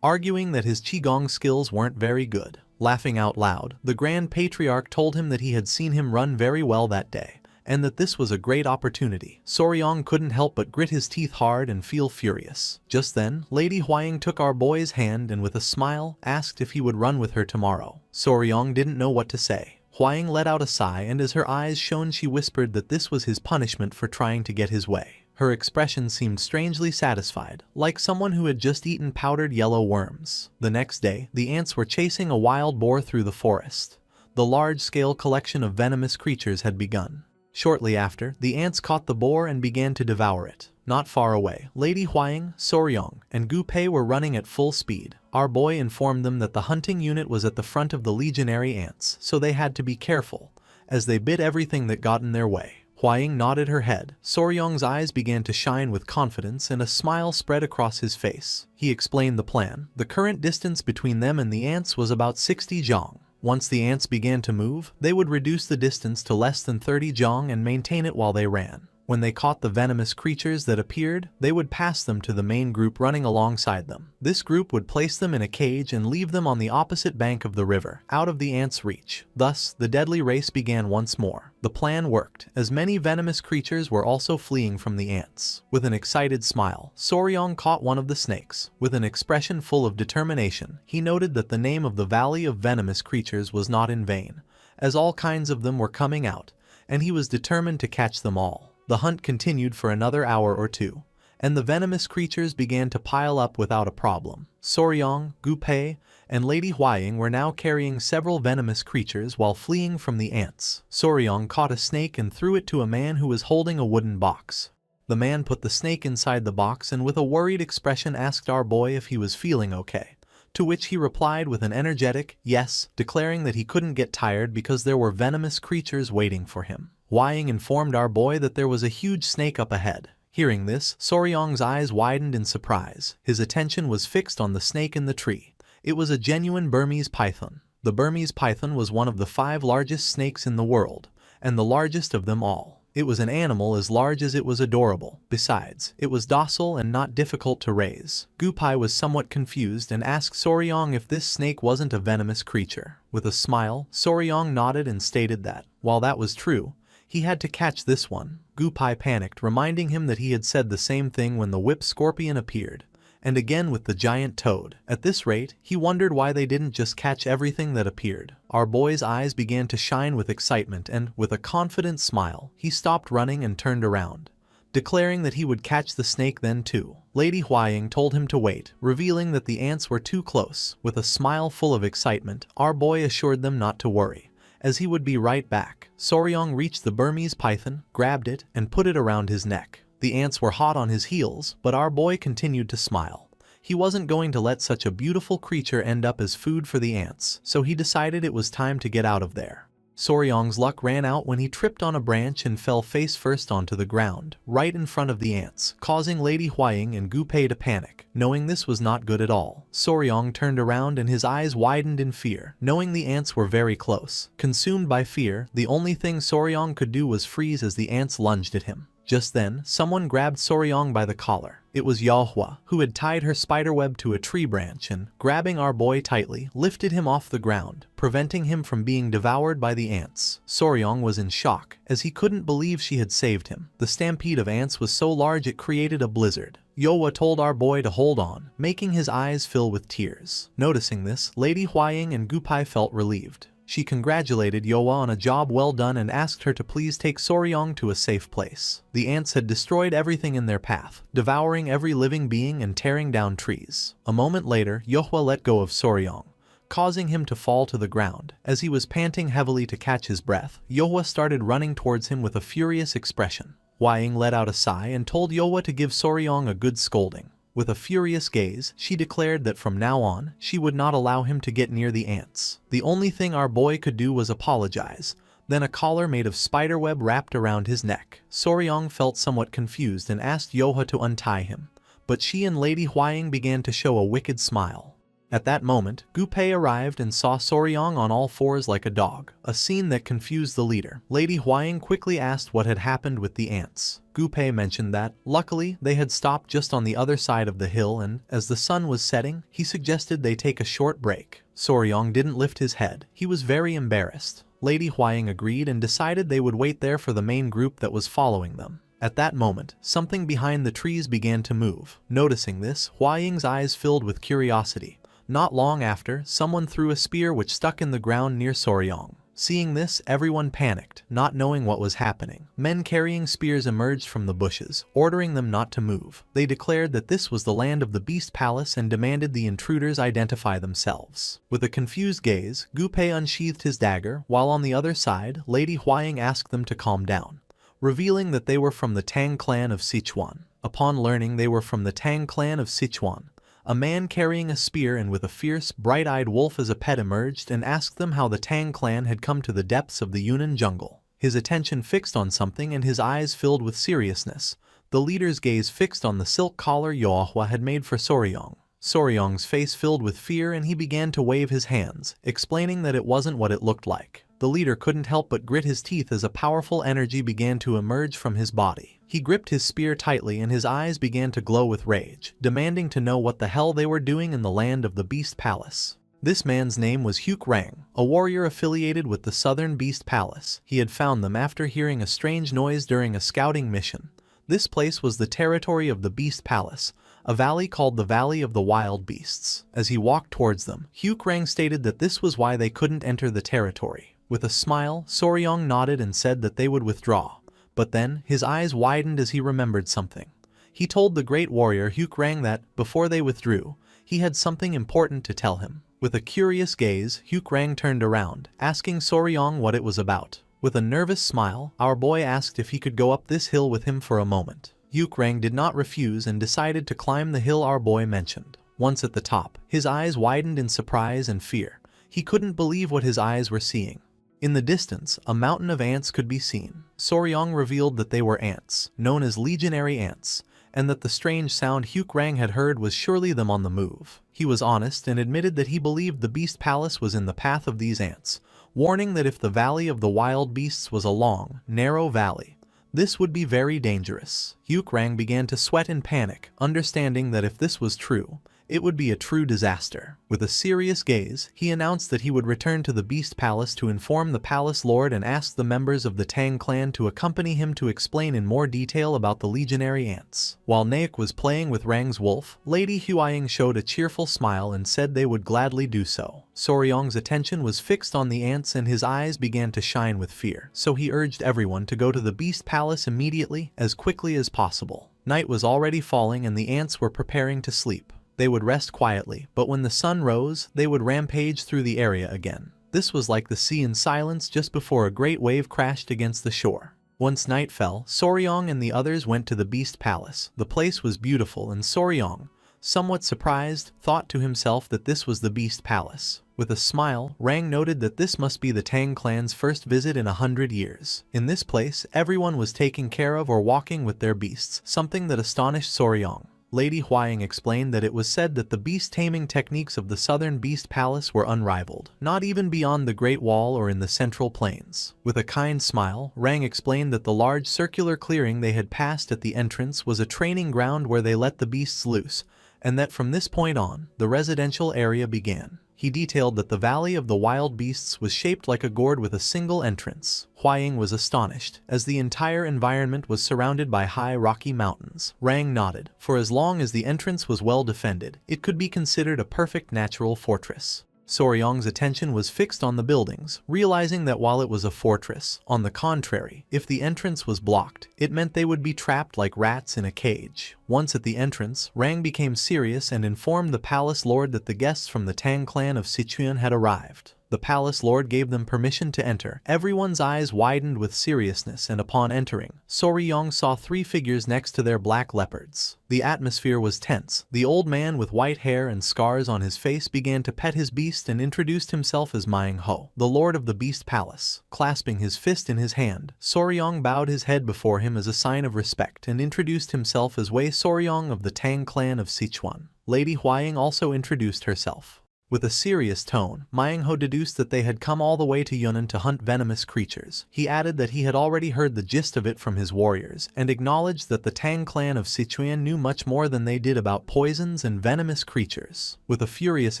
arguing that his Qigong skills weren't very good. Laughing out loud, the Grand Patriarch told him that he had seen him run very well that day, and that this was a great opportunity. Soryong couldn't help but grit his teeth hard and feel furious. Just then, Lady Huaying took our boy's hand and with a smile, asked if he would run with her tomorrow. Soryong didn't know what to say. Huaying let out a sigh, and as her eyes shone she whispered that this was his punishment for trying to get his way. Her expression seemed strangely satisfied, like someone who had just eaten powdered yellow worms. The next day, the ants were chasing a wild boar through the forest. The large-scale collection of venomous creatures had begun. Shortly after, the ants caught the boar and began to devour it. Not far away, Lady Huaying, Soryong, and Gu Pei were running at full speed. Our boy informed them that the hunting unit was at the front of the legionary ants, so they had to be careful, as they bit everything that got in their way. Huaying nodded her head. Soryong's eyes began to shine with confidence and a smile spread across his face. He explained the plan. The current distance between them and the ants was about 60 zhang. Once the ants began to move, they would reduce the distance to less than 30 zhang and maintain it while they ran. When they caught the venomous creatures that appeared, they would pass them to the main group running alongside them. This group would place them in a cage and leave them on the opposite bank of the river, out of the ants' reach. Thus, the deadly race began once more. The plan worked, as many venomous creatures were also fleeing from the ants. With an excited smile, Soryong caught one of the snakes. With an expression full of determination, he noted that the name of the Valley of Venomous Creatures was not in vain, as all kinds of them were coming out, and he was determined to catch them all. The hunt continued for another hour or two, and the venomous creatures began to pile up without a problem. Soryong, Gu Pei, and Lady Huaying were now carrying several venomous creatures while fleeing from the ants. Soryong caught a snake and threw it to a man who was holding a wooden box. The man put the snake inside the box and with a worried expression asked our boy if he was feeling okay, to which he replied with an energetic yes, declaring that he couldn't get tired because there were venomous creatures waiting for him. Huaying informed our boy that there was a huge snake up ahead. Hearing this, Soryong's eyes widened in surprise. His attention was fixed on the snake in the tree. It was a genuine Burmese python. The Burmese python was one of the 5 largest snakes in the world, and the largest of them all. It was an animal as large as it was adorable. Besides, it was docile and not difficult to raise. Gu Pei was somewhat confused and asked Soryong if this snake wasn't a venomous creature. With a smile, Soryong nodded and stated that, while that was true, he had to catch this one. Gu Pei panicked, reminding him that he had said the same thing when the whip scorpion appeared, and again with the giant toad. At this rate, he wondered why they didn't just catch everything that appeared. Our boy's eyes began to shine with excitement and, with a confident smile, he stopped running and turned around, declaring that he would catch the snake then too. Lady Huaying told him to wait, revealing that the ants were too close. With a smile full of excitement, our boy assured them not to worry, as he would be right back. Soryong reached the Burmese python, grabbed it, and put it around his neck. The ants were hot on his heels, but our boy continued to smile. He wasn't going to let such a beautiful creature end up as food for the ants, so he decided it was time to get out of there. Soryong's luck ran out when he tripped on a branch and fell face first onto the ground, right in front of the ants, causing Lady Huaying and Gu Pei to panic. Knowing this was not good at all, Soryong turned around and his eyes widened in fear, knowing the ants were very close. Consumed by fear, the only thing Soryong could do was freeze as the ants lunged at him. Just then, someone grabbed Soryong by the collar. It was Yahua, who had tied her spiderweb to a tree branch and, grabbing our boy tightly, lifted him off the ground, preventing him from being devoured by the ants. Soryong was in shock, as he couldn't believe she had saved him. The stampede of ants was so large it created a blizzard. Yahua told our boy to hold on, making his eyes fill with tears. Noticing this, Lady Huaying and Gu Pei felt relieved. She congratulated Yahua on a job well done and asked her to please take Soryong to a safe place. The ants had destroyed everything in their path, devouring every living being and tearing down trees. A moment later, Yahua let go of Soryong, causing him to fall to the ground. As he was panting heavily to catch his breath, Yohua started running towards him with a furious expression. Hua Ying let out a sigh and told Yohua to give Soryong a good scolding. With a furious gaze, she declared that from now on, she would not allow him to get near the ants. The only thing our boy could do was apologize. Then a collar made of spiderweb wrapped around his neck. Soryong felt somewhat confused and asked Yohua to untie him, but she and Lady Hua Ying began to show a wicked smile. At that moment, Gu Pei arrived and saw Soryong on all fours like a dog, a scene that confused the leader. Lady Hua Ying quickly asked what had happened with the ants. Gu Pei mentioned that, luckily, they had stopped just on the other side of the hill and, as the sun was setting, he suggested they take a short break. Soryong didn't lift his head. He was very embarrassed. Lady Hua Ying agreed and decided they would wait there for the main group that was following them. At that moment, something behind the trees began to move. Noticing this, Hua Ying's eyes filled with curiosity. Not long after, someone threw a spear which stuck in the ground near Soryong. Seeing this, everyone panicked, not knowing what was happening. Men carrying spears emerged from the bushes, ordering them not to move. They declared that this was the land of the Beast Palace and demanded the intruders identify themselves. With a confused gaze, Gu Pei unsheathed his dagger, while on the other side, Lady Hua Ying asked them to calm down, revealing that they were from the Tang clan of Sichuan. Upon learning they were from the Tang clan of Sichuan, a man carrying a spear and with a fierce, bright-eyed wolf as a pet emerged and asked them how the Tang clan had come to the depths of the Yunnan jungle. His attention fixed on something and his eyes filled with seriousness. The leader's gaze fixed on the silk collar Yohua had made for Soryong. Soryong's face filled with fear and he began to wave his hands, explaining that it wasn't what it looked like. The leader couldn't help but grit his teeth as a powerful energy began to emerge from his body. He gripped his spear tightly and his eyes began to glow with rage, demanding to know what the hell they were doing in the land of the Beast Palace. This man's name was Huk Rang, a warrior affiliated with the Southern Beast Palace. He had found them after hearing a strange noise during a scouting mission. This place was the territory of the Beast Palace, a valley called the Valley of the Wild Beasts. As he walked towards them, Huk Rang stated that this was why they couldn't enter the territory. With a smile, Soryong nodded and said that they would withdraw. But then, his eyes widened as he remembered something. He told the great warrior Huk Rang that, before they withdrew, he had something important to tell him. With a curious gaze, Huk Rang turned around, asking Soryong what it was about. With a nervous smile, our boy asked if he could go up this hill with him for a moment. Huk Rang did not refuse and decided to climb the hill our boy mentioned. Once at the top, his eyes widened in surprise and fear. He couldn't believe what his eyes were seeing. In the distance, a mountain of ants could be seen. Soryong revealed that they were ants, known as legionary ants, and that the strange sound Huk Rang had heard was surely them on the move. He was honest and admitted that he believed the Beast Palace was in the path of these ants, warning that if the Valley of the Wild Beasts was a long, narrow valley, this would be very dangerous. Huk Rang began to sweat in panic, understanding that if this was true, it would be a true disaster. With a serious gaze, he announced that he would return to the Beast Palace to inform the Palace Lord and asked the members of the Tang clan to accompany him to explain in more detail about the legionary ants. While Naik was playing with Rang's wolf, Lady Hua Ying showed a cheerful smile and said they would gladly do so. Soryong's attention was fixed on the ants and his eyes began to shine with fear, so he urged everyone to go to the Beast Palace immediately, as quickly as possible. Night was already falling and the ants were preparing to sleep. They would rest quietly, but when the sun rose, they would rampage through the area again. This was like the sea in silence just before a great wave crashed against the shore. Once night fell, Soryong and the others went to the Beast Palace. The place was beautiful and Soryong, somewhat surprised, thought to himself that this was the Beast Palace. With a smile, Rang noted that this must be the Tang clan's first visit in 100 years. In this place, everyone was taken care of or walking with their beasts, something that astonished Soryong. Lady Hua Ying explained that it was said that the beast-taming techniques of the Southern Beast Palace were unrivaled, not even beyond the Great Wall or in the Central Plains. With a kind smile, Rang explained that the large circular clearing they had passed at the entrance was a training ground where they let the beasts loose, and that from this point on, the residential area began. He detailed that the Valley of the Wild Beasts was shaped like a gourd with a single entrance. Hua Ying was astonished, as the entire environment was surrounded by high rocky mountains. Rang nodded. For as long as the entrance was well defended, it could be considered a perfect natural fortress. Soryong's attention was fixed on the buildings, realizing that while it was a fortress, on the contrary, if the entrance was blocked, it meant they would be trapped like rats in a cage. Once at the entrance, Rang became serious and informed the palace lord that the guests from the Tang clan of Sichuan had arrived. The palace lord gave them permission to enter. Everyone's eyes widened with seriousness, and upon entering, Soryong saw 3 figures next to their black leopards. The atmosphere was tense. The old man with white hair and scars on his face began to pet his beast and introduced himself as Manhwa, the lord of the beast palace. Clasping his fist in his hand, Soryong bowed his head before him as a sign of respect and introduced himself as Wei Soryong of the Tang clan of Sichuan. Lady Huaying also introduced herself. With a serious tone, Manhwa deduced that they had come all the way to Yunnan to hunt venomous creatures. He added that he had already heard the gist of it from his warriors, and acknowledged that the Tang clan of Sichuan knew much more than they did about poisons and venomous creatures. With a furious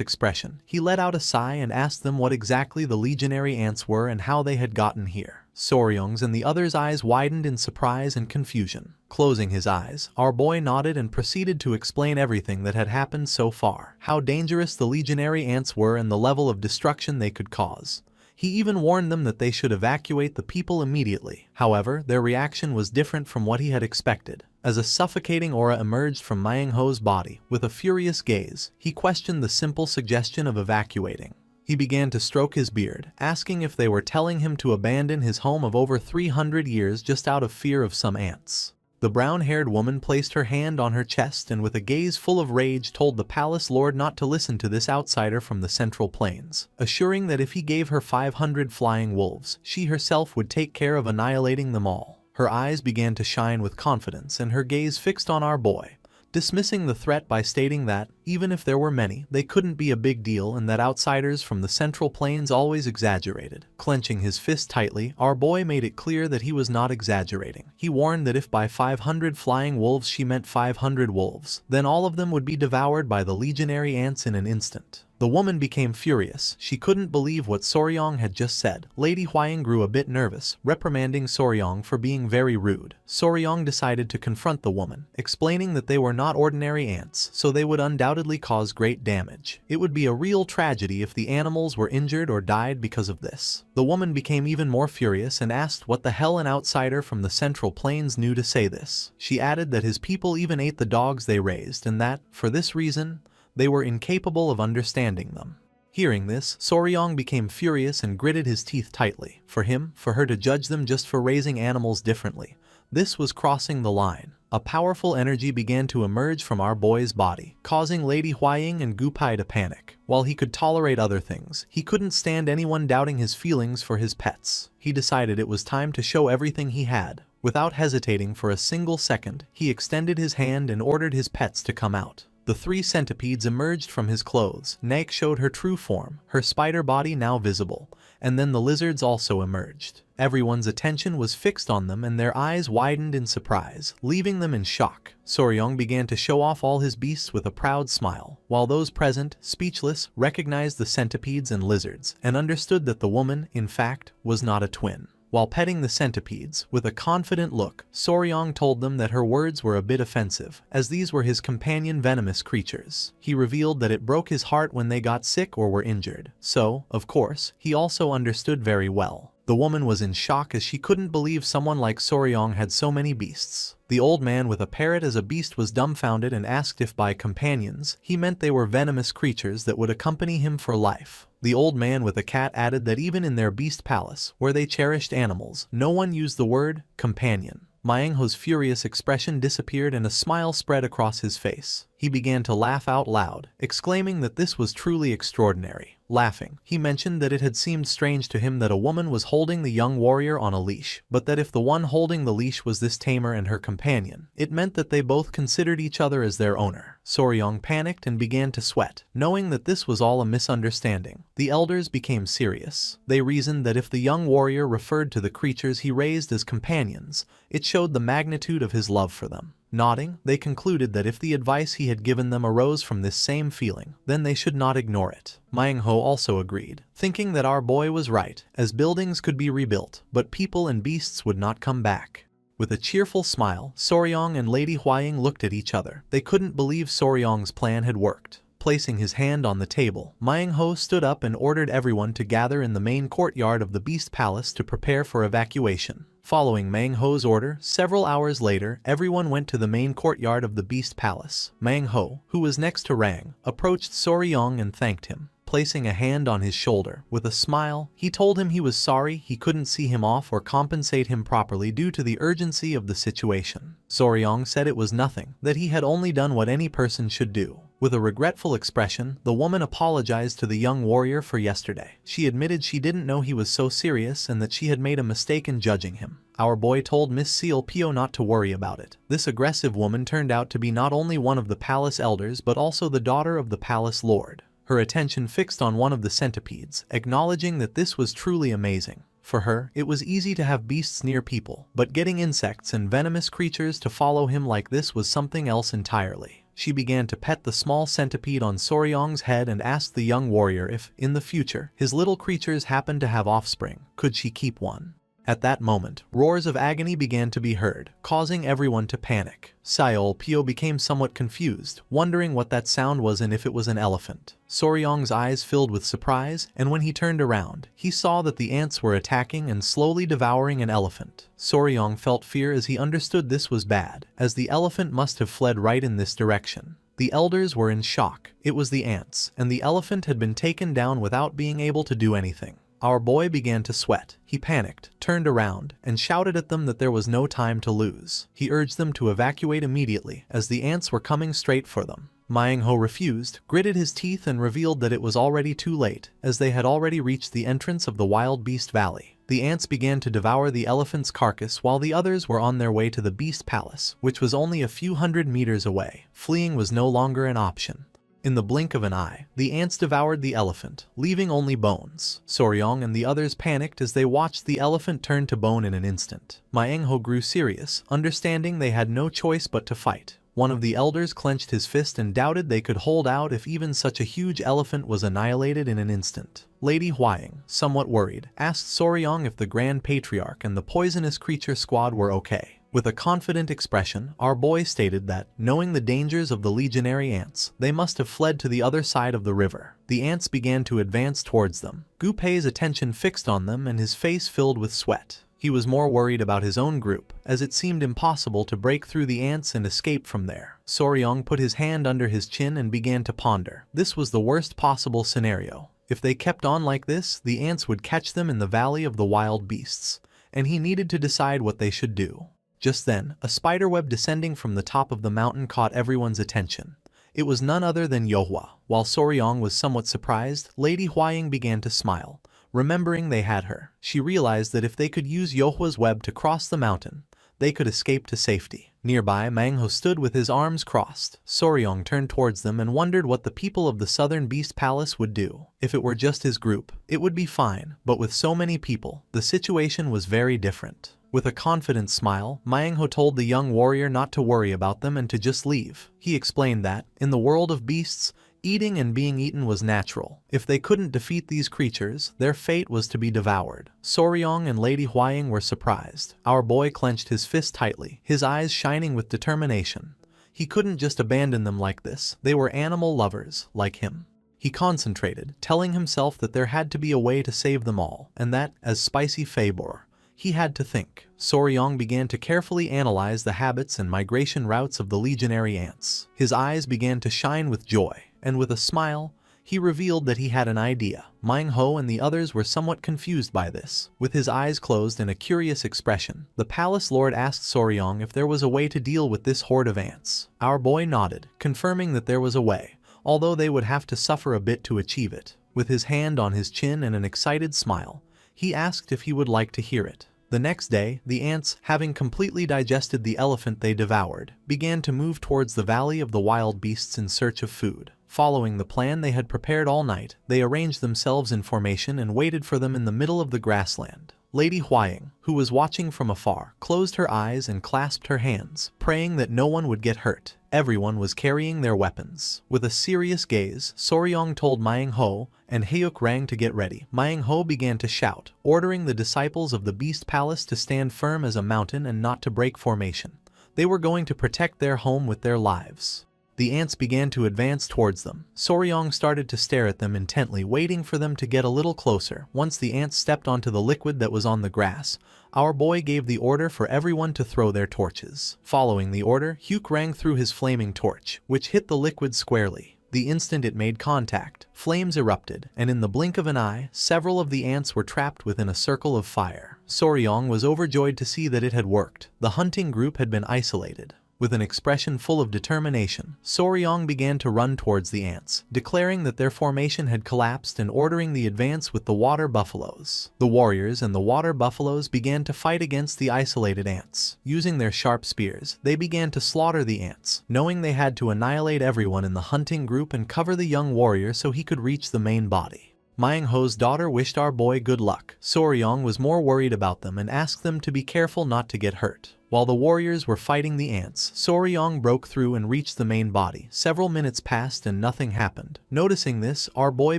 expression, he let out a sigh and asked them what exactly the legionary ants were and how they had gotten here. Soryong's and the others' eyes widened in surprise and confusion. Closing his eyes, our boy nodded and proceeded to explain everything that had happened so far, how dangerous the legionary ants were and the level of destruction they could cause. He even warned them that they should evacuate the people immediately. However, their reaction was different from what he had expected. As a suffocating aura emerged from Manhwa's body, with a furious gaze, he questioned the simple suggestion of evacuating. He began to stroke his beard, asking if they were telling him to abandon his home of over 300 years just out of fear of some ants. The brown-haired woman placed her hand on her chest and with a gaze full of rage told the palace lord not to listen to this outsider from the Central Plains, assuring that if he gave her 500 flying wolves, she herself would take care of annihilating them all. Her eyes began to shine with confidence and her gaze fixed on our boy, dismissing the threat by stating that, even if there were many, they couldn't be a big deal and that outsiders from the Central Plains always exaggerated. Clenching his fist tightly, our boy made it clear that he was not exaggerating. He warned that if by 500 flying wolves she meant 500 wolves, then all of them would be devoured by the legionary ants in an instant. The woman became furious. She couldn't believe what Soryong had just said. Lady Huaying grew a bit nervous, reprimanding Soryong for being very rude. Soryong decided to confront the woman, explaining that they were not ordinary ants, so they would undoubtedly cause great damage. It would be a real tragedy if the animals were injured or died because of this. The woman became even more furious and asked what the hell an outsider from the Central Plains knew to say this. She added that his people even ate the dogs they raised and that, for this reason, they were incapable of understanding them. Hearing this, Soryong became furious and gritted his teeth tightly. For her to judge them just for raising animals differently, this was crossing the line. A powerful energy began to emerge from our boy's body, causing Lady Huaying and Gupai to panic. While he could tolerate other things, he couldn't stand anyone doubting his feelings for his pets. He decided it was time to show everything he had. Without hesitating for a single second, he extended his hand and ordered his pets to come out. The 3 centipedes emerged from his clothes. Naek showed her true form, her spider body now visible, and then the lizards also emerged. Everyone's attention was fixed on them and their eyes widened in surprise, leaving them in shock. Soryong began to show off all his beasts with a proud smile, while those present, speechless, recognized the centipedes and lizards, and understood that the woman, in fact, was not a twin. While petting the centipedes, with a confident look, Soryong told them that her words were a bit offensive, as these were his companion venomous creatures. He revealed that it broke his heart when they got sick or were injured, so, of course, he also understood very well. The woman was in shock as she couldn't believe someone like Soryong had so many beasts. The old man with a parrot as a beast was dumbfounded and asked if by companions, he meant they were venomous creatures that would accompany him for life. The old man with a cat added that even in their beast palace, where they cherished animals, no one used the word companion. Manhwa's furious expression disappeared and a smile spread across his face. He began to laugh out loud, exclaiming that this was truly extraordinary. Laughing, he mentioned that it had seemed strange to him that a woman was holding the young warrior on a leash, but that if the one holding the leash was this tamer and her companion, it meant that they both considered each other as their owner. Soryong panicked and began to sweat, knowing that this was all a misunderstanding. The elders became serious. They reasoned that if the young warrior referred to the creatures he raised as companions, it showed the magnitude of his love for them. Nodding, they concluded that if the advice he had given them arose from this same feeling, then they should not ignore it. Manhwa also agreed, thinking that our boy was right, as buildings could be rebuilt, but people and beasts would not come back. With a cheerful smile, Soryong and Lady Huaying looked at each other. They couldn't believe Soryong's plan had worked. Placing his hand on the table, MANHUA stood up and ordered everyone to gather in the main courtyard of the Beast Palace to prepare for evacuation. Following MANHUA's order, several hours later, everyone went to the main courtyard of the Beast Palace. MANHUA, who was next to Rang, approached Soryong and thanked him. Placing a hand on his shoulder, with a smile, he told him he was sorry he couldn't see him off or compensate him properly due to the urgency of the situation. Soryong said it was nothing, that he had only done what any person should do. With a regretful expression, the woman apologized to the young warrior for yesterday. She admitted she didn't know he was so serious and that she had made a mistake in judging him. Our boy told Miss Seal Pio not to worry about it. This aggressive woman turned out to be not only one of the palace elders but also the daughter of the palace lord. Her attention fixed on one of the centipedes, acknowledging that this was truly amazing. For her, it was easy to have beasts near people, but getting insects and venomous creatures to follow him like this was something else entirely. She began to pet the small centipede on Soryong's head and asked the young warrior if, in the future, his little creatures happened to have offspring, could she keep one? At that moment, roars of agony began to be heard, causing everyone to panic. Seol Pio became somewhat confused, wondering what that sound was and if it was an elephant. Soryong's eyes filled with surprise, and when he turned around, he saw that the ants were attacking and slowly devouring an elephant. Soryong felt fear as he understood this was bad, as the elephant must have fled right in this direction. The elders were in shock. It was the ants, and the elephant had been taken down without being able to do anything. Our boy began to sweat. He panicked, turned around, and shouted at them that there was no time to lose. He urged them to evacuate immediately, as the ants were coming straight for them. MANHUA refused, gritted his teeth and revealed that it was already too late, as they had already reached the entrance of the Wild Beast Valley. The ants began to devour the elephant's carcass while the others were on their way to the Beast Palace, which was only a few hundred meters away. Fleeing was no longer an option. In the blink of an eye, the ants devoured the elephant, leaving only bones. Soryong and the others panicked as they watched the elephant turn to bone in an instant. MANHUA grew serious, understanding they had no choice but to fight. One of the elders clenched his fist and doubted they could hold out if even such a huge elephant was annihilated in an instant. Lady Huaying, somewhat worried, asked Soryong if the Grand Patriarch and the poisonous creature squad were okay. With a confident expression, our boy stated that, knowing the dangers of the legionary ants, they must have fled to the other side of the river. The ants began to advance towards them. Gupei's attention fixed on them and his face filled with sweat. He was more worried about his own group, as it seemed impossible to break through the ants and escape from there. Soryong put his hand under his chin and began to ponder. This was the worst possible scenario. If they kept on like this, the ants would catch them in the Valley of the Wild Beasts, and he needed to decide what they should do. Just then, a spiderweb descending from the top of the mountain caught everyone's attention. It was none other than Yohua. While Soryong was somewhat surprised, Lady Huaying began to smile. Remembering they had her, she realized that if they could use Yohua's web to cross the mountain, they could escape to safety. Nearby, MANHUA stood with his arms crossed. Soryong turned towards them and wondered what the people of the Southern Beast Palace would do. If it were just his group, it would be fine, but with so many people, the situation was very different. With a confident smile, MANHUA told the young warrior not to worry about them and to just leave. He explained that, in the world of beasts, eating and being eaten was natural. If they couldn't defeat these creatures, their fate was to be devoured. Soryong and Lady Huaying were surprised. Our boy clenched his fist tightly, his eyes shining with determination. He couldn't just abandon them like this. They were animal lovers, like him. He concentrated, telling himself that there had to be a way to save them all, and that, as Spicy Fabor, he had to think. Soryong began to carefully analyze the habits and migration routes of the legionary ants. His eyes began to shine with joy, and with a smile, he revealed that he had an idea. MANHUA and the others were somewhat confused by this. With his eyes closed and a curious expression, the palace lord asked Soryong if there was a way to deal with this horde of ants. Our boy nodded, confirming that there was a way, although they would have to suffer a bit to achieve it. With his hand on his chin and an excited smile, he asked if he would like to hear it. The next day, the ants, having completely digested the elephant they devoured, began to move towards the Valley of the Wild Beasts in search of food. Following the plan they had prepared all night, they arranged themselves in formation and waited for them in the middle of the grassland. Lady Huaying, who was watching from afar, closed her eyes and clasped her hands, praying that no one would get hurt. Everyone was carrying their weapons. With a serious gaze, Soryong told MANHUA and Heuk Rang to get ready. MANHUA began to shout, ordering the disciples of the Beast Palace to stand firm as a mountain and not to break formation. They were going to protect their home with their lives. The ants began to advance towards them. Soryong started to stare at them intently, waiting for them to get a little closer. Once the ants stepped onto the liquid that was on the grass, our boy gave the order for everyone to throw their torches. Following the order, Hyuk threw his flaming torch, which hit the liquid squarely. The instant it made contact, flames erupted, and in the blink of an eye, several of the ants were trapped within a circle of fire. Soryong was overjoyed to see that it had worked. The hunting group had been isolated. With an expression full of determination, Soryong began to run towards the ants, declaring that their formation had collapsed and ordering the advance with the water buffaloes. The warriors and the water buffaloes began to fight against the isolated ants. Using their sharp spears, they began to slaughter the ants, knowing they had to annihilate everyone in the hunting group and cover the young warrior so he could reach the main body. Manhwa's daughter wished our boy good luck. Soryong was more worried about them and asked them to be careful not to get hurt. While the warriors were fighting the ants, Soryong broke through and reached the main body. Several minutes passed and nothing happened. Noticing this, our boy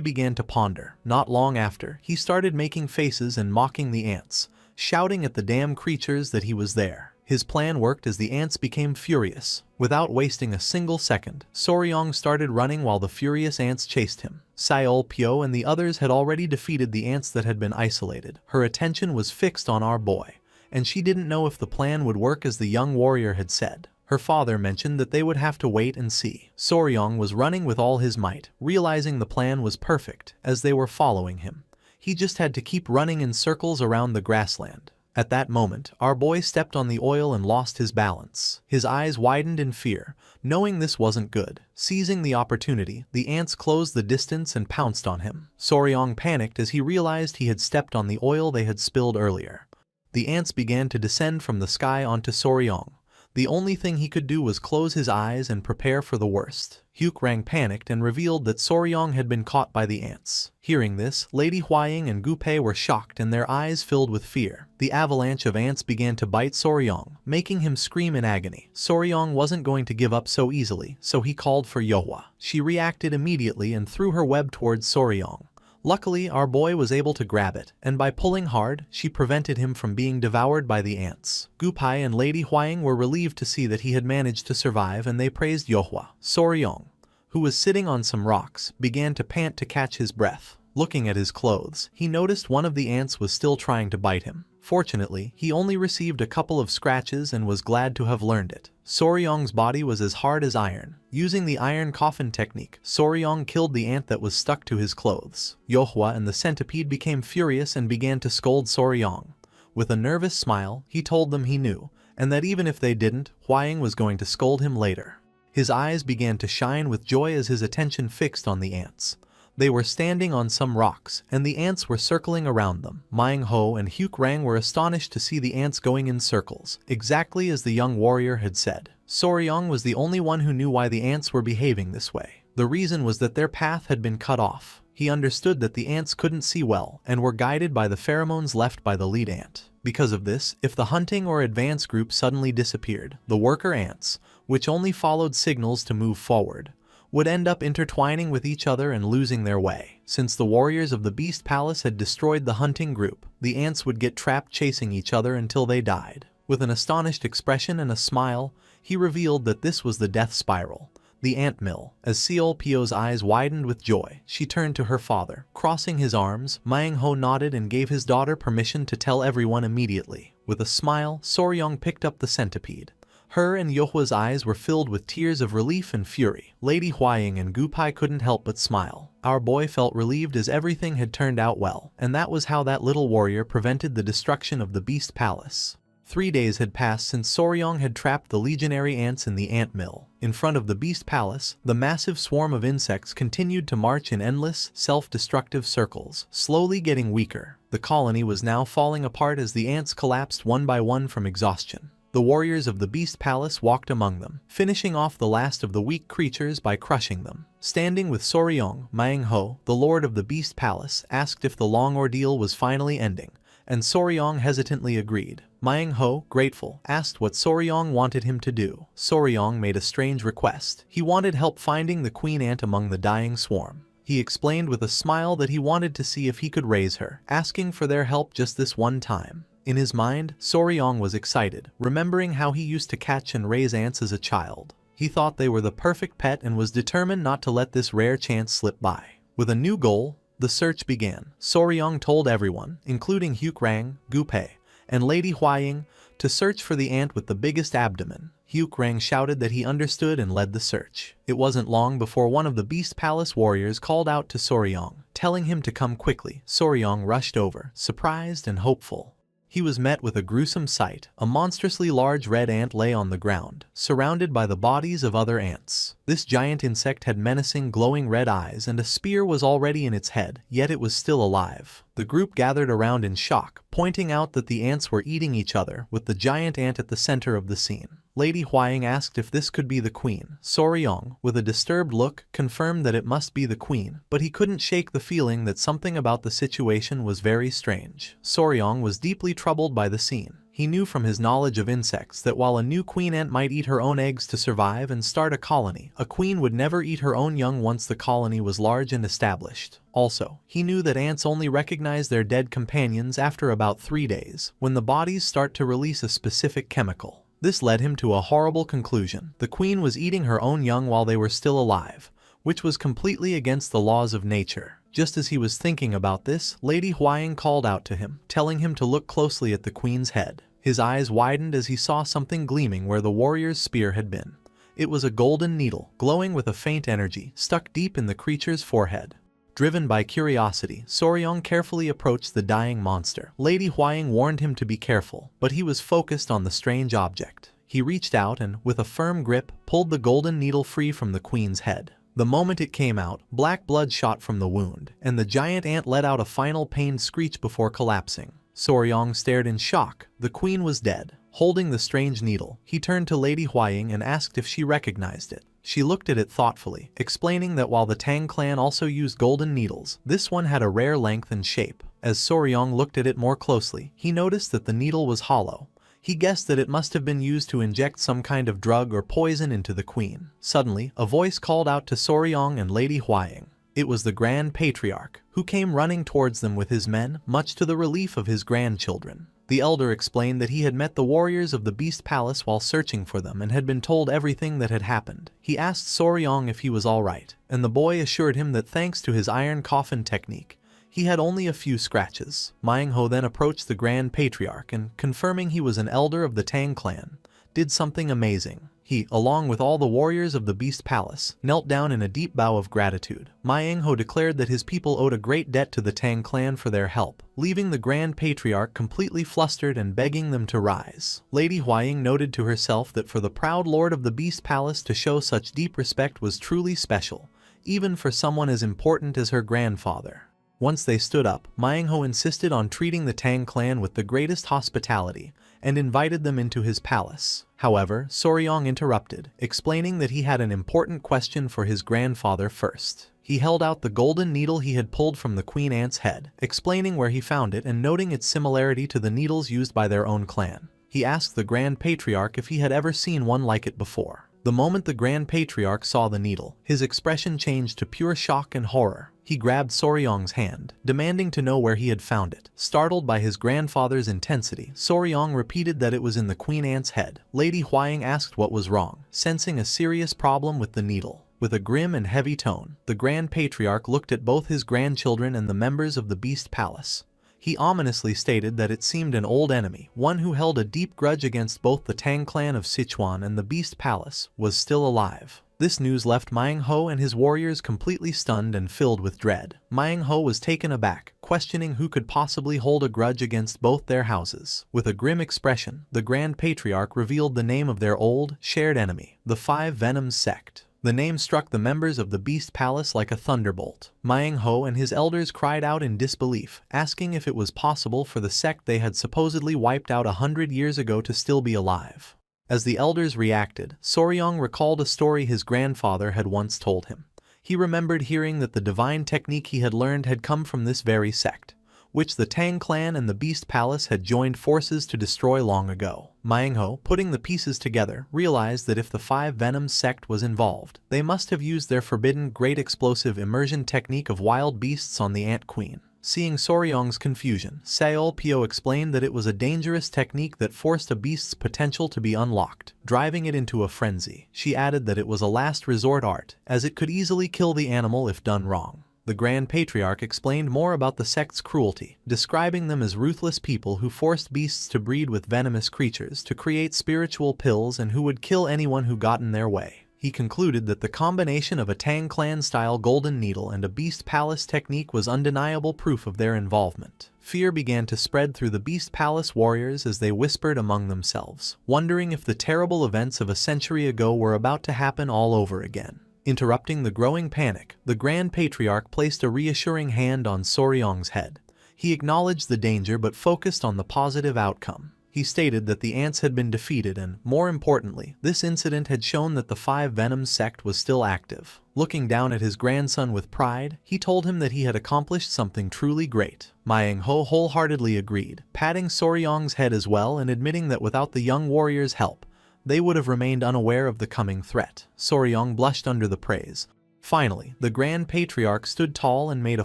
began to ponder. Not long after, he started making faces and mocking the ants, shouting at the damn creatures that he was there. His plan worked as the ants became furious. Without wasting a single second, Soryong started running while the furious ants chased him. Seol-pyo and the others had already defeated the ants that had been isolated. Her attention was fixed on our boy, and she didn't know if the plan would work as the young warrior had said. Her father mentioned that they would have to wait and see. Soryong was running with all his might, realizing the plan was perfect as they were following him. He just had to keep running in circles around the grassland. At that moment, our boy stepped on the oil and lost his balance. His eyes widened in fear, knowing this wasn't good. Seizing the opportunity, the ants closed the distance and pounced on him. Soryong panicked as he realized he had stepped on the oil they had spilled earlier. The ants began to descend from the sky onto Soryong. The only thing he could do was close his eyes and prepare for the worst. Hyuk panicked and revealed that Soryong had been caught by the ants. Hearing this, Lady Hwaying and Gupe were shocked and their eyes filled with fear. The avalanche of ants began to bite Soryong, making him scream in agony. Soryong wasn't going to give up so easily, so he called for Yohwa. She reacted immediately and threw her web towards Soryong. Luckily, our boy was able to grab it, and by pulling hard, she prevented him from being devoured by the ants. Gupai and Lady Hwaying were relieved to see that he had managed to survive, and they praised Yohwa. Soryong, who was sitting on some rocks, began to pant to catch his breath. Looking at his clothes, he noticed one of the ants was still trying to bite him. Fortunately, he only received a couple of scratches and was glad to have learned it. Soryong's body was as hard as iron. Using the iron coffin technique, Soryong killed the ant that was stuck to his clothes. Yohwa and the centipede became furious and began to scold Soryong. With a nervous smile, he told them he knew, and that even if they didn't, Hwaying was going to scold him later. His eyes began to shine with joy as his attention fixed on the ants. They were standing on some rocks, and the ants were circling around them. Manhwa and Hyuk were astonished to see the ants going in circles, exactly as the young warrior had said. Soryong was the only one who knew why the ants were behaving this way. The reason was that their path had been cut off. He understood that the ants couldn't see well, and were guided by the pheromones left by the lead ant. Because of this, if the hunting or advance group suddenly disappeared, the worker ants, which only followed signals to move forward, would end up intertwining with each other and losing their way. Since the warriors of the Beast Palace had destroyed the hunting group, the ants would get trapped chasing each other until they died. With an astonished expression and a smile, he revealed that this was the death spiral, the ant mill. As Seol-pyo's eyes widened with joy, she turned to her father. Crossing his arms, Manhwa nodded and gave his daughter permission to tell everyone immediately. With a smile, Soryong picked up the centipede. Her and Yohwa's eyes were filled with tears of relief and fury. Lady Hwaying and Gupai couldn't help but smile. Our boy felt relieved as everything had turned out well, and that was how that little warrior prevented the destruction of the Beast Palace. 3 days had passed since Soryong had trapped the legionary ants in the ant mill. In front of the Beast Palace, the massive swarm of insects continued to march in endless, self-destructive circles, slowly getting weaker. The colony was now falling apart as the ants collapsed one by one from exhaustion. The warriors of the Beast Palace walked among them, finishing off the last of the weak creatures by crushing them. Standing with Soryong, Manhwa, the lord of the Beast Palace, asked if the long ordeal was finally ending, and Soryong hesitantly agreed. Manhwa, grateful, asked what Soryong wanted him to do. Soryong made a strange request. He wanted help finding the queen ant among the dying swarm. He explained with a smile that he wanted to see if he could raise her, asking for their help just this one time. In his mind, Soryong was excited, remembering how he used to catch and raise ants as a child. He thought they were the perfect pet and was determined not to let this rare chance slip by. With a new goal, the search began. Soryong told everyone, including Hukrang, Gupei, and Lady Huaying, to search for the ant with the biggest abdomen. Hukrang shouted that he understood and led the search. It wasn't long before one of the Beast Palace warriors called out to Soryong, telling him to come quickly. Soryong rushed over, surprised and hopeful. He was met with a gruesome sight. A monstrously large red ant lay on the ground, surrounded by the bodies of other ants. This giant insect had menacing, glowing red eyes, and a spear was already in its head, yet it was still alive. The group gathered around in shock, pointing out that the ants were eating each other, with the giant ant at the center of the scene. Lady Huaying asked if this could be the queen. Soryong, with a disturbed look, confirmed that it must be the queen, but he couldn't shake the feeling that something about the situation was very strange. Soryong was deeply troubled by the scene. He knew from his knowledge of insects that while a new queen ant might eat her own eggs to survive and start a colony, a queen would never eat her own young once the colony was large and established. Also, he knew that ants only recognize their dead companions after about 3 days, when the bodies start to release a specific chemical. This led him to a horrible conclusion. The queen was eating her own young while they were still alive, which was completely against the laws of nature. Just as he was thinking about this, Lady Huaying called out to him, telling him to look closely at the queen's head. His eyes widened as he saw something gleaming where the warrior's spear had been. It was a golden needle, glowing with a faint energy, stuck deep in the creature's forehead. Driven by curiosity, Soryong carefully approached the dying monster. Lady Huaying warned him to be careful, but he was focused on the strange object. He reached out and, with a firm grip, pulled the golden needle free from the queen's head. The moment it came out, black blood shot from the wound, and the giant ant let out a final pained screech before collapsing. Soryong stared in shock. The queen was dead. Holding the strange needle, he turned to Lady Huaying and asked if she recognized it. She looked at it thoughtfully, explaining that while the Tang clan also used golden needles, this one had a rare length and shape. As Soryong looked at it more closely, he noticed that the needle was hollow. He guessed that it must have been used to inject some kind of drug or poison into the queen. Suddenly, a voice called out to Soryong and Lady Huaying. It was the Grand Patriarch, who came running towards them with his men, much to the relief of his grandchildren. The elder explained that he had met the warriors of the Beast Palace while searching for them and had been told everything that had happened. He asked Soryong if he was alright, and the boy assured him that thanks to his iron coffin technique, he had only a few scratches. MANHUA then approached the Grand Patriarch and, confirming he was an elder of the Tang clan, did something amazing. He, along with all the warriors of the Beast Palace, knelt down in a deep bow of gratitude. MANHUA declared that his people owed a great debt to the Tang clan for their help, leaving the Grand Patriarch completely flustered and begging them to rise. Lady Huaying noted to herself that for the proud lord of the Beast Palace to show such deep respect was truly special, even for someone as important as her grandfather. Once they stood up, MANHUA insisted on treating the Tang clan with the greatest hospitality and invited them into his palace. However, Soryong interrupted, explaining that he had an important question for his grandfather first. He held out the golden needle he had pulled from the queen ant's head, explaining where he found it and noting its similarity to the needles used by their own clan. He asked the Grand Patriarch if he had ever seen one like it before. The moment the Grand Patriarch saw the needle, his expression changed to pure shock and horror. He grabbed Soryong's hand, demanding to know where he had found it. Startled by his grandfather's intensity, Soryong repeated that it was in the queen ant's head. Lady Huaying asked what was wrong, sensing a serious problem with the needle. With a grim and heavy tone, the Grand Patriarch looked at both his grandchildren and the members of the Beast Palace. He ominously stated that it seemed an old enemy, one who held a deep grudge against both the Tang clan of Sichuan and the Beast Palace, was still alive. This news left MANHUA and his warriors completely stunned and filled with dread. MANHUA was taken aback, questioning who could possibly hold a grudge against both their houses. With a grim expression, the Grand Patriarch revealed the name of their old, shared enemy, the Five Venoms sect. The name struck the members of the Beast Palace like a thunderbolt. MANHUA and his elders cried out in disbelief, asking if it was possible for the sect they had supposedly wiped out 100 years ago to still be alive. As the elders reacted, Soryong recalled a story his grandfather had once told him. He remembered hearing that the divine technique he had learned had come from this very sect, which the Tang clan and the Beast Palace had joined forces to destroy long ago. MANHUA, putting the pieces together, realized that if the Five Venoms sect was involved, they must have used their forbidden great explosive immersion technique of wild beasts on the Ant Queen. Seeing Soryong's confusion, Seolpyo explained that it was a dangerous technique that forced a beast's potential to be unlocked, driving it into a frenzy. She added that it was a last resort art, as it could easily kill the animal if done wrong. The Grand Patriarch explained more about the sect's cruelty, describing them as ruthless people who forced beasts to breed with venomous creatures to create spiritual pills and who would kill anyone who got in their way. He concluded that the combination of a Tang Clan-style golden needle and a beast palace technique was undeniable proof of their involvement. Fear began to spread through the beast palace warriors as they whispered among themselves, wondering if the terrible events of a century ago were about to happen all over again. Interrupting the growing panic, the Grand Patriarch placed a reassuring hand on Soryong's head. He acknowledged the danger but focused on the positive outcome. He stated that the ants had been defeated and, more importantly, this incident had shown that the Five Venoms sect was still active. Looking down at his grandson with pride, he told him that he had accomplished something truly great. MANHUA wholeheartedly agreed, patting Soryong's head as well and admitting that without the young warrior's help, they would have remained unaware of the coming threat. Soryong blushed under the praise. Finally, the Grand Patriarch stood tall and made a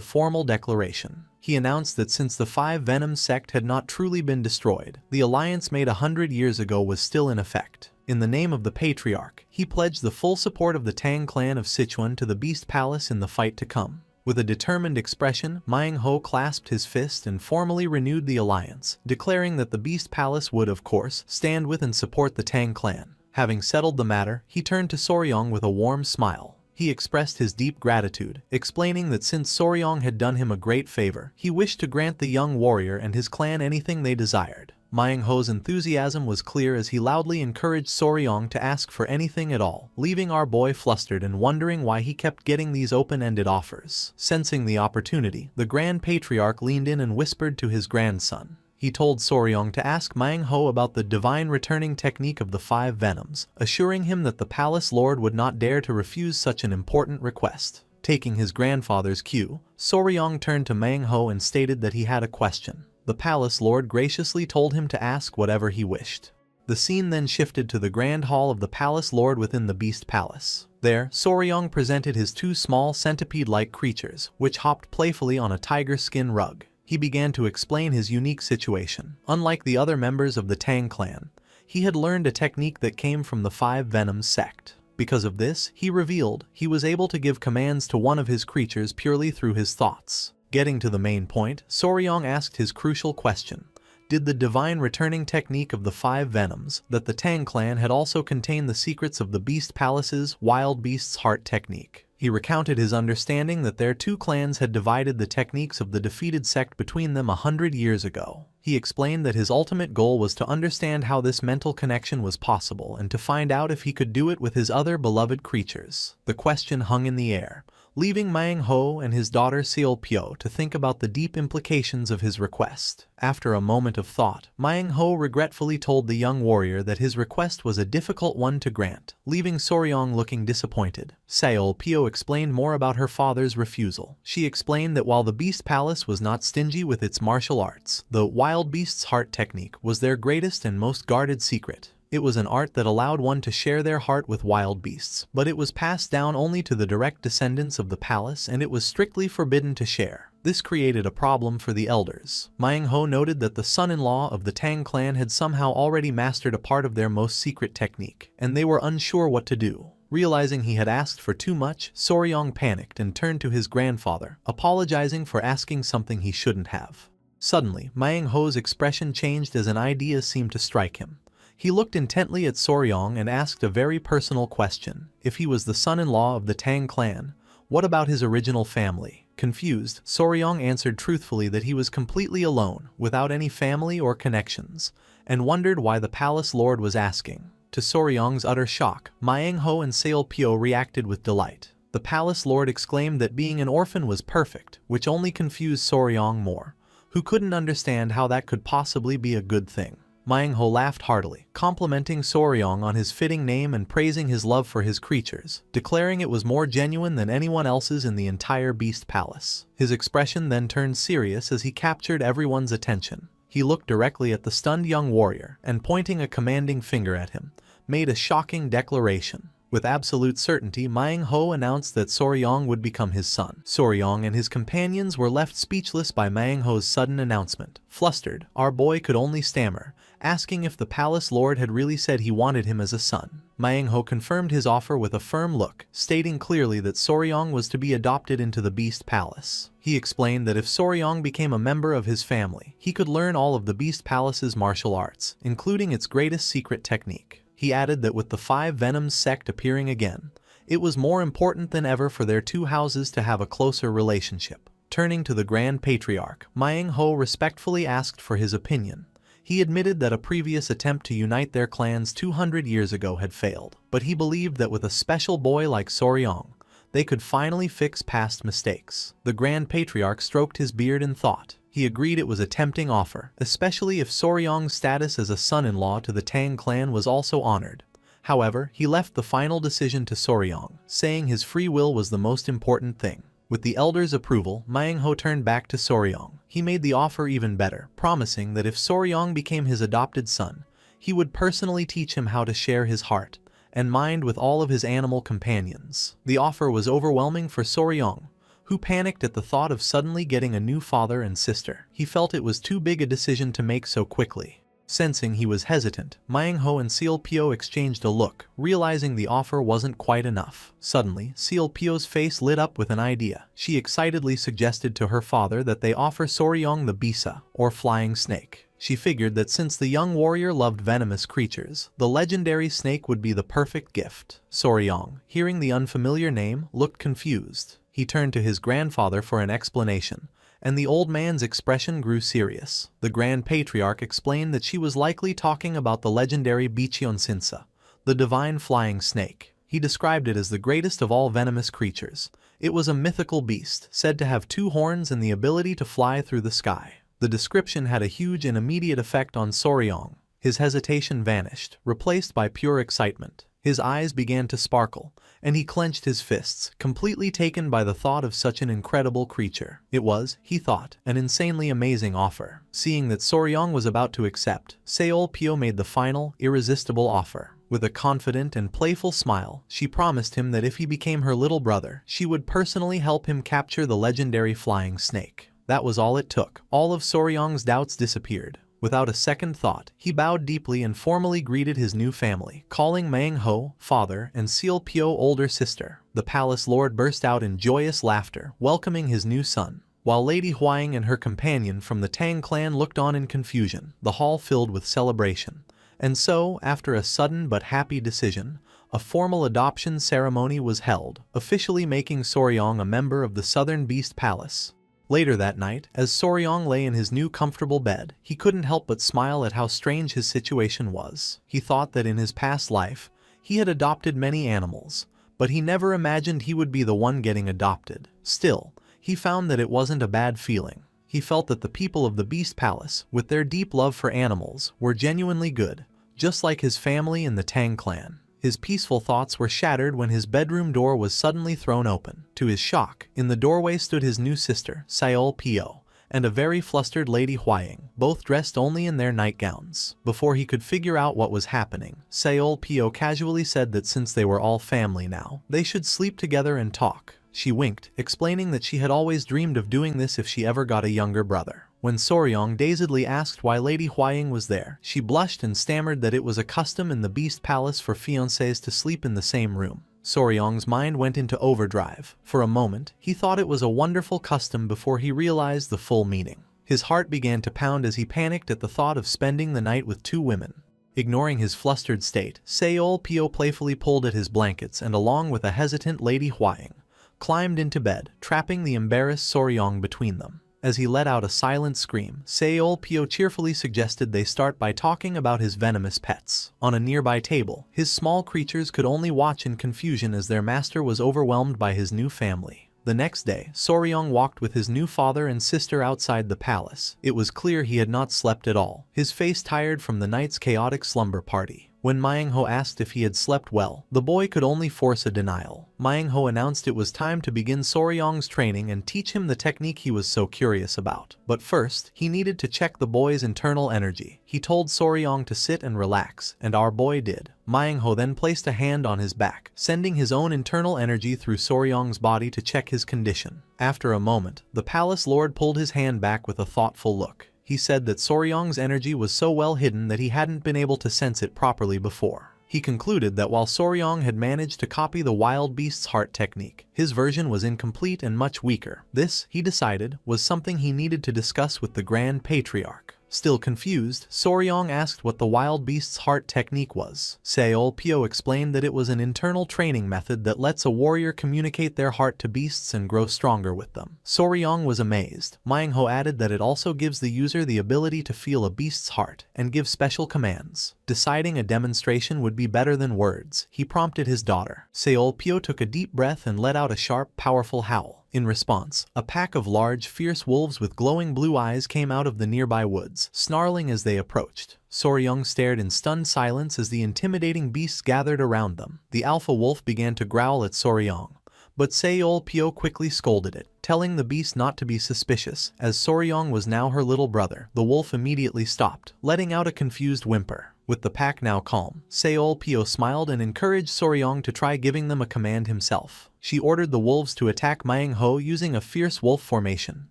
formal declaration. He announced that since the Five Venoms sect had not truly been destroyed, the alliance made 100 years ago was still in effect. In the name of the Patriarch, he pledged the full support of the Tang clan of Sichuan to the Beast Palace in the fight to come. With a determined expression, MANHUA clasped his fist and formally renewed the alliance, declaring that the Beast Palace would, of course, stand with and support the Tang clan. Having settled the matter, he turned to Soryong with a warm smile. He expressed his deep gratitude, explaining that since Soryong had done him a great favor, he wished to grant the young warrior and his clan anything they desired. MANHUA's enthusiasm was clear as he loudly encouraged Soryong to ask for anything at all, leaving our boy flustered and wondering why he kept getting these open-ended offers. Sensing the opportunity, the Grand Patriarch leaned in and whispered to his grandson. He told Soryong to ask MANHUA about the divine returning technique of the Five Venoms, assuring him that the Palace Lord would not dare to refuse such an important request. Taking his grandfather's cue, Soryong turned to MANHUA and stated that he had a question. The Palace Lord graciously told him to ask whatever he wished. The scene then shifted to the Grand Hall of the Palace Lord within the Beast Palace. There, Soryong presented his two small centipede-like creatures, which hopped playfully on a tiger skin rug. He began to explain his unique situation. Unlike the other members of the Tang clan, he had learned a technique that came from the Five Venoms sect. Because of this, he revealed, he was able to give commands to one of his creatures purely through his thoughts. Getting to the main point, Soryong asked his crucial question. Did the divine returning technique of the Five Venoms, that the Tang clan had also contained the secrets of the Beast Palace's Wild Beast's Heart technique? He recounted his understanding that their two clans had divided the techniques of the defeated sect between them 100 years ago. He explained that his ultimate goal was to understand how this mental connection was possible and to find out if he could do it with his other beloved creatures. The question hung in the air, leaving MANHUA and his daughter Seolpyo to think about the deep implications of his request. After a moment of thought, MANHUA regretfully told the young warrior that his request was a difficult one to grant, leaving Soryong looking disappointed. Seolpyo explained more about her father's refusal. She explained that while the Beast Palace was not stingy with its martial arts, the Wild Beast's Heart technique was their greatest and most guarded secret. It was an art that allowed one to share their heart with wild beasts, but it was passed down only to the direct descendants of the palace and it was strictly forbidden to share. This created a problem for the elders. MANHUA noted that the son-in-law of the Tang clan had somehow already mastered a part of their most secret technique, and they were unsure what to do. Realizing he had asked for too much, Soryong panicked and turned to his grandfather, apologizing for asking something he shouldn't have. Suddenly, MANHUA's expression changed as an idea seemed to strike him. He looked intently at Soryong and asked a very personal question. If he was the son-in-law of the Tang clan, what about his original family? Confused, Soryong answered truthfully that he was completely alone, without any family or connections, and wondered why the palace lord was asking. To Soryong's utter shock, MANHUA and Seolpyo reacted with delight. The palace lord exclaimed that being an orphan was perfect, which only confused Soryong more, who couldn't understand how that could possibly be a good thing. MANHUA laughed heartily, complimenting Soryong on his fitting name and praising his love for his creatures, declaring it was more genuine than anyone else's in the entire Beast Palace. His expression then turned serious as he captured everyone's attention. He looked directly at the stunned young warrior and, pointing a commanding finger at him, made a shocking declaration. With absolute certainty, Manhwa announced that Soryong would become his son. Soryong and his companions were left speechless by Manhwa's sudden announcement. Flustered, our boy could only stammer, asking if the palace lord had really said he wanted him as a son. Manhwa confirmed his offer with a firm look, stating clearly that Soryong was to be adopted into the Beast Palace. He explained that if Soryong became a member of his family, he could learn all of the Beast Palace's martial arts, including its greatest secret technique. He added that with the Five Venoms sect appearing again, it was more important than ever for their two houses to have a closer relationship. Turning to the Grand Patriarch, Manhwa respectfully asked for his opinion. He admitted that a previous attempt to unite their clans 200 years ago had failed, but he believed that with a special boy like Soryong, they could finally fix past mistakes. The Grand Patriarch stroked his beard in thought. He agreed it was a tempting offer, especially if Soryong's status as a son-in-law to the Tang clan was also honored. However, he left the final decision to Soryong, saying his free will was the most important thing. With the elders' approval, Manhwa turned back to Soryong. He made the offer even better, promising that if Soryong became his adopted son, he would personally teach him how to share his heart and mind with all of his animal companions. The offer was overwhelming for Soryong, who panicked at the thought of suddenly getting a new father and sister. He felt it was too big a decision to make so quickly. Sensing he was hesitant, Manhwa and Sealpyo exchanged a look, realizing the offer wasn't quite enough. Suddenly, Sealpyo's face lit up with an idea. She excitedly suggested to her father that they offer Soryong the Bisa, or flying snake. She figured that since the young warrior loved venomous creatures, the legendary snake would be the perfect gift. Soryong, hearing the unfamiliar name, looked confused. He turned to his grandfather for an explanation, and the old man's expression grew serious. The Grand Patriarch explained that she was likely talking about the legendary Bichionsinsa, the divine flying snake. He described it as the greatest of all venomous creatures. It was a mythical beast, said to have 2 horns and the ability to fly through the sky. The description had a huge and immediate effect on Soryong. His hesitation vanished, replaced by pure excitement. His eyes began to sparkle, and he clenched his fists, completely taken by the thought of such an incredible creature. It was, he thought, an insanely amazing offer. Seeing that Soryong was about to accept, Seolpyo made the final, irresistible offer. With a confident and playful smile, she promised him that if he became her little brother, she would personally help him capture the legendary flying snake. That was all it took. All of Soryong's doubts disappeared. Without a second thought, he bowed deeply and formally greeted his new family, calling Manhwa father and Sealpyo older sister. The palace lord burst out in joyous laughter, welcoming his new son, while Lady Huang and her companion from the Tang clan looked on in confusion, the hall filled with celebration. And so, after a sudden but happy decision, a formal adoption ceremony was held, officially making Soryong a member of the Southern Beast Palace. Later that night, as Soryong lay in his new comfortable bed, he couldn't help but smile at how strange his situation was. He thought that in his past life, he had adopted many animals, but he never imagined he would be the one getting adopted. Still, he found that it wasn't a bad feeling. He felt that the people of the Beast Palace, with their deep love for animals, were genuinely good, just like his family in the Tang clan. His peaceful thoughts were shattered when his bedroom door was suddenly thrown open. To his shock, in the doorway stood his new sister, Seolpyo, and a very flustered Lady Huang, both dressed only in their nightgowns. Before he could figure out what was happening, Seolpyo casually said that since they were all family now, they should sleep together and talk. She winked, explaining that she had always dreamed of doing this if she ever got a younger brother. When Soryong dazedly asked why Lady Huang was there, she blushed and stammered that it was a custom in the Beast Palace for fiancés to sleep in the same room. Soryong's mind went into overdrive. For a moment, he thought it was a wonderful custom before he realized the full meaning. His heart began to pound as he panicked at the thought of spending the night with 2 women. Ignoring his flustered state, Seolpyo playfully pulled at his blankets and along with a hesitant Lady Huang, climbed into bed, trapping the embarrassed Soryong between them. As he let out a silent scream, Seolpyo cheerfully suggested they start by talking about his venomous pets. On a nearby table, his small creatures could only watch in confusion as their master was overwhelmed by his new family. The next day, Soryong walked with his new father and sister outside the palace. It was clear he had not slept at all, his face tired from the night's chaotic slumber party. When Manhwa asked if he had slept well, the boy could only force a denial. Manhwa announced it was time to begin Soryong's training and teach him the technique he was so curious about. But first, he needed to check the boy's internal energy. He told Soryong to sit and relax, and our boy did. Manhwa then placed a hand on his back, sending his own internal energy through Soryong's body to check his condition. After a moment, the palace lord pulled his hand back with a thoughtful look. He said that Soryong's energy was so well hidden that he hadn't been able to sense it properly before. He concluded that while Soryong had managed to copy the wild beast's heart technique, his version was incomplete and much weaker. This, he decided, was something he needed to discuss with the Grand Patriarch. Still confused, Soryong asked what the wild beast's heart technique was. Seolpyo explained that it was an internal training method that lets a warrior communicate their heart to beasts and grow stronger with them. Soryong was amazed. Manhwa added that it also gives the user the ability to feel a beast's heart and give special commands. Deciding a demonstration would be better than words, he prompted his daughter. Seolpyo took a deep breath and let out a sharp, powerful howl. In response, a pack of large, fierce wolves with glowing blue eyes came out of the nearby woods, snarling as they approached. Soryong stared in stunned silence as the intimidating beasts gathered around them. The alpha wolf began to growl at Soryong, but Seolpyo quickly scolded it, telling the beast not to be suspicious, as Soryong was now her little brother. The wolf immediately stopped, letting out a confused whimper. With the pack now calm, Seolpyo smiled and encouraged Soryong to try giving them a command himself. She ordered the wolves to attack Manhwa using a fierce wolf formation.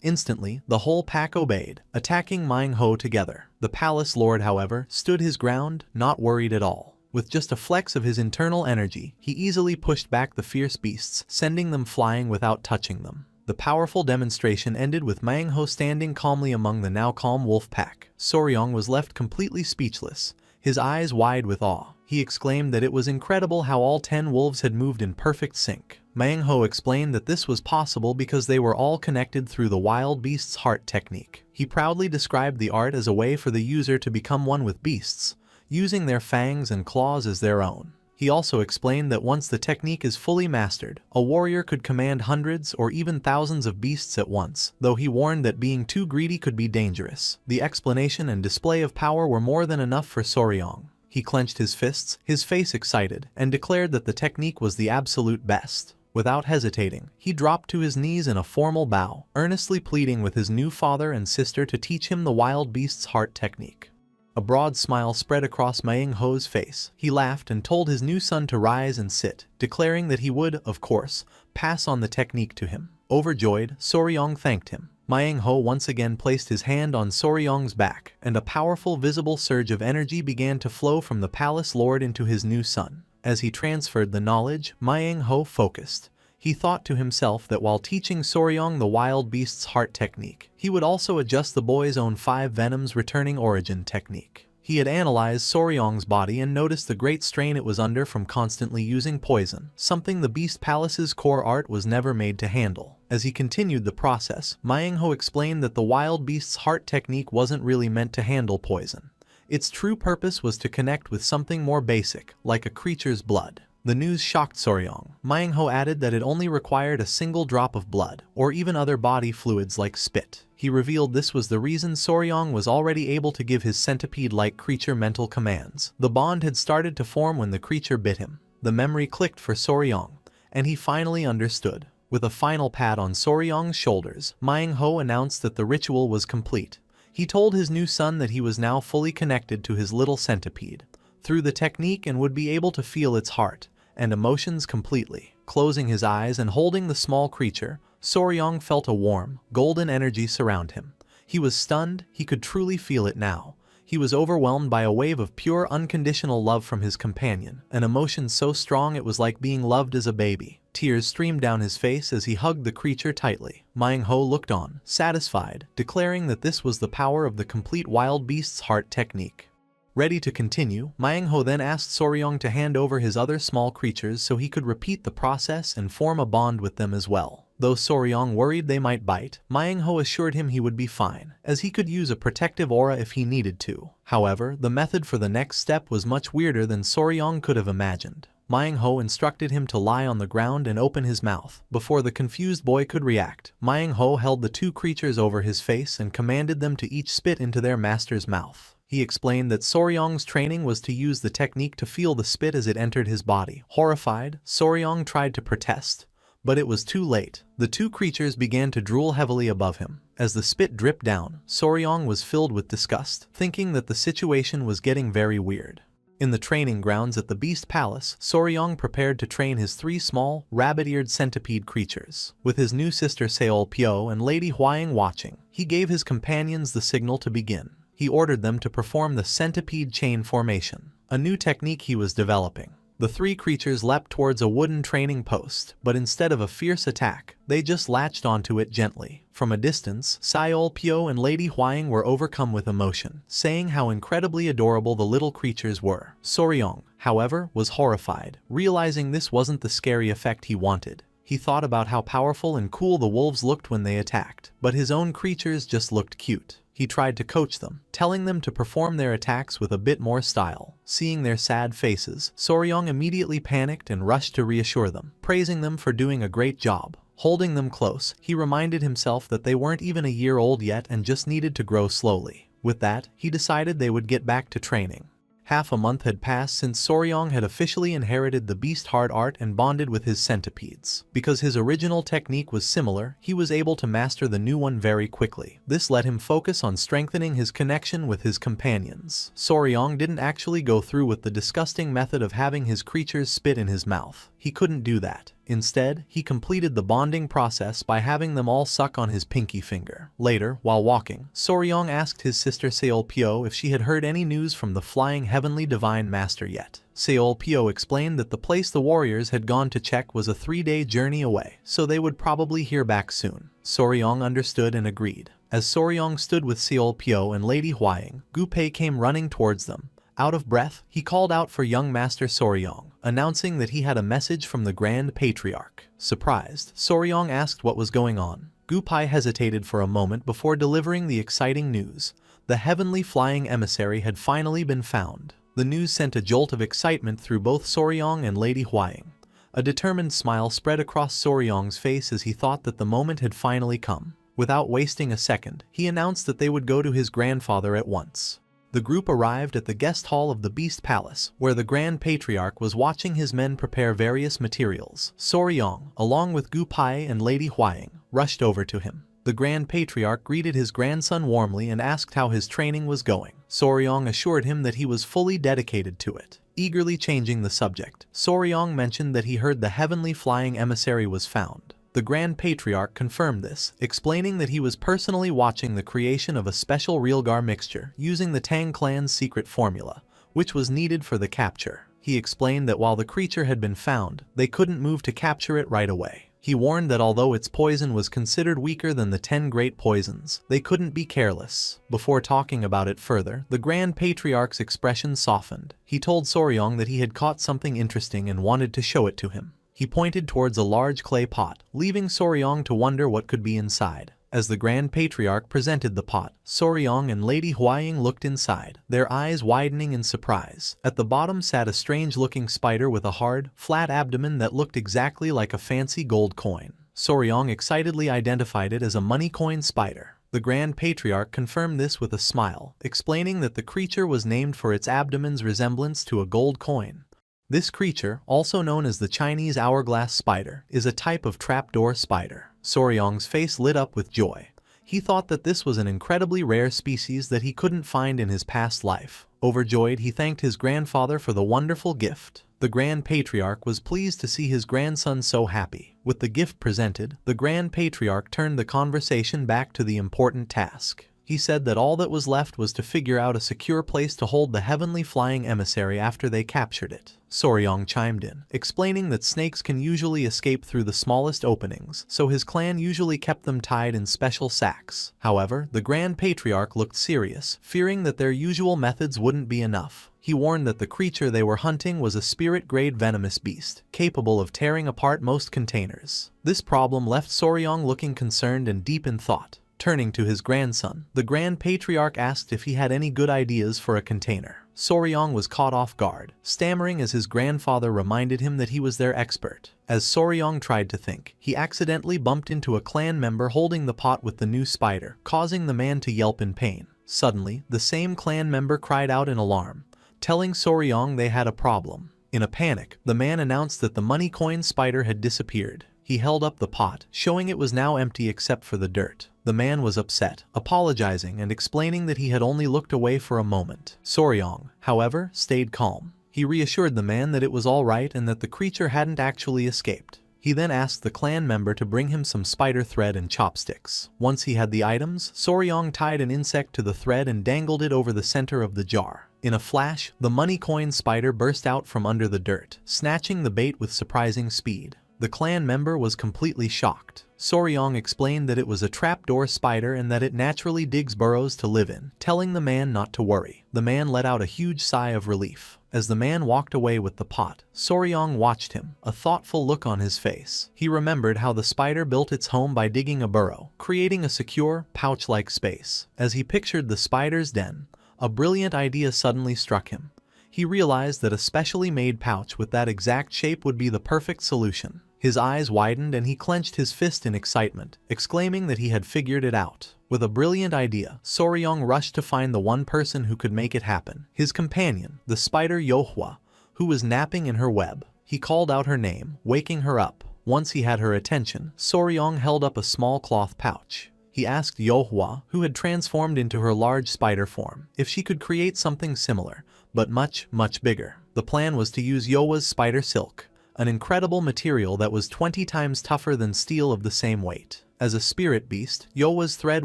Instantly, the whole pack obeyed, attacking Manhwa together. The palace lord, however, stood his ground, not worried at all. With just a flex of his internal energy, he easily pushed back the fierce beasts, sending them flying without touching them. The powerful demonstration ended with Manhwa standing calmly among the now calm wolf pack. Soryong was left completely speechless, his eyes wide with awe. He exclaimed that it was incredible how all 10 wolves had moved in perfect sync. Manhwa explained that this was possible because they were all connected through the wild beast's heart technique. He proudly described the art as a way for the user to become one with beasts, using their fangs and claws as their own. He also explained that once the technique is fully mastered, a warrior could command hundreds or even thousands of beasts at once, though he warned that being too greedy could be dangerous. The explanation and display of power were more than enough for Soryong. He clenched his fists, his face excited, and declared that the technique was the absolute best. Without hesitating, he dropped to his knees in a formal bow, earnestly pleading with his new father and sister to teach him the wild beast's heart technique. A broad smile spread across Manhwa's face. He laughed and told his new son to rise and sit, declaring that he would, of course, pass on the technique to him. Overjoyed, Soryong thanked him. Manhwa once again placed his hand on Soryong's back, and a powerful visible surge of energy began to flow from the palace lord into his new son. As he transferred the knowledge, Manhwa focused. He thought to himself that while teaching Soryong the wild beast's heart technique, he would also adjust the boy's own 5 venoms returning origin technique. He had analyzed Soryong's body and noticed the great strain it was under from constantly using poison, something the Beast Palace's core art was never made to handle. As he continued the process, Manhwa explained that the wild beast's heart technique wasn't really meant to handle poison. Its true purpose was to connect with something more basic, like a creature's blood. The news shocked Soryong. Manhwa added that it only required a single drop of blood, or even other body fluids like spit. He revealed this was the reason Soryong was already able to give his centipede-like creature mental commands. The bond had started to form when the creature bit him. The memory clicked for Soryong, and he finally understood. With a final pat on Soryong's shoulders, Manhwa announced that the ritual was complete. He told his new son that he was now fully connected to his little centipede through the technique and would be able to feel its heart and emotions completely. Closing his eyes and holding the small creature, Soryong felt a warm, golden energy surround him. He was stunned, he could truly feel it now. He was overwhelmed by a wave of pure, unconditional love from his companion, an emotion so strong it was like being loved as a baby. Tears streamed down his face as he hugged the creature tightly. Manhwa looked on, satisfied, declaring that this was the power of the complete wild beast's heart technique. Ready to continue, Manhwa then asked Soryong to hand over his other small creatures so he could repeat the process and form a bond with them as well. Though Soryong worried they might bite, Manhwa assured him he would be fine, as he could use a protective aura if he needed to. However, the method for the next step was much weirder than Soryong could have imagined. Manhwa instructed him to lie on the ground and open his mouth. Before the confused boy could react, Manhwa held the 2 creatures over his face and commanded them to each spit into their master's mouth. He explained that Soryong's training was to use the technique to feel the spit as it entered his body. Horrified, Soryong tried to protest, but it was too late. The two creatures began to drool heavily above him. As the spit dripped down, Soryong was filled with disgust, thinking that the situation was getting very weird. In the training grounds at the Beast Palace, Soryong prepared to train his three small, rabbit-eared centipede creatures. With his new sister Seol Pyo and Lady Hwaying watching, he gave his companions the signal to begin. He ordered them to perform the centipede chain formation, a new technique he was developing. The three creatures leapt towards a wooden training post, but instead of a fierce attack, they just latched onto it gently. From a distance, Seol Pyo and Lady Hwaying were overcome with emotion, saying how incredibly adorable the little creatures were. Soryong, however, was horrified, realizing this wasn't the scary effect he wanted. He thought about how powerful and cool the wolves looked when they attacked, but his own creatures just looked cute. He tried to coach them, telling them to perform their attacks with a bit more style. Seeing their sad faces, Soryong immediately panicked and rushed to reassure them, praising them for doing a great job. Holding them close, he reminded himself that they weren't even a year old yet and just needed to grow slowly. With that, he decided they would get back to training. Half a month had passed since Soryong had officially inherited the beast heart art and bonded with his centipedes. Because his original technique was similar, he was able to master the new one very quickly. This let him focus on strengthening his connection with his companions. Soryong didn't actually go through with the disgusting method of having his creatures spit in his mouth. He couldn't do that. Instead, he completed the bonding process by having them all suck on his pinky finger. Later, while walking, Soryong asked his sister Seol Pyo if she had heard any news from the flying heavenly divine master yet. Seol Pyo explained that the place the warriors had gone to check was a 3-day journey away, so they would probably hear back soon. Soryong understood and agreed. As Soryong stood with Seol Pyo and Lady Hwaying, Gunpei came running towards them. Out of breath, he called out for young Master Soryong, announcing that he had a message from the Grand Patriarch. Surprised, Soryong asked what was going on. Gunpei hesitated for a moment before delivering the exciting news. The heavenly flying emissary had finally been found. The news sent a jolt of excitement through both Soryong and Lady Hwaying. A determined smile spread across Soryong's face as he thought that the moment had finally come. Without wasting a second, he announced that they would go to his grandfather at once. The group arrived at the guest hall of the Beast Palace, where the Grand Patriarch was watching his men prepare various materials. Soryong, along with Gunpei and Lady Hwaying, rushed over to him. The Grand Patriarch greeted his grandson warmly and asked how his training was going. Soryong assured him that he was fully dedicated to it. Eagerly changing the subject, Soryong mentioned that he heard the heavenly flying emissary was found. The Grand Patriarch confirmed this, explaining that he was personally watching the creation of a special Realgar mixture using the Tang clan's secret formula, which was needed for the capture. He explained that while the creature had been found, they couldn't move to capture it right away. He warned that although its poison was considered weaker than the 10 great poisons, they couldn't be careless. Before talking about it further, the Grand Patriarch's expression softened. He told Soryong that he had caught something interesting and wanted to show it to him. He pointed towards a large clay pot, leaving Soryong to wonder what could be inside. As the Grand Patriarch presented the pot, Soryong and Lady Hwaying looked inside, their eyes widening in surprise. At the bottom sat a strange-looking spider with a hard, flat abdomen that looked exactly like a fancy gold coin. Soryong excitedly identified it as a money coin spider. The Grand Patriarch confirmed this with a smile, explaining that the creature was named for its abdomen's resemblance to a gold coin. This creature, also known as the Chinese hourglass spider, is a type of trapdoor spider. Soryong's face lit up with joy. He thought that this was an incredibly rare species that he couldn't find in his past life. Overjoyed, he thanked his grandfather for the wonderful gift. The Grand Patriarch was pleased to see his grandson so happy. With the gift presented, the Grand Patriarch turned the conversation back to the important task. He said that all that was left was to figure out a secure place to hold the heavenly flying emissary after they captured it. Soryong chimed in, explaining that snakes can usually escape through the smallest openings, so his clan usually kept them tied in special sacks. However, the Grand Patriarch looked serious, fearing that their usual methods wouldn't be enough. He warned that the creature they were hunting was a spirit-grade venomous beast, capable of tearing apart most containers. This problem left Soryong looking concerned and deep in thought. Turning to his grandson, the Grand Patriarch asked if he had any good ideas for a container. Soryong was caught off guard, stammering as his grandfather reminded him that he was their expert. As Soryong tried to think, he accidentally bumped into a clan member holding the pot with the new spider, causing the man to yelp in pain. Suddenly, the same clan member cried out in alarm, telling Soryong they had a problem. In a panic, the man announced that the money coin spider had disappeared. He held up the pot, showing it was now empty except for the dirt. The man was upset, apologizing and explaining that he had only looked away for a moment. Soryong, however, stayed calm. He reassured the man that it was all right and that the creature hadn't actually escaped. He then asked the clan member to bring him some spider thread and chopsticks. Once he had the items, Soryong tied an insect to the thread and dangled it over the center of the jar. In a flash, the money coin spider burst out from under the dirt, snatching the bait with surprising speed. The clan member was completely shocked. Soryong explained that it was a trapdoor spider and that it naturally digs burrows to live in, telling the man not to worry. The man let out a huge sigh of relief. As the man walked away with the pot, Soryong watched him, a thoughtful look on his face. He remembered how the spider built its home by digging a burrow, creating a secure, pouch-like space. As he pictured the spider's den, a brilliant idea suddenly struck him. He realized that a specially made pouch with that exact shape would be the perfect solution. His eyes widened and he clenched his fist in excitement, exclaiming that he had figured it out. With a brilliant idea, Soryong rushed to find the one person who could make it happen, his companion, the spider Yohua, who was napping in her web. He called out her name, waking her up. Once he had her attention, Soryong held up a small cloth pouch. He asked Yohua, who had transformed into her large spider form, if she could create something similar, but much, much bigger. The plan was to use Yohua's spider silk, an incredible material that was 20 times tougher than steel of the same weight. As a spirit beast, Yohua's thread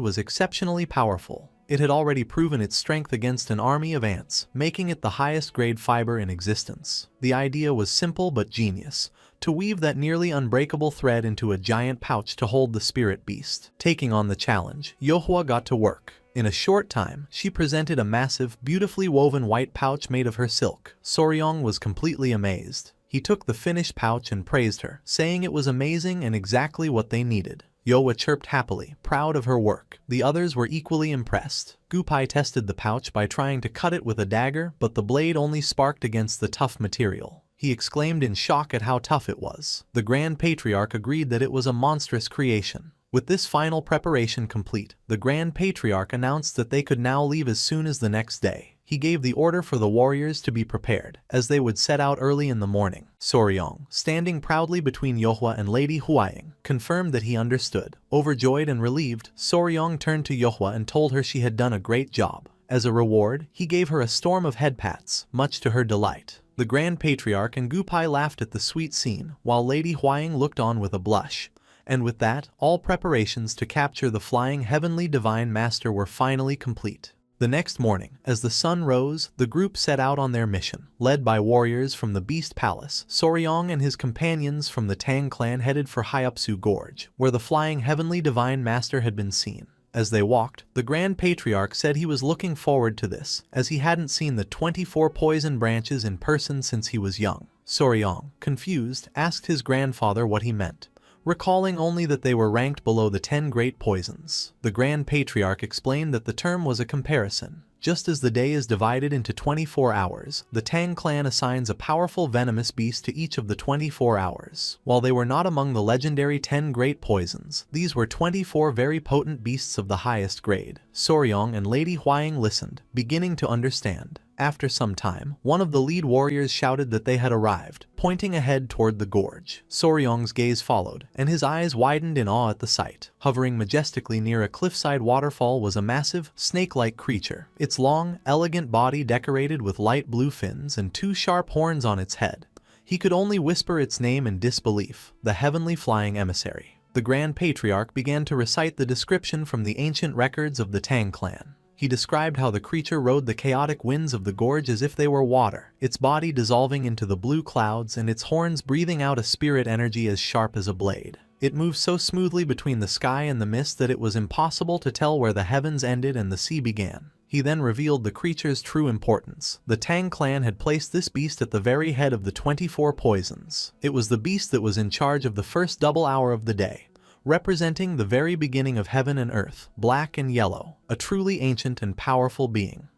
was exceptionally powerful. It had already proven its strength against an army of ants, making it the highest grade fiber in existence. The idea was simple but genius, to weave that nearly unbreakable thread into a giant pouch to hold the spirit beast. Taking on the challenge, Yohua got to work. In a short time, she presented a massive, beautifully woven white pouch made of her silk. Soryong was completely amazed. He took the finished pouch and praised her, saying it was amazing and exactly what they needed. Yohua chirped happily, proud of her work. The others were equally impressed. Gupai tested the pouch by trying to cut it with a dagger, but the blade only sparked against the tough material. He exclaimed in shock at how tough it was. The Grand Patriarch agreed that it was a monstrous creation. With this final preparation complete, the Grand Patriarch announced that they could now leave as soon as the next day. He gave the order for the warriors to be prepared, as they would set out early in the morning. Soryong, standing proudly between Yohua and Lady Huaying, confirmed that he understood. Overjoyed and relieved, Soryong turned to Yohua and told her she had done a great job. As a reward, he gave her a storm of head pats, much to her delight. The Grand Patriarch and Gupai laughed at the sweet scene, while Lady Huaying looked on with a blush. And with that, all preparations to capture the flying heavenly divine master were finally complete. The next morning, as the sun rose, the group set out on their mission. Led by warriors from the Beast Palace, Soryong and his companions from the Tang clan headed for Hyupsu Gorge, where the flying heavenly divine master had been seen. As they walked, the Grand Patriarch said he was looking forward to this, as he hadn't seen the 24 poison branches in person since he was young. Soryong, confused, asked his grandfather what he meant, recalling only that they were ranked below the 10 great poisons. The Grand Patriarch explained that the term was a comparison. Just as the day is divided into 24 hours, the Tang clan assigns a powerful venomous beast to each of the 24 hours. While they were not among the legendary 10 great poisons, these were 24 very potent beasts of the highest grade. Soryong and Lady Huaying listened, beginning to understand. After some time, one of the lead warriors shouted that they had arrived, pointing ahead toward the gorge. Soryong's gaze followed, and his eyes widened in awe at the sight. Hovering majestically near a cliffside waterfall was a massive, snake-like creature, its long, elegant body decorated with light blue fins and 2 sharp horns on its head. He could only whisper its name in disbelief, the heavenly flying emissary. The Grand Patriarch began to recite the description from the ancient records of the Tang clan. He described how the creature rode the chaotic winds of the gorge as if they were water, its body dissolving into the blue clouds and its horns breathing out a spirit energy as sharp as a blade. It moved so smoothly between the sky and the mist that it was impossible to tell where the heavens ended and the sea began. He then revealed the creature's true importance. The Tang clan had placed this beast at the very head of the 24 poisons. It was the beast that was in charge of the first double hour of the day, representing the very beginning of heaven and earth, black and yellow, a truly ancient and powerful being.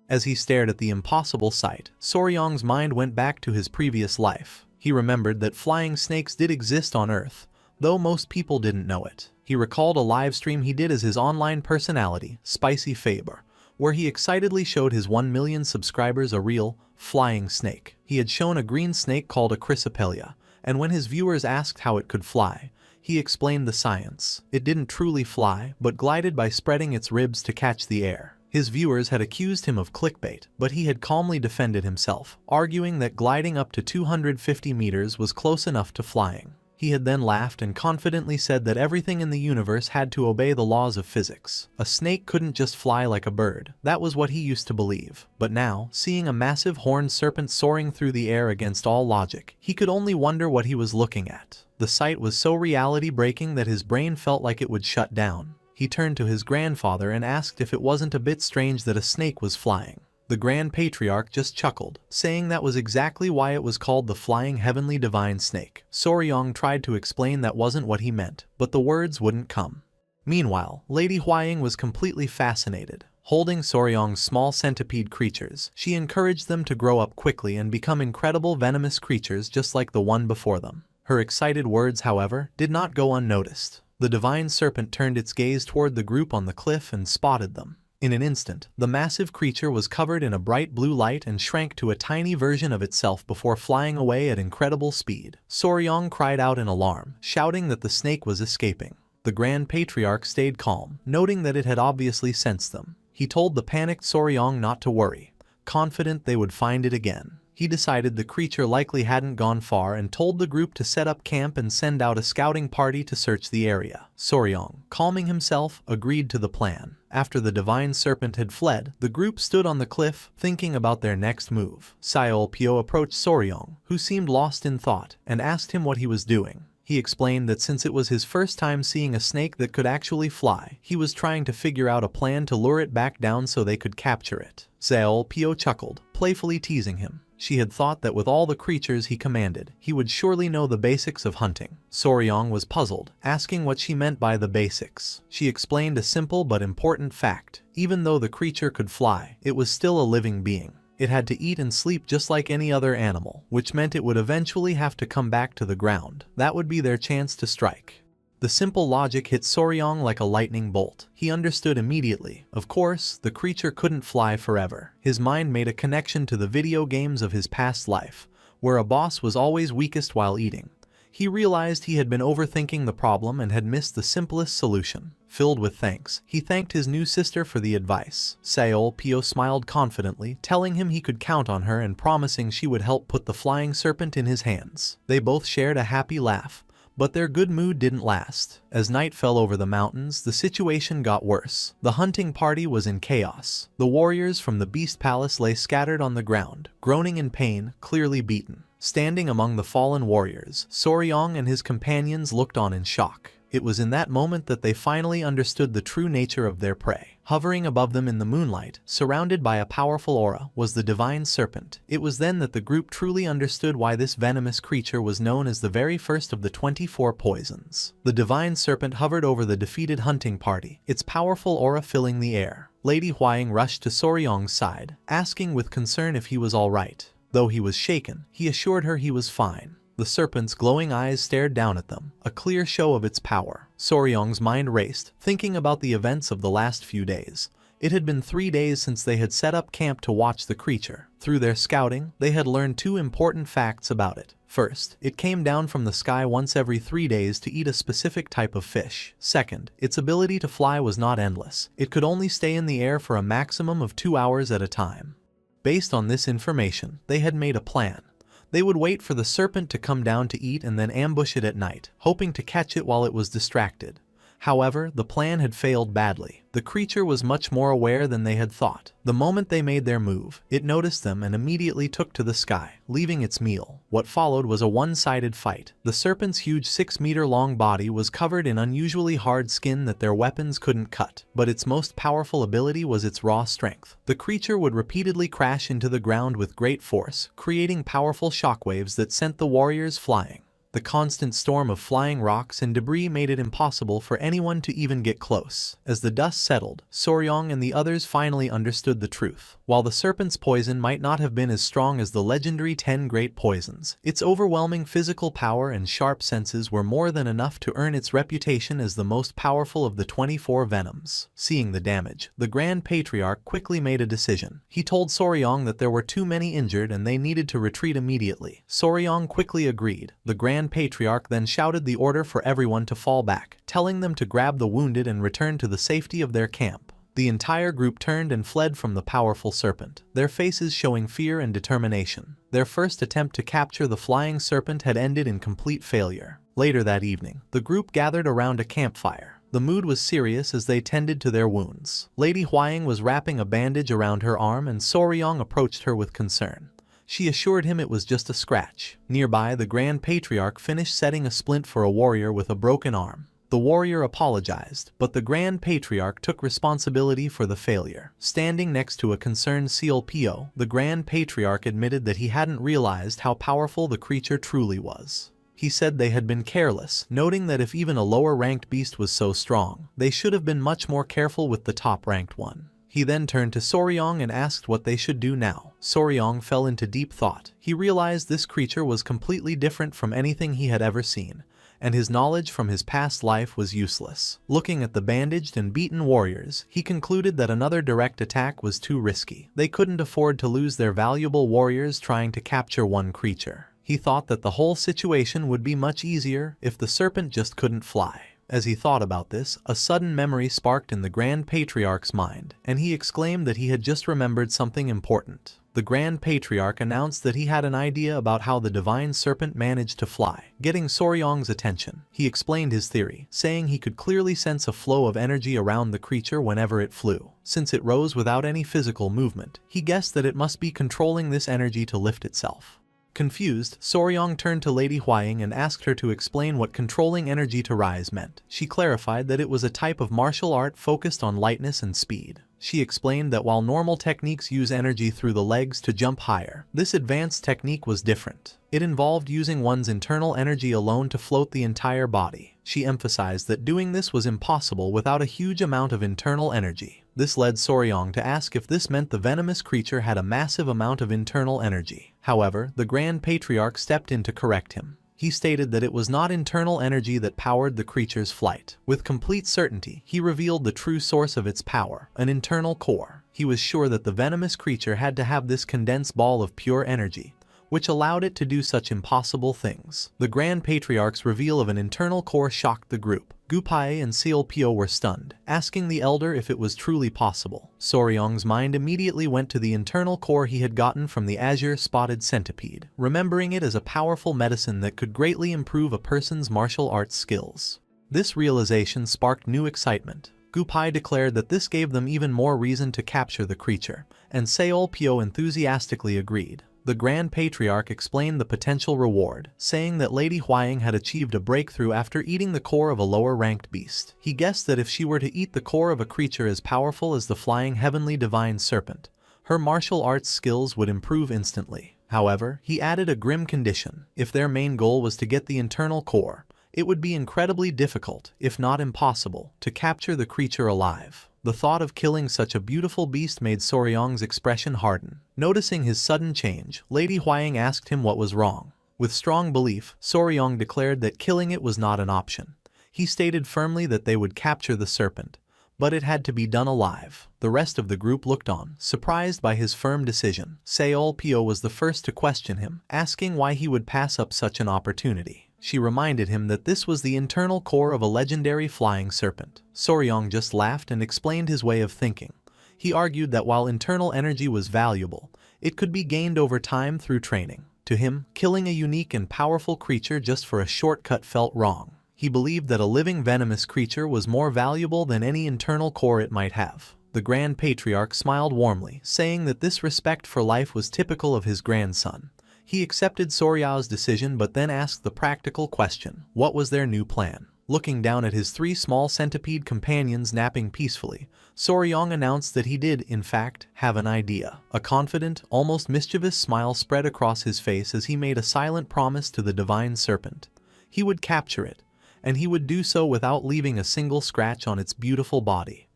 As he stared at the impossible sight, Soryong's mind went back to his previous life. He remembered that flying snakes did exist on Earth, though most people didn't know it. He recalled a live stream he did as his online personality, Spicy Faber, where he excitedly showed his 1 million subscribers a real, flying snake. He had shown a green snake called a chrysopelea, and when his viewers asked how it could fly, he explained the science. It didn't truly fly, but glided by spreading its ribs to catch the air. His viewers had accused him of clickbait, but he had calmly defended himself, arguing that gliding up to 250 meters was close enough to flying. He had then laughed and confidently said that everything in the universe had to obey the laws of physics. A snake couldn't just fly like a bird. That was what he used to believe. But now, seeing a massive horned serpent soaring through the air against all logic, he could only wonder what he was looking at. The sight was so reality-breaking that his brain felt like it would shut down. He turned to his grandfather and asked if it wasn't a bit strange that a snake was flying. The Grand Patriarch just chuckled, saying that was exactly why it was called the Flying Heavenly Divine Snake. Soryong tried to explain that wasn't what he meant, but the words wouldn't come. Meanwhile, Lady Huaying was completely fascinated. Holding Soryong's small centipede creatures, she encouraged them to grow up quickly and become incredible venomous creatures just like the one before them. Her excited words, however, did not go unnoticed. The divine serpent turned its gaze toward the group on the cliff and spotted them. In an instant, the massive creature was covered in a bright blue light and shrank to a tiny version of itself before flying away at incredible speed. Soryong cried out in alarm, shouting that the snake was escaping. The Grand Patriarch stayed calm, noting that it had obviously sensed them. He told the panicked Soryong not to worry, confident they would find it again. He decided the creature likely hadn't gone far and told the group to set up camp and send out a scouting party to search the area. Soryong, calming himself, agreed to the plan. After the divine serpent had fled, the group stood on the cliff, thinking about their next move. Seolpyo approached Soryong, who seemed lost in thought, and asked him what he was doing. He explained that since it was his first time seeing a snake that could actually fly, he was trying to figure out a plan to lure it back down so they could capture it. Seolpyo chuckled, playfully teasing him. She had thought that with all the creatures he commanded, he would surely know the basics of hunting. Soryong was puzzled, asking what she meant by the basics. She explained a simple but important fact. Even though the creature could fly, it was still a living being. It had to eat and sleep just like any other animal, which meant it would eventually have to come back to the ground. That would be their chance to strike. The simple logic hit Soryong like a lightning bolt. He understood immediately. Of course, the creature couldn't fly forever. His mind made a connection to the video games of his past life, where a boss was always weakest while eating. He realized he had been overthinking the problem and had missed the simplest solution. Filled with thanks, he thanked his new sister for the advice. Seolpyo smiled confidently, telling him he could count on her and promising she would help put the flying serpent in his hands. They both shared a happy laugh. But their good mood didn't last. As night fell over the mountains, the situation got worse. The hunting party was in chaos. The warriors from the Beast Palace lay scattered on the ground, groaning in pain, clearly beaten. Standing among the fallen warriors, Soryong and his companions looked on in shock. It was in that moment that they finally understood the true nature of their prey. Hovering above them in the moonlight, surrounded by a powerful aura, was the divine serpent. It was then that the group truly understood why this venomous creature was known as the very first of the 24 poisons. The divine serpent hovered over the defeated hunting party, its powerful aura filling the air. Lady Huaying rushed to Soryong's side, asking with concern if he was all right. Though he was shaken, he assured her he was fine. The serpent's glowing eyes stared down at them, a clear show of its power. Soryong's mind raced, thinking about the events of the last few days. It had been 3 days since they had set up camp to watch the creature. Through their scouting, they had learned 2 important facts about it. First, it came down from the sky once every 3 days to eat a specific type of fish. Second, its ability to fly was not endless. It could only stay in the air for a maximum of 2 hours at a time. Based on this information, they had made a plan. They would wait for the serpent to come down to eat and then ambush it at night, hoping to catch it while it was distracted. However, the plan had failed badly. The creature was much more aware than they had thought. The moment they made their move, it noticed them and immediately took to the sky, leaving its meal. What followed was a one-sided fight. The serpent's huge 6-meter-long body was covered in unusually hard skin that their weapons couldn't cut, but its most powerful ability was its raw strength. The creature would repeatedly crash into the ground with great force, creating powerful shockwaves that sent the warriors flying. The constant storm of flying rocks and debris made it impossible for anyone to even get close. As the dust settled, Soryong and the others finally understood the truth. While the serpent's poison might not have been as strong as the legendary 10 great poisons, its overwhelming physical power and sharp senses were more than enough to earn its reputation as the most powerful of the 24 venoms. Seeing the damage, the Grand Patriarch quickly made a decision. He told Soryong that there were too many injured and they needed to retreat immediately. Soryong quickly agreed. The Grand Patriarch then shouted the order for everyone to fall back, telling them to grab the wounded and return to the safety of their camp. The entire group turned and fled from the powerful serpent, their faces showing fear and determination. Their first attempt to capture the flying serpent had ended in complete failure. Later that evening, the group gathered around a campfire. The mood was serious as they tended to their wounds. Lady Huaying was wrapping a bandage around her arm and Soryong approached her with concern. She assured him it was just a scratch. Nearby, the Grand Patriarch finished setting a splint for a warrior with a broken arm. The warrior apologized, but the Grand Patriarch took responsibility for the failure. Standing next to a concerned CLPO, the Grand Patriarch admitted that he hadn't realized how powerful the creature truly was. He said they had been careless, noting that if even a lower-ranked beast was so strong, they should have been much more careful with the top-ranked one. He then turned to Soryong and asked what they should do now. Soryong fell into deep thought. He realized this creature was completely different from anything he had ever seen, and his knowledge from his past life was useless. Looking at the bandaged and beaten warriors, he concluded that another direct attack was too risky. They couldn't afford to lose their valuable warriors trying to capture one creature. He thought that the whole situation would be much easier if the serpent just couldn't fly. As he thought about this, a sudden memory sparked in the Grand Patriarch's mind, and he exclaimed that he had just remembered something important. The Grand Patriarch announced that he had an idea about how the divine serpent managed to fly, getting Soryong's attention. He explained his theory, saying he could clearly sense a flow of energy around the creature whenever it flew. Since it rose without any physical movement, he guessed that it must be controlling this energy to lift itself. Confused, Soryong turned to Lady Huaying and asked her to explain what controlling energy to rise meant. She clarified that it was a type of martial art focused on lightness and speed. She explained that while normal techniques use energy through the legs to jump higher, this advanced technique was different. It involved using one's internal energy alone to float the entire body. She emphasized that doing this was impossible without a huge amount of internal energy. This led Soryong to ask if this meant the venomous creature had a massive amount of internal energy. However, the Grand Patriarch stepped in to correct him. He stated that it was not internal energy that powered the creature's flight. With complete certainty, he revealed the true source of its power, an internal core. He was sure that the venomous creature had to have this condensed ball of pure energy, which allowed it to do such impossible things. The Grand Patriarch's reveal of an internal core shocked the group. Gupai and CLPO were stunned, asking the elder if it was truly possible. Soryong's mind immediately went to the internal core he had gotten from the azure-spotted centipede, remembering it as a powerful medicine that could greatly improve a person's martial arts skills. This realization sparked new excitement. Gupai declared that this gave them even more reason to capture the creature, and CLPO enthusiastically agreed. The Grand Patriarch explained the potential reward, saying that Lady Huaying had achieved a breakthrough after eating the core of a lower-ranked beast. He guessed that if she were to eat the core of a creature as powerful as the flying heavenly divine serpent, her martial arts skills would improve instantly. However, he added a grim condition. If their main goal was to get the internal core, it would be incredibly difficult, if not impossible, to capture the creature alive. The thought of killing such a beautiful beast made Soryong's expression harden. Noticing his sudden change, Lady Huaying asked him what was wrong. With strong belief, Soryong declared that killing it was not an option. He stated firmly that they would capture the serpent, but it had to be done alive. The rest of the group looked on, surprised by his firm decision. Seol-pyo was the first to question him, asking why he would pass up such an opportunity. She reminded him that this was the internal core of a legendary flying serpent. Soryong just laughed and explained his way of thinking. He argued that while internal energy was valuable, it could be gained over time through training. To him, killing a unique and powerful creature just for a shortcut felt wrong. He believed that a living venomous creature was more valuable than any internal core it might have. The Grand Patriarch smiled warmly, saying that this respect for life was typical of his grandson. He accepted Soryao's decision but then asked the practical question, what was their new plan? Looking down at his three small centipede companions napping peacefully, Soryong announced that he did, in fact, have an idea. A confident, almost mischievous smile spread across his face as he made a silent promise to the divine serpent. he would capture it, and he would do so without leaving a single scratch on its beautiful body.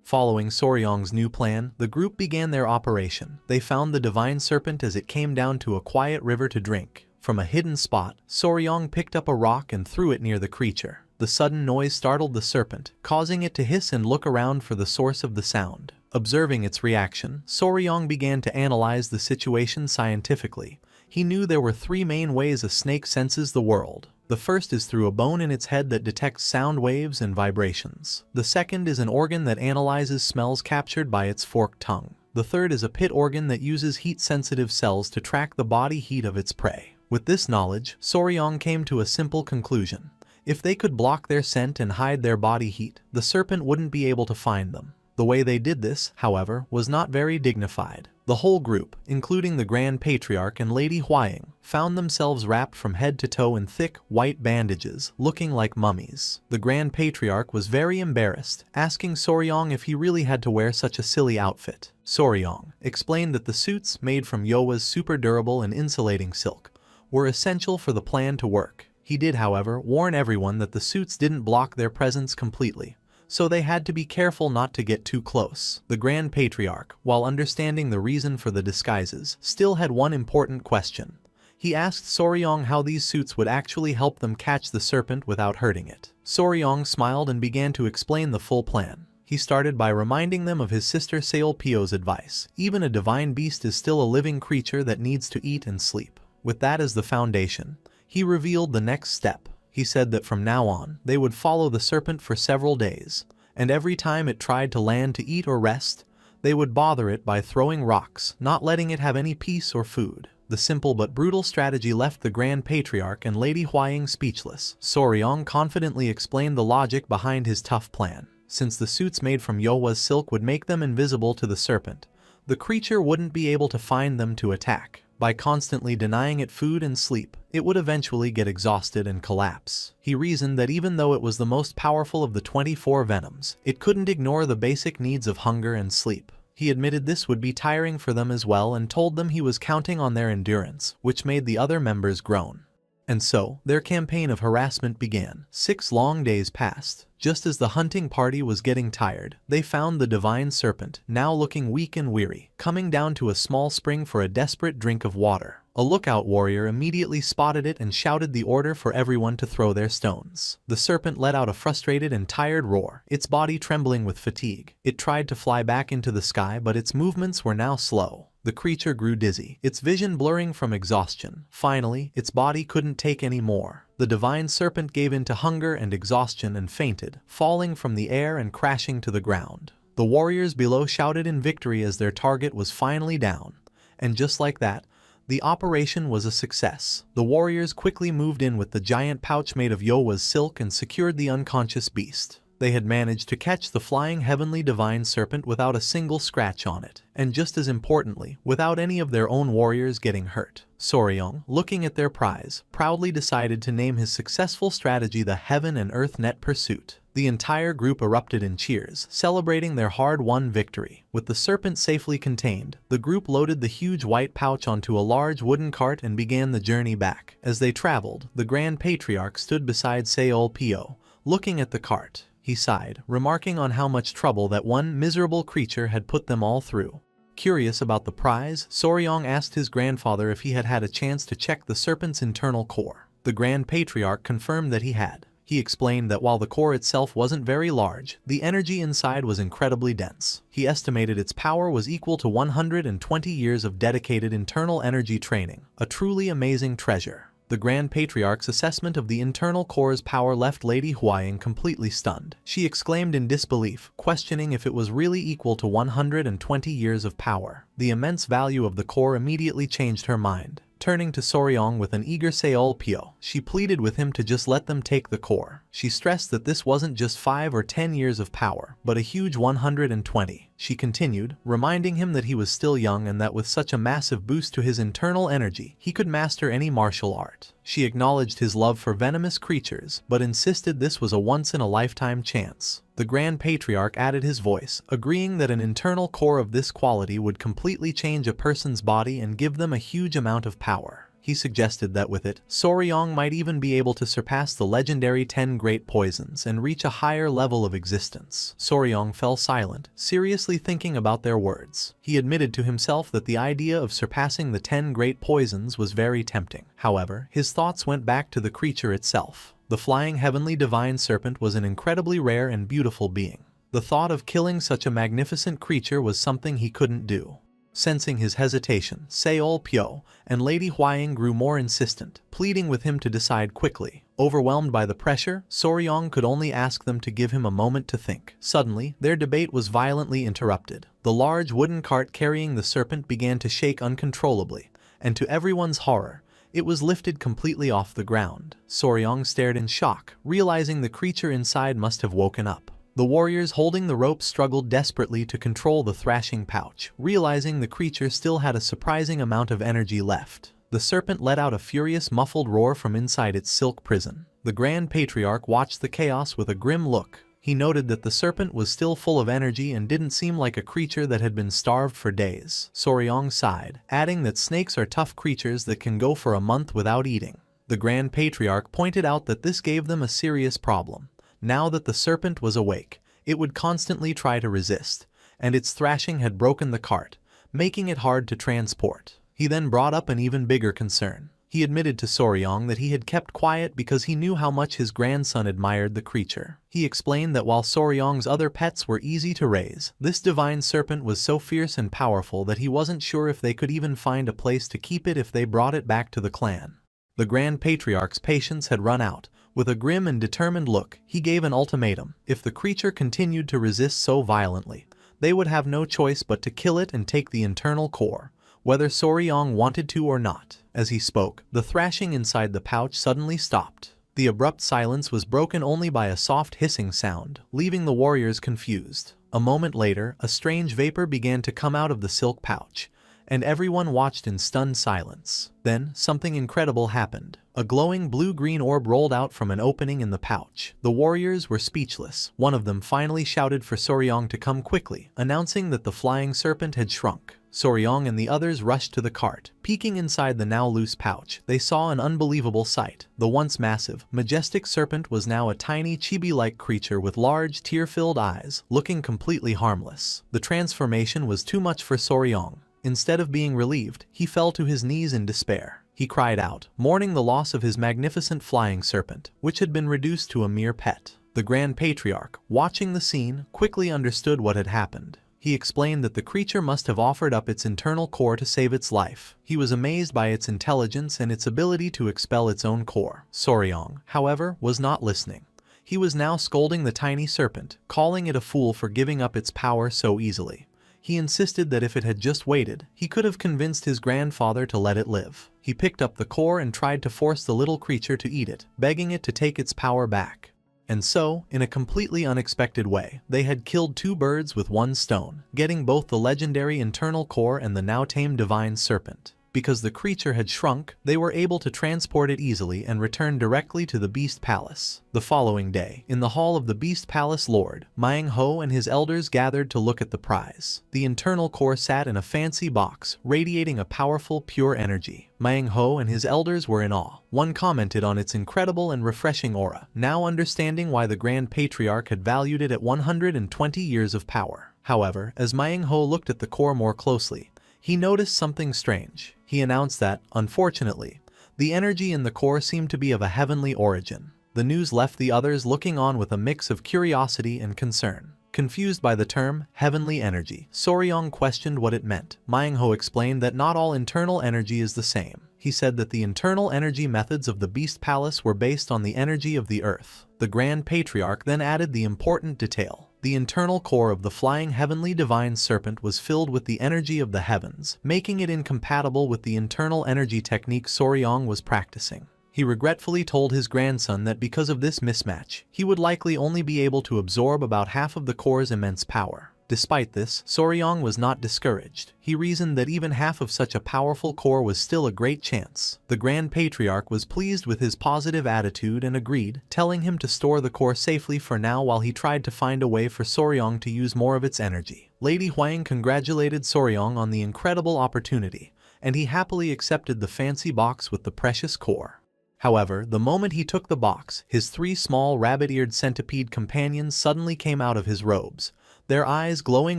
Following Soryong's new plan, the group began their operation. They found the divine serpent as it came down to a quiet river to drink. From a hidden spot, Soryong picked up a rock and threw it near the creature. The sudden noise startled the serpent, causing it to hiss and look around for the source of the sound. Observing its reaction, Soryong began to analyze the situation scientifically. He knew there were three main ways a snake senses the world. The first is through a bone in its head that detects sound waves and vibrations. The second is an organ that analyzes smells captured by its forked tongue. The third is a pit organ that uses heat-sensitive cells to track the body heat of its prey. With this knowledge, Soryong came to a simple conclusion. If they could block their scent and hide their body heat, the serpent wouldn't be able to find them. The way they did this, however, was not very dignified. The whole group, including the Grand Patriarch and Lady Huaying, found themselves wrapped from head to toe in thick, white bandages, looking like mummies. The Grand Patriarch was very embarrassed, asking Soryong if he really had to wear such a silly outfit. Soryong explained that the suits, made from Yowa's super durable and insulating silk, were essential for the plan to work. He did, however, warn everyone that the suits didn't block their presence completely, so they had to be careful not to get too close. The Grand Patriarch, while understanding the reason for the disguises, still had one important question. He asked Soryong how these suits would actually help them catch the serpent without hurting it. Soryong smiled and began to explain the full plan. He started by reminding them of his sister Seolpyo's advice. Even a divine beast is still a living creature that needs to eat and sleep. With that as the foundation, he revealed the next step. He said that from now on, they would follow the serpent for several days, and every time it tried to land to eat or rest, they would bother it by throwing rocks, not letting it have any peace or food. The simple but brutal strategy left the Grand Patriarch and Lady Huaying speechless. Soryong confidently explained the logic behind his tough plan. Since the suits made from Yowa's silk would make them invisible to the serpent, the creature wouldn't be able to find them to attack. By constantly denying it food and sleep, it would eventually get exhausted and collapse. He reasoned that even though it was the most powerful of the 24 venoms, it couldn't ignore the basic needs of hunger and sleep. He admitted this would be tiring for them as well and told them he was counting on their endurance, which made the other members groan. And so, their campaign of harassment began. 6 long days passed. Just as the hunting party was getting tired, they found the divine serpent, now looking weak and weary, coming down to a small spring for a desperate drink of water. A lookout warrior immediately spotted it and shouted the order for everyone to throw their stones. The serpent let out a frustrated and tired roar, its body trembling with fatigue. It tried to fly back into the sky, but its movements were now slow. The creature grew dizzy, its vision blurring from exhaustion. Finally, its body couldn't take any more. The divine serpent gave in to hunger and exhaustion and fainted, falling from the air and crashing to the ground. The warriors below shouted in victory as their target was finally down. And just like that, the operation was a success. The warriors quickly moved in with the giant pouch made of Yowa's silk and secured the unconscious beast. They had managed to catch the flying heavenly divine serpent without a single scratch on it, and just as importantly, without any of their own warriors getting hurt. Soryong, looking at their prize, proudly decided to name his successful strategy the Heaven and Earth Net Pursuit. The entire group erupted in cheers, celebrating their hard-won victory. With the serpent safely contained, the group loaded the huge white pouch onto a large wooden cart and began the journey back. As they traveled, the Grand Patriarch stood beside Seolpyo, looking at the cart. He sighed, remarking on how much trouble that one miserable creature had put them all through. Curious about the prize, Soryong asked his grandfather if he had had a chance to check the serpent's internal core. The Grand Patriarch confirmed that he had. He explained that while the core itself wasn't very large, the energy inside was incredibly dense. He estimated its power was equal to 120 years of dedicated internal energy training, a truly amazing treasure. The Grand Patriarch's assessment of the internal core's power left Lady Huaying completely stunned. She exclaimed in disbelief, questioning if it was really equal to 120 years of power. The immense value of the core immediately changed her mind. Turning to Soryong with an eager Seolpyo, she pleaded with him to just let them take the core. She stressed that this wasn't just 5 or 10 years of power, but a huge 120. She continued, reminding him that he was still young and that with such a massive boost to his internal energy, he could master any martial art. She acknowledged his love for venomous creatures, but insisted this was a once-in-a-lifetime chance. The Grand Patriarch added his voice, agreeing that an internal core of this quality would completely change a person's body and give them a huge amount of power. He suggested that with it, Soryong might even be able to surpass the legendary 10 great poisons and reach a higher level of existence. Soryong fell silent, seriously thinking about their words. He admitted to himself that the idea of surpassing the 10 great poisons was very tempting. However, his thoughts went back to the creature itself. The flying heavenly divine serpent was an incredibly rare and beautiful being. The thought of killing such a magnificent creature was something he couldn't do. Sensing his hesitation, Seol Pyo and Lady Huaying grew more insistent, pleading with him to decide quickly. Overwhelmed by the pressure, Soryong could only ask them to give him a moment to think. Suddenly, their debate was violently interrupted. The large wooden cart carrying the serpent began to shake uncontrollably, and to everyone's horror, it was lifted completely off the ground. Soryong stared in shock, realizing the creature inside must have woken up. The warriors holding the rope struggled desperately to control the thrashing pouch, realizing the creature still had a surprising amount of energy left. The serpent let out a furious muffled roar from inside its silk prison. The Grand Patriarch watched the chaos with a grim look. He noted that the serpent was still full of energy and didn't seem like a creature that had been starved for days. Soryong sighed, adding that snakes are tough creatures that can go for a month without eating. The Grand Patriarch pointed out that this gave them a serious problem. Now that the serpent was awake, it would constantly try to resist, and its thrashing had broken the cart, making it hard to transport. He then brought up an even bigger concern. He admitted to Soryong that he had kept quiet because he knew how much his grandson admired the creature. He explained that while Soryong's other pets were easy to raise, this divine serpent was so fierce and powerful that he wasn't sure if they could even find a place to keep it if they brought it back to the clan. The Grand Patriarch's patience had run out. With a grim and determined look, he gave an ultimatum. If the creature continued to resist so violently, they would have no choice but to kill it and take the internal core, whether Soryong wanted to or not. As he spoke, the thrashing inside the pouch suddenly stopped. The abrupt silence was broken only by a soft hissing sound, leaving the warriors confused. A moment later, a strange vapor began to come out of the silk pouch, and everyone watched in stunned silence. Then, something incredible happened. A glowing blue-green orb rolled out from an opening in the pouch. The warriors were speechless. One of them finally shouted for Soryong to come quickly, announcing that the flying serpent had shrunk. Soryong and the others rushed to the cart. Peeking inside the now loose pouch, they saw an unbelievable sight. The once massive, majestic serpent was now a tiny chibi-like creature with large, tear-filled eyes, looking completely harmless. The transformation was too much for Soryong. Instead of being relieved, he fell to his knees in despair. He cried out, mourning the loss of his magnificent flying serpent, which had been reduced to a mere pet. The Grand Patriarch, watching the scene, quickly understood what had happened. He explained that the creature must have offered up its internal core to save its life. He was amazed by its intelligence and its ability to expel its own core. Soryong, however, was not listening. He was now scolding the tiny serpent, calling it a fool for giving up its power so easily. He insisted that if it had just waited, he could have convinced his grandfather to let it live. He picked up the core and tried to force the little creature to eat it, begging it to take its power back. And so, in a completely unexpected way, they had killed two birds with one stone, getting both the legendary internal core and the now tamed divine serpent. Because the creature had shrunk, they were able to transport it easily and return directly to the Beast Palace. The following day, in the hall of the Beast Palace Lord, Manhwa and his elders gathered to look at the prize. The internal core sat in a fancy box, radiating a powerful, pure energy. Manhwa and his elders were in awe. One commented on its incredible and refreshing aura, now understanding why the Grand Patriarch had valued it at 120 years of power. However, as Manhwa looked at the core more closely, he noticed something strange. He announced that, unfortunately, the energy in the core seemed to be of a heavenly origin. The news left the others looking on with a mix of curiosity and concern. Confused by the term, heavenly energy, Soryong questioned what it meant. Manhwa explained that not all internal energy is the same. He said that the internal energy methods of the Beast Palace were based on the energy of the earth. The Grand Patriarch then added the important detail. The internal core of the flying heavenly divine serpent was filled with the energy of the heavens, making it incompatible with the internal energy technique Soryong was practicing. He regretfully told his grandson that because of this mismatch, he would likely only be able to absorb about half of the core's immense power. Despite this, Soryong was not discouraged. He reasoned that even half of such a powerful core was still a great chance. The Grand Patriarch was pleased with his positive attitude and agreed, telling him to store the core safely for now while he tried to find a way for Soryong to use more of its energy. Lady Huang congratulated Soryong on the incredible opportunity, and he happily accepted the fancy box with the precious core. However, the moment he took the box, his 3 small rabbit-eared centipede companions suddenly came out of his robes, their eyes glowing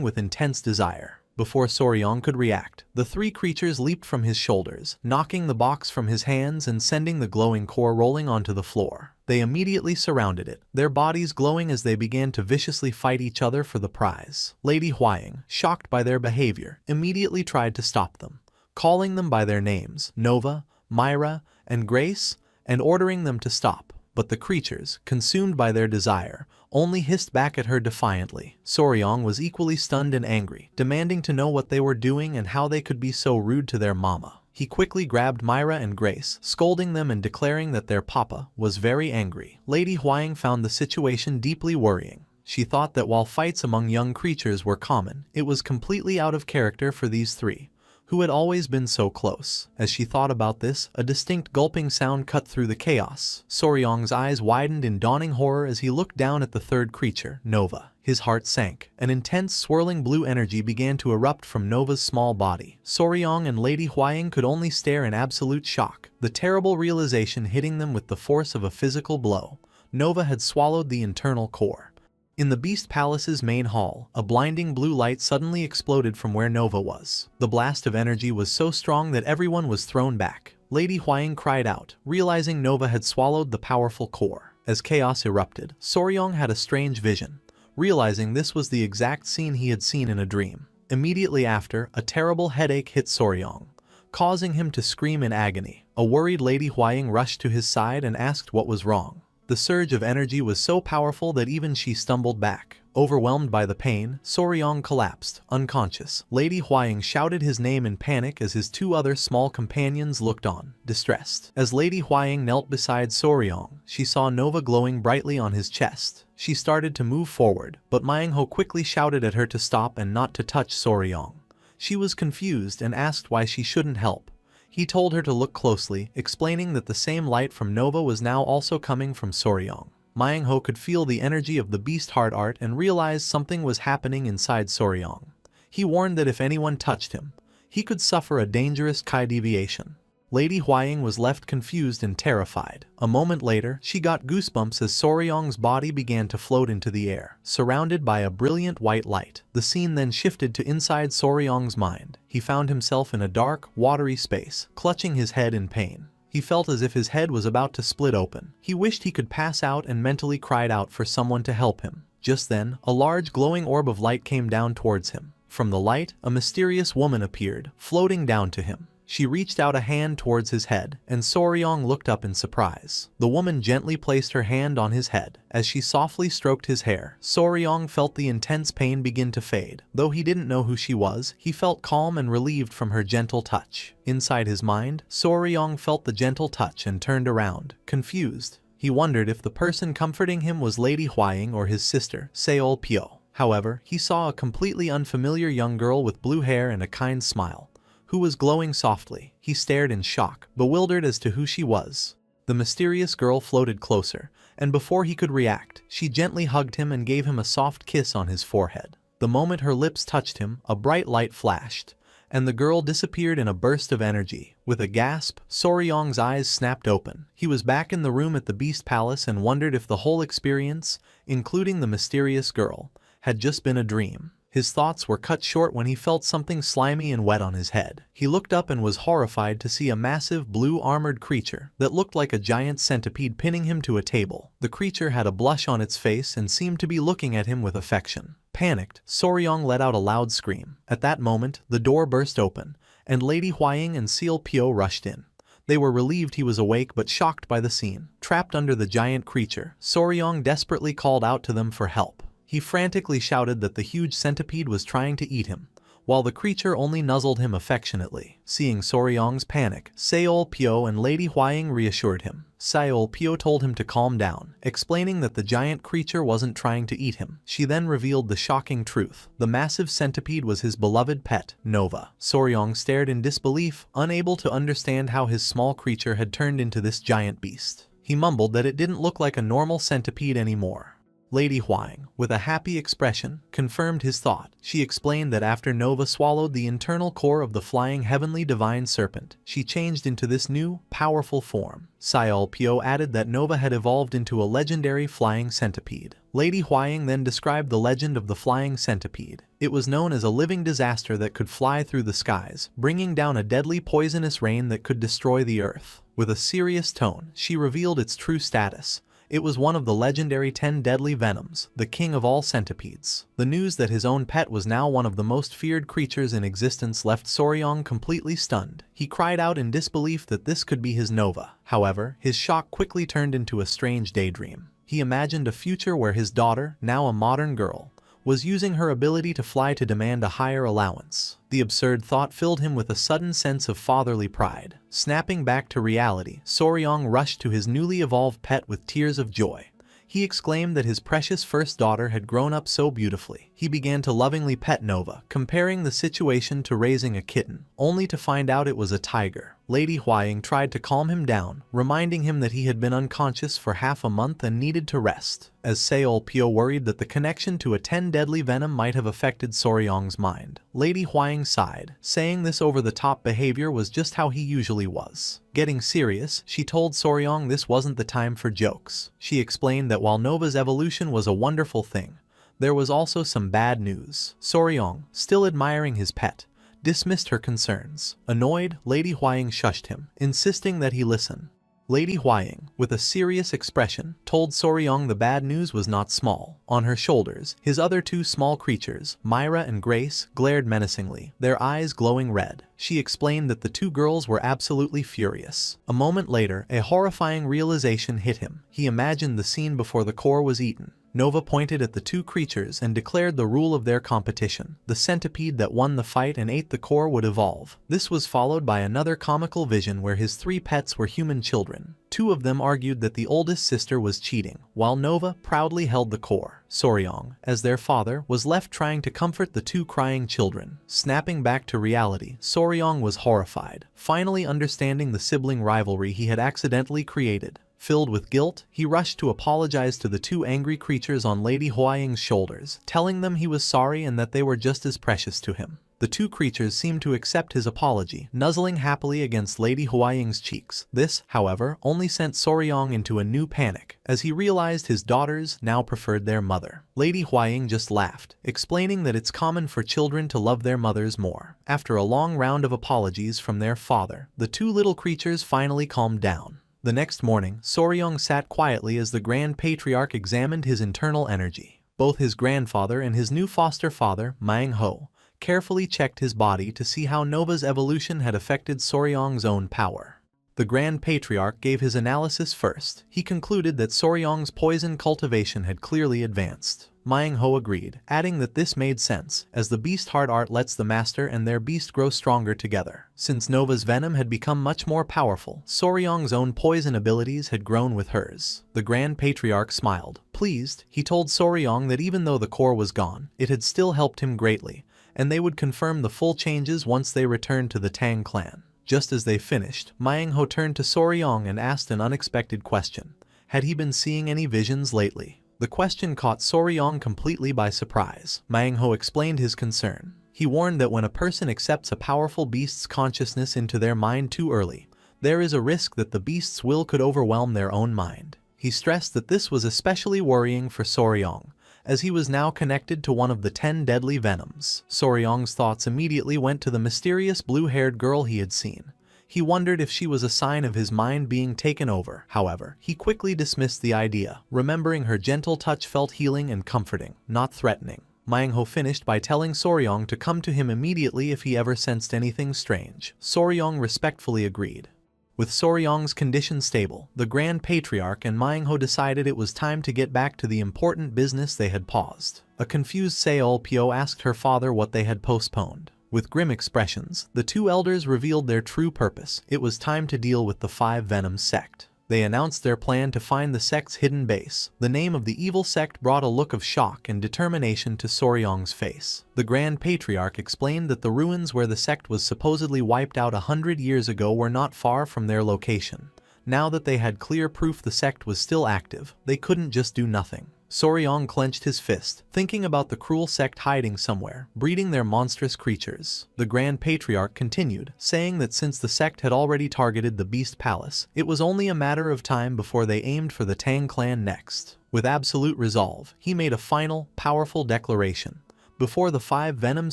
with intense desire. Before Soryong could react, the 3 creatures leaped from his shoulders, knocking the box from his hands and sending the glowing core rolling onto the floor. They immediately surrounded it, their bodies glowing as they began to viciously fight each other for the prize. Lady Huaying, shocked by their behavior, immediately tried to stop them, calling them by their names, Nova, Myra, and Grace, and ordering them to stop. But the creatures, consumed by their desire, only hissed back at her defiantly. Soryong was equally stunned and angry, demanding to know what they were doing and how they could be so rude to their mama. He quickly grabbed Myra and Grace, scolding them and declaring that their papa was very angry. Lady Huaying found the situation deeply worrying. She thought that while fights among young creatures were common, it was completely out of character for these 3, who had always been so close. As she thought about this, a distinct gulping sound cut through the chaos. Soryong's eyes widened in dawning horror as he looked down at the 3rd creature, Nova. His heart sank. An intense swirling blue energy began to erupt from Nova's small body. Soryong and Lady Huaying could only stare in absolute shock, the terrible realization hitting them with the force of a physical blow. Nova had swallowed the internal core. In the Beast Palace's main hall, a blinding blue light suddenly exploded from where Nova was. The blast of energy was so strong that everyone was thrown back. Lady Huaying cried out, realizing Nova had swallowed the powerful core. As chaos erupted, Soryong had a strange vision, realizing this was the exact scene he had seen in a dream. Immediately after, a terrible headache hit Soryong, causing him to scream in agony. A worried Lady Huaying rushed to his side and asked what was wrong. The surge of energy was so powerful that even she stumbled back. Overwhelmed by the pain, Soryong collapsed, unconscious. Lady Huaying shouted his name in panic as his 2 other small companions looked on, distressed. As Lady Huaying knelt beside Soryong, she saw Nova glowing brightly on his chest. She started to move forward, but MANHUA quickly shouted at her to stop and not to touch Soryong. She was confused and asked why she shouldn't help. He told her to look closely, explaining that the same light from Nova was now also coming from Soryong. MANHUA could feel the energy of the beast heart art and realized something was happening inside Soryong. He warned that if anyone touched him, he could suffer a dangerous Kai deviation. Lady Huaying was left confused and terrified. A moment later, she got goosebumps as Soryong's body began to float into the air, surrounded by a brilliant white light. The scene then shifted to inside Soryong's mind. He found himself in a dark, watery space, clutching his head in pain. He felt as if his head was about to split open. He wished he could pass out and mentally cried out for someone to help him. Just then, a large glowing orb of light came down towards him. From the light, a mysterious woman appeared, floating down to him. She reached out a hand towards his head, and Soryong looked up in surprise. The woman gently placed her hand on his head. As she softly stroked his hair, Soryong felt the intense pain begin to fade. Though he didn't know who she was, he felt calm and relieved from her gentle touch. Inside his mind, Soryong felt the gentle touch and turned around, confused. He wondered if the person comforting him was Lady Huaying or his sister, Seol Pyo. However, he saw a completely unfamiliar young girl with blue hair and a kind smile, who was glowing softly. He stared in shock, bewildered as to who she was. The mysterious girl floated closer, and before he could react, she gently hugged him and gave him a soft kiss on his forehead. The moment her lips touched him, a bright light flashed, and the girl disappeared in a burst of energy. With a gasp, Soryong's eyes snapped open. He was back in the room at the Beast Palace and wondered if the whole experience, including the mysterious girl, had just been a dream. His thoughts were cut short when he felt something slimy and wet on his head. He looked up and was horrified to see a massive blue armored creature that looked like a giant centipede pinning him to a table. The creature had a blush on its face and seemed to be looking at him with affection. Panicked, Soryong let out a loud scream. At that moment, the door burst open, and Lady Huaying and Seol Pyo rushed in. They were relieved he was awake but shocked by the scene. Trapped under the giant creature, Soryong desperately called out to them for help. He frantically shouted that the huge centipede was trying to eat him, while the creature only nuzzled him affectionately. Seeing Soryong's panic, Seol Pyo and Lady Huaying reassured him. Seol Pyo told him to calm down, explaining that the giant creature wasn't trying to eat him. She then revealed the shocking truth. The massive centipede was his beloved pet, Nova. Soryong stared in disbelief, unable to understand how his small creature had turned into this giant beast. He mumbled that it didn't look like a normal centipede anymore. Lady Huang, with a happy expression, confirmed his thought. She explained that after Nova swallowed the internal core of the flying heavenly divine serpent, she changed into this new, powerful form. Sayol Pyo added that Nova had evolved into a legendary flying centipede. Lady Huang then described the legend of the flying centipede. It was known as a living disaster that could fly through the skies, bringing down a deadly poisonous rain that could destroy the earth. With a serious tone, she revealed its true status. It was one of the legendary 10 deadly venoms, the king of all centipedes. The news that his own pet was now one of the most feared creatures in existence left Soryong completely stunned. He cried out in disbelief that this could be his Nova. However, his shock quickly turned into a strange daydream. He imagined a future where his daughter, now a modern girl, was using her ability to fly to demand a higher allowance. The absurd thought filled him with a sudden sense of fatherly pride. Snapping back to reality, Soryong rushed to his newly evolved pet with tears of joy. He exclaimed that his precious first daughter had grown up so beautifully. He began to lovingly pet Nova, comparing the situation to raising a kitten, only to find out it was a tiger. Lady Huang tried to calm him down, reminding him that he had been unconscious for half a month and needed to rest. As Sayol Pyo worried that the connection to a 10 deadly venom might have affected Soryong's mind, Lady Huang sighed, saying this over-the-top behavior was just how he usually was. Getting serious, she told Soryong this wasn't the time for jokes. She explained that while Nova's evolution was a wonderful thing, there was also some bad news. Soryong, still admiring his pet, dismissed her concerns. Annoyed, Lady Huang shushed him, insisting that he listen. Lady Huang, with a serious expression, told Soryong the bad news was not small. On her shoulders, his other two small creatures, Myra and Grace, glared menacingly, their eyes glowing red. She explained that the two girls were absolutely furious. A moment later, a horrifying realization hit him. He imagined the scene before the core was eaten. Nova pointed at the two creatures and declared the rule of their competition. The centipede that won the fight and ate the core would evolve. This was followed by another comical vision where his 3 pets were human children. 2 of them argued that the oldest sister was cheating, while Nova proudly held the core. Soryong, as their father, was left trying to comfort the 2 crying children. Snapping back to reality, Soryong was horrified, finally understanding the sibling rivalry he had accidentally created. Filled with guilt, he rushed to apologize to the 2 angry creatures on Lady Huang's shoulders, telling them he was sorry and that they were just as precious to him. The 2 creatures seemed to accept his apology, nuzzling happily against Lady Huang's cheeks. This, however, only sent Soryong into a new panic, as he realized his daughters now preferred their mother. Lady Huang just laughed, explaining that it's common for children to love their mothers more. After a long round of apologies from their father, the 2 little creatures finally calmed down. The next morning, Soryong sat quietly as the Grand Patriarch examined his internal energy. Both his grandfather and his new foster father, MANHUA, carefully checked his body to see how Nova's evolution had affected Soryong's own power. The Grand Patriarch gave his analysis first. He concluded that Soryong's poison cultivation had clearly advanced. MANHUA agreed, adding that this made sense, as the beast heart art lets the master and their beast grow stronger together. Since Nova's venom had become much more powerful, Soryong's own poison abilities had grown with hers. The Grand Patriarch smiled. Pleased, he told Soryong that even though the core was gone, it had still helped him greatly, and they would confirm the full changes once they returned to the Tang clan. Just as they finished, MANHUA turned to Soryong and asked an unexpected question. Had he been seeing any visions lately? The question caught Soryong completely by surprise. MANHUA explained his concern. He warned that when a person accepts a powerful beast's consciousness into their mind too early, there is a risk that the beast's will could overwhelm their own mind. He stressed that this was especially worrying for Soryong, as he was now connected to one of the 10 deadly venoms. Soryong's thoughts immediately went to the mysterious blue-haired girl he had seen. He wondered if she was a sign of his mind being taken over. However, he quickly dismissed the idea, remembering her gentle touch felt healing and comforting, not threatening. MANHUA finished by telling Soryong to come to him immediately if he ever sensed anything strange. Soryong respectfully agreed. With Soryong's condition stable, the Grand Patriarch and MANHUA decided it was time to get back to the important business they had paused. A confused Sayol Pyo asked her father what they had postponed. With grim expressions, the 2 elders revealed their true purpose. It was time to deal with the 5 Venom sect. They announced their plan to find the sect's hidden base. The name of the evil sect brought a look of shock and determination to Soryong's face. The Grand Patriarch explained that the ruins where the sect was supposedly wiped out 100 years ago were not far from their location. Now that they had clear proof the sect was still active, they couldn't just do nothing. Soryong clenched his fist, thinking about the cruel sect hiding somewhere, breeding their monstrous creatures. The Grand Patriarch continued, saying that since the sect had already targeted the Beast Palace, it was only a matter of time before they aimed for the Tang clan next. With absolute resolve, he made a final, powerful declaration. Before the 5 Venom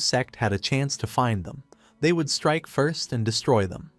sect had a chance to find them, they would strike first and destroy them.